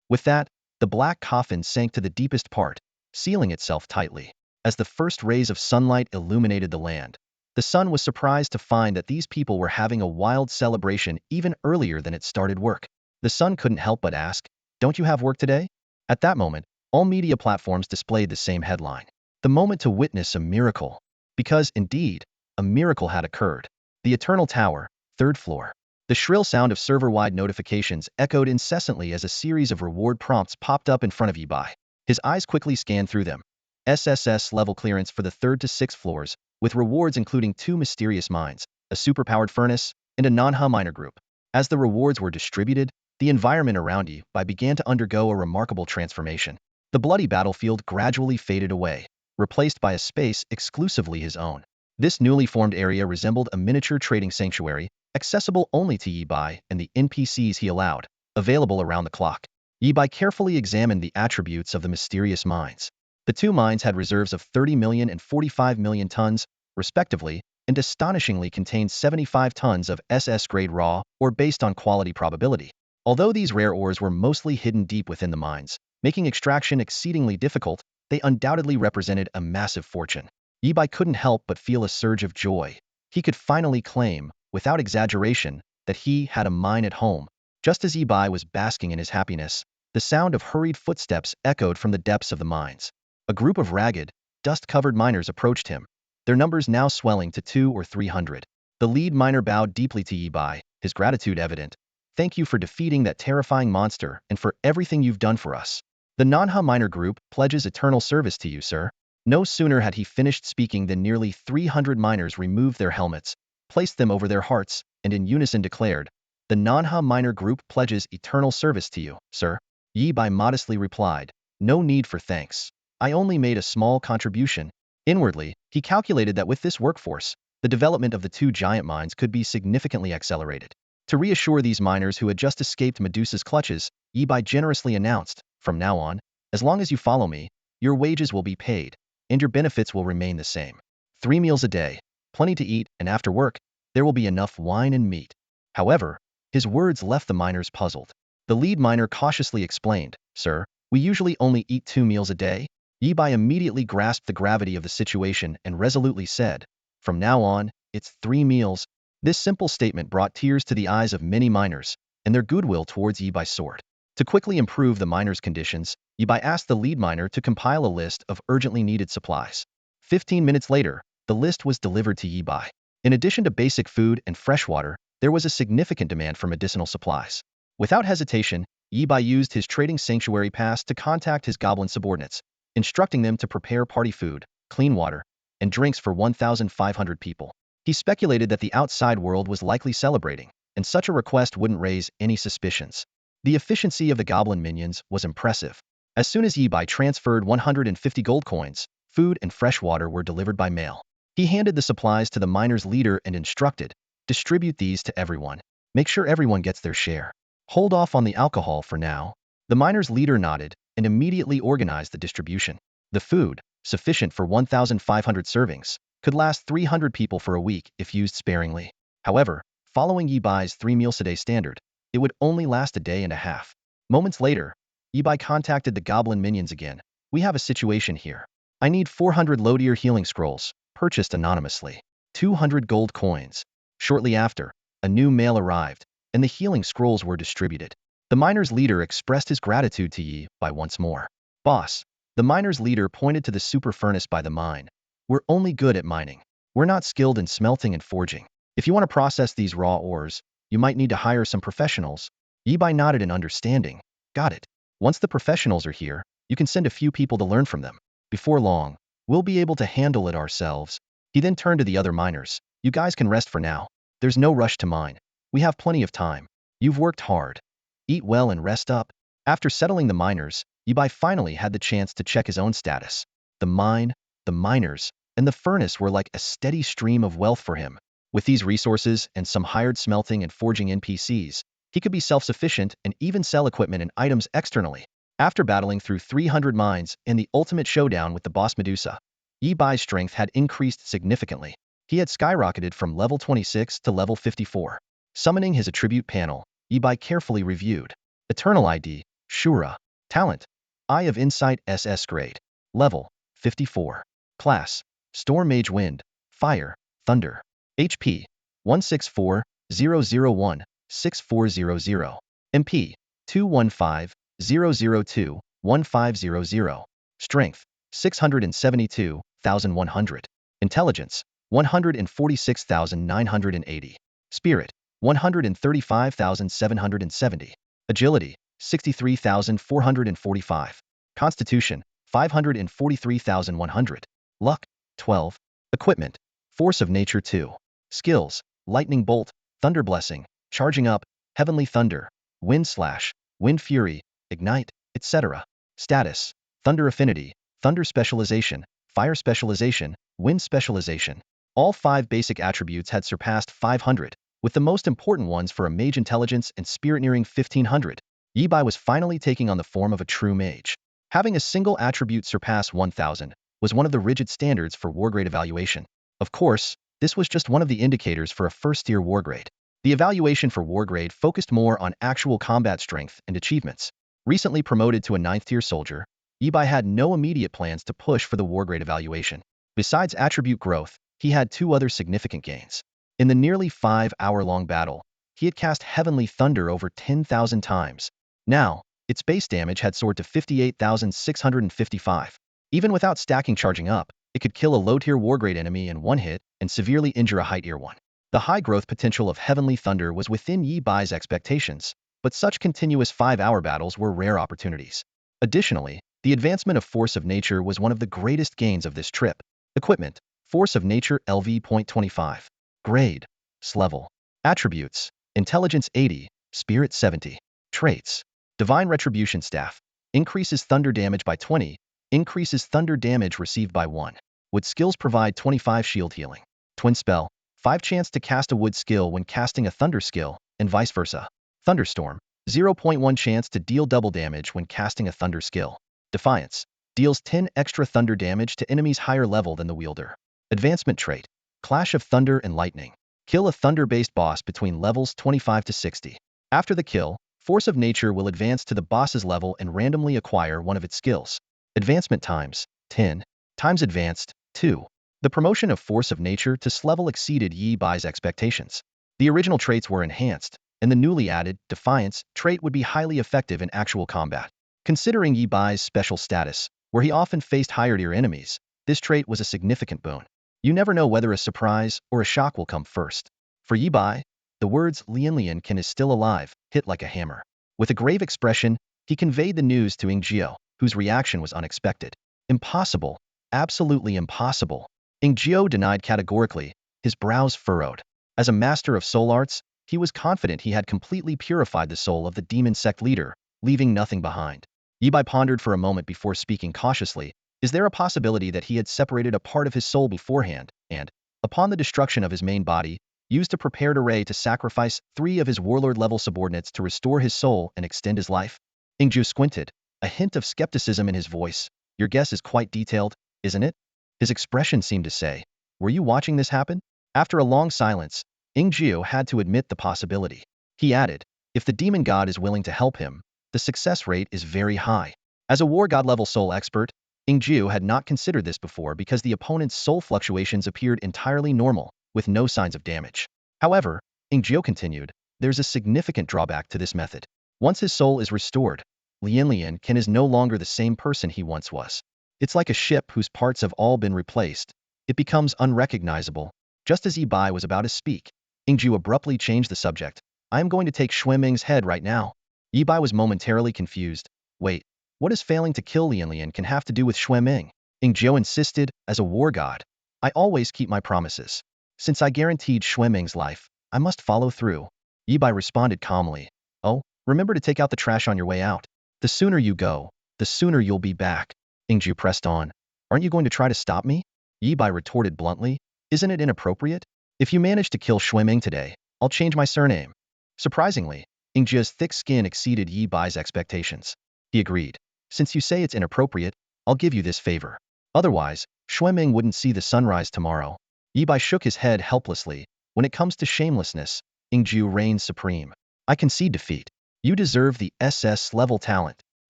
With that, the black coffin sank to the deepest part, sealing itself tightly. As the first rays of sunlight illuminated the land, the sun was surprised to find that these people were having a wild celebration even earlier than it started work. The sun couldn't help but ask, "Don't you have work today?" At that moment, all media platforms displayed the same headline. The moment to witness a miracle. Because, indeed, a miracle had occurred. The Eternal Tower, 3rd floor. The shrill sound of server-wide notifications echoed incessantly as a series of reward prompts popped up in front of Yibai. His eyes quickly scanned through them. SSS level clearance for the 3rd to 6th floors, with rewards including 2 mysterious mines, a superpowered furnace, and a non-Ha miner group. As the rewards were distributed, the environment around Yibai began to undergo a remarkable transformation. The bloody battlefield gradually faded away, replaced by a space exclusively his own. This newly formed area resembled a miniature trading sanctuary, accessible only to Yibai and the NPCs he allowed, available around the clock. Yibai carefully examined the attributes of the mysterious mines. The 2 mines had reserves of 30 million and 45 million tons, respectively, and astonishingly contained 75 tons of SS-grade raw, or based on quality probability. Although these rare ores were mostly hidden deep within the mines, making extraction exceedingly difficult, they undoubtedly represented a massive fortune. Yibai couldn't help but feel a surge of joy. He could finally claim, without exaggeration, that he had a mine at home. Just as Yibai was basking in his happiness, the sound of hurried footsteps echoed from the depths of the mines. A group of ragged, dust-covered miners approached him, their numbers now swelling to 200 or 300. The lead miner bowed deeply to Yibai, his gratitude evident. Thank you for defeating that terrifying monster and for everything you've done for us. The non-Ha miner group pledges eternal service to you, sir. No sooner had he finished speaking than nearly 300 miners removed their helmets, placed them over their hearts, and in unison declared, the non-Ha miner group pledges eternal service to you, sir. Yibai modestly replied, no need for thanks. I only made a small contribution. Inwardly, he calculated that with this workforce, the development of the 2 giant mines could be significantly accelerated. To reassure these miners who had just escaped Medusa's clutches, Yibai generously announced, from now on, as long as you follow me, your wages will be paid, and your benefits will remain the same. 3 meals a day, plenty to eat, and after work, there will be enough wine and meat. However, his words left the miners puzzled. The lead miner cautiously explained, sir, we usually only eat 2 meals a day. Yibai immediately grasped the gravity of the situation and resolutely said, from now on, it's 3 meals. This simple statement brought tears to the eyes of many miners, and their goodwill towards Yibai soared. To quickly improve the miners' conditions, Yibai asked the lead miner to compile a list of urgently needed supplies. 15 minutes later, the list was delivered to Yi Bai. In addition to basic food and fresh water, there was a significant demand for medicinal supplies. Without hesitation, Yi Bai used his trading sanctuary pass to contact his goblin subordinates, instructing them to prepare party food, clean water, and drinks for 1,500 people. He speculated that the outside world was likely celebrating, and such a request wouldn't raise any suspicions. The efficiency of the goblin minions was impressive. As soon as Yi Bai transferred 150 gold coins, food and fresh water were delivered by mail. He handed the supplies to the miners' leader and instructed, distribute these to everyone. Make sure everyone gets their share. Hold off on the alcohol for now. The miners' leader nodded and immediately organized the distribution. The food, sufficient for 1,500 servings, could last 300 people for a week if used sparingly. However, following Yi Bai's 3 meals a day standard, it would only last a day and a half. Moments later, Yi Bai contacted the goblin minions again. We have a situation here. I need 400 low-tier healing scrolls, purchased anonymously. 200 gold coins. Shortly after, a new mail arrived, and the healing scrolls were distributed. The miners' leader expressed his gratitude to Yi Bai once more. Boss, the miners' leader pointed to the super furnace by the mine. We're only good at mining. We're not skilled in smelting and forging. If you want to process these raw ores, you might need to hire some professionals. Yi Bai nodded in understanding. Got it. Once the professionals are here, you can send a few people to learn from them. Before long, we'll be able to handle it ourselves. He then turned to the other miners. You guys can rest for now. There's no rush to mine. We have plenty of time. You've worked hard. Eat well and rest up. After settling the miners, Yi Bai finally had the chance to check his own status. The mine, the miners, and the furnace were like a steady stream of wealth for him. With these resources and some hired smelting and forging NPCs, he could be self-sufficient and even sell equipment and items externally. After battling through 300 mines and the ultimate showdown with the boss Medusa, Yi Bai's strength had increased significantly. He had skyrocketed from level 26 to level 54. Summoning his attribute panel, Yi Bai carefully reviewed. Eternal ID, Shura. Talent, Eye of Insight SS grade. Level, 54. Class, Storm Mage Wind, Fire, Thunder. HP, 164-001-6400. MP, 215-002-1500. Strength, 672,100. Intelligence, 146,980. Spirit, 135,770. Agility, 63,445. Constitution, 543,100. Luck, 12. Equipment, Force of Nature 2. Skills, Lightning Bolt, Thunder Blessing, Charging Up, Heavenly Thunder, Wind Slash, Wind Fury, Ignite, etc. Status, Thunder Affinity, Thunder Specialization, Fire Specialization, Wind Specialization. All 5 basic attributes had surpassed 500, with the most important ones for a mage intelligence and spirit nearing 1500. Yi Bai was finally taking on the form of a true mage. Having a single attribute surpass 1000 was one of the rigid standards for wargrade evaluation. Of course, this was just one of the indicators for a first-tier wargrade. The evaluation for wargrade focused more on actual combat strength and achievements. Recently promoted to a 9th-tier soldier, Yi Bai had no immediate plans to push for the wargrade evaluation. Besides attribute growth, he had 2 other significant gains. In the nearly 5-hour-long battle, he had cast Heavenly Thunder over 10,000 times. Now, its base damage had soared to 58,655. Even without stacking Charging Up, it could kill a low-tier wargrade enemy in one hit and severely injure a high-tier one. The high growth potential of Heavenly Thunder was within Yi Bai's expectations, but such continuous 5-hour battles were rare opportunities. Additionally, the advancement of Force of Nature was one of the greatest gains of this trip. Equipment, Force of Nature LV.25. Grade, S-level. Attributes, Intelligence 80, Spirit 70. Traits, Divine Retribution Staff. Increases thunder damage by 20, increases thunder damage received by 1. Wood skills provide 25 shield healing. Twin spell, 5 chance to cast a wood skill when casting a thunder skill, and vice versa. Thunderstorm, 0.1 chance to deal double damage when casting a thunder skill. Defiance, deals 10 extra thunder damage to enemies higher level than the wielder. Advancement trait, Clash of Thunder and Lightning. Kill a thunder-based boss between levels 25 to 60. After the kill, Force of Nature will advance to the boss's level and randomly acquire one of its skills. Advancement times, 10. Times advanced, 2. The promotion of Force of Nature to S-level exceeded Yi Bai's expectations. The original traits were enhanced, and the newly added Defiance trait would be highly effective in actual combat. Considering Yi Bai's special status, where he often faced higher-tier enemies, this trait was a significant boon. You never know whether a surprise or a shock will come first. For Yi Bai, the words Lian Kin is still alive hit like a hammer. With a grave expression, he conveyed the news to Ing Gio, whose reaction was unexpected. Impossible. Absolutely impossible. Ing Gio denied categorically, his brows furrowed. As a master of soul arts, he was confident he had completely purified the soul of the demon sect leader, leaving nothing behind. Yi Bai pondered for a moment before speaking cautiously. Is there a possibility that he had separated a part of his soul beforehand, and, upon the destruction of his main body, used a prepared array to sacrifice 3 of his warlord-level subordinates to restore his soul and extend his life? Ingju squinted, a hint of skepticism in his voice. Your guess is quite detailed, isn't it? His expression seemed to say, were you watching this happen? After a long silence, Ingju had to admit the possibility. He added, if the demon god is willing to help him, the success rate is very high. As a war god-level soul expert, Ingju had not considered this before because the opponent's soul fluctuations appeared entirely normal, with no signs of damage. However, Ingju continued, there's a significant drawback to this method. Once his soul is restored, Lian Kin is no longer the same person he once was. It's like a ship whose parts have all been replaced. It becomes unrecognizable. Just as Yi Bai was about to speak, Ingju abruptly changed the subject. I am going to take Xue Ming's head right now. Yi Bai was momentarily confused. Wait. What does failing to kill Lian Kin have to do with Xue Ming? Ingjiu insisted, as a war god, I always keep my promises. Since I guaranteed Xue Ming's life, I must follow through. Yi Bai responded calmly. Oh, remember to take out the trash on your way out. The sooner you go, the sooner you'll be back. Ingjiu pressed on. Aren't you going to try to stop me? Yi Bai retorted bluntly. Isn't it inappropriate? If you manage to kill Xue Ming today, I'll change my surname. Surprisingly, Ingjiu's thick skin exceeded Yi Bai's expectations. He agreed. Since you say it's inappropriate, I'll give you this favor. Otherwise, Xue Ming wouldn't see the sunrise tomorrow. Yi Bai shook his head helplessly. When it comes to shamelessness, Ingjiu reigns supreme. I concede defeat. You deserve the SS-level talent.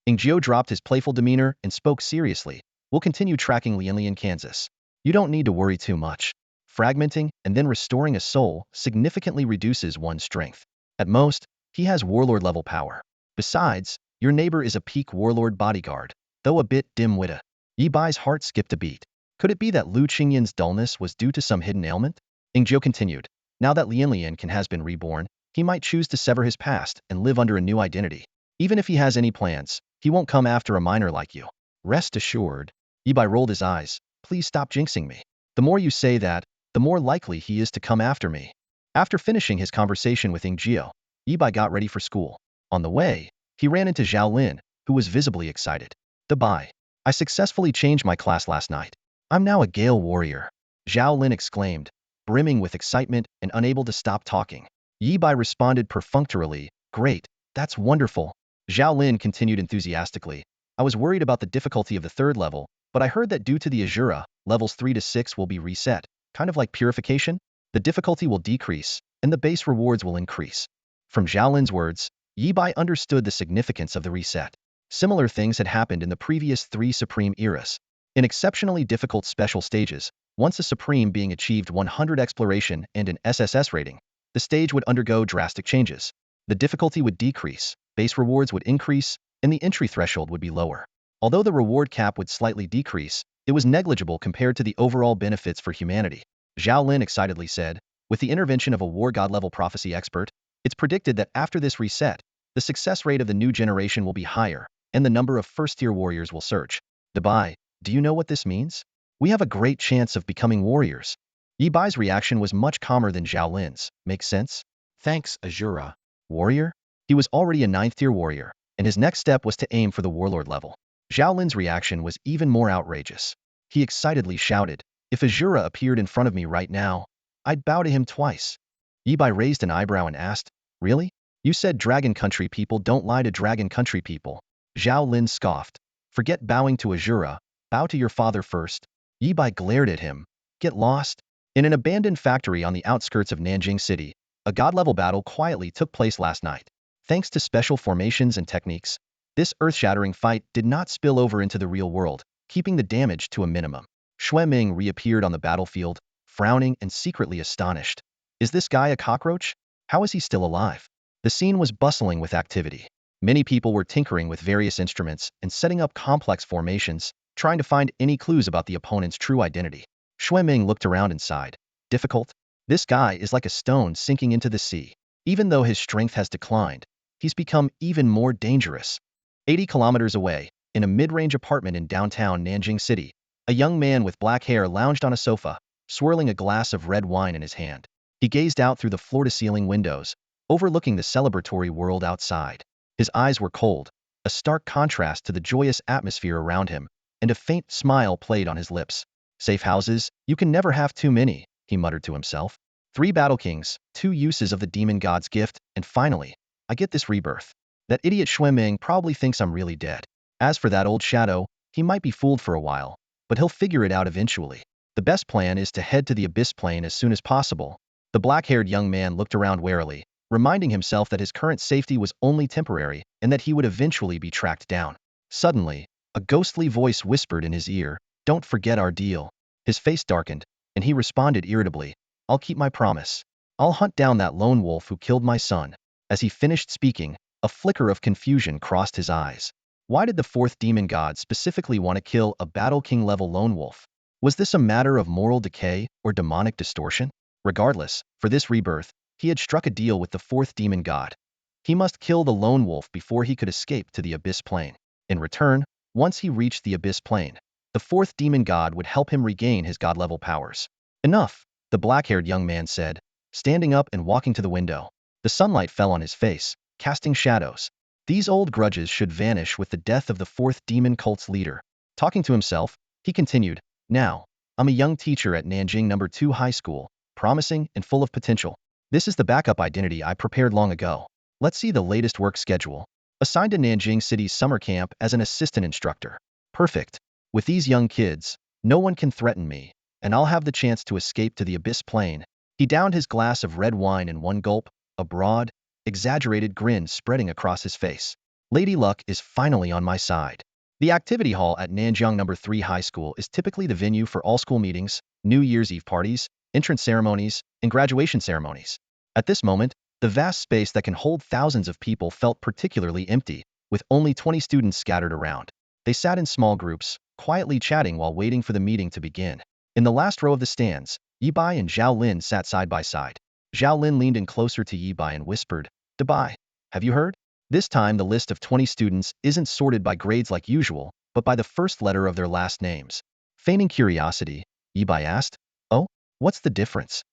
Ingjiu dropped his playful demeanor and spoke seriously. We'll continue tracking Lian, Kansas. You don't need to worry too much. Fragmenting and then restoring a soul significantly reduces one's strength. At most, he has warlord-level power. Besides, your neighbor is a peak warlord bodyguard, though a bit dim-witted. Yi Bai's heart skipped a beat. Could it be that Lu Qingyan's dullness was due to some hidden ailment? Ingjiu continued. Now that Lian Kin has been reborn, he might choose to sever his past and live under a new identity. Even if he has any plans, he won't come after a minor like you. Rest assured. Yi Bai rolled his eyes. Please stop jinxing me. The more you say that, the more likely he is to come after me. After finishing his conversation with Ingjiu, Yi Bai got ready for school. On the way, he ran into Zhao Lin, who was visibly excited. Goodbye. I successfully changed my class last night. I'm now a Gale warrior. Zhao Lin exclaimed, brimming with excitement and unable to stop talking. Yi Bai responded perfunctorily, great, that's wonderful. Zhao Lin continued enthusiastically. I was worried about the difficulty of the 3rd level, but I heard that due to the Azura, levels 3 to 6 will be reset, kind of like purification. The difficulty will decrease, and the base rewards will increase. From Zhao Lin's words, Yi Bai understood the significance of the reset. Similar things had happened in the previous 3 Supreme eras. In exceptionally difficult special stages, once a Supreme being achieved 100 exploration and an SSS rating, the stage would undergo drastic changes. The difficulty would decrease, base rewards would increase, and the entry threshold would be lower. Although the reward cap would slightly decrease, it was negligible compared to the overall benefits for humanity. Zhao Lin excitedly said, with the intervention of a war god-level prophecy expert, it's predicted that after this reset, the success rate of the new generation will be higher, and the number of first-tier warriors will surge. Defy, do you know what this means? We have a great chance of becoming warriors. Yi Bai's reaction was much calmer than Zhao Lin's. Makes sense? Thanks, Azura. Warrior? He was already a 9th-tier warrior, and his next step was to aim for the warlord level. Zhao Lin's reaction was even more outrageous. He excitedly shouted, if Azura appeared in front of me right now, I'd bow to him twice. Yi Bai raised an eyebrow and asked, really? You said Dragon Country people don't lie to Dragon Country people. Zhao Lin scoffed. Forget bowing to Azura, bow to your father first. Yi Bai glared at him. Get lost? In an abandoned factory on the outskirts of Nanjing City, a god-level battle quietly took place last night. Thanks to special formations and techniques, this earth-shattering fight did not spill over into the real world, keeping the damage to a minimum. Xue Ming reappeared on the battlefield, frowning and secretly astonished. Is this guy a cockroach? How is he still alive? The scene was bustling with activity. Many people were tinkering with various instruments and setting up complex formations, trying to find any clues about the opponent's true identity. Ming looked around and sighed. Difficult? This guy is like a stone sinking into the sea. Even though his strength has declined, he's become even more dangerous. 80 kilometers away, in a mid-range apartment in downtown Nanjing City, a young man with black hair lounged on a sofa, swirling a glass of red wine in his hand. He gazed out through the floor-to-ceiling windows, overlooking the celebratory world outside. His eyes were cold, a stark contrast to the joyous atmosphere around him, and a faint smile played on his lips. Safe houses, you can never have too many, he muttered to himself. 3 battle kings, 2 uses of the demon god's gift, and finally, I get this rebirth. That idiot Ming probably thinks I'm really dead. As for that old shadow, he might be fooled for a while, but he'll figure it out eventually. The best plan is to head to the abyss plane as soon as possible. The black-haired young man looked around warily, reminding himself that his current safety was only temporary and that he would eventually be tracked down. Suddenly, a ghostly voice whispered in his ear, "Don't forget our deal." His face darkened, and he responded irritably, "I'll keep my promise. I'll hunt down that lone wolf who killed my son." As he finished speaking, a flicker of confusion crossed his eyes. Why did the 4th demon god specifically want to kill a battle king level lone wolf? Was this a matter of moral decay or demonic distortion? Regardless, for this rebirth, he had struck a deal with the 4th demon god. He must kill the lone wolf before he could escape to the abyss plane. In return, once he reached the abyss plane, the 4th demon god would help him regain his god-level powers. Enough, the black-haired young man said, standing up and walking to the window. The sunlight fell on his face, casting shadows. These old grudges should vanish with the death of the 4th demon cult's leader. Talking to himself, he continued, "Now, I'm a young teacher at Nanjing No. 2 High School, promising and full of potential. This is the backup identity I prepared long ago. Let's see the latest work schedule. Assigned to Nanjing City's summer camp as an assistant instructor. Perfect. With these young kids, no one can threaten me, and I'll have the chance to escape to the abyss plane." He downed his glass of red wine in one gulp, a broad, exaggerated grin spreading across his face. Lady Luck is finally on my side. The activity hall at Nanjing No. 3 High School is typically the venue for all school meetings, New Year's Eve parties, entrance ceremonies, and graduation ceremonies. At this moment, the vast space that can hold thousands of people felt particularly empty, with only 20 students scattered around. They sat in small groups, quietly chatting while waiting for the meeting to begin. In the last row of the stands, Yibai and Zhao Lin sat side by side. Zhao Lin leaned in closer to Yibai and whispered, "Debai, have you heard? This time the list of 20 students isn't sorted by grades like usual, but by the first letter of their last names." Feigning curiosity, Yibai asked, "Oh, what's the difference?"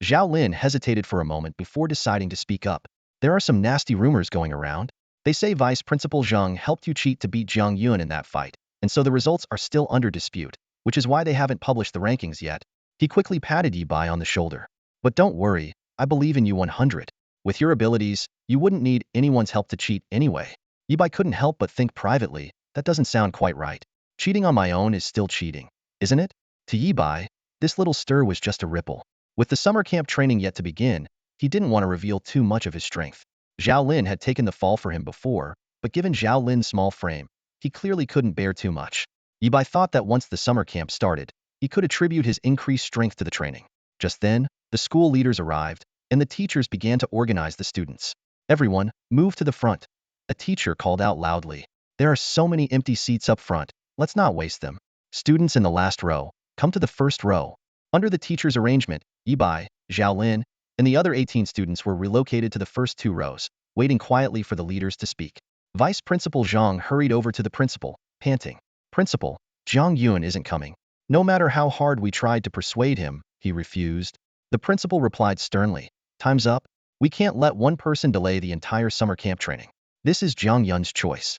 Zhao Lin hesitated for a moment before deciding to speak up. "There are some nasty rumors going around. They say Vice Principal Zhang helped you cheat to beat Zhang Yun in that fight, and so the results are still under dispute, which is why they haven't published the rankings yet." He quickly patted Yibai on the shoulder. "But don't worry, I believe in you 100. With your abilities, you wouldn't need anyone's help to cheat anyway." Yibai couldn't help but think privately, that doesn't sound quite right. Cheating on my own is still cheating, isn't it? To Yibai, this little stir was just a ripple. With the summer camp training yet to begin, he didn't want to reveal too much of his strength. Zhao Lin had taken the fall for him before, but given Zhao Lin's small frame, he clearly couldn't bear too much. Yibai thought that once the summer camp started, he could attribute his increased strength to the training. Just then, the school leaders arrived, and the teachers began to organize the students. "Everyone, move to the front." A teacher called out loudly. "There are so many empty seats up front, let's not waste them. Students in the last row, come to the first row." Under the teacher's arrangement, Yibai, Zhao Lin, and the other 18 students were relocated to the first 2 rows, waiting quietly for the leaders to speak. Vice Principal Zhang hurried over to the principal, panting. "Principal, Zhang Yun isn't coming. No matter how hard we tried to persuade him, he refused." The principal replied sternly, "Time's up. We can't let one person delay the entire summer camp training. This is Zhang Yun's choice.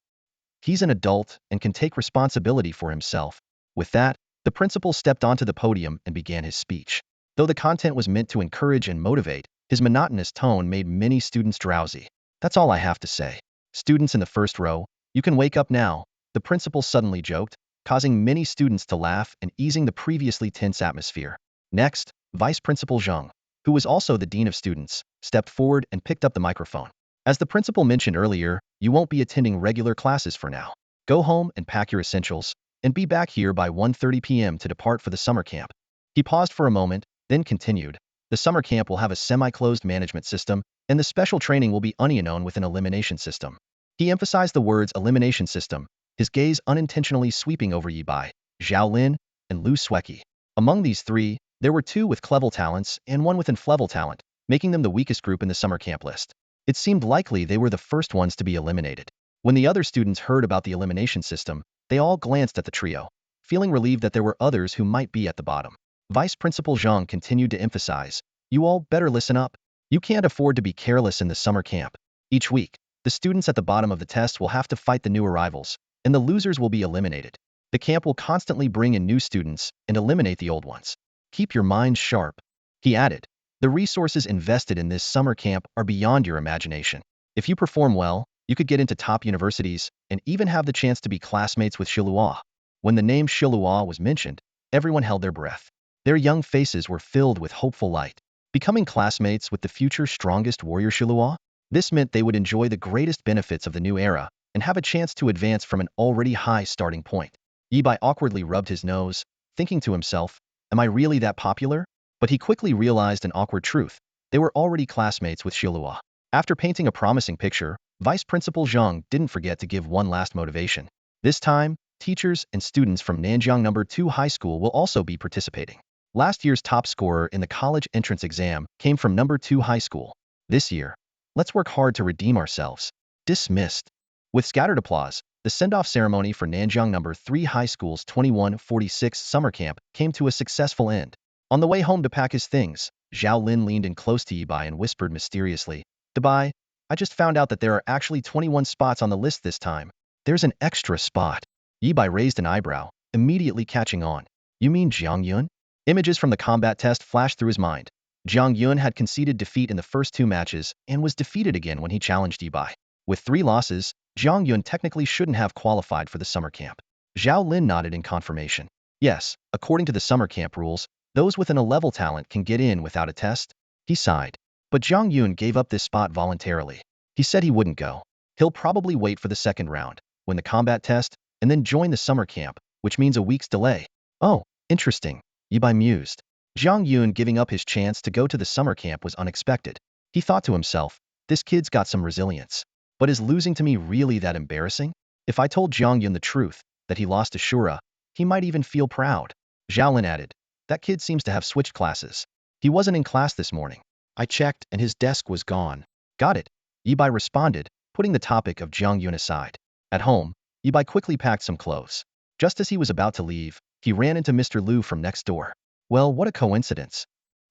He's an adult and can take responsibility for himself." With that, the principal stepped onto the podium and began his speech. Though the content was meant to encourage and motivate, his monotonous tone made many students drowsy. "That's all I have to say. Students in the first row, you can wake up now," the principal suddenly joked, causing many students to laugh and easing the previously tense atmosphere. Next, Vice Principal Zhang, who was also the dean of students, stepped forward and picked up the microphone. "As the principal mentioned earlier, you won't be attending regular classes for now. Go home and pack your essentials, and be back here by 1:30 p.m. to depart for the summer camp." He paused for a moment, then continued, "The summer camp will have a semi-closed management system, and the special training will be unknown with an elimination system." He emphasized the words elimination system, his gaze unintentionally sweeping over Yibai, Zhao Lin, and Lu Sueki. Among these three, there were two with clever talents and one with inflexible talent, making them the weakest group in the summer camp list. It seemed likely they were the first ones to be eliminated. When the other students heard about the elimination system, they all glanced at the trio, feeling relieved that there were others who might be at the bottom. Vice Principal Zhang continued to emphasize, "You all better listen up. You can't afford to be careless in the summer camp. Each week, the students at the bottom of the test will have to fight the new arrivals, and the losers will be eliminated. The camp will constantly bring in new students and eliminate the old ones. Keep your minds sharp." He added, "The resources invested in this summer camp are beyond your imagination. If you perform well, you could get into top universities and even have the chance to be classmates with Shilua." When the name Shilua was mentioned, everyone held their breath. Their young faces were filled with hopeful light. Becoming classmates with the future strongest warrior Shilua? This meant they would enjoy the greatest benefits of the new era and have a chance to advance from an already high starting point. Yibai awkwardly rubbed his nose, thinking to himself, "Am I really that popular?" But he quickly realized an awkward truth. They were already classmates with Shilua. After painting a promising picture, Vice Principal Zhang didn't forget to give one last motivation. This time, teachers and students from Nanjiang No. 2 High School will also be participating. Last year's top scorer in the college entrance exam came from No. 2 High School. This year, let's work hard to redeem ourselves. Dismissed. With scattered applause, the send-off ceremony for Nanjiang No. 3 High School's 2146 summer camp came to a successful end. On the way home to pack his things, Zhao Lin leaned in close to Yibai and whispered mysteriously, "Yibai, I just found out that there are actually 21 spots on the list this time. There's an extra spot." Yibai raised an eyebrow, immediately catching on. "You mean Jiang Yun?" Images from the combat test flashed through his mind. Jiang Yun had conceded defeat in the first two matches and was defeated again when he challenged Yibai. With 3 losses, Jiang Yun technically shouldn't have qualified for the summer camp. Zhao Lin nodded in confirmation. Yes, according to the summer camp rules, those with an A-level talent can get in without a test. He sighed. But Jiang Yun gave up this spot voluntarily. He said he wouldn't go. He'll probably wait for the second round, win the combat test, and then join the summer camp, which means a week's delay. Oh, interesting, Yibai mused. Jiang Yun giving up his chance to go to the summer camp was unexpected. He thought to himself, this kid's got some resilience. But is losing to me really that embarrassing? If I told Jiang Yun the truth, that he lost to Shura, he might even feel proud. Zhao Lin added, that kid seems to have switched classes. He wasn't in class this morning. I checked and his desk was gone. Got it, Yibai responded, putting the topic of Jiang Yun aside. At home, Yibai quickly packed some clothes. Just as he was about to leave, he ran into Mr. Liu from next door. Well, what a coincidence,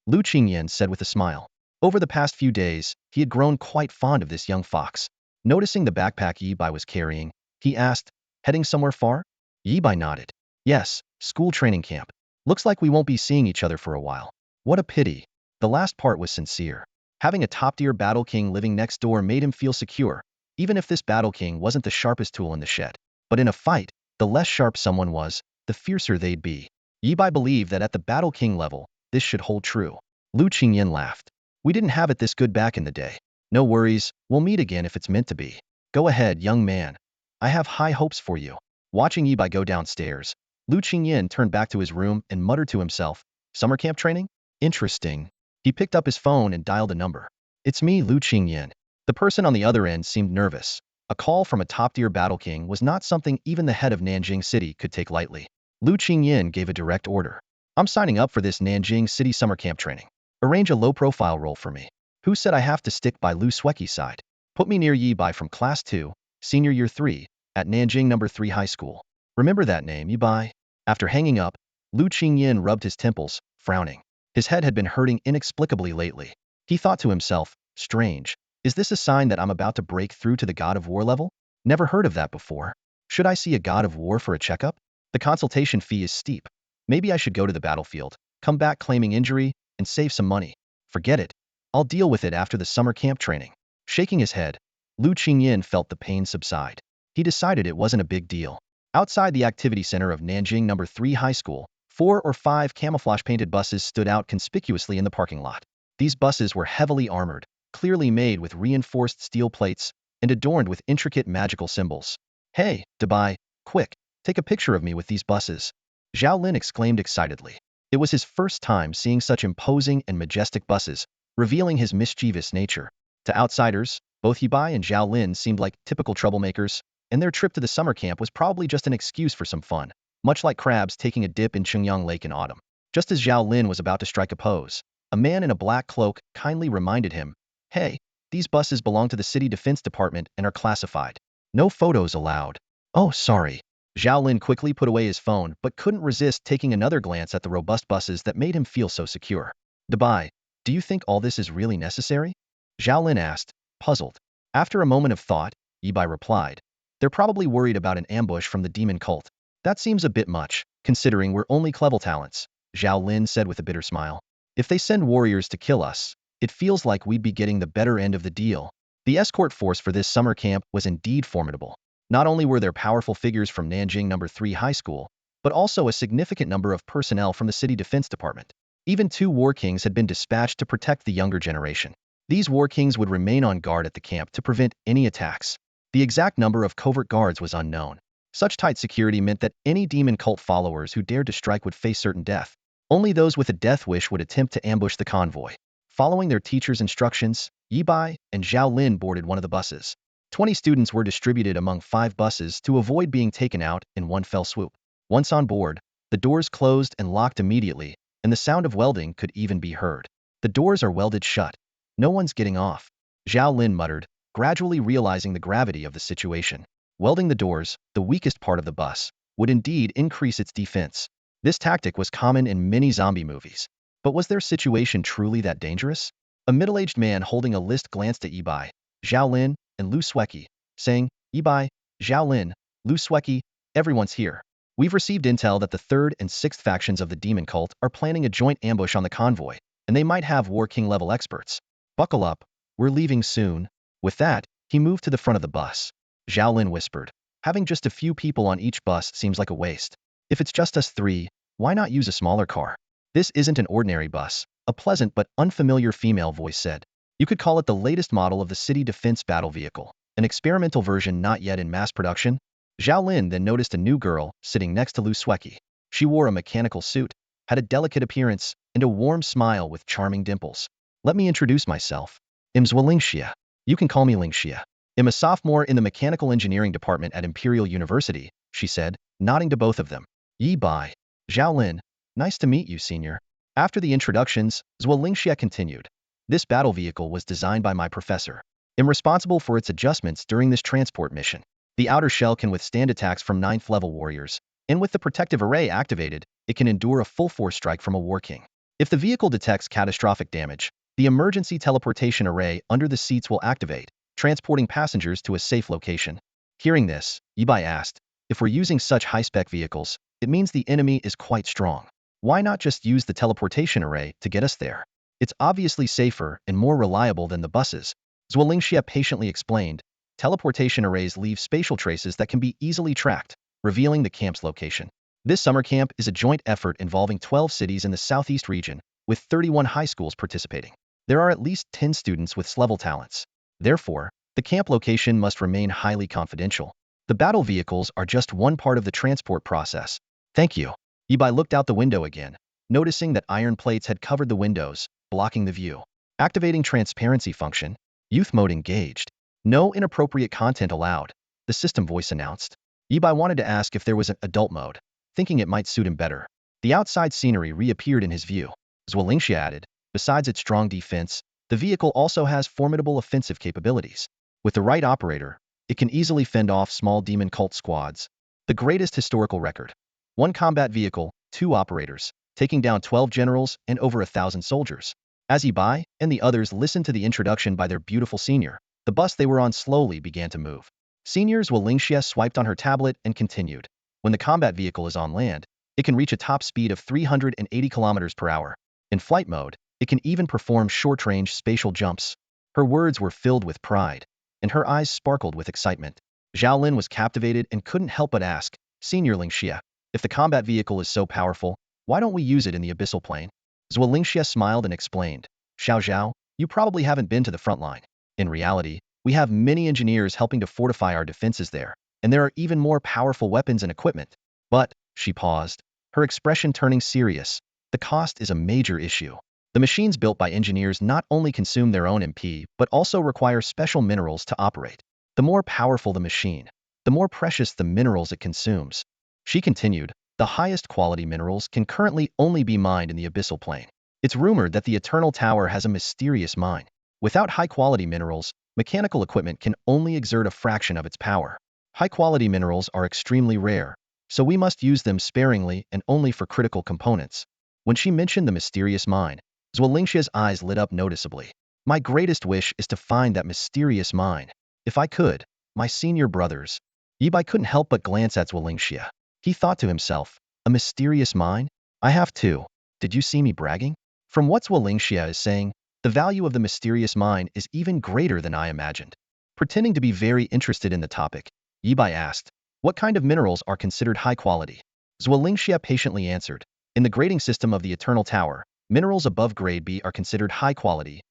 Lu Qingyan said with a smile. Over the past few days, he had grown quite fond of this young fox. Noticing the backpack Yibai was carrying, he asked, heading somewhere far? Yibai nodded. Yes, school training camp. Looks like we won't be seeing each other for a while. What a pity. The last part was sincere. Having a top-tier battle king living next door made him feel secure, even if this battle king wasn't the sharpest tool in the shed. But in a fight, the less sharp someone was, the fiercer they'd be. Yibai believed that at the battle king level, this should hold true. Lu Qingyan laughed. We didn't have it this good back in the day. No worries, we'll meet again if it's meant to be. Go ahead, young man. I have high hopes for you. Watching Yibai go downstairs, Lu Qingyan turned back to his room and muttered to himself, summer camp training? Interesting. He picked up his phone and dialed a number. It's me, Lu Qingyan. The person on the other end seemed nervous. A call from a top-tier battle king was not something even the head of Nanjing City could take lightly. Lu Qingyan gave a direct order. I'm signing up for this Nanjing City summer camp training. Arrange a low-profile role for me. Who said I have to stick by Lu Sueki's side? Put me near Yibai from Class 2, Senior Year 3, at Nanjing No. 3 High School. Remember that name, Yibai? After hanging up, Lu Qingyan rubbed his temples, frowning. His head had been hurting inexplicably lately. He thought to himself, strange. Is this a sign that I'm about to break through to the God of War level? Never heard of that before. Should I see a God of War for a checkup? The consultation fee is steep. Maybe I should go to the battlefield, come back claiming injury, and save some money. Forget it. I'll deal with it after the summer camp training. Shaking his head, Lu Qingyan felt the pain subside. He decided it wasn't a big deal. Outside the activity center of Nanjing No. 3 High School, 4 or 5 camouflage-painted buses stood out conspicuously in the parking lot. These buses were heavily armored, clearly made with reinforced steel plates, and adorned with intricate magical symbols. Hey, Dubai, quick, take a picture of me with these buses. Zhao Lin exclaimed excitedly. It was his first time seeing such imposing and majestic buses, revealing his mischievous nature. To outsiders, both Yibai and Zhao Lin seemed like typical troublemakers, and their trip to the summer camp was probably just an excuse for some fun, much like crabs taking a dip in Qingyang Lake in autumn. Just as Zhao Lin was about to strike a pose, a man in a black cloak kindly reminded him, "Hey, these buses belong to the city defense department and are classified. No photos allowed." "Oh, sorry." Zhao Lin quickly put away his phone but couldn't resist taking another glance at the robust buses that made him feel so secure. "Defy, do you think all this is really necessary?" Zhao Lin asked, puzzled. After a moment of thought, Yibai replied, "They're probably worried about an ambush from the demon cult. That seems a bit much, considering we're only level talents," Zhao Lin said with a bitter smile. "If they send warriors to kill us, it feels like we'd be getting the better end of the deal." The escort force for this summer camp was indeed formidable. Not only were there powerful figures from Nanjing No. 3 High School, but also a significant number of personnel from the city defense department. Even 2 war kings had been dispatched to protect the younger generation. These war kings would remain on guard at the camp to prevent any attacks. The exact number of covert guards was unknown. Such tight security meant that any demon cult followers who dared to strike would face certain death. Only those with a death wish would attempt to ambush the convoy. Following their teacher's instructions, Yibai and Zhao Lin boarded one of the buses. 20 students were distributed among 5 buses to avoid being taken out in one fell swoop. Once on board, the doors closed and locked immediately, and the sound of welding could even be heard. "The doors are welded shut. No one's getting off," Zhao Lin muttered, gradually realizing the gravity of the situation. Welding the doors, the weakest part of the bus, would indeed increase its defense. This tactic was common in many zombie movies. But was their situation truly that dangerous? A middle-aged man holding a list glanced at Yibai, Zhao Lin, and Lu Sueki, saying, "Yibai, Zhao Lin, Lu Sueki, everyone's here. We've received intel that the 3rd and 6th factions of the demon cult are planning a joint ambush on the convoy, and they might have War King level experts. Buckle up, we're leaving soon." With that, he moved to the front of the bus. Zhao Lin whispered, "Having just a few people on each bus seems like a waste. If it's just us 3, why not use a smaller car?" "This isn't an ordinary bus," a pleasant but unfamiliar female voice said. "You could call it the latest model of the city defense battle vehicle, an experimental version not yet in mass production." Zhao Lin then noticed a new girl sitting next to Lu Sueki. She wore a mechanical suit, had a delicate appearance, and a warm smile with charming dimples. "Let me introduce myself. I'm Lingxia. You can call me Lingxia. I'm a sophomore in the mechanical engineering department at Imperial University," she said, nodding to both of them. "Yibai. Zhao Lin. Nice to meet you, senior." After the introductions, Lingxia continued. "This battle vehicle was designed by my professor. I'm responsible for its adjustments during this transport mission. The outer shell can withstand attacks from 9th level warriors, and with the protective array activated, it can endure a full force strike from a war king. If the vehicle detects catastrophic damage, the emergency teleportation array under the seats will activate, transporting passengers to a safe location." Hearing this, Yibai asked, "If we're using such high-spec vehicles, it means the enemy is quite strong. Why not just use the teleportation array to get us there? It's obviously safer and more reliable than the buses." Lingxia patiently explained, "Teleportation arrays leave spatial traces that can be easily tracked, revealing the camp's location. This summer camp is a joint effort involving 12 cities in the southeast region, with 31 high schools participating. There are at least 10 students with S-level talents. Therefore, the camp location must remain highly confidential. The battle vehicles are just one part of the transport process." "Thank you." Yibai looked out the window again, noticing that iron plates had covered the windows, blocking the view. Activating transparency function. Youth mode engaged. "No inappropriate content allowed," the system voice announced. Yibai wanted to ask if there was an adult mode, thinking it might suit him better. The outside scenery reappeared in his view. Lingxia added, "Besides its strong defense, the vehicle also has formidable offensive capabilities. With the right operator, it can easily fend off small demon cult squads. The greatest historical record. 1 combat vehicle, 2 operators, taking down 12 generals and over 1,000 soldiers." As Yibai and the others listened to the introduction by their beautiful senior, the bus they were on slowly began to move. Senior's Lingxia swiped on her tablet and continued. "When the combat vehicle is on land, it can reach a top speed of 380 kilometers per hour. In flight mode, it can even perform short-range spatial jumps." Her words were filled with pride, and her eyes sparkled with excitement. Zhao Lin was captivated and couldn't help but ask, "Senior Lingxia, if the combat vehicle is so powerful, why don't we use it in the abyssal plane?" Lingxia smiled and explained, "Xiao Zhao, you probably haven't been to the front line. In reality, we have many engineers helping to fortify our defenses there, and there are even more powerful weapons and equipment. But," she paused, her expression turning serious, "the cost is a major issue. The machines built by engineers not only consume their own MP, but also require special minerals to operate. The more powerful the machine, the more precious the minerals it consumes." She continued, the highest quality minerals can currently only be mined in the abyssal plane. It's rumored that the Eternal Tower has a mysterious mine. Without high-quality minerals, mechanical equipment can only exert a fraction of its power. High-quality minerals are extremely rare, so we must use them sparingly and only for critical components. When she mentioned the mysterious mine, Zwilingxia's eyes lit up noticeably. My greatest wish is to find that mysterious mine. If I could, my senior brothers. Yibai couldn't help but glance at Zwilingxia. He thought to himself, a mysterious mine? I have too. Did you see me bragging? From what Zwilingxia is saying, the value of the mysterious mine is even greater than I imagined. Pretending to be very interested in the topic, Yibai asked, what kind of minerals are considered high quality? Zwilingxia patiently answered, in the grading system of the Eternal Tower, minerals above grade B are considered high quality.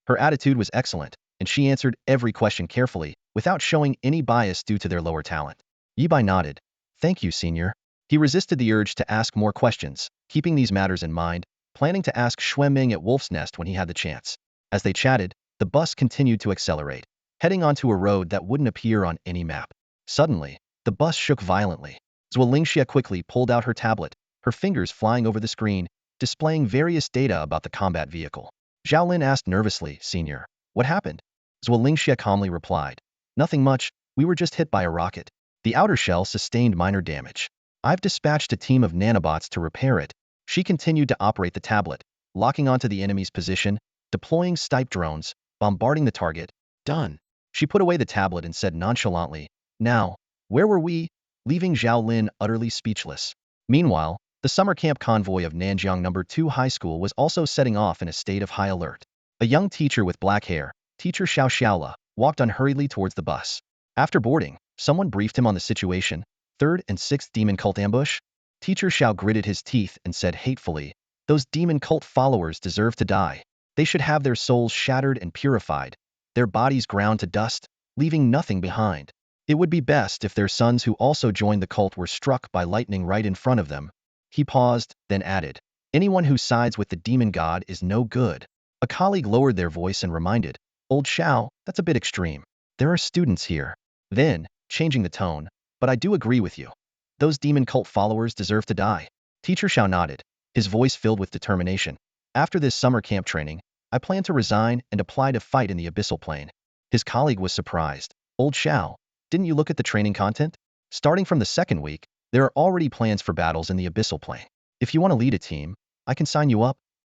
Her attitude was excellent, and she answered every question carefully, without showing any bias due to their lower talent. Yibai nodded. Thank you, senior. He resisted the urge to ask more questions, keeping these matters in mind, planning to ask Xueming at Wolf's Nest when he had the chance. As they chatted, the bus continued to accelerate, heading onto a road that wouldn't appear on any map. Suddenly, the bus shook violently. Zwilingxia quickly pulled out her tablet, her fingers flying over the screen, displaying various data about the combat vehicle. Zhao Lin asked nervously, Senior, what happened? Zwilingxia calmly replied, nothing much, we were just hit by a rocket. The outer shell sustained minor damage. I've dispatched a team of nanobots to repair it. She continued to operate the tablet, locking onto the enemy's position, deploying stipe drones, bombarding the target. Done. She put away the tablet and said nonchalantly, now, where were we? Leaving Zhao Lin utterly speechless. Meanwhile, the summer camp convoy of Nanjiang No. 2 High School was also setting off in a state of high alert. A young teacher with black hair, Teacher Xiao Xiaola, walked unhurriedly towards the bus. After boarding, someone briefed him on the situation. 3rd and 6th Demon Cult ambush? Teacher Xiao gritted his teeth and said hatefully, those demon cult followers deserve to die. They should have their souls shattered and purified, their bodies ground to dust, leaving nothing behind. It would be best if their sons who also joined the cult were struck by lightning right in front of them. He paused, then added, anyone who sides with the demon god is no good. A colleague lowered their voice and reminded, Old Xiao, that's a bit extreme. There are students here. Then, changing the tone, but I do agree with you. Those demon cult followers deserve to die. Teacher Xiao nodded, his voice filled with determination. After this summer camp training, I plan to resign and apply to fight in the abyssal plane. His colleague was surprised. Old Xiao, didn't you look at the training content? Starting from the 2nd week, there are already plans for battles in the abyssal plane. If you want to lead a team, I can sign you up.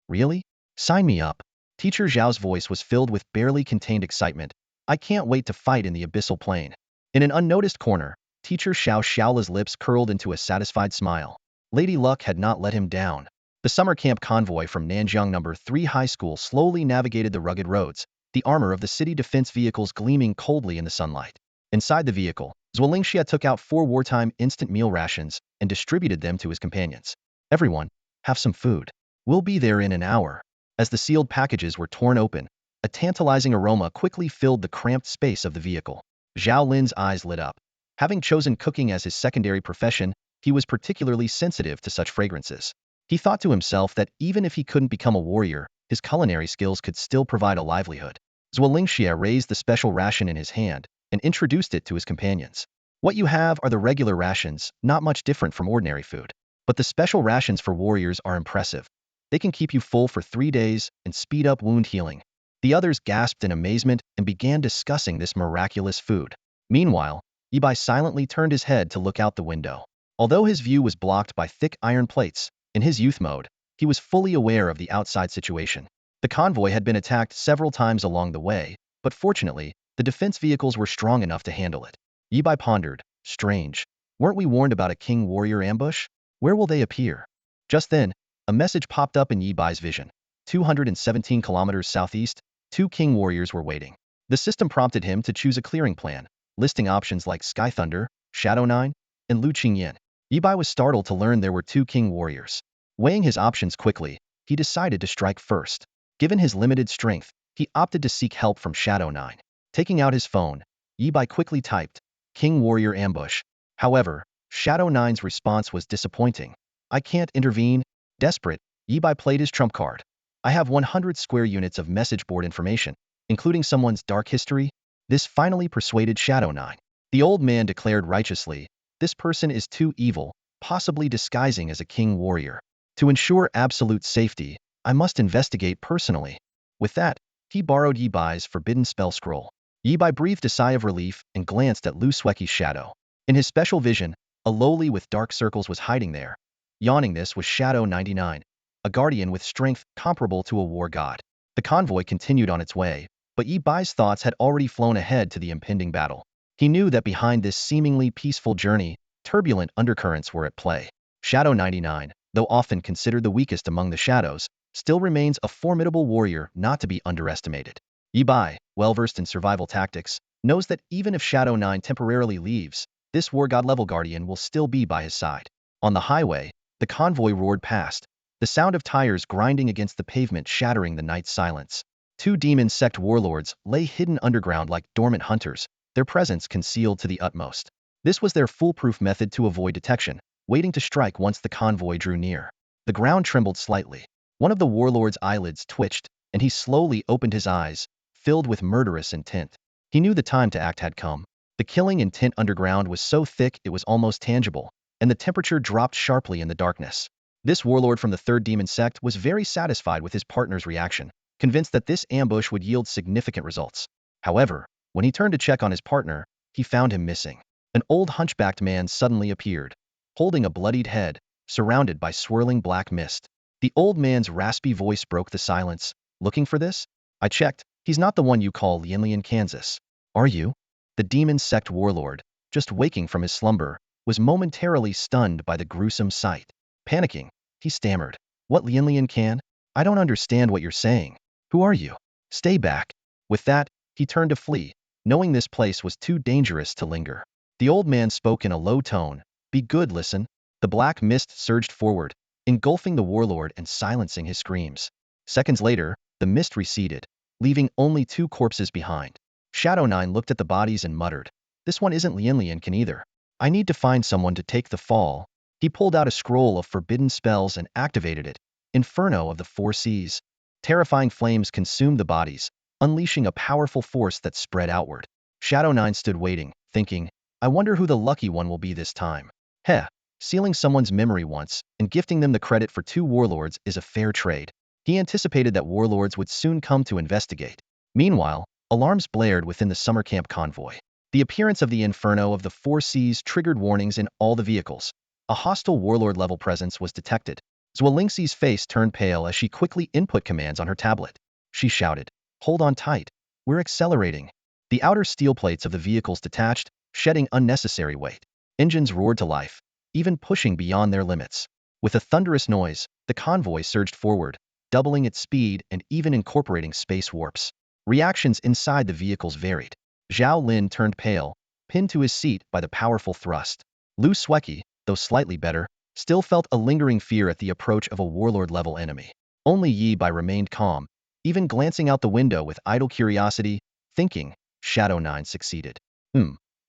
Really? Sign me up. Teacher Zhao's voice was filled with barely contained excitement. I can't wait to fight in the abyssal plane. In an unnoticed corner, Teacher Xiao Xiaola's lips curled into a satisfied smile. Lady Luck had not let him down. The summer camp convoy from Nanjiang No. 3 High School slowly navigated the rugged roads, the armor of the city defense vehicles gleaming coldly in the sunlight. Inside the vehicle, Zwilingxia took out 4 wartime instant meal rations and distributed them to his companions. Everyone, have some food. We'll be there in an hour. As the sealed packages were torn open, a tantalizing aroma quickly filled the cramped space of the vehicle. Zhao Lin's eyes lit up. Having chosen cooking as his secondary profession, he was particularly sensitive to such fragrances. He thought to himself that even if he couldn't become a warrior, his culinary skills could still provide a livelihood. Zwilingxia raised the special ration in his hand and introduced it to his companions. What you have are the regular rations, not much different from ordinary food. But the special rations for warriors are impressive. They can keep you full for 3 days and speed up wound healing. The others gasped in amazement and began discussing this miraculous food. Meanwhile, Yibai silently turned his head to look out the window. Although his view was blocked by thick iron plates, in his youth mode, he was fully aware of the outside situation. The convoy had been attacked several times along the way, but fortunately, the defense vehicles were strong enough to handle it. Yibai pondered, strange. Weren't we warned about a king warrior ambush? Where will they appear? Just then, a message popped up in Yibai's vision. 217 kilometers southeast, 2 king warriors were waiting. The system prompted him to choose a clearing plan, listing options like Sky Thunder, Shadow 9, and Lu Qingyan. Yibai was startled to learn there were 2 king warriors. Weighing his options quickly, he decided to strike first. Given his limited strength, he opted to seek help from Shadow 9. Taking out his phone, Yibai quickly typed, King Warrior Ambush. However, Shadow 9's response was disappointing. I can't intervene. Desperate, Yibai played his trump card. I have 100 square units of message board information, including someone's dark history. This finally persuaded Shadow 9. The old man declared righteously, this person is too evil, possibly disguising as a king warrior. To ensure absolute safety, I must investigate personally. With that, he borrowed Yi Bai's forbidden spell scroll. Yi Bai breathed a sigh of relief and glanced at Lu Sueki's shadow. In his special vision, a lowly with dark circles was hiding there. Yawning, this was Shadow 99, a guardian with strength comparable to a war god. The convoy continued on its way, but Yi Bai's thoughts had already flown ahead to the impending battle. He knew that behind this seemingly peaceful journey, turbulent undercurrents were at play. Shadow 99, though often considered the weakest among the shadows, still remains a formidable warrior not to be underestimated. Yi Bai, well-versed in survival tactics, knows that even if Shadow 9 temporarily leaves, this war god level guardian will still be by his side. On the highway, the convoy roared past, the sound of tires grinding against the pavement shattering the night silence. Two demon sect warlords lay hidden underground like dormant hunters, their presence concealed to the utmost. This was their foolproof method to avoid detection, waiting to strike once the convoy drew near. The ground trembled slightly. One of the warlord's eyelids twitched, and he slowly opened his eyes, filled with murderous intent. He knew the time to act had come. The killing intent underground was so thick it was almost tangible, and the temperature dropped sharply in the darkness. This warlord from the third demon sect was very satisfied with his partner's reaction, convinced that this ambush would yield significant results. However, when he turned to check on his partner, he found him missing. An old hunchbacked man suddenly appeared, holding a bloodied head, surrounded by swirling black mist. The old man's raspy voice broke the silence. Looking for this? I checked. He's not the one you call Lianlian, Kansas. Are you? The demon sect warlord, just waking from his slumber, was momentarily stunned by the gruesome sight. Panicking, he stammered. What Lianlian can? I don't understand what you're saying. Who are you? Stay back. With that, he turned to flee, knowing this place was too dangerous to linger. The old man spoke in a low tone. Be good, listen. The black mist surged forward, engulfing the warlord and silencing his screams. Seconds later, the mist receded, leaving only two corpses behind. Shadow 9 looked at the bodies and muttered, this one isn't Lianlian can either. I need to find someone to take the fall. He pulled out a scroll of forbidden spells and activated it. Inferno of the Four Seas. Terrifying flames consumed the bodies, unleashing a powerful force that spread outward. Shadow 9 stood waiting, thinking, I wonder who the lucky one will be this time. Heh, sealing someone's memory once and gifting them the credit for two warlords is a fair trade. He anticipated that warlords would soon come to investigate. Meanwhile, alarms blared within the summer camp convoy. The appearance of the Inferno of the Four Seas triggered warnings in all the vehicles. A hostile warlord-level presence was detected. Zwelingsi's face turned pale as she quickly input commands on her tablet. She shouted, hold on tight. We're accelerating. The outer steel plates of the vehicles detached, shedding unnecessary weight. Engines roared to life, even pushing beyond their limits. With a thunderous noise, the convoy surged forward, doubling its speed and even incorporating space warps. Reactions inside the vehicles varied. Zhao Lin turned pale, pinned to his seat by the powerful thrust. Lu Sueki, though slightly better, still felt a lingering fear at the approach of a warlord-level enemy. Only Yi Bai remained calm, even glancing out the window with idle curiosity, thinking, Shadow 9 succeeded.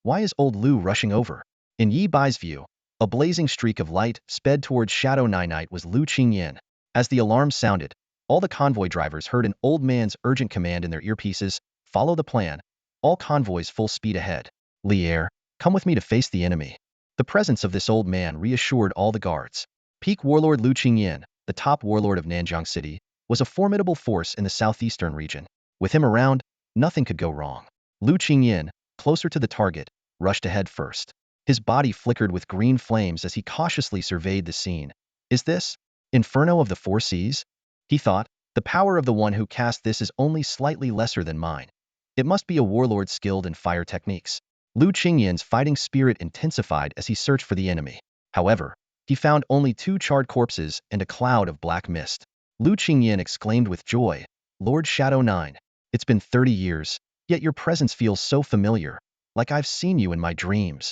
Why is old Lu rushing over? In Yi Bai's view, a blazing streak of light sped towards Shadow 9. It was Lu Qingyan. As the alarm sounded, all the convoy drivers heard an old man's urgent command in their earpieces, follow the plan. All convoys full speed ahead. Lier, come with me to face the enemy. The presence of this old man reassured all the guards. Peak warlord Lu Qingyan, the top warlord of Nanjiang City, was a formidable force in the southeastern region. With him around, nothing could go wrong. Lu Qingyan, closer to the target, rushed ahead first. His body flickered with green flames as he cautiously surveyed the scene. Is this Inferno of the Four Seas? He thought, the power of the one who cast this is only slightly lesser than mine. It must be a warlord skilled in fire techniques. Lu Qingyan's fighting spirit intensified as he searched for the enemy. However, he found only two charred corpses and a cloud of black mist. Lu Qingyan exclaimed with joy, Lord Shadow 9, it's been 30 years, yet your presence feels so familiar, like I've seen you in my dreams.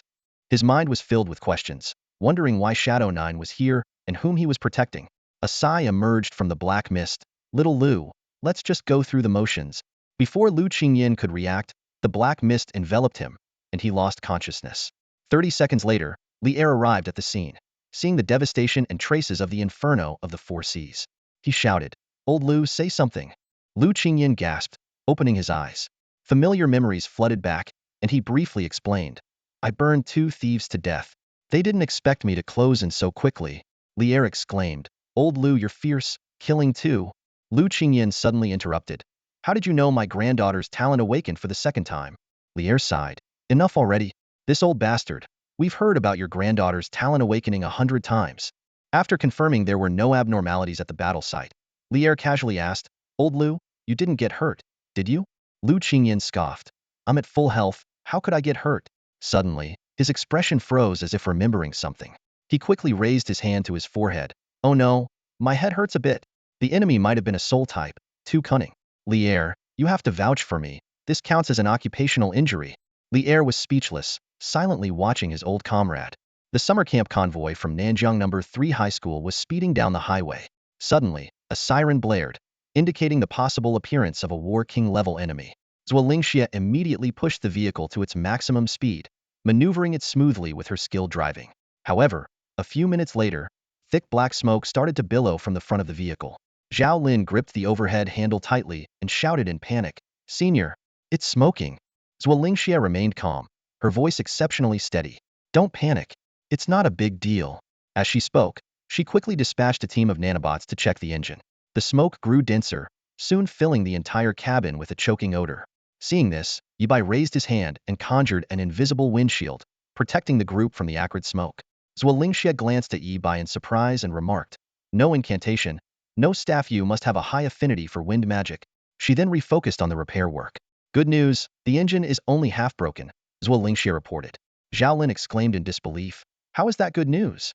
His mind was filled with questions, wondering why Shadow 9 was here and whom he was protecting. A sigh emerged from the black mist. Little Lu, let's just go through the motions. Before Lu Qingyan could react, the black mist enveloped him, and he lost consciousness. 30 seconds later, Lier arrived at the scene, seeing the devastation and traces of the Inferno of the Four Seas. He shouted, Old Lu, say something. Lu Qingyan gasped, opening his eyes. Familiar memories flooded back, and he briefly explained. I burned two thieves to death. They didn't expect me to close in so quickly, Lier exclaimed. Old Lu, you're fierce, killing too. Lu Qingyan suddenly interrupted. How did you know my granddaughter's talent awakened for the second time? Lier sighed. Enough already. This old bastard. We've heard about your granddaughter's talent awakening 100 times. After confirming there were no abnormalities at the battle site, Lier casually asked, Old Lu, you didn't get hurt, did you? Lu Qingyan scoffed. I'm at full health, how could I get hurt? Suddenly, his expression froze as if remembering something. He quickly raised his hand to his forehead. Oh no, my head hurts a bit. The enemy might have been a soul type, too cunning. Lier, you have to vouch for me. This counts as an occupational injury. Lier was speechless, silently watching his old comrade. The summer camp convoy from Nanjing No. 3 High School was speeding down the highway. Suddenly, a siren blared, indicating the possible appearance of a War King-level enemy. Zuolingxia immediately pushed the vehicle to its maximum speed, maneuvering it smoothly with her skilled driving. However, a few minutes later, thick black smoke started to billow from the front of the vehicle. Zhao Lin gripped the overhead handle tightly and shouted in panic, Senior, it's smoking. Zuolingxia remained calm, her voice exceptionally steady. Don't panic. It's not a big deal. As she spoke, she quickly dispatched a team of nanobots to check the engine. The smoke grew denser, soon filling the entire cabin with a choking odor. Seeing this, Yibai raised his hand and conjured an invisible windshield, protecting the group from the acrid smoke. Zuolingxia glanced at Yibai in surprise and remarked, No incantation, no staff. You must have a high affinity for wind magic. She then refocused on the repair work. Good news, the engine is only half broken, Zuolingxia reported. Zhao Lin exclaimed in disbelief. How is that good news?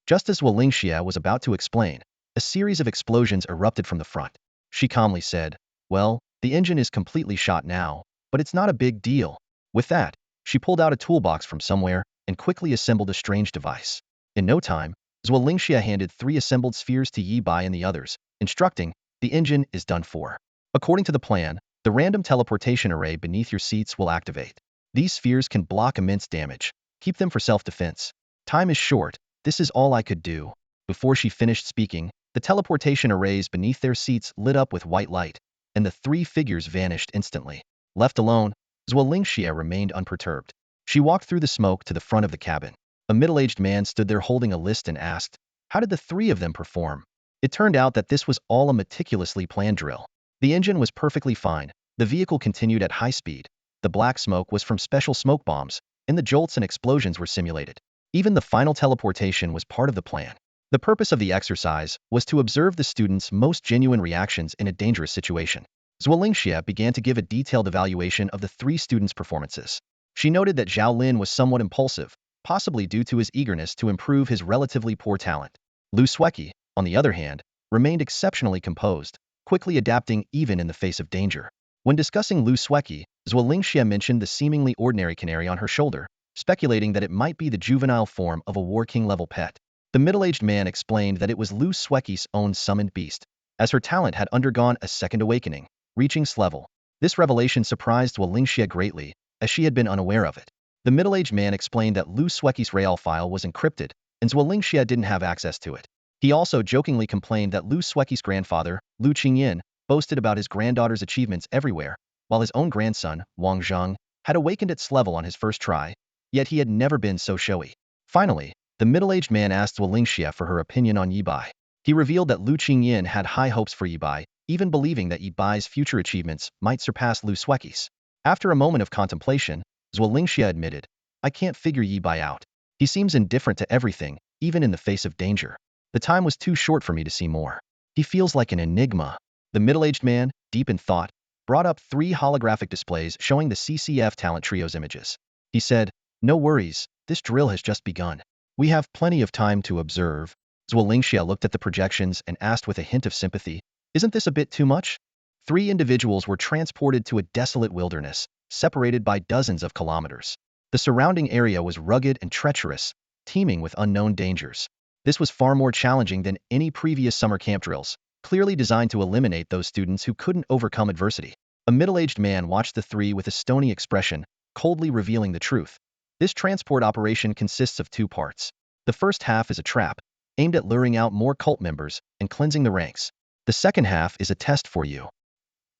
Just as Zuolingxia was about to explain, a series of explosions erupted from the front. She calmly said, Well, the engine is completely shot now, but it's not a big deal. With that, she pulled out a toolbox from somewhere and quickly assembled a strange device. In no time, Zuolingxia handed 3 assembled spheres to Yibai and the others, instructing, the engine is done for. According to the plan, the random teleportation array beneath your seats will activate. These spheres can block immense damage. Keep them for self-defense. Time is short, this is all I could do. Before she finished speaking, the teleportation arrays beneath their seats lit up with white light, and the 3 figures vanished instantly. Left alone, Zuolingxia remained unperturbed. She walked through the smoke to the front of the cabin. A middle-aged man stood there holding a list and asked, How did the 3 of them perform? It turned out that this was all a meticulously planned drill. The engine was perfectly fine, the vehicle continued at high speed, the black smoke was from special smoke bombs, and the jolts and explosions were simulated. Even the final teleportation was part of the plan. The purpose of the exercise was to observe the students' most genuine reactions in a dangerous situation. Zuolingxia began to give a detailed evaluation of the 3 students' performances. She noted that Zhao Lin was somewhat impulsive, possibly due to his eagerness to improve his relatively poor talent. Lu Sueki, on the other hand, remained exceptionally composed, quickly adapting even in the face of danger. When discussing Lu Sueki, Zuolingxia mentioned the seemingly ordinary canary on her shoulder, speculating that it might be the juvenile form of a War King-level pet. The middle-aged man explained that it was Lu Sueki's own summoned beast, as her talent had undergone a second awakening, reaching S level. This revelation surprised Zuolingxia greatly, as she had been unaware of it. The middle-aged man explained that Lu Sueki's Real file was encrypted, and Zuolingxia didn't have access to it. He also jokingly complained that Lu Sueki's grandfather, Lu Qingyan, boasted about his granddaughter's achievements everywhere, while his own grandson, Wang Zheng, had awakened at S level on his first try, yet he had never been so showy. Finally, the middle-aged man asked Zuolingxia for her opinion on Yibai. He revealed that Lu Qingyan had high hopes for Yibai, even believing that Yibai's future achievements might surpass Lu Sueki's. After a moment of contemplation, Zuolingxia admitted, I can't figure Yibai out. He seems indifferent to everything, even in the face of danger. The time was too short for me to see more. He feels like an enigma. The middle-aged man, deep in thought, brought up 3 holographic displays showing the CCF Talent Trio's images. He said, No worries, this drill has just begun. We have plenty of time to observe. Zuolingxia looked at the projections and asked with a hint of sympathy, Isn't this a bit too much? 3 individuals were transported to a desolate wilderness, separated by dozens of kilometers. The surrounding area was rugged and treacherous, teeming with unknown dangers. This was far more challenging than any previous summer camp drills, clearly designed to eliminate those students who couldn't overcome adversity. A middle-aged man watched the 3 with a stony expression, coldly revealing the truth. This transport operation consists of 2 parts. The first half is a trap, aimed at luring out more cult members and cleansing the ranks. The second half is a test for you.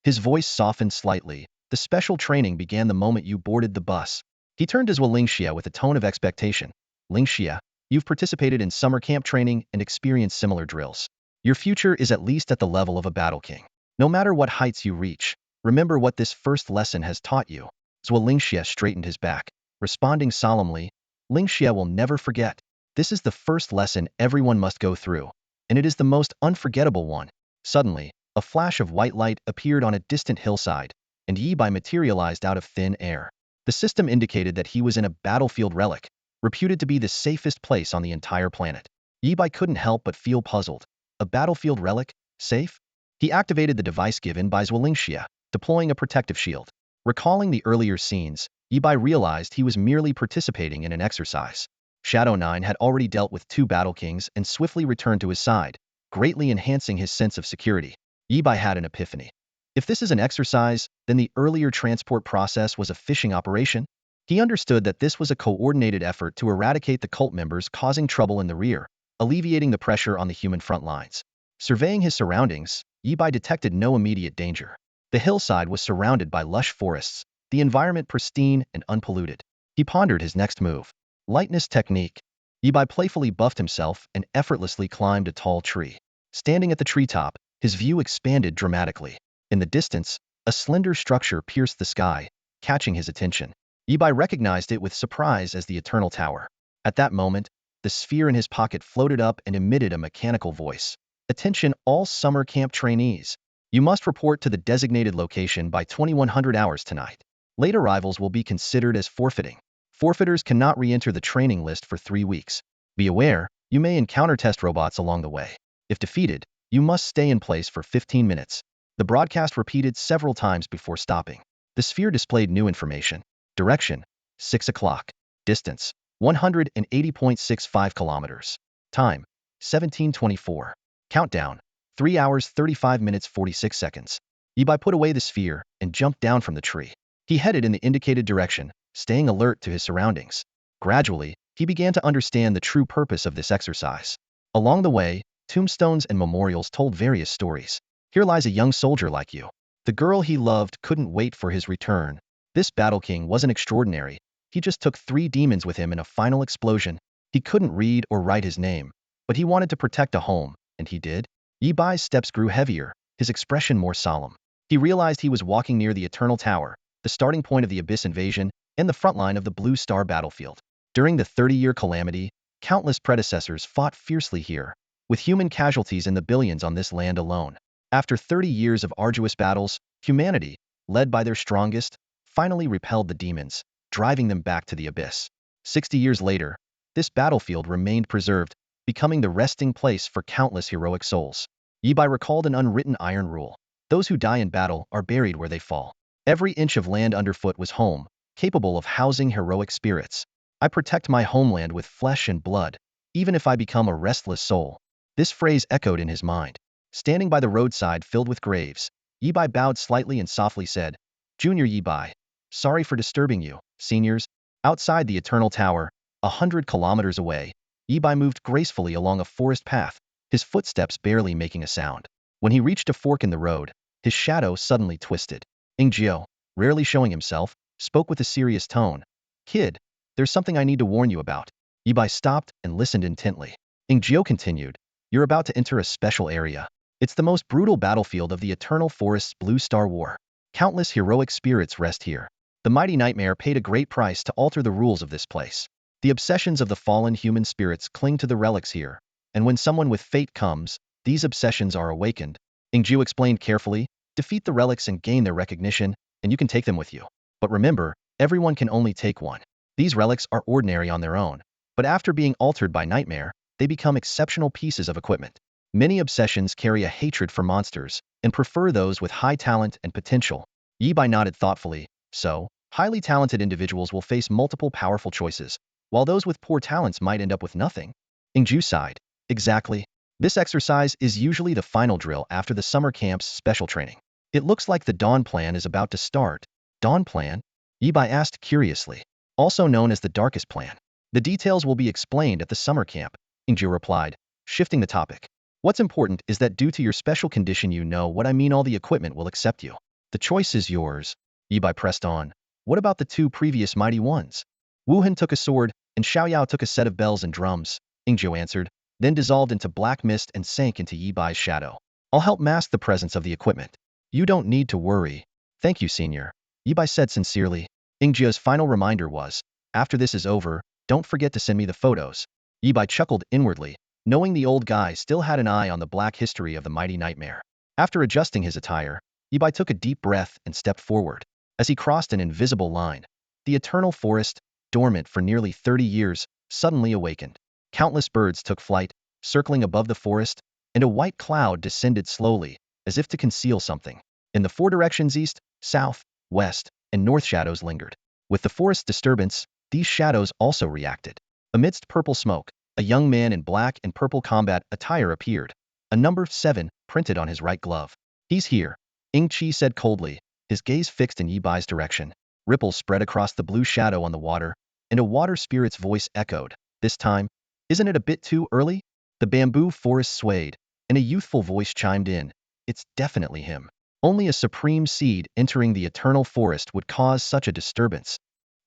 His voice softened slightly. The special training began the moment you boarded the bus. He turned to Zuolingxia with a tone of expectation. Lingxia, you've participated in summer camp training and experienced similar drills. Your future is at least at the level of a battle king. No matter what heights you reach, remember what this first lesson has taught you. Zhuo Lingxia straightened his back, responding solemnly, Lingxia will never forget. This is the first lesson everyone must go through, and it is the most unforgettable one. Suddenly, a flash of white light appeared on a distant hillside, and Yi Bai materialized out of thin air. The system indicated that he was in a battlefield relic, reputed to be the safest place on the entire planet. Yi Bai couldn't help but feel puzzled. A battlefield relic? Safe? He activated the device given by Zhuo Lingxia, deploying a protective shield. Recalling the earlier scenes, Yi Bai realized he was merely participating in an exercise. Shadow 9 had already dealt with 2 battle kings and swiftly returned to his side, greatly enhancing his sense of security. Yi Bai had an epiphany. If this is an exercise, then the earlier transport process was a fishing operation? He understood that this was a coordinated effort to eradicate the cult members causing trouble in the rear, alleviating the pressure on the human front lines. Surveying his surroundings, Yi Bai detected no immediate danger. The hillside was surrounded by lush forests, the environment pristine and unpolluted. He pondered his next move. Lightness technique. Yi Bai playfully buffed himself and effortlessly climbed a tall tree. Standing at the treetop, his view expanded dramatically. In the distance, a slender structure pierced the sky, catching his attention. Yi Bai recognized it with surprise as the Eternal Tower. At that moment, the sphere in his pocket floated up and emitted a mechanical voice. Attention all summer camp trainees. You must report to the designated location by 2100 hours tonight. Late arrivals will be considered as forfeiting. Forfeiters cannot re-enter the training list for 3 weeks. Be aware, you may encounter test robots along the way. If defeated, you must stay in place for 15 minutes. The broadcast repeated several times before stopping. The sphere displayed new information. Direction, 6 o'clock. Distance, 180.65 kilometers. Time, 1724. Countdown, 3 hours 35 minutes 46 seconds. Yi Bai put away the sphere and jumped down from the tree. He headed in the indicated direction, staying alert to his surroundings. Gradually, he began to understand the true purpose of this exercise. Along the way, tombstones and memorials told various stories. Here lies a young soldier like you. The girl he loved couldn't wait for his return. This battle king wasn't extraordinary. He just took 3 demons with him in a final explosion. He couldn't read or write his name, but he wanted to protect a home, and he did. Yi Bai's steps grew heavier, his expression more solemn. He realized he was walking near the Eternal Tower, the starting point of the Abyss invasion, and the front line of the Blue Star battlefield. During the 30-year calamity, countless predecessors fought fiercely here, with human casualties in the billions on this land alone. After 30 years of arduous battles, humanity, led by their strongest, finally repelled the demons, driving them back to the Abyss. 60 years later, this battlefield remained preserved, becoming the resting place for countless heroic souls. Yi Bai recalled an unwritten iron rule. Those who die in battle are buried where they fall. Every inch of land underfoot was home, capable of housing heroic spirits. I protect my homeland with flesh and blood, even if I become a restless soul. This phrase echoed in his mind. Standing by the roadside filled with graves, Yi Bai bowed slightly and softly said, Junior Yi Bai, sorry for disturbing you, seniors. Outside the Eternal Tower, 100 kilometers away, Yi Bai moved gracefully along a forest path, his footsteps barely making a sound. When he reached a fork in the road, his shadow suddenly twisted. Ingjiu, rarely showing himself, spoke with a serious tone. Kid, there's something I need to warn you about. Yi Bai stopped and listened intently. Ingjiu continued, you're about to enter a special area. It's the most brutal battlefield of the Eternal Forest's Blue Star War. Countless heroic spirits rest here. The mighty Nightmare paid a great price to alter the rules of this place. The obsessions of the fallen human spirits cling to the relics here, and when someone with fate comes, these obsessions are awakened. Ingjiu explained carefully, defeat the relics and gain their recognition, and you can take them with you. But remember, everyone can only take one. These relics are ordinary on their own, but after being altered by Nightmare, they become exceptional pieces of equipment. Many obsessions carry a hatred for monsters, and prefer those with high talent and potential. Yi Bai nodded thoughtfully, so, highly talented individuals will face multiple powerful choices, while those with poor talents might end up with nothing. Ingjiu sighed. Exactly. This exercise is usually the final drill after the summer camp's special training. It looks like the Dawn Plan is about to start. Dawn Plan? Yi Bai asked curiously. Also known as the Darkest Plan. The details will be explained at the summer camp, Ingjiu replied, shifting the topic. What's important is that due to your special condition you know what I mean all the equipment will accept you. The choice is yours. Yi Bai pressed on. What about the 2 previous mighty ones? Wu Hen took a sword, and Xiaoyao took a set of bells and drums, Ingzhou answered, then dissolved into black mist and sank into Yi Bai's shadow. I'll help mask the presence of the equipment. You don't need to worry. Thank you, senior, Yi Bai said sincerely. Ingzhou's final reminder was, after this is over, don't forget to send me the photos. Yi Bai chuckled inwardly, knowing the old guy still had an eye on the black history of the mighty nightmare. After adjusting his attire, Yi Bai took a deep breath and stepped forward. As he crossed an invisible line, the eternal forest, dormant for nearly 30 years, suddenly awakened. Countless birds took flight, circling above the forest, and a white cloud descended slowly, as if to conceal something. In the four directions east, south, west, and north shadows lingered. With the forest disturbance, these shadows also reacted. Amidst purple smoke, a young man in black and purple combat attire appeared, a number 7 printed on his right glove. He's here, Ing Chi said coldly, his gaze fixed in Yi Bai's direction. Ripples spread across the blue shadow on the water, and a water spirit's voice echoed, this time, isn't it a bit too early? The bamboo forest swayed, and a youthful voice chimed in, it's definitely him. Only a supreme seed entering the eternal forest would cause such a disturbance.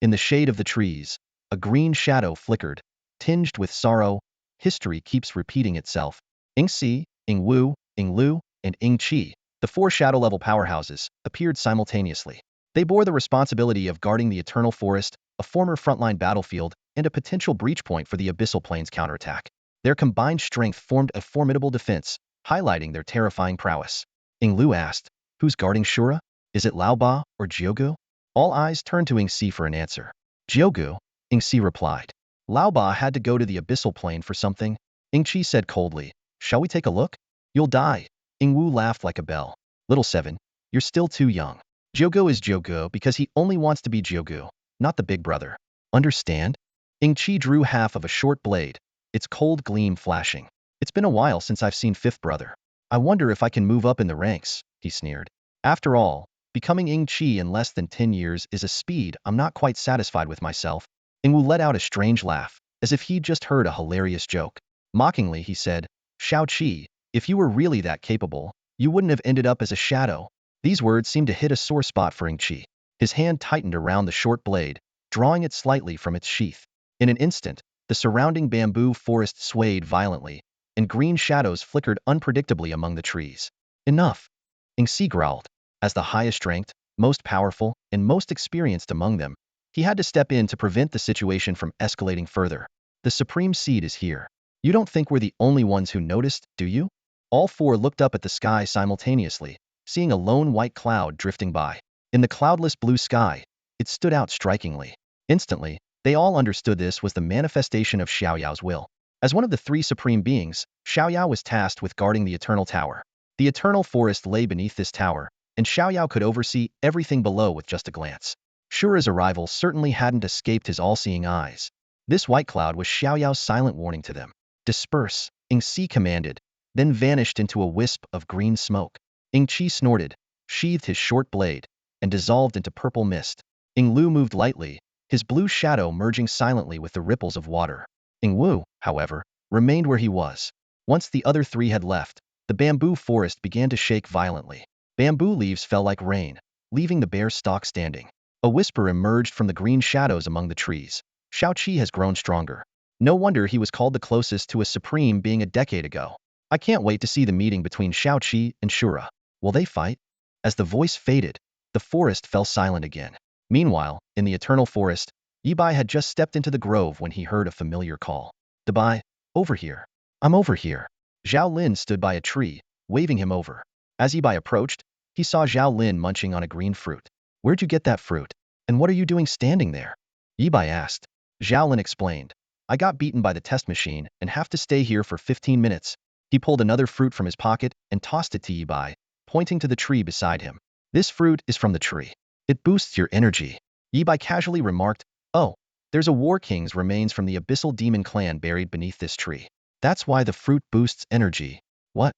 In the shade of the trees, a green shadow flickered, tinged with sorrow. History keeps repeating itself. Ing Si, Ing Wu, Ing Lu, and Ing Chi, the 4 shadow-level powerhouses, appeared simultaneously. They bore the responsibility of guarding the eternal forest, a former frontline battlefield, and a potential breach point for the abyssal plane's counterattack. Their combined strength formed a formidable defense, highlighting their terrifying prowess. Ing Lu asked, who's guarding Shura? Is it Lao Ba or Jiugu? All eyes turned to Ing Si for an answer. Jiugu, Ing Si replied. Lao Ba had to go to the abyssal plane for something, Ing Chi said coldly. Shall we take a look? You'll die. Ing Wu laughed like a bell. Little 7, you're still too young. Jiugu is Jiugu because he only wants to be Jiugu, not the big brother. Understand? Ing Chi drew half of a short blade, its cold gleam flashing. It's been a while since I've seen fifth brother. I wonder if I can move up in the ranks, he sneered. After all, becoming Ing Chi in less than 10 years is a speed I'm not quite satisfied with myself. Ing Wu let out a strange laugh, as if he'd just heard a hilarious joke. Mockingly, he said, Shao Qi, if you were really that capable, you wouldn't have ended up as a shadow. These words seemed to hit a sore spot for Ing Chi. His hand tightened around the short blade, drawing it slightly from its sheath. In an instant, the surrounding bamboo forest swayed violently, and green shadows flickered unpredictably among the trees. Enough, Ing Si growled. As the highest ranked, most powerful, and most experienced among them, he had to step in to prevent the situation from escalating further. The supreme seed is here. You don't think we're the only ones who noticed, do you? All 4 looked up at the sky simultaneously, seeing a lone white cloud drifting by. In the cloudless blue sky, it stood out strikingly. Instantly, they all understood this was the manifestation of Xiaoyao's will. As one of the 3 supreme beings, Xiaoyao was tasked with guarding the eternal tower. The eternal forest lay beneath this tower, and Xiaoyao could oversee everything below with just a glance. Shura's arrival certainly hadn't escaped his all-seeing eyes. This white cloud was Xiaoyao's silent warning to them. Disperse, Ing Si commanded, then vanished into a wisp of green smoke. Ing Chi snorted, sheathed his short blade, and dissolved into purple mist. Ing Lu moved lightly, his blue shadow merging silently with the ripples of water. Ing Wu, however, remained where he was. Once the other 3 had left, the bamboo forest began to shake violently. Bamboo leaves fell like rain, leaving the bare stalk standing. A whisper emerged from the green shadows among the trees. Shao Qi has grown stronger. No wonder he was called the closest to a supreme being a decade ago. I can't wait to see the meeting between Shao Qi and Shura. Will they fight? As the voice faded, the forest fell silent again. Meanwhile, in the eternal forest, Yi Bai had just stepped into the grove when he heard a familiar call. Dabai, over here. I'm over here. Zhao Lin stood by a tree, waving him over. As Yi Bai approached, he saw Zhao Lin munching on a green fruit. Where'd you get that fruit? And what are you doing standing there? Yi Bai asked. Zhao Lin explained. I got beaten by the test machine and have to stay here for 15 minutes. He pulled another fruit from his pocket and tossed it to Yi Bai, pointing to the tree beside him. This fruit is from the tree. It boosts your energy. Yi Bai casually remarked, oh, there's a War King's remains from the abyssal demon clan buried beneath this tree. That's why the fruit boosts energy. What?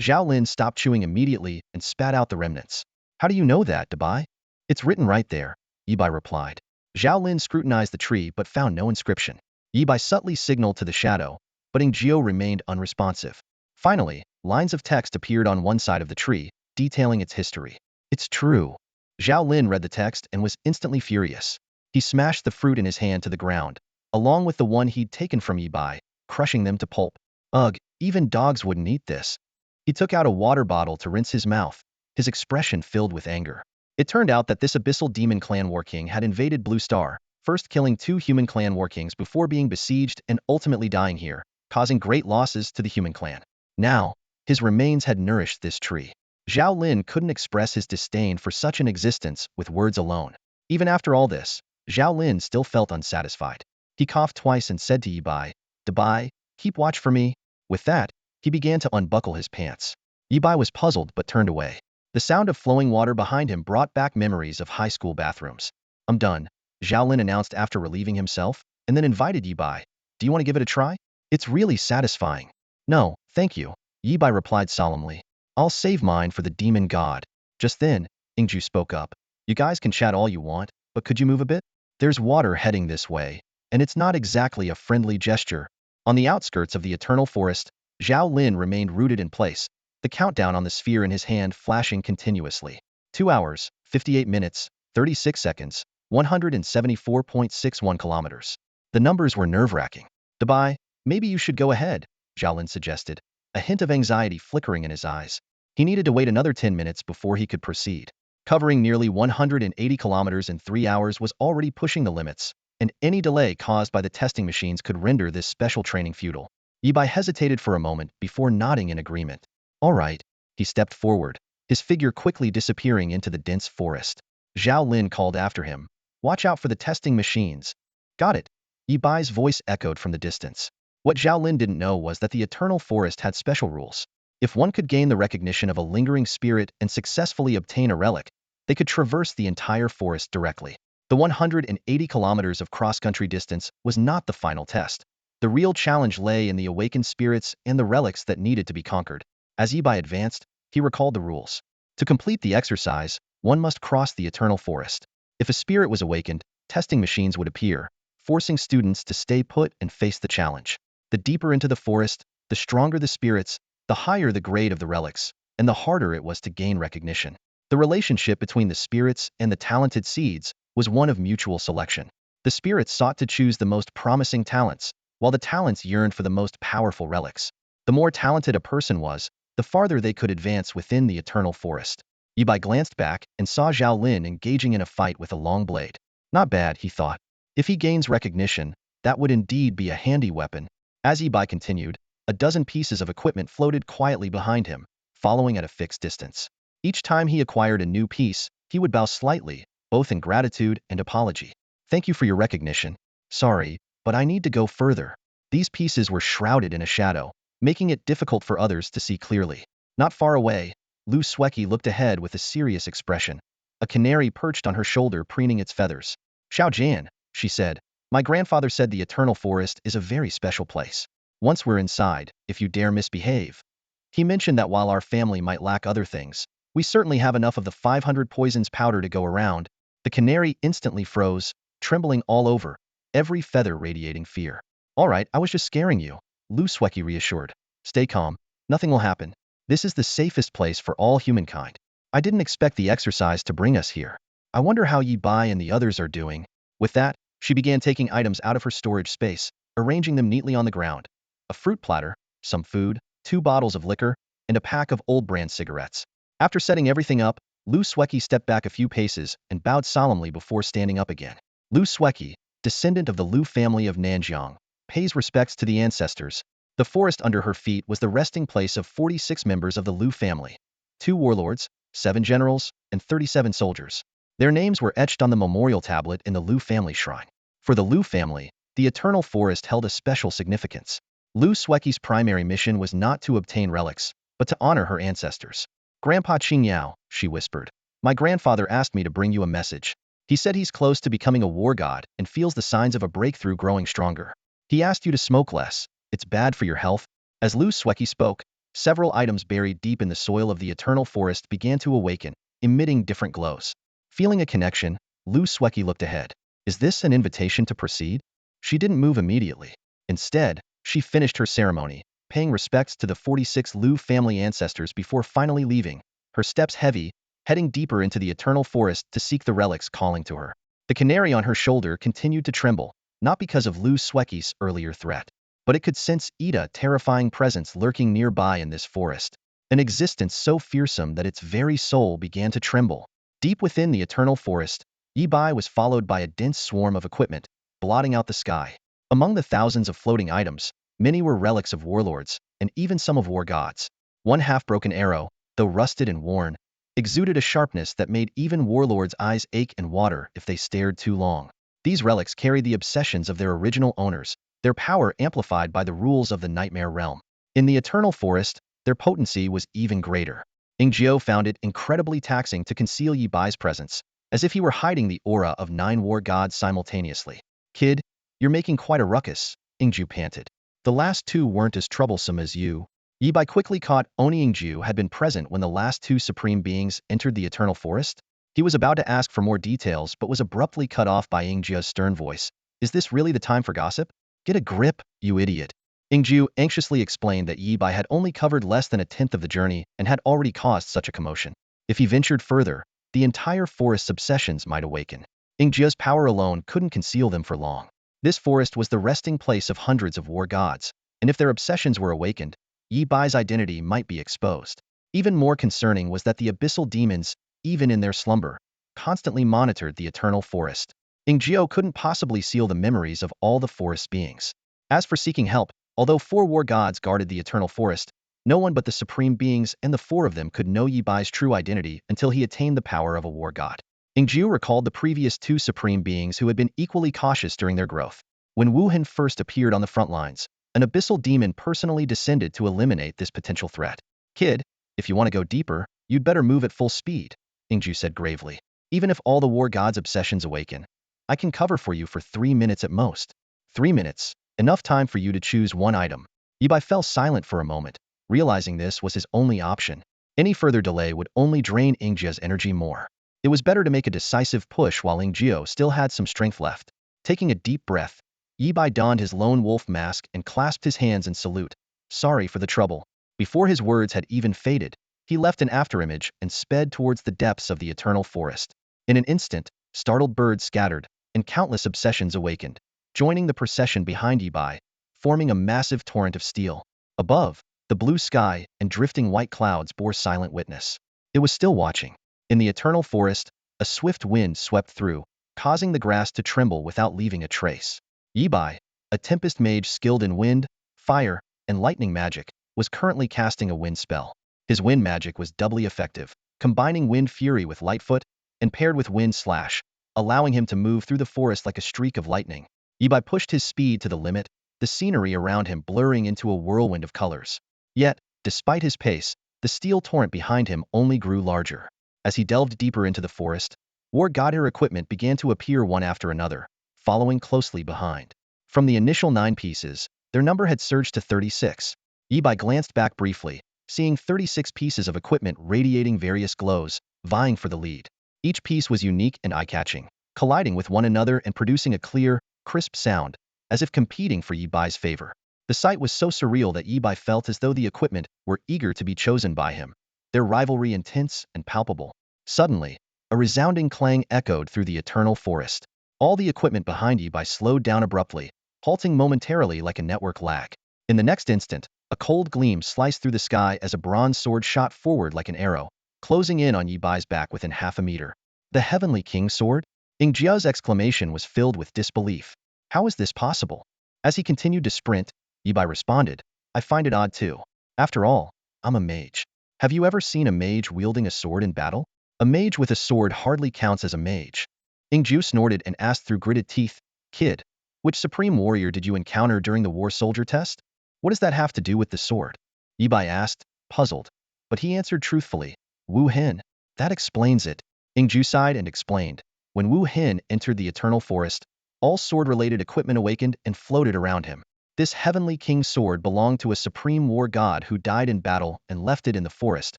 Zhao Lin stopped chewing immediately and spat out the remnants. How do you know that, Dabai? It's written right there, Yi Bai replied. Zhao Lin scrutinized the tree but found no inscription. Yi Bai subtly signaled to the shadow, but Ing Jio remained unresponsive. Finally, lines of text appeared on one side of the tree, detailing its history. It's true. Zhao Lin read the text and was instantly furious. He smashed the fruit in his hand to the ground, along with the one he'd taken from Yi-Bai, crushing them to pulp. Ugh, even dogs wouldn't eat this. He took out a water bottle to rinse his mouth, his expression filled with anger. It turned out that this abyssal demon clan war king had invaded Blue Star, first killing 2 human clan war kings before being besieged and ultimately dying here, causing great losses to the human clan. Now, his remains had nourished this tree. Zhao Lin couldn't express his disdain for such an existence with words alone. Even after all this, Zhao Lin still felt unsatisfied. He coughed twice and said to Yi-Bai, "Debai, keep watch for me." With that, he began to unbuckle his pants. Yi-Bai was puzzled but turned away. The sound of flowing water behind him brought back memories of high school bathrooms. "I'm done," Zhao Lin announced after relieving himself, and then invited Yi-Bai. "Do you want to give it a try? It's really satisfying." "No, thank you," Yi-Bai replied solemnly. "I'll save mine for the demon god." Just then, Ingju spoke up. "You guys can chat all you want, but could you move a bit? There's water heading this way, and it's not exactly a friendly gesture." On the outskirts of the eternal forest, Zhao Lin remained rooted in place, the countdown on the sphere in his hand flashing continuously. 2 hours, 58 minutes, 36 seconds, 174.61 kilometers. The numbers were nerve-wracking. "Debai, maybe you should go ahead," Zhao Lin suggested, a hint of anxiety flickering in his eyes. He needed to wait another 10 minutes before he could proceed. Covering nearly 180 kilometers in 3 hours was already pushing the limits, and any delay caused by the testing machines could render this special training futile. Yi-Bai hesitated for a moment before nodding in agreement. "All right." He stepped forward, his figure quickly disappearing into the dense forest. Zhao Lin called after him, "Watch out for the testing machines." "Got it." Yi-Bai's voice echoed from the distance. What Zhao Lin didn't know was that the eternal forest had special rules. If one could gain the recognition of a lingering spirit and successfully obtain a relic, they could traverse the entire forest directly. The 180 kilometers of cross-country distance was not the final test. The real challenge lay in the awakened spirits and the relics that needed to be conquered. As Yi-Bai advanced, he recalled the rules. To complete the exercise, one must cross the eternal forest. If a spirit was awakened, testing machines would appear, forcing students to stay put and face the challenge. The deeper into the forest, the stronger the spirits, the higher the grade of the relics, and the harder it was to gain recognition. The relationship between the spirits and the talented seeds was one of mutual selection. The spirits sought to choose the most promising talents, while the talents yearned for the most powerful relics. The more talented a person was, the farther they could advance within the eternal forest. Yi-Bai glanced back and saw Zhao Lin engaging in a fight with a long blade. Not bad, he thought. If he gains recognition, that would indeed be a handy weapon. As Yi-Bai continued, a dozen pieces of equipment floated quietly behind him, following at a fixed distance. Each time he acquired a new piece, he would bow slightly, both in gratitude and apology. "Thank you for your recognition. Sorry, but I need to go further." These pieces were shrouded in a shadow, making it difficult for others to see clearly. Not far away, Lu Sweki looked ahead with a serious expression. A canary perched on her shoulder preening its feathers. "Xiao Jian," she said, "my grandfather said the eternal forest is a very special place. Once we're inside, if you dare misbehave." He mentioned that while our family might lack other things, we certainly have enough of the 500 poisons powder to go around. The canary instantly froze, trembling all over, every feather radiating fear. "All right, I was just scaring you," Lu Sweki reassured. "Stay calm, nothing will happen. This is the safest place for all humankind. I didn't expect the exercise to bring us here. I wonder how Yi-Bai and the others are doing." With that, she began taking items out of her storage space, arranging them neatly on the ground. A fruit platter, some food, 2 bottles of liquor, and a pack of old brand cigarettes. After setting everything up, Lu Sweki stepped back a few paces and bowed solemnly before standing up again. Lu Sweki, descendant of the Lu family of Nanjiang, pays respects to the ancestors. The forest under her feet was the resting place of 46 members of the Lu family. 2 warlords, 7 generals, and 37 soldiers. Their names were etched on the memorial tablet in the Lu family shrine. For the Lu family, the eternal forest held a special significance. Lu Sweki's primary mission was not to obtain relics, but to honor her ancestors. "Grandpa Qingyao," she whispered, "my grandfather asked me to bring you a message. He said he's close to becoming a war god and feels the signs of a breakthrough growing stronger. He asked you to smoke less. It's bad for your health." As Lu Sweki spoke, several items buried deep in the soil of the eternal forest began to awaken, emitting different glows. Feeling a connection, Lu Sweki looked ahead. Is this an invitation to proceed? She didn't move immediately. Instead, she finished her ceremony, paying respects to the 46 Lu family ancestors before finally leaving, her steps heavy, heading deeper into the eternal forest to seek the relics calling to her. The canary on her shoulder continued to tremble, not because of Lu Sueki's earlier threat, but it could sense Ida's terrifying presence lurking nearby in this forest, an existence so fearsome that its very soul began to tremble. Deep within the eternal forest, Yi-Bai was followed by a dense swarm of equipment, blotting out the sky. Among the thousands of floating items, many were relics of warlords, and even some of war gods. One half-broken arrow, though rusted and worn, exuded a sharpness that made even warlords' eyes ache and water if they stared too long. These relics carried the obsessions of their original owners, their power amplified by the rules of the Nightmare Realm. In the Eternal Forest, their potency was even greater. Ingzio found it incredibly taxing to conceal Yi-Bai's presence, as if he were hiding the aura of 9 war gods simultaneously. "Kid, you're making quite a ruckus," Ingzio panted. "The last 2 weren't as troublesome as you." Yi-Bai quickly caught Oni Ingzio had been present when the last 2 supreme beings entered the Eternal Forest. He was about to ask for more details but was abruptly cut off by Ingzio's stern voice. "Is this really the time for gossip? Get a grip, you idiot." Ingzio anxiously explained that Yi-Bai had only covered less than a tenth of the journey and had already caused such a commotion. If he ventured further, the entire forest's obsessions might awaken. Ingzio's power alone couldn't conceal them for long. This forest was the resting place of hundreds of war gods, and if their obsessions were awakened, Yi-Bai's identity might be exposed. Even more concerning was that the abyssal demons, even in their slumber, constantly monitored the eternal forest. Ingzio couldn't possibly seal the memories of all the forest beings. As for seeking help, although 4 war gods guarded the eternal forest, no one but the supreme beings and the 4 of them could know Yi-Bai's true identity until he attained the power of a war god. Ingzio recalled the previous 2 supreme beings who had been equally cautious during their growth. When Wu Hin first appeared on the front lines, an abyssal demon personally descended to eliminate this potential threat. "Kid, if you want to go deeper, you'd better move at full speed," Ingzio said gravely. "Even if all the war gods' obsessions awaken, I can cover for you for 3 minutes at most." 3 minutes, enough time for you to choose one item. Yi-Bai fell silent for a moment, realizing this was his only option. Any further delay would only drain Ingzio's energy more. It was better to make a decisive push while Ingzio still had some strength left. Taking a deep breath, Yi-Bai donned his lone wolf mask and clasped his hands in salute. "Sorry for the trouble." Before his words had even faded, he left an afterimage and sped towards the depths of the eternal forest. In an instant, startled birds scattered, and countless obsessions awakened, joining the procession behind Yi-Bai, forming a massive torrent of steel. Above, the blue sky and drifting white clouds bore silent witness. It was still watching. In the eternal forest, a swift wind swept through, causing the grass to tremble without leaving a trace. Yi-Bai, a tempest mage skilled in wind, fire, and lightning magic, was currently casting a wind spell. His wind magic was doubly effective, combining wind fury with lightfoot, and paired with wind slash, allowing him to move through the forest like a streak of lightning. Yi-Bai pushed his speed to the limit, the scenery around him blurring into a whirlwind of colors. Yet, despite his pace, the steel torrent behind him only grew larger. As he delved deeper into the forest, war god-era equipment began to appear one after another, following closely behind. From the initial 9 pieces, their number had surged to 36. Yi-Bai glanced back briefly, seeing 36 pieces of equipment radiating various glows, vying for the lead. Each piece was unique and eye-catching, colliding with one another and producing a clear, crisp sound, as if competing for Yi-Bai's favor. The sight was so surreal that Yi-Bai felt as though the equipment were eager to be chosen by him, their rivalry intense and palpable. Suddenly, a resounding clang echoed through the eternal forest. All the equipment behind Yi-Bai slowed down abruptly, halting momentarily like a network lag. In the next instant, a cold gleam sliced through the sky as a bronze sword shot forward like an arrow, closing in on Yi-Bai's back within half a meter. "The Heavenly King's sword?" Ingzio's exclamation was filled with disbelief. "How is this possible?" As he continued to sprint, Yi-Bai responded, "I find it odd too. After all, I'm a mage. Have you ever seen a mage wielding a sword in battle? A mage with a sword hardly counts as a mage." Ingzio snorted and asked through gritted teeth, "Kid, which supreme warrior did you encounter during the war soldier test? What does that have to do with the sword?" Yi-Bai asked, puzzled, but he answered truthfully, "Wu Hin. That explains it." Ingzio sighed and explained, "When Wu Hin entered the eternal forest, all sword-related equipment awakened and floated around him. This Heavenly King's sword belonged to a supreme war god who died in battle and left it in the forest,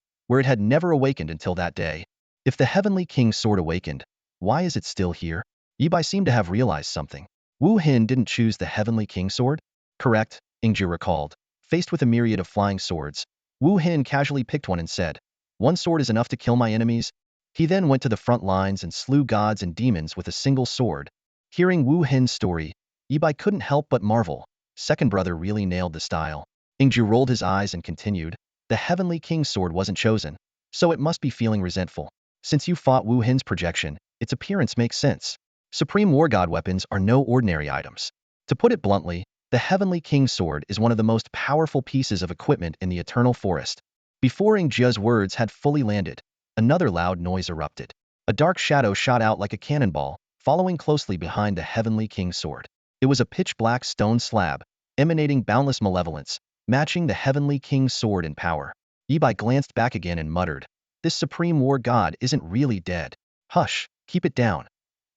where it had never awakened until that day. If the Heavenly King's sword awakened, why is it still here?" Yi-Bai seemed to have realized something. "Wu Hin didn't choose the Heavenly King's sword?" "Correct," Ingzio recalled. Faced with a myriad of flying swords, Wu Hin casually picked one and said, "One sword is enough to kill my enemies." He then went to the front lines and slew gods and demons with a single sword. Hearing Wu Hin's story, Yi Bai couldn't help but marvel. Second brother really nailed the style. Ingju rolled his eyes and continued, the Heavenly King's sword wasn't chosen, so it must be feeling resentful. Since you fought Wu Hin's projection, its appearance makes sense. Supreme War God weapons are no ordinary items. To put it bluntly, the Heavenly King's sword is one of the most powerful pieces of equipment in the Eternal Forest. Before Ingjia's words had fully landed, another loud noise erupted. A dark shadow shot out like a cannonball, following closely behind the Heavenly King's sword. It was a pitch-black stone slab, emanating boundless malevolence, matching the Heavenly King's sword in power. Yi Bai glanced back again and muttered, this Supreme War God isn't really dead. Hush, keep it down.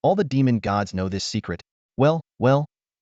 All the demon gods know this secret. Well,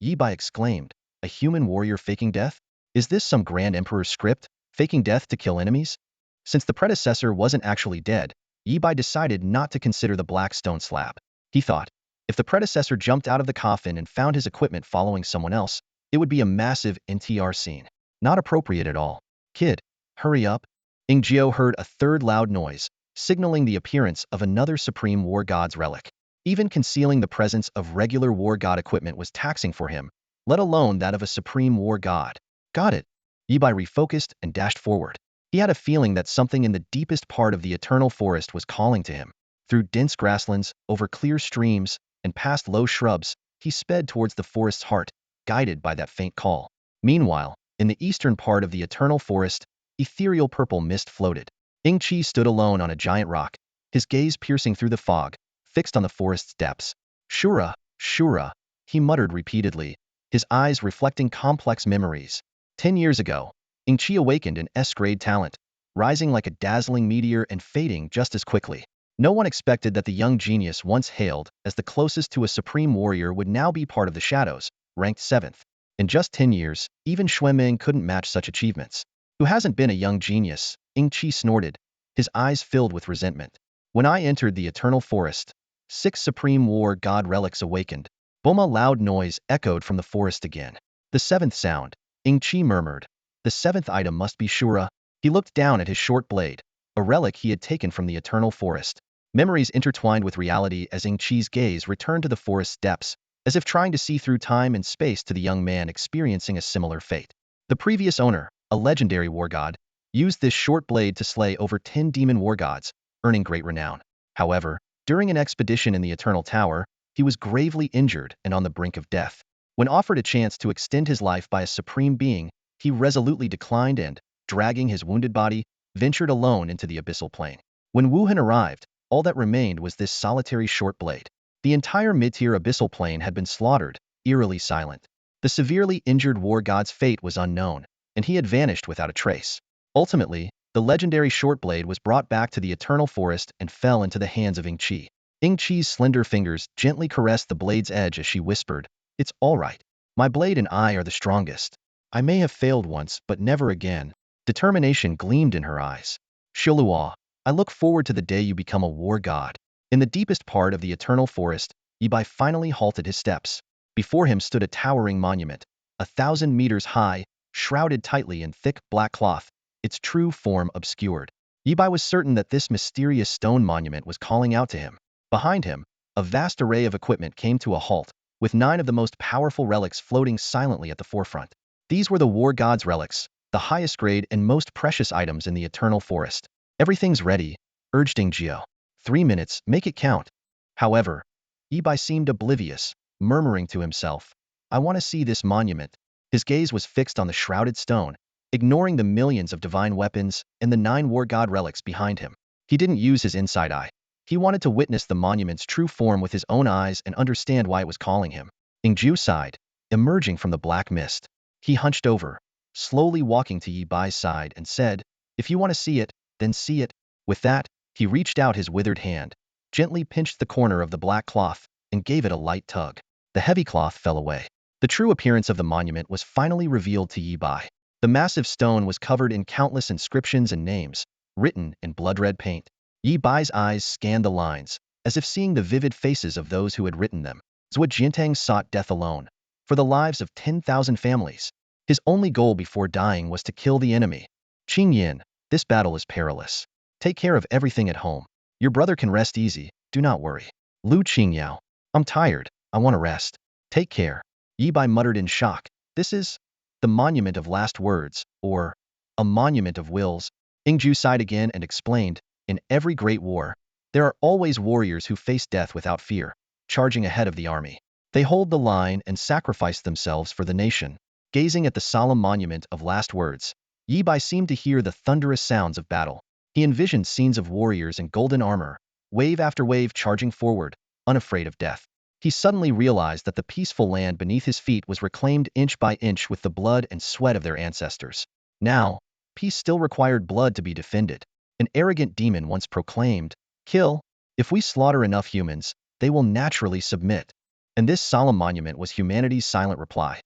Yi Bai exclaimed, a human warrior faking death? Is this some grand emperor's script, faking death to kill enemies? Since the predecessor wasn't actually dead, Yi Bai decided not to consider the black stone slab. He thought, if the predecessor jumped out of the coffin and found his equipment following someone else, it would be a massive NTR scene. Not appropriate at all. Kid, hurry up. Ingjiao heard a third loud noise, signaling the appearance of another Supreme War God's relic. Even concealing the presence of regular War God equipment was taxing for him, let alone that of a Supreme War God. Got it. Yi Bai refocused and dashed forward. He had a feeling that something in the deepest part of the Eternal Forest was calling to him. Through dense grasslands, over clear streams, and past low shrubs, he sped towards the forest's heart, guided by that faint call. Meanwhile, in the eastern part of the Eternal Forest, ethereal purple mist floated. Ingqi stood alone on a giant rock, his gaze piercing through the fog, fixed on the forest's depths. Shura, Shura, he muttered repeatedly, his eyes reflecting complex memories. 10 years ago, Ingqi awakened an S-grade talent, rising like a dazzling meteor and fading just as quickly. No one expected that the young genius once hailed as the closest to a supreme warrior would now be part of the shadows, ranked 7th. In just 10 years, even Xuemeng couldn't match such achievements. Who hasn't been a young genius? Ingqi snorted, his eyes filled with resentment. When I entered the Eternal Forest, 6 Supreme War God relics awakened. Boma loud noise echoed from the forest again. The 7th sound, Ingqi murmured. The 7th item must be Shura. He looked down at his short blade, a relic he had taken from the Eternal Forest. Memories intertwined with reality as Ingqi's gaze returned to the forest's depths, as if trying to see through time and space to the young man experiencing a similar fate. The previous owner, a legendary war god, used this short blade to slay over 10 demon war gods, earning great renown. However, during an expedition in the Eternal Tower, he was gravely injured and on the brink of death. When offered a chance to extend his life by a supreme being, he resolutely declined and, dragging his wounded body, ventured alone into the abyssal plane. When Wuhan arrived, all that remained was this solitary short blade. The entire mid-tier abyssal plane had been slaughtered, eerily silent. The severely injured war god's fate was unknown, and he had vanished without a trace. Ultimately, the legendary short blade was brought back to the Eternal Forest and fell into the hands of Ingqi. Ingqi's slender fingers gently caressed the blade's edge as she whispered, "It's all right. My blade and I are the strongest. I may have failed once, but never again." Determination gleamed in her eyes. "Shilua, I look forward to the day you become a war god." In the deepest part of the Eternal Forest, Yi Bai finally halted his steps. Before him stood a towering monument, 1,000 meters high, shrouded tightly in thick black cloth, its true form obscured. Yi Bai was certain that this mysterious stone monument was calling out to him. Behind him, a vast array of equipment came to a halt, with 9 of the most powerful relics floating silently at the forefront. These were the war god's relics, the highest grade and most precious items in the Eternal Forest. "Everything's ready," urged Ingjiao. 3 minutes, make it count. However, Yi Bai seemed oblivious, murmuring to himself, "I want to see this monument." His gaze was fixed on the shrouded stone, ignoring the millions of divine weapons and the 9 war god relics behind him. He didn't use his inside eye. He wanted to witness the monument's true form with his own eyes and understand why it was calling him. Ingjiao sighed, emerging from the black mist. He hunched over, slowly walking to Yi Bai's side and said, "If you want to see it, then see it." With that, he reached out his withered hand, gently pinched the corner of the black cloth, and gave it a light tug. The heavy cloth fell away. The true appearance of the monument was finally revealed to Yi Bai. The massive stone was covered in countless inscriptions and names, written in blood-red paint. Yi Bai's eyes scanned the lines, as if seeing the vivid faces of those who had written them. Zhou Jiantang sought death alone, for the lives of 10,000 families. His only goal before dying was to kill the enemy. "Qing Yin, this battle is perilous. Take care of everything at home. Your brother can rest easy, do not worry." "Lu Qingyao, I'm tired, I want to rest." "Take care." Yi Bai muttered in shock. This is the monument of last words, or a monument of wills. Ingju sighed again and explained, in every great war, there are always warriors who face death without fear, charging ahead of the army. They hold the line and sacrifice themselves for the nation. Gazing at the solemn monument of last words, Yi Bai seemed to hear the thunderous sounds of battle. He envisioned scenes of warriors in golden armor, wave after wave charging forward, unafraid of death. He suddenly realized that the peaceful land beneath his feet was reclaimed inch by inch with the blood and sweat of their ancestors. Now, peace still required blood to be defended. An arrogant demon once proclaimed, "Kill. If we slaughter enough humans, they will naturally submit." And this solemn monument was humanity's silent reply.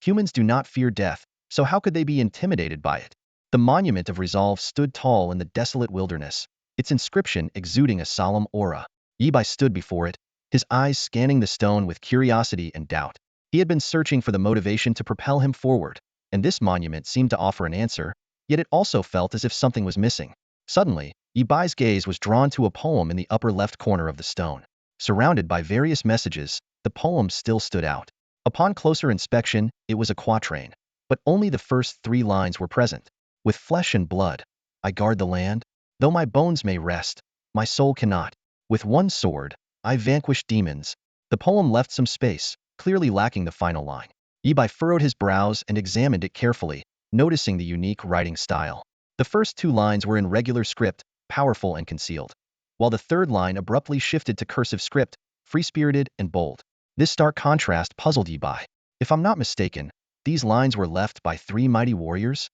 Humans do not fear death, so how could they be intimidated by it? The monument of resolve stood tall in the desolate wilderness, its inscription exuding a solemn aura. Yi Bai stood before it, his eyes scanning the stone with curiosity and doubt. He had been searching for the motivation to propel him forward, and this monument seemed to offer an answer, yet it also felt as if something was missing. Suddenly, Yi Bai's gaze was drawn to a poem in the upper left corner of the stone. Surrounded by various messages, the poem still stood out. Upon closer inspection, it was a quatrain, but only the first 3 lines were present. With flesh and blood, I guard the land. Though my bones may rest, my soul cannot. With one sword, I vanquish demons. The poem left some space, clearly lacking the final line. Yi Bai furrowed his brows and examined it carefully, noticing the unique writing style. The first 2 lines were in regular script, powerful and concealed, while the third line abruptly shifted to cursive script, free-spirited and bold. This stark contrast puzzled Yi Bai. If I'm not mistaken, these lines were left by 3 mighty warriors?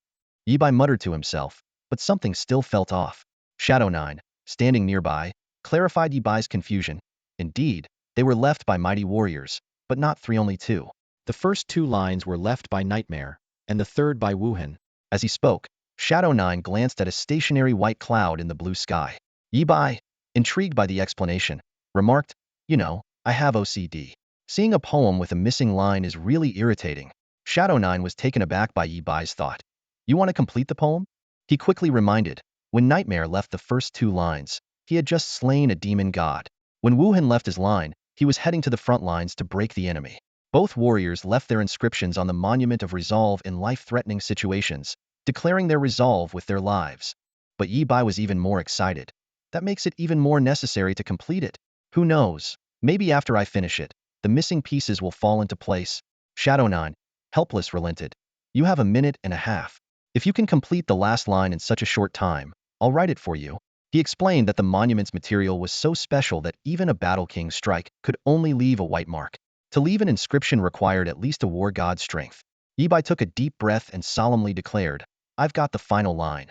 Yi Bai muttered to himself, but something still felt off. Shadow 9, standing nearby, clarified Yi Bai's confusion. Indeed, they were left by mighty warriors, but not 3, only 2. The first 2 lines were left by Nightmare, and the third by Wuhan. As he spoke, Shadow 9 glanced at a stationary white cloud in the blue sky. Yi Bai, intrigued by the explanation, remarked, "You know, I have OCD. Seeing a poem with a missing line is really irritating." Shadow 9 was taken aback by Yi Bai's thought. "You want to complete the poem?" He quickly reminded, when Nightmare left the first 2 lines, he had just slain a demon god. When Wuhan left his line, he was heading to the front lines to break the enemy. Both warriors left their inscriptions on the monument of resolve in life-threatening situations, declaring their resolve with their lives. But Yi Bai was even more excited. That makes it even more necessary to complete it. Who knows? Maybe after I finish it, the missing pieces will fall into place. Shadow 9, helpless, relented. "You have a minute and a half. If you can complete the last line in such a short time, I'll write it for you." He explained that the monument's material was so special that even a battle king's strike could only leave a white mark. To leave an inscription required at least a war god's strength. Yi Bai took a deep breath and solemnly declared, "I've got the final line.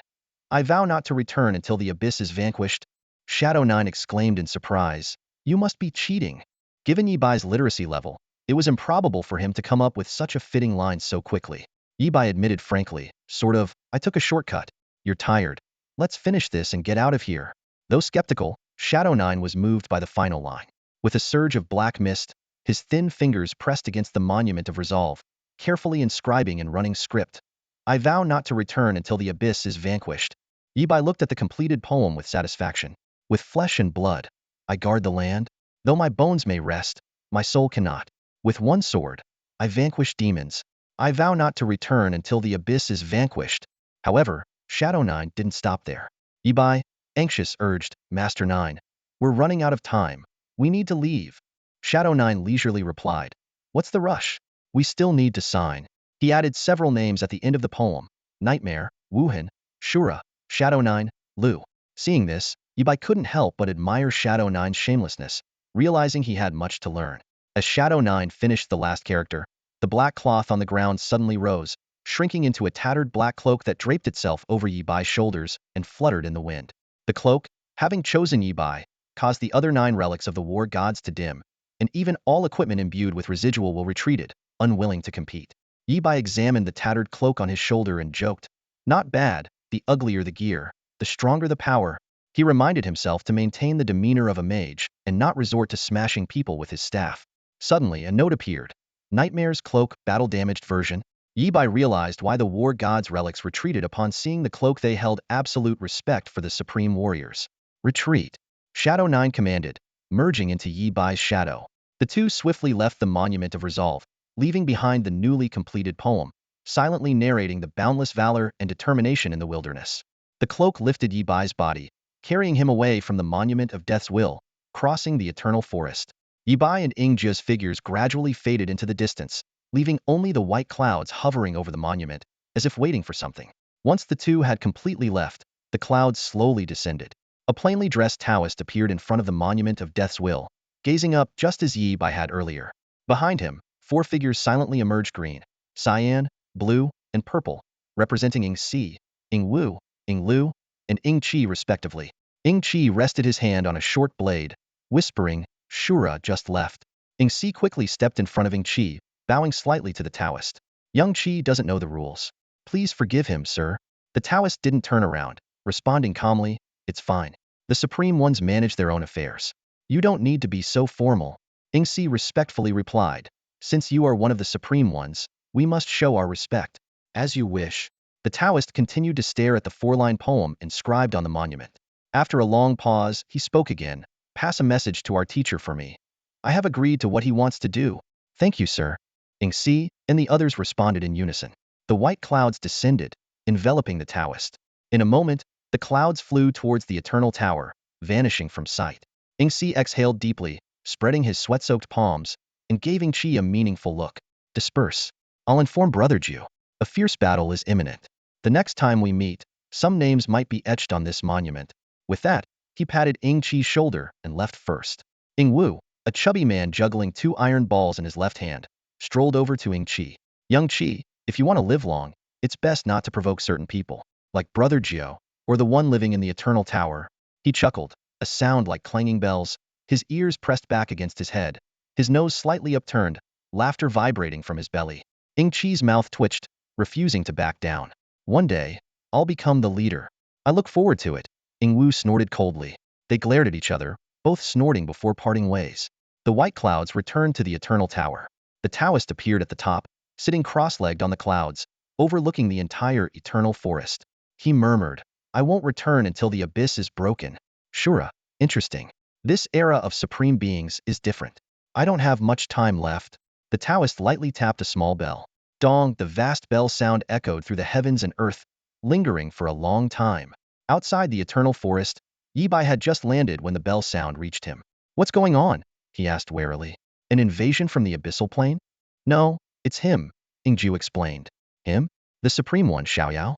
I vow not to return until the abyss is vanquished." Shadow 9 exclaimed in surprise, "You must be cheating." Given Yi Bai's literacy level, it was improbable for him to come up with such a fitting line so quickly. Yi Bai admitted frankly, "Sort of, I took a shortcut. You're tired. Let's finish this and get out of here." Though skeptical, Shadow 9 was moved by the final line. With a surge of black mist, his thin fingers pressed against the monument of resolve, carefully inscribing in running script, "I vow not to return until the abyss is vanquished." Yi Bai looked at the completed poem with satisfaction. "With flesh and blood, I guard the land. Though my bones may rest, my soul cannot. With one sword, I vanquish demons. I vow not to return until the abyss is vanquished." However, Shadow 9 didn't stop there. Yi Bai, anxious, urged, "Master 9, we're running out of time. We need to leave." Shadow 9 leisurely replied, "What's the rush? We still need to sign." He added several names at the end of the poem: Nightmare, Wuhan, Shura, Shadow 9, Lu. Seeing this, Yi Bai couldn't help but admire Shadow 9's shamelessness, realizing he had much to learn. As Shadow 9 finished the last character, the black cloth on the ground suddenly rose, shrinking into a tattered black cloak that draped itself over Yi Bai's shoulders and fluttered in the wind. The cloak, having chosen Yi Bai, caused the other 9 relics of the war gods to dim, and even all equipment imbued with residual will retreated, unwilling to compete. Yi Bai examined the tattered cloak on his shoulder and joked, "Not bad, the uglier the gear, the stronger the power." He reminded himself to maintain the demeanor of a mage and not resort to smashing people with his staff. Suddenly, a note appeared. Nightmare's cloak, battle-damaged version. Yi Bai realized why the war gods' relics retreated upon seeing the cloak. They held absolute respect for the supreme warriors. "Retreat," Shadow 9 commanded, merging into Yi Bai's shadow. The two swiftly left the monument of resolve, leaving behind the newly completed poem, silently narrating the boundless valor and determination in the wilderness. The cloak lifted Yi Bai's body, carrying him away from the monument of death's will, crossing the eternal forest. Yi Bai and Ing Jia's figures gradually faded into the distance, leaving only the white clouds hovering over the monument, as if waiting for something. Once the two had completely left, the clouds slowly descended. A plainly dressed Taoist appeared in front of the monument of death's will, gazing up just as Yi Bai had earlier. Behind him, four figures silently emerged: green, cyan, blue, and purple, representing Ing Si, Ing Wu, Ing Lu, and Ing Chi respectively. Ing Chi rested his hand on a short blade, whispering, "Shura just left." Ing Si quickly stepped in front of Ing Chi, bowing slightly to the Taoist. "Young Chi doesn't know the rules. Please forgive him, sir." The Taoist didn't turn around, responding calmly, "It's fine. The Supreme Ones manage their own affairs. You don't need to be so formal." Ing Si respectfully replied, "Since you are one of the Supreme Ones, we must show our respect." "As you wish." The Taoist continued to stare at the four-line poem inscribed on the monument. After a long pause, he spoke again, "Pass a message to our teacher for me. I have agreed to what he wants to do." "Thank you, sir." Ing Si and the others responded in unison. The white clouds descended, enveloping the Taoist. In a moment, the clouds flew towards the eternal tower, vanishing from sight. Ing Si exhaled deeply, spreading his sweat-soaked palms, and gave Ing Chi a meaningful look. "Disperse. I'll inform Brother Jiu. A fierce battle is imminent. The next time we meet, some names might be etched on this monument." With that, he patted Ing Chi's shoulder and left first. Ing Wu, a chubby man juggling two iron balls in his left hand, strolled over to Ing Chi. "Young Chi, if you want to live long, it's best not to provoke certain people, like Brother Jiu, or the one living in the Eternal Tower." He chuckled, a sound like clanging bells, his ears pressed back against his head, his nose slightly upturned, laughter vibrating from his belly. Ing Chi's mouth twitched, refusing to back down. "One day, I'll become the leader. I look forward to it." Ing Wu snorted coldly. They glared at each other, both snorting before parting ways. The white clouds returned to the Eternal Tower. The Taoist appeared at the top, sitting cross-legged on the clouds, overlooking the entire eternal forest. He murmured, "I won't return until the abyss is broken." "Shura, interesting. This era of supreme beings is different. I don't have much time left." The Taoist lightly tapped a small bell. Dong, the vast bell sound echoed through the heavens and earth, lingering for a long time. Outside the eternal forest, Yi Bai had just landed when the bell sound reached him. "What's going on?" he asked warily. "An invasion from the abyssal plane?" "No, it's him," Ing Jiu explained. "Him? The Supreme One, Xiaoyao?"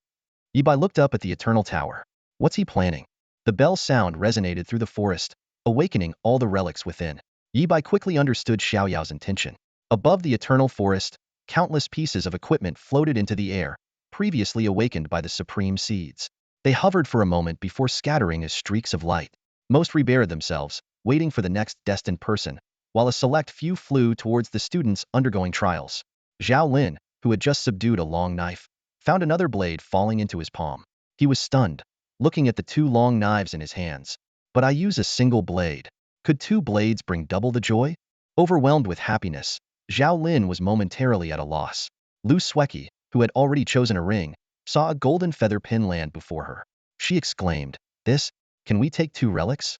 Yi Bai looked up at the eternal tower. "What's he planning?" The bell sound resonated through the forest, awakening all the relics within. Yi Bai quickly understood Xiaoyao's intention. Above the eternal forest, countless pieces of equipment floated into the air, previously awakened by the supreme seeds. They hovered for a moment before scattering as streaks of light. Most rebared themselves, waiting for the next destined person, while a select few flew towards the students undergoing trials. Zhao Lin, who had just subdued a long knife, found another blade falling into his palm. He was stunned, looking at the two long knives in his hands. "But I use a single blade. Could two blades bring double the joy?" Overwhelmed with happiness, Zhao Lin was momentarily at a loss. Lu Sueki, who had already chosen a ring, saw a golden feather pin land before her. She exclaimed, "This? Can we take two relics?"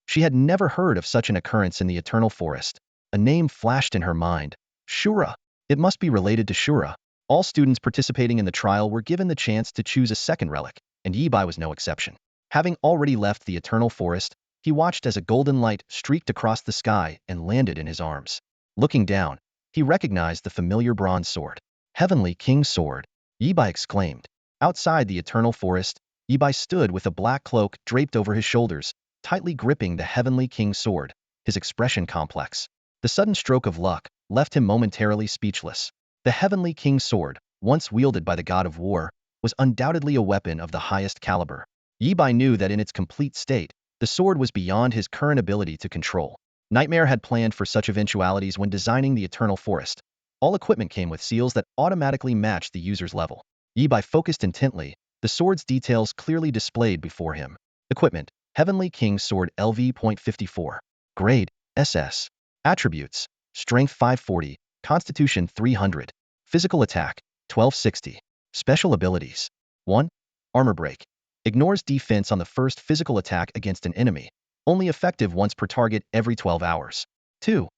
She had never heard of such an occurrence in the Eternal Forest. A name flashed in her mind, Shura. It must be related to Shura. All students participating in the trial were given the chance to choose a second relic, and Yi Bai was no exception. Having already left the Eternal Forest, he watched as a golden light streaked across the sky and landed in his arms. Looking down, he recognized the familiar bronze sword. "Heavenly King's Sword," Yi Bai exclaimed. Outside the Eternal Forest, Yi Bai stood with a black cloak draped over his shoulders, tightly gripping the Heavenly King's Sword, his expression complex. The sudden stroke of luck left him momentarily speechless. The Heavenly King's Sword, once wielded by the god of war, was undoubtedly a weapon of the highest caliber. Yi Bai knew that in its complete state, the sword was beyond his current ability to control. Nightmare had planned for such eventualities when designing the Eternal Forest. All equipment came with seals that automatically matched the user's level. Yi Bai focused intently, the sword's details clearly displayed before him. Equipment: Heavenly King's Sword LV.54. Grade: SS. Attributes: Strength 540, Constitution 300. Physical attack: 1260. Special abilities: 1. Armor break. Ignores defense on the first physical attack against an enemy. Only effective once per target every 12 hours. 2.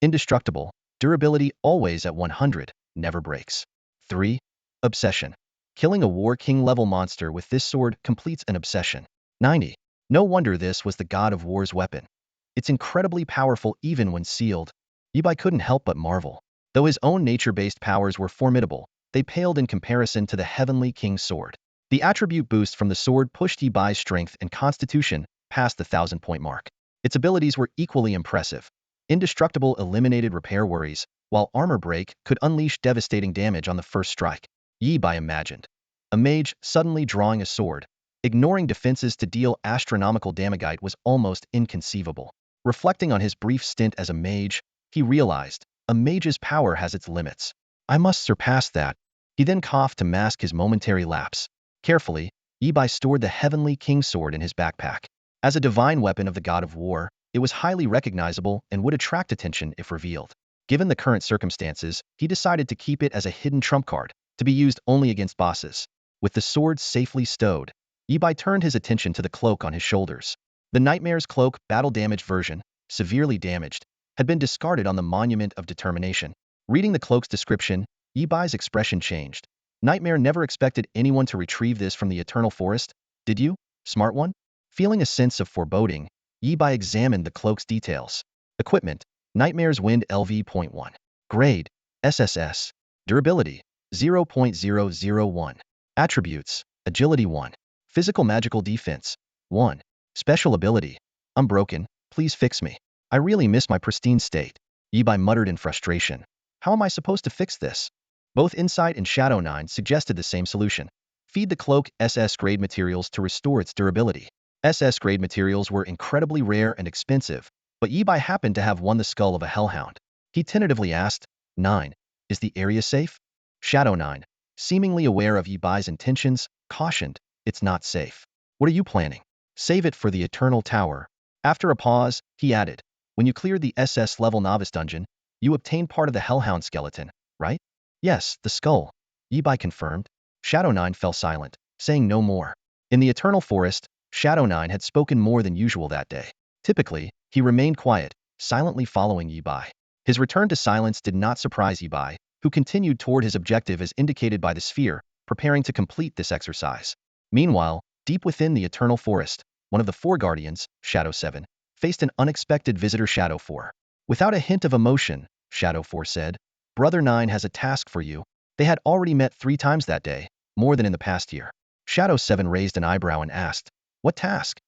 Indestructible. Durability always at 100, never breaks. 3. Obsession. Killing a War King level monster with this sword completes an obsession. 90. No wonder this was the god of war's weapon. It's incredibly powerful even when sealed. Ibai couldn't help but marvel. Though his own nature-based powers were formidable, they paled in comparison to the Heavenly King's sword. The attribute boost from the sword pushed Ibai's strength and constitution past the 1,000-point mark. Its abilities were equally impressive. Indestructible eliminated repair worries, while armor break could unleash devastating damage on the first strike. Ibai imagined a mage suddenly drawing a sword, ignoring defenses to deal astronomical damage was almost inconceivable. Reflecting on his brief stint as a mage, he realized a mage's power has its limits. I must surpass that. He then coughed to mask his momentary lapse. Carefully, Ibai stored the Heavenly King's sword in his backpack. As a divine weapon of the god of war, it was highly recognizable and would attract attention if revealed. Given the current circumstances, he decided to keep it as a hidden trump card, to be used only against bosses. With the sword safely stowed, Ibai turned his attention to the cloak on his shoulders. The Nightmare's cloak, battle-damaged version, severely damaged, had been discarded on the Monument of Determination. Reading the cloak's description, Ibai's expression changed. Nightmare never expected anyone to retrieve this from the Eternal Forest, did you, smart one? Feeling a sense of foreboding, Ibai examined the cloak's details. Equipment, Nightmare's Wind LV.1. Grade, SSS. Durability, 0.001. Attributes, Agility 1. Physical Magical Defense, 1. Special Ability, Unbroken, please fix me. I really miss my pristine state. Ibai muttered in frustration. How am I supposed to fix this? Both Insight and Shadow 9 suggested the same solution. Feed the cloak SS-grade materials to restore its durability. SS-grade materials were incredibly rare and expensive, but Ibai happened to have won the skull of a hellhound. He tentatively asked, 9. Is the area safe? Shadow 9, seemingly aware of Ibai's intentions, cautioned, it's not safe. What are you planning? Save it for the Eternal Tower. After a pause, he added, when you cleared the SS level novice dungeon, you obtained part of the hellhound skeleton, right? Yes, the skull. Ibai confirmed. Shadow 9 fell silent, saying no more. In the Eternal Forest, Shadow 9 had spoken more than usual that day. Typically, he remained quiet, silently following Ibai. His return to silence did not surprise Ibai, who continued toward his objective as indicated by the sphere, preparing to complete this exercise. Meanwhile, deep within the Eternal Forest, one of the four guardians, Shadow 7, faced an unexpected visitor. Shadow 4. Without a hint of emotion, Shadow 4 said, Brother 9 has a task for you. They had already met 3 times that day, more than in the past year. Shadow 7 raised an eyebrow and asked, what task?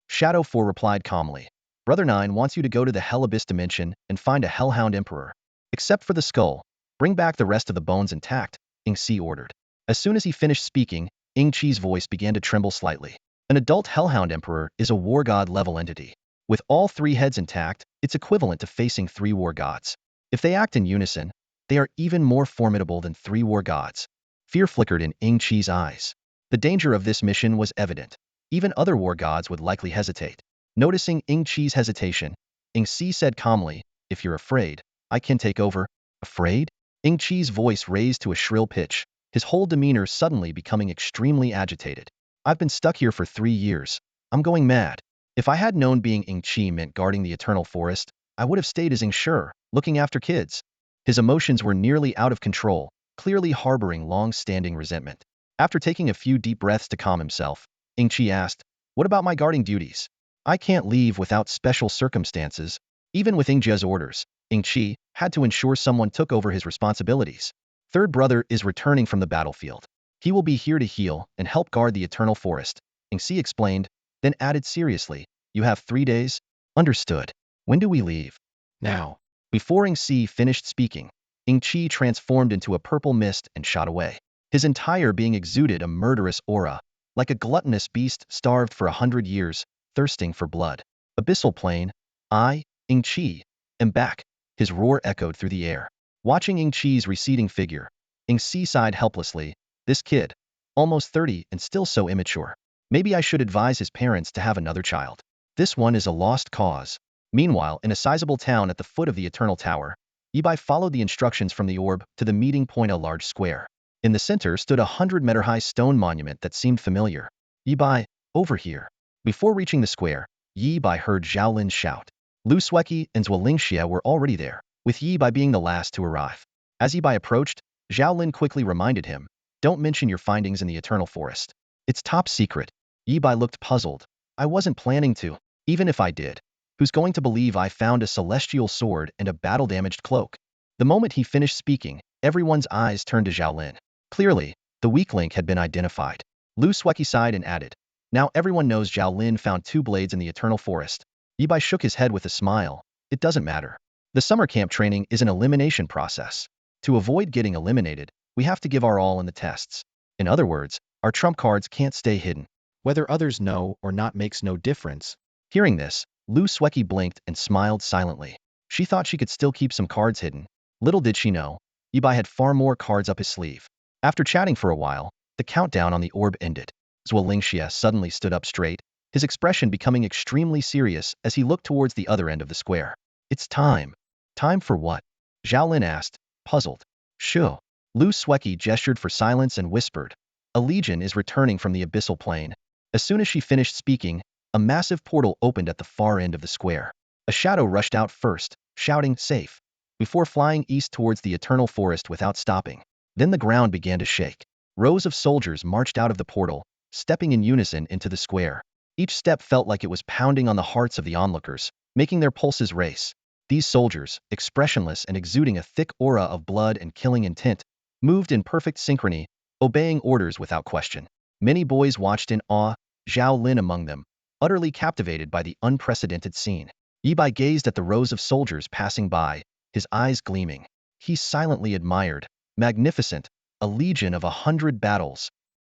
Shadow 4 replied calmly, Brother 9 wants you to go to the Hell Abyss dimension and find a Hellhound Emperor. Except for the skull, bring back the rest of the bones intact, Ing Si ordered. As soon as he finished speaking, Ing Chi's voice began to tremble slightly. An adult Hellhound Emperor is a war god level entity. With all 3 heads intact, it's equivalent to facing 3 war gods. If they act in unison, they are even more formidable than 3 war gods. Fear flickered in Ing Chi's eyes. The danger of this mission was evident. Even other war gods would likely hesitate. Noticing Ing Chi's hesitation, Ing Si said calmly, if you're afraid, I can take over. Afraid? Ing Chi's voice raised to a shrill pitch, his whole demeanor suddenly becoming extremely agitated. I've been stuck here for 3 years. I'm going mad. If I had known being Ing Chi meant guarding the Eternal Forest, I would have stayed as Ing Shi, looking after kids. His emotions were nearly out of control, clearly harboring long-standing resentment. After taking a few deep breaths to calm himself, Ing Chi asked, what about my guarding duties? I can't leave without special circumstances. Even with Ing Jie's orders, Ing Chi had to ensure someone took over his responsibilities. Third brother is returning from the battlefield. He will be here to heal and help guard the Eternal Forest, Ing Si explained, then added seriously, you have 3 days? Understood. When do we leave? Now. Before Ing Si finished speaking, Ing Chi transformed into a purple mist and shot away. His entire being exuded a murderous aura, like a gluttonous beast starved for 100 years, thirsting for blood. Abyssal Plane, I, Ing Chi, am back. His roar echoed through the air. Watching Ing Chi's receding figure, Ing Si sighed helplessly, this kid, almost 30 and still so immature. Maybe I should advise his parents to have another child. This one is a lost cause. Meanwhile, in a sizable town at the foot of the Eternal Tower, Ibai followed the instructions from the orb to the meeting point, a large square. In the center stood a 100-meter-high stone monument that seemed familiar. Ibai, over here. Before reaching the square, Ibai heard Zhao Lin shout. Lu Sueki and Zhuo Lingxie were already there. with Yi Bai being the last to arrive. As Yi Bai approached, Zhao Lin quickly reminded him, "Don't mention your findings in the Eternal Forest. It's top secret." Yi Bai looked puzzled. "I wasn't planning to. Even if I did, who's going to believe I found a celestial sword and a battle-damaged cloak?" The moment he finished speaking, everyone's eyes turned to Zhao Lin. Clearly, the weak link had been identified. Lu Sueki sighed and added, "Now everyone knows Zhao Lin found 2 blades in the Eternal Forest." Yi Bai shook his head with a smile. "It doesn't matter. The summer camp training is an elimination process. To avoid getting eliminated, we have to give our all in the tests. In other words, our trump cards can't stay hidden. Whether others know or not makes no difference." Hearing this, Lu Sueki blinked and smiled silently. She thought she could still keep some cards hidden. Little did she know, Yi Bai had far more cards up his sleeve. After chatting for a while, the countdown on the orb ended. Zhuo Lingxie suddenly stood up straight, his expression becoming extremely serious as he looked towards the other end of the square. "It's time." "Time for what?" Zhao Lin asked, puzzled. "Sure." Lu Sueki gestured for silence and whispered, "A legion is returning from the abyssal plane." As soon as she finished speaking, a massive portal opened at the far end of the square. A shadow rushed out first, shouting, "Safe," before flying east towards the Eternal Forest without stopping. Then the ground began to shake. Rows of soldiers marched out of the portal, stepping in unison into the square. Each step felt like it was pounding on the hearts of the onlookers, making their pulses race. These soldiers, expressionless and exuding a thick aura of blood and killing intent, moved in perfect synchrony, obeying orders without question. Many boys watched in awe, Zhao Lin among them, utterly captivated by the unprecedented scene. Yi Bai gazed at the rows of soldiers passing by, his eyes gleaming. He silently admired, "Magnificent, a legion of 100 battles."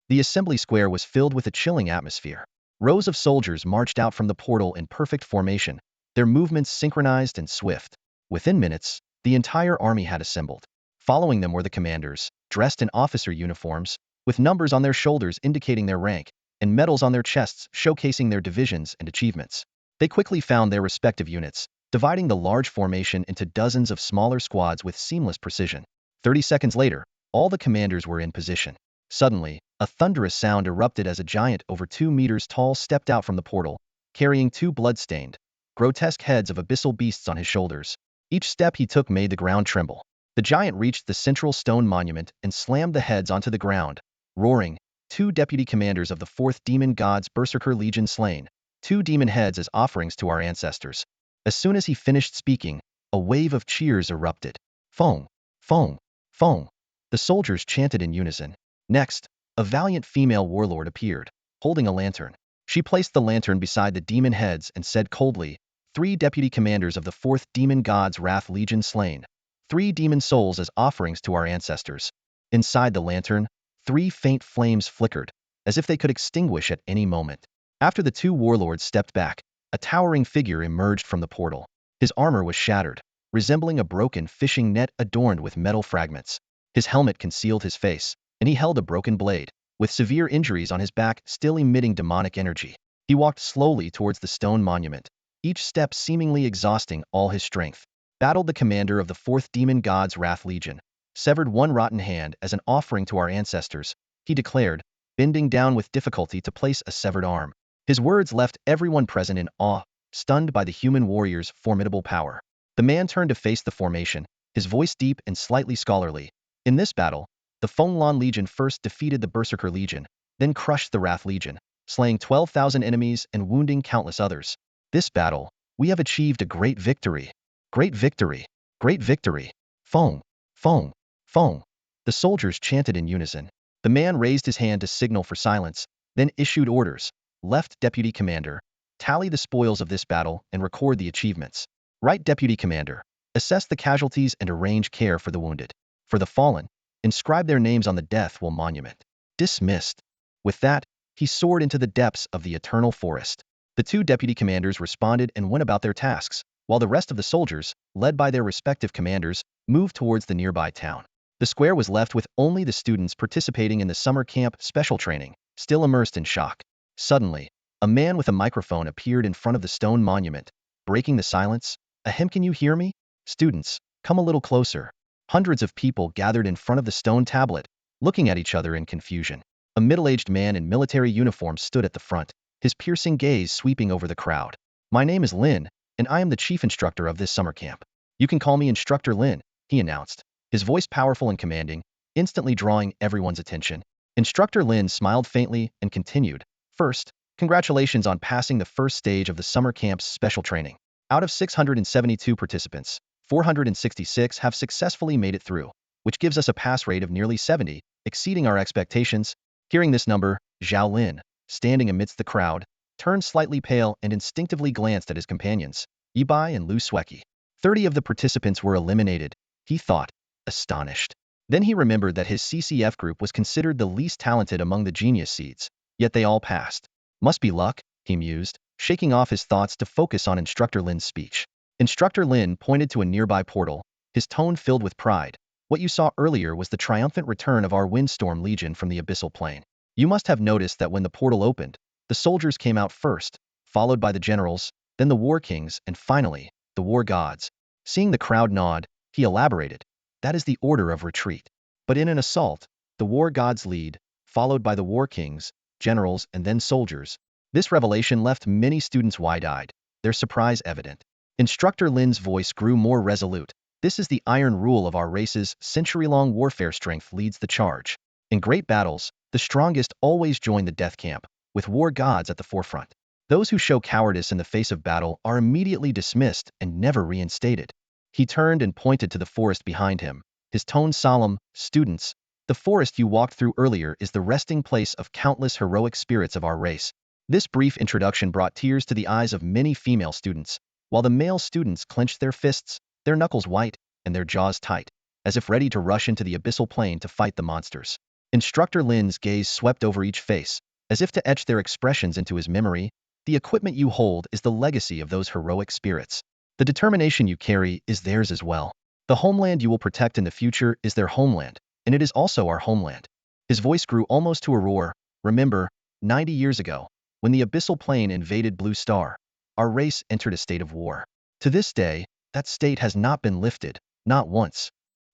The assembly square was filled with a chilling atmosphere. Rows of soldiers marched out from the portal in perfect formation, their movements synchronized and swift. Within minutes, the entire army had assembled. Following them were the commanders, dressed in officer uniforms, with numbers on their shoulders indicating their rank, and medals on their chests showcasing their divisions and achievements. They quickly found their respective units, dividing the large formation into dozens of smaller squads with seamless precision. 30 seconds later, all the commanders were in position. Suddenly, a thunderous sound erupted as a giant over 2 meters tall stepped out from the portal, carrying 2 blood-stained, grotesque heads of abyssal beasts on his shoulders. Each step he took made the ground tremble. The giant reached the central stone monument and slammed the heads onto the ground, roaring, "2 deputy commanders of the 4th Demon God's Berserker Legion slain, 2 demon heads as offerings to our ancestors." As soon as he finished speaking, a wave of cheers erupted. "Fong! Fong! Fong!" The soldiers chanted in unison. Next, a valiant female warlord appeared, holding a lantern. She placed the lantern beside the demon heads and said coldly, "3 deputy commanders of the 4th Demon God's Wrath Legion slain, 3 demon souls as offerings to our ancestors." Inside the lantern, 3 faint flames flickered, as if they could extinguish at any moment. After the 2 warlords stepped back, a towering figure emerged from the portal. His armor was shattered, resembling a broken fishing net adorned with metal fragments. His helmet concealed his face, and he held a broken blade, with severe injuries on his back still emitting demonic energy. He walked slowly towards the stone monument, each step seemingly exhausting all his strength. Battled the commander of the 4th Demon God's Wrath Legion, severed 1 rotten hand as an offering to our ancestors, he declared, bending down with difficulty to place a severed arm. His words left everyone present in awe, stunned by the human warrior's formidable power. The man turned to face the formation, his voice deep and slightly scholarly. "In this battle, the Fenglan Legion first defeated the Berserker Legion, then crushed the Wrath Legion, slaying 12,000 enemies and wounding countless others. This battle, we have achieved a great victory. Great victory! Great victory! Feng! Feng! Feng!" The soldiers chanted in unison. The man raised his hand to signal for silence, then issued orders. "Left Deputy Commander, tally the spoils of this battle and record the achievements. Right Deputy Commander, assess the casualties and arrange care for the wounded. For the fallen, inscribe their names on the Death Wall monument." Dismissed. With that, he soared into the depths of the Eternal Forest. The 2 deputy commanders responded and went about their tasks, while the rest of the soldiers, led by their respective commanders, moved towards the nearby town. The square was left with only the students participating in the summer camp special training, still immersed in shock. Suddenly, a man with a microphone appeared in front of the stone monument, breaking the silence. "Ahem, can you hear me? Students, come a little closer." Hundreds of people gathered in front of the stone tablet, looking at each other in confusion. A middle-aged man in military uniform stood at the front, his piercing gaze sweeping over the crowd. "My name is Lin, and I am the chief instructor of this summer camp. You can call me Instructor Lin, he announced, his voice powerful and commanding, instantly drawing everyone's attention. Instructor Lin smiled faintly and continued, "First, congratulations on passing the first stage of the summer camp's special training. Out of 672 participants, 466 have successfully made it through, which gives us a pass rate of nearly 70, exceeding our expectations." Hearing this number, Zhao Lin, standing amidst the crowd, turned slightly pale and instinctively glanced at his companions, Yibai and Lu Sueki. 30 of the participants were eliminated, he thought, astonished. Then he remembered that his CCF group was considered the least talented among the genius seeds, yet they all passed. Must be luck, he mused, shaking off his thoughts to focus on Instructor Lin's speech. Instructor Lin pointed to a nearby portal, his tone filled with pride. "What you saw earlier was the triumphant return of our Windstorm Legion from the Abyssal Plane. You must have noticed that when the portal opened, the soldiers came out first, followed by the generals, then the war kings, and finally, the war gods." Seeing the crowd nod, he elaborated, "That is the order of retreat. But in an assault, the war gods lead, followed by the war kings, generals, and then soldiers." This revelation left many students wide-eyed, their surprise evident. Instructor Lin's voice grew more resolute. "This is the iron rule of our race's century-long warfare. Strength leads the charge. In great battles, the strongest always join the death camp, with war gods at the forefront. Those who show cowardice in the face of battle are immediately dismissed and never reinstated." He turned and pointed to the forest behind him, his tone solemn. "Students, the forest you walked through earlier is the resting place of countless heroic spirits of our race." This brief introduction brought tears to the eyes of many female students, while the male students clenched their fists, their knuckles white, and their jaws tight, as if ready to rush into the abyssal plane to fight the monsters. Instructor Lin's gaze swept over each face, as if to etch their expressions into his memory. "The equipment you hold is the legacy of those heroic spirits. The determination you carry is theirs as well. The homeland you will protect in the future is their homeland, and it is also our homeland." His voice grew almost to a roar. "Remember, 90 years ago, when the abyssal plane invaded Blue Star, our race entered a state of war. To this day, that state has not been lifted, not once."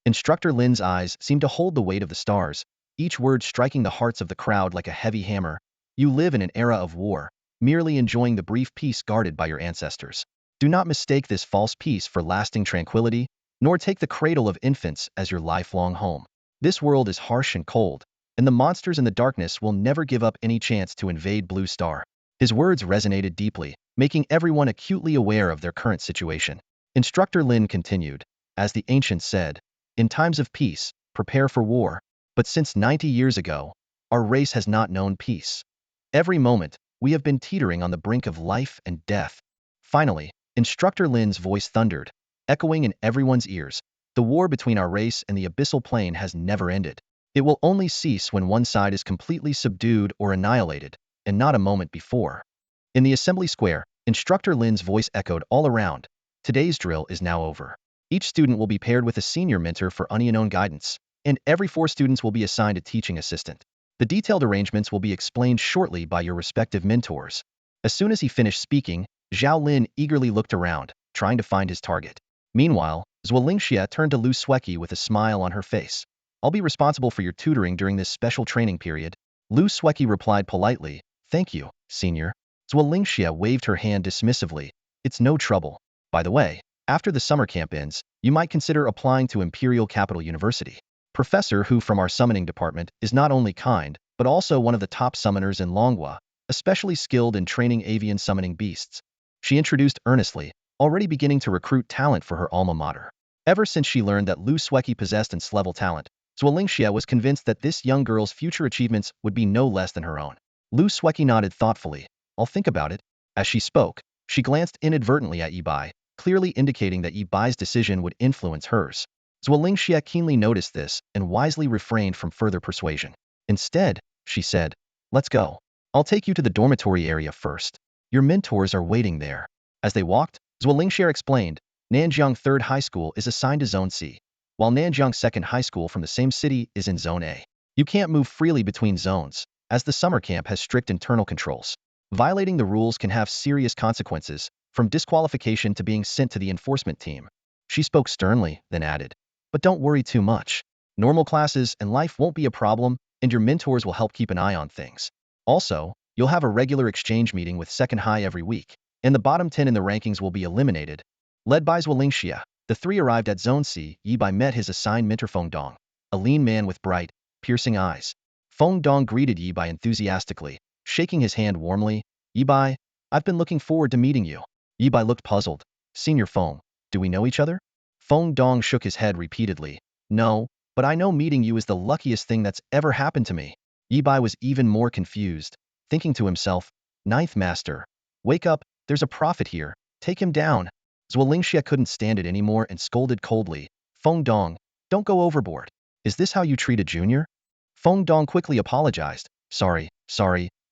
Instructor Lin's eyes seemed to hold the weight of the stars, each word striking the hearts of the crowd like a heavy hammer. "You live in an era of war, merely enjoying the brief peace guarded by your ancestors. Do not mistake this false peace for lasting tranquility, nor take the cradle of infants as your lifelong home. This world is harsh and cold, and the monsters in the darkness will never give up any chance to invade Blue Star." His words resonated deeply, making everyone acutely aware of their current situation. Instructor Lin continued, "As the ancients said, in times of peace, prepare for war. But since 90 years ago, our race has not known peace. Every moment, we have been teetering on the brink of life and death." Finally, Instructor Lin's voice thundered, echoing in everyone's ears, "The war between our race and the abyssal plane has never ended. It will only cease when one side is completely subdued or annihilated, and not a moment before." In the assembly square, Instructor Lin's voice echoed all around, "Today's drill is now over. Each student will be paired with a senior mentor for unknown guidance, and every 4 students will be assigned a teaching assistant. The detailed arrangements will be explained shortly by your respective mentors." As soon as he finished speaking, Zhao Lin eagerly looked around, trying to find his target. Meanwhile, Zuolingxia turned to Lu Sueki with a smile on her face. "I'll be responsible for your tutoring during this special training period." Lu Sueki replied politely, "Thank you, senior." Zuolingxia waved her hand dismissively. "It's no trouble. By the way, after the summer camp ends, you might consider applying to Imperial Capital University. Professor Hu from our summoning department is not only kind, but also one of the top summoners in Longhua, especially skilled in training avian summoning beasts." She introduced earnestly, already beginning to recruit talent for her alma mater. Ever since she learned that Lu Sueki possessed S-level talent, Zuolingxia was convinced that this young girl's future achievements would be no less than her own. Lu Sueki nodded thoughtfully. "I'll think about it." As she spoke, she glanced inadvertently at Yibai, clearly indicating that Yibai's decision would influence hers. Zuolingxia keenly noticed this and wisely refrained from further persuasion. Instead, she said, "Let's go. I'll take you to the dormitory area first. Your mentors are waiting there." As they walked, Zuolingxia explained, "Nanjiang 3rd High School is assigned to Zone C, while Nanjiang 2nd High School from the same city is in Zone A. You can't move freely between zones, as the summer camp has strict internal controls. Violating the rules can have serious consequences, from disqualification to being sent to the enforcement team." She spoke sternly, then added, "But don't worry too much. Normal classes and life won't be a problem, and your mentors will help keep an eye on things. Also, you'll have a regular exchange meeting with 2nd High every week, and the bottom 10 in the rankings will be eliminated, led by Zuolingxia." The three arrived at Zone C. Yibai met his assigned mentor Feng Dong, a lean man with bright, piercing eyes. Feng Dong greeted Yibai enthusiastically, shaking his hand warmly. Yibai, I've been looking forward to meeting you. Yibai looked puzzled. Senior Feng, do we know each other? Feng Dong shook his head repeatedly. No, but I know meeting you is the luckiest thing that's ever happened to me. Yibai was even more confused, thinking to himself, Ninth Master, wake up, there's a prophet here, take him down. Zuolingxia couldn't stand it anymore and scolded coldly. Feng Dong, don't go overboard. Is this how you treat a junior? Feng Dong quickly apologized. Sorry,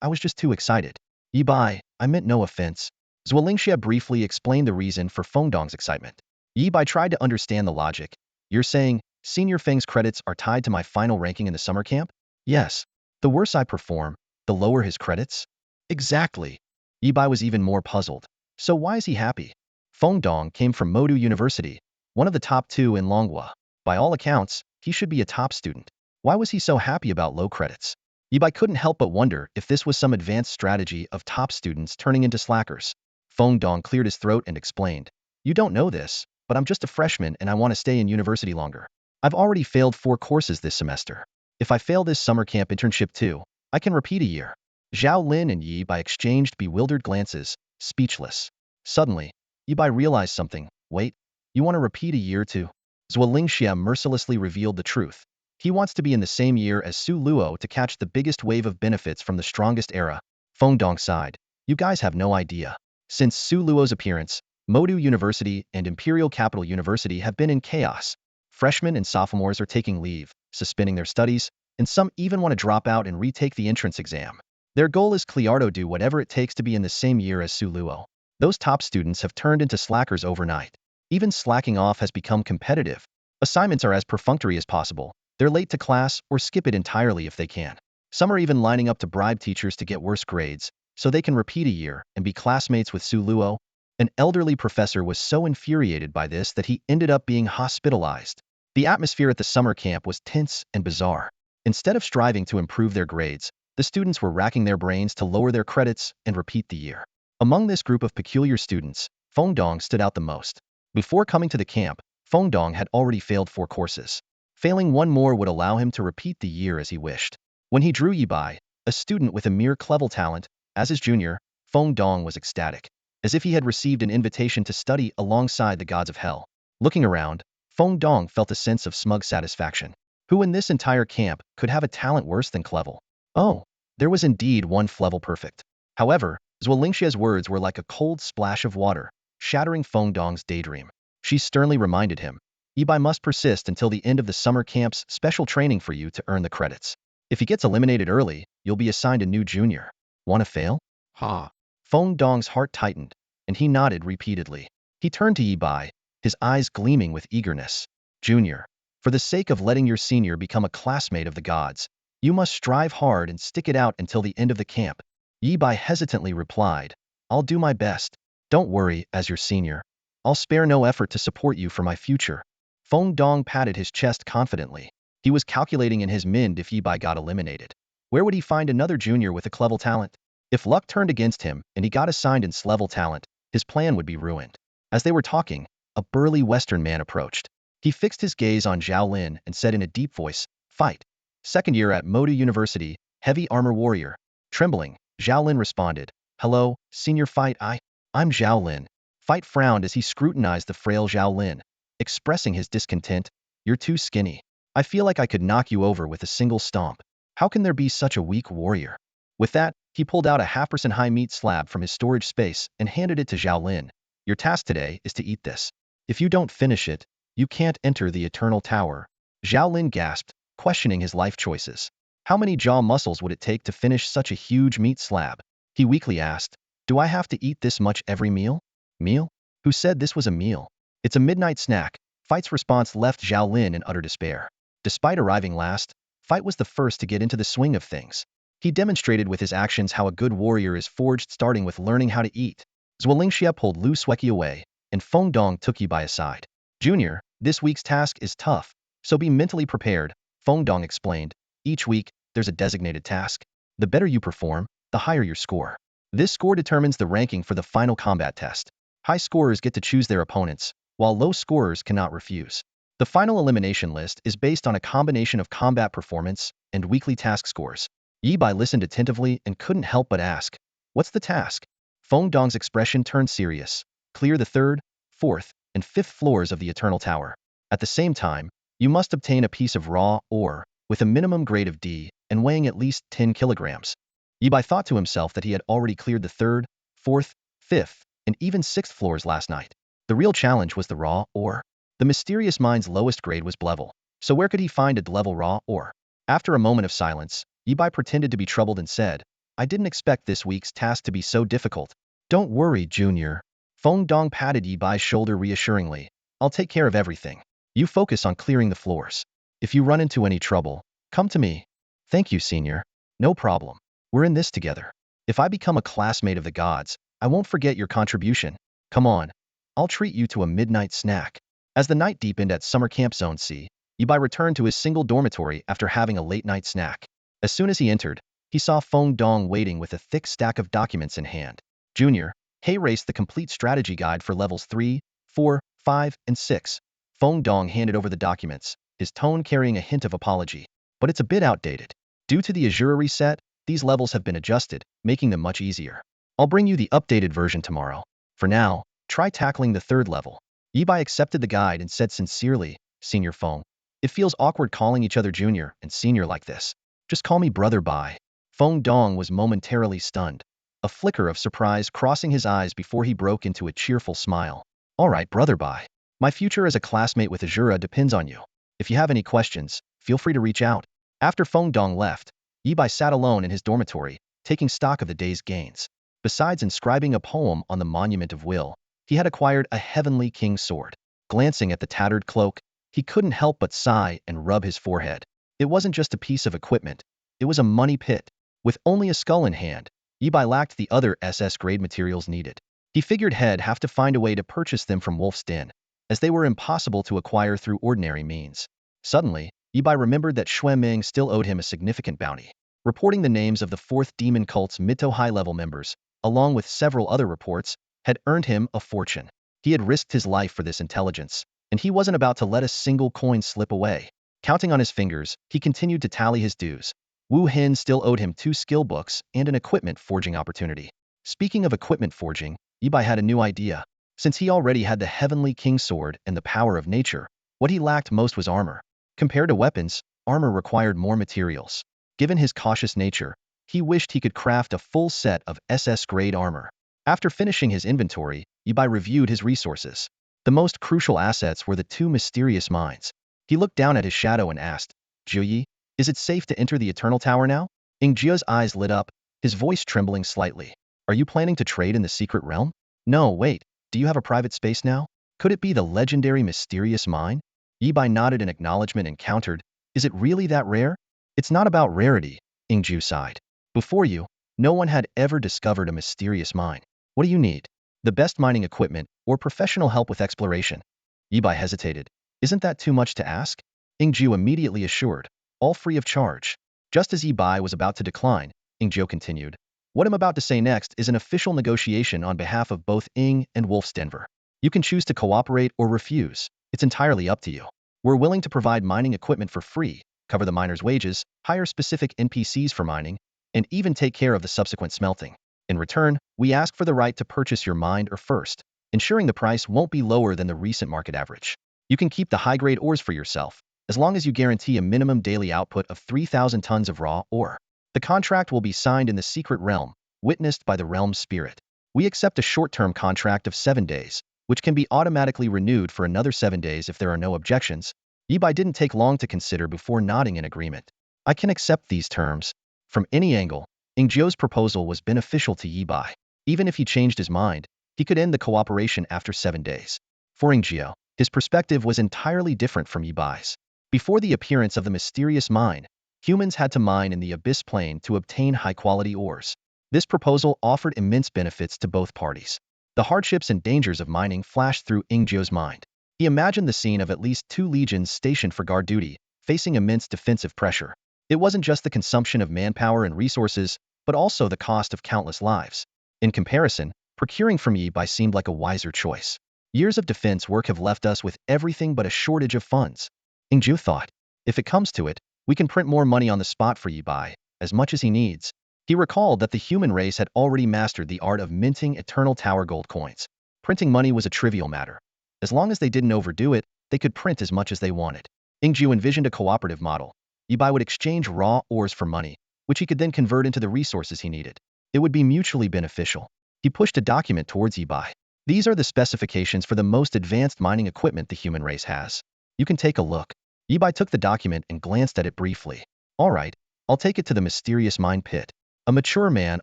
I was just too excited. Yibai, I meant no offense. Zuolingxia briefly explained the reason for Feng Dong's excitement. Yibai tried to understand the logic. You're saying, Senior Feng's credits are tied to my final ranking in the summer camp? Yes. The worse I perform, the lower his credits? Exactly. Yibai was even more puzzled. So why is he happy? Feng Dong came from Modu University, one of the top 2 in Longhua. By all accounts, he should be a top student. Why was he so happy about low credits? Yibai couldn't help but wonder if this was some advanced strategy of top students turning into slackers. Feng Dong cleared his throat and explained. You don't know this, but I'm just a freshman and I want to stay in university longer. I've already failed 4 courses this semester. If I fail this summer camp internship too, I can repeat a year. Zhao Lin and Yibai exchanged bewildered glances, speechless. Suddenly, Yibai realized something. Wait, you want to repeat a year too? Zuolingxia mercilessly revealed the truth. He wants to be in the same year as Su Luo to catch the biggest wave of benefits from the strongest era. Feng Dong sighed. You guys have no idea. Since Su Luo's appearance, Modu University and Imperial Capital University have been in chaos. Freshmen and sophomores are taking leave, suspending their studies, and some even want to drop out and retake the entrance exam. Their goal is clear to do whatever it takes to be in the same year as Su Luo. Those top students have turned into slackers overnight. Even slacking off has become competitive. Assignments are as perfunctory as possible. They're late to class or skip it entirely if they can. Some are even lining up to bribe teachers to get worse grades, so they can repeat a year and be classmates with Su Luo. An elderly professor was so infuriated by this that he ended up being hospitalized. The atmosphere at the summer camp was tense and bizarre. Instead of striving to improve their grades, the students were racking their brains to lower their credits and repeat the year. Among this group of peculiar students, Feng Dong stood out the most. Before coming to the camp, Feng Dong had already failed 4 courses. Failing one more would allow him to repeat the year as he wished. When he drew Yibai, a student with a mere clever talent, as his junior, Feng Dong was ecstatic, as if he had received an invitation to study alongside the gods of hell. Looking around, Feng Dong felt a sense of smug satisfaction. Who in this entire camp could have a talent worse than Clevel? Oh, there was indeed one Flevel perfect. However, Zuolingxia's words were like a cold splash of water, shattering Feng Dong's daydream. She sternly reminded him, Yibai must persist until the end of the summer camp's special training for you to earn the credits. If he gets eliminated early, you'll be assigned a new junior. Want to fail? Ha. Feng Dong's heart tightened, and he nodded repeatedly. He turned to Yibai, his eyes gleaming with eagerness. Junior, for the sake of letting your senior become a classmate of the gods, you must strive hard and stick it out until the end of the camp. Yibai hesitantly replied, I'll do my best. Don't worry, as your senior. I'll spare no effort to support you for my future. Feng Dong patted his chest confidently. He was calculating in his mind if Yibai got eliminated. Where would he find another junior with a clever talent? If luck turned against him and he got assigned in level talent, his plan would be ruined. As they were talking, a burly Western man approached. He fixed his gaze on Zhao Lin and said in a deep voice, Fight. Second year at Modu University, heavy armor warrior. Trembling, Zhao Lin responded, Hello, senior Fight. I'm Zhao Lin. Fight frowned as he scrutinized the frail Zhao Lin, expressing his discontent. You're too skinny. I feel like I could knock you over with a single stomp. How can there be such a weak warrior? With that, he pulled out a 0.5% high meat slab from his storage space and handed it to Zhao Lin. Your task today is to eat this. If you don't finish it, you can't enter the Eternal Tower. Zhao Lin gasped, questioning his life choices. How many jaw muscles would it take to finish such a huge meat slab? He weakly asked, Do I have to eat this much every meal? Meal? Who said this was a meal? It's a midnight snack. Fight's response left Zhao Lin in utter despair. Despite arriving last, Fight was the first to get into the swing of things. He demonstrated with his actions how a good warrior is forged, starting with learning how to eat. Zuolingxia pulled Lu Sueki away, and Feng Dong took Yibai aside. Junior, this week's task is tough, so be mentally prepared, Feng Dong explained. Each week, there's a designated task. The better you perform, the higher your score. This score determines the ranking for the final combat test. High scorers get to choose their opponents, while low scorers cannot refuse. The final elimination list is based on a combination of combat performance and weekly task scores. Yi Bai listened attentively and couldn't help but ask, "What's the task?" Feng Dong's expression turned serious. "Clear the third, fourth, and fifth floors of the Eternal Tower. At the same time, you must obtain a piece of raw ore with a minimum grade of D and weighing at least 10 kilograms. Yi Bai thought to himself that he had already cleared the third, fourth, fifth, and even sixth floors last night. The real challenge was the raw ore. The mysterious mine's lowest grade was level, so where could he find a D-level raw ore? After a moment of silence, Yi Bai pretended to be troubled and said, "I didn't expect this week's task to be so difficult." "Don't worry, Junior." Feng Dong patted Yi Bai's shoulder reassuringly. "I'll take care of everything. You focus on clearing the floors. If you run into any trouble, come to me." "Thank you, Senior." "No problem. We're in this together. If I become a classmate of the gods, I won't forget your contribution. Come on. I'll treat you to a midnight snack." As the night deepened at Summer Camp Zone C, Yi Bai returned to his single dormitory after having a late-night snack. As soon as he entered, he saw Feng Dong waiting with a thick stack of documents in hand. "Junior, hey, race the complete strategy guide for levels 3, 4, 5, and 6. Feng Dong handed over the documents, his tone carrying a hint of apology. "But it's a bit outdated. Due to the Azura reset, these levels have been adjusted, making them much easier. I'll bring you the updated version tomorrow. For now, try tackling the third level." Yi Bai accepted the guide and said sincerely, "Senior Feng, it feels awkward calling each other junior and senior like this. Just call me Brother Bai." Feng Dong was momentarily stunned, a flicker of surprise crossing his eyes before he broke into a cheerful smile. "All right, Brother Bai. My future as a classmate with Azura depends on you. If you have any questions, feel free to reach out." After Feng Dong left, Yi Bai sat alone in his dormitory, taking stock of the day's gains. Besides inscribing a poem on the Monument of Will, he had acquired a heavenly king's sword. Glancing at the tattered cloak, he couldn't help but sigh and rub his forehead. It wasn't just a piece of equipment, it was a money pit. With only a skull in hand, Yi Bai lacked the other SS-grade materials needed. He figured he'd have to find a way to purchase them from Wolf's Den, as they were impossible to acquire through ordinary means. Suddenly, Yi Bai remembered that Xue Ming still owed him a significant bounty. Reporting the names of the 4th Demon Cult's Mito high-level members, along with several other reports, had earned him a fortune. He had risked his life for this intelligence, and he wasn't about to let a single coin slip away. Counting on his fingers, he continued to tally his dues. Wu Hin still owed him 2 skill books and an equipment forging opportunity. Speaking of equipment forging, Yi Bai had a new idea. Since he already had the Heavenly King Sword and the power of nature, what he lacked most was armor. Compared to weapons, armor required more materials. Given his cautious nature, he wished he could craft a full set of SS-grade armor. After finishing his inventory, Yi Bai reviewed his resources. The most crucial assets were the 2 mysterious mines. He looked down at his shadow and asked, "Jiuyi, is it safe to enter the Eternal Tower now?" Jie's eyes lit up, his voice trembling slightly. "Are you planning to trade in the secret realm?" "No, wait, do you have a private space now? Could it be the legendary mysterious mine?" Yi Bai nodded in acknowledgement and countered, "Is it really that rare?" "It's not about rarity," Jiu sighed. "Before you, no one had ever discovered a mysterious mine. What do you need? The best mining equipment, or professional help with exploration?" Yi Bai hesitated. "Isn't that too much to ask?" Jiu immediately assured, "All free of charge." Just as Yi Bai was about to decline, Jiu continued, "What I'm about to say next is an official negotiation on behalf of both Ing and Wolf's Denver. You can choose to cooperate or refuse. It's entirely up to you. We're willing to provide mining equipment for free, cover the miners' wages, hire specific NPCs for mining, and even take care of the subsequent smelting. In return, we ask for the right to purchase your mine or first, ensuring the price won't be lower than the recent market average. You can keep the high-grade ores for yourself, as long as you guarantee a minimum daily output of 3,000 tons of raw ore. The contract will be signed in the secret realm, witnessed by the realm's spirit. We accept a short-term contract of 7 days, which can be automatically renewed for another 7 days if there are no objections." Yi Bai didn't take long to consider before nodding in agreement. "I can accept these terms." From any angle, Jio's proposal was beneficial to Yi Bai. Even if he changed his mind, he could end the cooperation after 7 days. For Jio, his perspective was entirely different from Yi Bai's. Before the appearance of the mysterious mine, humans had to mine in the Abyss Plane to obtain high-quality ores. This proposal offered immense benefits to both parties. The hardships and dangers of mining flashed through Jio's mind. He imagined the scene of at least 2 legions stationed for guard duty, facing immense defensive pressure. It wasn't just the consumption of manpower and resources, but also the cost of countless lives. In comparison, procuring from Yi Bai seemed like a wiser choice. Years of defense work have left us with everything but a shortage of funds. Ingju thought. If it comes to it, we can print more money on the spot for Yibai, as much as he needs. He recalled that the human race had already mastered the art of minting eternal tower gold coins. Printing money was a trivial matter. As long as they didn't overdo it, they could print as much as they wanted. Ingju envisioned a cooperative model. Yibai would exchange raw ores for money, which he could then convert into the resources he needed. It would be mutually beneficial. He pushed a document towards Yibai. These are the specifications for the most advanced mining equipment the human race has. You can take a look. Yibai took the document and glanced at it briefly. All right, I'll take it to the mysterious mine pit. A mature man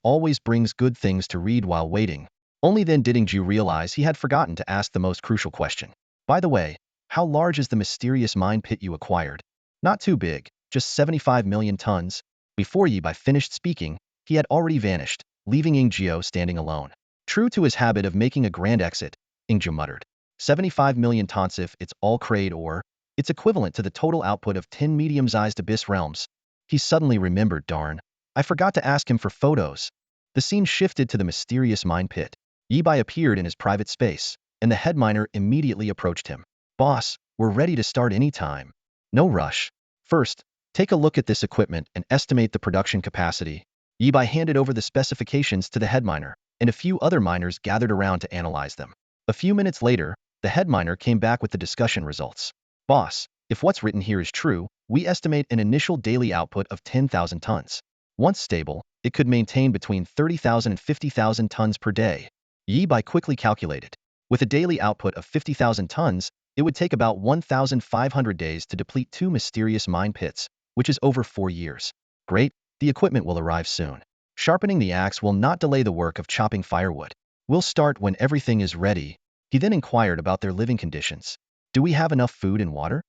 always brings good things to read while waiting. Only then did Ingju realize he had forgotten to ask the most crucial question. By the way, how large is the mysterious mine pit you acquired? Not too big, just 75 million tons. Before Yibai finished speaking, he had already vanished, leaving Ingju standing alone. True to his habit of making a grand exit, Ingju muttered. 75 million tons if it's all crade ore. It's equivalent to the total output of 10 medium-sized abyss realms. He suddenly remembered, darn. I forgot to ask him for photos. The scene shifted to the mysterious mine pit. Yibai appeared in his private space, and the head miner immediately approached him. Boss, we're ready to start any time. No rush. First, take a look at this equipment and estimate the production capacity. Yibai handed over the specifications to the head miner, and a few other miners gathered around to analyze them. A few minutes later, the head miner came back with the discussion results. Boss, if what's written here is true, we estimate an initial daily output of 10,000 tons. Once stable, it could maintain between 30,000 and 50,000 tons per day. Yibai quickly calculated. With a daily output of 50,000 tons, it would take about 1,500 days to deplete 2 mysterious mine pits, which is over 4 years. Great, the equipment will arrive soon. Sharpening the axe will not delay the work of chopping firewood. We'll start when everything is ready. He then inquired about their living conditions. Do we have enough food and water?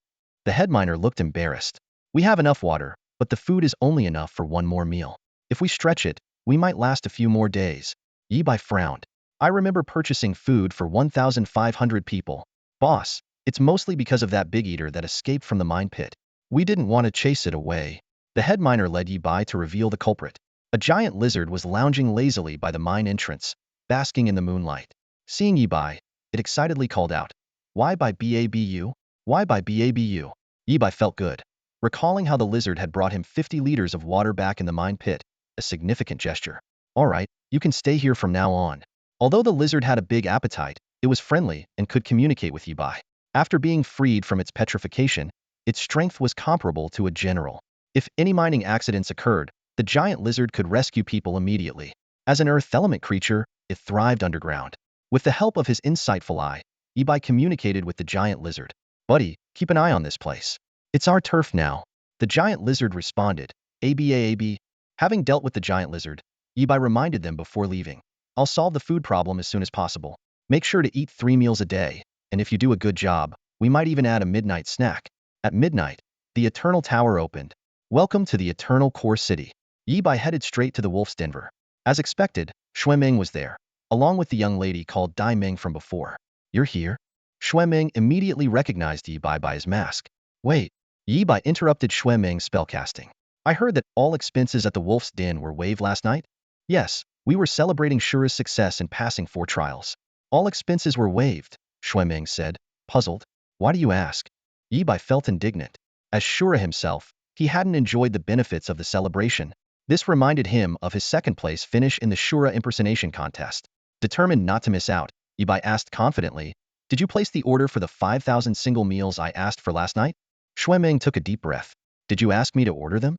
The head miner looked embarrassed. We have enough water, but the food is only enough for one more meal. If we stretch it, we might last a few more days. Yibai frowned. I remember purchasing food for 1,500 people. Boss, it's mostly because of that big eater that escaped from the mine pit. We didn't want to chase it away. The head miner led Yibai to reveal the culprit. A giant lizard was lounging lazily by the mine entrance, basking in the moonlight. Seeing Yibai, it excitedly called out, Why by Babu? Why by Babu? Yibai felt good, recalling how the lizard had brought him 50 liters of water back in the mine pit, a significant gesture. All right, you can stay here from now on. Although the lizard had a big appetite, it was friendly and could communicate with Yibai. After being freed from its petrification, its strength was comparable to a general. If any mining accidents occurred, the giant lizard could rescue people immediately. As an earth element creature, it thrived underground. With the help of his insightful eye, Yibai communicated with the giant lizard. Buddy, keep an eye on this place. It's our turf now. The giant lizard responded. AB. Having dealt with the giant lizard, Yibai reminded them before leaving. I'll solve the food problem as soon as possible. Make sure to eat 3 meals a day, and if you do a good job, we might even add a midnight snack. At midnight, the Eternal Tower opened. Welcome to the Eternal Core City. Yibai headed straight to the Wolf's Denver. As expected, Xuemeng was there, along with the young lady called Dai Meng from before. You're here? Xuemeng immediately recognized Yibai by his mask. Wait, Yibai interrupted Xuemeng's spellcasting. I heard that all expenses at the Wolf's Den were waived last night? Yes, we were celebrating Shura's success in passing 4 trials. All expenses were waived, Xuemeng said, puzzled. Why do you ask? Yibai felt indignant. As Shura himself, he hadn't enjoyed the benefits of the celebration. This reminded him of his second-place finish in the Shura impersonation contest. Determined not to miss out, Yibai asked confidently, Did you place the order for the 5,000 single meals I asked for last night? Xuemeng took a deep breath. Did you ask me to order them?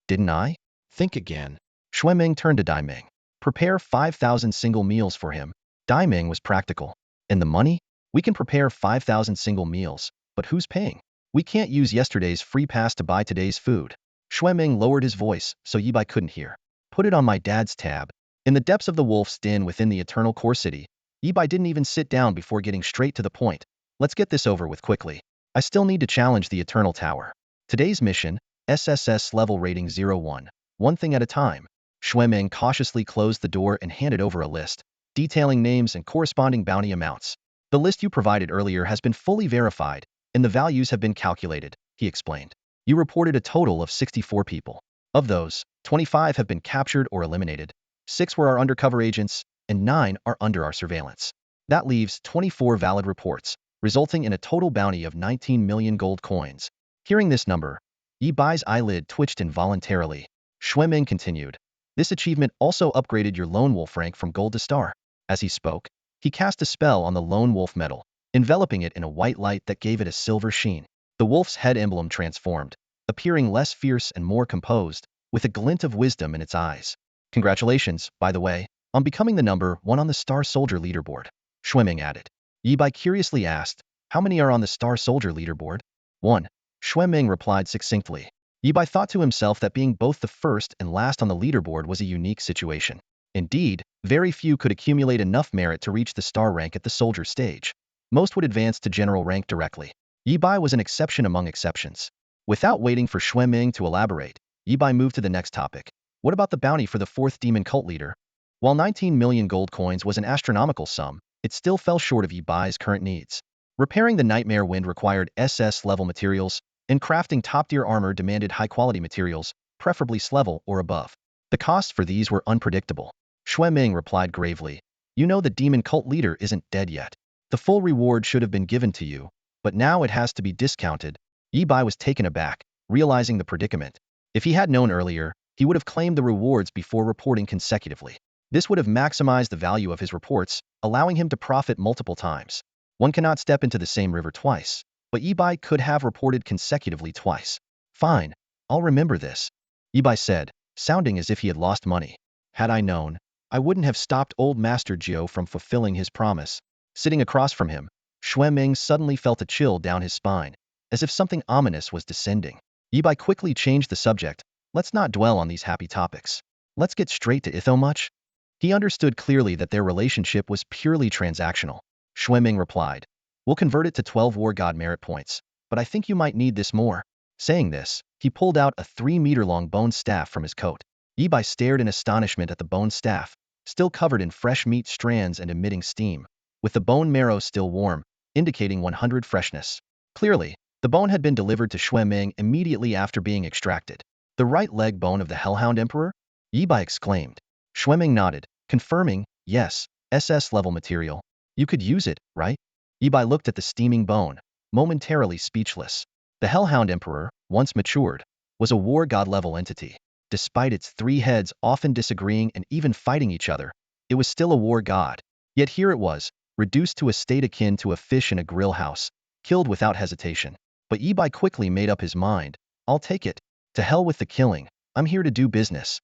Didn't I? Think again. Xuemeng turned to Daimeng. Prepare 5,000 single meals for him. Daimeng was practical. And the money? We can prepare 5,000 single meals, but who's paying? We can't use yesterday's free pass to buy today's food. Xuemeng lowered his voice so Yibai couldn't hear. Put it on my dad's tab. In the depths of the Wolf's Den within the Eternal Core City, Yibai didn't even sit down before getting straight to the point. Let's get this over with quickly. I still need to challenge the Eternal Tower. Today's mission, SSS level rating 01. One thing at a time. Xuemeng cautiously closed the door and handed over a list, detailing names and corresponding bounty amounts. The list you provided earlier has been fully verified, and the values have been calculated, he explained. You reported a total of 64 people. Of those, 25 have been captured or eliminated, 6 were our undercover agents, and 9 are under our surveillance. That leaves 24 valid reports, resulting in a total bounty of 19 million gold coins. Hearing this number, Yi Bai's eyelid twitched involuntarily. Xue Ming continued. This achievement also upgraded your lone wolf rank from gold to star. As he spoke, he cast a spell on the lone wolf medal, enveloping it in a white light that gave it a silver sheen. The wolf's head emblem transformed, appearing less fierce and more composed, with a glint of wisdom in its eyes. Congratulations, by the way, on becoming the number 1 on the Star Soldier leaderboard, Xue Ming added. Yi Bai curiously asked, how many are on the Star Soldier leaderboard? 1. Xue Ming replied succinctly. Yi Bai thought to himself that being both the first and last on the leaderboard was a unique situation. Indeed, very few could accumulate enough merit to reach the star rank at the soldier stage. Most would advance to general rank directly. Yi Bai was an exception among exceptions. Without waiting for Xue Ming to elaborate, Yi Bai moved to the next topic. What about the bounty for the 4th demon cult leader? While 19 million gold coins was an astronomical sum, it still fell short of Yi Bai's current needs. Repairing the Nightmare Wind required SS-level materials, and crafting top-tier armor demanded high-quality materials, preferably S-level or above. The costs for these were unpredictable. Xue Ming replied gravely, you know the demon cult leader isn't dead yet. The full reward should have been given to you, but now it has to be discounted. Yi Bai was taken aback, realizing the predicament. If he had known earlier, he would have claimed the rewards before reporting consecutively. This would have maximized the value of his reports, allowing him to profit multiple times. One cannot step into the same river twice, but Yi Bai could have reported consecutively twice. Fine, I'll remember this, Yi Bai said, sounding as if he had lost money. Had I known, I wouldn't have stopped old Master Jiu from fulfilling his promise. Sitting across from him, Xue Ming suddenly felt a chill down his spine, as if something ominous was descending. Yi Bai quickly changed the subject. Let's not dwell on these happy topics. Let's get straight to Itho much? He understood clearly that their relationship was purely transactional. Xue Ming replied, we'll convert it to 12 war god merit points, but I think you might need this more. Saying this, he pulled out a 3-meter-long bone staff from his coat. Yi Bai stared in astonishment at the bone staff, still covered in fresh meat strands and emitting steam, with the bone marrow still warm, indicating 100 freshness. Clearly, the bone had been delivered to Xue Ming immediately after being extracted. The right leg bone of the Hellhound Emperor? Yi Bai exclaimed. Xue Ming nodded, confirming, yes, SS-level material. You could use it, right? Yi Bai looked at the steaming bone, momentarily speechless. The Hellhound Emperor, once matured, was a war god-level entity. Despite its 3 heads often disagreeing and even fighting each other, it was still a war god. Yet here it was, reduced to a state akin to a fish in a grill house, killed without hesitation. But Yi Bai quickly made up his mind. I'll take it. To hell with the killing. I'm here to do business.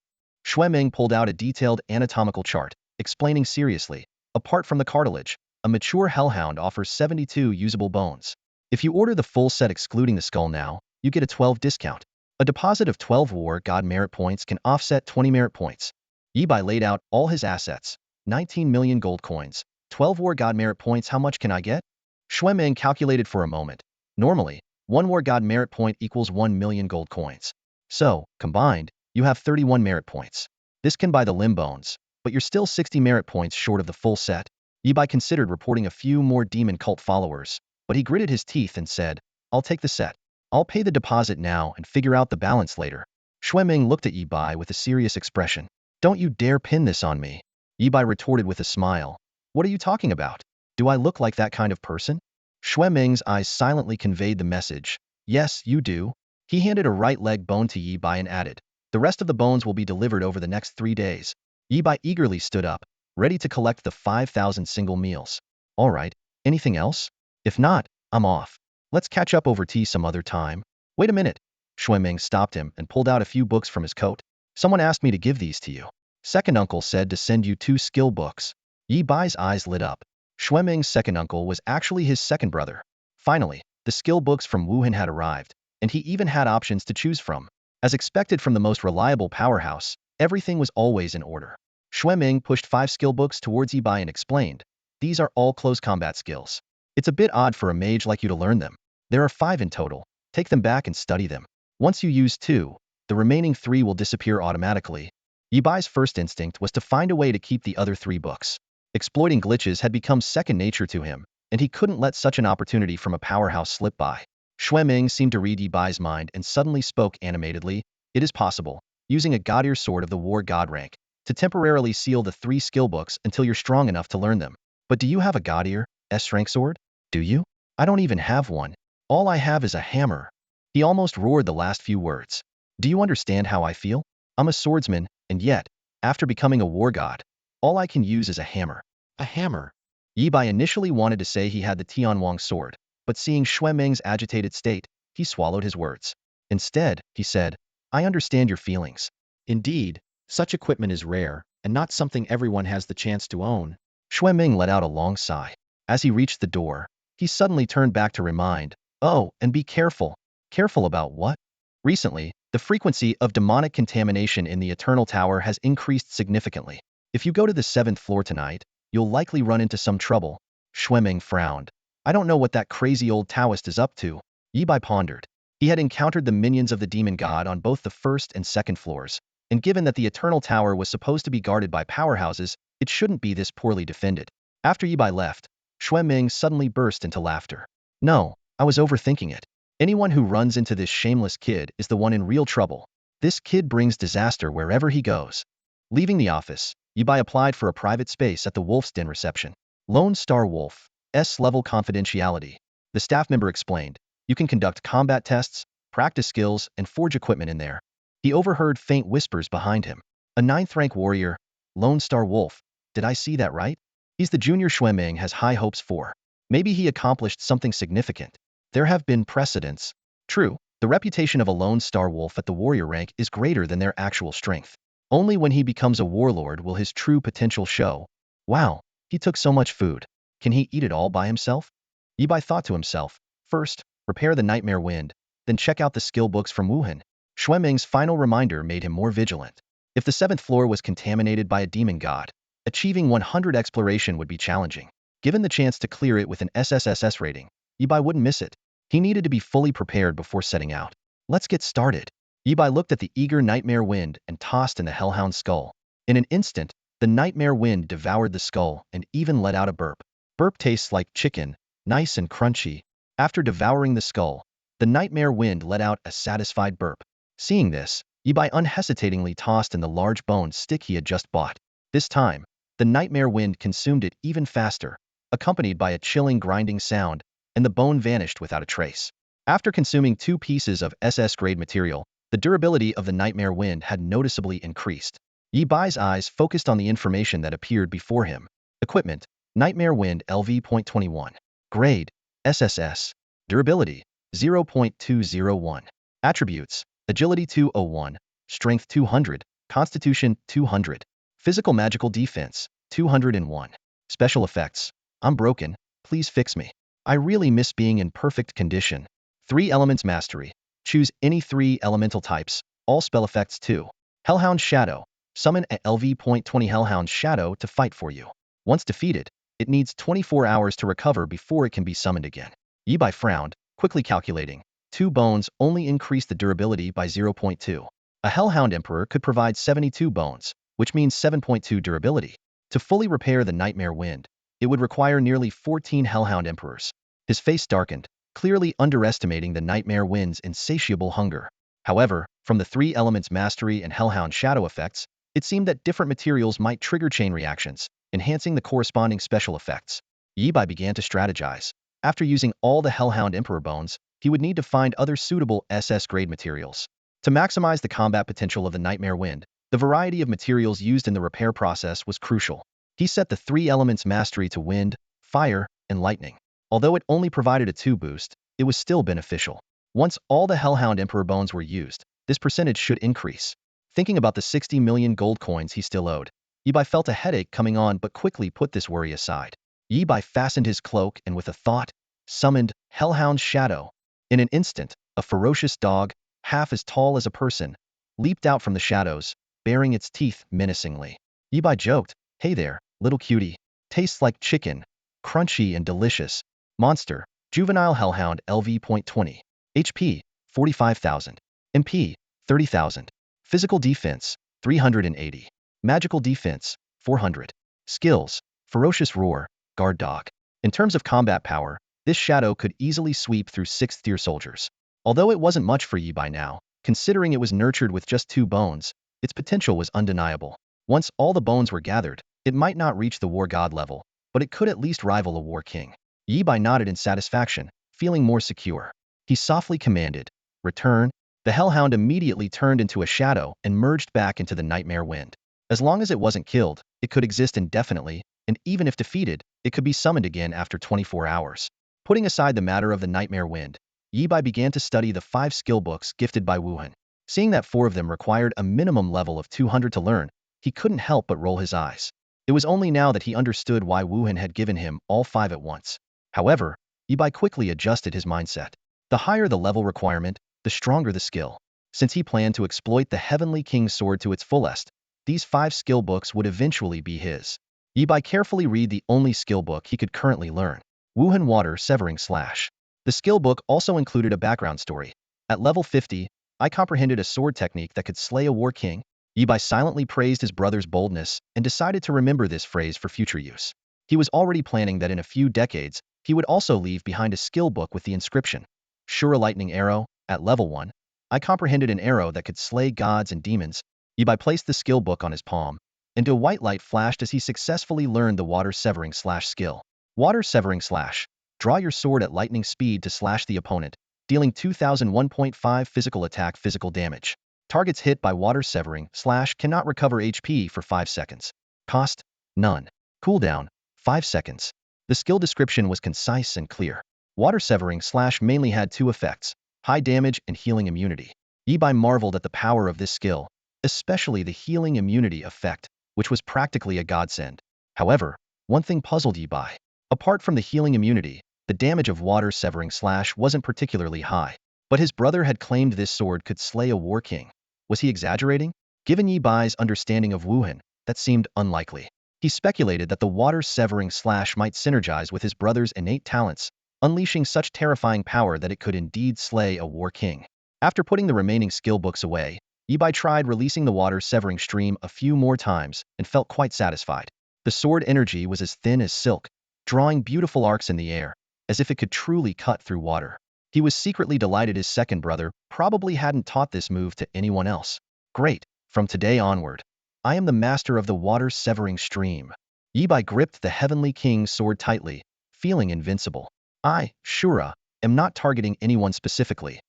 Xue Ming pulled out a detailed anatomical chart, explaining seriously, apart from the cartilage, a mature hellhound offers 72 usable bones. If you order the full set excluding the skull now, you get a 12 discount. A deposit of 12 war god merit points can offset 20 merit points. Yi Bai laid out all his assets. 19 million gold coins. 12 war god merit points, how much can I get? Xue Ming calculated for a moment. Normally, 1 war god merit point equals 1 million gold coins. So, combined, you have 31 merit points. This can buy the limb bones, but you're still 60 merit points short of the full set. Yi Bai considered reporting a few more demon cult followers, but he gritted his teeth and said, I'll take the set. I'll pay the deposit now and figure out the balance later. Xue Ming looked at Yi Bai with a serious expression. Don't you dare pin this on me. Yi Bai retorted with a smile. What are you talking about? Do I look like that kind of person? Xue Ming's eyes silently conveyed the message. Yes, you do. He handed a right leg bone to Yi Bai and added, the rest of the bones will be delivered over the next 3 days. Yi Bai eagerly stood up, ready to collect the 5,000 single meals. All right, anything else? If not, I'm off. Let's catch up over tea some other time. Wait a minute. Xue Ming stopped him and pulled out a few books from his coat. Someone asked me to give these to you. Second uncle said to send you 2 skill books. Yi Bai's eyes lit up. Xue Ming's second uncle was actually his second brother. Finally, the skill books from Wuhan had arrived, and he even had options to choose from. As expected from the most reliable powerhouse, everything was always in order. Xue Ming pushed 5 skill books towards Yi Bai and explained, these are all close combat skills. It's a bit odd for a mage like you to learn them. There are 5 in total. Take them back and study them. Once you use 2, the remaining 3 will disappear automatically. Yi Bai's first instinct was to find a way to keep the other 3 books. Exploiting glitches had become second nature to him, and he couldn't let such an opportunity from a powerhouse slip by. Xue Ming seemed to read Yi Bai's mind and suddenly spoke animatedly. It is possible, using a god-ear sword of the war god rank, to temporarily seal the 3 skill books until you're strong enough to learn them. But do you have a god ear, S-rank sword? Do you? I don't even have one. All I have is a hammer. He almost roared the last few words. Do you understand how I feel? I'm a swordsman, and yet, after becoming a war god, all I can use is a hammer. A hammer. Yi Bai initially wanted to say he had the Tianwang sword, but seeing Xue Ming's agitated state, he swallowed his words. Instead, he said, I understand your feelings. Indeed, such equipment is rare, and not something everyone has the chance to own. Xue Ming let out a long sigh. As he reached the door, he suddenly turned back to remind, oh, and be careful. Careful about what? Recently, the frequency of demonic contamination in the Eternal Tower has increased significantly. If you go to the 7th floor tonight, you'll likely run into some trouble. Xue Ming frowned. I don't know what that crazy old Taoist is up to. Yi Bai pondered. He had encountered the minions of the demon god on both the 1st and 2nd floors, and given that the Eternal Tower was supposed to be guarded by powerhouses, it shouldn't be this poorly defended. After Yi Bai left, Xue Ming suddenly burst into laughter. No, I was overthinking it. Anyone who runs into this shameless kid is the one in real trouble. This kid brings disaster wherever he goes. Leaving the office, Yi Bai applied for a private space at the Wolf's Den reception. Lone Star Wolf, S-level confidentiality. The staff member explained, you can conduct combat tests, practice skills, and forge equipment in there. He overheard faint whispers behind him. A 9th rank warrior, Lone Star Wolf. Did I see that right? He's the junior Xue Ming has high hopes for. Maybe he accomplished something significant. There have been precedents. True, the reputation of a Lone Star Wolf at the warrior rank is greater than their actual strength. Only when he becomes a warlord will his true potential show. Wow, he took so much food. Can he eat it all by himself? Yi Bai thought to himself, first, prepare the Nightmare Wind, then check out the skill books from Wuhan. Xue Ming's final reminder made him more vigilant. If the 7th floor was contaminated by a demon god, achieving 100 exploration would be challenging. Given the chance to clear it with an SSS rating, Yi Bai wouldn't miss it. He needed to be fully prepared before setting out. Let's get started. Yi Bai looked at the eager Nightmare Wind and tossed in the Hellhound skull. In an instant, the Nightmare Wind devoured the skull and even let out a burp. Burp tastes like chicken, nice and crunchy. After devouring the skull, the Nightmare Wind let out a satisfied burp. Seeing this, Yi Bai unhesitatingly tossed in the large bone stick he had just bought. This time, the Nightmare Wind consumed it even faster, accompanied by a chilling grinding sound, and the bone vanished without a trace. After consuming 2 pieces of SS-grade material, the durability of the Nightmare Wind had noticeably increased. Yi Bai's eyes focused on the information that appeared before him. Equipment, Nightmare Wind LV.21. Grade, SSS. Durability, 0.201. Attributes, Agility 201, Strength 200, Constitution 200. Physical Magical Defense, 201. Special Effects, I'm broken, please fix me. I really miss being in perfect condition. 3 Elements Mastery. Choose any 3 elemental types, all spell effects too. Hellhound Shadow. Summon a LV.20 Hellhound Shadow to fight for you. Once defeated, it needs 24 hours to recover before it can be summoned again. Yi Bai frowned, quickly calculating. 2 bones only increase the durability by 0.2. A Hellhound Emperor could provide 72 bones, which means 7.2 durability. To fully repair the Nightmare Wind, it would require nearly 14 Hellhound Emperors. His face darkened, clearly underestimating the Nightmare Wind's insatiable hunger. However, from the 3 Elements Mastery and Hellhound Shadow effects, it seemed that different materials might trigger chain reactions, enhancing the corresponding special effects. Yi Bai began to strategize. After using all the Hellhound Emperor bones, he would need to find other suitable SS-grade materials. To maximize the combat potential of the Nightmare Wind, the variety of materials used in the repair process was crucial. He set the 3 Elements Mastery to Wind, Fire, and Lightning. Although it only provided a 2 boost, it was still beneficial. Once all the Hellhound Emperor bones were used, this percentage should increase. Thinking about the 60 million gold coins he still owed, Yi Bai felt a headache coming on but quickly put this worry aside. Yi Bai fastened his cloak and with a thought, summoned Hellhound Shadow. In an instant, a ferocious dog, half as tall as a person, leaped out from the shadows, baring its teeth menacingly. Yi Bai joked, hey there, little cutie. Tastes like chicken, crunchy and delicious. Monster, Juvenile Hellhound LV.20. HP, 45,000. MP, 30,000. Physical Defense, 380. Magical Defense, 400. Skills, Ferocious Roar, Guard Dog. In terms of combat power, this shadow could easily sweep through 6th-tier soldiers. Although it wasn't much for Yi Bai now, considering it was nurtured with just 2 bones, its potential was undeniable. Once all the bones were gathered, it might not reach the war god level, but it could at least rival a war king. Yi Bai nodded in satisfaction, feeling more secure. He softly commanded, "Return." The hellhound immediately turned into a shadow and merged back into the nightmare wind. As long as it wasn't killed, it could exist indefinitely, and even if defeated, it could be summoned again after 24 hours. Putting aside the matter of the nightmare wind, Yi Bai began to study the 5 skill books gifted by Wuhan. Seeing that 4 of them required a minimum level of 200 to learn, he couldn't help but roll his eyes. It was only now that he understood why Wuhan had given him all 5 at once. However, Yi Bai quickly adjusted his mindset. The higher the level requirement, the stronger the skill. Since he planned to exploit the Heavenly King's sword to its fullest, these 5 skill books would eventually be his. Yi Bai carefully read the only skill book he could currently learn, Wuhan Water Severing Slash. The skill book also included a background story. At level 50, I comprehended a sword technique that could slay a war king. Yi Bai silently praised his brother's boldness and decided to remember this phrase for future use. He was already planning that in a few decades, he would also leave behind a skill book with the inscription, Shura Lightning Arrow. At level 1, I comprehended an arrow that could slay gods and demons. Yi Bai placed the skill book on his palm, and a white light flashed as he successfully learned the Water Severing Slash skill. Water Severing Slash. Draw your sword at lightning speed to slash the opponent, dealing 2001.5 physical attack physical damage. Targets hit by Water Severing Slash cannot recover HP for 5 seconds. Cost? None. Cooldown? 5 seconds. The skill description was concise and clear. Water Severing Slash mainly had 2 effects, high damage and healing immunity. Yi Bai marveled at the power of this skill, especially the healing immunity effect, which was practically a godsend. However, one thing puzzled Yi Bai. Apart from the healing immunity, the damage of Water Severing Slash wasn't particularly high. But his brother had claimed this sword could slay a war king. Was he exaggerating? Given Yi Bai's understanding of Wuhan, that seemed unlikely. He speculated that the Water Severing Slash might synergize with his brother's innate talents, unleashing such terrifying power that it could indeed slay a war king. After putting the remaining skill books away, Yi Bai tried releasing the Water Severing stream a few more times and felt quite satisfied. The sword energy was as thin as silk, drawing beautiful arcs in the air, as if it could truly cut through water. He was secretly delighted his second brother probably hadn't taught this move to anyone else. Great, from today onward, I am the master of the Water Severing stream. Yi Bai gripped the Heavenly King's sword tightly, feeling invincible. I, Shura, am not targeting anyone specifically.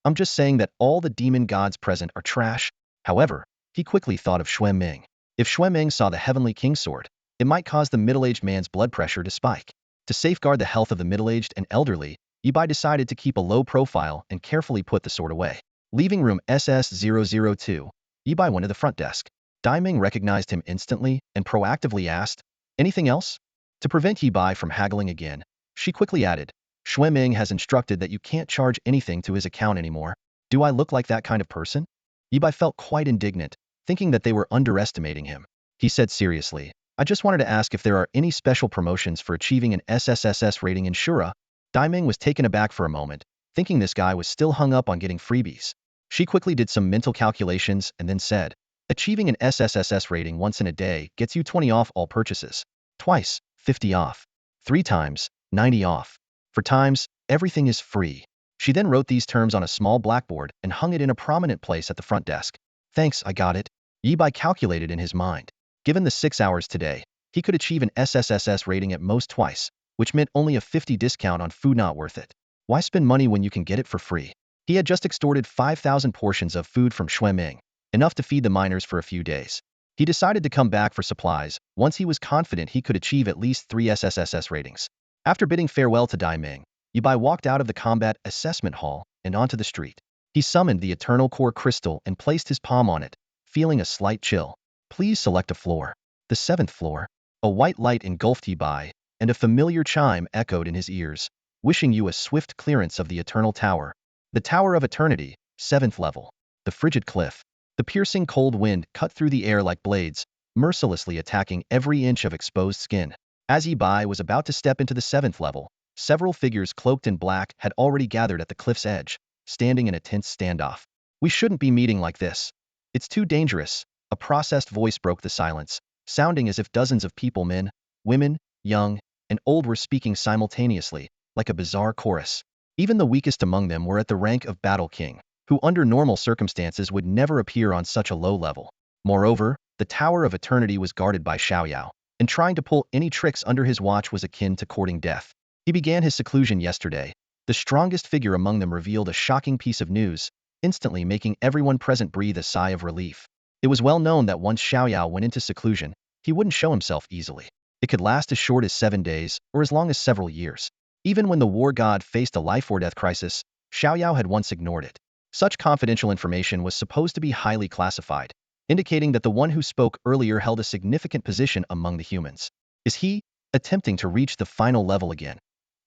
I'm just saying that all the demon gods present are trash. However, he quickly thought of Xue Ming. If Xue Ming saw the Heavenly King's sword, it might cause the middle-aged man's blood pressure to spike. To safeguard the health of the middle-aged and elderly, Yi Bai decided to keep a low profile and carefully put the sword away. Leaving room SS-002, Yi Bai went to the front desk. Dai Ming recognized him instantly and proactively asked, "Anything else?" To prevent Yi Bai from haggling again, she quickly added, "Xue Ming has instructed that you can't charge anything to his account anymore. Do I look like that kind of person?" Yi Bai felt quite indignant, thinking that they were underestimating him. He said seriously, "I just wanted to ask if there are any special promotions for achieving an SSS rating in Shura." Dai Ming was taken aback for a moment, thinking this guy was still hung up on getting freebies. She quickly did some mental calculations and then said, "Achieving an SSS rating once in a day gets you 20 off all purchases. Twice, 50 off. 3 times, 90 off. 4 times, everything is free." She then wrote these terms on a small blackboard and hung it in a prominent place at the front desk. "Thanks, I got it." Yi Bai calculated in his mind. Given the 6 hours today, he could achieve an SSS rating at most twice, which meant only a 50 discount on food. Not worth it. Why spend money when you can get it for free? He had just extorted 5,000 portions of food from Xue Ming, enough to feed the miners for a few days. He decided to come back for supplies once he was confident he could achieve at least 3 SSS ratings. After bidding farewell to Dai Ming, Yi Bai walked out of the combat assessment hall and onto the street. He summoned the Eternal Core Crystal and placed his palm on it, feeling a slight chill. "Please select a floor." The 7th floor. A white light engulfed Yi Bai, and a familiar chime echoed in his ears, "Wishing you a swift clearance of the Eternal Tower." The Tower of Eternity, 7th level. The frigid cliff. The piercing cold wind cut through the air like blades, mercilessly attacking every inch of exposed skin. As Yi Bai was about to step into the 7th level, several figures cloaked in black had already gathered at the cliff's edge, standing in a tense standoff. "We shouldn't be meeting like this. It's too dangerous." A processed voice broke the silence, sounding as if dozens of people, men, women, young, and old, were speaking simultaneously, like a bizarre chorus. Even the weakest among them were at the rank of Battle King, who under normal circumstances would never appear on such a low level. Moreover, the Tower of Eternity was guarded by Xiaoyao. and trying to pull any tricks under his watch was akin to courting death. He began his seclusion yesterday. The strongest figure among them revealed a shocking piece of news, instantly making everyone present breathe a sigh of relief. It was well known that once Xiaoyao went into seclusion, he wouldn't show himself easily. It could last as short as 7 days or as long as several years. Even when the war god faced a life-or-death crisis, Xiaoyao had once ignored it. Such confidential information was supposed to be highly classified, indicating that the one who spoke earlier held a significant position among the humans. Is he attempting to reach the final level again?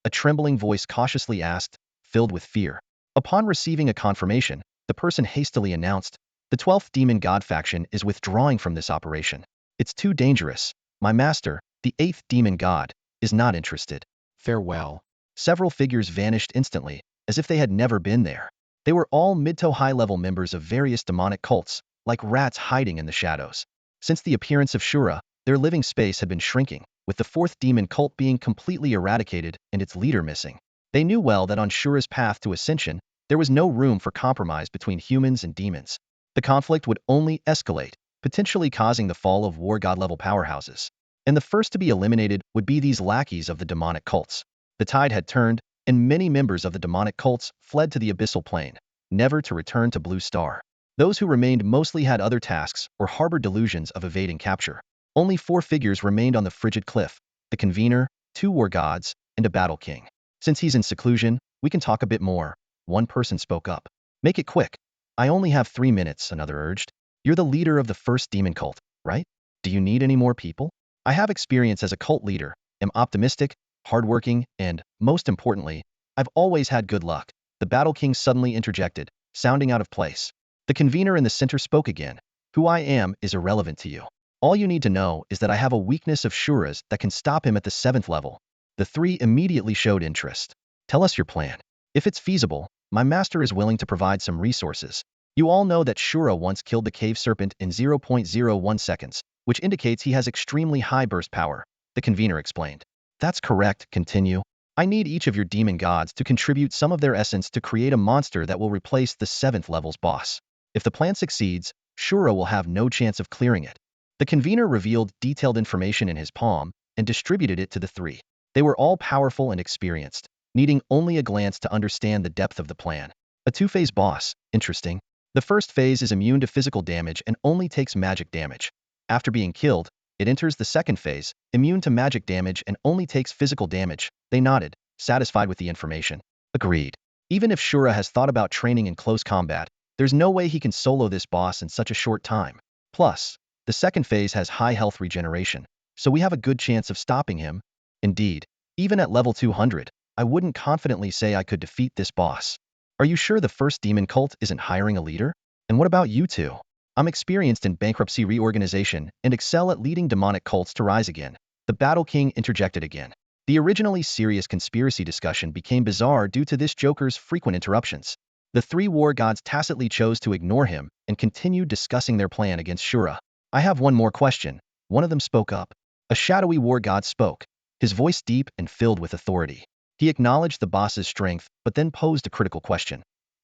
A trembling voice cautiously asked, filled with fear. Upon receiving a confirmation, the person hastily announced, the 12th demon god faction is withdrawing from this operation. It's too dangerous. My master, the 8th demon god, is not interested. Farewell. Several figures vanished instantly, as if they had never been there. They were all mid to high-level members of various demonic cults, like rats hiding in the shadows. Since the appearance of Shura, their living space had been shrinking, with the 4th demon cult being completely eradicated and its leader missing. They knew well that on Shura's path to ascension, there was no room for compromise between humans and demons. The conflict would only escalate, potentially causing the fall of war god-level powerhouses. And the first to be eliminated would be these lackeys of the demonic cults. The tide had turned, and many members of the demonic cults fled to the abyssal plane, never to return to Blue Star. Those who remained mostly had other tasks or harbored delusions of evading capture. Only 4 figures remained on the frigid cliff, the convener, 2 war gods, and a battle king. Since he's in seclusion, we can talk a bit more. One person spoke up. Make it quick. I only have 3 minutes, another urged. You're the leader of the first demon cult, right? Do you need any more people? I have experience as a cult leader, am optimistic, hardworking, and, most importantly, I've always had good luck. The battle king suddenly interjected, sounding out of place. The convener in the center spoke again. Who I am is irrelevant to you. All you need to know is that I have a weakness of Shura's that can stop him at the 7th level. The 3 immediately showed interest. Tell us your plan. If it's feasible, my master is willing to provide some resources. You all know that Shura once killed the cave serpent in 0.01 seconds, which indicates he has extremely high burst power, the convener explained. That's correct, continue. I need each of your demon gods to contribute some of their essence to create a monster that will replace the 7th level's boss. If the plan succeeds, Shura will have no chance of clearing it. The convener revealed detailed information in his palm and distributed it to the 3. They were all powerful and experienced, needing only a glance to understand the depth of the plan. A 2-phase boss, interesting. The first phase is immune to physical damage and only takes magic damage. After being killed, it enters the second phase, immune to magic damage and only takes physical damage. They nodded, satisfied with the information. Agreed. Even if Shura has thought about training in close combat, there's no way he can solo this boss in such a short time. Plus, the second phase has high health regeneration, so we have a good chance of stopping him. Indeed, even at level 200, I wouldn't confidently say I could defeat this boss. Are you sure the first demon cult isn't hiring a leader? And what about you two? I'm experienced in bankruptcy reorganization and excel at leading demonic cults to rise again. The Battle King interjected again. The originally serious conspiracy discussion became bizarre due to this joker's frequent interruptions. The 3 war gods tacitly chose to ignore him and continued discussing their plan against Shura. I have one more question. One of them spoke up. A shadowy war god spoke, his voice deep and filled with authority. He acknowledged the boss's strength, but then posed a critical question.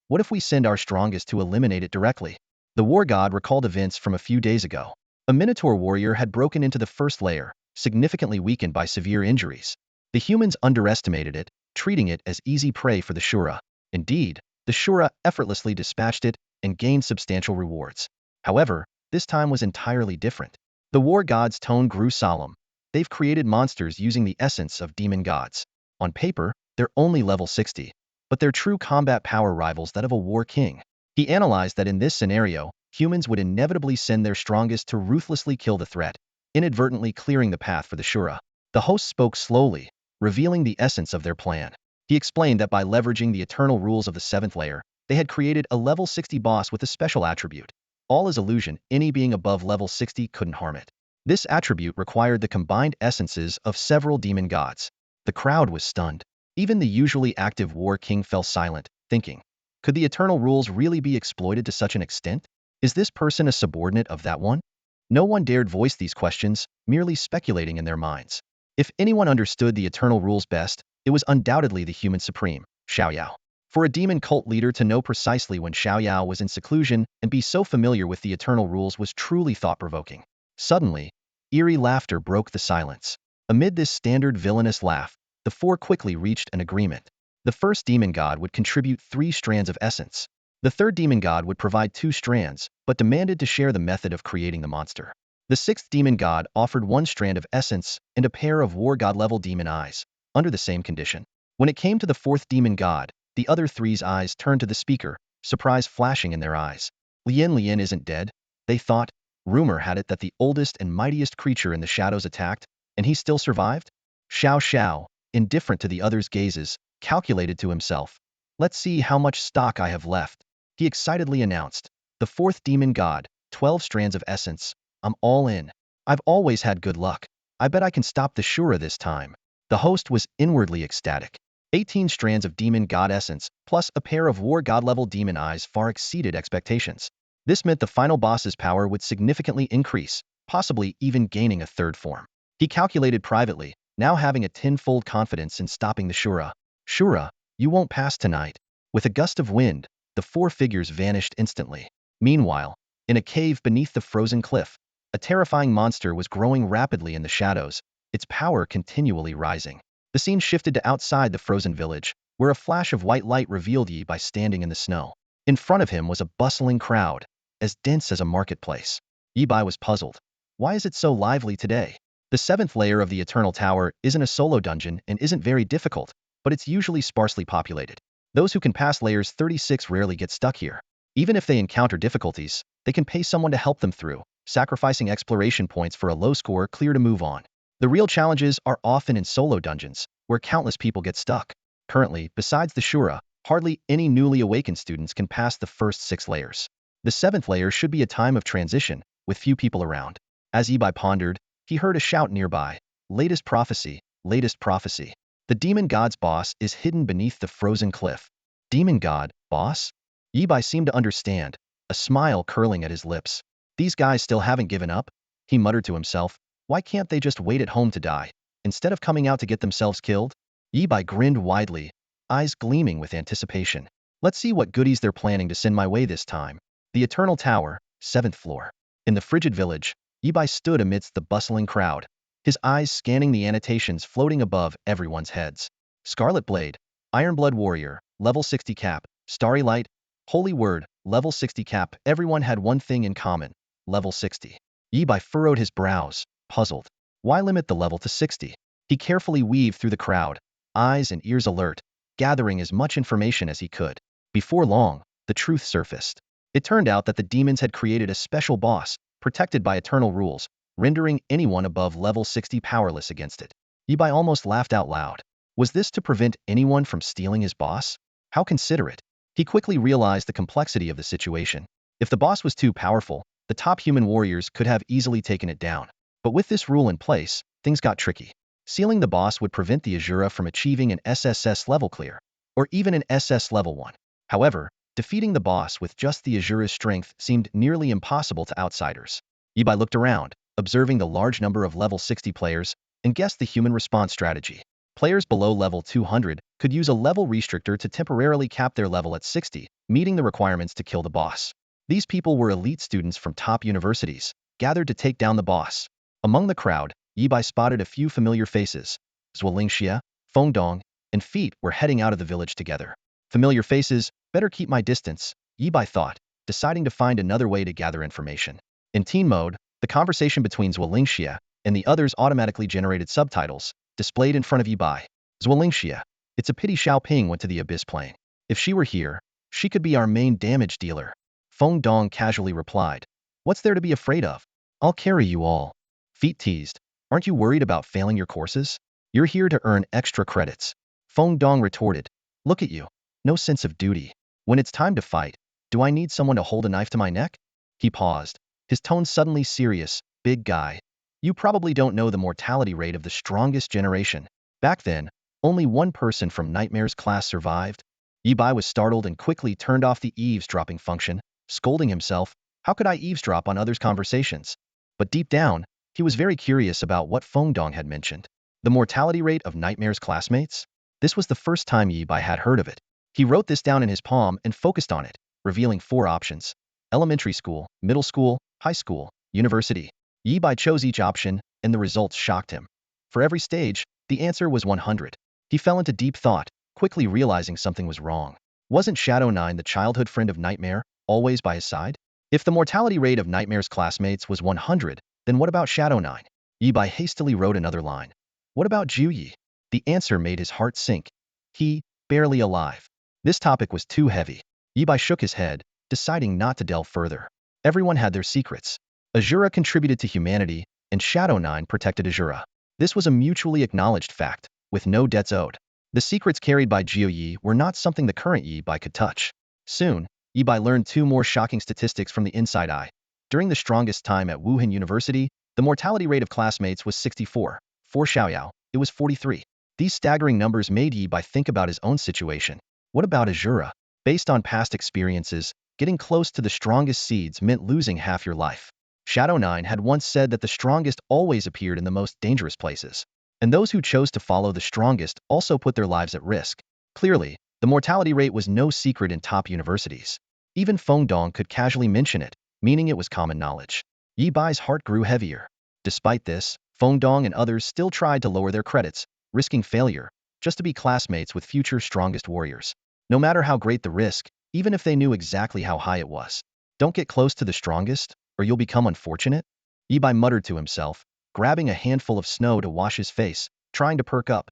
What if we send our strongest to eliminate it directly? The war god recalled events from a few days ago. A Minotaur warrior had broken into the first layer, significantly weakened by severe injuries. The humans underestimated it, treating it as easy prey for the Shura. Indeed, the Shura effortlessly dispatched it and gained substantial rewards. However, this time was entirely different. The war god's tone grew solemn. They've created monsters using the essence of demon gods. On paper, they're only level 60, but they're true combat power rivals that of a war king. He analyzed that in this scenario, humans would inevitably send their strongest to ruthlessly kill the threat, inadvertently clearing the path for the Shura. The host spoke slowly, revealing the essence of their plan. He explained that by leveraging the eternal rules of the 7th layer, they had created a level 60 boss with a special attribute. All is illusion, any being above level 60 couldn't harm it. This attribute required the combined essences of several demon gods. The crowd was stunned. Even the usually active war king fell silent, thinking, could the eternal rules really be exploited to such an extent? Is this person a subordinate of that one? No one dared voice these questions, merely speculating in their minds. If anyone understood the eternal rules best, it was undoubtedly the human supreme, Xiaoyao. For a demon cult leader to know precisely when Xiaoyao was in seclusion and be so familiar with the eternal rules was truly thought-provoking. Suddenly, Eerie laughter broke the silence. Amid this standard villainous laugh, the four quickly reached an agreement. The first demon god would contribute 3 strands of essence. The third demon god would provide 2 strands, but demanded to share the method of creating the monster. The sixth demon god offered 1 strand of essence and a pair of war god level demon eyes, under the same condition. When it came to the fourth demon god, the other three's eyes turned to the speaker, surprise flashing in their eyes. Lien isn't dead, they thought. Rumor had it that the oldest and mightiest creature in the shadows attacked, and he still survived? Xiao Xiao, indifferent to the others' gazes, calculated to himself. Let's see how much stock I have left. He excitedly announced. The fourth demon god, 12 strands of essence. I'm all in. I've always had good luck. I bet I can stop the Shura this time. The host was inwardly ecstatic. 18 strands of demon god essence, plus a pair of war god level demon eyes far exceeded expectations. This meant the final boss's power would significantly increase, possibly even gaining a third form. He calculated privately, now having a tenfold confidence in stopping the Shura. Shura, you won't pass tonight. With a gust of wind, the 4 figures vanished instantly. Meanwhile, in a cave beneath the frozen cliff, a terrifying monster was growing rapidly in the shadows, its power continually rising. The scene shifted to outside the frozen village, where a flash of white light revealed Yi by standing in the snow. In front of him was a bustling crowd, as dense as a marketplace. Yi Bai was puzzled. Why is it so lively today? The 7th layer of the Eternal Tower isn't a solo dungeon and isn't very difficult, but it's usually sparsely populated. Those who can pass layers 36 rarely get stuck here. Even if they encounter difficulties, they can pay someone to help them through, sacrificing exploration points for a low score clear to move on. The real challenges are often in solo dungeons, where countless people get stuck. Currently, besides the Shura, hardly any newly awakened students can pass the first 6 layers. The 7th layer should be a time of transition, with few people around. As Yi Bai pondered, he heard a shout nearby. Latest prophecy, latest prophecy. The demon god's boss is hidden beneath the frozen cliff. Demon god, boss? Yi Bai seemed to understand, a smile curling at his lips. These guys still haven't given up? He muttered to himself. Why can't they just wait at home to die, instead of coming out to get themselves killed? Yi Bai grinned widely, eyes gleaming with anticipation. Let's see what goodies they're planning to send my way this time. The Eternal Tower, 7th floor. In the frigid village, Yi Bai stood amidst the bustling crowd, his eyes scanning the annotations floating above everyone's heads. Scarlet Blade, Ironblood Warrior, level 60 cap, Starry Light, Holy Word, level 60 cap. Everyone had one thing in common, level 60. Yi Bai furrowed his brows, puzzled. Why limit the level to 60? He carefully weaved through the crowd, eyes and ears alert, gathering as much information as he could. Before long, the truth surfaced. It turned out that the demons had created a special boss, protected by eternal rules, rendering anyone above level 60 powerless against it. Yi Bai almost laughed out loud. Was this to prevent anyone from stealing his boss? How considerate. He quickly realized the complexity of the situation. If the boss was too powerful, the top human warriors could have easily taken it down. But with this rule in place, things got tricky. Sealing the boss would prevent the Azura from achieving an SSS level clear, or even an SS level 1. However, defeating the boss with just the Azura's strength seemed nearly impossible to outsiders. Yi Bai looked around, observing the large number of level 60 players, and guessed the human response strategy. Players below level 200 could use a level restrictor to temporarily cap their level at 60, meeting the requirements to kill the boss. These people were elite students from top universities, gathered to take down the boss. Among the crowd, Yi Bai spotted a few familiar faces. Zuolingxia, Fengdong, and Feat were heading out of the village together. Familiar faces, better keep my distance, Yi Bai thought, deciding to find another way to gather information. In teen mode, the conversation between Zuolingxia and the others automatically generated subtitles, displayed in front of Yi Bai. Zuolingxia, it's a pity Xiaoping went to the Abyss Plane. If she were here, she could be our main damage dealer. Feng Dong casually replied. What's there to be afraid of? I'll carry you all. Feat teased. Aren't you worried about failing your courses? You're here to earn extra credits. Feng Dong retorted. Look at you. No sense of duty. When it's time to fight, do I need someone to hold a knife to my neck? He paused, his tone suddenly serious. Big guy. You probably don't know the mortality rate of the strongest generation. Back then, only one person from Nightmare's class survived. Yi Bai was startled and quickly turned off the eavesdropping function, scolding himself. How could I eavesdrop on others' conversations? But deep down, he was very curious about what Feng Dong had mentioned. The mortality rate of Nightmare's classmates? This was the first time Yi Bai had heard of it. He wrote this down in his palm and focused on it, revealing 4 options. Elementary school, middle school, high school, university. Yi Bai chose each option, and the results shocked him. For every stage, the answer was 100. He fell into deep thought, quickly realizing something was wrong. Wasn't Shadow 9 the childhood friend of Nightmare, always by his side? If the mortality rate of Nightmare's classmates was 100, then what about Shadow 9? Yi Bai hastily wrote another line. What about Ju Yi? The answer made his heart sink. He, barely alive. This topic was too heavy. Yi Bai shook his head, deciding not to delve further. Everyone had their secrets. Azura contributed to humanity, and Shadow 9 protected Azura. This was a mutually acknowledged fact, with no debts owed. The secrets carried by Jiu Yi were not something the current Yi Bai could touch. Soon, Yi Bai learned two more shocking statistics from the inside eye. During the strongest time at Wuhan University, the mortality rate of classmates was 64. For Xiaoyao, it was 43. These staggering numbers made Yi Bai think about his own situation. What about Azura? Based on past experiences, getting close to the strongest seeds meant losing half your life. Shadow 9 had once said that the strongest always appeared in the most dangerous places. And those who chose to follow the strongest also put their lives at risk. Clearly, the mortality rate was no secret in top universities. Even Feng Dong could casually mention it, meaning it was common knowledge. Yi Bai's heart grew heavier. Despite this, Feng Dong and others still tried to lower their credits, risking failure, just to be classmates with future strongest warriors. No matter how great the risk, even if they knew exactly how high it was. Don't get close to the strongest, or you'll become unfortunate? Yi Bai muttered to himself, grabbing a handful of snow to wash his face, trying to perk up.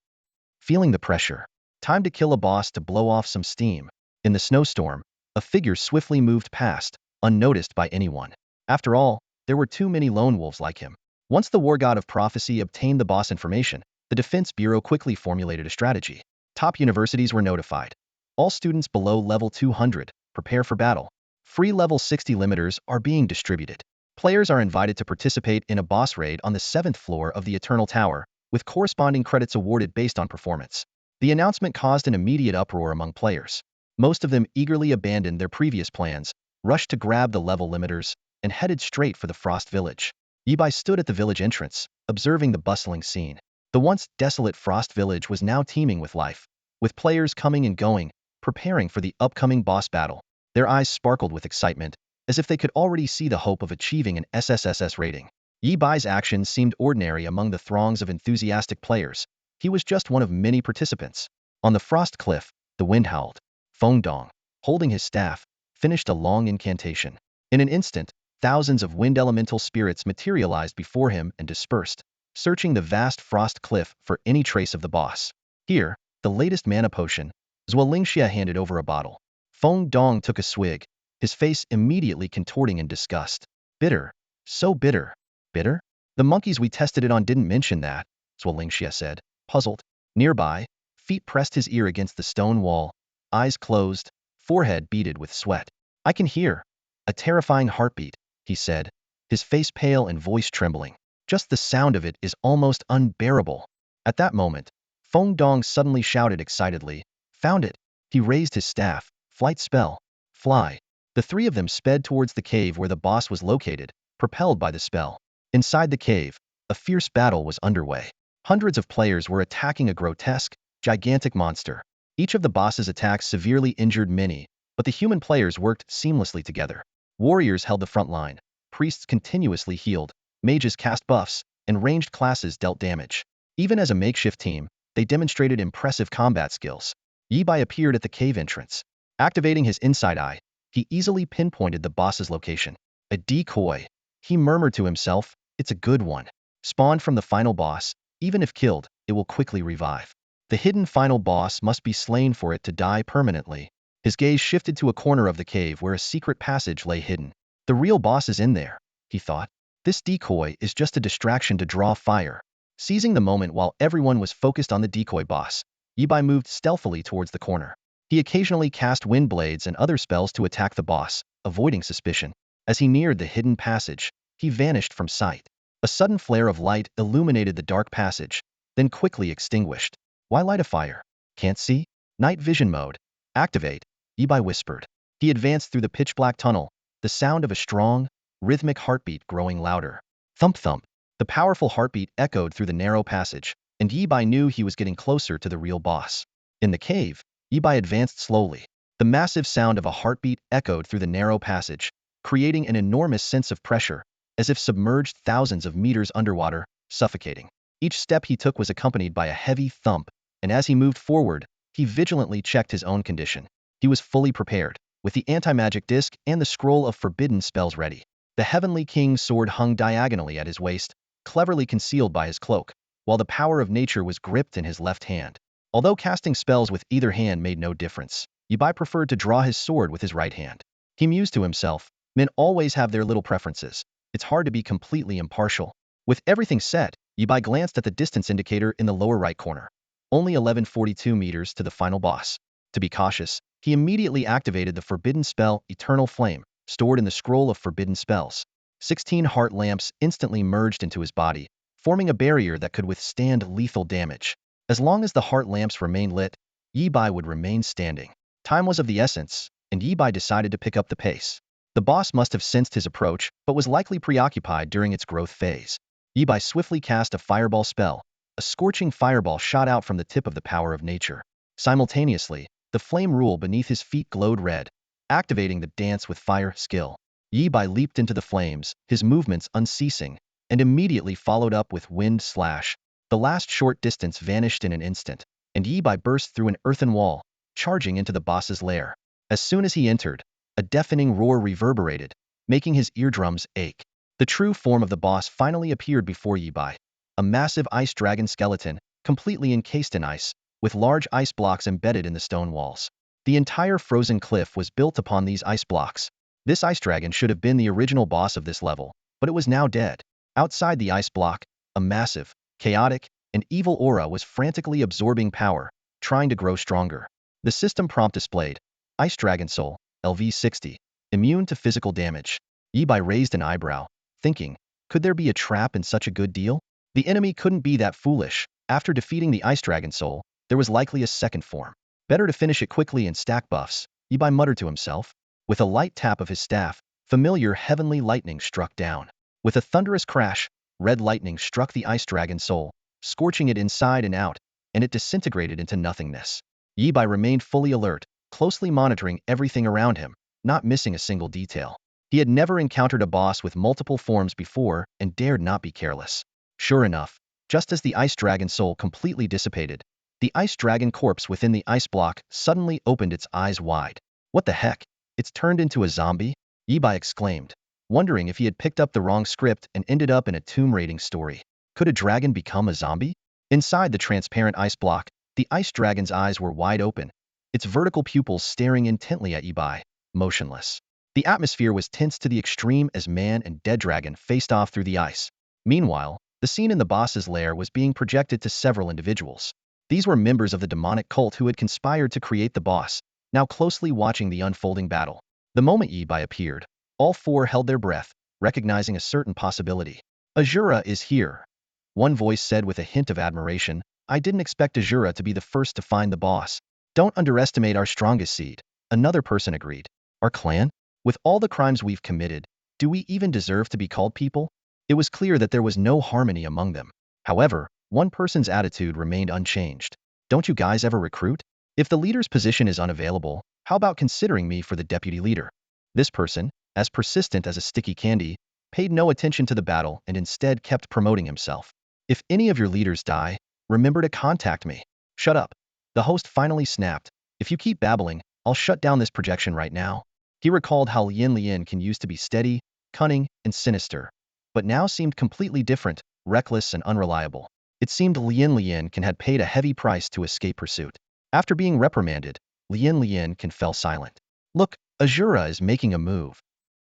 Feeling the pressure. Time to kill a boss to blow off some steam. In the snowstorm, a figure swiftly moved past, unnoticed by anyone. After all, there were too many lone wolves like him. Once the war god of prophecy obtained the boss information, the Defense Bureau quickly formulated a strategy. Top universities were notified. All students below level 200, prepare for battle. Free level 60 limiters are being distributed. Players are invited to participate in a boss raid on the 7th floor of the Eternal Tower, with corresponding credits awarded based on performance. The announcement caused an immediate uproar among players. Most of them eagerly abandoned their previous plans, rushed to grab the level limiters, and headed straight for the Frost Village. Yi Bai stood at the village entrance, observing the bustling scene. The once desolate Frost Village was now teeming with life, with players coming and going, preparing for the upcoming boss battle. Their eyes sparkled with excitement, as if they could already see the hope of achieving an SSS rating. Yi Bai's actions seemed ordinary among the throngs of enthusiastic players. He was just one of many participants. On the frost cliff, the wind howled. Feng Dong, holding his staff, finished a long incantation. In an instant, thousands of wind elemental spirits materialized before him and dispersed, searching the vast frost cliff for any trace of the boss. Here, the latest mana potion, Zhuolingxia handed over a bottle. Feng Dong took a swig, his face immediately contorting in disgust. Bitter. So bitter. Bitter? The monkeys we tested it on didn't mention that, Zhuolingxia said, puzzled. Nearby, Feat pressed his ear against the stone wall, eyes closed, forehead beaded with sweat. I can hear. A terrifying heartbeat, he said, his face pale and voice trembling. Just the sound of it is almost unbearable. At that moment, Feng Dong suddenly shouted excitedly, found it. He raised his staff, flight spell, fly. The three of them sped towards the cave where the boss was located, propelled by the spell. Inside the cave, a fierce battle was underway. Hundreds of players were attacking a grotesque, gigantic monster. Each of the boss's attacks severely injured many, but the human players worked seamlessly together. Warriors held the front line, priests continuously healed, mages cast buffs, and ranged classes dealt damage. Even as a makeshift team, they demonstrated impressive combat skills. Yi Bai appeared at the cave entrance. Activating his inside eye, he easily pinpointed the boss's location. A decoy. He murmured to himself, it's a good one. Spawned from the final boss, even if killed, it will quickly revive. The hidden final boss must be slain for it to die permanently. His gaze shifted to a corner of the cave where a secret passage lay hidden. The real boss is in there, he thought. This decoy is just a distraction to draw fire. Seizing the moment while everyone was focused on the decoy boss, Yi Bai moved stealthily towards the corner. He occasionally cast wind blades and other spells to attack the boss, avoiding suspicion. As he neared the hidden passage, he vanished from sight. A sudden flare of light illuminated the dark passage, then quickly extinguished. Why light a fire? Can't see? Night vision mode. Activate, Yi Bai whispered. He advanced through the pitch-black tunnel, the sound of a strong, rhythmic heartbeat growing louder. Thump thump. The powerful heartbeat echoed through the narrow passage, and Yi Bai knew he was getting closer to the real boss. In the cave, Yi Bai advanced slowly. The massive sound of a heartbeat echoed through the narrow passage, creating an enormous sense of pressure, as if submerged thousands of meters underwater, suffocating. Each step he took was accompanied by a heavy thump, and as he moved forward, he vigilantly checked his own condition. He was fully prepared, with the anti-magic disc and the scroll of forbidden spells ready. The Heavenly King's sword hung diagonally at his waist, cleverly concealed by his cloak, while the power of nature was gripped in his left hand. Although casting spells with either hand made no difference, Yibai preferred to draw his sword with his right hand. He mused to himself, men always have their little preferences. It's hard to be completely impartial. With everything set, Yibai glanced at the distance indicator in the lower right corner. Only 1142 meters to the final boss. To be cautious, he immediately activated the forbidden spell Eternal Flame, stored in the scroll of forbidden spells. 16 heart lamps instantly merged into his body, forming a barrier that could withstand lethal damage. As long as the heart lamps remained lit, Yibai would remain standing. Time was of the essence, and Yibai decided to pick up the pace. The boss must have sensed his approach, but was likely preoccupied during its growth phase. Yibai swiftly cast a fireball spell. A scorching fireball shot out from the tip of the power of nature. Simultaneously, the flame rule beneath his feet glowed red, activating the dance with fire skill. Yibai leaped into the flames, his movements unceasing, and immediately followed up with wind slash. The last short distance vanished in an instant, and Yibai burst through an earthen wall, charging into the boss's lair. As soon as he entered, a deafening roar reverberated, making his eardrums ache. The true form of the boss finally appeared before Yibai. A massive ice dragon skeleton, completely encased in ice, with large ice blocks embedded in the stone walls. The entire frozen cliff was built upon these ice blocks. This ice dragon should have been the original boss of this level, but it was now dead. Outside the ice block, a massive, chaotic, and evil aura was frantically absorbing power, trying to grow stronger. The system prompt displayed, Ice Dragon Soul, LV60, immune to physical damage. Yibai raised an eyebrow, thinking, could there be a trap in such a good deal? The enemy couldn't be that foolish. After defeating the Ice Dragon Soul, there was likely a second form. Better to finish it quickly and stack buffs, Yibai muttered to himself. With a light tap of his staff, familiar heavenly lightning struck down. With a thunderous crash, red lightning struck the Ice Dragon Soul, scorching it inside and out, and it disintegrated into nothingness. Yibai remained fully alert, closely monitoring everything around him, not missing a single detail. He had never encountered a boss with multiple forms before and dared not be careless. Sure enough, just as the Ice Dragon Soul completely dissipated, the Ice Dragon corpse within the ice block suddenly opened its eyes wide. What the heck? It's turned into a zombie? Yibai exclaimed, wondering if he had picked up the wrong script and ended up in a tomb raiding story. Could a dragon become a zombie? Inside the transparent ice block, the ice dragon's eyes were wide open, its vertical pupils staring intently at Yibai, motionless. The atmosphere was tense to the extreme as man and dead dragon faced off through the ice. Meanwhile, the scene in the boss's lair was being projected to several individuals. These were members of the demonic cult who had conspired to create the boss, now closely watching the unfolding battle. The moment Yibai appeared, all four held their breath, recognizing a certain possibility. Azura is here. One voice said with a hint of admiration, I didn't expect Azura to be the first to find the boss. Don't underestimate our strongest seed, another person agreed. Our clan? With all the crimes we've committed, do we even deserve to be called people? It was clear that there was no harmony among them. However, one person's attitude remained unchanged. Don't you guys ever recruit? If the leader's position is unavailable, how about considering me for the deputy leader? This person, as persistent as a sticky candy, paid no attention to the battle and instead kept promoting himself. If any of your leaders die, remember to contact me. Shut up. The host finally snapped. If you keep babbling, I'll shut down this projection right now. He recalled how Lian can used to be steady, cunning, and sinister, but now seemed completely different, reckless and unreliable. It seemed Lian can had paid a heavy price to escape pursuit. After being reprimanded, Lian can fell silent. Look, Azura is making a move.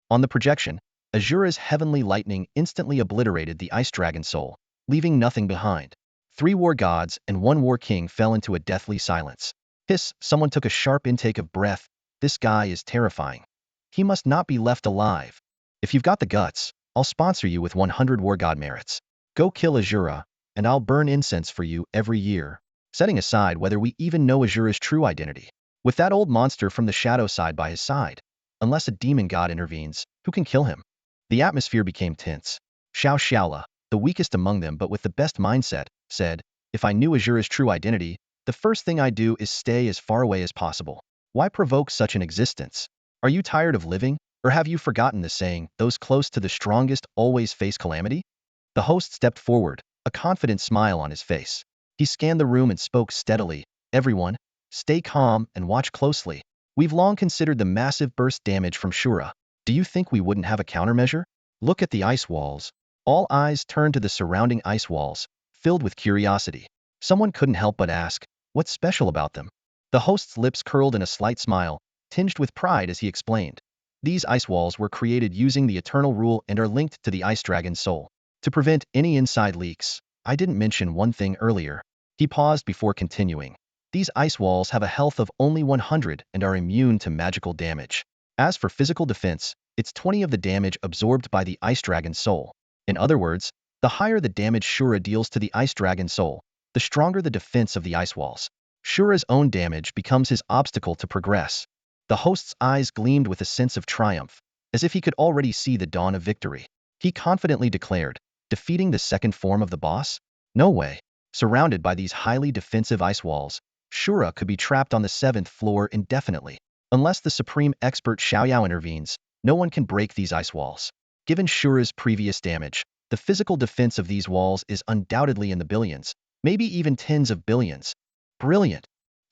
On the projection, Azura's heavenly lightning instantly obliterated the Ice Dragon Soul, leaving nothing behind. 3 war gods and 1 war king fell into a deathly silence. Hiss, someone took a sharp intake of breath. This guy is terrifying. He must not be left alive. If you've got the guts, I'll sponsor you with 100 war god merits. Go kill Azura, and I'll burn incense for you every year. Setting aside whether we even know Azura's true identity. With that old monster from the shadow side by his side, unless a demon god intervenes, who can kill him? The atmosphere became tense. Xiao Xiaola, the weakest among them but with the best mindset, said, if I knew Azura's true identity, the first thing I'd do is stay as far away as possible. Why provoke such an existence? Are you tired of living? Or have you forgotten the saying, those close to the strongest always face calamity? The host stepped forward, a confident smile on his face. He scanned the room and spoke steadily. Everyone, stay calm and watch closely. We've long considered the massive burst damage from Shura. Do you think we wouldn't have a countermeasure? Look at the ice walls. All eyes turned to the surrounding ice walls, filled with curiosity. Someone couldn't help but ask, what's special about them? The host's lips curled in a slight smile, tinged with pride as he explained. These ice walls were created using the eternal rule and are linked to the ice dragon's soul. To prevent any inside leaks, I didn't mention one thing earlier. He paused before continuing. These ice walls have a health of only 100 and are immune to magical damage. As for physical defense, it's 20 of the damage absorbed by the ice dragon's soul. In other words, the higher the damage Shura deals to the ice dragon's soul, the stronger the defense of the ice walls. Shura's own damage becomes his obstacle to progress. The host's eyes gleamed with a sense of triumph, as if he could already see the dawn of victory. He confidently declared, defeating the second form of the boss? No way. Surrounded by these highly defensive ice walls, Shura could be trapped on the 7th floor indefinitely. Unless the supreme expert Xiaoyao intervenes, no one can break these ice walls. Given Shura's previous damage, the physical defense of these walls is undoubtedly in the billions, maybe even tens of billions. Brilliant.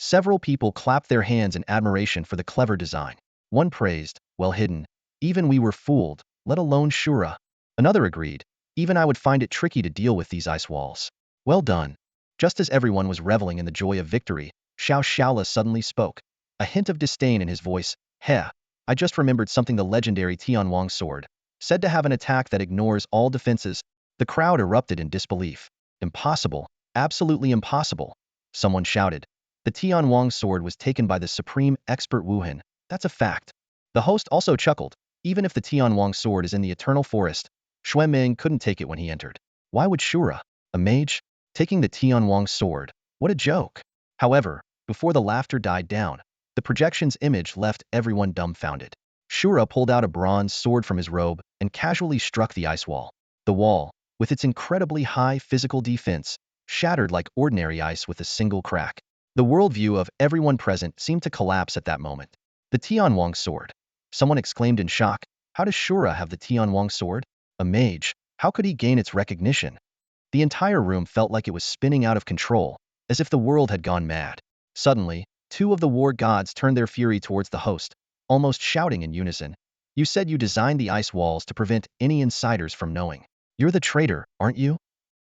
Several people clapped their hands in admiration for the clever design. One praised, well hidden. Even we were fooled, let alone Shura. Another agreed, even I would find it tricky to deal with these ice walls. Well done. Just as everyone was reveling in the joy of victory, Xiao Shaola suddenly spoke. A hint of disdain in his voice. Heh, I just remembered something the legendary Tianwang sword, said to have an attack that ignores all defenses. The crowd erupted in disbelief. Impossible, absolutely impossible. Someone shouted. The Tianwang sword was taken by the supreme expert Wu Hin. That's a fact. The host also chuckled. Even if the Tianwang sword is in the eternal forest, Xue Ming couldn't take it when he entered. Why would Shura, a mage, taking the Tianwang sword? What a joke. However, before the laughter died down, the projection's image left everyone dumbfounded. Shura pulled out a bronze sword from his robe and casually struck the ice wall. The wall, with its incredibly high physical defense, shattered like ordinary ice with a single crack. The worldview of everyone present seemed to collapse at that moment. The Tianwang sword. Someone exclaimed in shock. How does Shura have the Tianwang sword? A mage. How could he gain its recognition? The entire room felt like it was spinning out of control, as if the world had gone mad. Suddenly, two of the war gods turned their fury towards the host, almost shouting in unison. You said you designed the ice walls to prevent any insiders from knowing. You're the traitor, aren't you?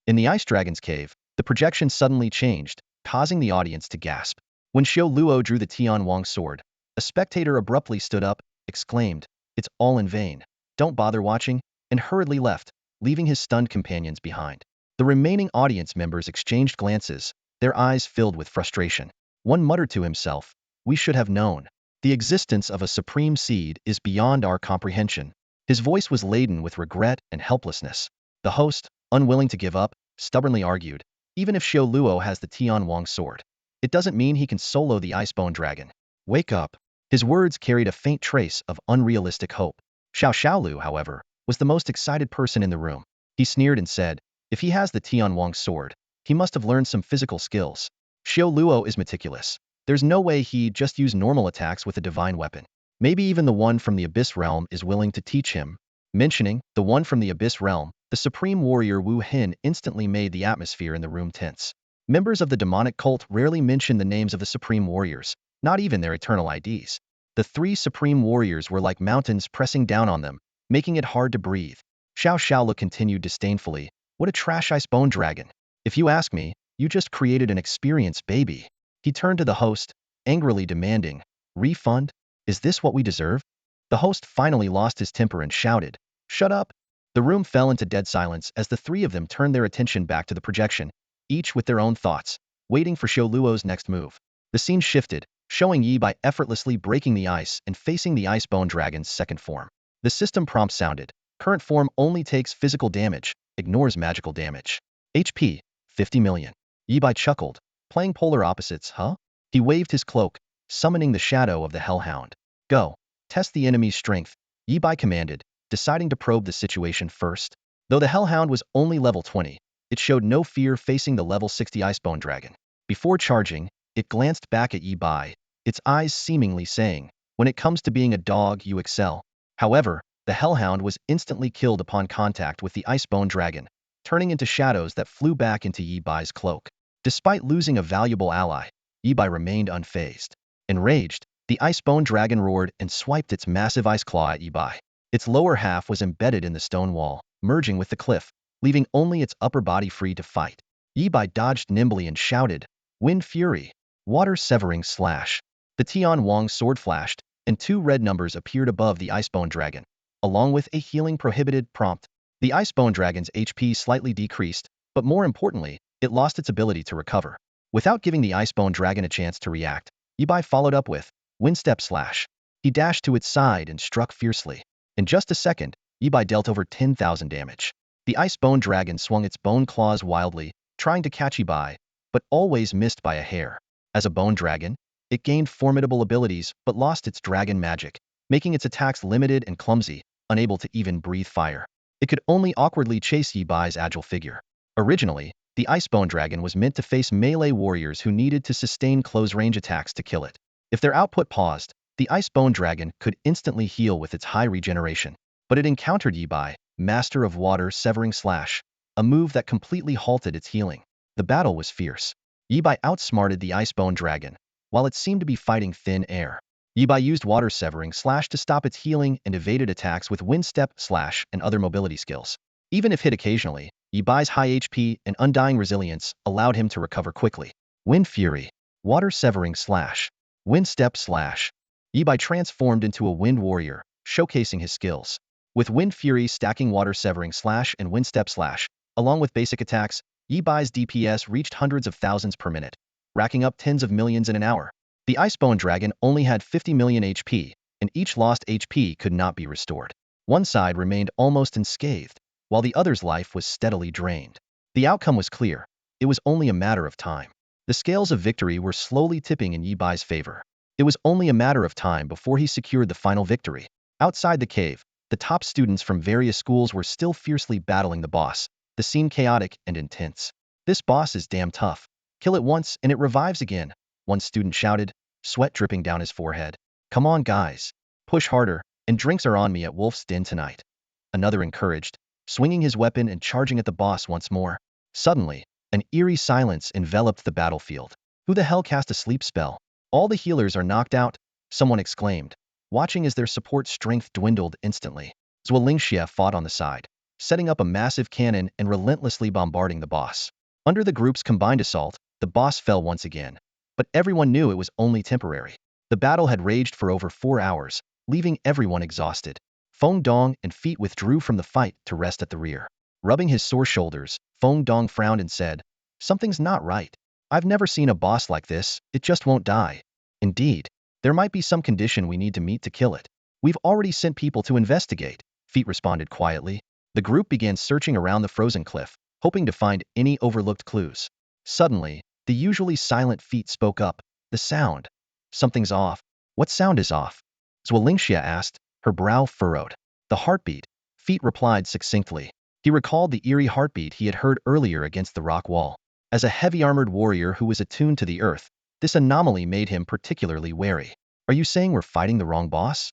In the ice dragon's cave, the projection suddenly changed, causing the audience to gasp. When Xiao Luo drew the Tianwang sword, a spectator abruptly stood up, exclaimed, it's all in vain. Don't bother watching, and hurriedly left, leaving his stunned companions behind. The remaining audience members exchanged glances, their eyes filled with frustration. One muttered to himself, we should have known. The existence of a supreme seed is beyond our comprehension. His voice was laden with regret and helplessness. The host, unwilling to give up, stubbornly argued, even if Xiao Luo has the Tianwang sword, it doesn't mean he can solo the Icebone Dragon. Wake up. His words carried a faint trace of unrealistic hope. Xiao Xiaolu, however, was the most excited person in the room. He sneered and said, if he has the Tianwang sword, he must have learned some physical skills. Xiao Luo is meticulous. There's no way he'd just use normal attacks with a divine weapon. Maybe even the one from the Abyss Realm is willing to teach him. Mentioning the one from the Abyss Realm, the supreme warrior Wu Hin instantly made the atmosphere in the room tense. Members of the demonic cult rarely mention the names of the supreme warriors, not even their eternal IDs. The three supreme warriors were like mountains pressing down on them, making it hard to breathe. Xiao Shaola continued disdainfully, what a trash Icebone Dragon. If you ask me, you just created an experienced baby. He turned to the host, angrily demanding, refund? Is this what we deserve? The host finally lost his temper and shouted, shut up. The room fell into dead silence as the three of them turned their attention back to the projection, each with their own thoughts, waiting for Xiao Luo's next move. The scene shifted, showing Yi Bai effortlessly breaking the ice and facing the Icebone Dragon's second form. The system prompt sounded, current form only takes physical damage, ignores magical damage. HP, 50 million. Yi Bai chuckled, playing polar opposites, huh? He waved his cloak, summoning the shadow of the Hellhound. Go, test the enemy's strength, Yi Bai commanded, deciding to probe the situation first. Though the Hellhound was only level 20, it showed no fear facing the level 60 Icebone Dragon. Before charging, it glanced back at Yi Bai, its eyes seemingly saying, when it comes to being a dog, you excel. However, the hellhound was instantly killed upon contact with the icebone dragon, turning into shadows that flew back into Yi Bai's cloak. Despite losing a valuable ally, Yi Bai remained unfazed. Enraged, the icebone dragon roared and swiped its massive ice claw at Yi Bai. Its lower half was embedded in the stone wall, merging with the cliff, leaving only its upper body free to fight. Yi Bai dodged nimbly and shouted, "Wind Fury! Water-severing slash!" The Tian Wang sword flashed, and 2 red numbers appeared above the icebone dragon, along with a healing prohibited prompt. The icebone dragon's HP slightly decreased, but more importantly, it lost its ability to recover. Without giving the icebone dragon a chance to react, Yi Bai followed up with Windstep Slash. He dashed to its side and struck fiercely. In just a second, Yi Bai dealt over 10,000 damage. The icebone dragon swung its bone claws wildly, trying to catch Yi Bai, but always missed by a hair. As a bone dragon, it gained formidable abilities but lost its dragon magic, making its attacks limited and clumsy, unable to even breathe fire. It could only awkwardly chase Yi Bai's agile figure. Originally, the icebone dragon was meant to face melee warriors who needed to sustain close-range attacks to kill it. If their output paused, the icebone dragon could instantly heal with its high regeneration. But it encountered Yi Bai, Master of Water-severing slash, a move that completely halted its healing. The battle was fierce. Yi Bai outsmarted the icebone dragon, while it seemed to be fighting thin air. Yi Bai used water-severing slash to stop its healing and evaded attacks with windstep slash and other mobility skills. Even if hit occasionally, Yi Bai's high HP and undying resilience allowed him to recover quickly. Wind Fury, Water-severing slash, Windstep slash. Yi Bai transformed into a wind warrior, showcasing his skills. With Wind Fury stacking water-severing slash and windstep slash, along with basic attacks, Yi Bai's DPS reached hundreds of thousands per minute, racking up tens of millions in an hour. The icebone dragon only had 50 million HP, and each lost HP could not be restored. One side remained almost unscathed, while the other's life was steadily drained. The outcome was clear. It was only a matter of time. The scales of victory were slowly tipping in Yi Bai's favor. It was only a matter of time before he secured the final victory. Outside the cave, the top students from various schools were still fiercely battling the boss, the scene chaotic and intense. "This boss is damn tough. Kill it once and it revives again," one student shouted, sweat dripping down his forehead. "Come on, guys. Push harder, and drinks are on me at Wolf's Den tonight," another encouraged, swinging his weapon and charging at the boss once more. Suddenly, an eerie silence enveloped the battlefield. "Who the hell cast a sleep spell? All the healers are knocked out," someone exclaimed, watching as their support strength dwindled instantly. Zuolingxia fought on the side, setting up a massive cannon and relentlessly bombarding the boss. Under the group's combined assault, the boss fell once again. But everyone knew it was only temporary. The battle had raged for over 4 hours, leaving everyone exhausted. Feng Dong and Feat withdrew from the fight to rest at the rear. Rubbing his sore shoulders, Feng Dong frowned and said, "Something's not right. I've never seen a boss like this, it just won't die." "Indeed. There might be some condition we need to meet to kill it. We've already sent people to investigate," Feat responded quietly. The group began searching around the frozen cliff, hoping to find any overlooked clues. Suddenly, the usually silent Feat spoke up. "The sound. Something's off." "What sound is off?" Zuolingxia asked, her brow furrowed. "The heartbeat," Feat replied succinctly. He recalled the eerie heartbeat he had heard earlier against the rock wall. As a heavy-armored warrior who was attuned to the earth, this anomaly made him particularly wary. "Are you saying we're fighting the wrong boss?"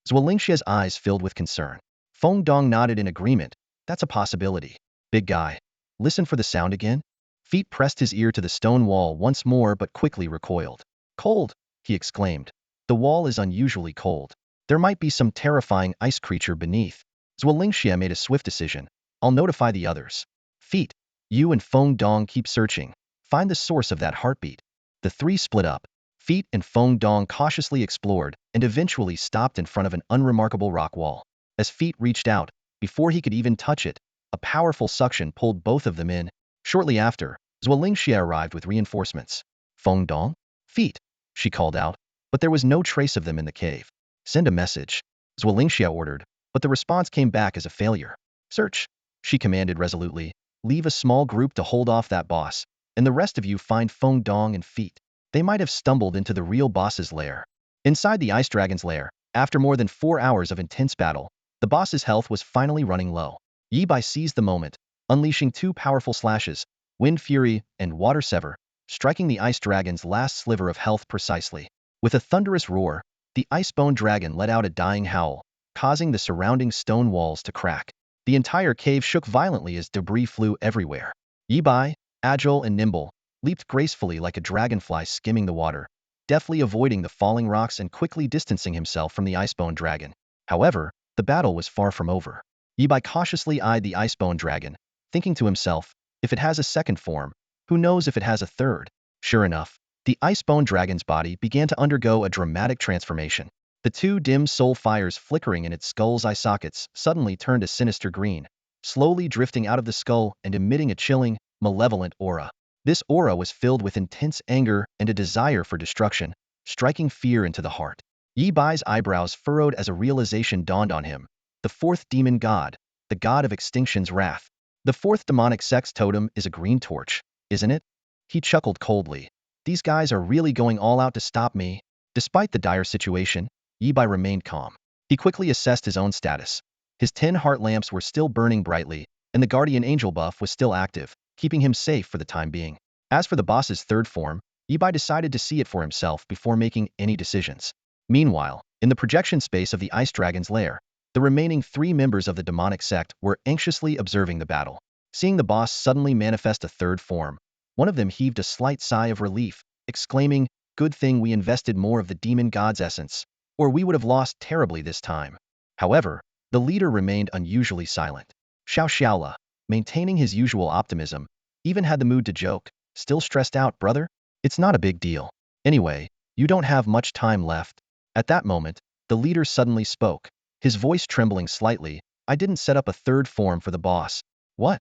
Zuolingxia's eyes filled with concern. Feng Dong nodded in agreement. "That's a possibility. Big guy, listen for the sound again." Feat pressed his ear to the stone wall once more but quickly recoiled. "Cold," he exclaimed. "The wall is unusually cold. There might be some terrifying ice creature beneath." Zuolingxia made a swift decision. "I'll notify the others. Feat, you and Feng Dong keep searching. Find the source of that heartbeat." The three split up. Feat and Feng Dong cautiously explored and eventually stopped in front of an unremarkable rock wall. As Feat reached out, before he could even touch it, a powerful suction pulled both of them in. Shortly after, Zuolingxia arrived with reinforcements. "Feng Dong? Feat," she called out, but there was no trace of them in the cave. "Send a message," Zuolingxia ordered, but the response came back as a failure. "Search," she commanded resolutely. "Leave a small group to hold off that boss, and the rest of you find Feng Dong and Feat. They might have stumbled into the real boss's lair." Inside the ice dragon's lair, after more than 4 hours of intense battle, the boss's health was finally running low. Yi Bai seized the moment, unleashing 2 powerful slashes, Wind Fury and Water Sever, striking the ice dragon's last sliver of health precisely. With a thunderous roar, the icebone dragon let out a dying howl, causing the surrounding stone walls to crack. The entire cave shook violently as debris flew everywhere. Yi Bai, agile and nimble, leaped gracefully like a dragonfly skimming the water, deftly avoiding the falling rocks and quickly distancing himself from the icebone dragon. However, the battle was far from over. Yi Bai cautiously eyed the icebone dragon, thinking to himself, if it has a second form, who knows if it has a third? Sure enough, the icebone dragon's body began to undergo a dramatic transformation. The two dim soul fires flickering in its skull's eye sockets suddenly turned a sinister green, slowly drifting out of the skull and emitting a chilling, malevolent aura. This aura was filled with intense anger and a desire for destruction, striking fear into the heart. Yi Bai's eyebrows furrowed as a realization dawned on him. The fourth demon god, the god of extinction's wrath. The fourth demonic sect's totem is a green torch, isn't it? He chuckled coldly. These guys are really going all out to stop me. Despite the dire situation, Yi Bai remained calm. He quickly assessed his own status. His 10 heart lamps were still burning brightly, and the guardian angel buff was still active, keeping him safe for the time being. As for the boss's third form, Yi Bai decided to see it for himself before making any decisions. Meanwhile, in the projection space of the ice dragon's lair, the remaining 3 members of the demonic sect were anxiously observing the battle. Seeing the boss suddenly manifest a third form, one of them heaved a slight sigh of relief, exclaiming, "Good thing we invested more of the demon god's essence, or we would have lost terribly this time." However, the leader remained unusually silent. Xiao Xiaola, maintaining his usual optimism, even had the mood to joke, "Still stressed out, brother? It's not a big deal. Anyway, you don't have much time left." At that moment, the leader suddenly spoke, his voice trembling slightly, "I didn't set up a third form for the boss." "What?"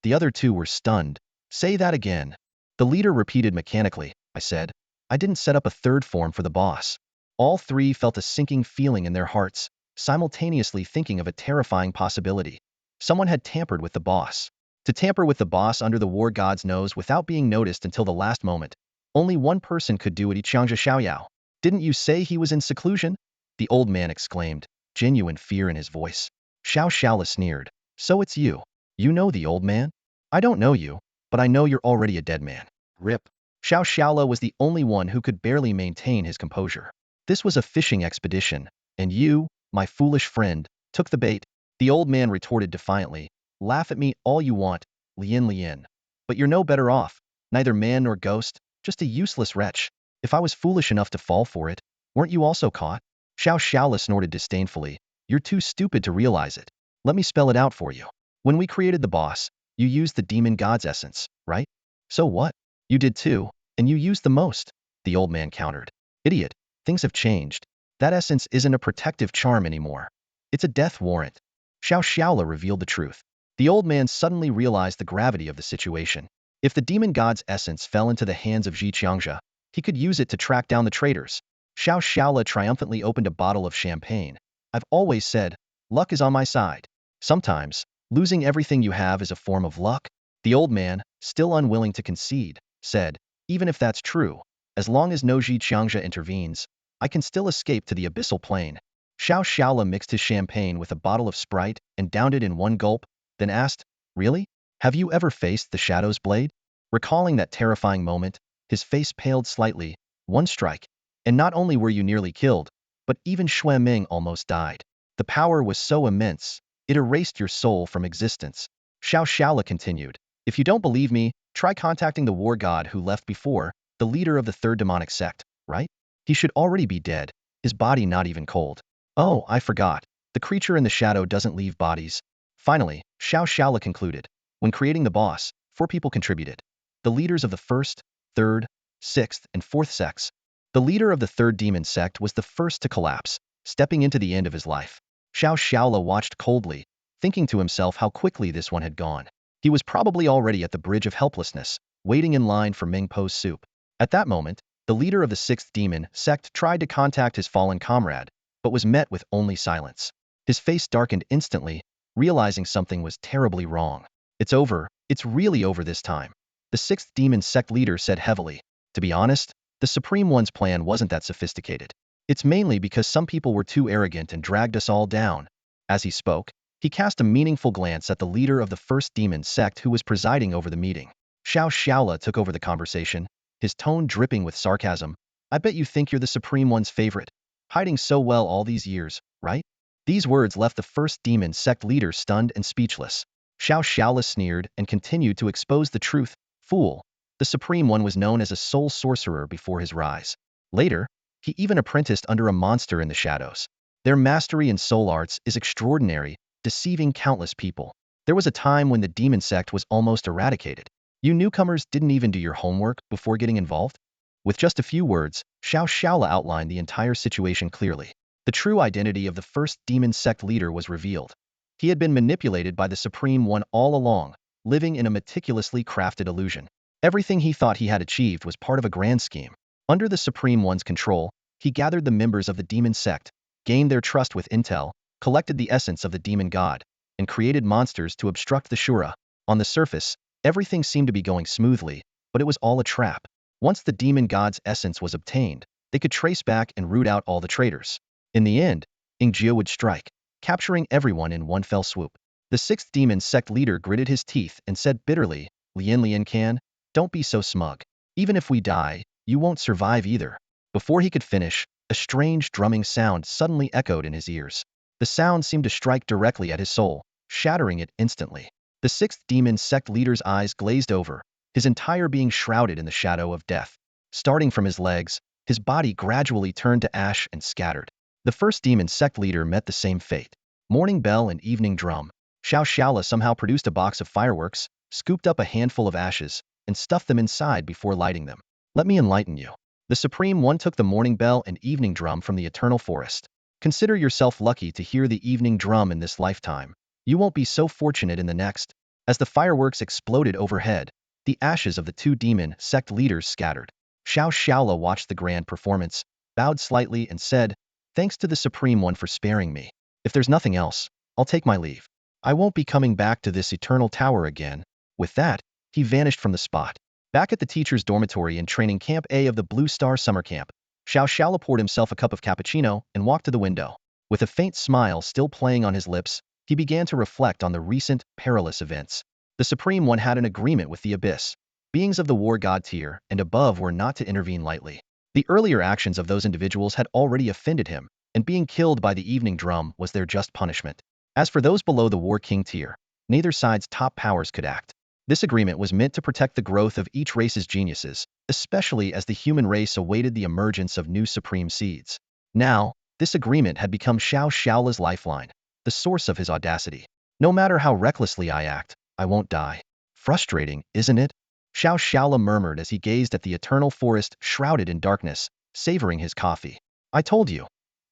The other two were stunned. "Say that again." The leader repeated mechanically, "I said, I didn't set up a third form for the boss." All 3 felt a sinking feeling in their hearts, simultaneously thinking of a terrifying possibility. Someone had tampered with the boss. To tamper with the boss under the war god's nose without being noticed until the last moment, only one person could do it. Yichangzhe Xiaoyao. "Didn't you say he was in seclusion?" the old man exclaimed, genuine fear in his voice. Xiao Xiaola sneered. "So it's you. You know the old man?" "I don't know you, but I know you're already a dead man." "Rip." Xiao Xiaola was the only one who could barely maintain his composure. "This was a fishing expedition, and you, my foolish friend, took the bait." The old man retorted defiantly, "Laugh at me all you want, Lian. But you're no better off, neither man nor ghost, just a useless wretch. If I was foolish enough to fall for it, weren't you also caught?" Xiao Xiaola snorted disdainfully, "You're too stupid to realize it. Let me spell it out for you. When we created the boss, you used the demon god's essence, right? So what? You did too, and you used the most," the old man countered. "Idiot, things have changed. That essence isn't a protective charm anymore. It's a death warrant." Xiao Xiaola revealed the truth. The old man suddenly realized the gravity of the situation. If the demon god's essence fell into the hands of Ji Qiangzhe, he could use it to track down the traitors. Xiao Xiaola triumphantly opened a bottle of champagne. "I've always said, luck is on my side." "Sometimes, losing everything you have is a form of luck," the old man, still unwilling to concede, said. "Even if that's true, as long as no Ji Qiangzhe intervenes, I can still escape to the abyssal plane." Xiao Xiaola mixed his champagne with a bottle of Sprite and downed it in one gulp, then asked, "Really? Have you ever faced the Shadow's blade?" Recalling that terrifying moment, his face paled slightly. "One strike, and not only were you nearly killed, but even Xue Ming almost died. The power was so immense, it erased your soul from existence." Xiao Xiaola continued, "If you don't believe me, try contacting the war god who left before, the leader of the third demonic sect, right? He should already be dead, his body not even cold." "Oh, I forgot. The creature in the shadow doesn't leave bodies." Finally, Xiao Xiaola concluded, "When creating the boss, 4 people contributed. The leaders of the first, third, sixth, and fourth sects. The leader of the third demon sect was the first to collapse, stepping into the end of his life." Xiao Xiaola watched coldly, thinking to himself how quickly this one had gone. He was probably already at the bridge of helplessness, waiting in line for Ming Po's soup. At that moment, the leader of the sixth demon sect tried to contact his fallen comrade, but was met with only silence. His face darkened instantly, realizing something was terribly wrong. "It's over, it's really over this time," the sixth demon sect leader said heavily. "To be honest, the Supreme One's plan wasn't that sophisticated. It's mainly because some people were too arrogant and dragged us all down." As he spoke, he cast a meaningful glance at the leader of the first demon sect who was presiding over the meeting. Xiao Xiaola took over the conversation, his tone dripping with sarcasm. "I bet you think you're the Supreme One's favorite, hiding so well all these years, right? These words left the first demon sect leader stunned and speechless. Xiao Xiaola sneered and continued to expose the truth. Fool. The Supreme One was known as a soul sorcerer before his rise. Later, he even apprenticed under a monster in the shadows. Their mastery in soul arts is extraordinary, deceiving countless people. There was a time when the demon sect was almost eradicated. You newcomers didn't even do your homework before getting involved? With just a few words, Xiao Xiaola outlined the entire situation clearly. The true identity of the first demon sect leader was revealed. He had been manipulated by the Supreme One all along, living in a meticulously crafted illusion. Everything he thought he had achieved was part of a grand scheme. Under the Supreme One's control, he gathered the members of the demon sect, gained their trust with intel, collected the essence of the demon god, and created monsters to obstruct the Shura. On the surface, everything seemed to be going smoothly, but it was all a trap. Once the demon god's essence was obtained, they could trace back and root out all the traitors. In the end, Ingjia would strike, capturing everyone in one fell swoop. The sixth demon sect leader gritted his teeth and said bitterly, Lian Can, don't be so smug. Even if we die, you won't survive either. Before he could finish, a strange drumming sound suddenly echoed in his ears. The sound seemed to strike directly at his soul, shattering it instantly. The sixth demon sect leader's eyes glazed over, his entire being shrouded in the shadow of death. Starting from his legs, his body gradually turned to ash and scattered. The first demon sect leader met the same fate. Morning bell and evening drum. Xiao Xiaola somehow produced a box of fireworks, scooped up a handful of ashes, and stuffed them inside before lighting them. Let me enlighten you. The Supreme One took the morning bell and evening drum from the eternal forest. Consider yourself lucky to hear the evening drum in this lifetime. You won't be so fortunate in the next. As the fireworks exploded overhead, the ashes of the two demon sect leaders scattered. Xiao Xiaola watched the grand performance, bowed slightly and said, Thanks to the Supreme One for sparing me. If there's nothing else, I'll take my leave. I won't be coming back to this eternal tower again. With that, he vanished from the spot. Back at the teacher's dormitory in training camp A of the Blue Star Summer Camp, Xiao Xiaola poured himself a cup of cappuccino and walked to the window. With a faint smile still playing on his lips, he began to reflect on the recent, perilous events. The Supreme One had an agreement with the Abyss. Beings of the War God tier and above were not to intervene lightly. The earlier actions of those individuals had already offended him, and being killed by the evening drum was their just punishment. As for those below the War King tier, neither side's top powers could act. This agreement was meant to protect the growth of each race's geniuses, especially as the human race awaited the emergence of new supreme seeds. Now, this agreement had become Xiao Xiaola's lifeline, the source of his audacity. No matter how recklessly I act, I won't die. Frustrating, isn't it? Xiao Xiaola murmured as he gazed at the eternal forest shrouded in darkness, savoring his coffee. I told you.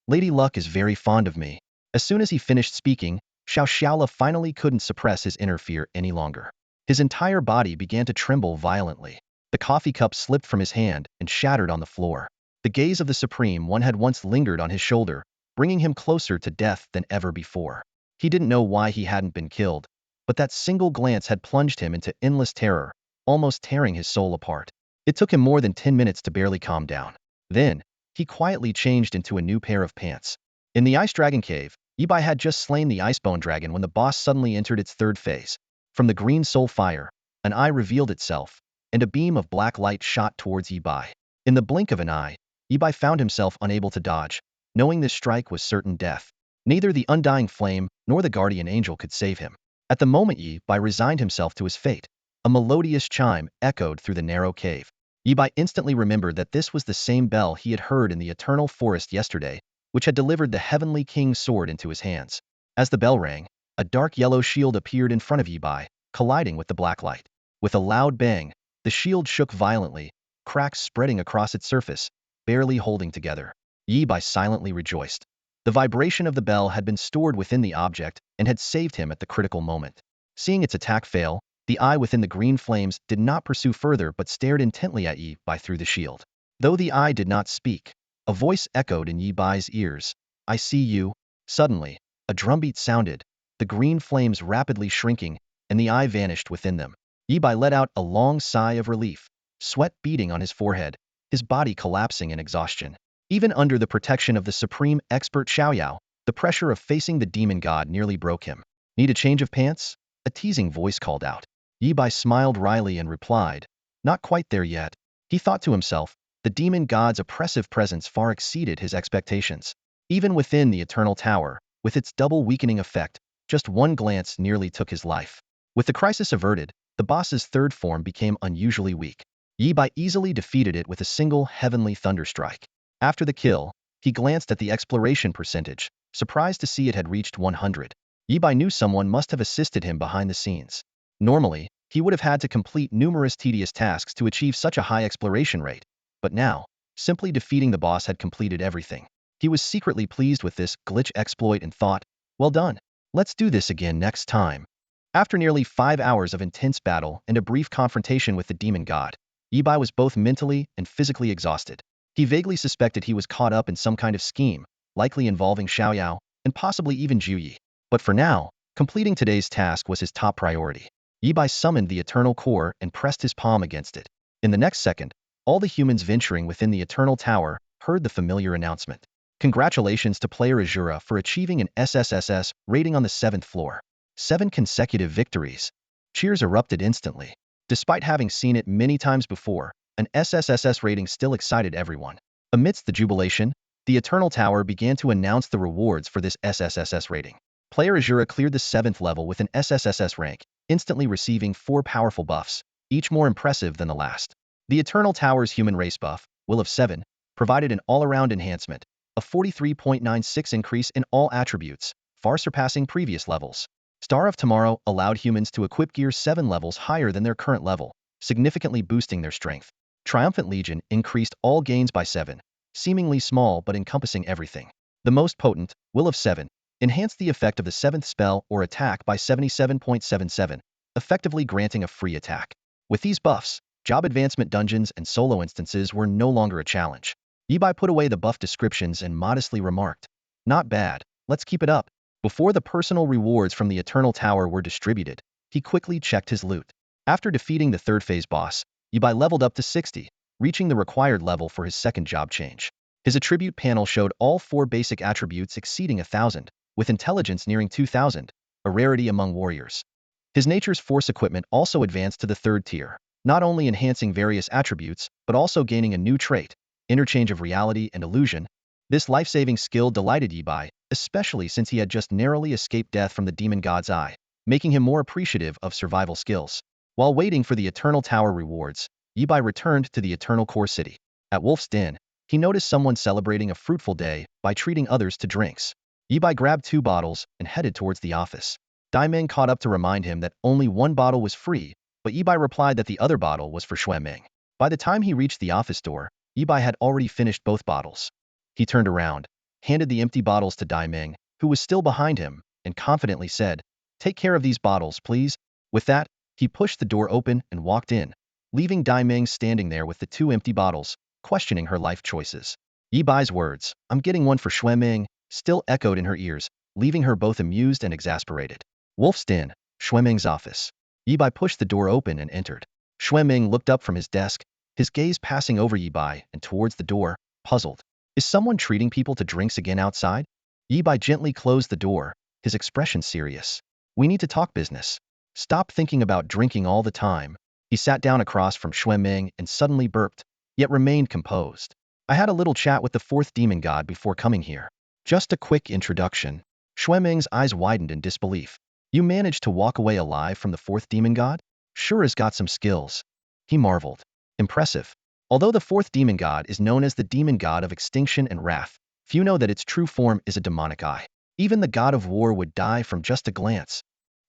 Lady Luck is very fond of me. As soon as he finished speaking, Xiao Xiaola finally couldn't suppress his inner fear any longer. His entire body began to tremble violently. The coffee cup slipped from his hand and shattered on the floor. The gaze of the Supreme One had once lingered on his shoulder, bringing him closer to death than ever before. He didn't know why he hadn't been killed, but that single glance had plunged him into endless terror, almost tearing his soul apart. It took him more than 10 minutes to barely calm down. Then, he quietly changed into a new pair of pants. In the Ice Dragon Cave, Yibai had just slain the Icebone Dragon when the boss suddenly entered its third phase. From the green soul fire, an eye revealed itself, and a beam of black light shot towards Yibai. In the blink of an eye, Yibai found himself unable to dodge, knowing this strike was certain death. Neither the undying flame nor the guardian angel could save him. At the moment Yibai resigned himself to his fate, a melodious chime echoed through the narrow cave. Yibai instantly remembered that this was the same bell he had heard in the eternal forest yesterday, which had delivered the heavenly king's sword into his hands. As the bell rang, a dark yellow shield appeared in front of Yibai, colliding with the black light. With a loud bang, the shield shook violently, cracks spreading across its surface, barely holding together. Yibai silently rejoiced. The vibration of the bell had been stored within the object and had saved him at the critical moment. Seeing its attack fail, the eye within the green flames did not pursue further but stared intently at Yibai through the shield. Though the eye did not speak, a voice echoed in Yibai's ears. I see you. Suddenly, a drumbeat sounded, the green flames rapidly shrinking, and the eye vanished within them. Yibai let out a long sigh of relief, sweat beading on his forehead, his body collapsing in exhaustion. Even under the protection of the supreme expert Xiaoyao, the pressure of facing the demon god nearly broke him. Need a change of pants? A teasing voice called out. Yibai smiled wryly and replied, Not quite there yet. He thought to himself, the demon god's oppressive presence far exceeded his expectations. Even within the eternal tower, with its double weakening effect, just one glance nearly took his life. With the crisis averted, the boss's third form became unusually weak. Yi Bai easily defeated it with a single heavenly thunderstrike. After the kill, he glanced at the exploration percentage, surprised to see it had reached 100. Yi Bai knew someone must have assisted him behind the scenes. Normally, he would have had to complete numerous tedious tasks to achieve such a high exploration rate, but now, simply defeating the boss had completed everything. He was secretly pleased with this glitch exploit and thought, well done. Let's do this again next time. After nearly 5 hours of intense battle and a brief confrontation with the demon god, Yi Bai was both mentally and physically exhausted. He vaguely suspected he was caught up in some kind of scheme, likely involving Xiaoyao, and possibly even Zhu Yi. But for now, completing today's task was his top priority. Yi Bai summoned the Eternal Core and pressed his palm against it. In the next second, all the humans venturing within the Eternal Tower heard the familiar announcement. Congratulations to player Azura for achieving an SSS rating on the 7th floor. 7 consecutive victories. Cheers erupted instantly. Despite having seen it many times before, an SSS rating still excited everyone. Amidst the jubilation, the Eternal Tower began to announce the rewards for this SSS rating. Player Azura cleared the 7th level with an SSS rank, instantly receiving 4 powerful buffs, each more impressive than the last. The Eternal Tower's human race buff, Will of 7, provided an all-around enhancement, a 43.96 increase in all attributes, far surpassing previous levels. Star of Tomorrow allowed humans to equip gear 7 levels higher than their current level, significantly boosting their strength. Triumphant Legion increased all gains by 7, seemingly small but encompassing everything. The most potent, Will of 7, enhanced the effect of the 7th spell or attack by 77.77, effectively granting a free attack. With these buffs, job advancement dungeons and solo instances were no longer a challenge. Yi Bai put away the buff descriptions and modestly remarked, "Not bad, let's keep it up." Before the personal rewards from the Eternal Tower were distributed, he quickly checked his loot. After defeating the 3rd phase boss, Yi Bai leveled up to 60, reaching the required level for his second job change. His attribute panel showed all 4 basic attributes exceeding 1,000, with intelligence nearing 2,000, a rarity among warriors. His nature's force equipment also advanced to the 3rd tier, not only enhancing various attributes, but also gaining a new trait, interchange of reality and illusion. This life-saving skill delighted Yi Bai, especially since he had just narrowly escaped death from the demon god's eye, making him more appreciative of survival skills. While waiting for the Eternal Tower rewards, Yi Bai returned to the Eternal Core City. At Wolf's Den, he noticed someone celebrating a fruitful day by treating others to drinks. Yi Bai grabbed 2 bottles and headed towards the office. Dai Meng caught up to remind him that only 1 bottle was free, but Yi Bai replied that the other bottle was for Xue Ming. By the time he reached the office door, Yi Bai had already finished both bottles. He turned around, handed the empty bottles to Dai Meng, who was still behind him, and confidently said, "Take care of these bottles, please." With that, he pushed the door open and walked in, leaving Dai Meng standing there with the 2 empty bottles, questioning her life choices. Yi Bai's words, "I'm getting one for Xue Ming," still echoed in her ears, leaving her both amused and exasperated. Wolf's Den, Xue Ming's office. Yi Bai pushed the door open and entered. Xue Ming looked up from his desk, his gaze passing over Yi Bai and towards the door, puzzled. Is someone treating people to drinks again outside? Yi Bai gently closed the door, his expression serious. "We need to talk business. Stop thinking about drinking all the time." He sat down across from Xue Ming and suddenly burped, yet remained composed. "I had a little chat with the 4th demon god before coming here. Just a quick introduction." Xue Ming's eyes widened in disbelief. "You managed to walk away alive from the 4th demon god? Sure has got some skills." He marveled. "Impressive." Although the 4th demon god is known as the demon god of extinction and wrath, few know that its true form is a demonic eye. Even the god of war would die from just a glance.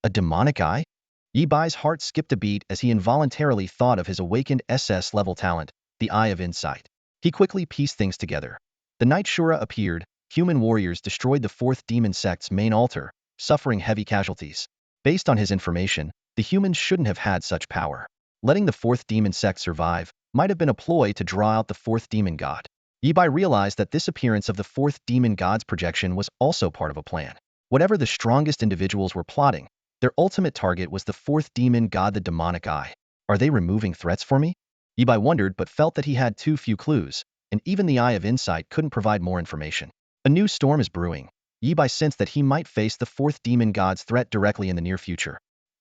A demonic eye? Yi Bai's heart skipped a beat as he involuntarily thought of his awakened SS-level talent, the Eye of Insight. He quickly pieced things together. The night Shura appeared, human warriors destroyed the 4th demon sect's main altar, suffering heavy casualties. Based on his information, the humans shouldn't have had such power. Letting the 4th demon sect survive might have been a ploy to draw out the 4th demon god. Yi Bai realized that this appearance of the 4th demon god's projection was also part of a plan. Whatever the strongest individuals were plotting, their ultimate target was the 4th demon god, the demonic eye. Are they removing threats for me? Yi Bai wondered but felt that he had too few clues, and even the Eye of Insight couldn't provide more information. A new storm is brewing. Yi Bai sensed that he might face the 4th demon god's threat directly in the near future.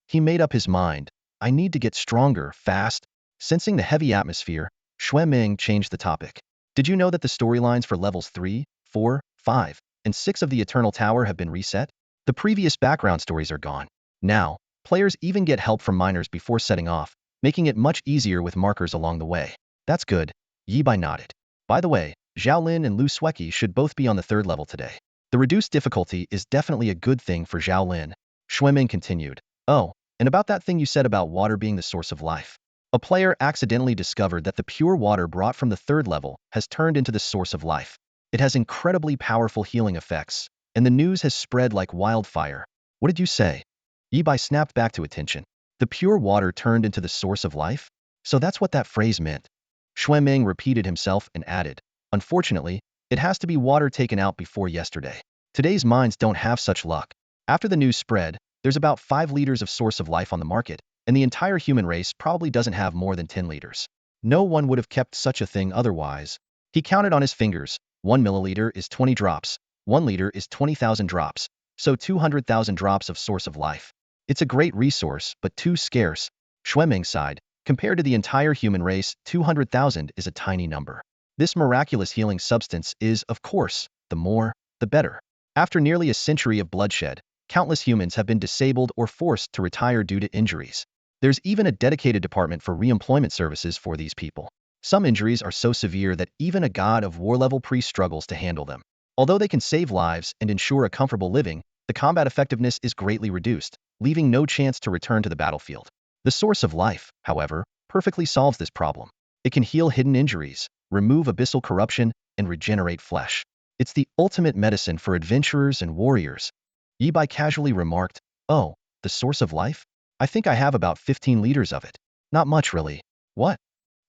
He made up his mind. I need to get stronger, fast. Sensing the heavy atmosphere, Xue Ming changed the topic. Did you know that the storylines for levels 3, 4, 5, and 6 of the Eternal Tower have been reset. The previous background stories are gone. Now, players even get help from miners before setting off, making it much easier with markers along the way. That's good, Yi Bai nodded. By the way, Zhao Lin and Lu Sueki should both be on the 3rd level today. The reduced difficulty is definitely a good thing for Zhao Lin. Xueming continued. Oh, and about that thing you said about water being the source of life. A player accidentally discovered that the pure water brought from the 3rd level has turned into the source of life. It has incredibly powerful healing effects, and the news has spread like wildfire. What did you say? Yi Bai snapped back to attention. The pure water turned into the source of life? So that's what that phrase meant. Xueming repeated himself and added, unfortunately, it has to be water taken out before yesterday. Today's mines don't have such luck. After the news spread, there's about 5 liters of source of life on the market, and the entire human race probably doesn't have more than 10 liters. No one would have kept such a thing otherwise. He counted on his fingers. 1 milliliter is 20 drops. 1 liter is 20,000 drops. So 200,000 drops of source of life. It's a great resource, but too scarce. Xueming sighed. Compared to the entire human race, 200,000 is a tiny number. This miraculous healing substance is, of course, the more, the better. After nearly a century of bloodshed, countless humans have been disabled or forced to retire due to injuries. There's even a dedicated department for re-employment services for these people. Some injuries are so severe that even a god of war level priest struggles to handle them. Although they can save lives and ensure a comfortable living, the combat effectiveness is greatly reduced, leaving no chance to return to the battlefield. The source of life, however, perfectly solves this problem. It can heal hidden injuries, remove abyssal corruption, and regenerate flesh. It's the ultimate medicine for adventurers and warriors. Yi Bai casually remarked, oh, the source of life? I think I have about 15 liters of it. Not much, really. What?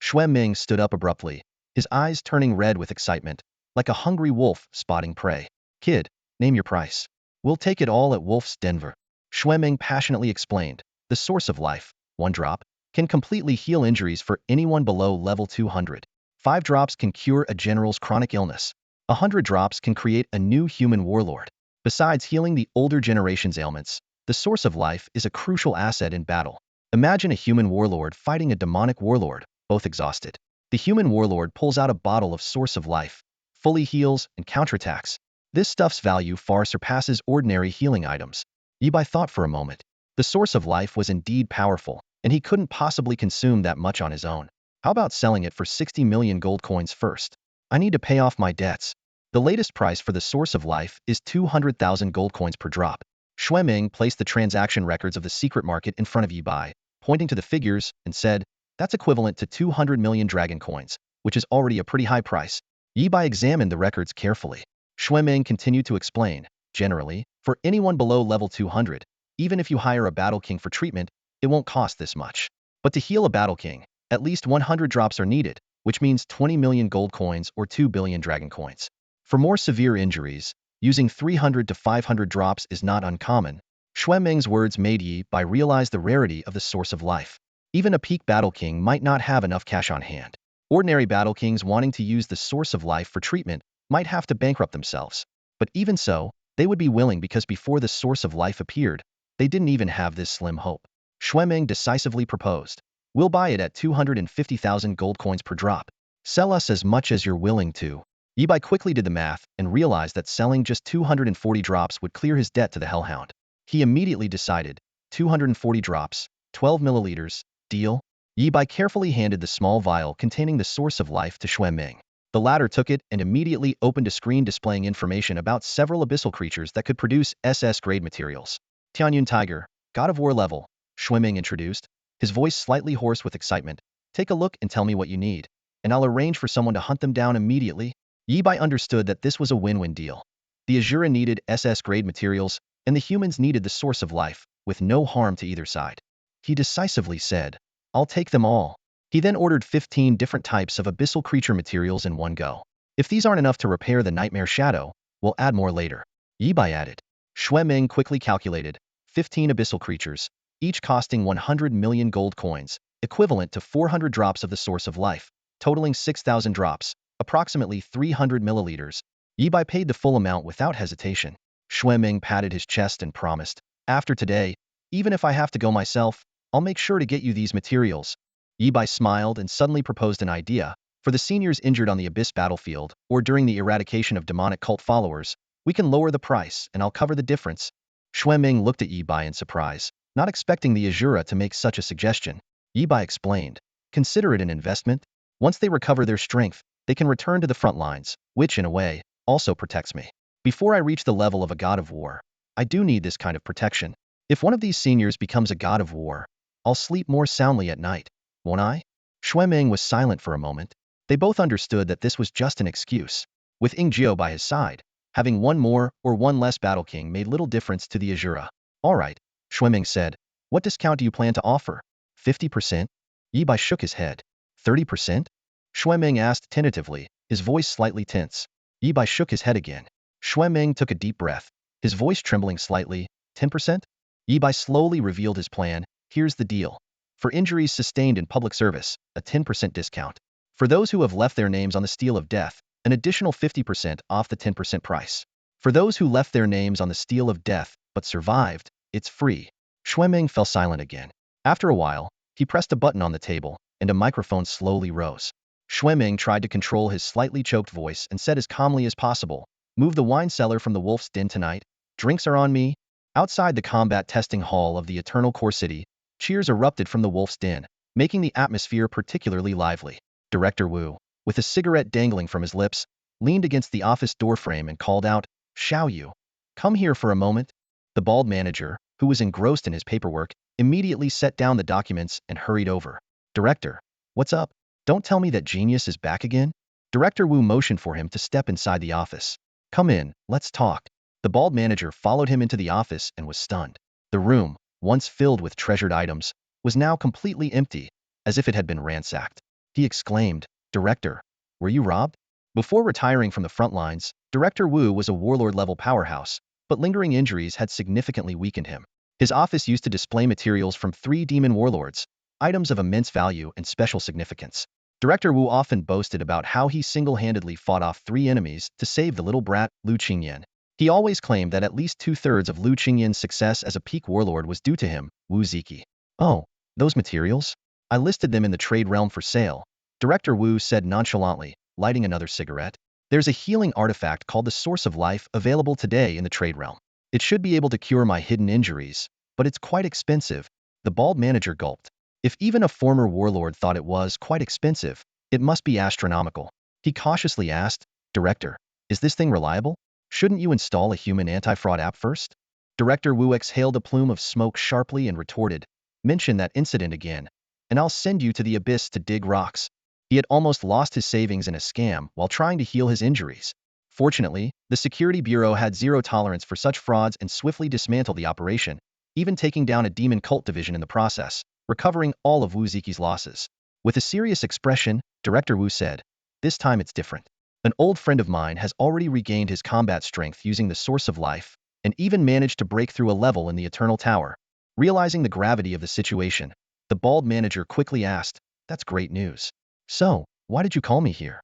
Xueming stood up abruptly, his eyes turning red with excitement, like a hungry wolf spotting prey. Kid, name your price. We'll take it all at Wolf's Denver. Xueming passionately explained, the source of life, 1 drop, can completely heal injuries for anyone below level 200. 5 drops can cure a general's chronic illness. 100 drops can create a new human warlord. Besides healing the older generation's ailments, the source of life is a crucial asset in battle. Imagine a human warlord fighting a demonic warlord, both exhausted. The human warlord pulls out a bottle of source of life, fully heals and counterattacks. This stuff's value far surpasses ordinary healing items. Yi Bai thought for a moment. The source of life was indeed powerful, and he couldn't possibly consume that much on his own. How about selling it for 60 million gold coins first? I need to pay off my debts. The latest price for the source of life is 200,000 gold coins per drop. Xueming placed the transaction records of the secret market in front of Yi Bai, pointing to the figures, and said, that's equivalent to 200 million dragon coins, which is already a pretty high price. Yi Bai examined the records carefully. Xueming continued to explain, generally, for anyone below level 200, even if you hire a battle king for treatment, it won't cost this much. But to heal a battle king, at least 100 drops are needed, which means 20 million gold coins or 2 billion dragon coins. For more severe injuries, using 300 to 500 drops is not uncommon. Xueming's words made Yi Bai realize the rarity of the source of life. Even a peak battle king might not have enough cash on hand. Ordinary battle kings wanting to use the source of life for treatment might have to bankrupt themselves. But even so, they would be willing because before the source of life appeared, they didn't even have this slim hope. Xueming decisively proposed, we'll buy it at 250,000 gold coins per drop. Sell us as much as you're willing to. Yi Bai quickly did the math and realized that selling just 240 drops would clear his debt to the Hellhound. He immediately decided, 240 drops, 12 milliliters, deal? Yi Bai carefully handed the small vial containing the source of life to Xueming. The latter took it and immediately opened a screen displaying information about several abyssal creatures that could produce SS-grade materials. Tianyun Tiger, God of War level, Xueming introduced, his voice slightly hoarse with excitement. Take a look and tell me what you need, and I'll arrange for someone to hunt them down immediately. Yi Bai understood that this was a win-win deal. The Azura needed SS-grade materials, and the humans needed the source of life, with no harm to either side. He decisively said, I'll take them all. He then ordered 15 different types of abyssal creature materials in one go. If these aren't enough to repair the Nightmare Shadow, we'll add more later. Yi Bai added. Xueming quickly calculated, 15 abyssal creatures, each costing 100 million gold coins, equivalent to 400 drops of the source of life, totaling 6,000 drops, approximately 300 milliliters. Yi Bai paid the full amount without hesitation. Xueming patted his chest and promised, after today, even if I have to go myself, I'll make sure to get you these materials. Yi Bai smiled and suddenly proposed an idea. For the seniors injured on the Abyss battlefield, or during the eradication of demonic cult followers, We can lower the price, and I'll cover the difference. Xueming looked at Yi Bai in surprise, not expecting the Azura to make such a suggestion. Yi Bai explained, consider it an investment. Once they recover their strength, they can return to the front lines, which, in a way, also protects me. Before I reach the level of a god of war, I do need this kind of protection. If one of these seniors becomes a god of war, I'll sleep more soundly at night, won't I? Xueming was silent for a moment. They both understood that this was just an excuse. With Ingjiu by his side, having one more or one less battle king made little difference to the Azura. All right, Xueming said. What discount do you plan to offer? 50%? Yi Bai shook his head. 30%? Xueming asked tentatively, his voice slightly tense. Yi Bai shook his head again. Xueming took a deep breath, his voice trembling slightly. 10%? Yi Bai slowly revealed his plan. Here's the deal. For injuries sustained in public service, a 10% discount. For those who have left their names on the steel of death, an additional 50% off the 10% price. For those who left their names on the steel of death but survived, it's free. Xueming fell silent again. After a while, he pressed a button on the table, and a microphone slowly rose. Xueming tried to control his slightly choked voice and said as calmly as possible, move the wine cellar from the Wolf's Den tonight. Drinks are on me. Outside the combat testing hall of the Eternal Core City, cheers erupted from the Wolf's Den, making the atmosphere particularly lively. Director Wu, with a cigarette dangling from his lips, leaned against the office doorframe and called out, Xiao Yu, come here for a moment. The bald manager, who was engrossed in his paperwork, immediately set down the documents and hurried over. Director, what's up? Don't tell me that genius is back again? Director Wu motioned for him to step inside the office. Come in, let's talk. The bald manager followed him into the office and was stunned. The room, once filled with treasured items, was now completely empty, as if it had been ransacked. He exclaimed, Director, were you robbed? Before retiring from the front lines, Director Wu was a warlord-level powerhouse, but lingering injuries had significantly weakened him. His office used to display materials from 3 demon warlords, items of immense value and special significance. Director Wu often boasted about how he single-handedly fought off 3 enemies to save the little brat, Lu Qingyan. He always claimed that at least 2/3 of Lu Qingyan's success as a peak warlord was due to him, Wu Ziki. Oh, those materials? I listed them in the trade realm for sale, Director Wu said nonchalantly, lighting another cigarette. There's a healing artifact called the Source of Life available today in the trade realm. It should be able to cure my hidden injuries, but it's quite expensive. The bald manager gulped. If even a former warlord thought it was quite expensive, it must be astronomical. He cautiously asked, Director, is this thing reliable? Shouldn't you install a human anti-fraud app first? Director Wu exhaled a plume of smoke sharply and retorted, mention that incident again, and I'll send you to the abyss to dig rocks. He had almost lost his savings in a scam while trying to heal his injuries. Fortunately, the Security Bureau had zero tolerance for such frauds and swiftly dismantled the operation, even taking down a demon cult division in the process, recovering all of Wu Ziki's losses. With a serious expression, Director Wu said, this time it's different. An old friend of mine has already regained his combat strength using the Source of Life, and even managed to break through a level in the Eternal Tower. Realizing the gravity of the situation, the bald manager quickly asked, that's great news. So, why did you call me here?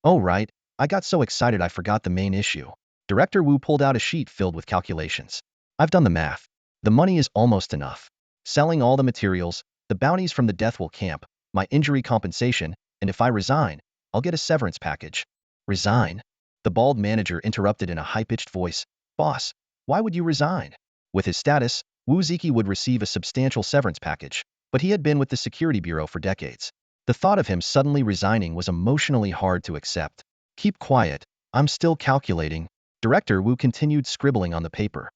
Oh right, I got so excited I forgot the main issue. Director Wu pulled out a sheet filled with calculations. I've done the math. The money is almost enough. Selling all the materials, the bounties from the Deathwell camp, my injury compensation, and if I resign, I'll get a severance package. Resign? The bald manager interrupted in a high-pitched voice. Boss, why would you resign? With his status, Wu Ziki would receive a substantial severance package, but he had been with the Security Bureau for decades. The thought of him suddenly resigning was emotionally hard to accept. Keep quiet, I'm still calculating. Director Wu continued scribbling on the paper.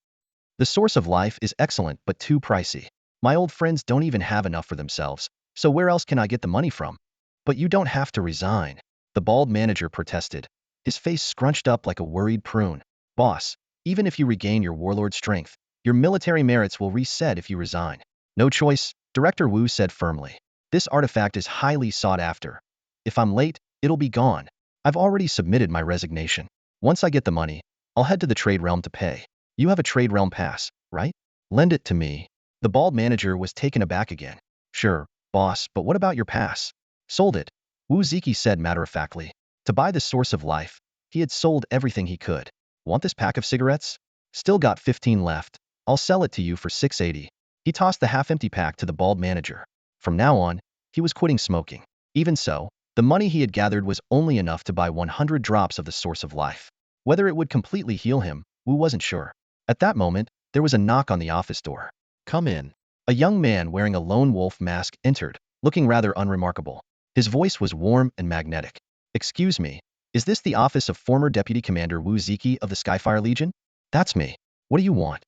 The Source of Life is excellent but too pricey. My old friends don't even have enough for themselves, so where else can I get the money from? But you don't have to resign. The bald manager protested, his face scrunched up like a worried prune. Boss, even if you regain your warlord strength, your military merits will reset if you resign. No choice, Director Wu said firmly. This artifact is highly sought after. If I'm late, it'll be gone. I've already submitted my resignation. Once I get the money, I'll head to the trade realm to pay. You have a trade realm pass, right? Lend it to me. The bald manager was taken aback again. Sure, boss, but what about your pass? Sold it, Wu Ziki said matter-of-factly. To buy the Source of Life, he had sold everything he could. Want this pack of cigarettes? Still got 15 left. I'll sell it to you for 680. He tossed the half-empty pack to the bald manager. From now on, he was quitting smoking. Even so, the money he had gathered was only enough to buy 100 drops of the Source of Life. Whether it would completely heal him, Wu wasn't sure. At that moment, there was a knock on the office door. Come in. A young man wearing a lone wolf mask entered, looking rather unremarkable. His voice was warm and magnetic. Excuse me, is this the office of former Deputy Commander Wu Ziki of the Skyfire Legion? That's me. What do you want?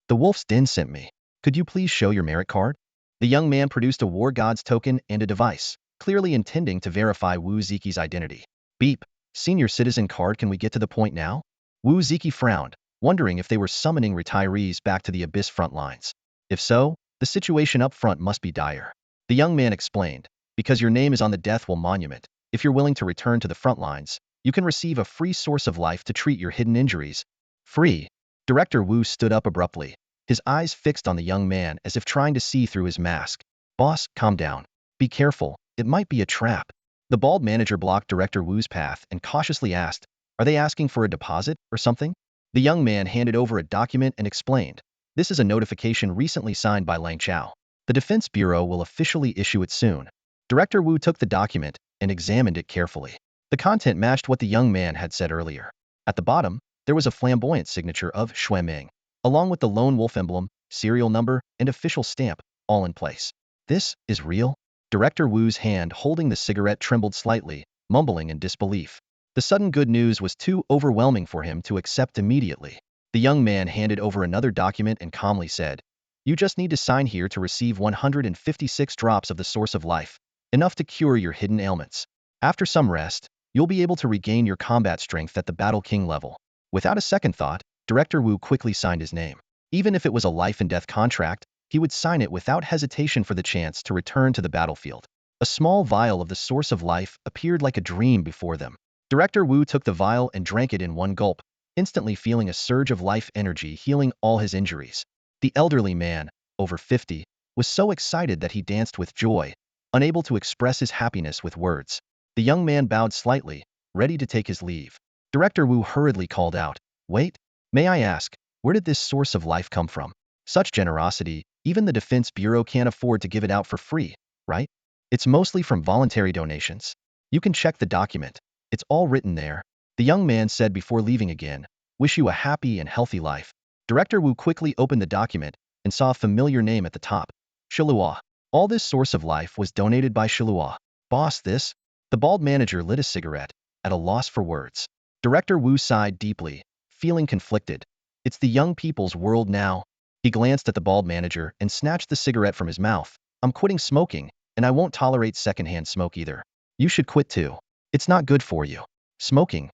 The Wolf's Den sent me. Could you please show your merit card? The young man produced a War God's token and a device, clearly intending to verify Wu Ziki's identity. Beep. Senior citizen card, can we get to the point now? Wu Ziki frowned, wondering if they were summoning retirees back to the Abyss front lines. If so, the situation up front must be dire. The young man explained, because your name is on the Deathwell Monument, if you're willing to return to the front lines, you can receive a free source of life to treat your hidden injuries. Free. Director Wu stood up abruptly, his eyes fixed on the young man as if trying to see through his mask. Boss, calm down. Be careful, it might be a trap. The bald manager blocked Director Wu's path and cautiously asked, are they asking for a deposit or something? The young man handed over a document and explained, this is a notification recently signed by Lang Chao. The Defense Bureau will officially issue it soon. Director Wu took the document and examined it carefully. The content matched what the young man had said earlier. At the bottom, there was a flamboyant signature of Shui Ming, along with the lone wolf emblem, serial number, and official stamp, all in place. This is real? Director Wu's hand holding the cigarette trembled slightly, mumbling in disbelief. The sudden good news was too overwhelming for him to accept immediately. The young man handed over another document and calmly said, you just need to sign here to receive 156 drops of the source of life, enough to cure your hidden ailments. After some rest, you'll be able to regain your combat strength at the Battle King level. Without a second thought, Director Wu quickly signed his name. Even if it was a life-and-death contract, he would sign it without hesitation for the chance to return to the battlefield. A small vial of the source of life appeared like a dream before them. Director Wu took the vial and drank it in one gulp, instantly feeling a surge of life energy healing all his injuries. The elderly man, over 50, was so excited that he danced with joy, unable to express his happiness with words. The young man bowed slightly, ready to take his leave. Director Wu hurriedly called out, wait, may I ask, where did this source of life come from? Such generosity, even the Defense Bureau can't afford to give it out for free, right? It's mostly from voluntary donations. You can check the document. It's all written there. The young man said before leaving again, wish you a happy and healthy life. Director Wu quickly opened the document and saw a familiar name at the top. Shilua. All this source of life was donated by Shilua. Boss, this? The bald manager lit a cigarette, at a loss for words. Director Wu sighed deeply, feeling conflicted. It's the young people's world now. He glanced at the bald manager and snatched the cigarette from his mouth. I'm quitting smoking, and I won't tolerate secondhand smoke either. You should quit too. It's not good for you. Smoking,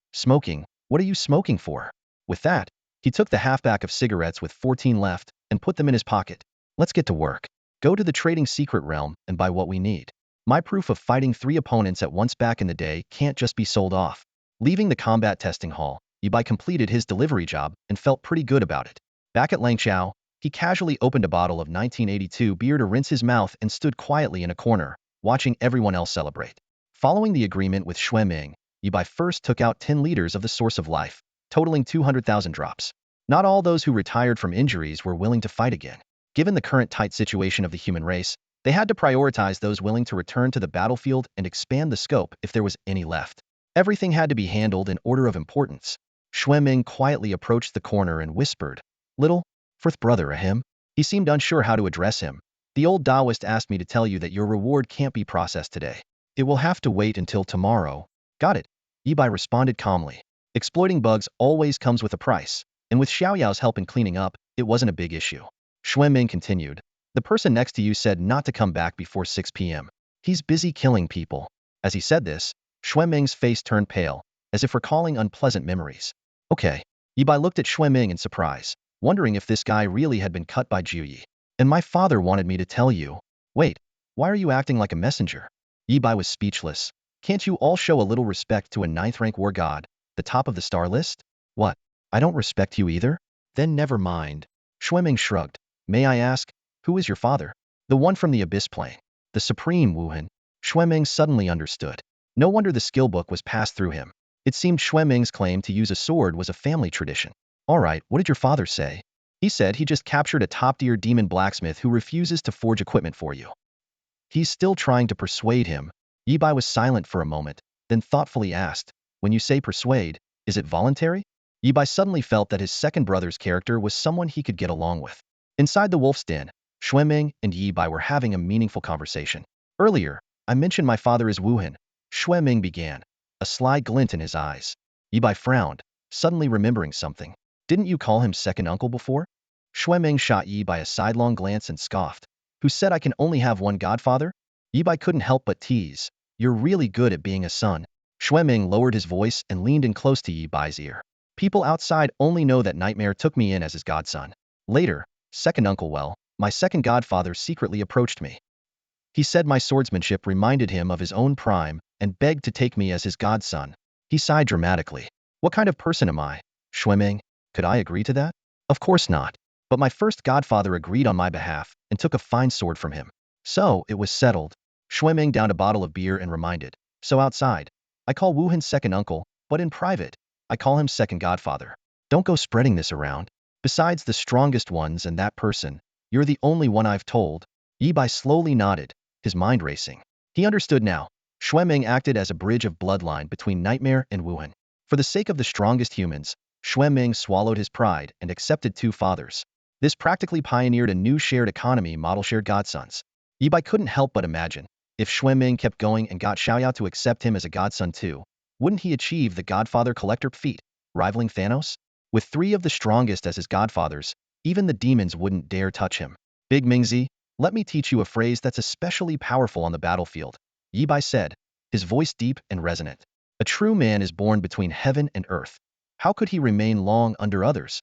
what are you smoking for? With that, he took the half-pack of cigarettes with 14 left and put them in his pocket. Let's get to work. Go to the trading secret realm and buy what we need. My proof of fighting 3 opponents at once back in the day can't just be sold off. Leaving the combat testing hall, Yibai completed his delivery job and felt pretty good about it. Back at Langchao, he casually opened a bottle of 1982 beer to rinse his mouth and stood quietly in a corner, watching everyone else celebrate. Following the agreement with Shui Ming, Yibai first took out 10 liters of the source of life, totaling 200,000 drops. Not all those who retired from injuries were willing to fight again. Given the current tight situation of the human race, they had to prioritize those willing to return to the battlefield and expand the scope if there was any left. Everything had to be handled in order of importance. Shui Ming quietly approached the corner and whispered, "Little, fourth brother, him?" He seemed unsure how to address him. "The old Taoist asked me to tell you that your reward can't be processed today. It will have to wait until tomorrow." "Got it," Yibai responded calmly. Exploiting bugs always comes with a price, and with Xiaoyao's help in cleaning up, it wasn't a big issue. Shui Ming continued, "The person next to you said not to come back before 6 p.m. He's busy killing people." As he said this, Shui Ming's face turned pale, as if recalling unpleasant memories. "Okay." Yibai looked at Shui Ming in surprise, wondering if this guy really had been cut by Jiuyi. "And my father wanted me to tell you." "Wait, why are you acting like a messenger?" Yibai was speechless. "Can't you all show a little respect to a 9th-rank war god, the top of the star list?" "What? I don't respect you either?" "Then never mind." Shui Ming shrugged. "May I ask, who is your father?" "The one from the Abyss plane. The Supreme Wuhan." Shui Ming suddenly understood. No wonder the skill book was passed through him. It seemed Shui Ming's claim to use a sword was a family tradition. "All right, what did your father say?" "He said he just captured a top-tier demon blacksmith who refuses to forge equipment for you." "He's still trying to persuade him." Yibai was silent for a moment, then thoughtfully asked, "When you say persuade, is it voluntary?" Yibai suddenly felt that his second brother's character was someone he could get along with. Inside the wolf's den, Xueming and Yibai were having a meaningful conversation. Earlier, I mentioned my father is Wuhan. Xueming began, a sly glint in his eyes. Yibai frowned, suddenly remembering something. Didn't you call him second uncle before? Xueming shot Yibai a sidelong glance and scoffed. Who said I can only have one godfather? Yibai couldn't help but tease. You're really good at being a son. Xueming lowered his voice and leaned in close to Yibai's ear. People outside only know that Nightmare took me in as his godson. Later, second uncle my second godfather secretly approached me. He said my swordsmanship reminded him of his own prime and begged to take me as his godson. He sighed dramatically. What kind of person am I? Xueming, could I agree to that? Of course not. But my first godfather agreed on my behalf and took a fine sword from him. So, it was settled. Xueming downed a bottle of beer and reminded. So outside, I call Wuhan's second uncle, but in private, I call him second godfather. Don't go spreading this around. Besides the strongest ones and that person, you're the only one I've told. Yibai slowly nodded, his mind racing. He understood now. Xueming acted as a bridge of bloodline between Nightmare and Wuhan. For the sake of the strongest humans, Xueming swallowed his pride and accepted two fathers. This practically pioneered a new shared economy model shared godsons. Yibai couldn't help but imagine, if Xueming kept going and got Xiaoyao to accept him as a godson too, wouldn't he achieve the Godfather Collector feat, rivaling Thanos? With three of the strongest as his godfathers, even the demons wouldn't dare touch him. Big Mingzi, let me teach you a phrase that's especially powerful on the battlefield, Yibai said, his voice deep and resonant. A true man is born between heaven and earth. How could he remain long under others?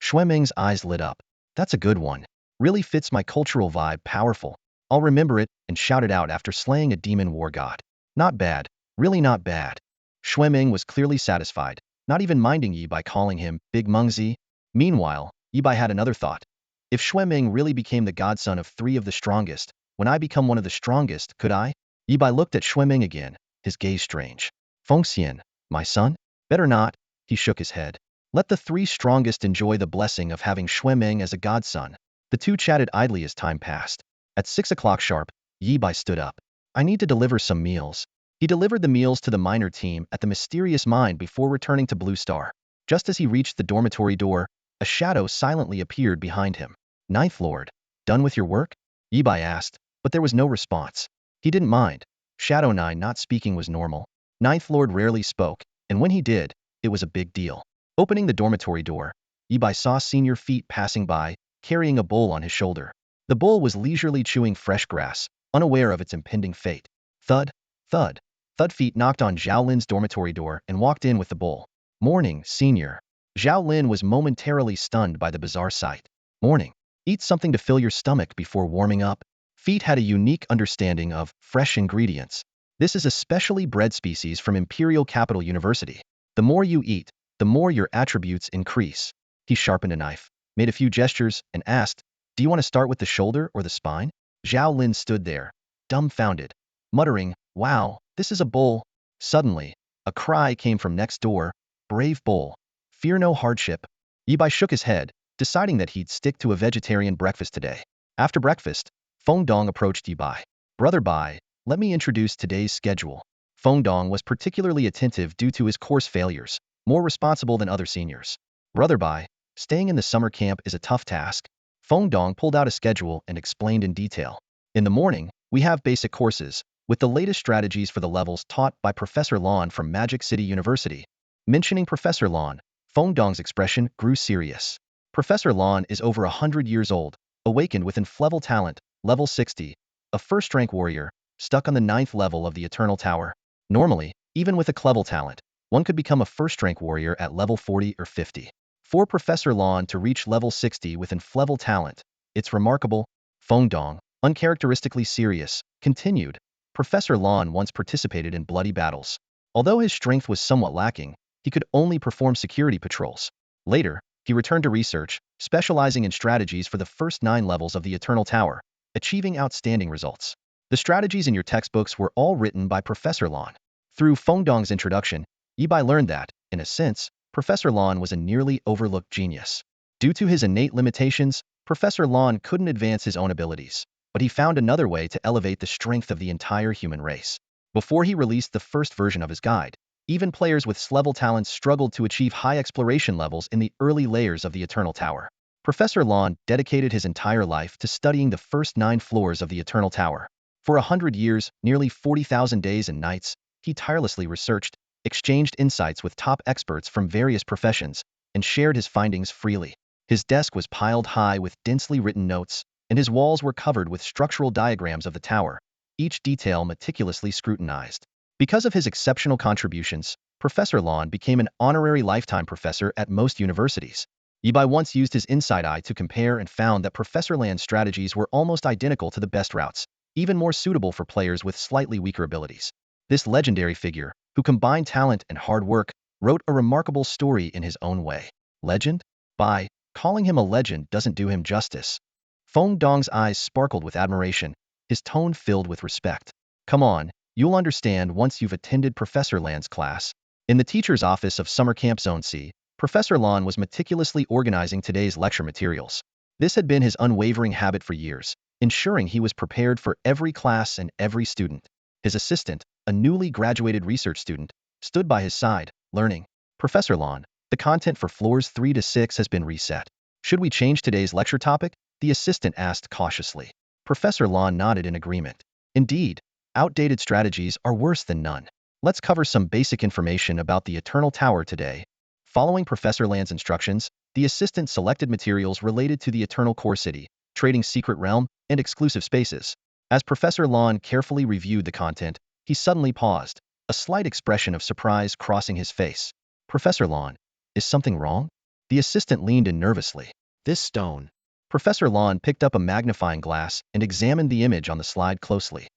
Xueming's eyes lit up. That's a good one. Really fits my cultural vibe, powerful. I'll remember it and shout it out after slaying a demon war god. Not bad. Really not bad. Xueming was clearly satisfied, not even minding Yibai calling him Big Mengzi. Meanwhile, Yibai had another thought. If Xueming really became the godson of three of the strongest, when I become one of the strongest, could I? Yibai looked at Xueming again, his gaze strange. Fengxian, my son? Better not, he shook his head. Let the three strongest enjoy the blessing of having Xueming as a godson. The two chatted idly as time passed. At 6 o'clock sharp, Yibai stood up. I need to deliver some meals. He delivered the meals to the minor team at the mysterious mine before returning to Blue Star. Just as he reached the dormitory door, a shadow silently appeared behind him. Ninth Lord, done with your work? Yibai asked, but there was no response. He didn't mind. Shadow 9 not speaking was normal. Ninth Lord rarely spoke, and when he did, it was a big deal. Opening the dormitory door, Yibai saw Senior Feet passing by, carrying a bowl on his shoulder. The bull was leisurely chewing fresh grass, unaware of its impending fate. Thud, thud, thud. Feet knocked on Zhao Lin's dormitory door and walked in with the bowl. Morning, Senior. Zhao Lin was momentarily stunned by the bizarre sight. Morning. Eat something to fill your stomach before warming up. Feet had a unique understanding of fresh ingredients. This is a specially bred species from Imperial Capital University. The more you eat, the more your attributes increase. He sharpened a knife, made a few gestures, and asked, do you want to start with the shoulder or the spine? Zhao Lin stood there, dumbfounded, muttering, wow, this is a bull. Suddenly, a cry came from next door, brave bull, fear no hardship. Yibai shook his head, deciding that he'd stick to a vegetarian breakfast today. After breakfast, Feng Dong approached Yibai. Brother Bai, let me introduce today's schedule. Feng Dong was particularly attentive due to his course failures, more responsible than other seniors. Brother Bai, staying in the summer camp is a tough task. Feng Dong pulled out a schedule and explained in detail. In the morning, we have basic courses, with the latest strategies for the levels taught by Professor Lon from Magic City University. Mentioning Professor Lon, Feng Dong's expression grew serious. Professor Lon is over 100 years old, awakened with inflexible talent, level 60, a first-rank warrior, stuck on the 9th level of the Eternal Tower. Normally, even with a clever talent, one could become a first-rank warrior at level 40 or 50. For Professor Lon to reach level 60 with inflexible talent, it's remarkable. Feng Dong, uncharacteristically serious, continued. Professor Lon once participated in bloody battles. Although his strength was somewhat lacking, he could only perform security patrols. Later, he returned to research, specializing in strategies for the first 9 levels of the Eternal Tower, achieving outstanding results. The strategies in your textbooks were all written by Professor Lon. Through Feng Dong's introduction, Yibai learned that, in a sense, Professor Lon was a nearly overlooked genius. Due to his innate limitations, Professor Lon couldn't advance his own abilities, but he found another way to elevate the strength of the entire human race. Before he released the first version of his guide, Even players with level talents struggled to achieve high exploration levels in the early layers of the Eternal Tower. Professor Lawn dedicated his entire life to studying the first 9 floors of the Eternal Tower. For 100 years, nearly 40,000 days and nights, he tirelessly researched, exchanged insights with top experts from various professions, and shared his findings freely. His desk was piled high with densely written notes, and his walls were covered with structural diagrams of the tower, each detail meticulously scrutinized. Because of his exceptional contributions, Professor Lawn became an honorary lifetime professor at most universities. Yibai once used his inside eye to compare and found that Professor Lan's strategies were almost identical to the best routes, even more suitable for players with slightly weaker abilities. This legendary figure, who combined talent and hard work, wrote a remarkable story in his own way. Legend? By calling him a legend doesn't do him justice. Feng Dong's eyes sparkled with admiration, his tone filled with respect. Come on, you'll understand once you've attended Professor Lan's class. In the teacher's office of Summer Camp Zone C, Professor Lan was meticulously organizing today's lecture materials. This had been his unwavering habit for years, ensuring he was prepared for every class and every student. His assistant, a newly graduated research student, stood by his side, learning. Professor Lan, the content for floors 3 to 6 has been reset. Should we change today's lecture topic? The assistant asked cautiously. Professor Lan nodded in agreement. Indeed, outdated strategies are worse than none. Let's cover some basic information about the Eternal Tower today. Following Professor Lan's instructions, the assistant selected materials related to the Eternal Core City, Trading Secret Realm, and exclusive spaces. As Professor Lan carefully reviewed the content, he suddenly paused, a slight expression of surprise crossing his face. Professor Lan, is something wrong? The assistant leaned in nervously. This stone. Professor Lan picked up a magnifying glass and examined the image on the slide closely.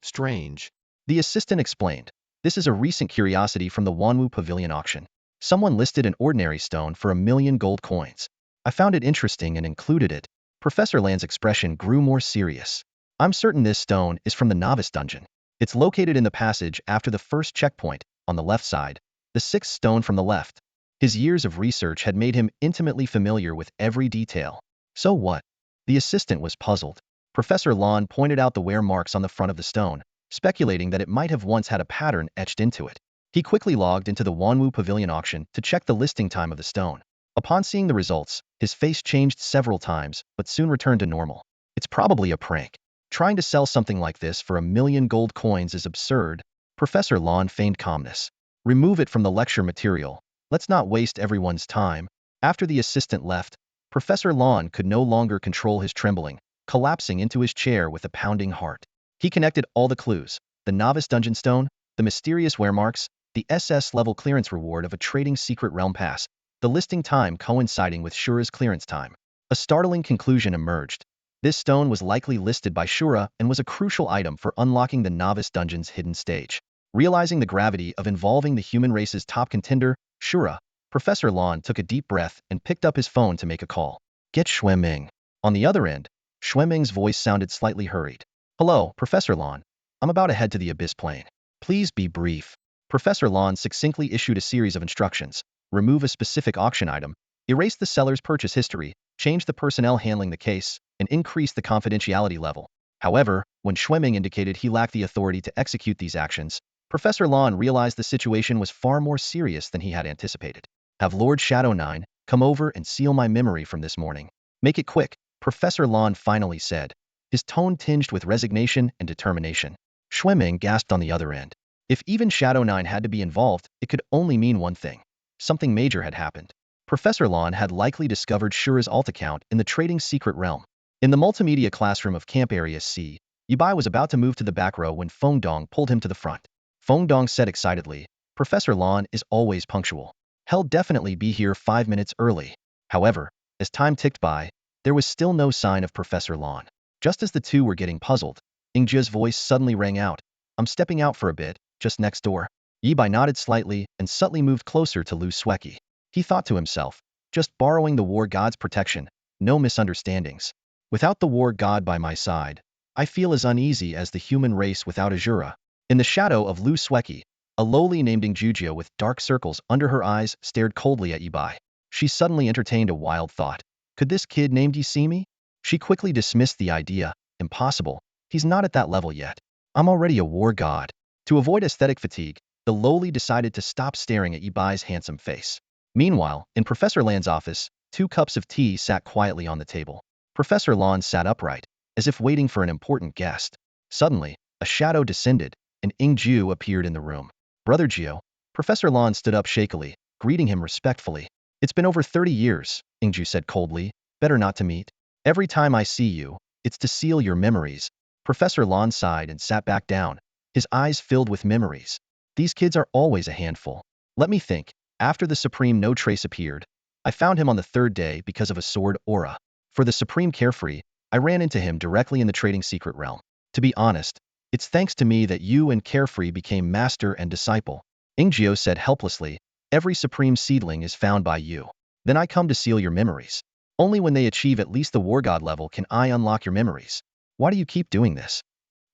Strange. The assistant explained. This is a recent curiosity from the Wanwu Pavilion auction. Someone listed an ordinary stone for 1,000,000 gold coins. I found it interesting and included it. Professor Lan's expression grew more serious. I'm certain this stone is from the novice dungeon. It's located in the passage after the first checkpoint, on the left side, the 6th stone from the left. His years of research had made him intimately familiar with every detail. So what? The assistant was puzzled. Professor Lan pointed out the wear marks on the front of the stone, speculating that it might have once had a pattern etched into it. He quickly logged into the Wanwu Pavilion auction to check the listing time of the stone. Upon seeing the results, his face changed several times, but soon returned to normal. It's probably a prank. Trying to sell something like this for 1,000,000 gold coins is absurd. Professor Lan feigned calmness. Remove it from the lecture material. Let's not waste everyone's time. After the assistant left, Professor Lan could no longer control his trembling, collapsing into his chair with a pounding heart. He connected all the clues: the novice dungeon stone, the mysterious wear marks, the SS level clearance reward of a trading secret realm pass, the listing time coinciding with Shura's clearance time. A startling conclusion emerged. This stone was likely listed by Shura and was a crucial item for unlocking the novice dungeon's hidden stage. Realizing the gravity of involving the human race's top contender, Shura, Professor Lan took a deep breath and picked up his phone to make a call. Get Xueming. On the other end, Xueming's voice sounded slightly hurried. Hello, Professor Lan. I'm about to head to the Abyss Plane. Please be brief. Professor Lan succinctly issued a series of instructions. Remove a specific auction item, erase the seller's purchase history, change the personnel handling the case, and increase the confidentiality level. However, when Xueming indicated he lacked the authority to execute these actions, Professor Lan realized the situation was far more serious than he had anticipated. Have Lord Shadow 9 come over and seal my memory from this morning. Make it quick, Professor Lan finally said, his tone tinged with resignation and determination. Xueming gasped on the other end. If even Shadow 9 had to be involved, it could only mean one thing. Something major had happened. Professor Lan had likely discovered Shura's alt account in the trading secret realm. In the multimedia classroom of Camp Area C, Yibai was about to move to the back row when Feng Dong pulled him to the front. Feng Dong said excitedly, Professor Lan is always punctual. He'll definitely be here 5 minutes early. However, as time ticked by, there was still no sign of Professor Lan. Just as the two were getting puzzled, Ingjia's voice suddenly rang out. I'm stepping out for a bit, just next door. Yibai nodded slightly and subtly moved closer to Lu Sueki. He thought to himself, just borrowing the war god's protection, no misunderstandings. Without the war god by my side, I feel as uneasy as the human race without Azura. In the shadow of Lu Sueki, a lowly named Ingjujia with dark circles under her eyes stared coldly at Yibai. She suddenly entertained a wild thought. Could this kid named Yi see me? She quickly dismissed the idea. Impossible. He's not at that level yet. I'm already a war god. To avoid aesthetic fatigue, the lowly decided to stop staring at Yi Bai's handsome face. Meanwhile, in Professor Lan's office, 2 cups of tea sat quietly on the table. Professor Lan sat upright, as if waiting for an important guest. Suddenly, a shadow descended, and Ingju appeared in the room. Brother Gio. Professor Lan stood up shakily, greeting him respectfully. It's been over 30 years, Ingju said coldly. Better not to meet. Every time I see you, it's to seal your memories. Professor Lan sighed and sat back down, his eyes filled with memories. These kids are always a handful. Let me think. After the Supreme no trace appeared, I found him on the 3rd day because of a sword aura. For the Supreme Carefree, I ran into him directly in the trading secret realm. To be honest, it's thanks to me that you and Carefree became master and disciple. Ingio said helplessly, every Supreme Seedling is found by you. Then I come to seal your memories. Only when they achieve at least the War God level can I unlock your memories. Why do you keep doing this?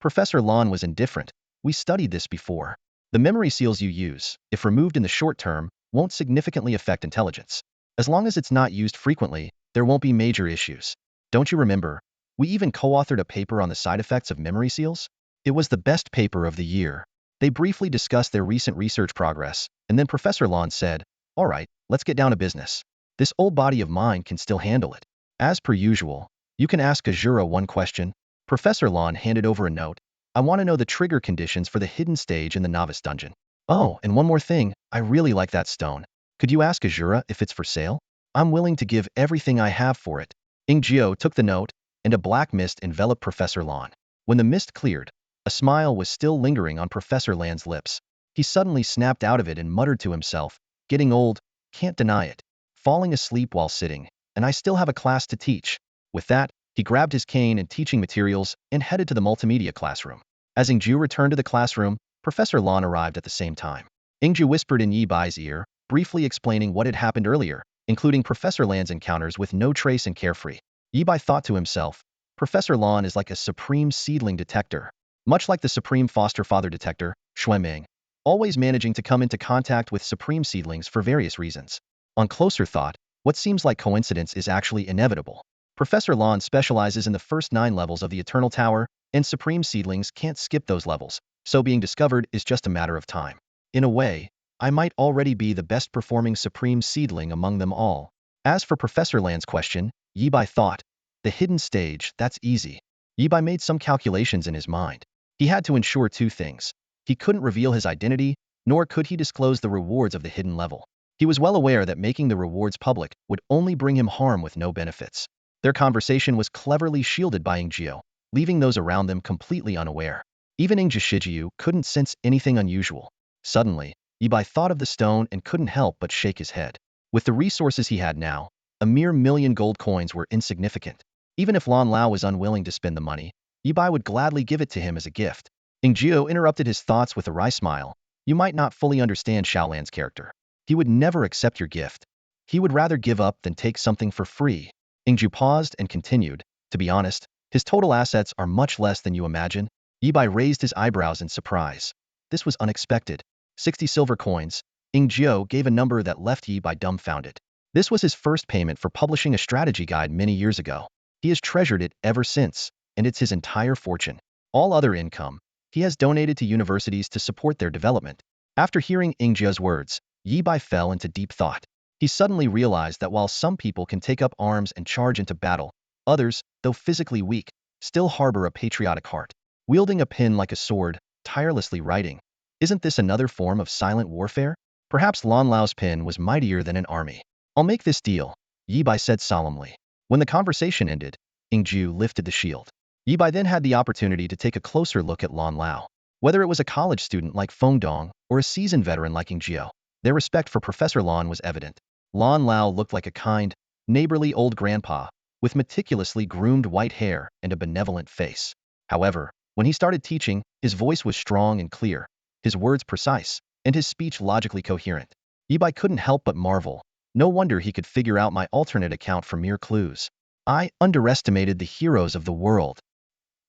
Professor Lan was indifferent. We studied this before. The memory seals you use, if removed in the short term, won't significantly affect intelligence. As long as it's not used frequently, there won't be major issues. Don't you remember? We even co-authored a paper on the side effects of memory seals. It was the best paper of the year. They briefly discussed their recent research progress, and then Professor Lan said, all right, let's get down to business. This old body of mine can still handle it. As per usual, you can ask Azura one question. Professor Lan handed over a note. I want to know the trigger conditions for the hidden stage in the novice dungeon. Oh, and one more thing, I really like that stone. Could you ask Azura if it's for sale? I'm willing to give everything I have for it. Ingio took the note, and a black mist enveloped Professor Lan. When the mist cleared, a smile was still lingering on Professor Lan's lips. He suddenly snapped out of it and muttered to himself, getting old, can't deny it. Falling asleep while sitting, and I still have a class to teach. With that, he grabbed his cane and teaching materials and headed to the multimedia classroom. As Ingju returned to the classroom, Professor Lan arrived at the same time. Ingju whispered in Yi Bai's ear, briefly explaining what had happened earlier, including Professor Lan's encounters with No Trace and Carefree. Yi Bai thought to himself, Professor Lan is like a supreme seedling detector, much like the supreme foster father detector, Xueming, always managing to come into contact with supreme seedlings for various reasons. On closer thought, what seems like coincidence is actually inevitable. Professor Lan specializes in the first 9 levels of the Eternal Tower, and supreme seedlings can't skip those levels, so being discovered is just a matter of time. In a way, I might already be the best performing supreme seedling among them all. As for Professor Lan's question, Yi Bai thought, the hidden stage, that's easy. Yi Bai made some calculations in his mind. He had to ensure 2 things. He couldn't reveal his identity, nor could he disclose the rewards of the hidden level. He was well aware that making the rewards public would only bring him harm with no benefits. Their conversation was cleverly shielded by Ingjio, leaving those around them completely unaware. Even Ingjishijiu couldn't sense anything unusual. Suddenly, Yi Bai thought of the stone and couldn't help but shake his head. With the resources he had now, a mere 1,000,000 gold coins were insignificant. Even if Lan Lao was unwilling to spend the money, Yi Bai would gladly give it to him as a gift. Ingjio interrupted his thoughts with a wry smile. You might not fully understand Xiaolan's character. He would never accept your gift. He would rather give up than take something for free. Ingju paused and continued, to be honest, his total assets are much less than you imagine. Yi Bai raised his eyebrows in surprise. This was unexpected. 60 silver coins. Ingjio gave a number that left Yi Bai dumbfounded. This was his first payment for publishing a strategy guide many years ago. He has treasured it ever since, and it's his entire fortune. All other income, he has donated to universities to support their development. After hearing Ingjio's words, Yi Bai fell into deep thought. He suddenly realized that while some people can take up arms and charge into battle, others, though physically weak, still harbor a patriotic heart. Wielding a pen like a sword, tirelessly writing. Isn't this another form of silent warfare? Perhaps Lan Lao's pen was mightier than an army. I'll make this deal, Yi Bai said solemnly. When the conversation ended, Ingju lifted the shield. Yi Bai then had the opportunity to take a closer look at Lan Lao. Whether it was a college student like Feng Dong or a seasoned veteran like Ingjio, their respect for Professor Lan was evident. Lan Lao looked like a kind, neighborly old grandpa, with meticulously groomed white hair and a benevolent face. However, when he started teaching, his voice was strong and clear, his words precise, and his speech logically coherent. Yi Bai couldn't help but marvel. No wonder he could figure out my alternate account from mere clues. I underestimated the heroes of the world.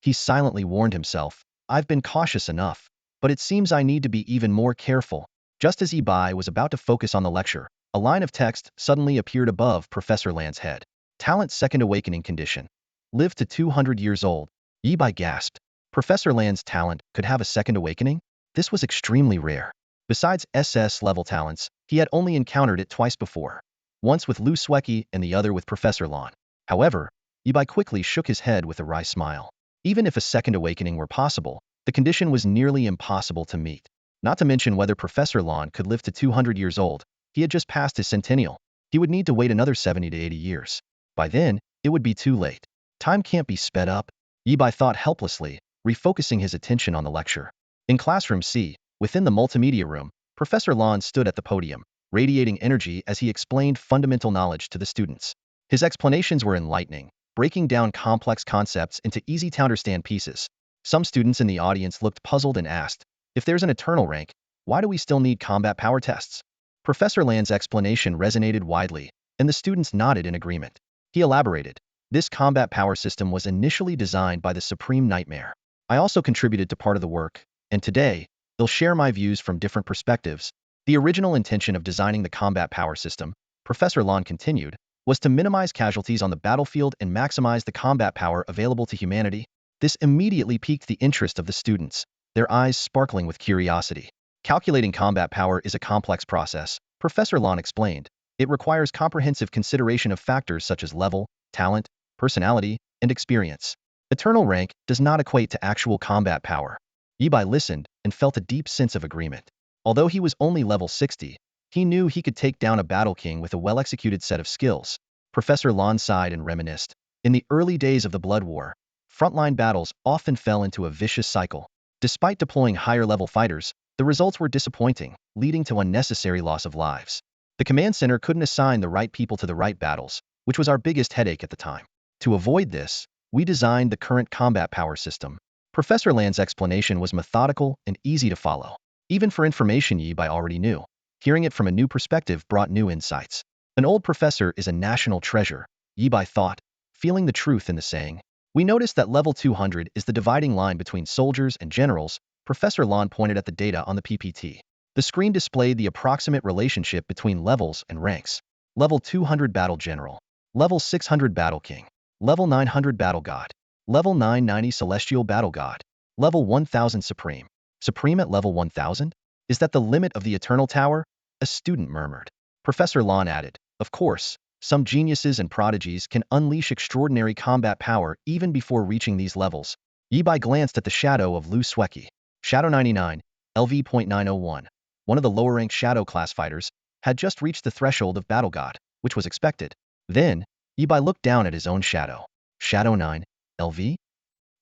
He silently warned himself, I've been cautious enough, but it seems I need to be even more careful. Just as Yi Bai was about to focus on the lecture, a line of text suddenly appeared above Professor Lan's head. Talent second awakening condition. Live to 200 years old. Yi Bai gasped. Professor Lan's talent could have a second awakening? This was extremely rare. Besides SS-level talents, he had only encountered it twice before, once with Lu Sweki and the other with Professor Lon. However, Yibai quickly shook his head with a wry smile. Even if a second awakening were possible, the condition was nearly impossible to meet. Not to mention whether Professor Lon could live to 200 years old. He had just passed his centennial. He would need to wait another 70 to 80 years. By then, it would be too late. Time can't be sped up, Yibai thought helplessly, refocusing his attention on the lecture. In classroom C, within the multimedia room, Professor Lon stood at the podium, radiating energy as he explained fundamental knowledge to the students. His explanations were enlightening, breaking down complex concepts into easy-to-understand pieces. Some students in the audience looked puzzled and asked, if there's an eternal rank, why do we still need combat power tests? Professor Lan's explanation resonated widely, and the students nodded in agreement. He elaborated, this combat power system was initially designed by the Supreme Nightmare. I also contributed to part of the work, and today, they'll share my views from different perspectives. The original intention of designing the combat power system, Professor Lon continued, was to minimize casualties on the battlefield and maximize the combat power available to humanity. This immediately piqued the interest of the students, their eyes sparkling with curiosity. Calculating combat power is a complex process, Professor Lon explained. It requires comprehensive consideration of factors such as level, talent, personality, and experience. Eternal rank does not equate to actual combat power. Yibai listened and felt a deep sense of agreement. Although he was only level 60, he knew he could take down a battle king with a well-executed set of skills. Professor Lon sighed and reminisced. In the early days of the Blood War, frontline battles often fell into a vicious cycle. Despite deploying higher-level fighters, the results were disappointing, leading to unnecessary loss of lives. The command center couldn't assign the right people to the right battles, which was our biggest headache at the time. To avoid this, we designed the current combat power system. Professor Lan's explanation was methodical and easy to follow. Even for information Yibai already knew, hearing it from a new perspective brought new insights. An old professor is a national treasure, Yibai thought, feeling the truth in the saying. We noticed that level 200 is the dividing line between soldiers and generals. Professor Lon pointed at the data on the PPT. The screen displayed the approximate relationship between levels and ranks. Level 200 Battle General. Level 600 Battle King. Level 900 Battle God. Level 990 Celestial Battle God. Level 1000 Supreme. Supreme at level 1000? Is that the limit of the Eternal Tower? A student murmured. Professor Lon added, of course, some geniuses and prodigies can unleash extraordinary combat power even before reaching these levels. Yibai glanced at the shadow of Lu Sweki. Shadow 99, LV.901. One of the lower-ranked Shadow class fighters, had just reached the threshold of Battle God, which was expected. Then, Yibai looked down at his own shadow. Shadow 9, LV?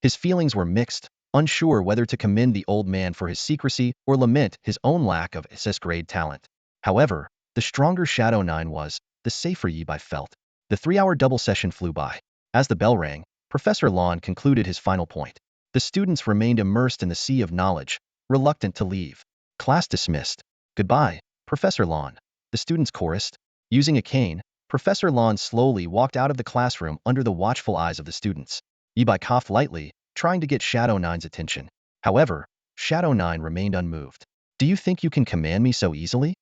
His feelings were mixed, unsure whether to commend the old man for his secrecy or lament his own lack of SS-grade talent. However, the stronger Shadow 9 was, the safer Yibai felt. The 3-hour double session flew by. As the bell rang, Professor Lon concluded his final point. The students remained immersed in the sea of knowledge, reluctant to leave. Class dismissed. Goodbye, Professor Lon. The students chorused. Using a cane, Professor Lon slowly walked out of the classroom under the watchful eyes of the students. Yibai coughed lightly, trying to get Shadow 9's attention. However, Shadow 9 remained unmoved. Do you think you can command me so easily?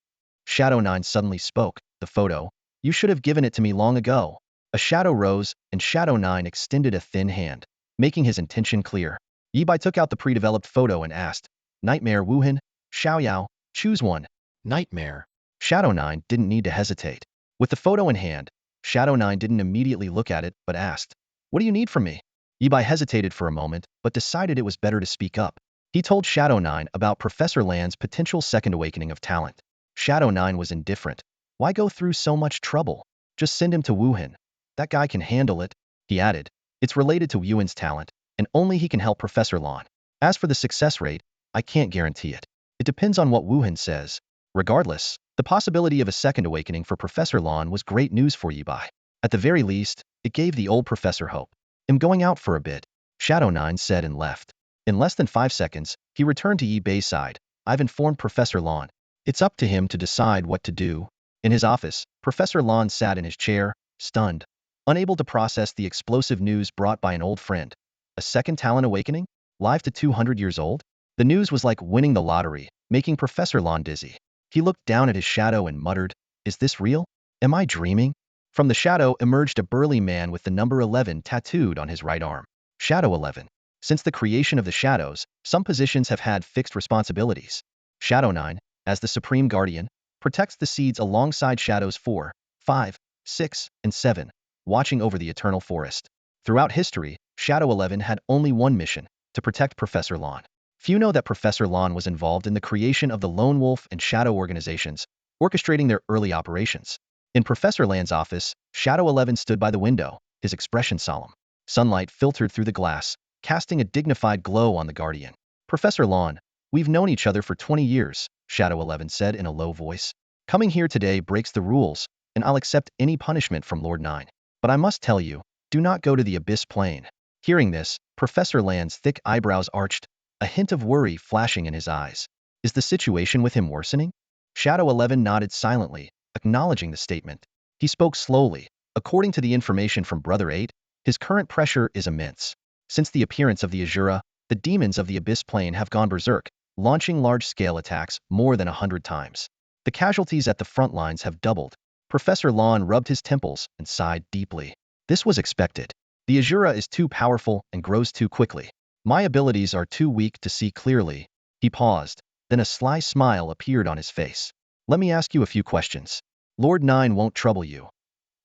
Shadow 9 suddenly spoke. The photo. You should have given it to me long ago. A shadow rose, and Shadow 9 extended a thin hand, making his intention clear. Yibai took out the pre-developed photo and asked, Nightmare Wuhan, Xiaoyao, choose one. Nightmare. Shadow 9 didn't need to hesitate. With the photo in hand, Shadow 9 didn't immediately look at it, but asked, what do you need from me? Yibai hesitated for a moment, but decided it was better to speak up. He told Shadow 9 about Professor Lan's potential second awakening of talent. Shadow 9 was indifferent. Why go through so much trouble? Just send him to Wuhan. That guy can handle it, he added. It's related to Yuan's talent, and only he can help Professor Lon. As for the success rate, I can't guarantee it. It depends on what Wuhan says. Regardless, the possibility of a second awakening for Professor Lon was great news for Yibai. At the very least, it gave the old professor hope. I'm going out for a bit, Shadow 9 said and left. In less than 5 seconds, he returned to Yibei's side. I've informed Professor Lon. It's up to him to decide what to do. In his office, Professor Lon sat in his chair, stunned, unable to process the explosive news brought by an old friend. A second talent awakening? Live to 200 years old? The news was like winning the lottery, making Professor Lon dizzy. He looked down at his shadow and muttered, is this real? Am I dreaming? From the shadow emerged a burly man with the number 11 tattooed on his right arm. Shadow 11. Since the creation of the shadows, some positions have had fixed responsibilities. Shadow 9, as the supreme guardian, protects the seeds alongside shadows 4, 5, 6, and 7, watching over the eternal forest. Throughout history, Shadow 11 had only one mission: to protect Professor Lawn. Few know that Professor Lawn was involved in the creation of the Lone Wolf and Shadow organizations, orchestrating their early operations. In Professor Land's office, Shadow 11 stood by the window, his expression solemn. Sunlight filtered through the glass, casting a dignified glow on the guardian. Professor Lawn, we've known each other for 20 years, Shadow 11 said in a low voice. Coming here today breaks the rules, and I'll accept any punishment from Lord 9. But I must tell you, do not go to the Abyss Plane. Hearing this, Professor Land's thick eyebrows arched, a hint of worry flashing in his eyes. Is the situation with him worsening? Shadow 11 nodded silently, acknowledging the statement. He spoke slowly. According to the information from Brother 8, his current pressure is immense. Since the appearance of the Azura, the demons of the Abyss Plane have gone berserk, launching large-scale attacks more than 100 times. The casualties at the front lines have doubled. Professor Lawn rubbed his temples and sighed deeply. This was expected. The Azura is too powerful and grows too quickly. My abilities are too weak to see clearly. He paused, then a sly smile appeared on his face. Let me ask you a few questions. Lord 9 won't trouble you.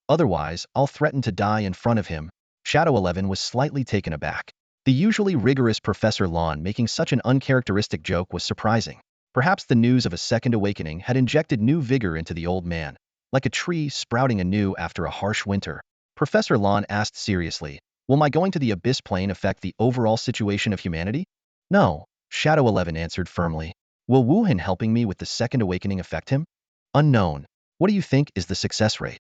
Otherwise, I'll threaten to die in front of him. Shadow 11 was slightly taken aback. The usually rigorous Professor Lawn making such an uncharacteristic joke was surprising. Perhaps the news of a second awakening had injected new vigor into the old man, like a tree sprouting anew after a harsh winter. Professor Lawn asked seriously, will my going to the Abyss Plane affect the overall situation of humanity? No, Shadow 11 answered firmly. Will Wuhan helping me with the second awakening affect him? Unknown. What do you think is the success rate?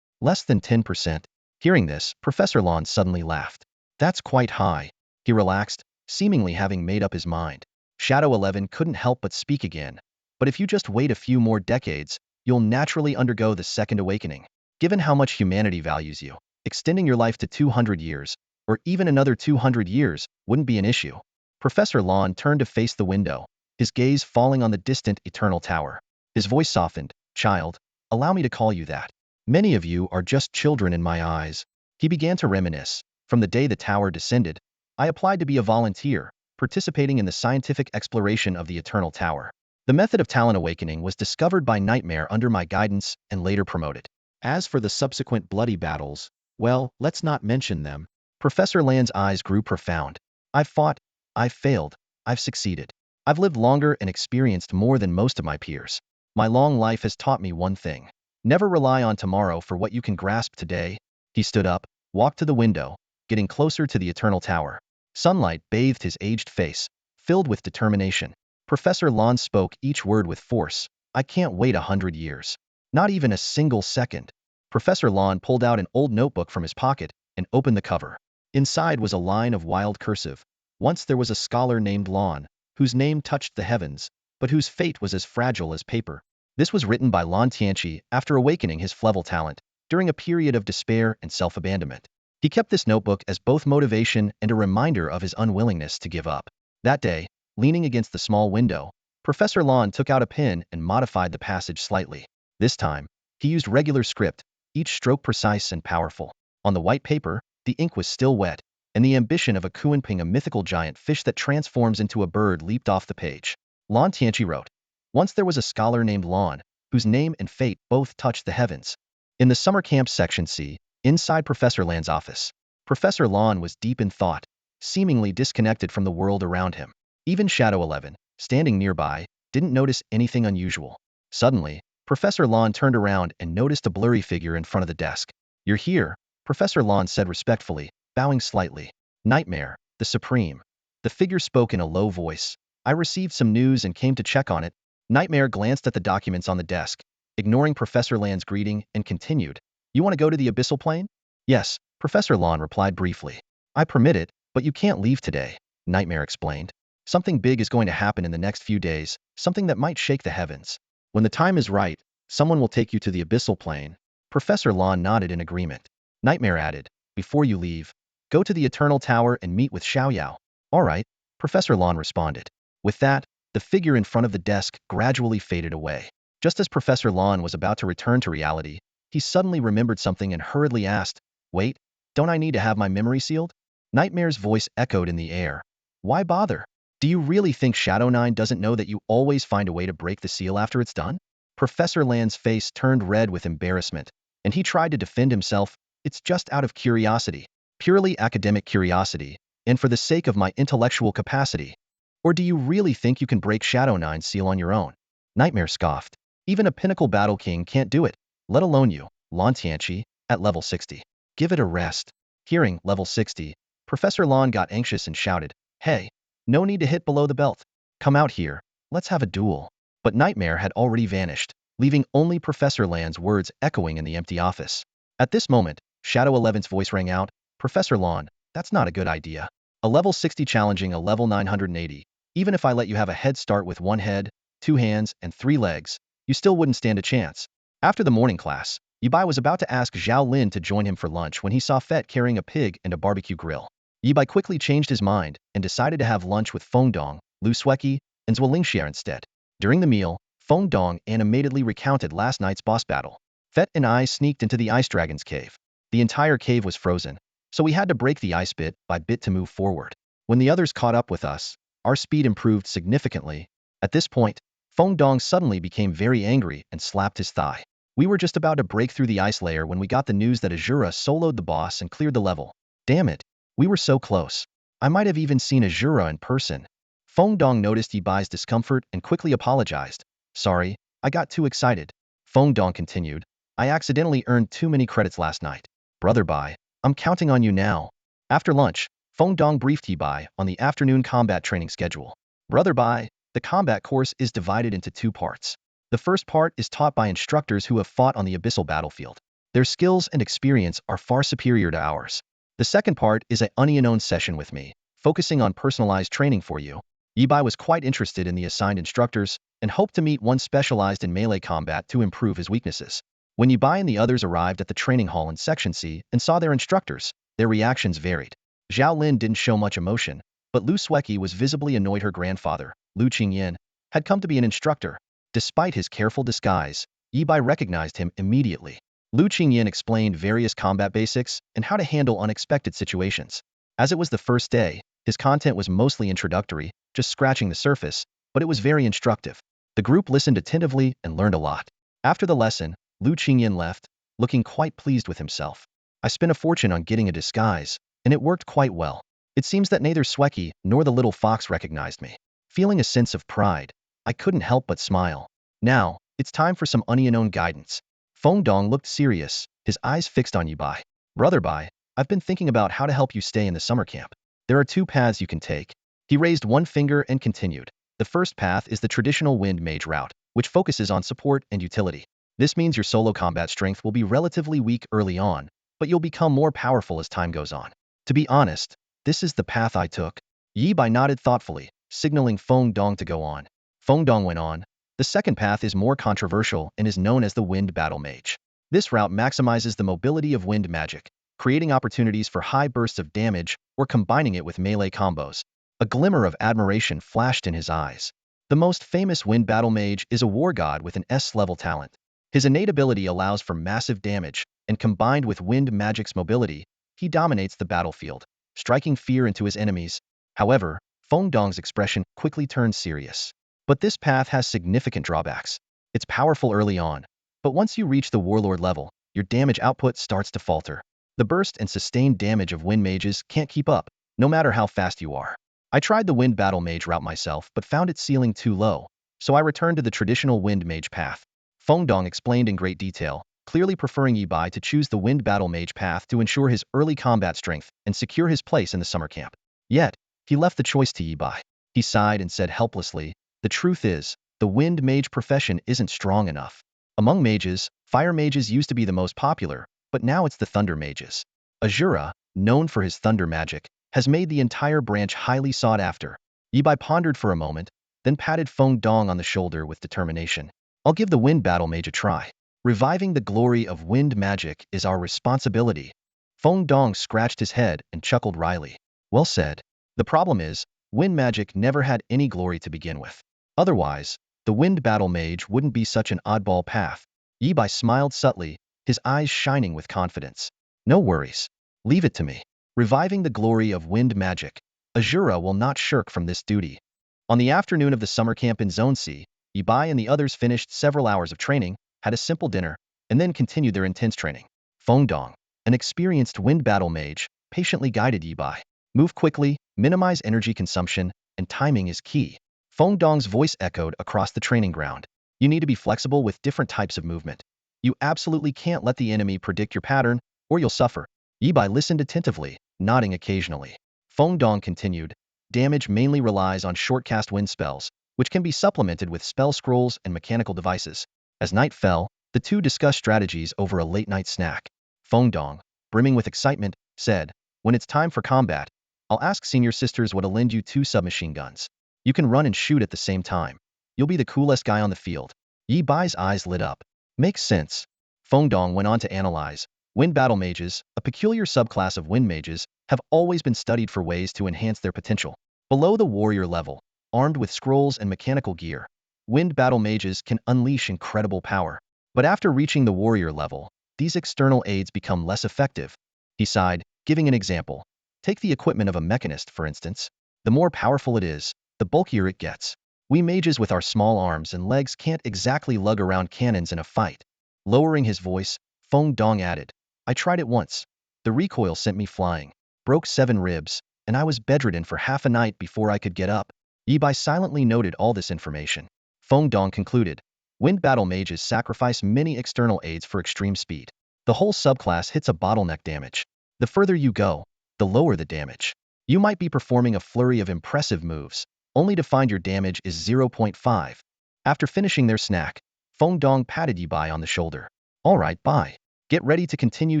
Less than 10%. Hearing this, Professor Lawn suddenly laughed. That's quite high. He relaxed, seemingly having made up his mind. Shadow 11 couldn't help but speak again. But if you just wait a few more decades, you'll naturally undergo the second awakening. Given how much humanity values you, extending your life to 200 years, or even another 200 years, wouldn't be an issue. Professor Lawn turned to face the window, his gaze falling on the distant eternal tower. His voice softened. Child, allow me to call you that. Many of you are just children in my eyes. He began to reminisce. From the day the tower descended, I applied to be a volunteer, participating in the scientific exploration of the eternal tower. The method of talent awakening was discovered by Nightmare under my guidance and later promoted. As for the subsequent bloody battles, well, let's not mention them. Professor Land's eyes grew profound. I've fought, I've failed, I've succeeded. I've lived longer and experienced more than most of my peers. My long life has taught me one thing. Never rely on tomorrow for what you can grasp today. He stood up, walked to the window, getting closer to the eternal tower. Sunlight bathed his aged face, filled with determination. Professor Lawn spoke each word with force. I can't wait 100 years. Not even a single second. Professor Lawn pulled out an old notebook from his pocket and opened the cover. Inside was a line of wild cursive. Once there was a scholar named Lawn, whose name touched the heavens, but whose fate was as fragile as paper. This was written by Lan Tianqi after awakening his Flevel talent, during a period of despair and self-abandonment. He kept this notebook as both motivation and a reminder of his unwillingness to give up. That day, leaning against the small window, Professor Lawn took out a pen and modified the passage slightly. This time, he used regular script, each stroke precise and powerful. On the white paper, the ink was still wet, and the ambition of a Kuanping, a mythical giant fish that transforms into a bird, leaped off the page. Lan Tianqi wrote, once there was a scholar named Lawn, whose name and fate both touched the heavens. In the summer camp section C, inside Professor Land's office, Professor Lawn was deep in thought, seemingly disconnected from the world around him. Even Shadow 11, standing nearby, didn't notice anything unusual. Suddenly, Professor Lawn turned around and noticed a blurry figure in front of the desk. You're here, Professor Lawn said respectfully, bowing slightly. Nightmare, the Supreme. The figure spoke in a low voice. I received some news and came to check on it. Nightmare glanced at the documents on the desk, ignoring Professor Land's greeting, and continued. You want to go to the Abyssal Plane? Yes, Professor Lawn replied briefly. I permit it, but you can't leave today, Nightmare explained. Something big is going to happen in the next few days, something that might shake the heavens. When the time is right, someone will take you to the Abyssal Plane. Professor Lawn nodded in agreement. Nightmare added, before you leave, go to the Eternal Tower and meet with Xiaoyao. All right, Professor Lawn responded. With that, the figure in front of the desk gradually faded away. Just as Professor Lawn was about to return to reality, he suddenly remembered something and hurriedly asked, wait, don't I need to have my memory sealed? Nightmare's voice echoed in the air. Why bother? Do you really think Shadow 9 doesn't know that you always find a way to break the seal after it's done? Professor Land's face turned red with embarrassment, and he tried to defend himself. It's just out of curiosity, purely academic curiosity, and for the sake of my intellectual capacity. Or do you really think you can break Shadow 9's seal on your own? Nightmare scoffed. Even a pinnacle battle king can't do it, let alone you, Lan Tianqi, at level 60. Give it a rest. Hearing level 60, Professor Lan got anxious and shouted, "Hey, no need to hit below the belt. Come out here, let's have a duel." But Nightmare had already vanished, leaving only Professor Lan's words echoing in the empty office. At this moment, Shadow 11's voice rang out, "Professor Lan, that's not a good idea. A level 60 challenging a level 980. Even if I let you have a head start with 1 head, 2 hands, and 3 legs, you still wouldn't stand a chance." After the morning class, Yibai was about to ask Zhao Lin to join him for lunch when he saw Fett carrying a pig and a barbecue grill. Yibai quickly changed his mind and decided to have lunch with Feng Dong, Lu Sueki, and Zhuolingxia instead. During the meal, Feng Dong animatedly recounted last night's boss battle. Fett and I sneaked into the Ice Dragon's cave. The entire cave was frozen, so we had to break the ice bit by bit to move forward. When the others caught up with us, our speed improved significantly. At this point, Feng Dong suddenly became very angry and slapped his thigh. We were just about to break through the ice layer when we got the news that Azura soloed the boss and cleared the level. Damn it, we were so close. I might have even seen Azura in person. Feng Dong noticed Yibai's discomfort and quickly apologized. "Sorry, I got too excited." Feng Dong continued, "I accidentally earned too many credits last night. Brother Bai, I'm counting on you now." After lunch, Feng Dong briefed Yibai on the afternoon combat training schedule. "Brother Bai, the combat course is divided into 2 parts. The first part is taught by instructors who have fought on the abyssal battlefield. Their skills and experience are far superior to ours. The second part is an unknown session with me, focusing on personalized training for you." Yibai was quite interested in the assigned instructors and hoped to meet one specialized in melee combat to improve his weaknesses. When Yibai and the others arrived at the training hall in Section C and saw their instructors, their reactions varied. Zhao Lin didn't show much emotion, but Lu Sueki was visibly annoyed. Her grandfather, Lu Qingyin, had come to be an instructor. Despite his careful disguise, Yibai recognized him immediately. Lu Qingyin explained various combat basics and how to handle unexpected situations. As it was the first day, his content was mostly introductory, just scratching the surface, but it was very instructive. The group listened attentively and learned a lot. After the lesson, Lu Qingyin left, looking quite pleased with himself. "I spent a fortune on getting a disguise, and it worked quite well. It seems that neither Sueki nor the little fox recognized me." Feeling a sense of pride, I couldn't help but smile. "Now, it's time for some unknown guidance." Feng Dong looked serious, his eyes fixed on Yibai. "Brother Bai, I've been thinking about how to help you stay in the summer camp. There are 2 paths you can take." He raised one finger and continued. "The first path is the traditional wind mage route, which focuses on support and utility. This means your solo combat strength will be relatively weak early on, but you'll become more powerful as time goes on. To be honest, this is the path I took." Yibai nodded thoughtfully, signaling Feng Dong to go on. Feng Dong went on. "The second path is more controversial and is known as the Wind Battle Mage. This route maximizes the mobility of wind magic, creating opportunities for high bursts of damage or combining it with melee combos." A glimmer of admiration flashed in his eyes. The most famous Wind Battle Mage is a war god with an S-level talent. His innate ability allows for massive damage, and combined with wind magic's mobility, he dominates the battlefield, striking fear into his enemies. However, Feng Dong's expression quickly turned serious. "But this path has significant drawbacks. It's powerful early on, but once you reach the warlord level, your damage output starts to falter. The burst and sustained damage of wind mages can't keep up, no matter how fast you are. I tried the Wind Battle Mage route myself but found its ceiling too low, so I returned to the traditional Wind Mage path." Feng Dong explained in great detail, clearly preferring Yibai to choose the Wind Battle Mage path to ensure his early combat strength and secure his place in the summer camp. Yet, he left the choice to Yibai. He sighed and said helplessly, "The truth is, the Wind Mage profession isn't strong enough. Among mages, Fire Mages used to be the most popular, but now it's the Thunder Mages. Azura, known for his thunder magic, has made the entire branch highly sought after." Yibai pondered for a moment, then patted Feng Dong on the shoulder with determination. "I'll give the Wind Battle Mage a try. Reviving the glory of wind magic is our responsibility." Feng Dong scratched his head and chuckled wryly. "Well said. The problem is, wind magic never had any glory to begin with. Otherwise, the Wind Battle Mage wouldn't be such an oddball path." Yibai smiled subtly, his eyes shining with confidence. "No worries. Leave it to me. Reviving the glory of wind magic. Azura will not shirk from this duty." On the afternoon of the summer camp in Zone C, Yibai and the others finished several hours of training, had a simple dinner, and then continued their intense training. Feng Dong, an experienced wind battle mage, patiently guided Yibai. Move quickly, minimize energy consumption, and timing is key. Feng Dong's voice echoed across the training ground. You need to be flexible with different types of movement. You absolutely can't let the enemy predict your pattern, or you'll suffer. Yibai listened attentively, nodding occasionally. Feng Dong continued, damage mainly relies on short-cast wind spells, which can be supplemented with spell scrolls and mechanical devices. As night fell, the two discussed strategies over a late-night snack. Feng Dong, brimming with excitement, said, when it's time for combat, I'll ask senior sisters what'll lend you 2 submachine guns. You can run and shoot at the same time. You'll be the coolest guy on the field. Yi Bai's eyes lit up. Makes sense. Feng Dong went on to analyze. Wind battle mages, a peculiar subclass of wind mages, have always been studied for ways to enhance their potential. Below the warrior level, armed with scrolls and mechanical gear, wind battle mages can unleash incredible power. But after reaching the warrior level, these external aids become less effective. He sighed, giving an example. Take the equipment of a mechanist, for instance. The more powerful it is, the bulkier it gets. We mages with our small arms and legs can't exactly lug around cannons in a fight. Lowering his voice, Feng Dong added, I tried it once. The recoil sent me flying, broke 7 ribs, and I was bedridden for half a night before I could get up. Yi Bai silently noted all this information. Feng Dong concluded, wind battle mages sacrifice many external aids for extreme speed. The whole subclass hits a bottleneck damage. The further you go, the lower the damage. You might be performing a flurry of impressive moves, only to find your damage is 0.5. After finishing their snack, Feng Dong patted Yibai on the shoulder. All right, bye. Get ready to continue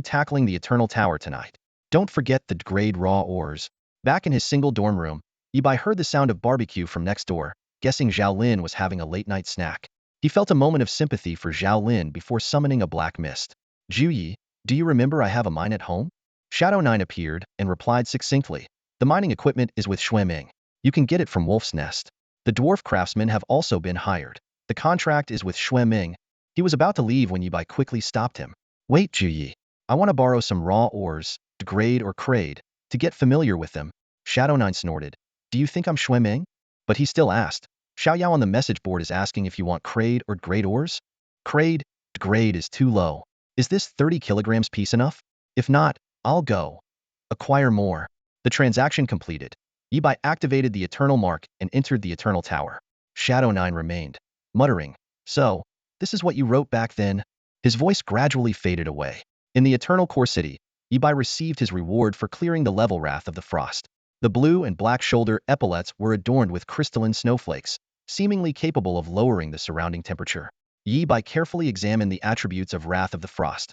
tackling the Eternal Tower tonight. Don't forget the grade raw ores. Back in his single dorm room, Yibai heard the sound of barbecue from next door, guessing Zhao Lin was having a late-night snack. He felt a moment of sympathy for Zhao Lin before summoning a black mist. Juyi, do you remember I have a mine at home? Shadow 9 appeared and replied succinctly. The mining equipment is with Xueming. You can get it from Wolf's Nest. The dwarf craftsmen have also been hired. The contract is with Xueming. He was about to leave when Yibai quickly stopped him. Wait, Juyi. I want to borrow some raw ores, degrade or crade, to get familiar with them. Shadow 9 snorted. Do you think I'm Xueming? But he still asked. Xiao Yao on the message board is asking if you want crade or grade ores? Crade, degrade is too low. Is this 30 kilograms piece enough? If not, I'll go. Acquire more. The transaction completed. Yibai activated the Eternal Mark and entered the Eternal Tower. Shadow 9 remained, muttering, so, this is what you wrote back then? His voice gradually faded away. In the Eternal Core City, Yibai received his reward for clearing the level Wrath of the Frost. The blue and black shoulder epaulets were adorned with crystalline snowflakes, seemingly capable of lowering the surrounding temperature. Yibai carefully examined the attributes of Wrath of the Frost.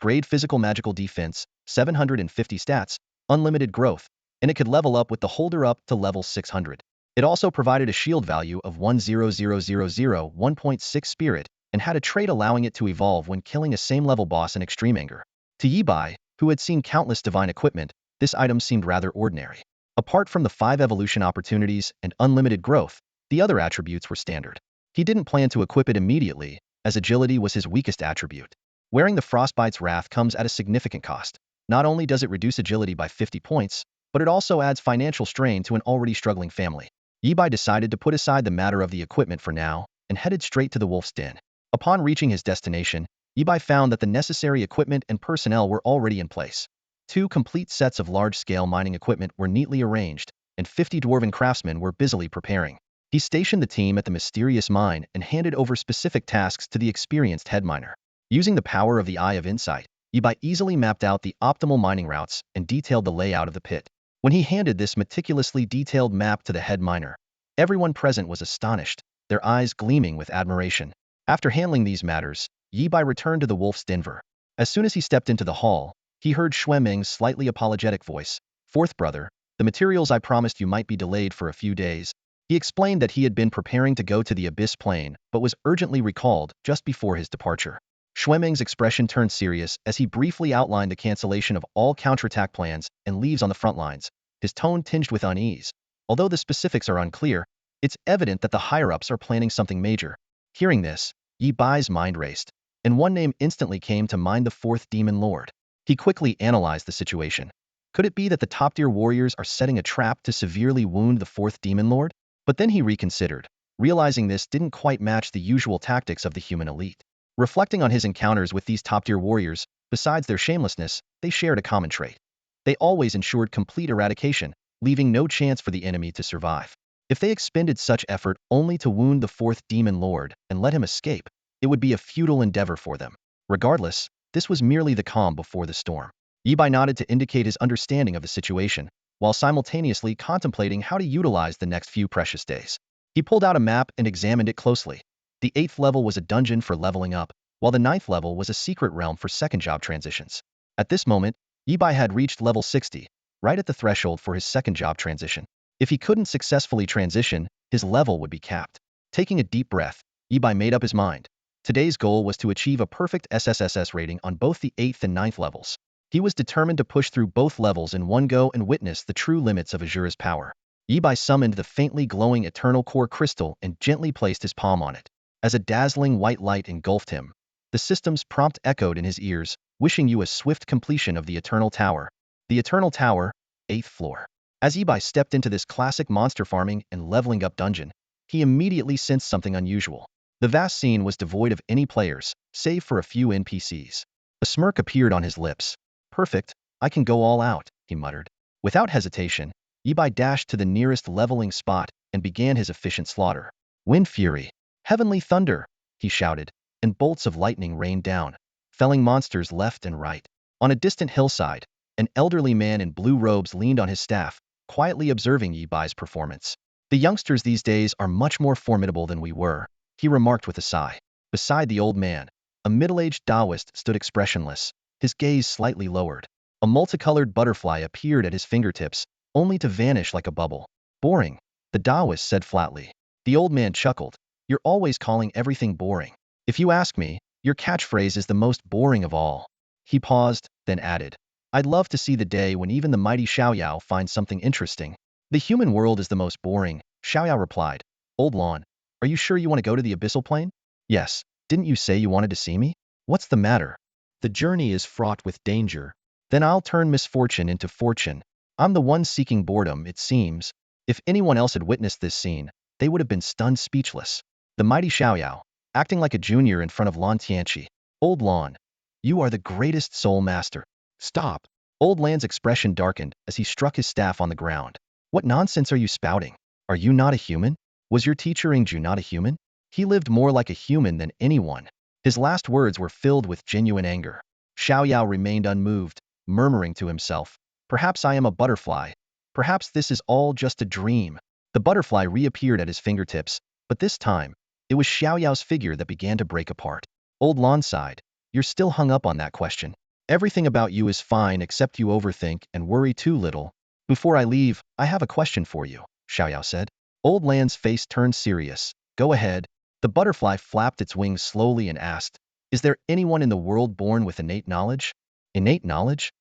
Grade physical magical defense, 750 stats, unlimited growth, and it could level up with the holder up to level 600. It also provided a shield value of 10000 spirit, and had a trait allowing it to evolve when killing a same-level boss in extreme anger. To Yibai, who had seen countless divine equipment, this item seemed rather ordinary. Apart from the 5 evolution opportunities and unlimited growth, the other attributes were standard. He didn't plan to equip it immediately, as agility was his weakest attribute. Wearing the Frostbite's Wrath comes at a significant cost. Not only does it reduce agility by 50 points, but it also adds financial strain to an already struggling family. Yibai decided to put aside the matter of the equipment for now, and headed straight to the Wolf's Den. Upon reaching his destination, Yibai found that the necessary equipment and personnel were already in place. 2 complete sets of large-scale mining equipment were neatly arranged, and 50 dwarven craftsmen were busily preparing. He stationed the team at the mysterious mine and handed over specific tasks to the experienced head miner. Using the power of the Eye of Insight, Yibai easily mapped out the optimal mining routes and detailed the layout of the pit. When he handed this meticulously detailed map to the head miner, everyone present was astonished, their eyes gleaming with admiration. After handling these matters, Yibai returned to the Wolf's Denver. As soon as he stepped into the hall, he heard Xueming's slightly apologetic voice. Fourth brother, the materials I promised you might be delayed for a few days. He explained that he had been preparing to go to the Abyss Plane, but was urgently recalled just before his departure. Xueming's expression turned serious as he briefly outlined the cancellation of all counterattack plans and leaves on the front lines, his tone tinged with unease. Although the specifics are unclear, it's evident that the higher-ups are planning something major. Hearing this, Yi Bai's mind raced, and one name instantly came to mind: the 4th Demon Lord. He quickly analyzed the situation. Could it be that the top-tier warriors are setting a trap to severely wound the 4th Demon Lord? But then he reconsidered, realizing this didn't quite match the usual tactics of the human elite. Reflecting on his encounters with these top-tier warriors, besides their shamelessness, they shared a common trait. They always ensured complete eradication, leaving no chance for the enemy to survive. If they expended such effort only to wound the fourth demon lord and let him escape, it would be a futile endeavor for them. Regardless, this was merely the calm before the storm. Yibai nodded to indicate his understanding of the situation, while simultaneously contemplating how to utilize the next few precious days. He pulled out a map and examined it closely. The 8th level was a dungeon for leveling up, while the 9th level was a secret realm for second job transitions. At this moment, Yibai had reached level 60, right at the threshold for his second job transition. If he couldn't successfully transition, his level would be capped. Taking a deep breath, Yibai made up his mind. Today's goal was to achieve a perfect SSS rating on both the 8th and 9th levels. He was determined to push through both levels in one go and witness the true limits of Azura's power. Yibai summoned the faintly glowing eternal core crystal and gently placed his palm on it. As a dazzling white light engulfed him, the system's prompt echoed in his ears, wishing you a swift completion of the Eternal Tower. The Eternal Tower, 8th floor. As Yibai stepped into this classic monster farming and leveling up dungeon, he immediately sensed something unusual. The vast scene was devoid of any players, save for a few NPCs. A smirk appeared on his lips. Perfect, I can go all out, he muttered. Without hesitation, Yibai dashed to the nearest leveling spot and began his efficient slaughter. Wind fury, heavenly thunder, he shouted, and bolts of lightning rained down, felling monsters left and right. On a distant hillside, an elderly man in blue robes leaned on his staff, quietly observing Yibai's performance. The youngsters these days are much more formidable than we were, he remarked with a sigh. Beside the old man, a middle-aged Taoist stood expressionless, his gaze slightly lowered. A multicolored butterfly appeared at his fingertips, only to vanish like a bubble. Boring, the Taoist said flatly. The old man chuckled. You're always calling everything boring. If you ask me, your catchphrase is the most boring of all. He paused, then added, I'd love to see the day when even the mighty Xiaoyao finds something interesting. The human world is the most boring, Xiaoyao replied. Old Lon, are you sure you want to go to the abyssal plane? Yes, didn't you say you wanted to see me? What's the matter? The journey is fraught with danger. Then I'll turn misfortune into fortune. I'm the one seeking boredom, it seems. If anyone else had witnessed this scene, they would have been stunned speechless. The mighty Xiaoyao, acting like a junior in front of Lan Tianqi. Old Lan, you are the greatest soul master. Stop. Old Lan's expression darkened as he struck his staff on the ground. What nonsense are you spouting? Are you not a human? Was your teacher Ingju not a human? He lived more like a human than anyone. His last words were filled with genuine anger. Xiaoyao remained unmoved, murmuring to himself, perhaps I am a butterfly. Perhaps this is all just a dream. The butterfly reappeared at his fingertips, but this time, it was Xiaoyao's figure that began to break apart. Old Lan sighed. You're still hung up on that question. Everything about you is fine except you overthink and worry too little. Before I leave, I have a question for you, Xiaoyao said. Old Lan's face turned serious. Go ahead. The butterfly flapped its wings slowly and asked, is there anyone in the world born with innate knowledge? Innate knowledge?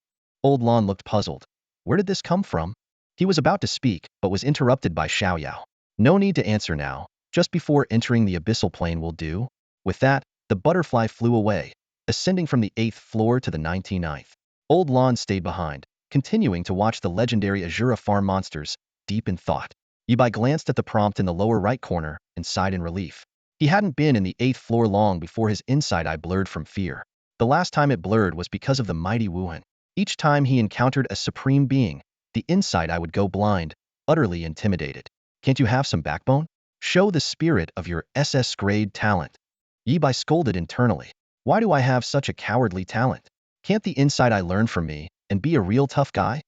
Old Lan looked puzzled. Where did this come from? He was about to speak, but was interrupted by Xiaoyao. No need to answer now. Just before entering the abyssal plane will do. With that, the butterfly flew away, ascending from the 8th floor to the 99th. Old Lan stayed behind, continuing to watch the legendary Azura farm monsters, deep in thought. Yibai glanced at the prompt in the lower right corner and sighed in relief. He hadn't been in the 8th floor long before his inside eye blurred from fear. The last time it blurred was because of the mighty Wuhan. Each time he encountered a supreme being, the inside eye would go blind, utterly intimidated. Can't you have some backbone? Show the spirit of your SS grade talent. Yibai scolded internally. Why do I have such a cowardly talent? Can't the inside eye learn from me and be a real tough guy?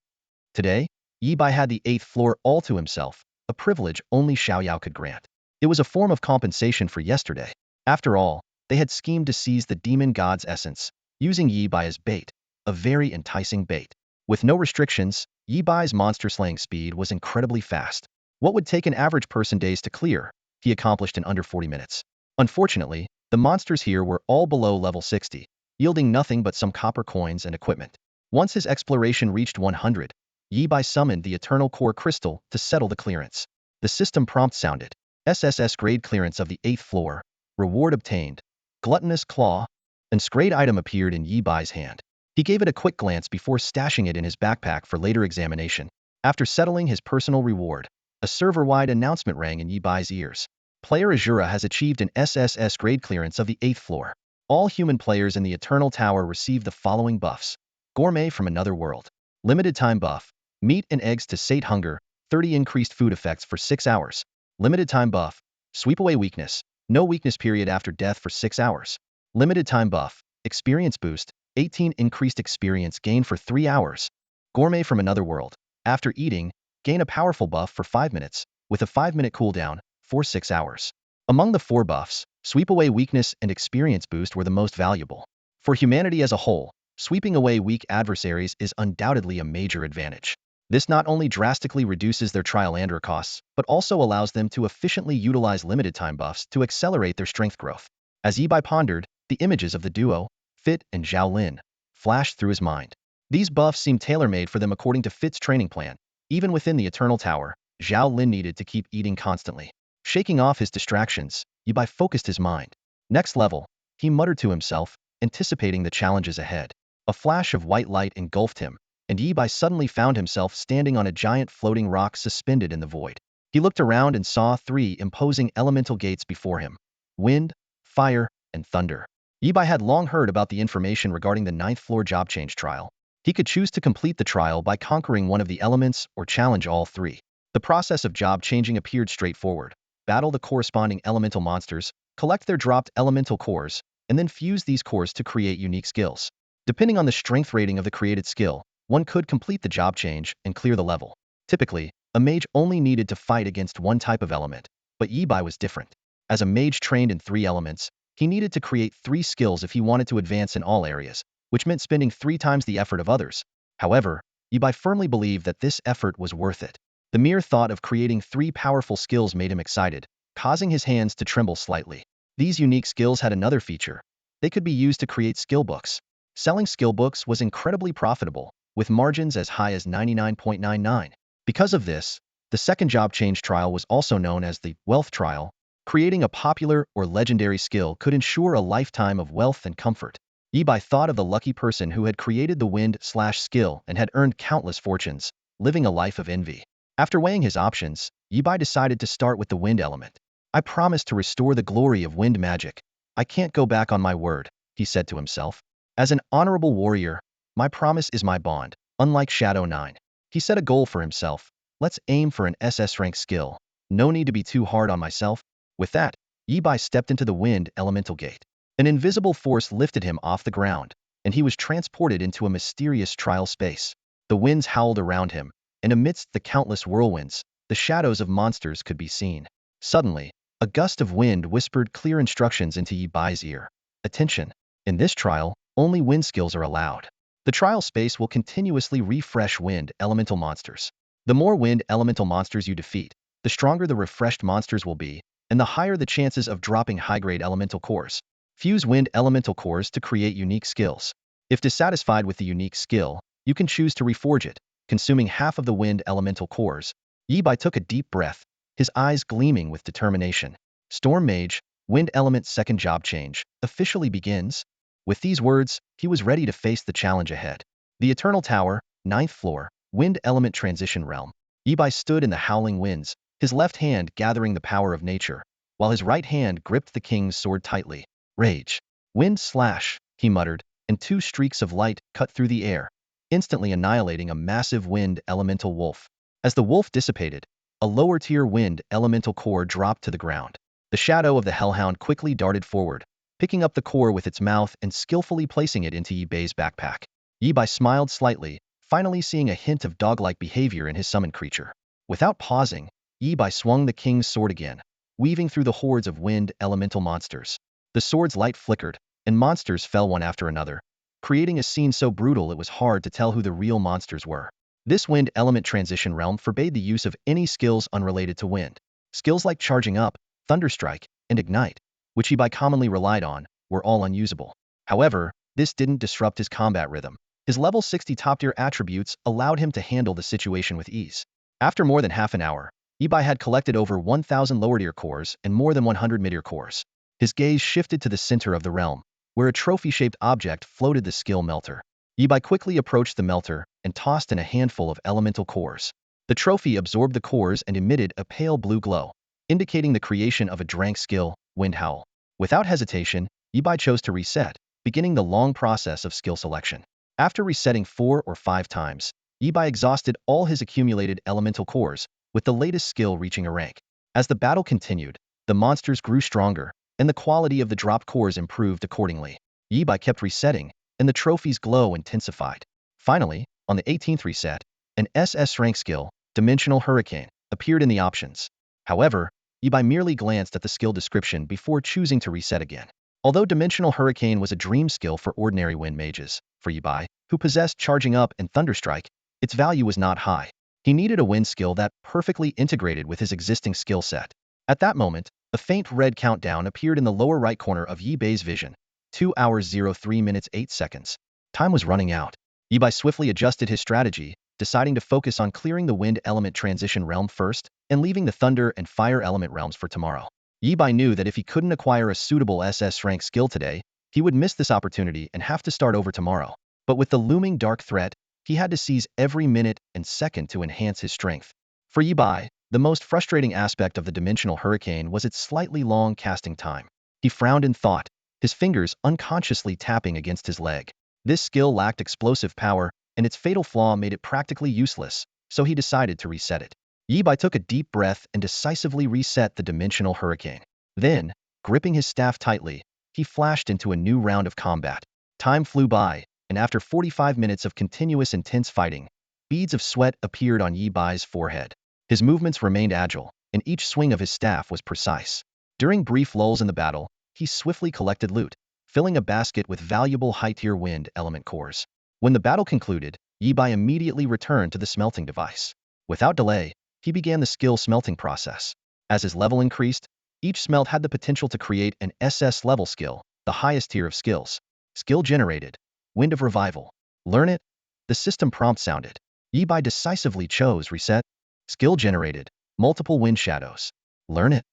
Today, Yibai had the 8th floor all to himself, a privilege only Xiaoyao could grant. It was a form of compensation for yesterday. After all, they had schemed to seize the demon god's essence, using Yibai as bait, a very enticing bait. With no restrictions, Yibai's monster-slaying speed was incredibly fast. What would take an average person days to clear, he accomplished in under 40 minutes. Unfortunately, the monsters here were all below level 60, yielding nothing but some copper coins and equipment. Once his exploration reached 100, Yibai summoned the Eternal Core Crystal to settle the clearance. The system prompt sounded. SSS grade clearance of the 8th floor. Reward obtained. Gluttonous Claw. An grade item appeared in Yibai's hand. He gave it a quick glance before stashing it in his backpack for later examination. After settling his personal reward, A server-wide announcement rang in Yibai's ears. Player Azura has achieved an SSS grade clearance of the 8th floor. All human players in the Eternal Tower receive the following buffs. Gourmet from Another World. Limited time buff. Meat and eggs to sate hunger, 30 increased food effects for 6 hours. Limited time buff. Sweep away weakness. No weakness period after death for 6 hours. Limited time buff. Experience boost. 18 increased experience gain for 3 hours. Gourmet from Another World. After eating, gain a powerful buff for 5 minutes, with a 5-minute cooldown, for 6 hours. Among the 4 buffs, sweep away weakness and experience boost were the most valuable. For humanity as a whole, sweeping away weak adversaries is undoubtedly a major advantage. This not only drastically reduces their trial and error costs, but also allows them to efficiently utilize limited time buffs to accelerate their strength growth. As Yibai pondered, the images of the duo, Fit and Zhao Lin, flashed through his mind. These buffs seemed tailor-made for them according to Fit's training plan. Even within the Eternal Tower, Zhao Lin needed to keep eating constantly. Shaking off his distractions, Yibai focused his mind. Next level, he muttered to himself, anticipating the challenges ahead. A flash of white light engulfed him, and Yibai suddenly found himself standing on a giant floating rock suspended in the void. He looked around and saw 3 imposing elemental gates before him: wind, fire, and thunder. Yibai had long heard about the information regarding the 9th floor job change trial. He could choose to complete the trial by conquering one of the elements or challenge all 3. The process of job changing appeared straightforward. Battle the corresponding elemental monsters, collect their dropped elemental cores, and then fuse these cores to create unique skills. Depending on the strength rating of the created skill, one could complete the job change and clear the level. Typically, a mage only needed to fight against one type of element, but Yibai was different. As a mage trained in 3 elements, he needed to create 3 skills if he wanted to advance in all areas, which meant spending 3 times the effort of others. However, Yibai firmly believed that this effort was worth it. The mere thought of creating 3 powerful skills made him excited, causing his hands to tremble slightly. These unique skills had another feature. They could be used to create skill books. Selling skill books was incredibly profitable, with margins as high as 99.99. Because of this, the second job change trial was also known as the wealth trial. Creating a popular or legendary skill could ensure a lifetime of wealth and comfort. Yibai thought of the lucky person who had created the wind/skill and had earned countless fortunes, living a life of envy. After weighing his options, Yibai decided to start with the wind element. I promise to restore the glory of wind magic. I can't go back on my word, he said to himself. As an honorable warrior, my promise is my bond, unlike Shadow 9. He set a goal for himself. Let's aim for an SS rank skill. No need to be too hard on myself. With that, Yibai stepped into the wind elemental gate. An invisible force lifted him off the ground, and he was transported into a mysterious trial space. The winds howled around him, and amidst the countless whirlwinds, the shadows of monsters could be seen. Suddenly, a gust of wind whispered clear instructions into Yibai's ear. Attention! In this trial, only wind skills are allowed. The trial space will continuously refresh wind elemental monsters. The more wind elemental monsters you defeat, the stronger the refreshed monsters will be, and the higher the chances of dropping high-grade elemental cores. Fuse wind elemental cores to create unique skills. If dissatisfied with the unique skill, you can choose to reforge it, consuming half of the wind elemental cores. Yibai took a deep breath, his eyes gleaming with determination. Storm Mage, wind element second job change, officially begins. With these words, he was ready to face the challenge ahead. The Eternal Tower, 9th floor, wind element transition realm. Yibai stood in the howling winds, his left hand gathering the power of nature, while his right hand gripped the king's sword tightly. Rage. Wind slash, he muttered, and 2 streaks of light cut through the air, instantly annihilating a massive wind elemental wolf. As the wolf dissipated, a lower-tier wind elemental core dropped to the ground. The shadow of the hellhound quickly darted forward, picking up the core with its mouth and skillfully placing it into Yibai's backpack. Yibai smiled slightly, finally seeing a hint of dog-like behavior in his summoned creature. Without pausing, Yibai swung the king's sword again, weaving through the hordes of wind elemental monsters. The sword's light flickered, and monsters fell one after another, creating a scene so brutal it was hard to tell who the real monsters were. This wind element transition realm forbade the use of any skills unrelated to wind. Skills like Charging Up, Thunderstrike, and Ignite, which Yibai commonly relied on, were all unusable. However, this didn't disrupt his combat rhythm. His level 60 top-tier attributes allowed him to handle the situation with ease. After more than half an hour, Yibai had collected over 1,000 lower-tier cores and more than 100 mid-tier cores. His gaze shifted to the center of the realm, where a trophy-shaped object floated the skill melter. Yibai quickly approached the melter and tossed in a handful of elemental cores. The trophy absorbed the cores and emitted a pale blue glow, indicating the creation of a drank skill, Wind Howl. Without hesitation, Yibai chose to reset, beginning the long process of skill selection. After resetting 4 or 5 times, Yibai exhausted all his accumulated elemental cores, with the latest skill reaching a rank. As the battle continued, the monsters grew stronger, and the quality of the dropped cores improved accordingly. Yibai kept resetting, and the trophy's glow intensified. Finally, on the 18th reset, an SS rank skill, Dimensional Hurricane, appeared in the options. However, Yibai merely glanced at the skill description before choosing to reset again. Although Dimensional Hurricane was a dream skill for ordinary wind mages, for Yibai, who possessed Charging Up and Thunderstrike, its value was not high. He needed a wind skill that perfectly integrated with his existing skill set. At that moment, a faint red countdown appeared in the lower right corner of Yibai's vision. 2 hours 03 minutes 8 seconds. Time was running out. Yibai swiftly adjusted his strategy, deciding to focus on clearing the wind element transition realm first and leaving the thunder and fire element realms for tomorrow. Yibai knew that if he couldn't acquire a suitable SS rank skill today, he would miss this opportunity and have to start over tomorrow. But with the looming dark threat, he had to seize every minute and second to enhance his strength. For Yibai, the most frustrating aspect of the Dimensional Hurricane was its slightly long casting time. He frowned in thought, his fingers unconsciously tapping against his leg. This skill lacked explosive power, and its fatal flaw made it practically useless, so he decided to reset it. Yibai took a deep breath and decisively reset the Dimensional Hurricane. Then, gripping his staff tightly, he flashed into a new round of combat. Time flew by, and after 45 minutes of continuous intense fighting, beads of sweat appeared on Yibai's forehead. His movements remained agile, and each swing of his staff was precise. During brief lulls in the battle, he swiftly collected loot, filling a basket with valuable high-tier wind element cores. When the battle concluded, Yibai immediately returned to the smelting device. Without delay, he began the skill smelting process. As his level increased, each smelt had the potential to create an SS level skill, the highest tier of skills. Skill generated. Wind of Revival. Learn it? The system prompt sounded. Yibai decisively chose Reset. Skill generated. Multiple Wind Shadows. Learn it?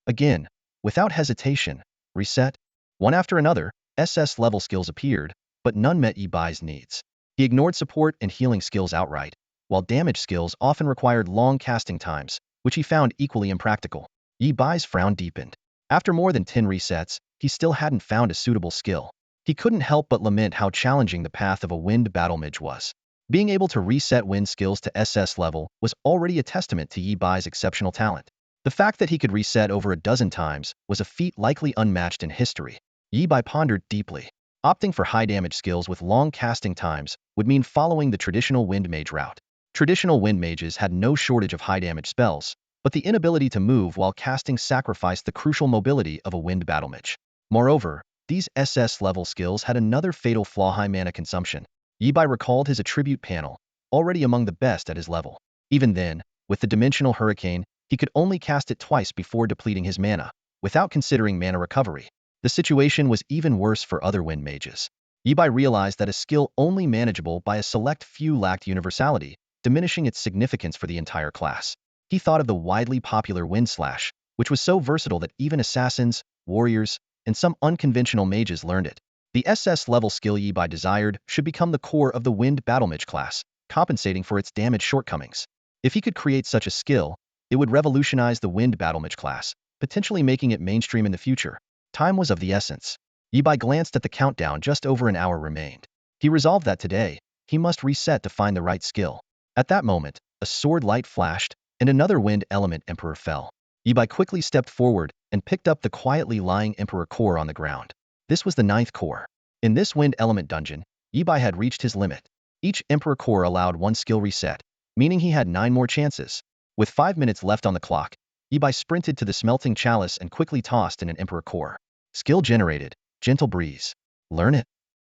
Again, without hesitation, Reset. One after another, SS level skills appeared, but none met Yibai's needs. He ignored support and healing skills outright, while damage skills often required long casting times, which he found equally impractical. Yibai's frown deepened. After more than 10 resets, he still hadn't found a suitable skill. He couldn't help but lament how challenging the path of a wind battle mage was. Being able to reset wind skills to SS level was already a testament to Yibai's exceptional talent. The fact that he could reset over a dozen times was a feat likely unmatched in history. Yibai pondered deeply. Opting for high damage skills with long casting times would mean following the traditional wind mage route. Traditional wind mages had no shortage of high damage spells, but the inability to move while casting sacrificed the crucial mobility of a wind battle mage. Moreover, these SS level skills had another fatal flaw: high mana consumption. Yibai recalled his attribute panel, already among the best at his level. Even then, with the Dimensional Hurricane, he could only cast it twice before depleting his mana, without considering mana recovery. The situation was even worse for other wind mages. Yibai realized that a skill only manageable by a select few lacked universality, diminishing its significance for the entire class. He thought of the widely popular Wind Slash, which was so versatile that even assassins, warriors, and some unconventional mages learned it. The SS level skill Yibai desired should become the core of the Wind Battlemage class, compensating for its damage shortcomings. If he could create such a skill, it would revolutionize the Wind Battlemage class, potentially making it mainstream in the future. Time was of the essence. Yibai glanced at the countdown. Just over an hour remained. He resolved that today, he must reset to find the right skill. At that moment, a sword light flashed, and another wind element emperor fell. Yibai quickly stepped forward and picked up the quietly lying emperor core on the ground. This was the 9th core. In this wind element dungeon, Yibai had reached his limit. Each emperor core allowed one skill reset, meaning he had 9 more chances. With 5 minutes left on the clock, Yibai sprinted to the smelting chalice and quickly tossed in an emperor core. Skill generated. Gentle Breeze. Learn it?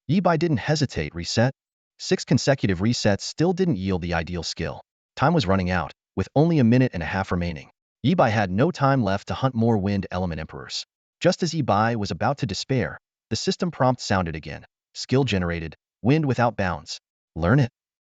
Yibai didn't hesitate. Reset. 6 consecutive resets still didn't yield the ideal skill. Time was running out, with only a minute and a half remaining. Yibai had no time left to hunt more wind element emperors. Just as Yibai was about to despair, the system prompt sounded again. Skill generated. Wind Without Bounds. Learn it?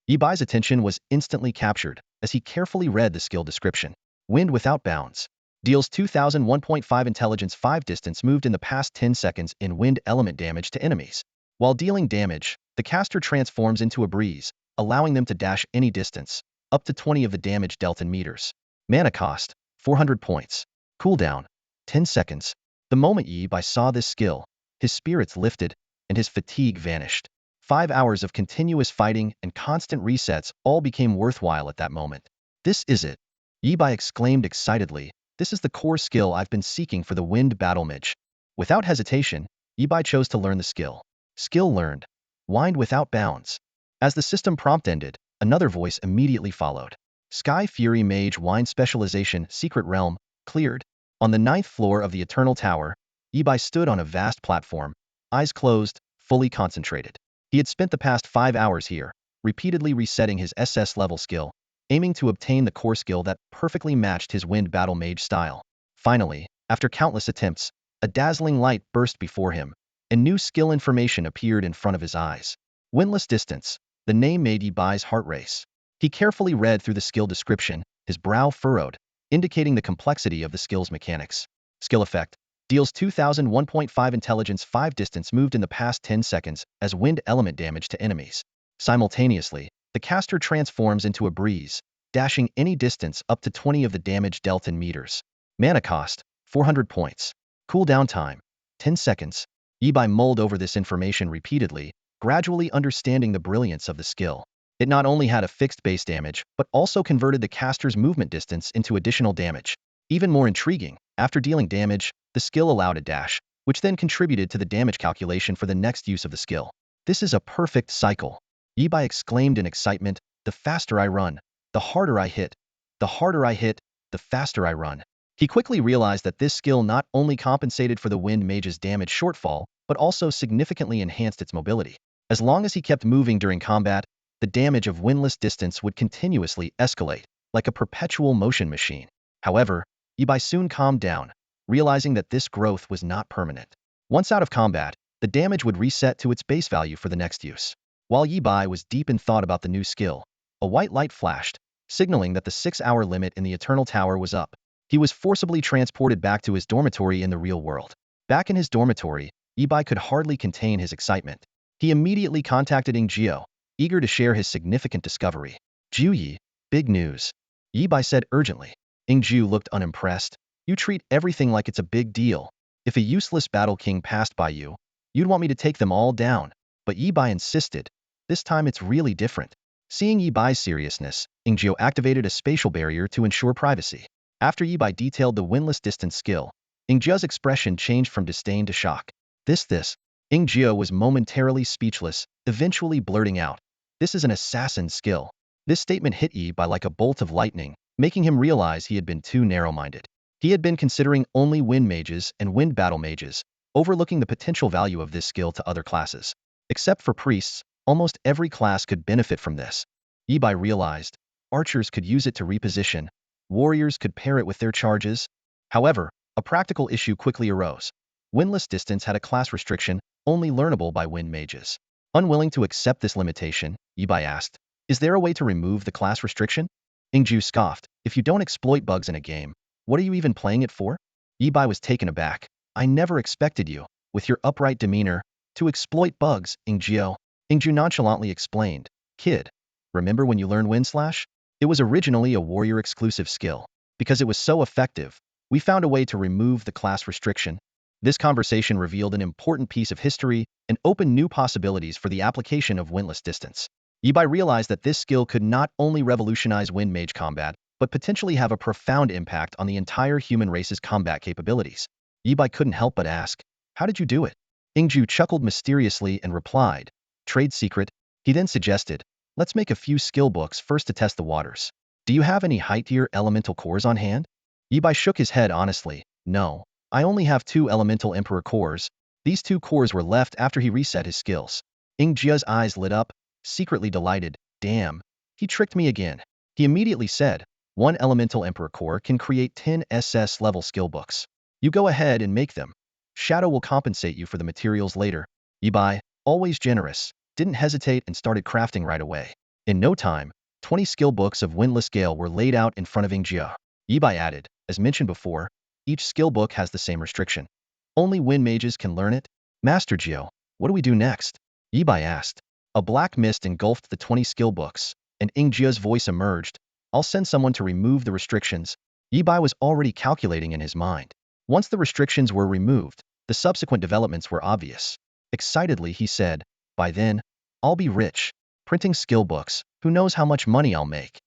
Yibai's attention was instantly captured as he carefully read the skill description. Wind Without Bounds. Deals 2001.5 intelligence 5 distance moved in the past 10 seconds in wind element damage to enemies. While dealing damage, the caster transforms into a breeze, allowing them to dash any distance. up to 20 of the damage dealt in meters. Mana cost, 400 points. Cooldown, 10 seconds. The moment Yi Bai saw this skill, his spirits lifted, and his fatigue vanished. 5 hours of continuous fighting and constant resets all became worthwhile at that moment. This is it. Yi Bai exclaimed excitedly, this is the core skill I've been seeking for the Wind Battle Mage. Without hesitation, Yi Bai chose to learn the skill. Skill learned. Wind without bounds. As the system prompt ended, another voice immediately followed. Sky Fury Mage Wind Specialization Secret Realm, cleared. On the 9th floor of the Eternal Tower, Yi Bai stood on a vast platform, eyes closed, fully concentrated. He had spent the past 5 hours here, repeatedly resetting his SS level skill, aiming to obtain the core skill that perfectly matched his Wind Battle Mage style. Finally, after countless attempts, a dazzling light burst before him, and new skill information appeared in front of his eyes. Windless Distance. The name made Yi Bai's heart race. He carefully read through the skill description, his brow furrowed, indicating the complexity of the skill's mechanics. Skill effect. Deals 2001.5 intelligence 5 distance moved in the past 10 seconds as wind element damage to enemies. Simultaneously, the caster transforms into a breeze, dashing any distance up to 20 of the damage dealt in meters. Mana cost, 400 points. Cooldown time, 10 seconds. Yi Bai mulled over this information repeatedly, gradually understanding the brilliance of the skill. It not only had a fixed base damage, but also converted the caster's movement distance into additional damage. Even more intriguing, after dealing damage, the skill allowed a dash, which then contributed to the damage calculation for the next use of the skill. This is a perfect cycle. Yi Bai exclaimed in excitement, the faster I run, the harder I hit. The harder I hit, the faster I run. He quickly realized that this skill not only compensated for the Wind Mage's damage shortfall, but also significantly enhanced its mobility. As long as he kept moving during combat, the damage of Windless Distance would continuously escalate, like a perpetual motion machine. However, Yi Bai soon calmed down, realizing that this growth was not permanent. Once out of combat, the damage would reset to its base value for the next use. While Yi Bai was deep in thought about the new skill, a white light flashed, signaling that the 6-hour limit in the Eternal Tower was up. He was forcibly transported back to his dormitory in the real world. Back in his dormitory, Yi Bai could hardly contain his excitement. He immediately contacted Ing Jio, eager to share his significant discovery. Jiu Yi, big news. Yi Bai said urgently. Ing Jiu looked unimpressed. You treat everything like it's a big deal. If a useless battle king passed by you, you'd want me to take them all down. But Yi Bai insisted. This time it's really different. Seeing Yi Bai's seriousness, Ing Jiu activated a spatial barrier to ensure privacy. After Yi Bai detailed the Windless Distance skill, Ing Jiu's expression changed from disdain to shock. This. Ing Jiu was momentarily speechless, eventually blurting out. This is an assassin skill. This statement hit Yi Bai like a bolt of lightning, making him realize he had been too narrow-minded. He had been considering only Wind Mages and Wind Battle Mages, overlooking the potential value of this skill to other classes. Except for priests, almost every class could benefit from this. Yi Bai realized, archers could use it to reposition, warriors could pair it with their charges. However, a practical issue quickly arose. Windless Distance had a class restriction, only learnable by Wind Mages. Unwilling to accept this limitation, Yi Bai asked, is there a way to remove the class restriction? Ing Jiu scoffed, if you don't exploit bugs in a game, what are you even playing it for? Yi Bai was taken aback. I never expected you, with your upright demeanor, to exploit bugs, Ing Jiu. Ing Jiu nonchalantly explained, kid, remember when you learned Wind Slash? It was originally a warrior-exclusive skill. Because it was so effective, we found a way to remove the class restriction. This conversation revealed an important piece of history and opened new possibilities for the application of Windless Distance. Yi Bai realized that this skill could not only revolutionize Wind Mage combat, but potentially have a profound impact on the entire human race's combat capabilities. Yi Bai couldn't help but ask, how did you do it? Ing Jiu chuckled mysteriously and replied, trade secret. He then suggested, let's make a few skill books first to test the waters. Do you have any high-tier elemental cores on hand? Yi Bai shook his head honestly, no. I only have 2 elemental emperor cores. These 2 cores were left after he reset his skills. Ing Jiu's eyes lit up, secretly delighted. Damn, he tricked me again. He immediately said, 1 elemental emperor core can create 10 SS level skill books. You go ahead and make them. Shadow will compensate you for the materials later. Yi Bai, always generous, didn't hesitate and started crafting right away. In no time, 20 skill books of Windless Gale were laid out in front of Ing Jiu. Yi Bai added, as mentioned before, each skill book has the same restriction. Only Wind Mages can learn it. Master Jiu, what do we do next? Yi Bai asked. A black mist engulfed the 20 skill books, and Ingjia's voice emerged. I'll send someone to remove the restrictions. Yi Bai was already calculating in his mind. Once the restrictions were removed, the subsequent developments were obvious. Excitedly, he said, by then, I'll be rich. Printing skill books, who knows how much money I'll make.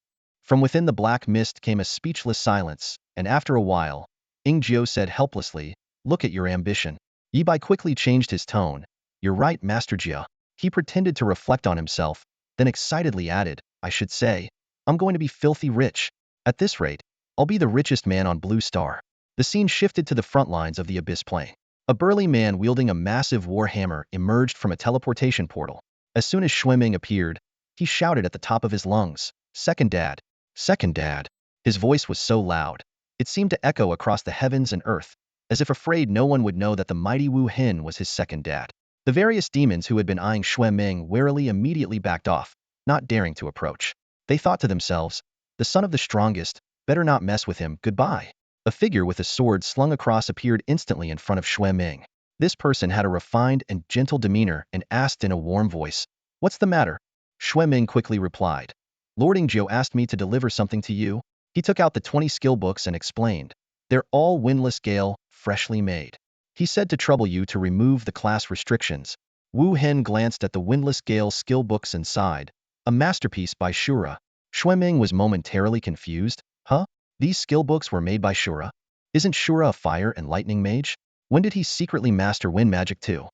From within the black mist came a speechless silence, and after a while, Ingjio said helplessly, look at your ambition. Yi Bai quickly changed his tone. You're right, Master Jia. He pretended to reflect on himself, then excitedly added, I should say, I'm going to be filthy rich. At this rate, I'll be the richest man on Blue Star. The scene shifted to the front lines of the Abyss Plain. A burly man wielding a massive war hammer emerged from a teleportation portal. As soon as Xueming appeared, he shouted at the top of his lungs, Second Dad! Second Dad! His voice was so loud, it seemed to echo across the heavens and earth, as if afraid no one would know that the mighty Wu Hin was his second dad. The various demons who had been eyeing Xueming warily immediately backed off, not daring to approach. They thought to themselves, the son of the strongest, better not mess with him, goodbye. A figure with a sword slung across appeared instantly in front of Xueming. This person had a refined and gentle demeanor and asked in a warm voice, what's the matter? Xueming quickly replied, Lord Ingjio asked me to deliver something to you. He took out the 20 skill books and explained, they're all windless gale, freshly made. He said to trouble you to remove the class restrictions. Wu Hen glanced at the windless gale skill books and sighed, a masterpiece by Shura. Xueming was momentarily confused. Huh? These skill books were made by Shura? Isn't Shura a fire and lightning mage? When did he secretly master wind magic too?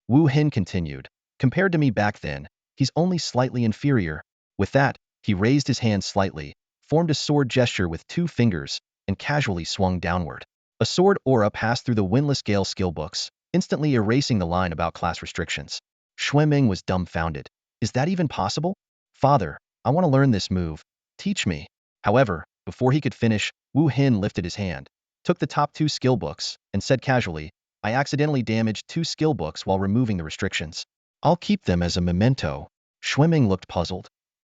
Wu Hin continued, compared to me back then, he's only slightly inferior. With that, he raised his hand slightly, formed a sword gesture with 2 fingers, and casually swung downward. A sword aura passed through the windless gale skill books, instantly erasing the line about class restrictions. Xueming was dumbfounded. Is that even possible? Father, I want to learn this move. Teach me. However, before he could finish, Wu Hin lifted his hand, took the top 2 skill books, and said casually, I accidentally damaged 2 skill books while removing the restrictions. I'll keep them as a memento. Xueming looked puzzled.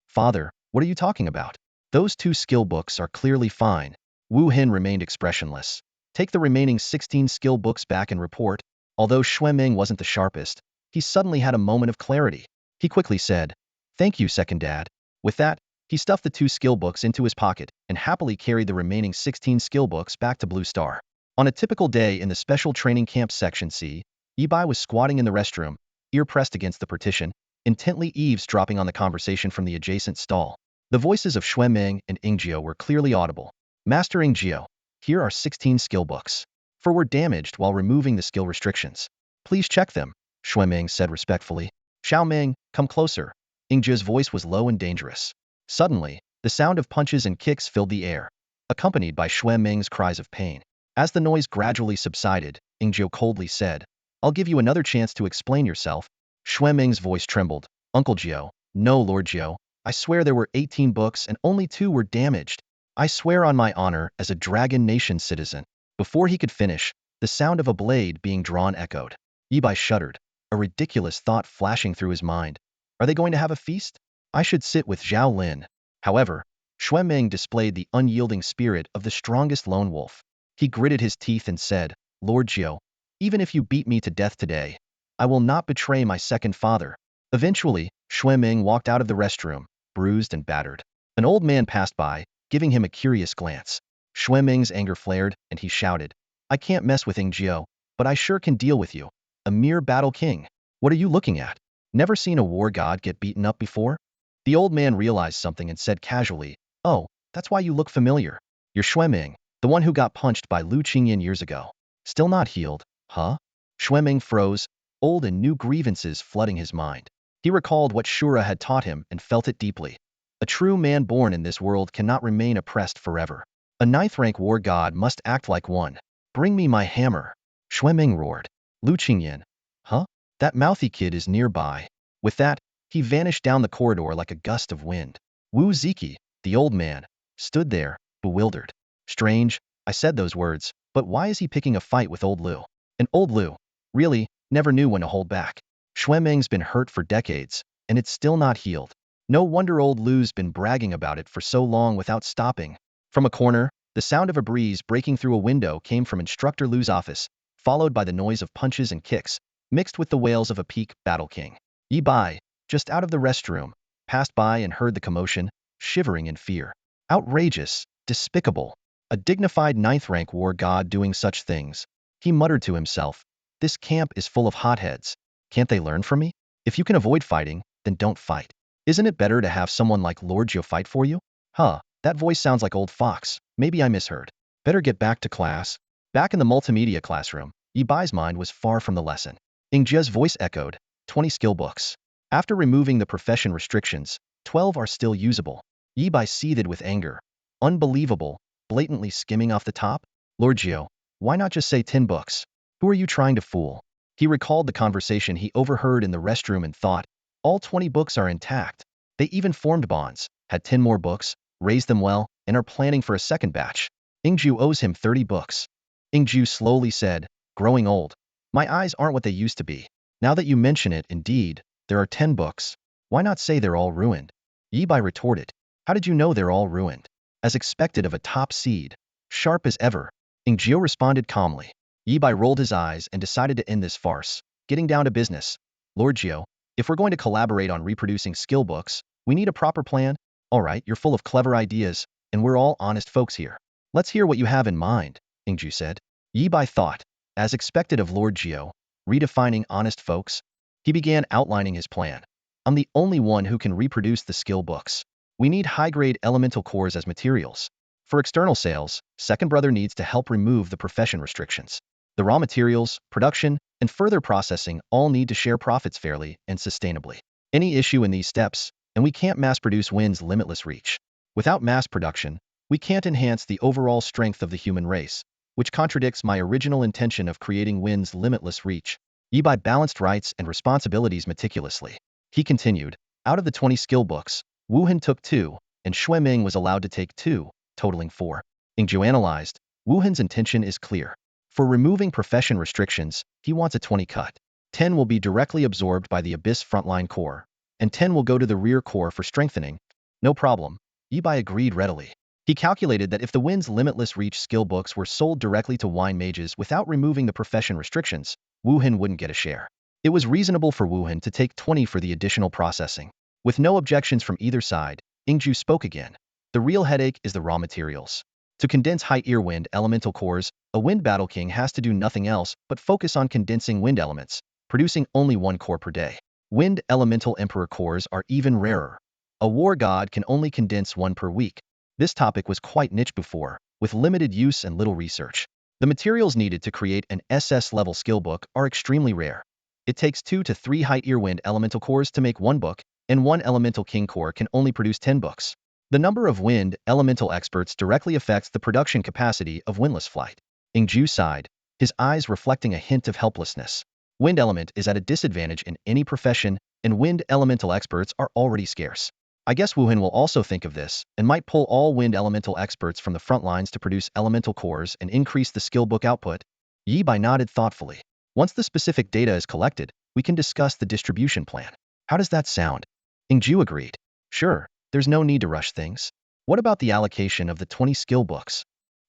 Father, what are you talking about? Those 2 skill books are clearly fine. Wu Hin remained expressionless. Take the remaining 16 skill books back and report. Although Xueming wasn't the sharpest, he suddenly had a moment of clarity. He quickly said, Thank you, Second Dad. With that, he stuffed the 2 skill books into his pocket and happily carried the remaining 16 skill books back to Blue Star. On a typical day in the Special Training Camp Section C, Yi Bai was squatting in the restroom, ear pressed against the partition, intently eavesdropping on the conversation from the adjacent stall. The voices of Xueming and Ingjio were clearly audible. Master Ingjio, here are 16 skill books. For were damaged while removing the skill restrictions. Please check them, Xueming said respectfully. Xiaoming, come closer. Ingjio's voice was low and dangerous. Suddenly, the sound of punches and kicks filled the air, accompanied by Xueming's cries of pain. As the noise gradually subsided, Ingjio coldly said, I'll give you another chance to explain yourself. Xueming's voice trembled. Uncle Jio, no Lord Jio, I swear there were 18 books and only 2 were damaged. I swear on my honor as a Dragon Nation citizen. Before he could finish, the sound of a blade being drawn echoed. Yi Bai shuddered, a ridiculous thought flashing through his mind. Are they going to have a feast? I should sit with Zhao Lin. However, Xueming displayed the unyielding spirit of the strongest lone wolf. He gritted his teeth and said, Lord Jio, even if you beat me to death today, I will not betray my second father. Eventually, Xueming walked out of the restroom, bruised and battered. An old man passed by, giving him a curious glance. Xueming's anger flared, and he shouted, I can't mess with Ingjio, but I sure can deal with you. A mere battle king. What are you looking at? Never seen a war god get beaten up before? The old man realized something and said casually, Oh, that's why you look familiar. You're Xueming, the one who got punched by Lu Qingyan years ago. Still not healed, huh? Xueming froze, old and new grievances flooding his mind. He recalled what Shura had taught him and felt it deeply. A true man born in this world cannot remain oppressed forever. A 9th-rank war god must act like one. Bring me my hammer. Xueming roared. Lu Qingyan. Huh? That mouthy kid is nearby. With that, he vanished down the corridor like a gust of wind. Wu Ziki, the old man, stood there, bewildered. Strange, I said those words, but why is he picking a fight with old Lu? And old Lu, really, never knew when to hold back. Xueming's been hurt for decades, and it's still not healed. No wonder old Lu's been bragging about it for so long without stopping. From a corner, the sound of a breeze breaking through a window came from Instructor Lu's office, followed by the noise of punches and kicks, mixed with the wails of a peak battle king. Yi Bai, just out of the restroom, passed by and heard the commotion, shivering in fear. Outrageous, despicable. A dignified ninth-rank war god doing such things. He muttered to himself, this camp is full of hotheads. Can't they learn from me? If you can avoid fighting, then don't fight. Isn't it better to have someone like Lord Gio fight for you? Huh, that voice sounds like old Fox. Maybe I misheard. Better get back to class. Back in the multimedia classroom, Yi Bai's mind was far from the lesson. Ing Jie's voice echoed, 20 skill books. After removing the profession restrictions, 12 are still usable. Yi Bai seethed with anger. Unbelievable, blatantly skimming off the top? Lord Gio, why not just say 10 books? Who are you trying to fool? He recalled the conversation he overheard in the restroom and thought, all 20 books are intact. They even formed bonds, had 10 more books, raised them well, and are planning for a second batch. Ingju owes him 30 books. Ingju slowly said, growing old. My eyes aren't what they used to be. Now that you mention it, indeed, there are 10 books. Why not say they're all ruined? Yi Bai retorted. How did you know they're all ruined? As expected of a top seed. Sharp as ever. Ingju responded calmly. Yi Bai rolled his eyes and decided to end this farce. Getting down to business. Lord Gio, if we're going to collaborate on reproducing skill books, we need a proper plan. All right, you're full of clever ideas, and we're all honest folks here. Let's hear what you have in mind, Ingju said. Yi Bai thought, as expected of Lord Gio, redefining honest folks. He began outlining his plan. I'm the only one who can reproduce the skill books. We need high-grade elemental cores as materials. For external sales, Second Brother needs to help remove the profession restrictions. The raw materials, production, and further processing all need to share profits fairly and sustainably. Any issue in these steps, and we can't mass-produce Wind's limitless reach. Without mass production, we can't enhance the overall strength of the human race, which contradicts my original intention of creating Wind's limitless reach. Yi Bai balanced rights and responsibilities meticulously. He continued, out of the 20 skill books, Wu Hin took 2, and Xue Ming was allowed to take 2, totaling 4. Ingju analyzed, Wu Hin's intention is clear. For removing profession restrictions, he wants a 20 cut. 10 will be directly absorbed by the Abyss frontline core, and 10 will go to the rear core for strengthening. No problem. Yi Bai agreed readily. He calculated that if the Wind's limitless reach skill books were sold directly to wine mages without removing the profession restrictions, Wu Hin wouldn't get a share. It was reasonable for Wu Hin to take 20 for the additional processing. With no objections from either side, Ingju spoke again. The real headache is the raw materials. To condense high-ear wind elemental cores, a Wind Battle King has to do nothing else but focus on condensing wind elements, producing only 1 core per day. Wind Elemental Emperor cores are even rarer. A war god can only condense 1 per week. This topic was quite niche before, with limited use and little research. The materials needed to create an SS-level skill book are extremely rare. It takes 2 to 3 high-ear wind elemental cores to make 1 book, and 1 elemental king core can only produce 10 books. The number of wind elemental experts directly affects the production capacity of windless flight. Ingju sighed, his eyes reflecting a hint of helplessness. Wind element is at a disadvantage in any profession, and wind elemental experts are already scarce. I guess Wu Hin will also think of this, and might pull all wind elemental experts from the front lines to produce elemental cores and increase the skill book output. Yi Bai nodded thoughtfully. Once the specific data is collected, we can discuss the distribution plan. How does that sound? Ingju agreed. Sure, there's no need to rush things. What about the allocation of the 20 skill books?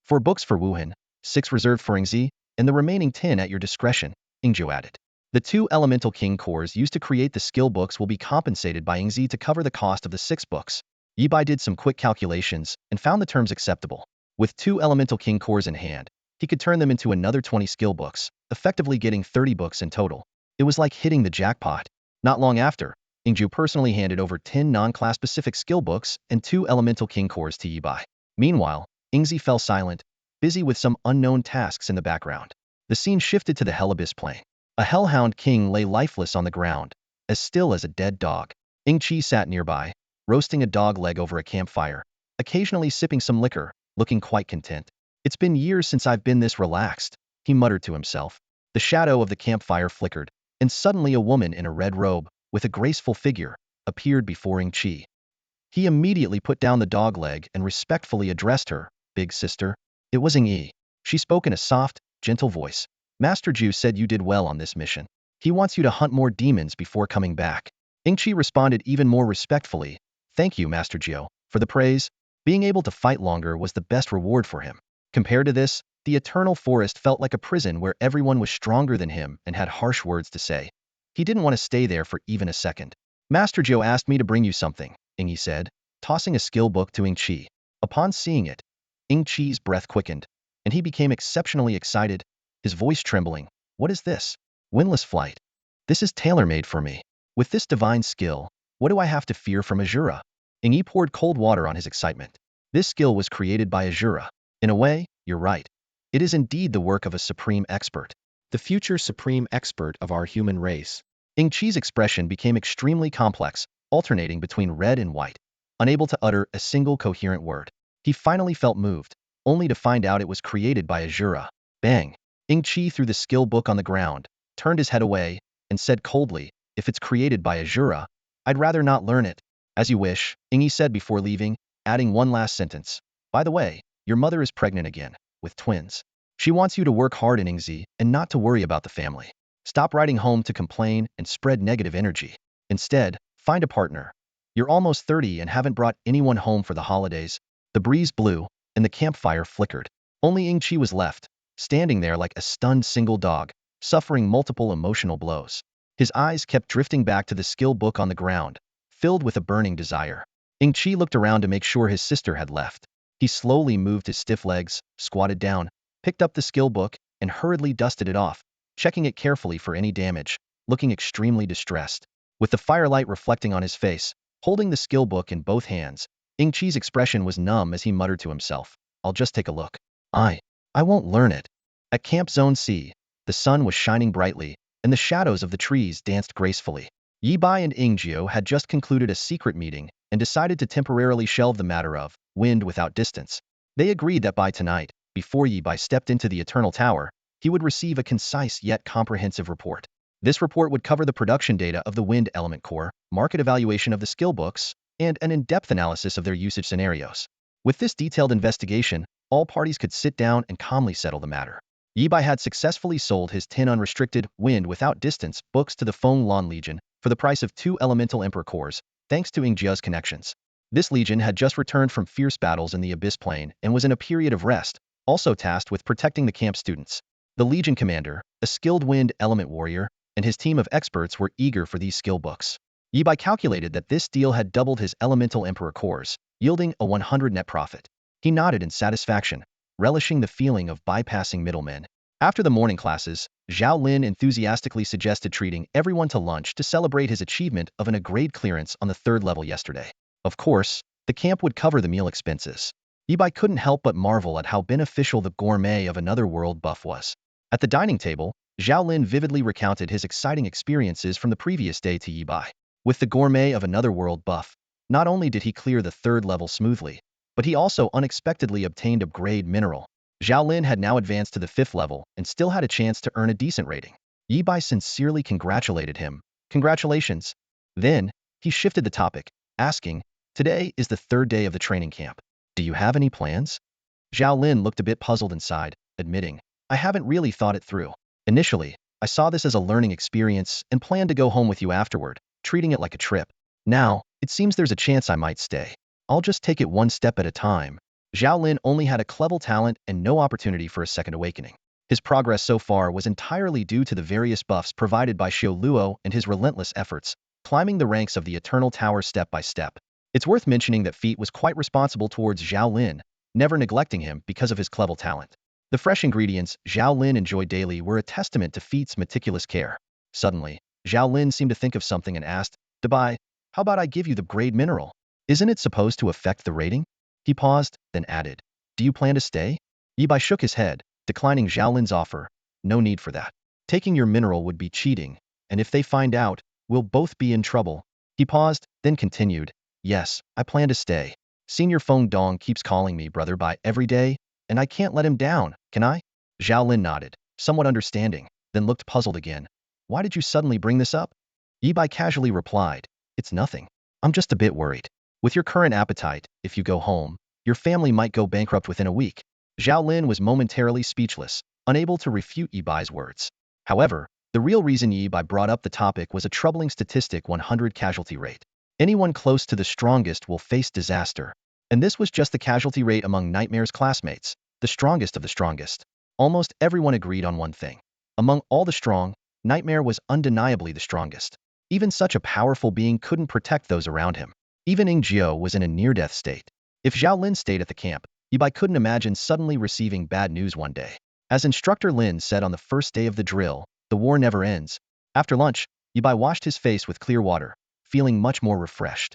4 books for Wu Hin, 6 reserved for Ingzi, and the remaining 10 at your discretion, Ingju added. The 2 elemental king cores used to create the skill books will be compensated by Ingzi to cover the cost of the 6 books. Yi Bai did some quick calculations and found the terms acceptable. With 2 elemental king cores in hand, he could turn them into another 20 skill books, effectively getting 30 books in total. It was like hitting the jackpot. Not long after, Ingju personally handed over 10 non-class specific skill books and 2 elemental king cores to Yi Bai. Meanwhile, Ingzi fell silent, busy with some unknown tasks in the background. The scene shifted to the Hell Abyss plain. A hellhound king lay lifeless on the ground, as still as a dead dog. Ingchi sat nearby, roasting a dog leg over a campfire, occasionally sipping some liquor, looking quite content. It's been years since I've been this relaxed, he muttered to himself. The shadow of the campfire flickered, and suddenly a woman in a red robe, with a graceful figure, appeared before Ingchi. He immediately put down the dog leg and respectfully addressed her, big sister. It was Ingyi. She spoke in a soft, gentle voice. Master Ju said you did well on this mission. He wants you to hunt more demons before coming back. Ingchi responded even more respectfully. Thank you, Master Jiu, for the praise. Being able to fight longer was the best reward for him. Compared to this, the eternal forest felt like a prison where everyone was stronger than him and had harsh words to say. He didn't want to stay there for even a second. Master Joe asked me to bring you something, Ingyi said, tossing a skill book to Ing Chi. Upon seeing it, Ing Chi's breath quickened, and he became exceptionally excited, his voice trembling. What is this? Windless flight. This is tailor-made for me. With this divine skill, what do I have to fear from Azura? Ingyi poured cold water on his excitement. This skill was created by Azura. In a way, you're right. It is indeed the work of a supreme expert. The future supreme expert of our human race. Ing Chi's expression became extremely complex, alternating between red and white, unable to utter a single coherent word. He finally felt moved, only to find out it was created by Azura. Bang! Ing Chi threw the skill book on the ground, turned his head away, and said coldly, if it's created by Azura, I'd rather not learn it. As you wish, Ingyi said before leaving, adding one last sentence. By the way, your mother is pregnant again, with twins. She wants you to work hard in Ingzi and not to worry about the family. Stop writing home to complain and spread negative energy. Instead, find a partner. You're almost 30 and haven't brought anyone home for the holidays. The breeze blew, and the campfire flickered. Only Ing Chi was left, standing there like a stunned single dog, suffering multiple emotional blows. His eyes kept drifting back to the skill book on the ground, filled with a burning desire. Ing Chi looked around to make sure his sister had left. He slowly moved his stiff legs, squatted down, picked up the skill book, and hurriedly dusted it off, checking it carefully for any damage, looking extremely distressed. With the firelight reflecting on his face, holding the skill book in both hands, Ing Chi's expression was numb as he muttered to himself, I'll just take a look. I won't learn it. At Camp Zone C, the sun was shining brightly, and the shadows of the trees danced gracefully. Yi Bai and Ingzio had just concluded a secret meeting and decided to temporarily shelve the matter of wind without distance. They agreed that by tonight, before Yi Bai stepped into the Eternal Tower, he would receive a concise yet comprehensive report. This report would cover the production data of the wind element core, market evaluation of the skill books, and an in-depth analysis of their usage scenarios. With this detailed investigation, all parties could sit down and calmly settle the matter. Yi Bai had successfully sold his 10 unrestricted wind without distance books to the Feng Lan Legion for the price of 2 elemental emperor cores, thanks to Ingjia's connections. This legion had just returned from fierce battles in the Abyss Plane and was in a period of rest, also tasked with protecting the camp students. The legion commander, a skilled wind element warrior, and his team of experts were eager for these skill books. Yi Bai calculated that this deal had doubled his elemental emperor cores, yielding a 100 net profit. He nodded in satisfaction, relishing the feeling of bypassing middlemen. After the morning classes, Zhao Lin enthusiastically suggested treating everyone to lunch to celebrate his achievement of an A-grade clearance on the 3rd level yesterday. Of course, the camp would cover the meal expenses. Yi Bai couldn't help but marvel at how beneficial the gourmet of another world buff was. At the dining table, Zhao Lin vividly recounted his exciting experiences from the previous day to Yi Bai. With the gourmet of another world buff, not only did he clear the 3rd level smoothly, but he also unexpectedly obtained a grade mineral. Zhao Lin had now advanced to the 5th level and still had a chance to earn a decent rating. Yi Bai sincerely congratulated him. Congratulations. Then, he shifted the topic, asking, today is the 3rd day of the training camp. Do you have any plans? Zhao Lin looked a bit puzzled inside, admitting, I haven't really thought it through. Initially, I saw this as a learning experience and planned to go home with you afterward, treating it like a trip. Now, it seems there's a chance I might stay. I'll just take it one step at a time. Zhao Lin only had a clever talent and no opportunity for a second awakening. His progress so far was entirely due to the various buffs provided by Xiao Luo and his relentless efforts, climbing the ranks of the Eternal Tower step by step. It's worth mentioning that Feat was quite responsible towards Zhao Lin, never neglecting him because of his clever talent. The fresh ingredients Zhao Lin enjoyed daily were a testament to Feat's meticulous care. Suddenly, Zhao Lin seemed to think of something and asked, Dabai, how about I give you the grade mineral? Isn't it supposed to affect the rating? He paused, then added, do you plan to stay? Yi Bai shook his head, declining Zhao Lin's offer. No need for that. Taking your mineral would be cheating, and if they find out, we'll both be in trouble. He paused, then continued, yes, I plan to stay. Senior Feng Dong keeps calling me brother Bai every day, and I can't let him down, can I? Zhao Lin nodded, somewhat understanding, then looked puzzled again. Why did you suddenly bring this up? Yi Bai casually replied, it's nothing. I'm just a bit worried. With your current appetite, if you go home, your family might go bankrupt within a week. Zhao Lin was momentarily speechless, unable to refute Yi Bai's words. However, the real reason Yi Bai brought up the topic was a troubling statistic: 100 casualty rate. Anyone close to the strongest will face disaster. And this was just the casualty rate among Nightmare's classmates, the strongest of the strongest. Almost everyone agreed on one thing. Among all the strong, Nightmare was undeniably the strongest. Even such a powerful being couldn't protect those around him. Even Ing Jiao was in a near-death state. If Zhao Lin stayed at the camp, Yibai couldn't imagine suddenly receiving bad news one day. As Instructor Lin said on the first day of the drill, the war never ends. After lunch, Yibai washed his face with clear water, feeling much more refreshed.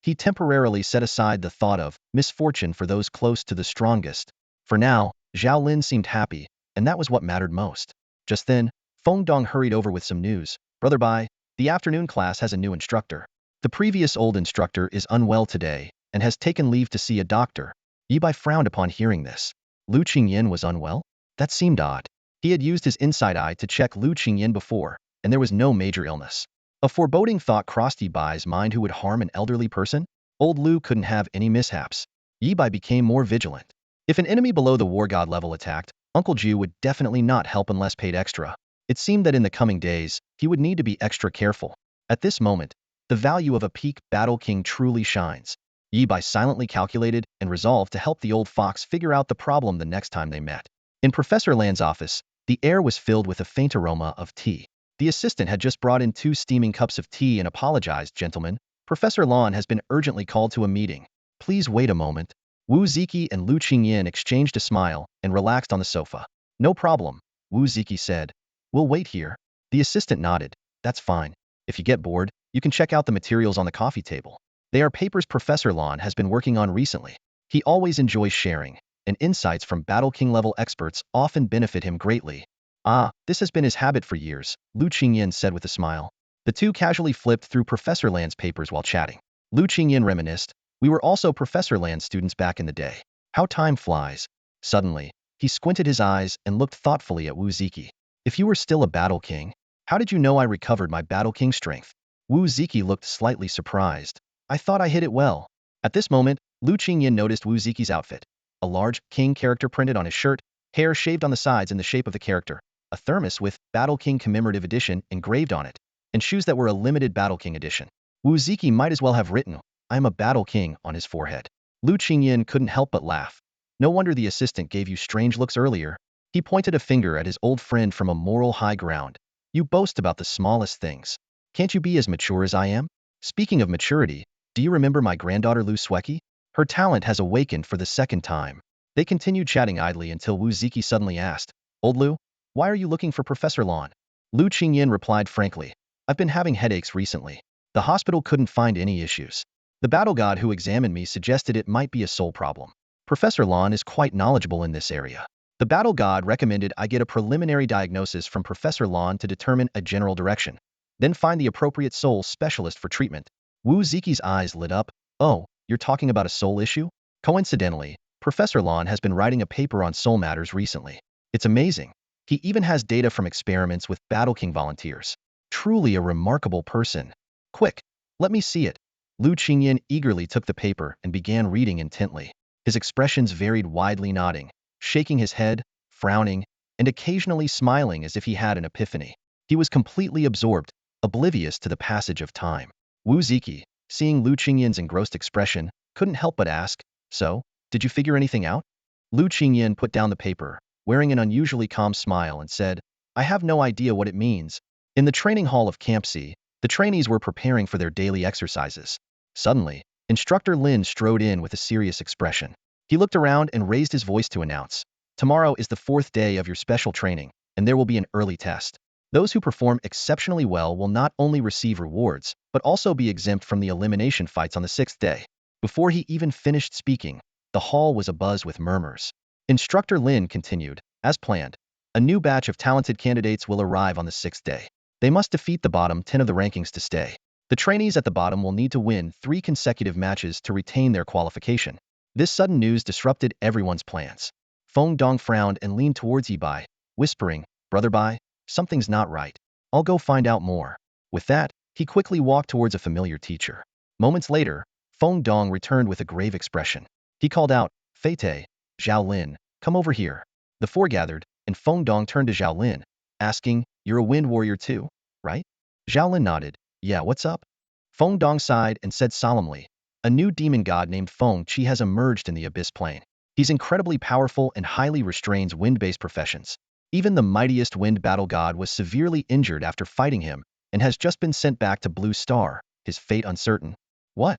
He temporarily set aside the thought of misfortune for those close to the strongest. For now, Zhao Lin seemed happy, and that was what mattered most. Just then, Feng Dong hurried over with some news. Brother Bai, the afternoon class has a new instructor. The previous old instructor is unwell today and has taken leave to see a doctor. Yibai frowned upon hearing this. Lu Qingyin was unwell? That seemed odd. He had used his inside eye to check Lu Qingyin before, and there was no major illness. A foreboding thought crossed Yibai's mind. Who would harm an elderly person? Old Lu couldn't have any mishaps. Yibai became more vigilant. If an enemy below the war god level attacked, Uncle Ju would definitely not help unless paid extra. It seemed that in the coming days, he would need to be extra careful. At this moment, the value of a peak battle king truly shines. Yibai silently calculated and resolved to help the old fox figure out the problem the next time they met. In Professor Lan's office, the air was filled with a faint aroma of tea. The assistant had just brought in 2 steaming cups of tea and apologized. Gentlemen, Professor Lan has been urgently called to a meeting. Please wait a moment. Wu Ziki and Lu Qingyin exchanged a smile and relaxed on the sofa. No problem, Wu Ziki said. We'll wait here. The assistant nodded. That's fine. If you get bored, you can check out the materials on the coffee table. They are papers Professor Lan has been working on recently. He always enjoys sharing, and insights from Battle King level experts often benefit him greatly. Ah, this has been his habit for years, Lu Qingyin said with a smile. The two casually flipped through Professor Lan's papers while chatting. Lu Qingyin reminisced, we were also Professor Lan's students back in the day. How time flies. Suddenly, he squinted his eyes and looked thoughtfully at Wu Ziki. If you were still a Battle King, how did you know I recovered my Battle King strength? Wu Ziki looked slightly surprised. I thought I hid it well. At this moment, Lu Qingyin noticed Wu Ziki's outfit. A large king character printed on his shirt, hair shaved on the sides in the shape of the character, a thermos with Battle King Commemorative Edition engraved on it, and shoes that were a limited Battle King edition. Wu Ziki might as well have written, I am a Battle King on his forehead. Lu Qingyin couldn't help but laugh. No wonder the assistant gave you strange looks earlier. He pointed a finger at his old friend from a moral high ground. You boast about the smallest things. Can't you be as mature as I am? Speaking of maturity, do you remember my granddaughter Lu Sweki? Her talent has awakened for the second time. They continued chatting idly until Wu Ziki suddenly asked, Old Lu, why are you looking for Professor Lan? Lu Qingyin replied frankly, I've been having headaches recently. The hospital couldn't find any issues. The battle god who examined me suggested it might be a soul problem. Professor Lan is quite knowledgeable in this area. The battle god recommended I get a preliminary diagnosis from Professor Lan to determine a general direction, then find the appropriate soul specialist for treatment. Wu Ziki's eyes lit up. Oh, you're talking about a soul issue? Coincidentally, Professor Lan has been writing a paper on soul matters recently. It's amazing. He even has data from experiments with Battle King volunteers. Truly a remarkable person. Quick, let me see it. Lu Qingyin eagerly took the paper and began reading intently. His expressions varied widely, nodding, shaking his head, frowning, and occasionally smiling as if he had an epiphany. He was completely absorbed, oblivious to the passage of time. Wu Ziki, seeing Lu Qingyin's engrossed expression, couldn't help but ask, so, did you figure anything out? Lu Qingyin put down the paper, wearing an unusually calm smile and said, I have no idea what it means. In the training hall of Camp C, the trainees were preparing for their daily exercises. Suddenly, Instructor Lin strode in with a serious expression. He looked around and raised his voice to announce, tomorrow is the 4th day of your special training, and there will be an early test. Those who perform exceptionally well will not only receive rewards, but also be exempt from the elimination fights on the 6th day. Before he even finished speaking, the hall was abuzz with murmurs. Instructor Lin continued, as planned, a new batch of talented candidates will arrive on the 6th day. They must defeat the bottom 10 of the rankings to stay. The trainees at the bottom will need to win 3 consecutive matches to retain their qualification. This sudden news disrupted everyone's plans. Feng Dong frowned and leaned towards Yibai, whispering, Brother Bai, something's not right. I'll go find out more. With that, he quickly walked towards a familiar teacher. Moments later, Feng Dong returned with a grave expression. He called out, Fei, Zhao Lin, come over here. The 4 gathered, and Feng Dong turned to Zhao Lin, asking, You're a wind warrior too, right? Zhao Lin nodded. Yeah, what's up? Feng Dong sighed and said solemnly, a new demon god named Feng Qi has emerged in the abyss plane. He's incredibly powerful and highly restrains wind-based professions. Even the mightiest wind battle god was severely injured after fighting him, and has just been sent back to Blue Star, his fate uncertain. What?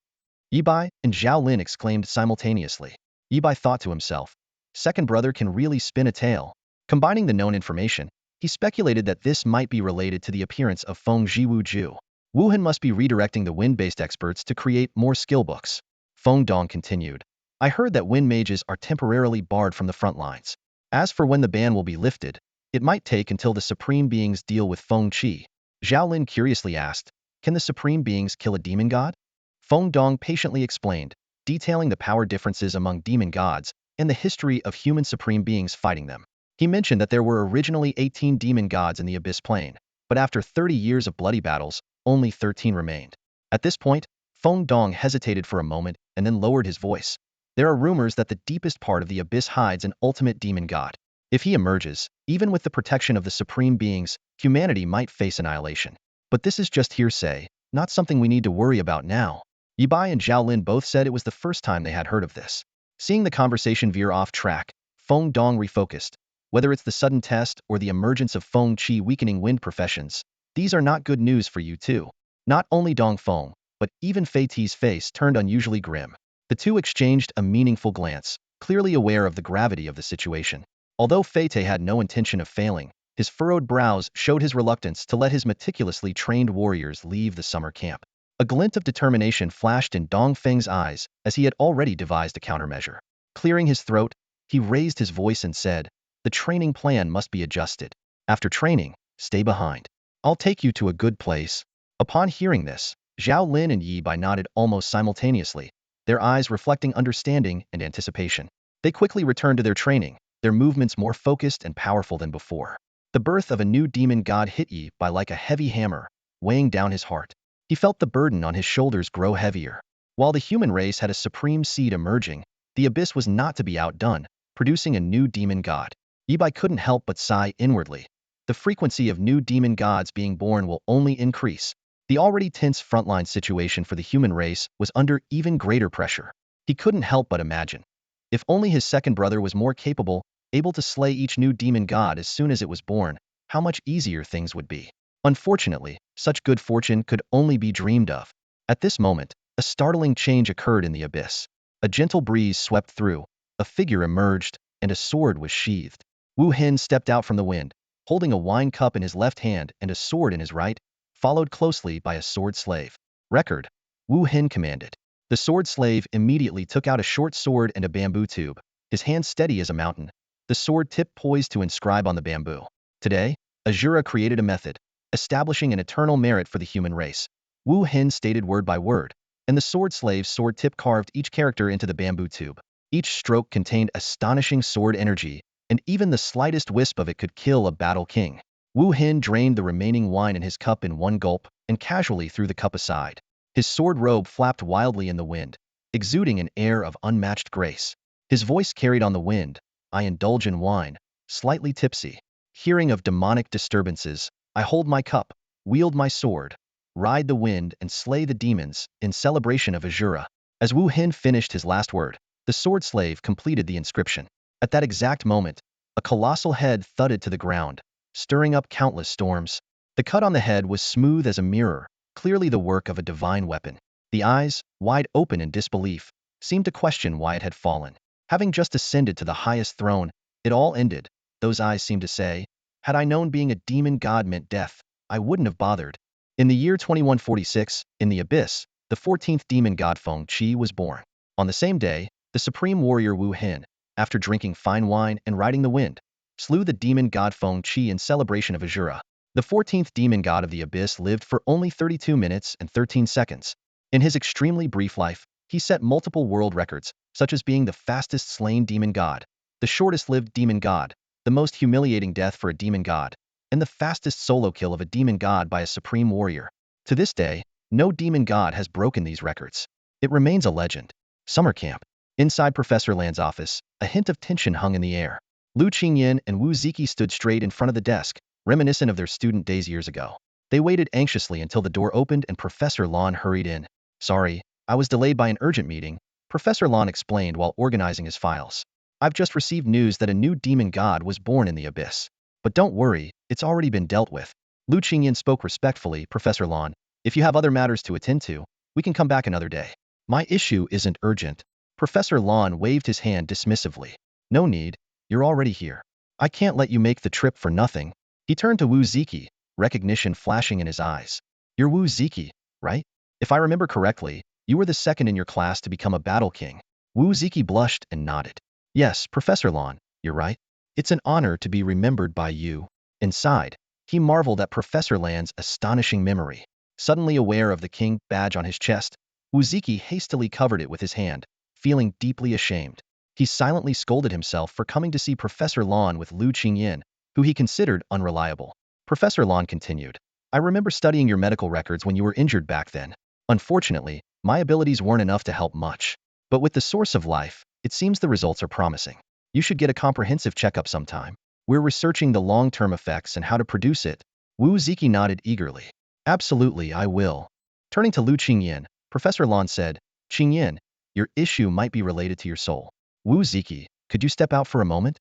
Yibai and Zhao Lin exclaimed simultaneously. Yibai thought to himself, second brother can really spin a tale. Combining the known information, he speculated that this might be related to the appearance of Feng Jiwu Ju. Wu Hin must be redirecting the wind-based experts to create more skill books. Feng Dong continued. I heard that wind mages are temporarily barred from the front lines. As for when the ban will be lifted, it might take until the supreme beings deal with Feng Qi. Zhao Lin curiously asked, can the supreme beings kill a demon god? Feng Dong patiently explained, detailing the power differences among demon gods and the history of human supreme beings fighting them. He mentioned that there were originally 18 demon gods in the Abyss Plane, but after 30 years of bloody battles, only 13 remained. At this point, Feng Dong hesitated for a moment and then lowered his voice. There are rumors that the deepest part of the Abyss hides an ultimate demon god. If he emerges, even with the protection of the supreme beings, humanity might face annihilation. But this is just hearsay, not something we need to worry about now. Yibai and Zhao Lin both said it was the first time they had heard of this. Seeing the conversation veer off track, Feng Dong refocused. Whether it's the sudden test or the emergence of Feng Qi weakening wind professions, these are not good news for you too. Not only Dong Feng, but even Fei Ti's face turned unusually grim. The two exchanged a meaningful glance, clearly aware of the gravity of the situation. Although Fei Ti had no intention of failing, his furrowed brows showed his reluctance to let his meticulously trained warriors leave the summer camp. A glint of determination flashed in Dong Feng's eyes as he had already devised a countermeasure. Clearing his throat, he raised his voice and said, the training plan must be adjusted. After training, stay behind. I'll take you to a good place. Upon hearing this, Zhao Lin and Yi Bai nodded almost simultaneously, their eyes reflecting understanding and anticipation. They quickly returned to their training, their movements more focused and powerful than before. The birth of a new demon god hit Yi Bai like a heavy hammer, weighing down his heart. He felt the burden on his shoulders grow heavier. While the human race had a supreme seed emerging, the abyss was not to be outdone, producing a new demon god. Yi Bai couldn't help but sigh inwardly. The frequency of new demon gods being born will only increase. The already tense frontline situation for the human race was under even greater pressure. He couldn't help but imagine. If only his second brother was more capable, able to slay each new demon god as soon as it was born, how much easier things would be. Unfortunately, such good fortune could only be dreamed of. At this moment, a startling change occurred in the abyss. A gentle breeze swept through, a figure emerged, and a sword was sheathed. Wu Hin stepped out from the wind, holding a wine cup in his left hand and a sword in his right, followed closely by a sword slave. Record, Wu Hin commanded. The sword slave immediately took out a short sword and a bamboo tube, his hand steady as a mountain, the sword tip poised to inscribe on the bamboo. Today, Azura created a method, establishing an eternal merit for the human race. Wu Hin stated word by word, and the sword slave's sword tip carved each character into the bamboo tube. Each stroke contained astonishing sword energy, and even the slightest wisp of it could kill a battle king. Wu Hin drained the remaining wine in his cup in one gulp and casually threw the cup aside. His sword robe flapped wildly in the wind, exuding an air of unmatched grace. His voice carried on the wind, I indulge in wine, slightly tipsy. Hearing of demonic disturbances, I hold my cup, wield my sword, ride the wind and slay the demons in celebration of Azura. As Wu Hin finished his last word, the sword slave completed the inscription. At that exact moment, a colossal head thudded to the ground, stirring up countless storms. The cut on the head was smooth as a mirror, clearly the work of a divine weapon. The eyes, wide open in disbelief, seemed to question why it had fallen. Having just ascended to the highest throne, it all ended, those eyes seemed to say. Had I known being a demon god meant death, I wouldn't have bothered. In the year 2146, in the Abyss, the 14th demon god Feng Qi was born. On the same day, the supreme warrior Wu Hin, after drinking fine wine and riding the wind, slew the demon god Feng Qi in celebration of Azura. The 14th demon god of the Abyss lived for only 32 minutes and 13 seconds. In his extremely brief life, he set multiple world records, such as being the fastest slain demon god, the shortest-lived demon god, the most humiliating death for a demon god, and the fastest solo kill of a demon god by a supreme warrior. To this day, no demon god has broken these records. It remains a legend. Summer camp. Inside Professor Lan's office, a hint of tension hung in the air. Lu Qingyan and Wu Ziki stood straight in front of the desk, reminiscent of their student days years ago. They waited anxiously until the door opened and Professor Lan hurried in. Sorry, I was delayed by an urgent meeting, Professor Lan explained while organizing his files. I've just received news that a new demon god was born in the Abyss. But don't worry, it's already been dealt with. Lu Qingyan spoke respectfully. Professor Lon, if you have other matters to attend to, we can come back another day. My issue isn't urgent. Professor Lon waved his hand dismissively. No need, you're already here. I can't let you make the trip for nothing. He turned to Wu Ziki, recognition flashing in his eyes. You're Wu Ziki, right? If I remember correctly, you were the second in your class to become a battle king. Wu Ziki blushed and nodded. Yes, Professor Lon, you're right. It's an honor to be remembered by you. Inside, he marveled at Professor Lan's astonishing memory. Suddenly aware of the king badge on his chest, Wu Ziki hastily covered it with his hand, feeling deeply ashamed. He silently scolded himself for coming to see Professor Lon with Lu Qingyan, who he considered unreliable. Professor Lon continued, I remember studying your medical records when you were injured back then. Unfortunately, my abilities weren't enough to help much. But with the source of life, it seems the results are promising. You should get a comprehensive checkup sometime. We're researching the long-term effects and how to produce it. Wu Ziki nodded eagerly. Absolutely, I will. Turning to Lu Qingyan, Professor Lon said, Qingyan, your issue might be related to your soul. Wu Ziki, could you step out for a moment?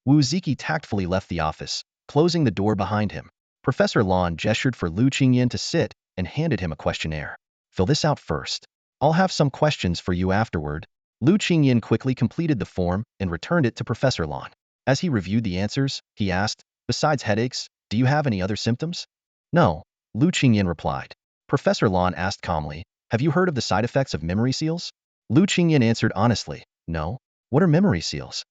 Wu Ziki tactfully left the office, closing the door behind him. Professor Lon gestured for Lu Qingyan to sit and handed him a questionnaire. Fill this out first. I'll have some questions for you afterward. Lu Qingyan quickly completed the form and returned it to Professor Lon. As he reviewed the answers, he asked, besides headaches, do you have any other symptoms? No, Lu Qingyan replied. Professor Lon asked calmly, have you heard of the side effects of memory seals? Lu Qingyan answered honestly, no. What are memory seals?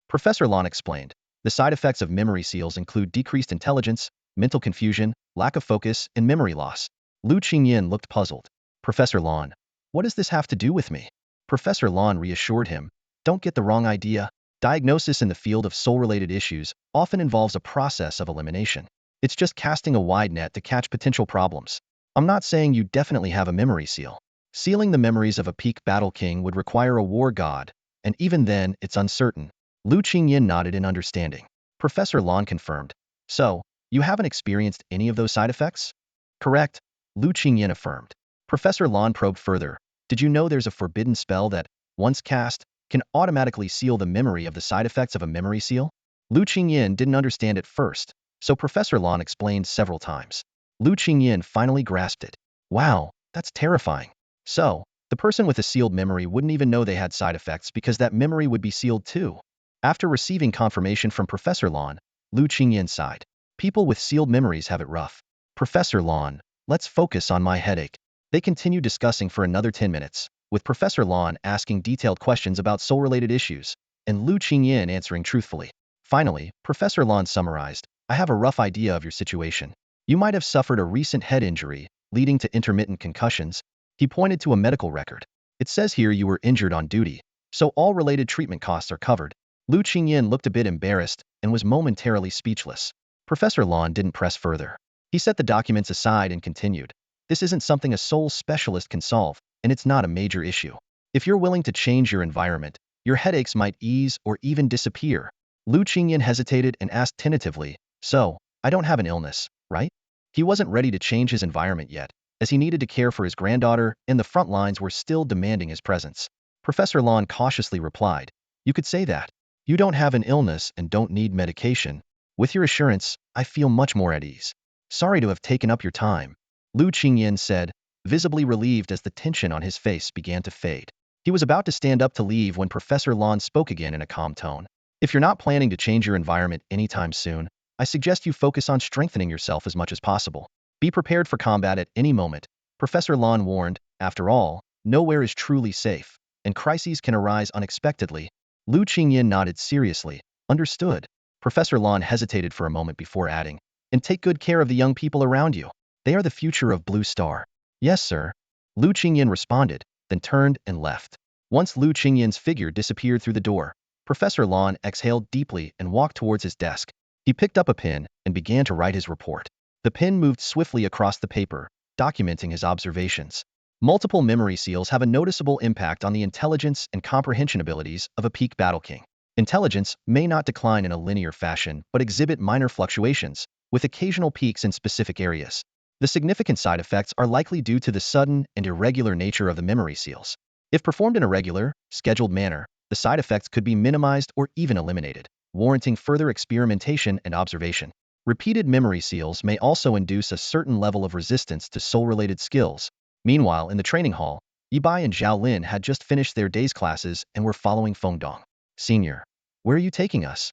Professor Lon explained, the side effects of memory seals include decreased intelligence, mental confusion, lack of focus, and memory loss. Lu Qingyan looked puzzled. Professor Lon, what does this have to do with me? Professor Lon reassured him, don't get the wrong idea. Diagnosis in the field of soul-related issues often involves a process of elimination. It's just casting a wide net to catch potential problems. I'm not saying you definitely have a memory seal. Sealing the memories of a peak battle king would require a war god, and even then, it's uncertain. Lu Qingyan nodded in understanding. Professor Lon confirmed. So, you haven't experienced any of those side effects? Correct, Lu Qingyan affirmed. Professor Lon probed further. Did you know there's a forbidden spell that, once cast, can automatically seal the memory of the side effects of a memory seal? Lu Qingyan didn't understand at first, so Professor Lon explained several times. Lu Qingyan finally grasped it. Wow, that's terrifying. So, the person with a sealed memory wouldn't even know they had side effects because that memory would be sealed too. After receiving confirmation from Professor Lon, Lu Qingyan sighed. People with sealed memories have it rough. Professor Lon, let's focus on my headache. They continued discussing for another 10 minutes, with Professor Lon asking detailed questions about soul-related issues, and Lu Qingyan answering truthfully. Finally, Professor Lon summarized, I have a rough idea of your situation. You might have suffered a recent head injury, leading to intermittent concussions. He pointed to a medical record. It says here you were injured on duty, so all related treatment costs are covered. Lu Qingyan looked a bit embarrassed and was momentarily speechless. Professor Lon didn't press further. He set the documents aside and continued. This isn't something a soul specialist can solve, and it's not a major issue. If you're willing to change your environment, your headaches might ease or even disappear. Lu Qingyan hesitated and asked tentatively, so, I don't have an illness, right? He wasn't ready to change his environment yet, as he needed to care for his granddaughter and the front lines were still demanding his presence. Professor Lon cautiously replied, you could say that. You don't have an illness and don't need medication. With your assurance, I feel much more at ease. Sorry to have taken up your time, Lu Qingyan said, visibly relieved as the tension on his face began to fade. He was about to stand up to leave when Professor Lon spoke again in a calm tone. If you're not planning to change your environment anytime soon, I suggest you focus on strengthening yourself as much as possible. Be prepared for combat at any moment, Professor Lon warned. After all, nowhere is truly safe, and crises can arise unexpectedly. Lu Qingyan nodded seriously. Understood. Professor Lon hesitated for a moment before adding, and take good care of the young people around you. They are the future of Blue Star. Yes, sir. Lu Qingyan responded, then turned and left. Once Lu Qingyan's figure disappeared through the door, Professor Lon exhaled deeply and walked towards his desk. He picked up a pen and began to write his report. The pen moved swiftly across the paper, documenting his observations. Multiple memory seals have a noticeable impact on the intelligence and comprehension abilities of a peak battle king. Intelligence may not decline in a linear fashion but exhibit minor fluctuations, with occasional peaks in specific areas. The significant side effects are likely due to the sudden and irregular nature of the memory seals. If performed in a regular, scheduled manner, the side effects could be minimized or even eliminated, warranting further experimentation and observation. Repeated memory seals may also induce a certain level of resistance to soul-related skills. Meanwhile, in the training hall, Yibai and Zhao Lin had just finished their day's classes and were following Feng Dong. Senior, where are you taking us?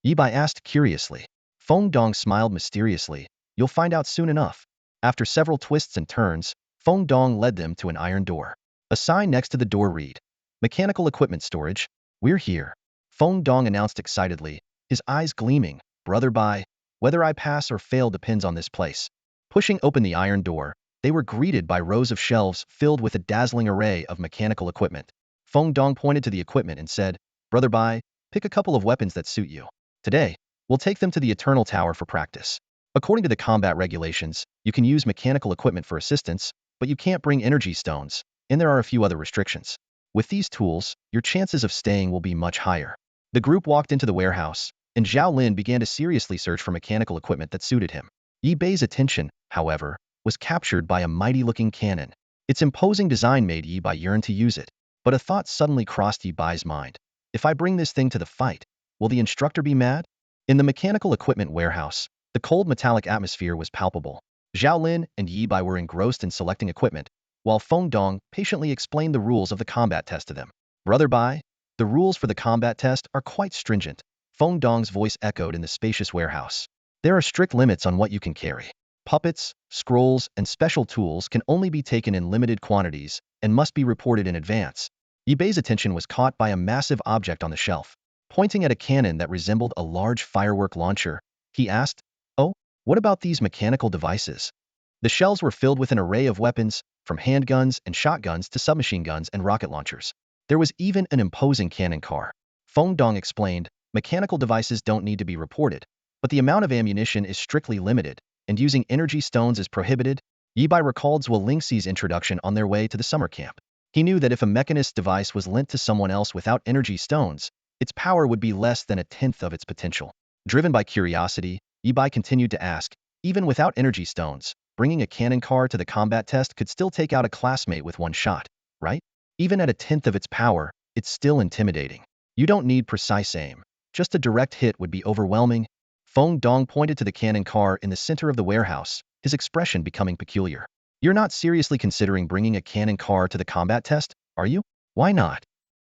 Yibai asked curiously. Feng Dong smiled mysteriously. You'll find out soon enough. After several twists and turns, Feng Dong led them to an iron door. A sign next to the door read, Mechanical Equipment Storage. We're here. Feng Dong announced excitedly, his eyes gleaming. Brother Bai, whether I pass or fail depends on this place. Pushing open the iron door, they were greeted by rows of shelves filled with a dazzling array of mechanical equipment. Feng Dong pointed to the equipment and said, Brother Bai, pick a couple of weapons that suit you. Today, we'll take them to the Eternal Tower for practice. According to the combat regulations, you can use mechanical equipment for assistance, but you can't bring energy stones, and there are a few other restrictions. With these tools, your chances of staying will be much higher. The group walked into the warehouse, and Zhao Lin began to seriously search for mechanical equipment that suited him. Yi Bei's attention, however, was captured by a mighty-looking cannon. Its imposing design made Yi Bei yearn to use it, but a thought suddenly crossed Yi Bei's mind. If I bring this thing to the fight, will the instructor be mad? In the mechanical equipment warehouse, the cold metallic atmosphere was palpable. Zhao Lin and Yi Bei were engrossed in selecting equipment, while Feng Dong patiently explained the rules of the combat test to them. Brother Bai, the rules for the combat test are quite stringent. Feng Dong's voice echoed in the spacious warehouse. There are strict limits on what you can carry. Puppets, scrolls, and special tools can only be taken in limited quantities and must be reported in advance. Yi Bei's attention was caught by a massive object on the shelf. Pointing at a cannon that resembled a large firework launcher, he asked, Oh, what about these mechanical devices? The shelves were filled with an array of weapons, from handguns and shotguns to submachine guns and rocket launchers. There was even an imposing cannon car. Feng Dong explained, mechanical devices don't need to be reported, but the amount of ammunition is strictly limited, and using energy stones is prohibited. Yi Bei recalled Zhuo Lingxi's introduction on their way to the summer camp. He knew that if a mechanist device was lent to someone else without energy stones, its power would be less than a tenth of its potential. Driven by curiosity, Yi Bei continued to ask, even without energy stones, bringing a cannon car to the combat test could still take out a classmate with one shot, right? Even at a tenth of its power, it's still intimidating. You don't need precise aim. Just a direct hit would be overwhelming. Feng Dong pointed to the cannon car in the center of the warehouse, his expression becoming peculiar. You're not seriously considering bringing a cannon car to the combat test, are you? Why not?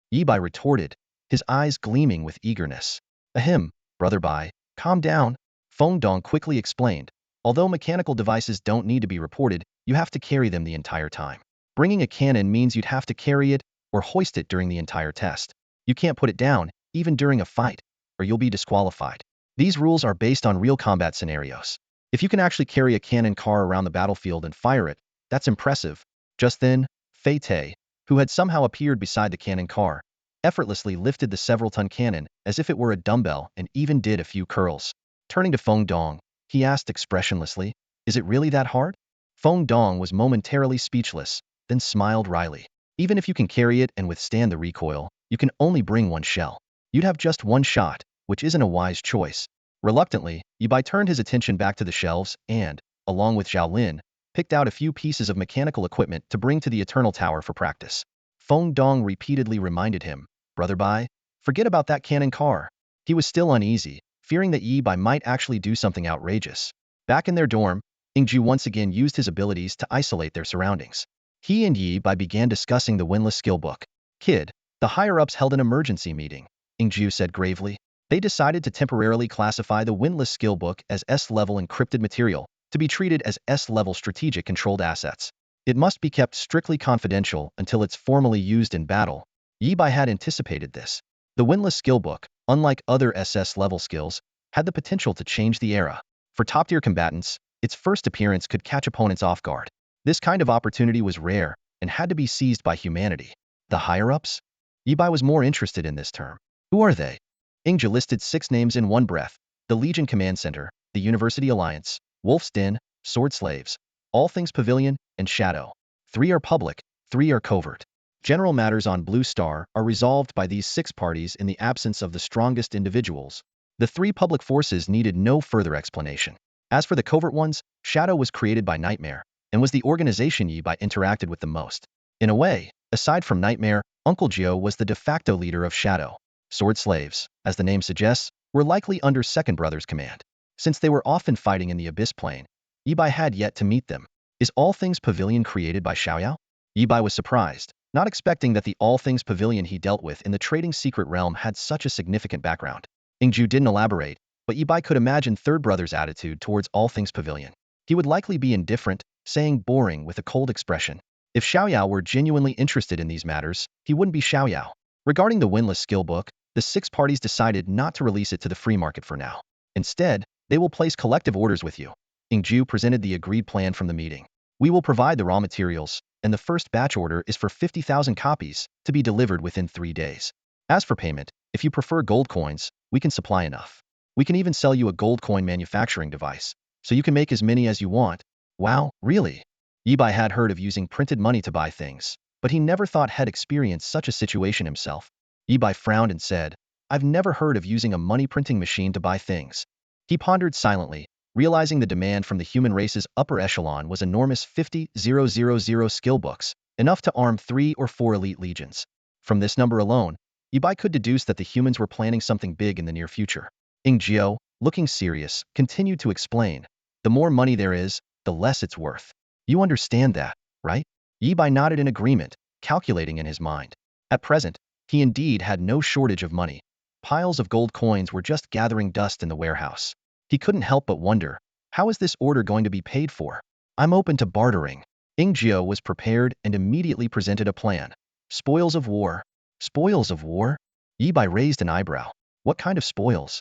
Yi Bei retorted, his eyes gleaming with eagerness. Ahem, Brother Bai, calm down. Feng Dong quickly explained. Although mechanical devices don't need to be reported, you have to carry them the entire time. Bringing a cannon means you'd have to carry it or hoist it during the entire test. You can't put it down, even during a fight, or you'll be disqualified. These rules are based on real combat scenarios. If you can actually carry a cannon car around the battlefield and fire it, that's impressive. Just then, Fei Te, who had somehow appeared beside the cannon car, effortlessly lifted the several-ton cannon as if it were a dumbbell and even did a few curls. Turning to Feng Dong, he asked expressionlessly, Is it really that hard? Feng Dong was momentarily speechless, then smiled wryly. Even if you can carry it and withstand the recoil, you can only bring one shell. You'd have just one shot, which isn't a wise choice. Reluctantly, Yi Bei turned his attention back to the shelves and, along with Zhao Lin, picked out a few pieces of mechanical equipment to bring to the Eternal Tower for practice. Feng Dong repeatedly reminded him, Brother Bai, forget about that cannon car. He was still uneasy, fearing that Yi Bei might actually do something outrageous. Back in their dorm, Ingju once again used his abilities to isolate their surroundings. He and Yi Bei began discussing the windless skill book. Kid, the higher-ups held an emergency meeting, Ingju said gravely. They decided to temporarily classify the windless skill book as S-level encrypted material, to be treated as S-level strategic controlled assets. It must be kept strictly confidential until it's formally used in battle. Yi Bei had anticipated this. The windless skill book, unlike other SS-level skills, had the potential to change the era. For top-tier combatants, its first appearance could catch opponents off guard. This kind of opportunity was rare and had to be seized by humanity. The higher-ups? Yi Bei was more interested in this term. Who are they? Ingja listed 6 names in one breath: the Legion Command Center, the University Alliance, Wolf's Den, Sword Slaves, All Things Pavilion, and Shadow. 3 are public, 3 are covert. General matters on Blue Star are resolved by these 6 parties in the absence of the strongest individuals. The 3 public forces needed no further explanation. As for the covert ones, Shadow was created by Nightmare, and was the organization Yi Bei interacted with the most. In a way, aside from Nightmare, Uncle Gio was the de facto leader of Shadow. Sword Slaves, as the name suggests, were likely under Second Brother's command. Since they were often fighting in the Abyss Plane, Yibai had yet to meet them. Is All Things Pavilion created by Xiaoyao? Yibai was surprised, not expecting that the All Things Pavilion he dealt with in the trading secret realm had such a significant background. Ingju didn't elaborate, but Yibai could imagine Third Brother's attitude towards All Things Pavilion. He would likely be indifferent, saying boring with a cold expression. If Xiaoyao were genuinely interested in these matters, he wouldn't be Xiaoyao. Regarding the winless skill book, the 6 parties decided not to release it to the free market for now. Instead, they will place collective orders with you. Ingju presented the agreed plan from the meeting. We will provide the raw materials, and the first batch order is for 50,000 copies, to be delivered within 3 days. As for payment, if you prefer gold coins, we can supply enough. We can even sell you a gold coin manufacturing device, so you can make as many as you want. Wow, really? Yibai had heard of using printed money to buy things, but he never thought had experienced such a situation himself. Yibai frowned and said, I've never heard of using a money printing machine to buy things. He pondered silently, realizing the demand from the human race's upper echelon was enormous. 50,000 skill books, enough to arm 3 or 4 elite legions. From this number alone, Yibai could deduce that the humans were planning something big in the near future. Ingjiu, looking serious, continued to explain, the more money there is, the less it's worth. You understand that, right? Yibai nodded in agreement, calculating in his mind. At present, he indeed had no shortage of money. Piles of gold coins were just gathering dust in the warehouse. He couldn't help but wonder, how is this order going to be paid for? I'm open to bartering. Ingjiu was prepared and immediately presented a plan. Spoils of war. Spoils of war? Yibai raised an eyebrow. What kind of spoils?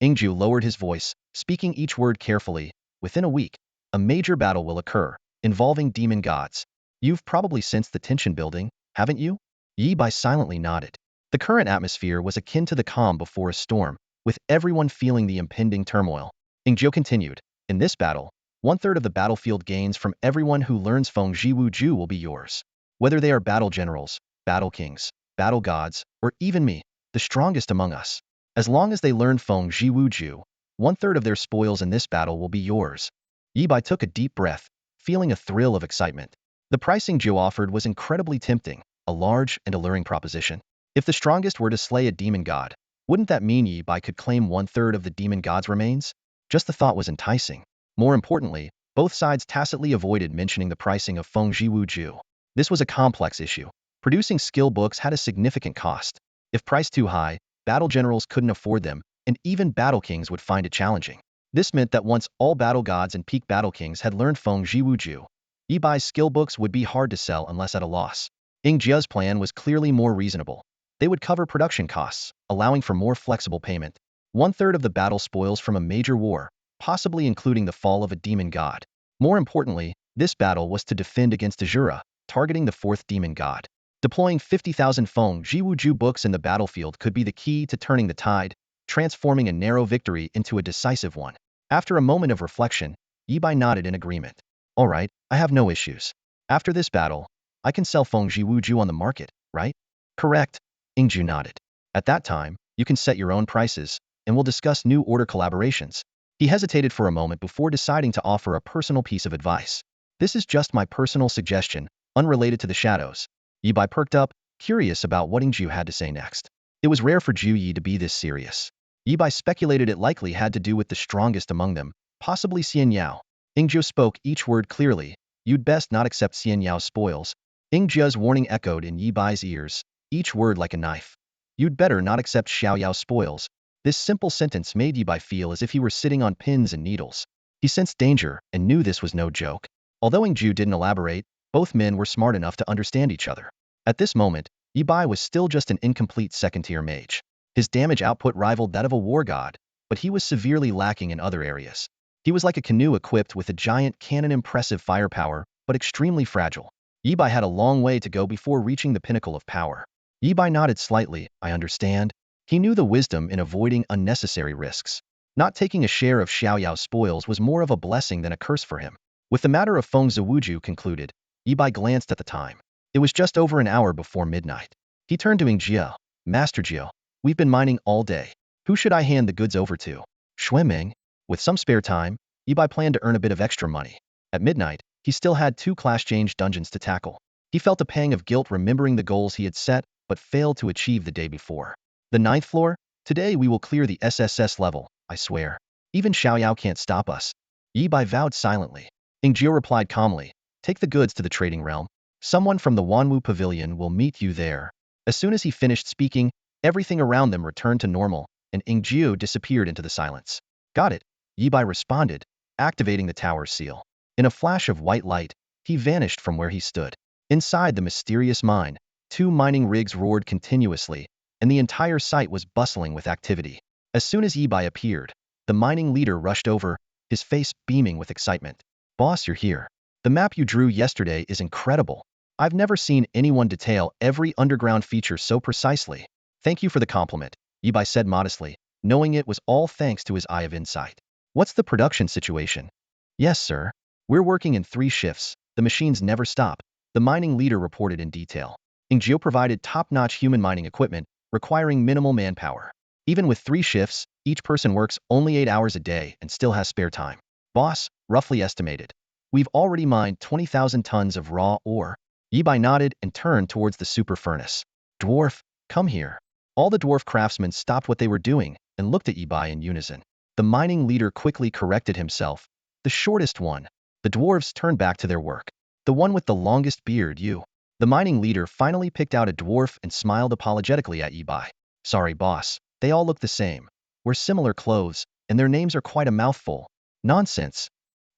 Ingjiu lowered his voice, speaking each word carefully. Within a week, a major battle will occur, involving demon gods. You've probably sensed the tension building, haven't you? Yibai silently nodded. The current atmosphere was akin to the calm before a storm, with everyone feeling the impending turmoil. Ingjiu continued, in this battle, 1/3 of the battlefield gains from everyone who learns Feng Jiwu Ju will be yours. Whether they are battle generals, battle kings, battle gods, or even me, the strongest among us. As long as they learn Feng Jiwu Ju, 1/3 of their spoils in this battle will be yours. Yibai took a deep breath, feeling a thrill of excitement. The pricing Jiu offered was incredibly tempting, a large and alluring proposition. If the strongest were to slay a demon god, wouldn't that mean Yibai could claim 1/3 of the demon god's remains? Just the thought was enticing. More importantly, both sides tacitly avoided mentioning the pricing of Feng Jiwu Ju. This was a complex issue. Producing skill books had a significant cost. If priced too high, battle generals couldn't afford them, and even battle kings would find it challenging. This meant that once all battle gods and peak battle kings had learned Feng Jiwu Ju, Yibai's skill books would be hard to sell unless at a loss. Ingjia's plan was clearly more reasonable. They would cover production costs, allowing for more flexible payment. 1/3 of the battle spoils from a major war, possibly including the fall of a demon god. More importantly, this battle was to defend against Azura, targeting the 4th demon god. Deploying 50,000 Feng Jiwu Ju books in the battlefield could be the key to turning the tide, transforming a narrow victory into a decisive one. After a moment of reflection, Yibai nodded in agreement. All right, I have no issues. After this battle, I can sell Feng Jiwu Ju on the market, right? Correct. Ingju nodded. At that time, you can set your own prices, and we'll discuss new order collaborations. He hesitated for a moment before deciding to offer a personal piece of advice. This is just my personal suggestion, unrelated to the shadows. Yibai perked up, curious about what Ingju had to say next. It was rare for Ju Yi to be this serious. Yibai speculated it likely had to do with the strongest among them, possibly Xian Yao. Ingju spoke each word clearly. You'd best not accept Xian Yao's spoils. Ingjia's warning echoed in Yibai's ears, each word like a knife. You'd better not accept Xiao Yao's spoils. This simple sentence made Yibai feel as if he were sitting on pins and needles. He sensed danger and knew this was no joke. Although Ingju didn't elaborate, both men were smart enough to understand each other. At this moment, Yibai was still just an incomplete second-tier mage. His damage output rivaled that of a war god, but he was severely lacking in other areas. He was like a canoe equipped with a giant cannon, impressive firepower, but extremely fragile. Yibai had a long way to go before reaching the pinnacle of power. Yibai nodded slightly, I understand. He knew the wisdom in avoiding unnecessary risks. Not taking a share of Xiao Yao's spoils was more of a blessing than a curse for him. With the matter of Feng Ziwuju concluded, Yibai glanced at the time. It was just over an hour before midnight. He turned to Ingjia. Master Jio, we've been mining all day. Who should I hand the goods over to? Xueming. With some spare time, Yibai planned to earn a bit of extra money. At midnight, he still had 2 class change dungeons to tackle. He felt a pang of guilt remembering the goals he had set, but failed to achieve the day before. The 9th floor? Today we will clear the SSS level, I swear. Even Xiaoyao can't stop us. Yi Bai vowed silently. Ingjiu replied calmly, take the goods to the trading realm. Someone from the Wanwu Pavilion will meet you there. As soon as he finished speaking, everything around them returned to normal, and Ingjiu disappeared into the silence. Got it, Yi Bai responded, activating the tower's seal. In a flash of white light, he vanished from where he stood. Inside the mysterious mine, 2 mining rigs roared continuously, and the entire site was bustling with activity. As soon as Yi Bai appeared, the mining leader rushed over, his face beaming with excitement. Boss, you're here. The map you drew yesterday is incredible. I've never seen anyone detail every underground feature so precisely. Thank you for the compliment, Yi Bai said modestly, knowing it was all thanks to his eye of insight. What's the production situation? Yes, sir. We're working in 3 shifts. The machines never stop, the mining leader reported in detail. Ingjiu provided top-notch human mining equipment, requiring minimal manpower. Even with 3 shifts, each person works only 8 hours a day and still has spare time. Boss, roughly estimated. We've already mined 20,000 tons of raw ore. Yi Bai nodded and turned towards the super furnace. Dwarf, come here. All the dwarf craftsmen stopped what they were doing and looked at Yi Bai in unison. The mining leader quickly corrected himself. The shortest one. The dwarves turned back to their work. The one with the longest beard, you. The mining leader finally picked out a dwarf and smiled apologetically at Yi Bai. Sorry, boss. They all look the same. Wear similar clothes, and their names are quite a mouthful. Nonsense.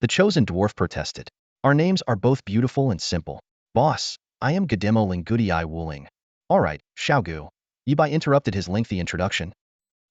The chosen dwarf protested. Our names are both beautiful and simple. Boss, I am Gademo Lingudii Wuling. All right, Xiaogu. Yi Bai interrupted his lengthy introduction.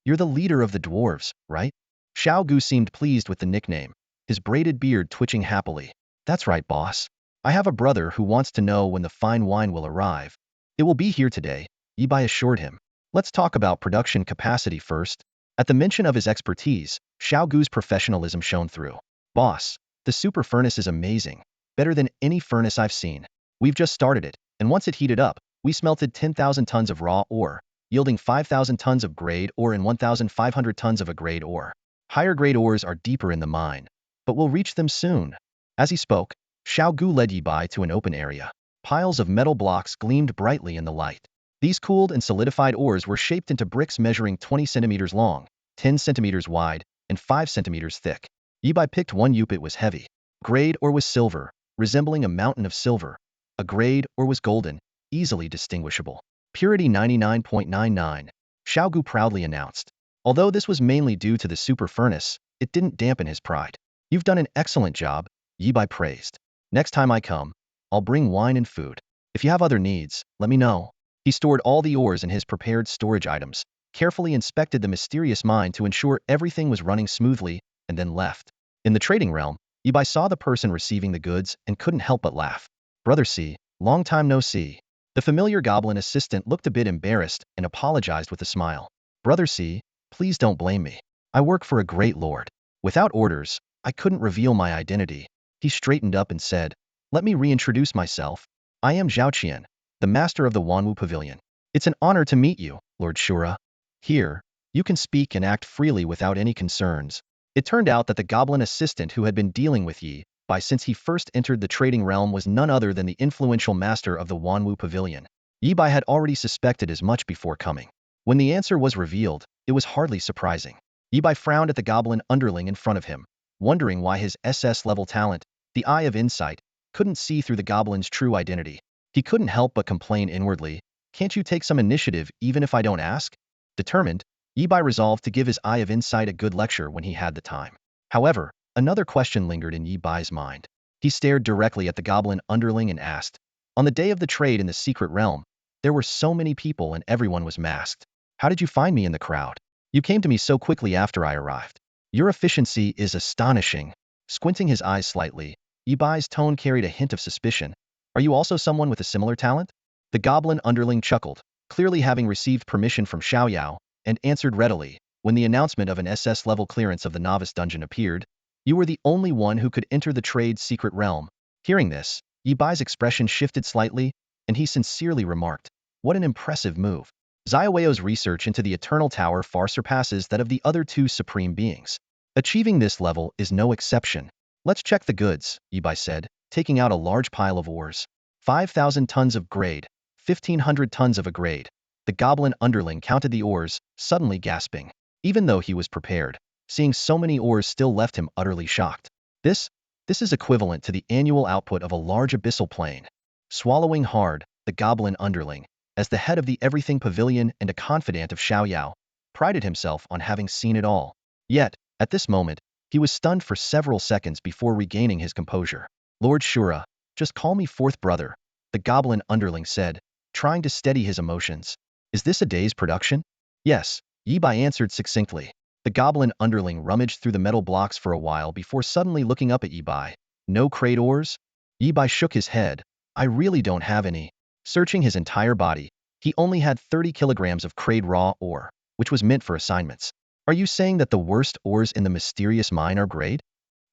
You're the leader of the dwarves, right? Xiaogu seemed pleased with the nickname, his braided beard twitching happily. That's right, boss. I have a brother who wants to know when the fine wine will arrive. It will be here today, Yi Bai assured him. Let's talk about production capacity first. At the mention of his expertise, Xiaogu's professionalism shone through. Boss, the super furnace is amazing. Better than any furnace I've seen. We've just started it, and once it heated up, we smelted 10,000 tons of raw ore, yielding 5,000 tons of grade ore and 1,500 tons of A-grade ore. Higher grade ores are deeper in the mine, but we'll reach them soon. As he spoke, Xiaogu led Yi Bai to an open area. Piles of metal blocks gleamed brightly in the light. These cooled and solidified ores were shaped into bricks measuring 20 centimeters long, 10 centimeters wide, and 5 centimeters thick. Yi Bai picked one yup. It was heavy. Grade ore was silver, resembling a mountain of silver. A grade ore was golden, easily distinguishable. Purity 99.99, Xiaogu proudly announced. Although this was mainly due to the super furnace, it didn't dampen his pride. You've done an excellent job, Yi Bai praised. Next time I come, I'll bring wine and food. If you have other needs, let me know. He stored all the ores in his prepared storage items, carefully inspected the mysterious mine to ensure everything was running smoothly, and then left. In the trading realm, Yi Bai saw the person receiving the goods and couldn't help but laugh. Brother C, long time no see. The familiar goblin assistant looked a bit embarrassed and apologized with a smile. Brother C, please don't blame me. I work for a great lord. Without orders, I couldn't reveal my identity. He straightened up and said, let me reintroduce myself. I am Zhao Qian, the master of the Wanwu Pavilion. It's an honor to meet you, Lord Shura. Here, you can speak and act freely without any concerns. It turned out that the goblin assistant who had been dealing with Yi Bai since he first entered the trading realm was none other than the influential master of the Wanwu Pavilion. Yi Bai had already suspected as much before coming. When the answer was revealed, it was hardly surprising. Yi Bai frowned at the goblin underling in front of him, wondering why his SS-level talent, the eye of insight, couldn't see through the goblin's true identity. He couldn't help but complain inwardly, can't you take some initiative even if I don't ask? Determined, Yi Bai resolved to give his eye of insight a good lecture when he had the time. However, another question lingered in Yi Bai's mind. He stared directly at the goblin underling and asked, on the day of the trade in the secret realm, there were so many people and everyone was masked. How did you find me in the crowd? You came to me so quickly after I arrived. Your efficiency is astonishing. Squinting his eyes slightly, Yi Bai's tone carried a hint of suspicion. Are you also someone with a similar talent? The goblin underling chuckled, clearly having received permission from Xiaoyao, and answered readily, when the announcement of an SS-level clearance of the novice dungeon appeared. You were the only one who could enter the trade's secret realm. Hearing this, Yi Bai's expression shifted slightly, and he sincerely remarked, what an impressive move. Xiaoweo's research into the Eternal Tower far surpasses that of the other 2 supreme beings. Achieving this level is no exception. Let's check the goods, Yi Bai said, taking out a large pile of ores. 5,000 tons of grade, 1,500 tons of A-grade. The goblin underling counted the ores, suddenly gasping. Even though he was prepared, Seeing so many ores still left him utterly shocked. This, this is equivalent to the annual output of a large abyssal plane. Swallowing hard, the goblin underling, as the head of the Everything Pavilion and a confidant of Xiaoyao, prided himself on having seen it all. Yet, at this moment, he was stunned for several seconds before regaining his composure. Lord Shura, just call me fourth brother, the goblin underling said, trying to steady his emotions. Is this a day's production? Yes, Yi Bai answered succinctly. The goblin underling rummaged through the metal blocks for a while before suddenly looking up at Yi Bai. No crate ores? Yi Bai shook his head. I really don't have any. Searching his entire body, he only had 30 kilograms of crate raw ore, which was meant for assignments. Are you saying that the worst ores in the mysterious mine are grade?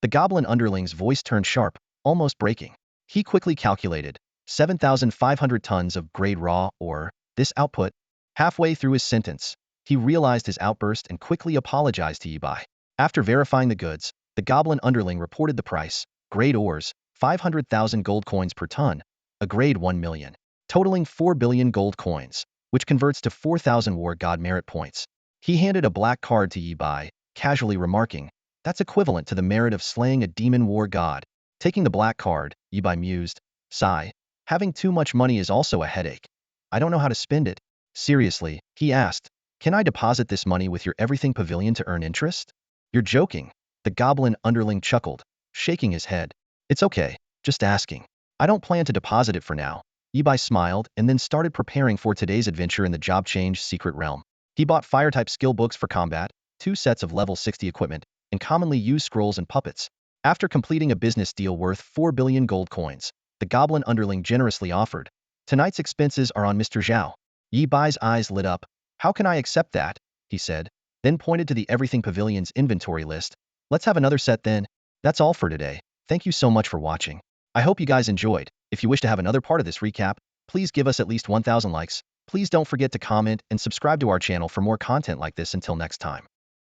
The goblin underling's voice turned sharp, almost breaking. He quickly calculated 7,500 tons of grade raw ore, this output. Halfway through his sentence, he realized his outburst and quickly apologized to Yi Bai. After verifying the goods, the goblin underling reported the price, grade ores, 500,000 gold coins per ton, a grade 1 million, totaling 4 billion gold coins, which converts to 4,000 war god merit points. He handed a black card to Yi Bai, casually remarking, that's equivalent to the merit of slaying a demon war god. Taking the black card, Yi Bai mused, sigh, having too much money is also a headache. I don't know how to spend it. Seriously, he asked, can I deposit this money with your Everything Pavilion to earn interest? You're joking. The goblin underling chuckled, shaking his head. It's okay, just asking. I don't plan to deposit it for now. Yi Bai smiled and then started preparing for today's adventure in the job change secret realm. He bought fire-type skill books for combat, 2 sets of level 60 equipment, and commonly used scrolls and puppets. After completing a business deal worth 4 billion gold coins, the goblin underling generously offered. Tonight's expenses are on Mr. Zhao. Yi Bai's eyes lit up. How can I accept that? He said, then pointed to the Everything Pavilion's inventory list. Let's have another set then. That's all for today. Thank you so much for watching. I hope you guys enjoyed. If you wish to have another part of this recap, please give us at least 1,000 likes. Please don't forget to comment and subscribe to our channel for more content like this until next time.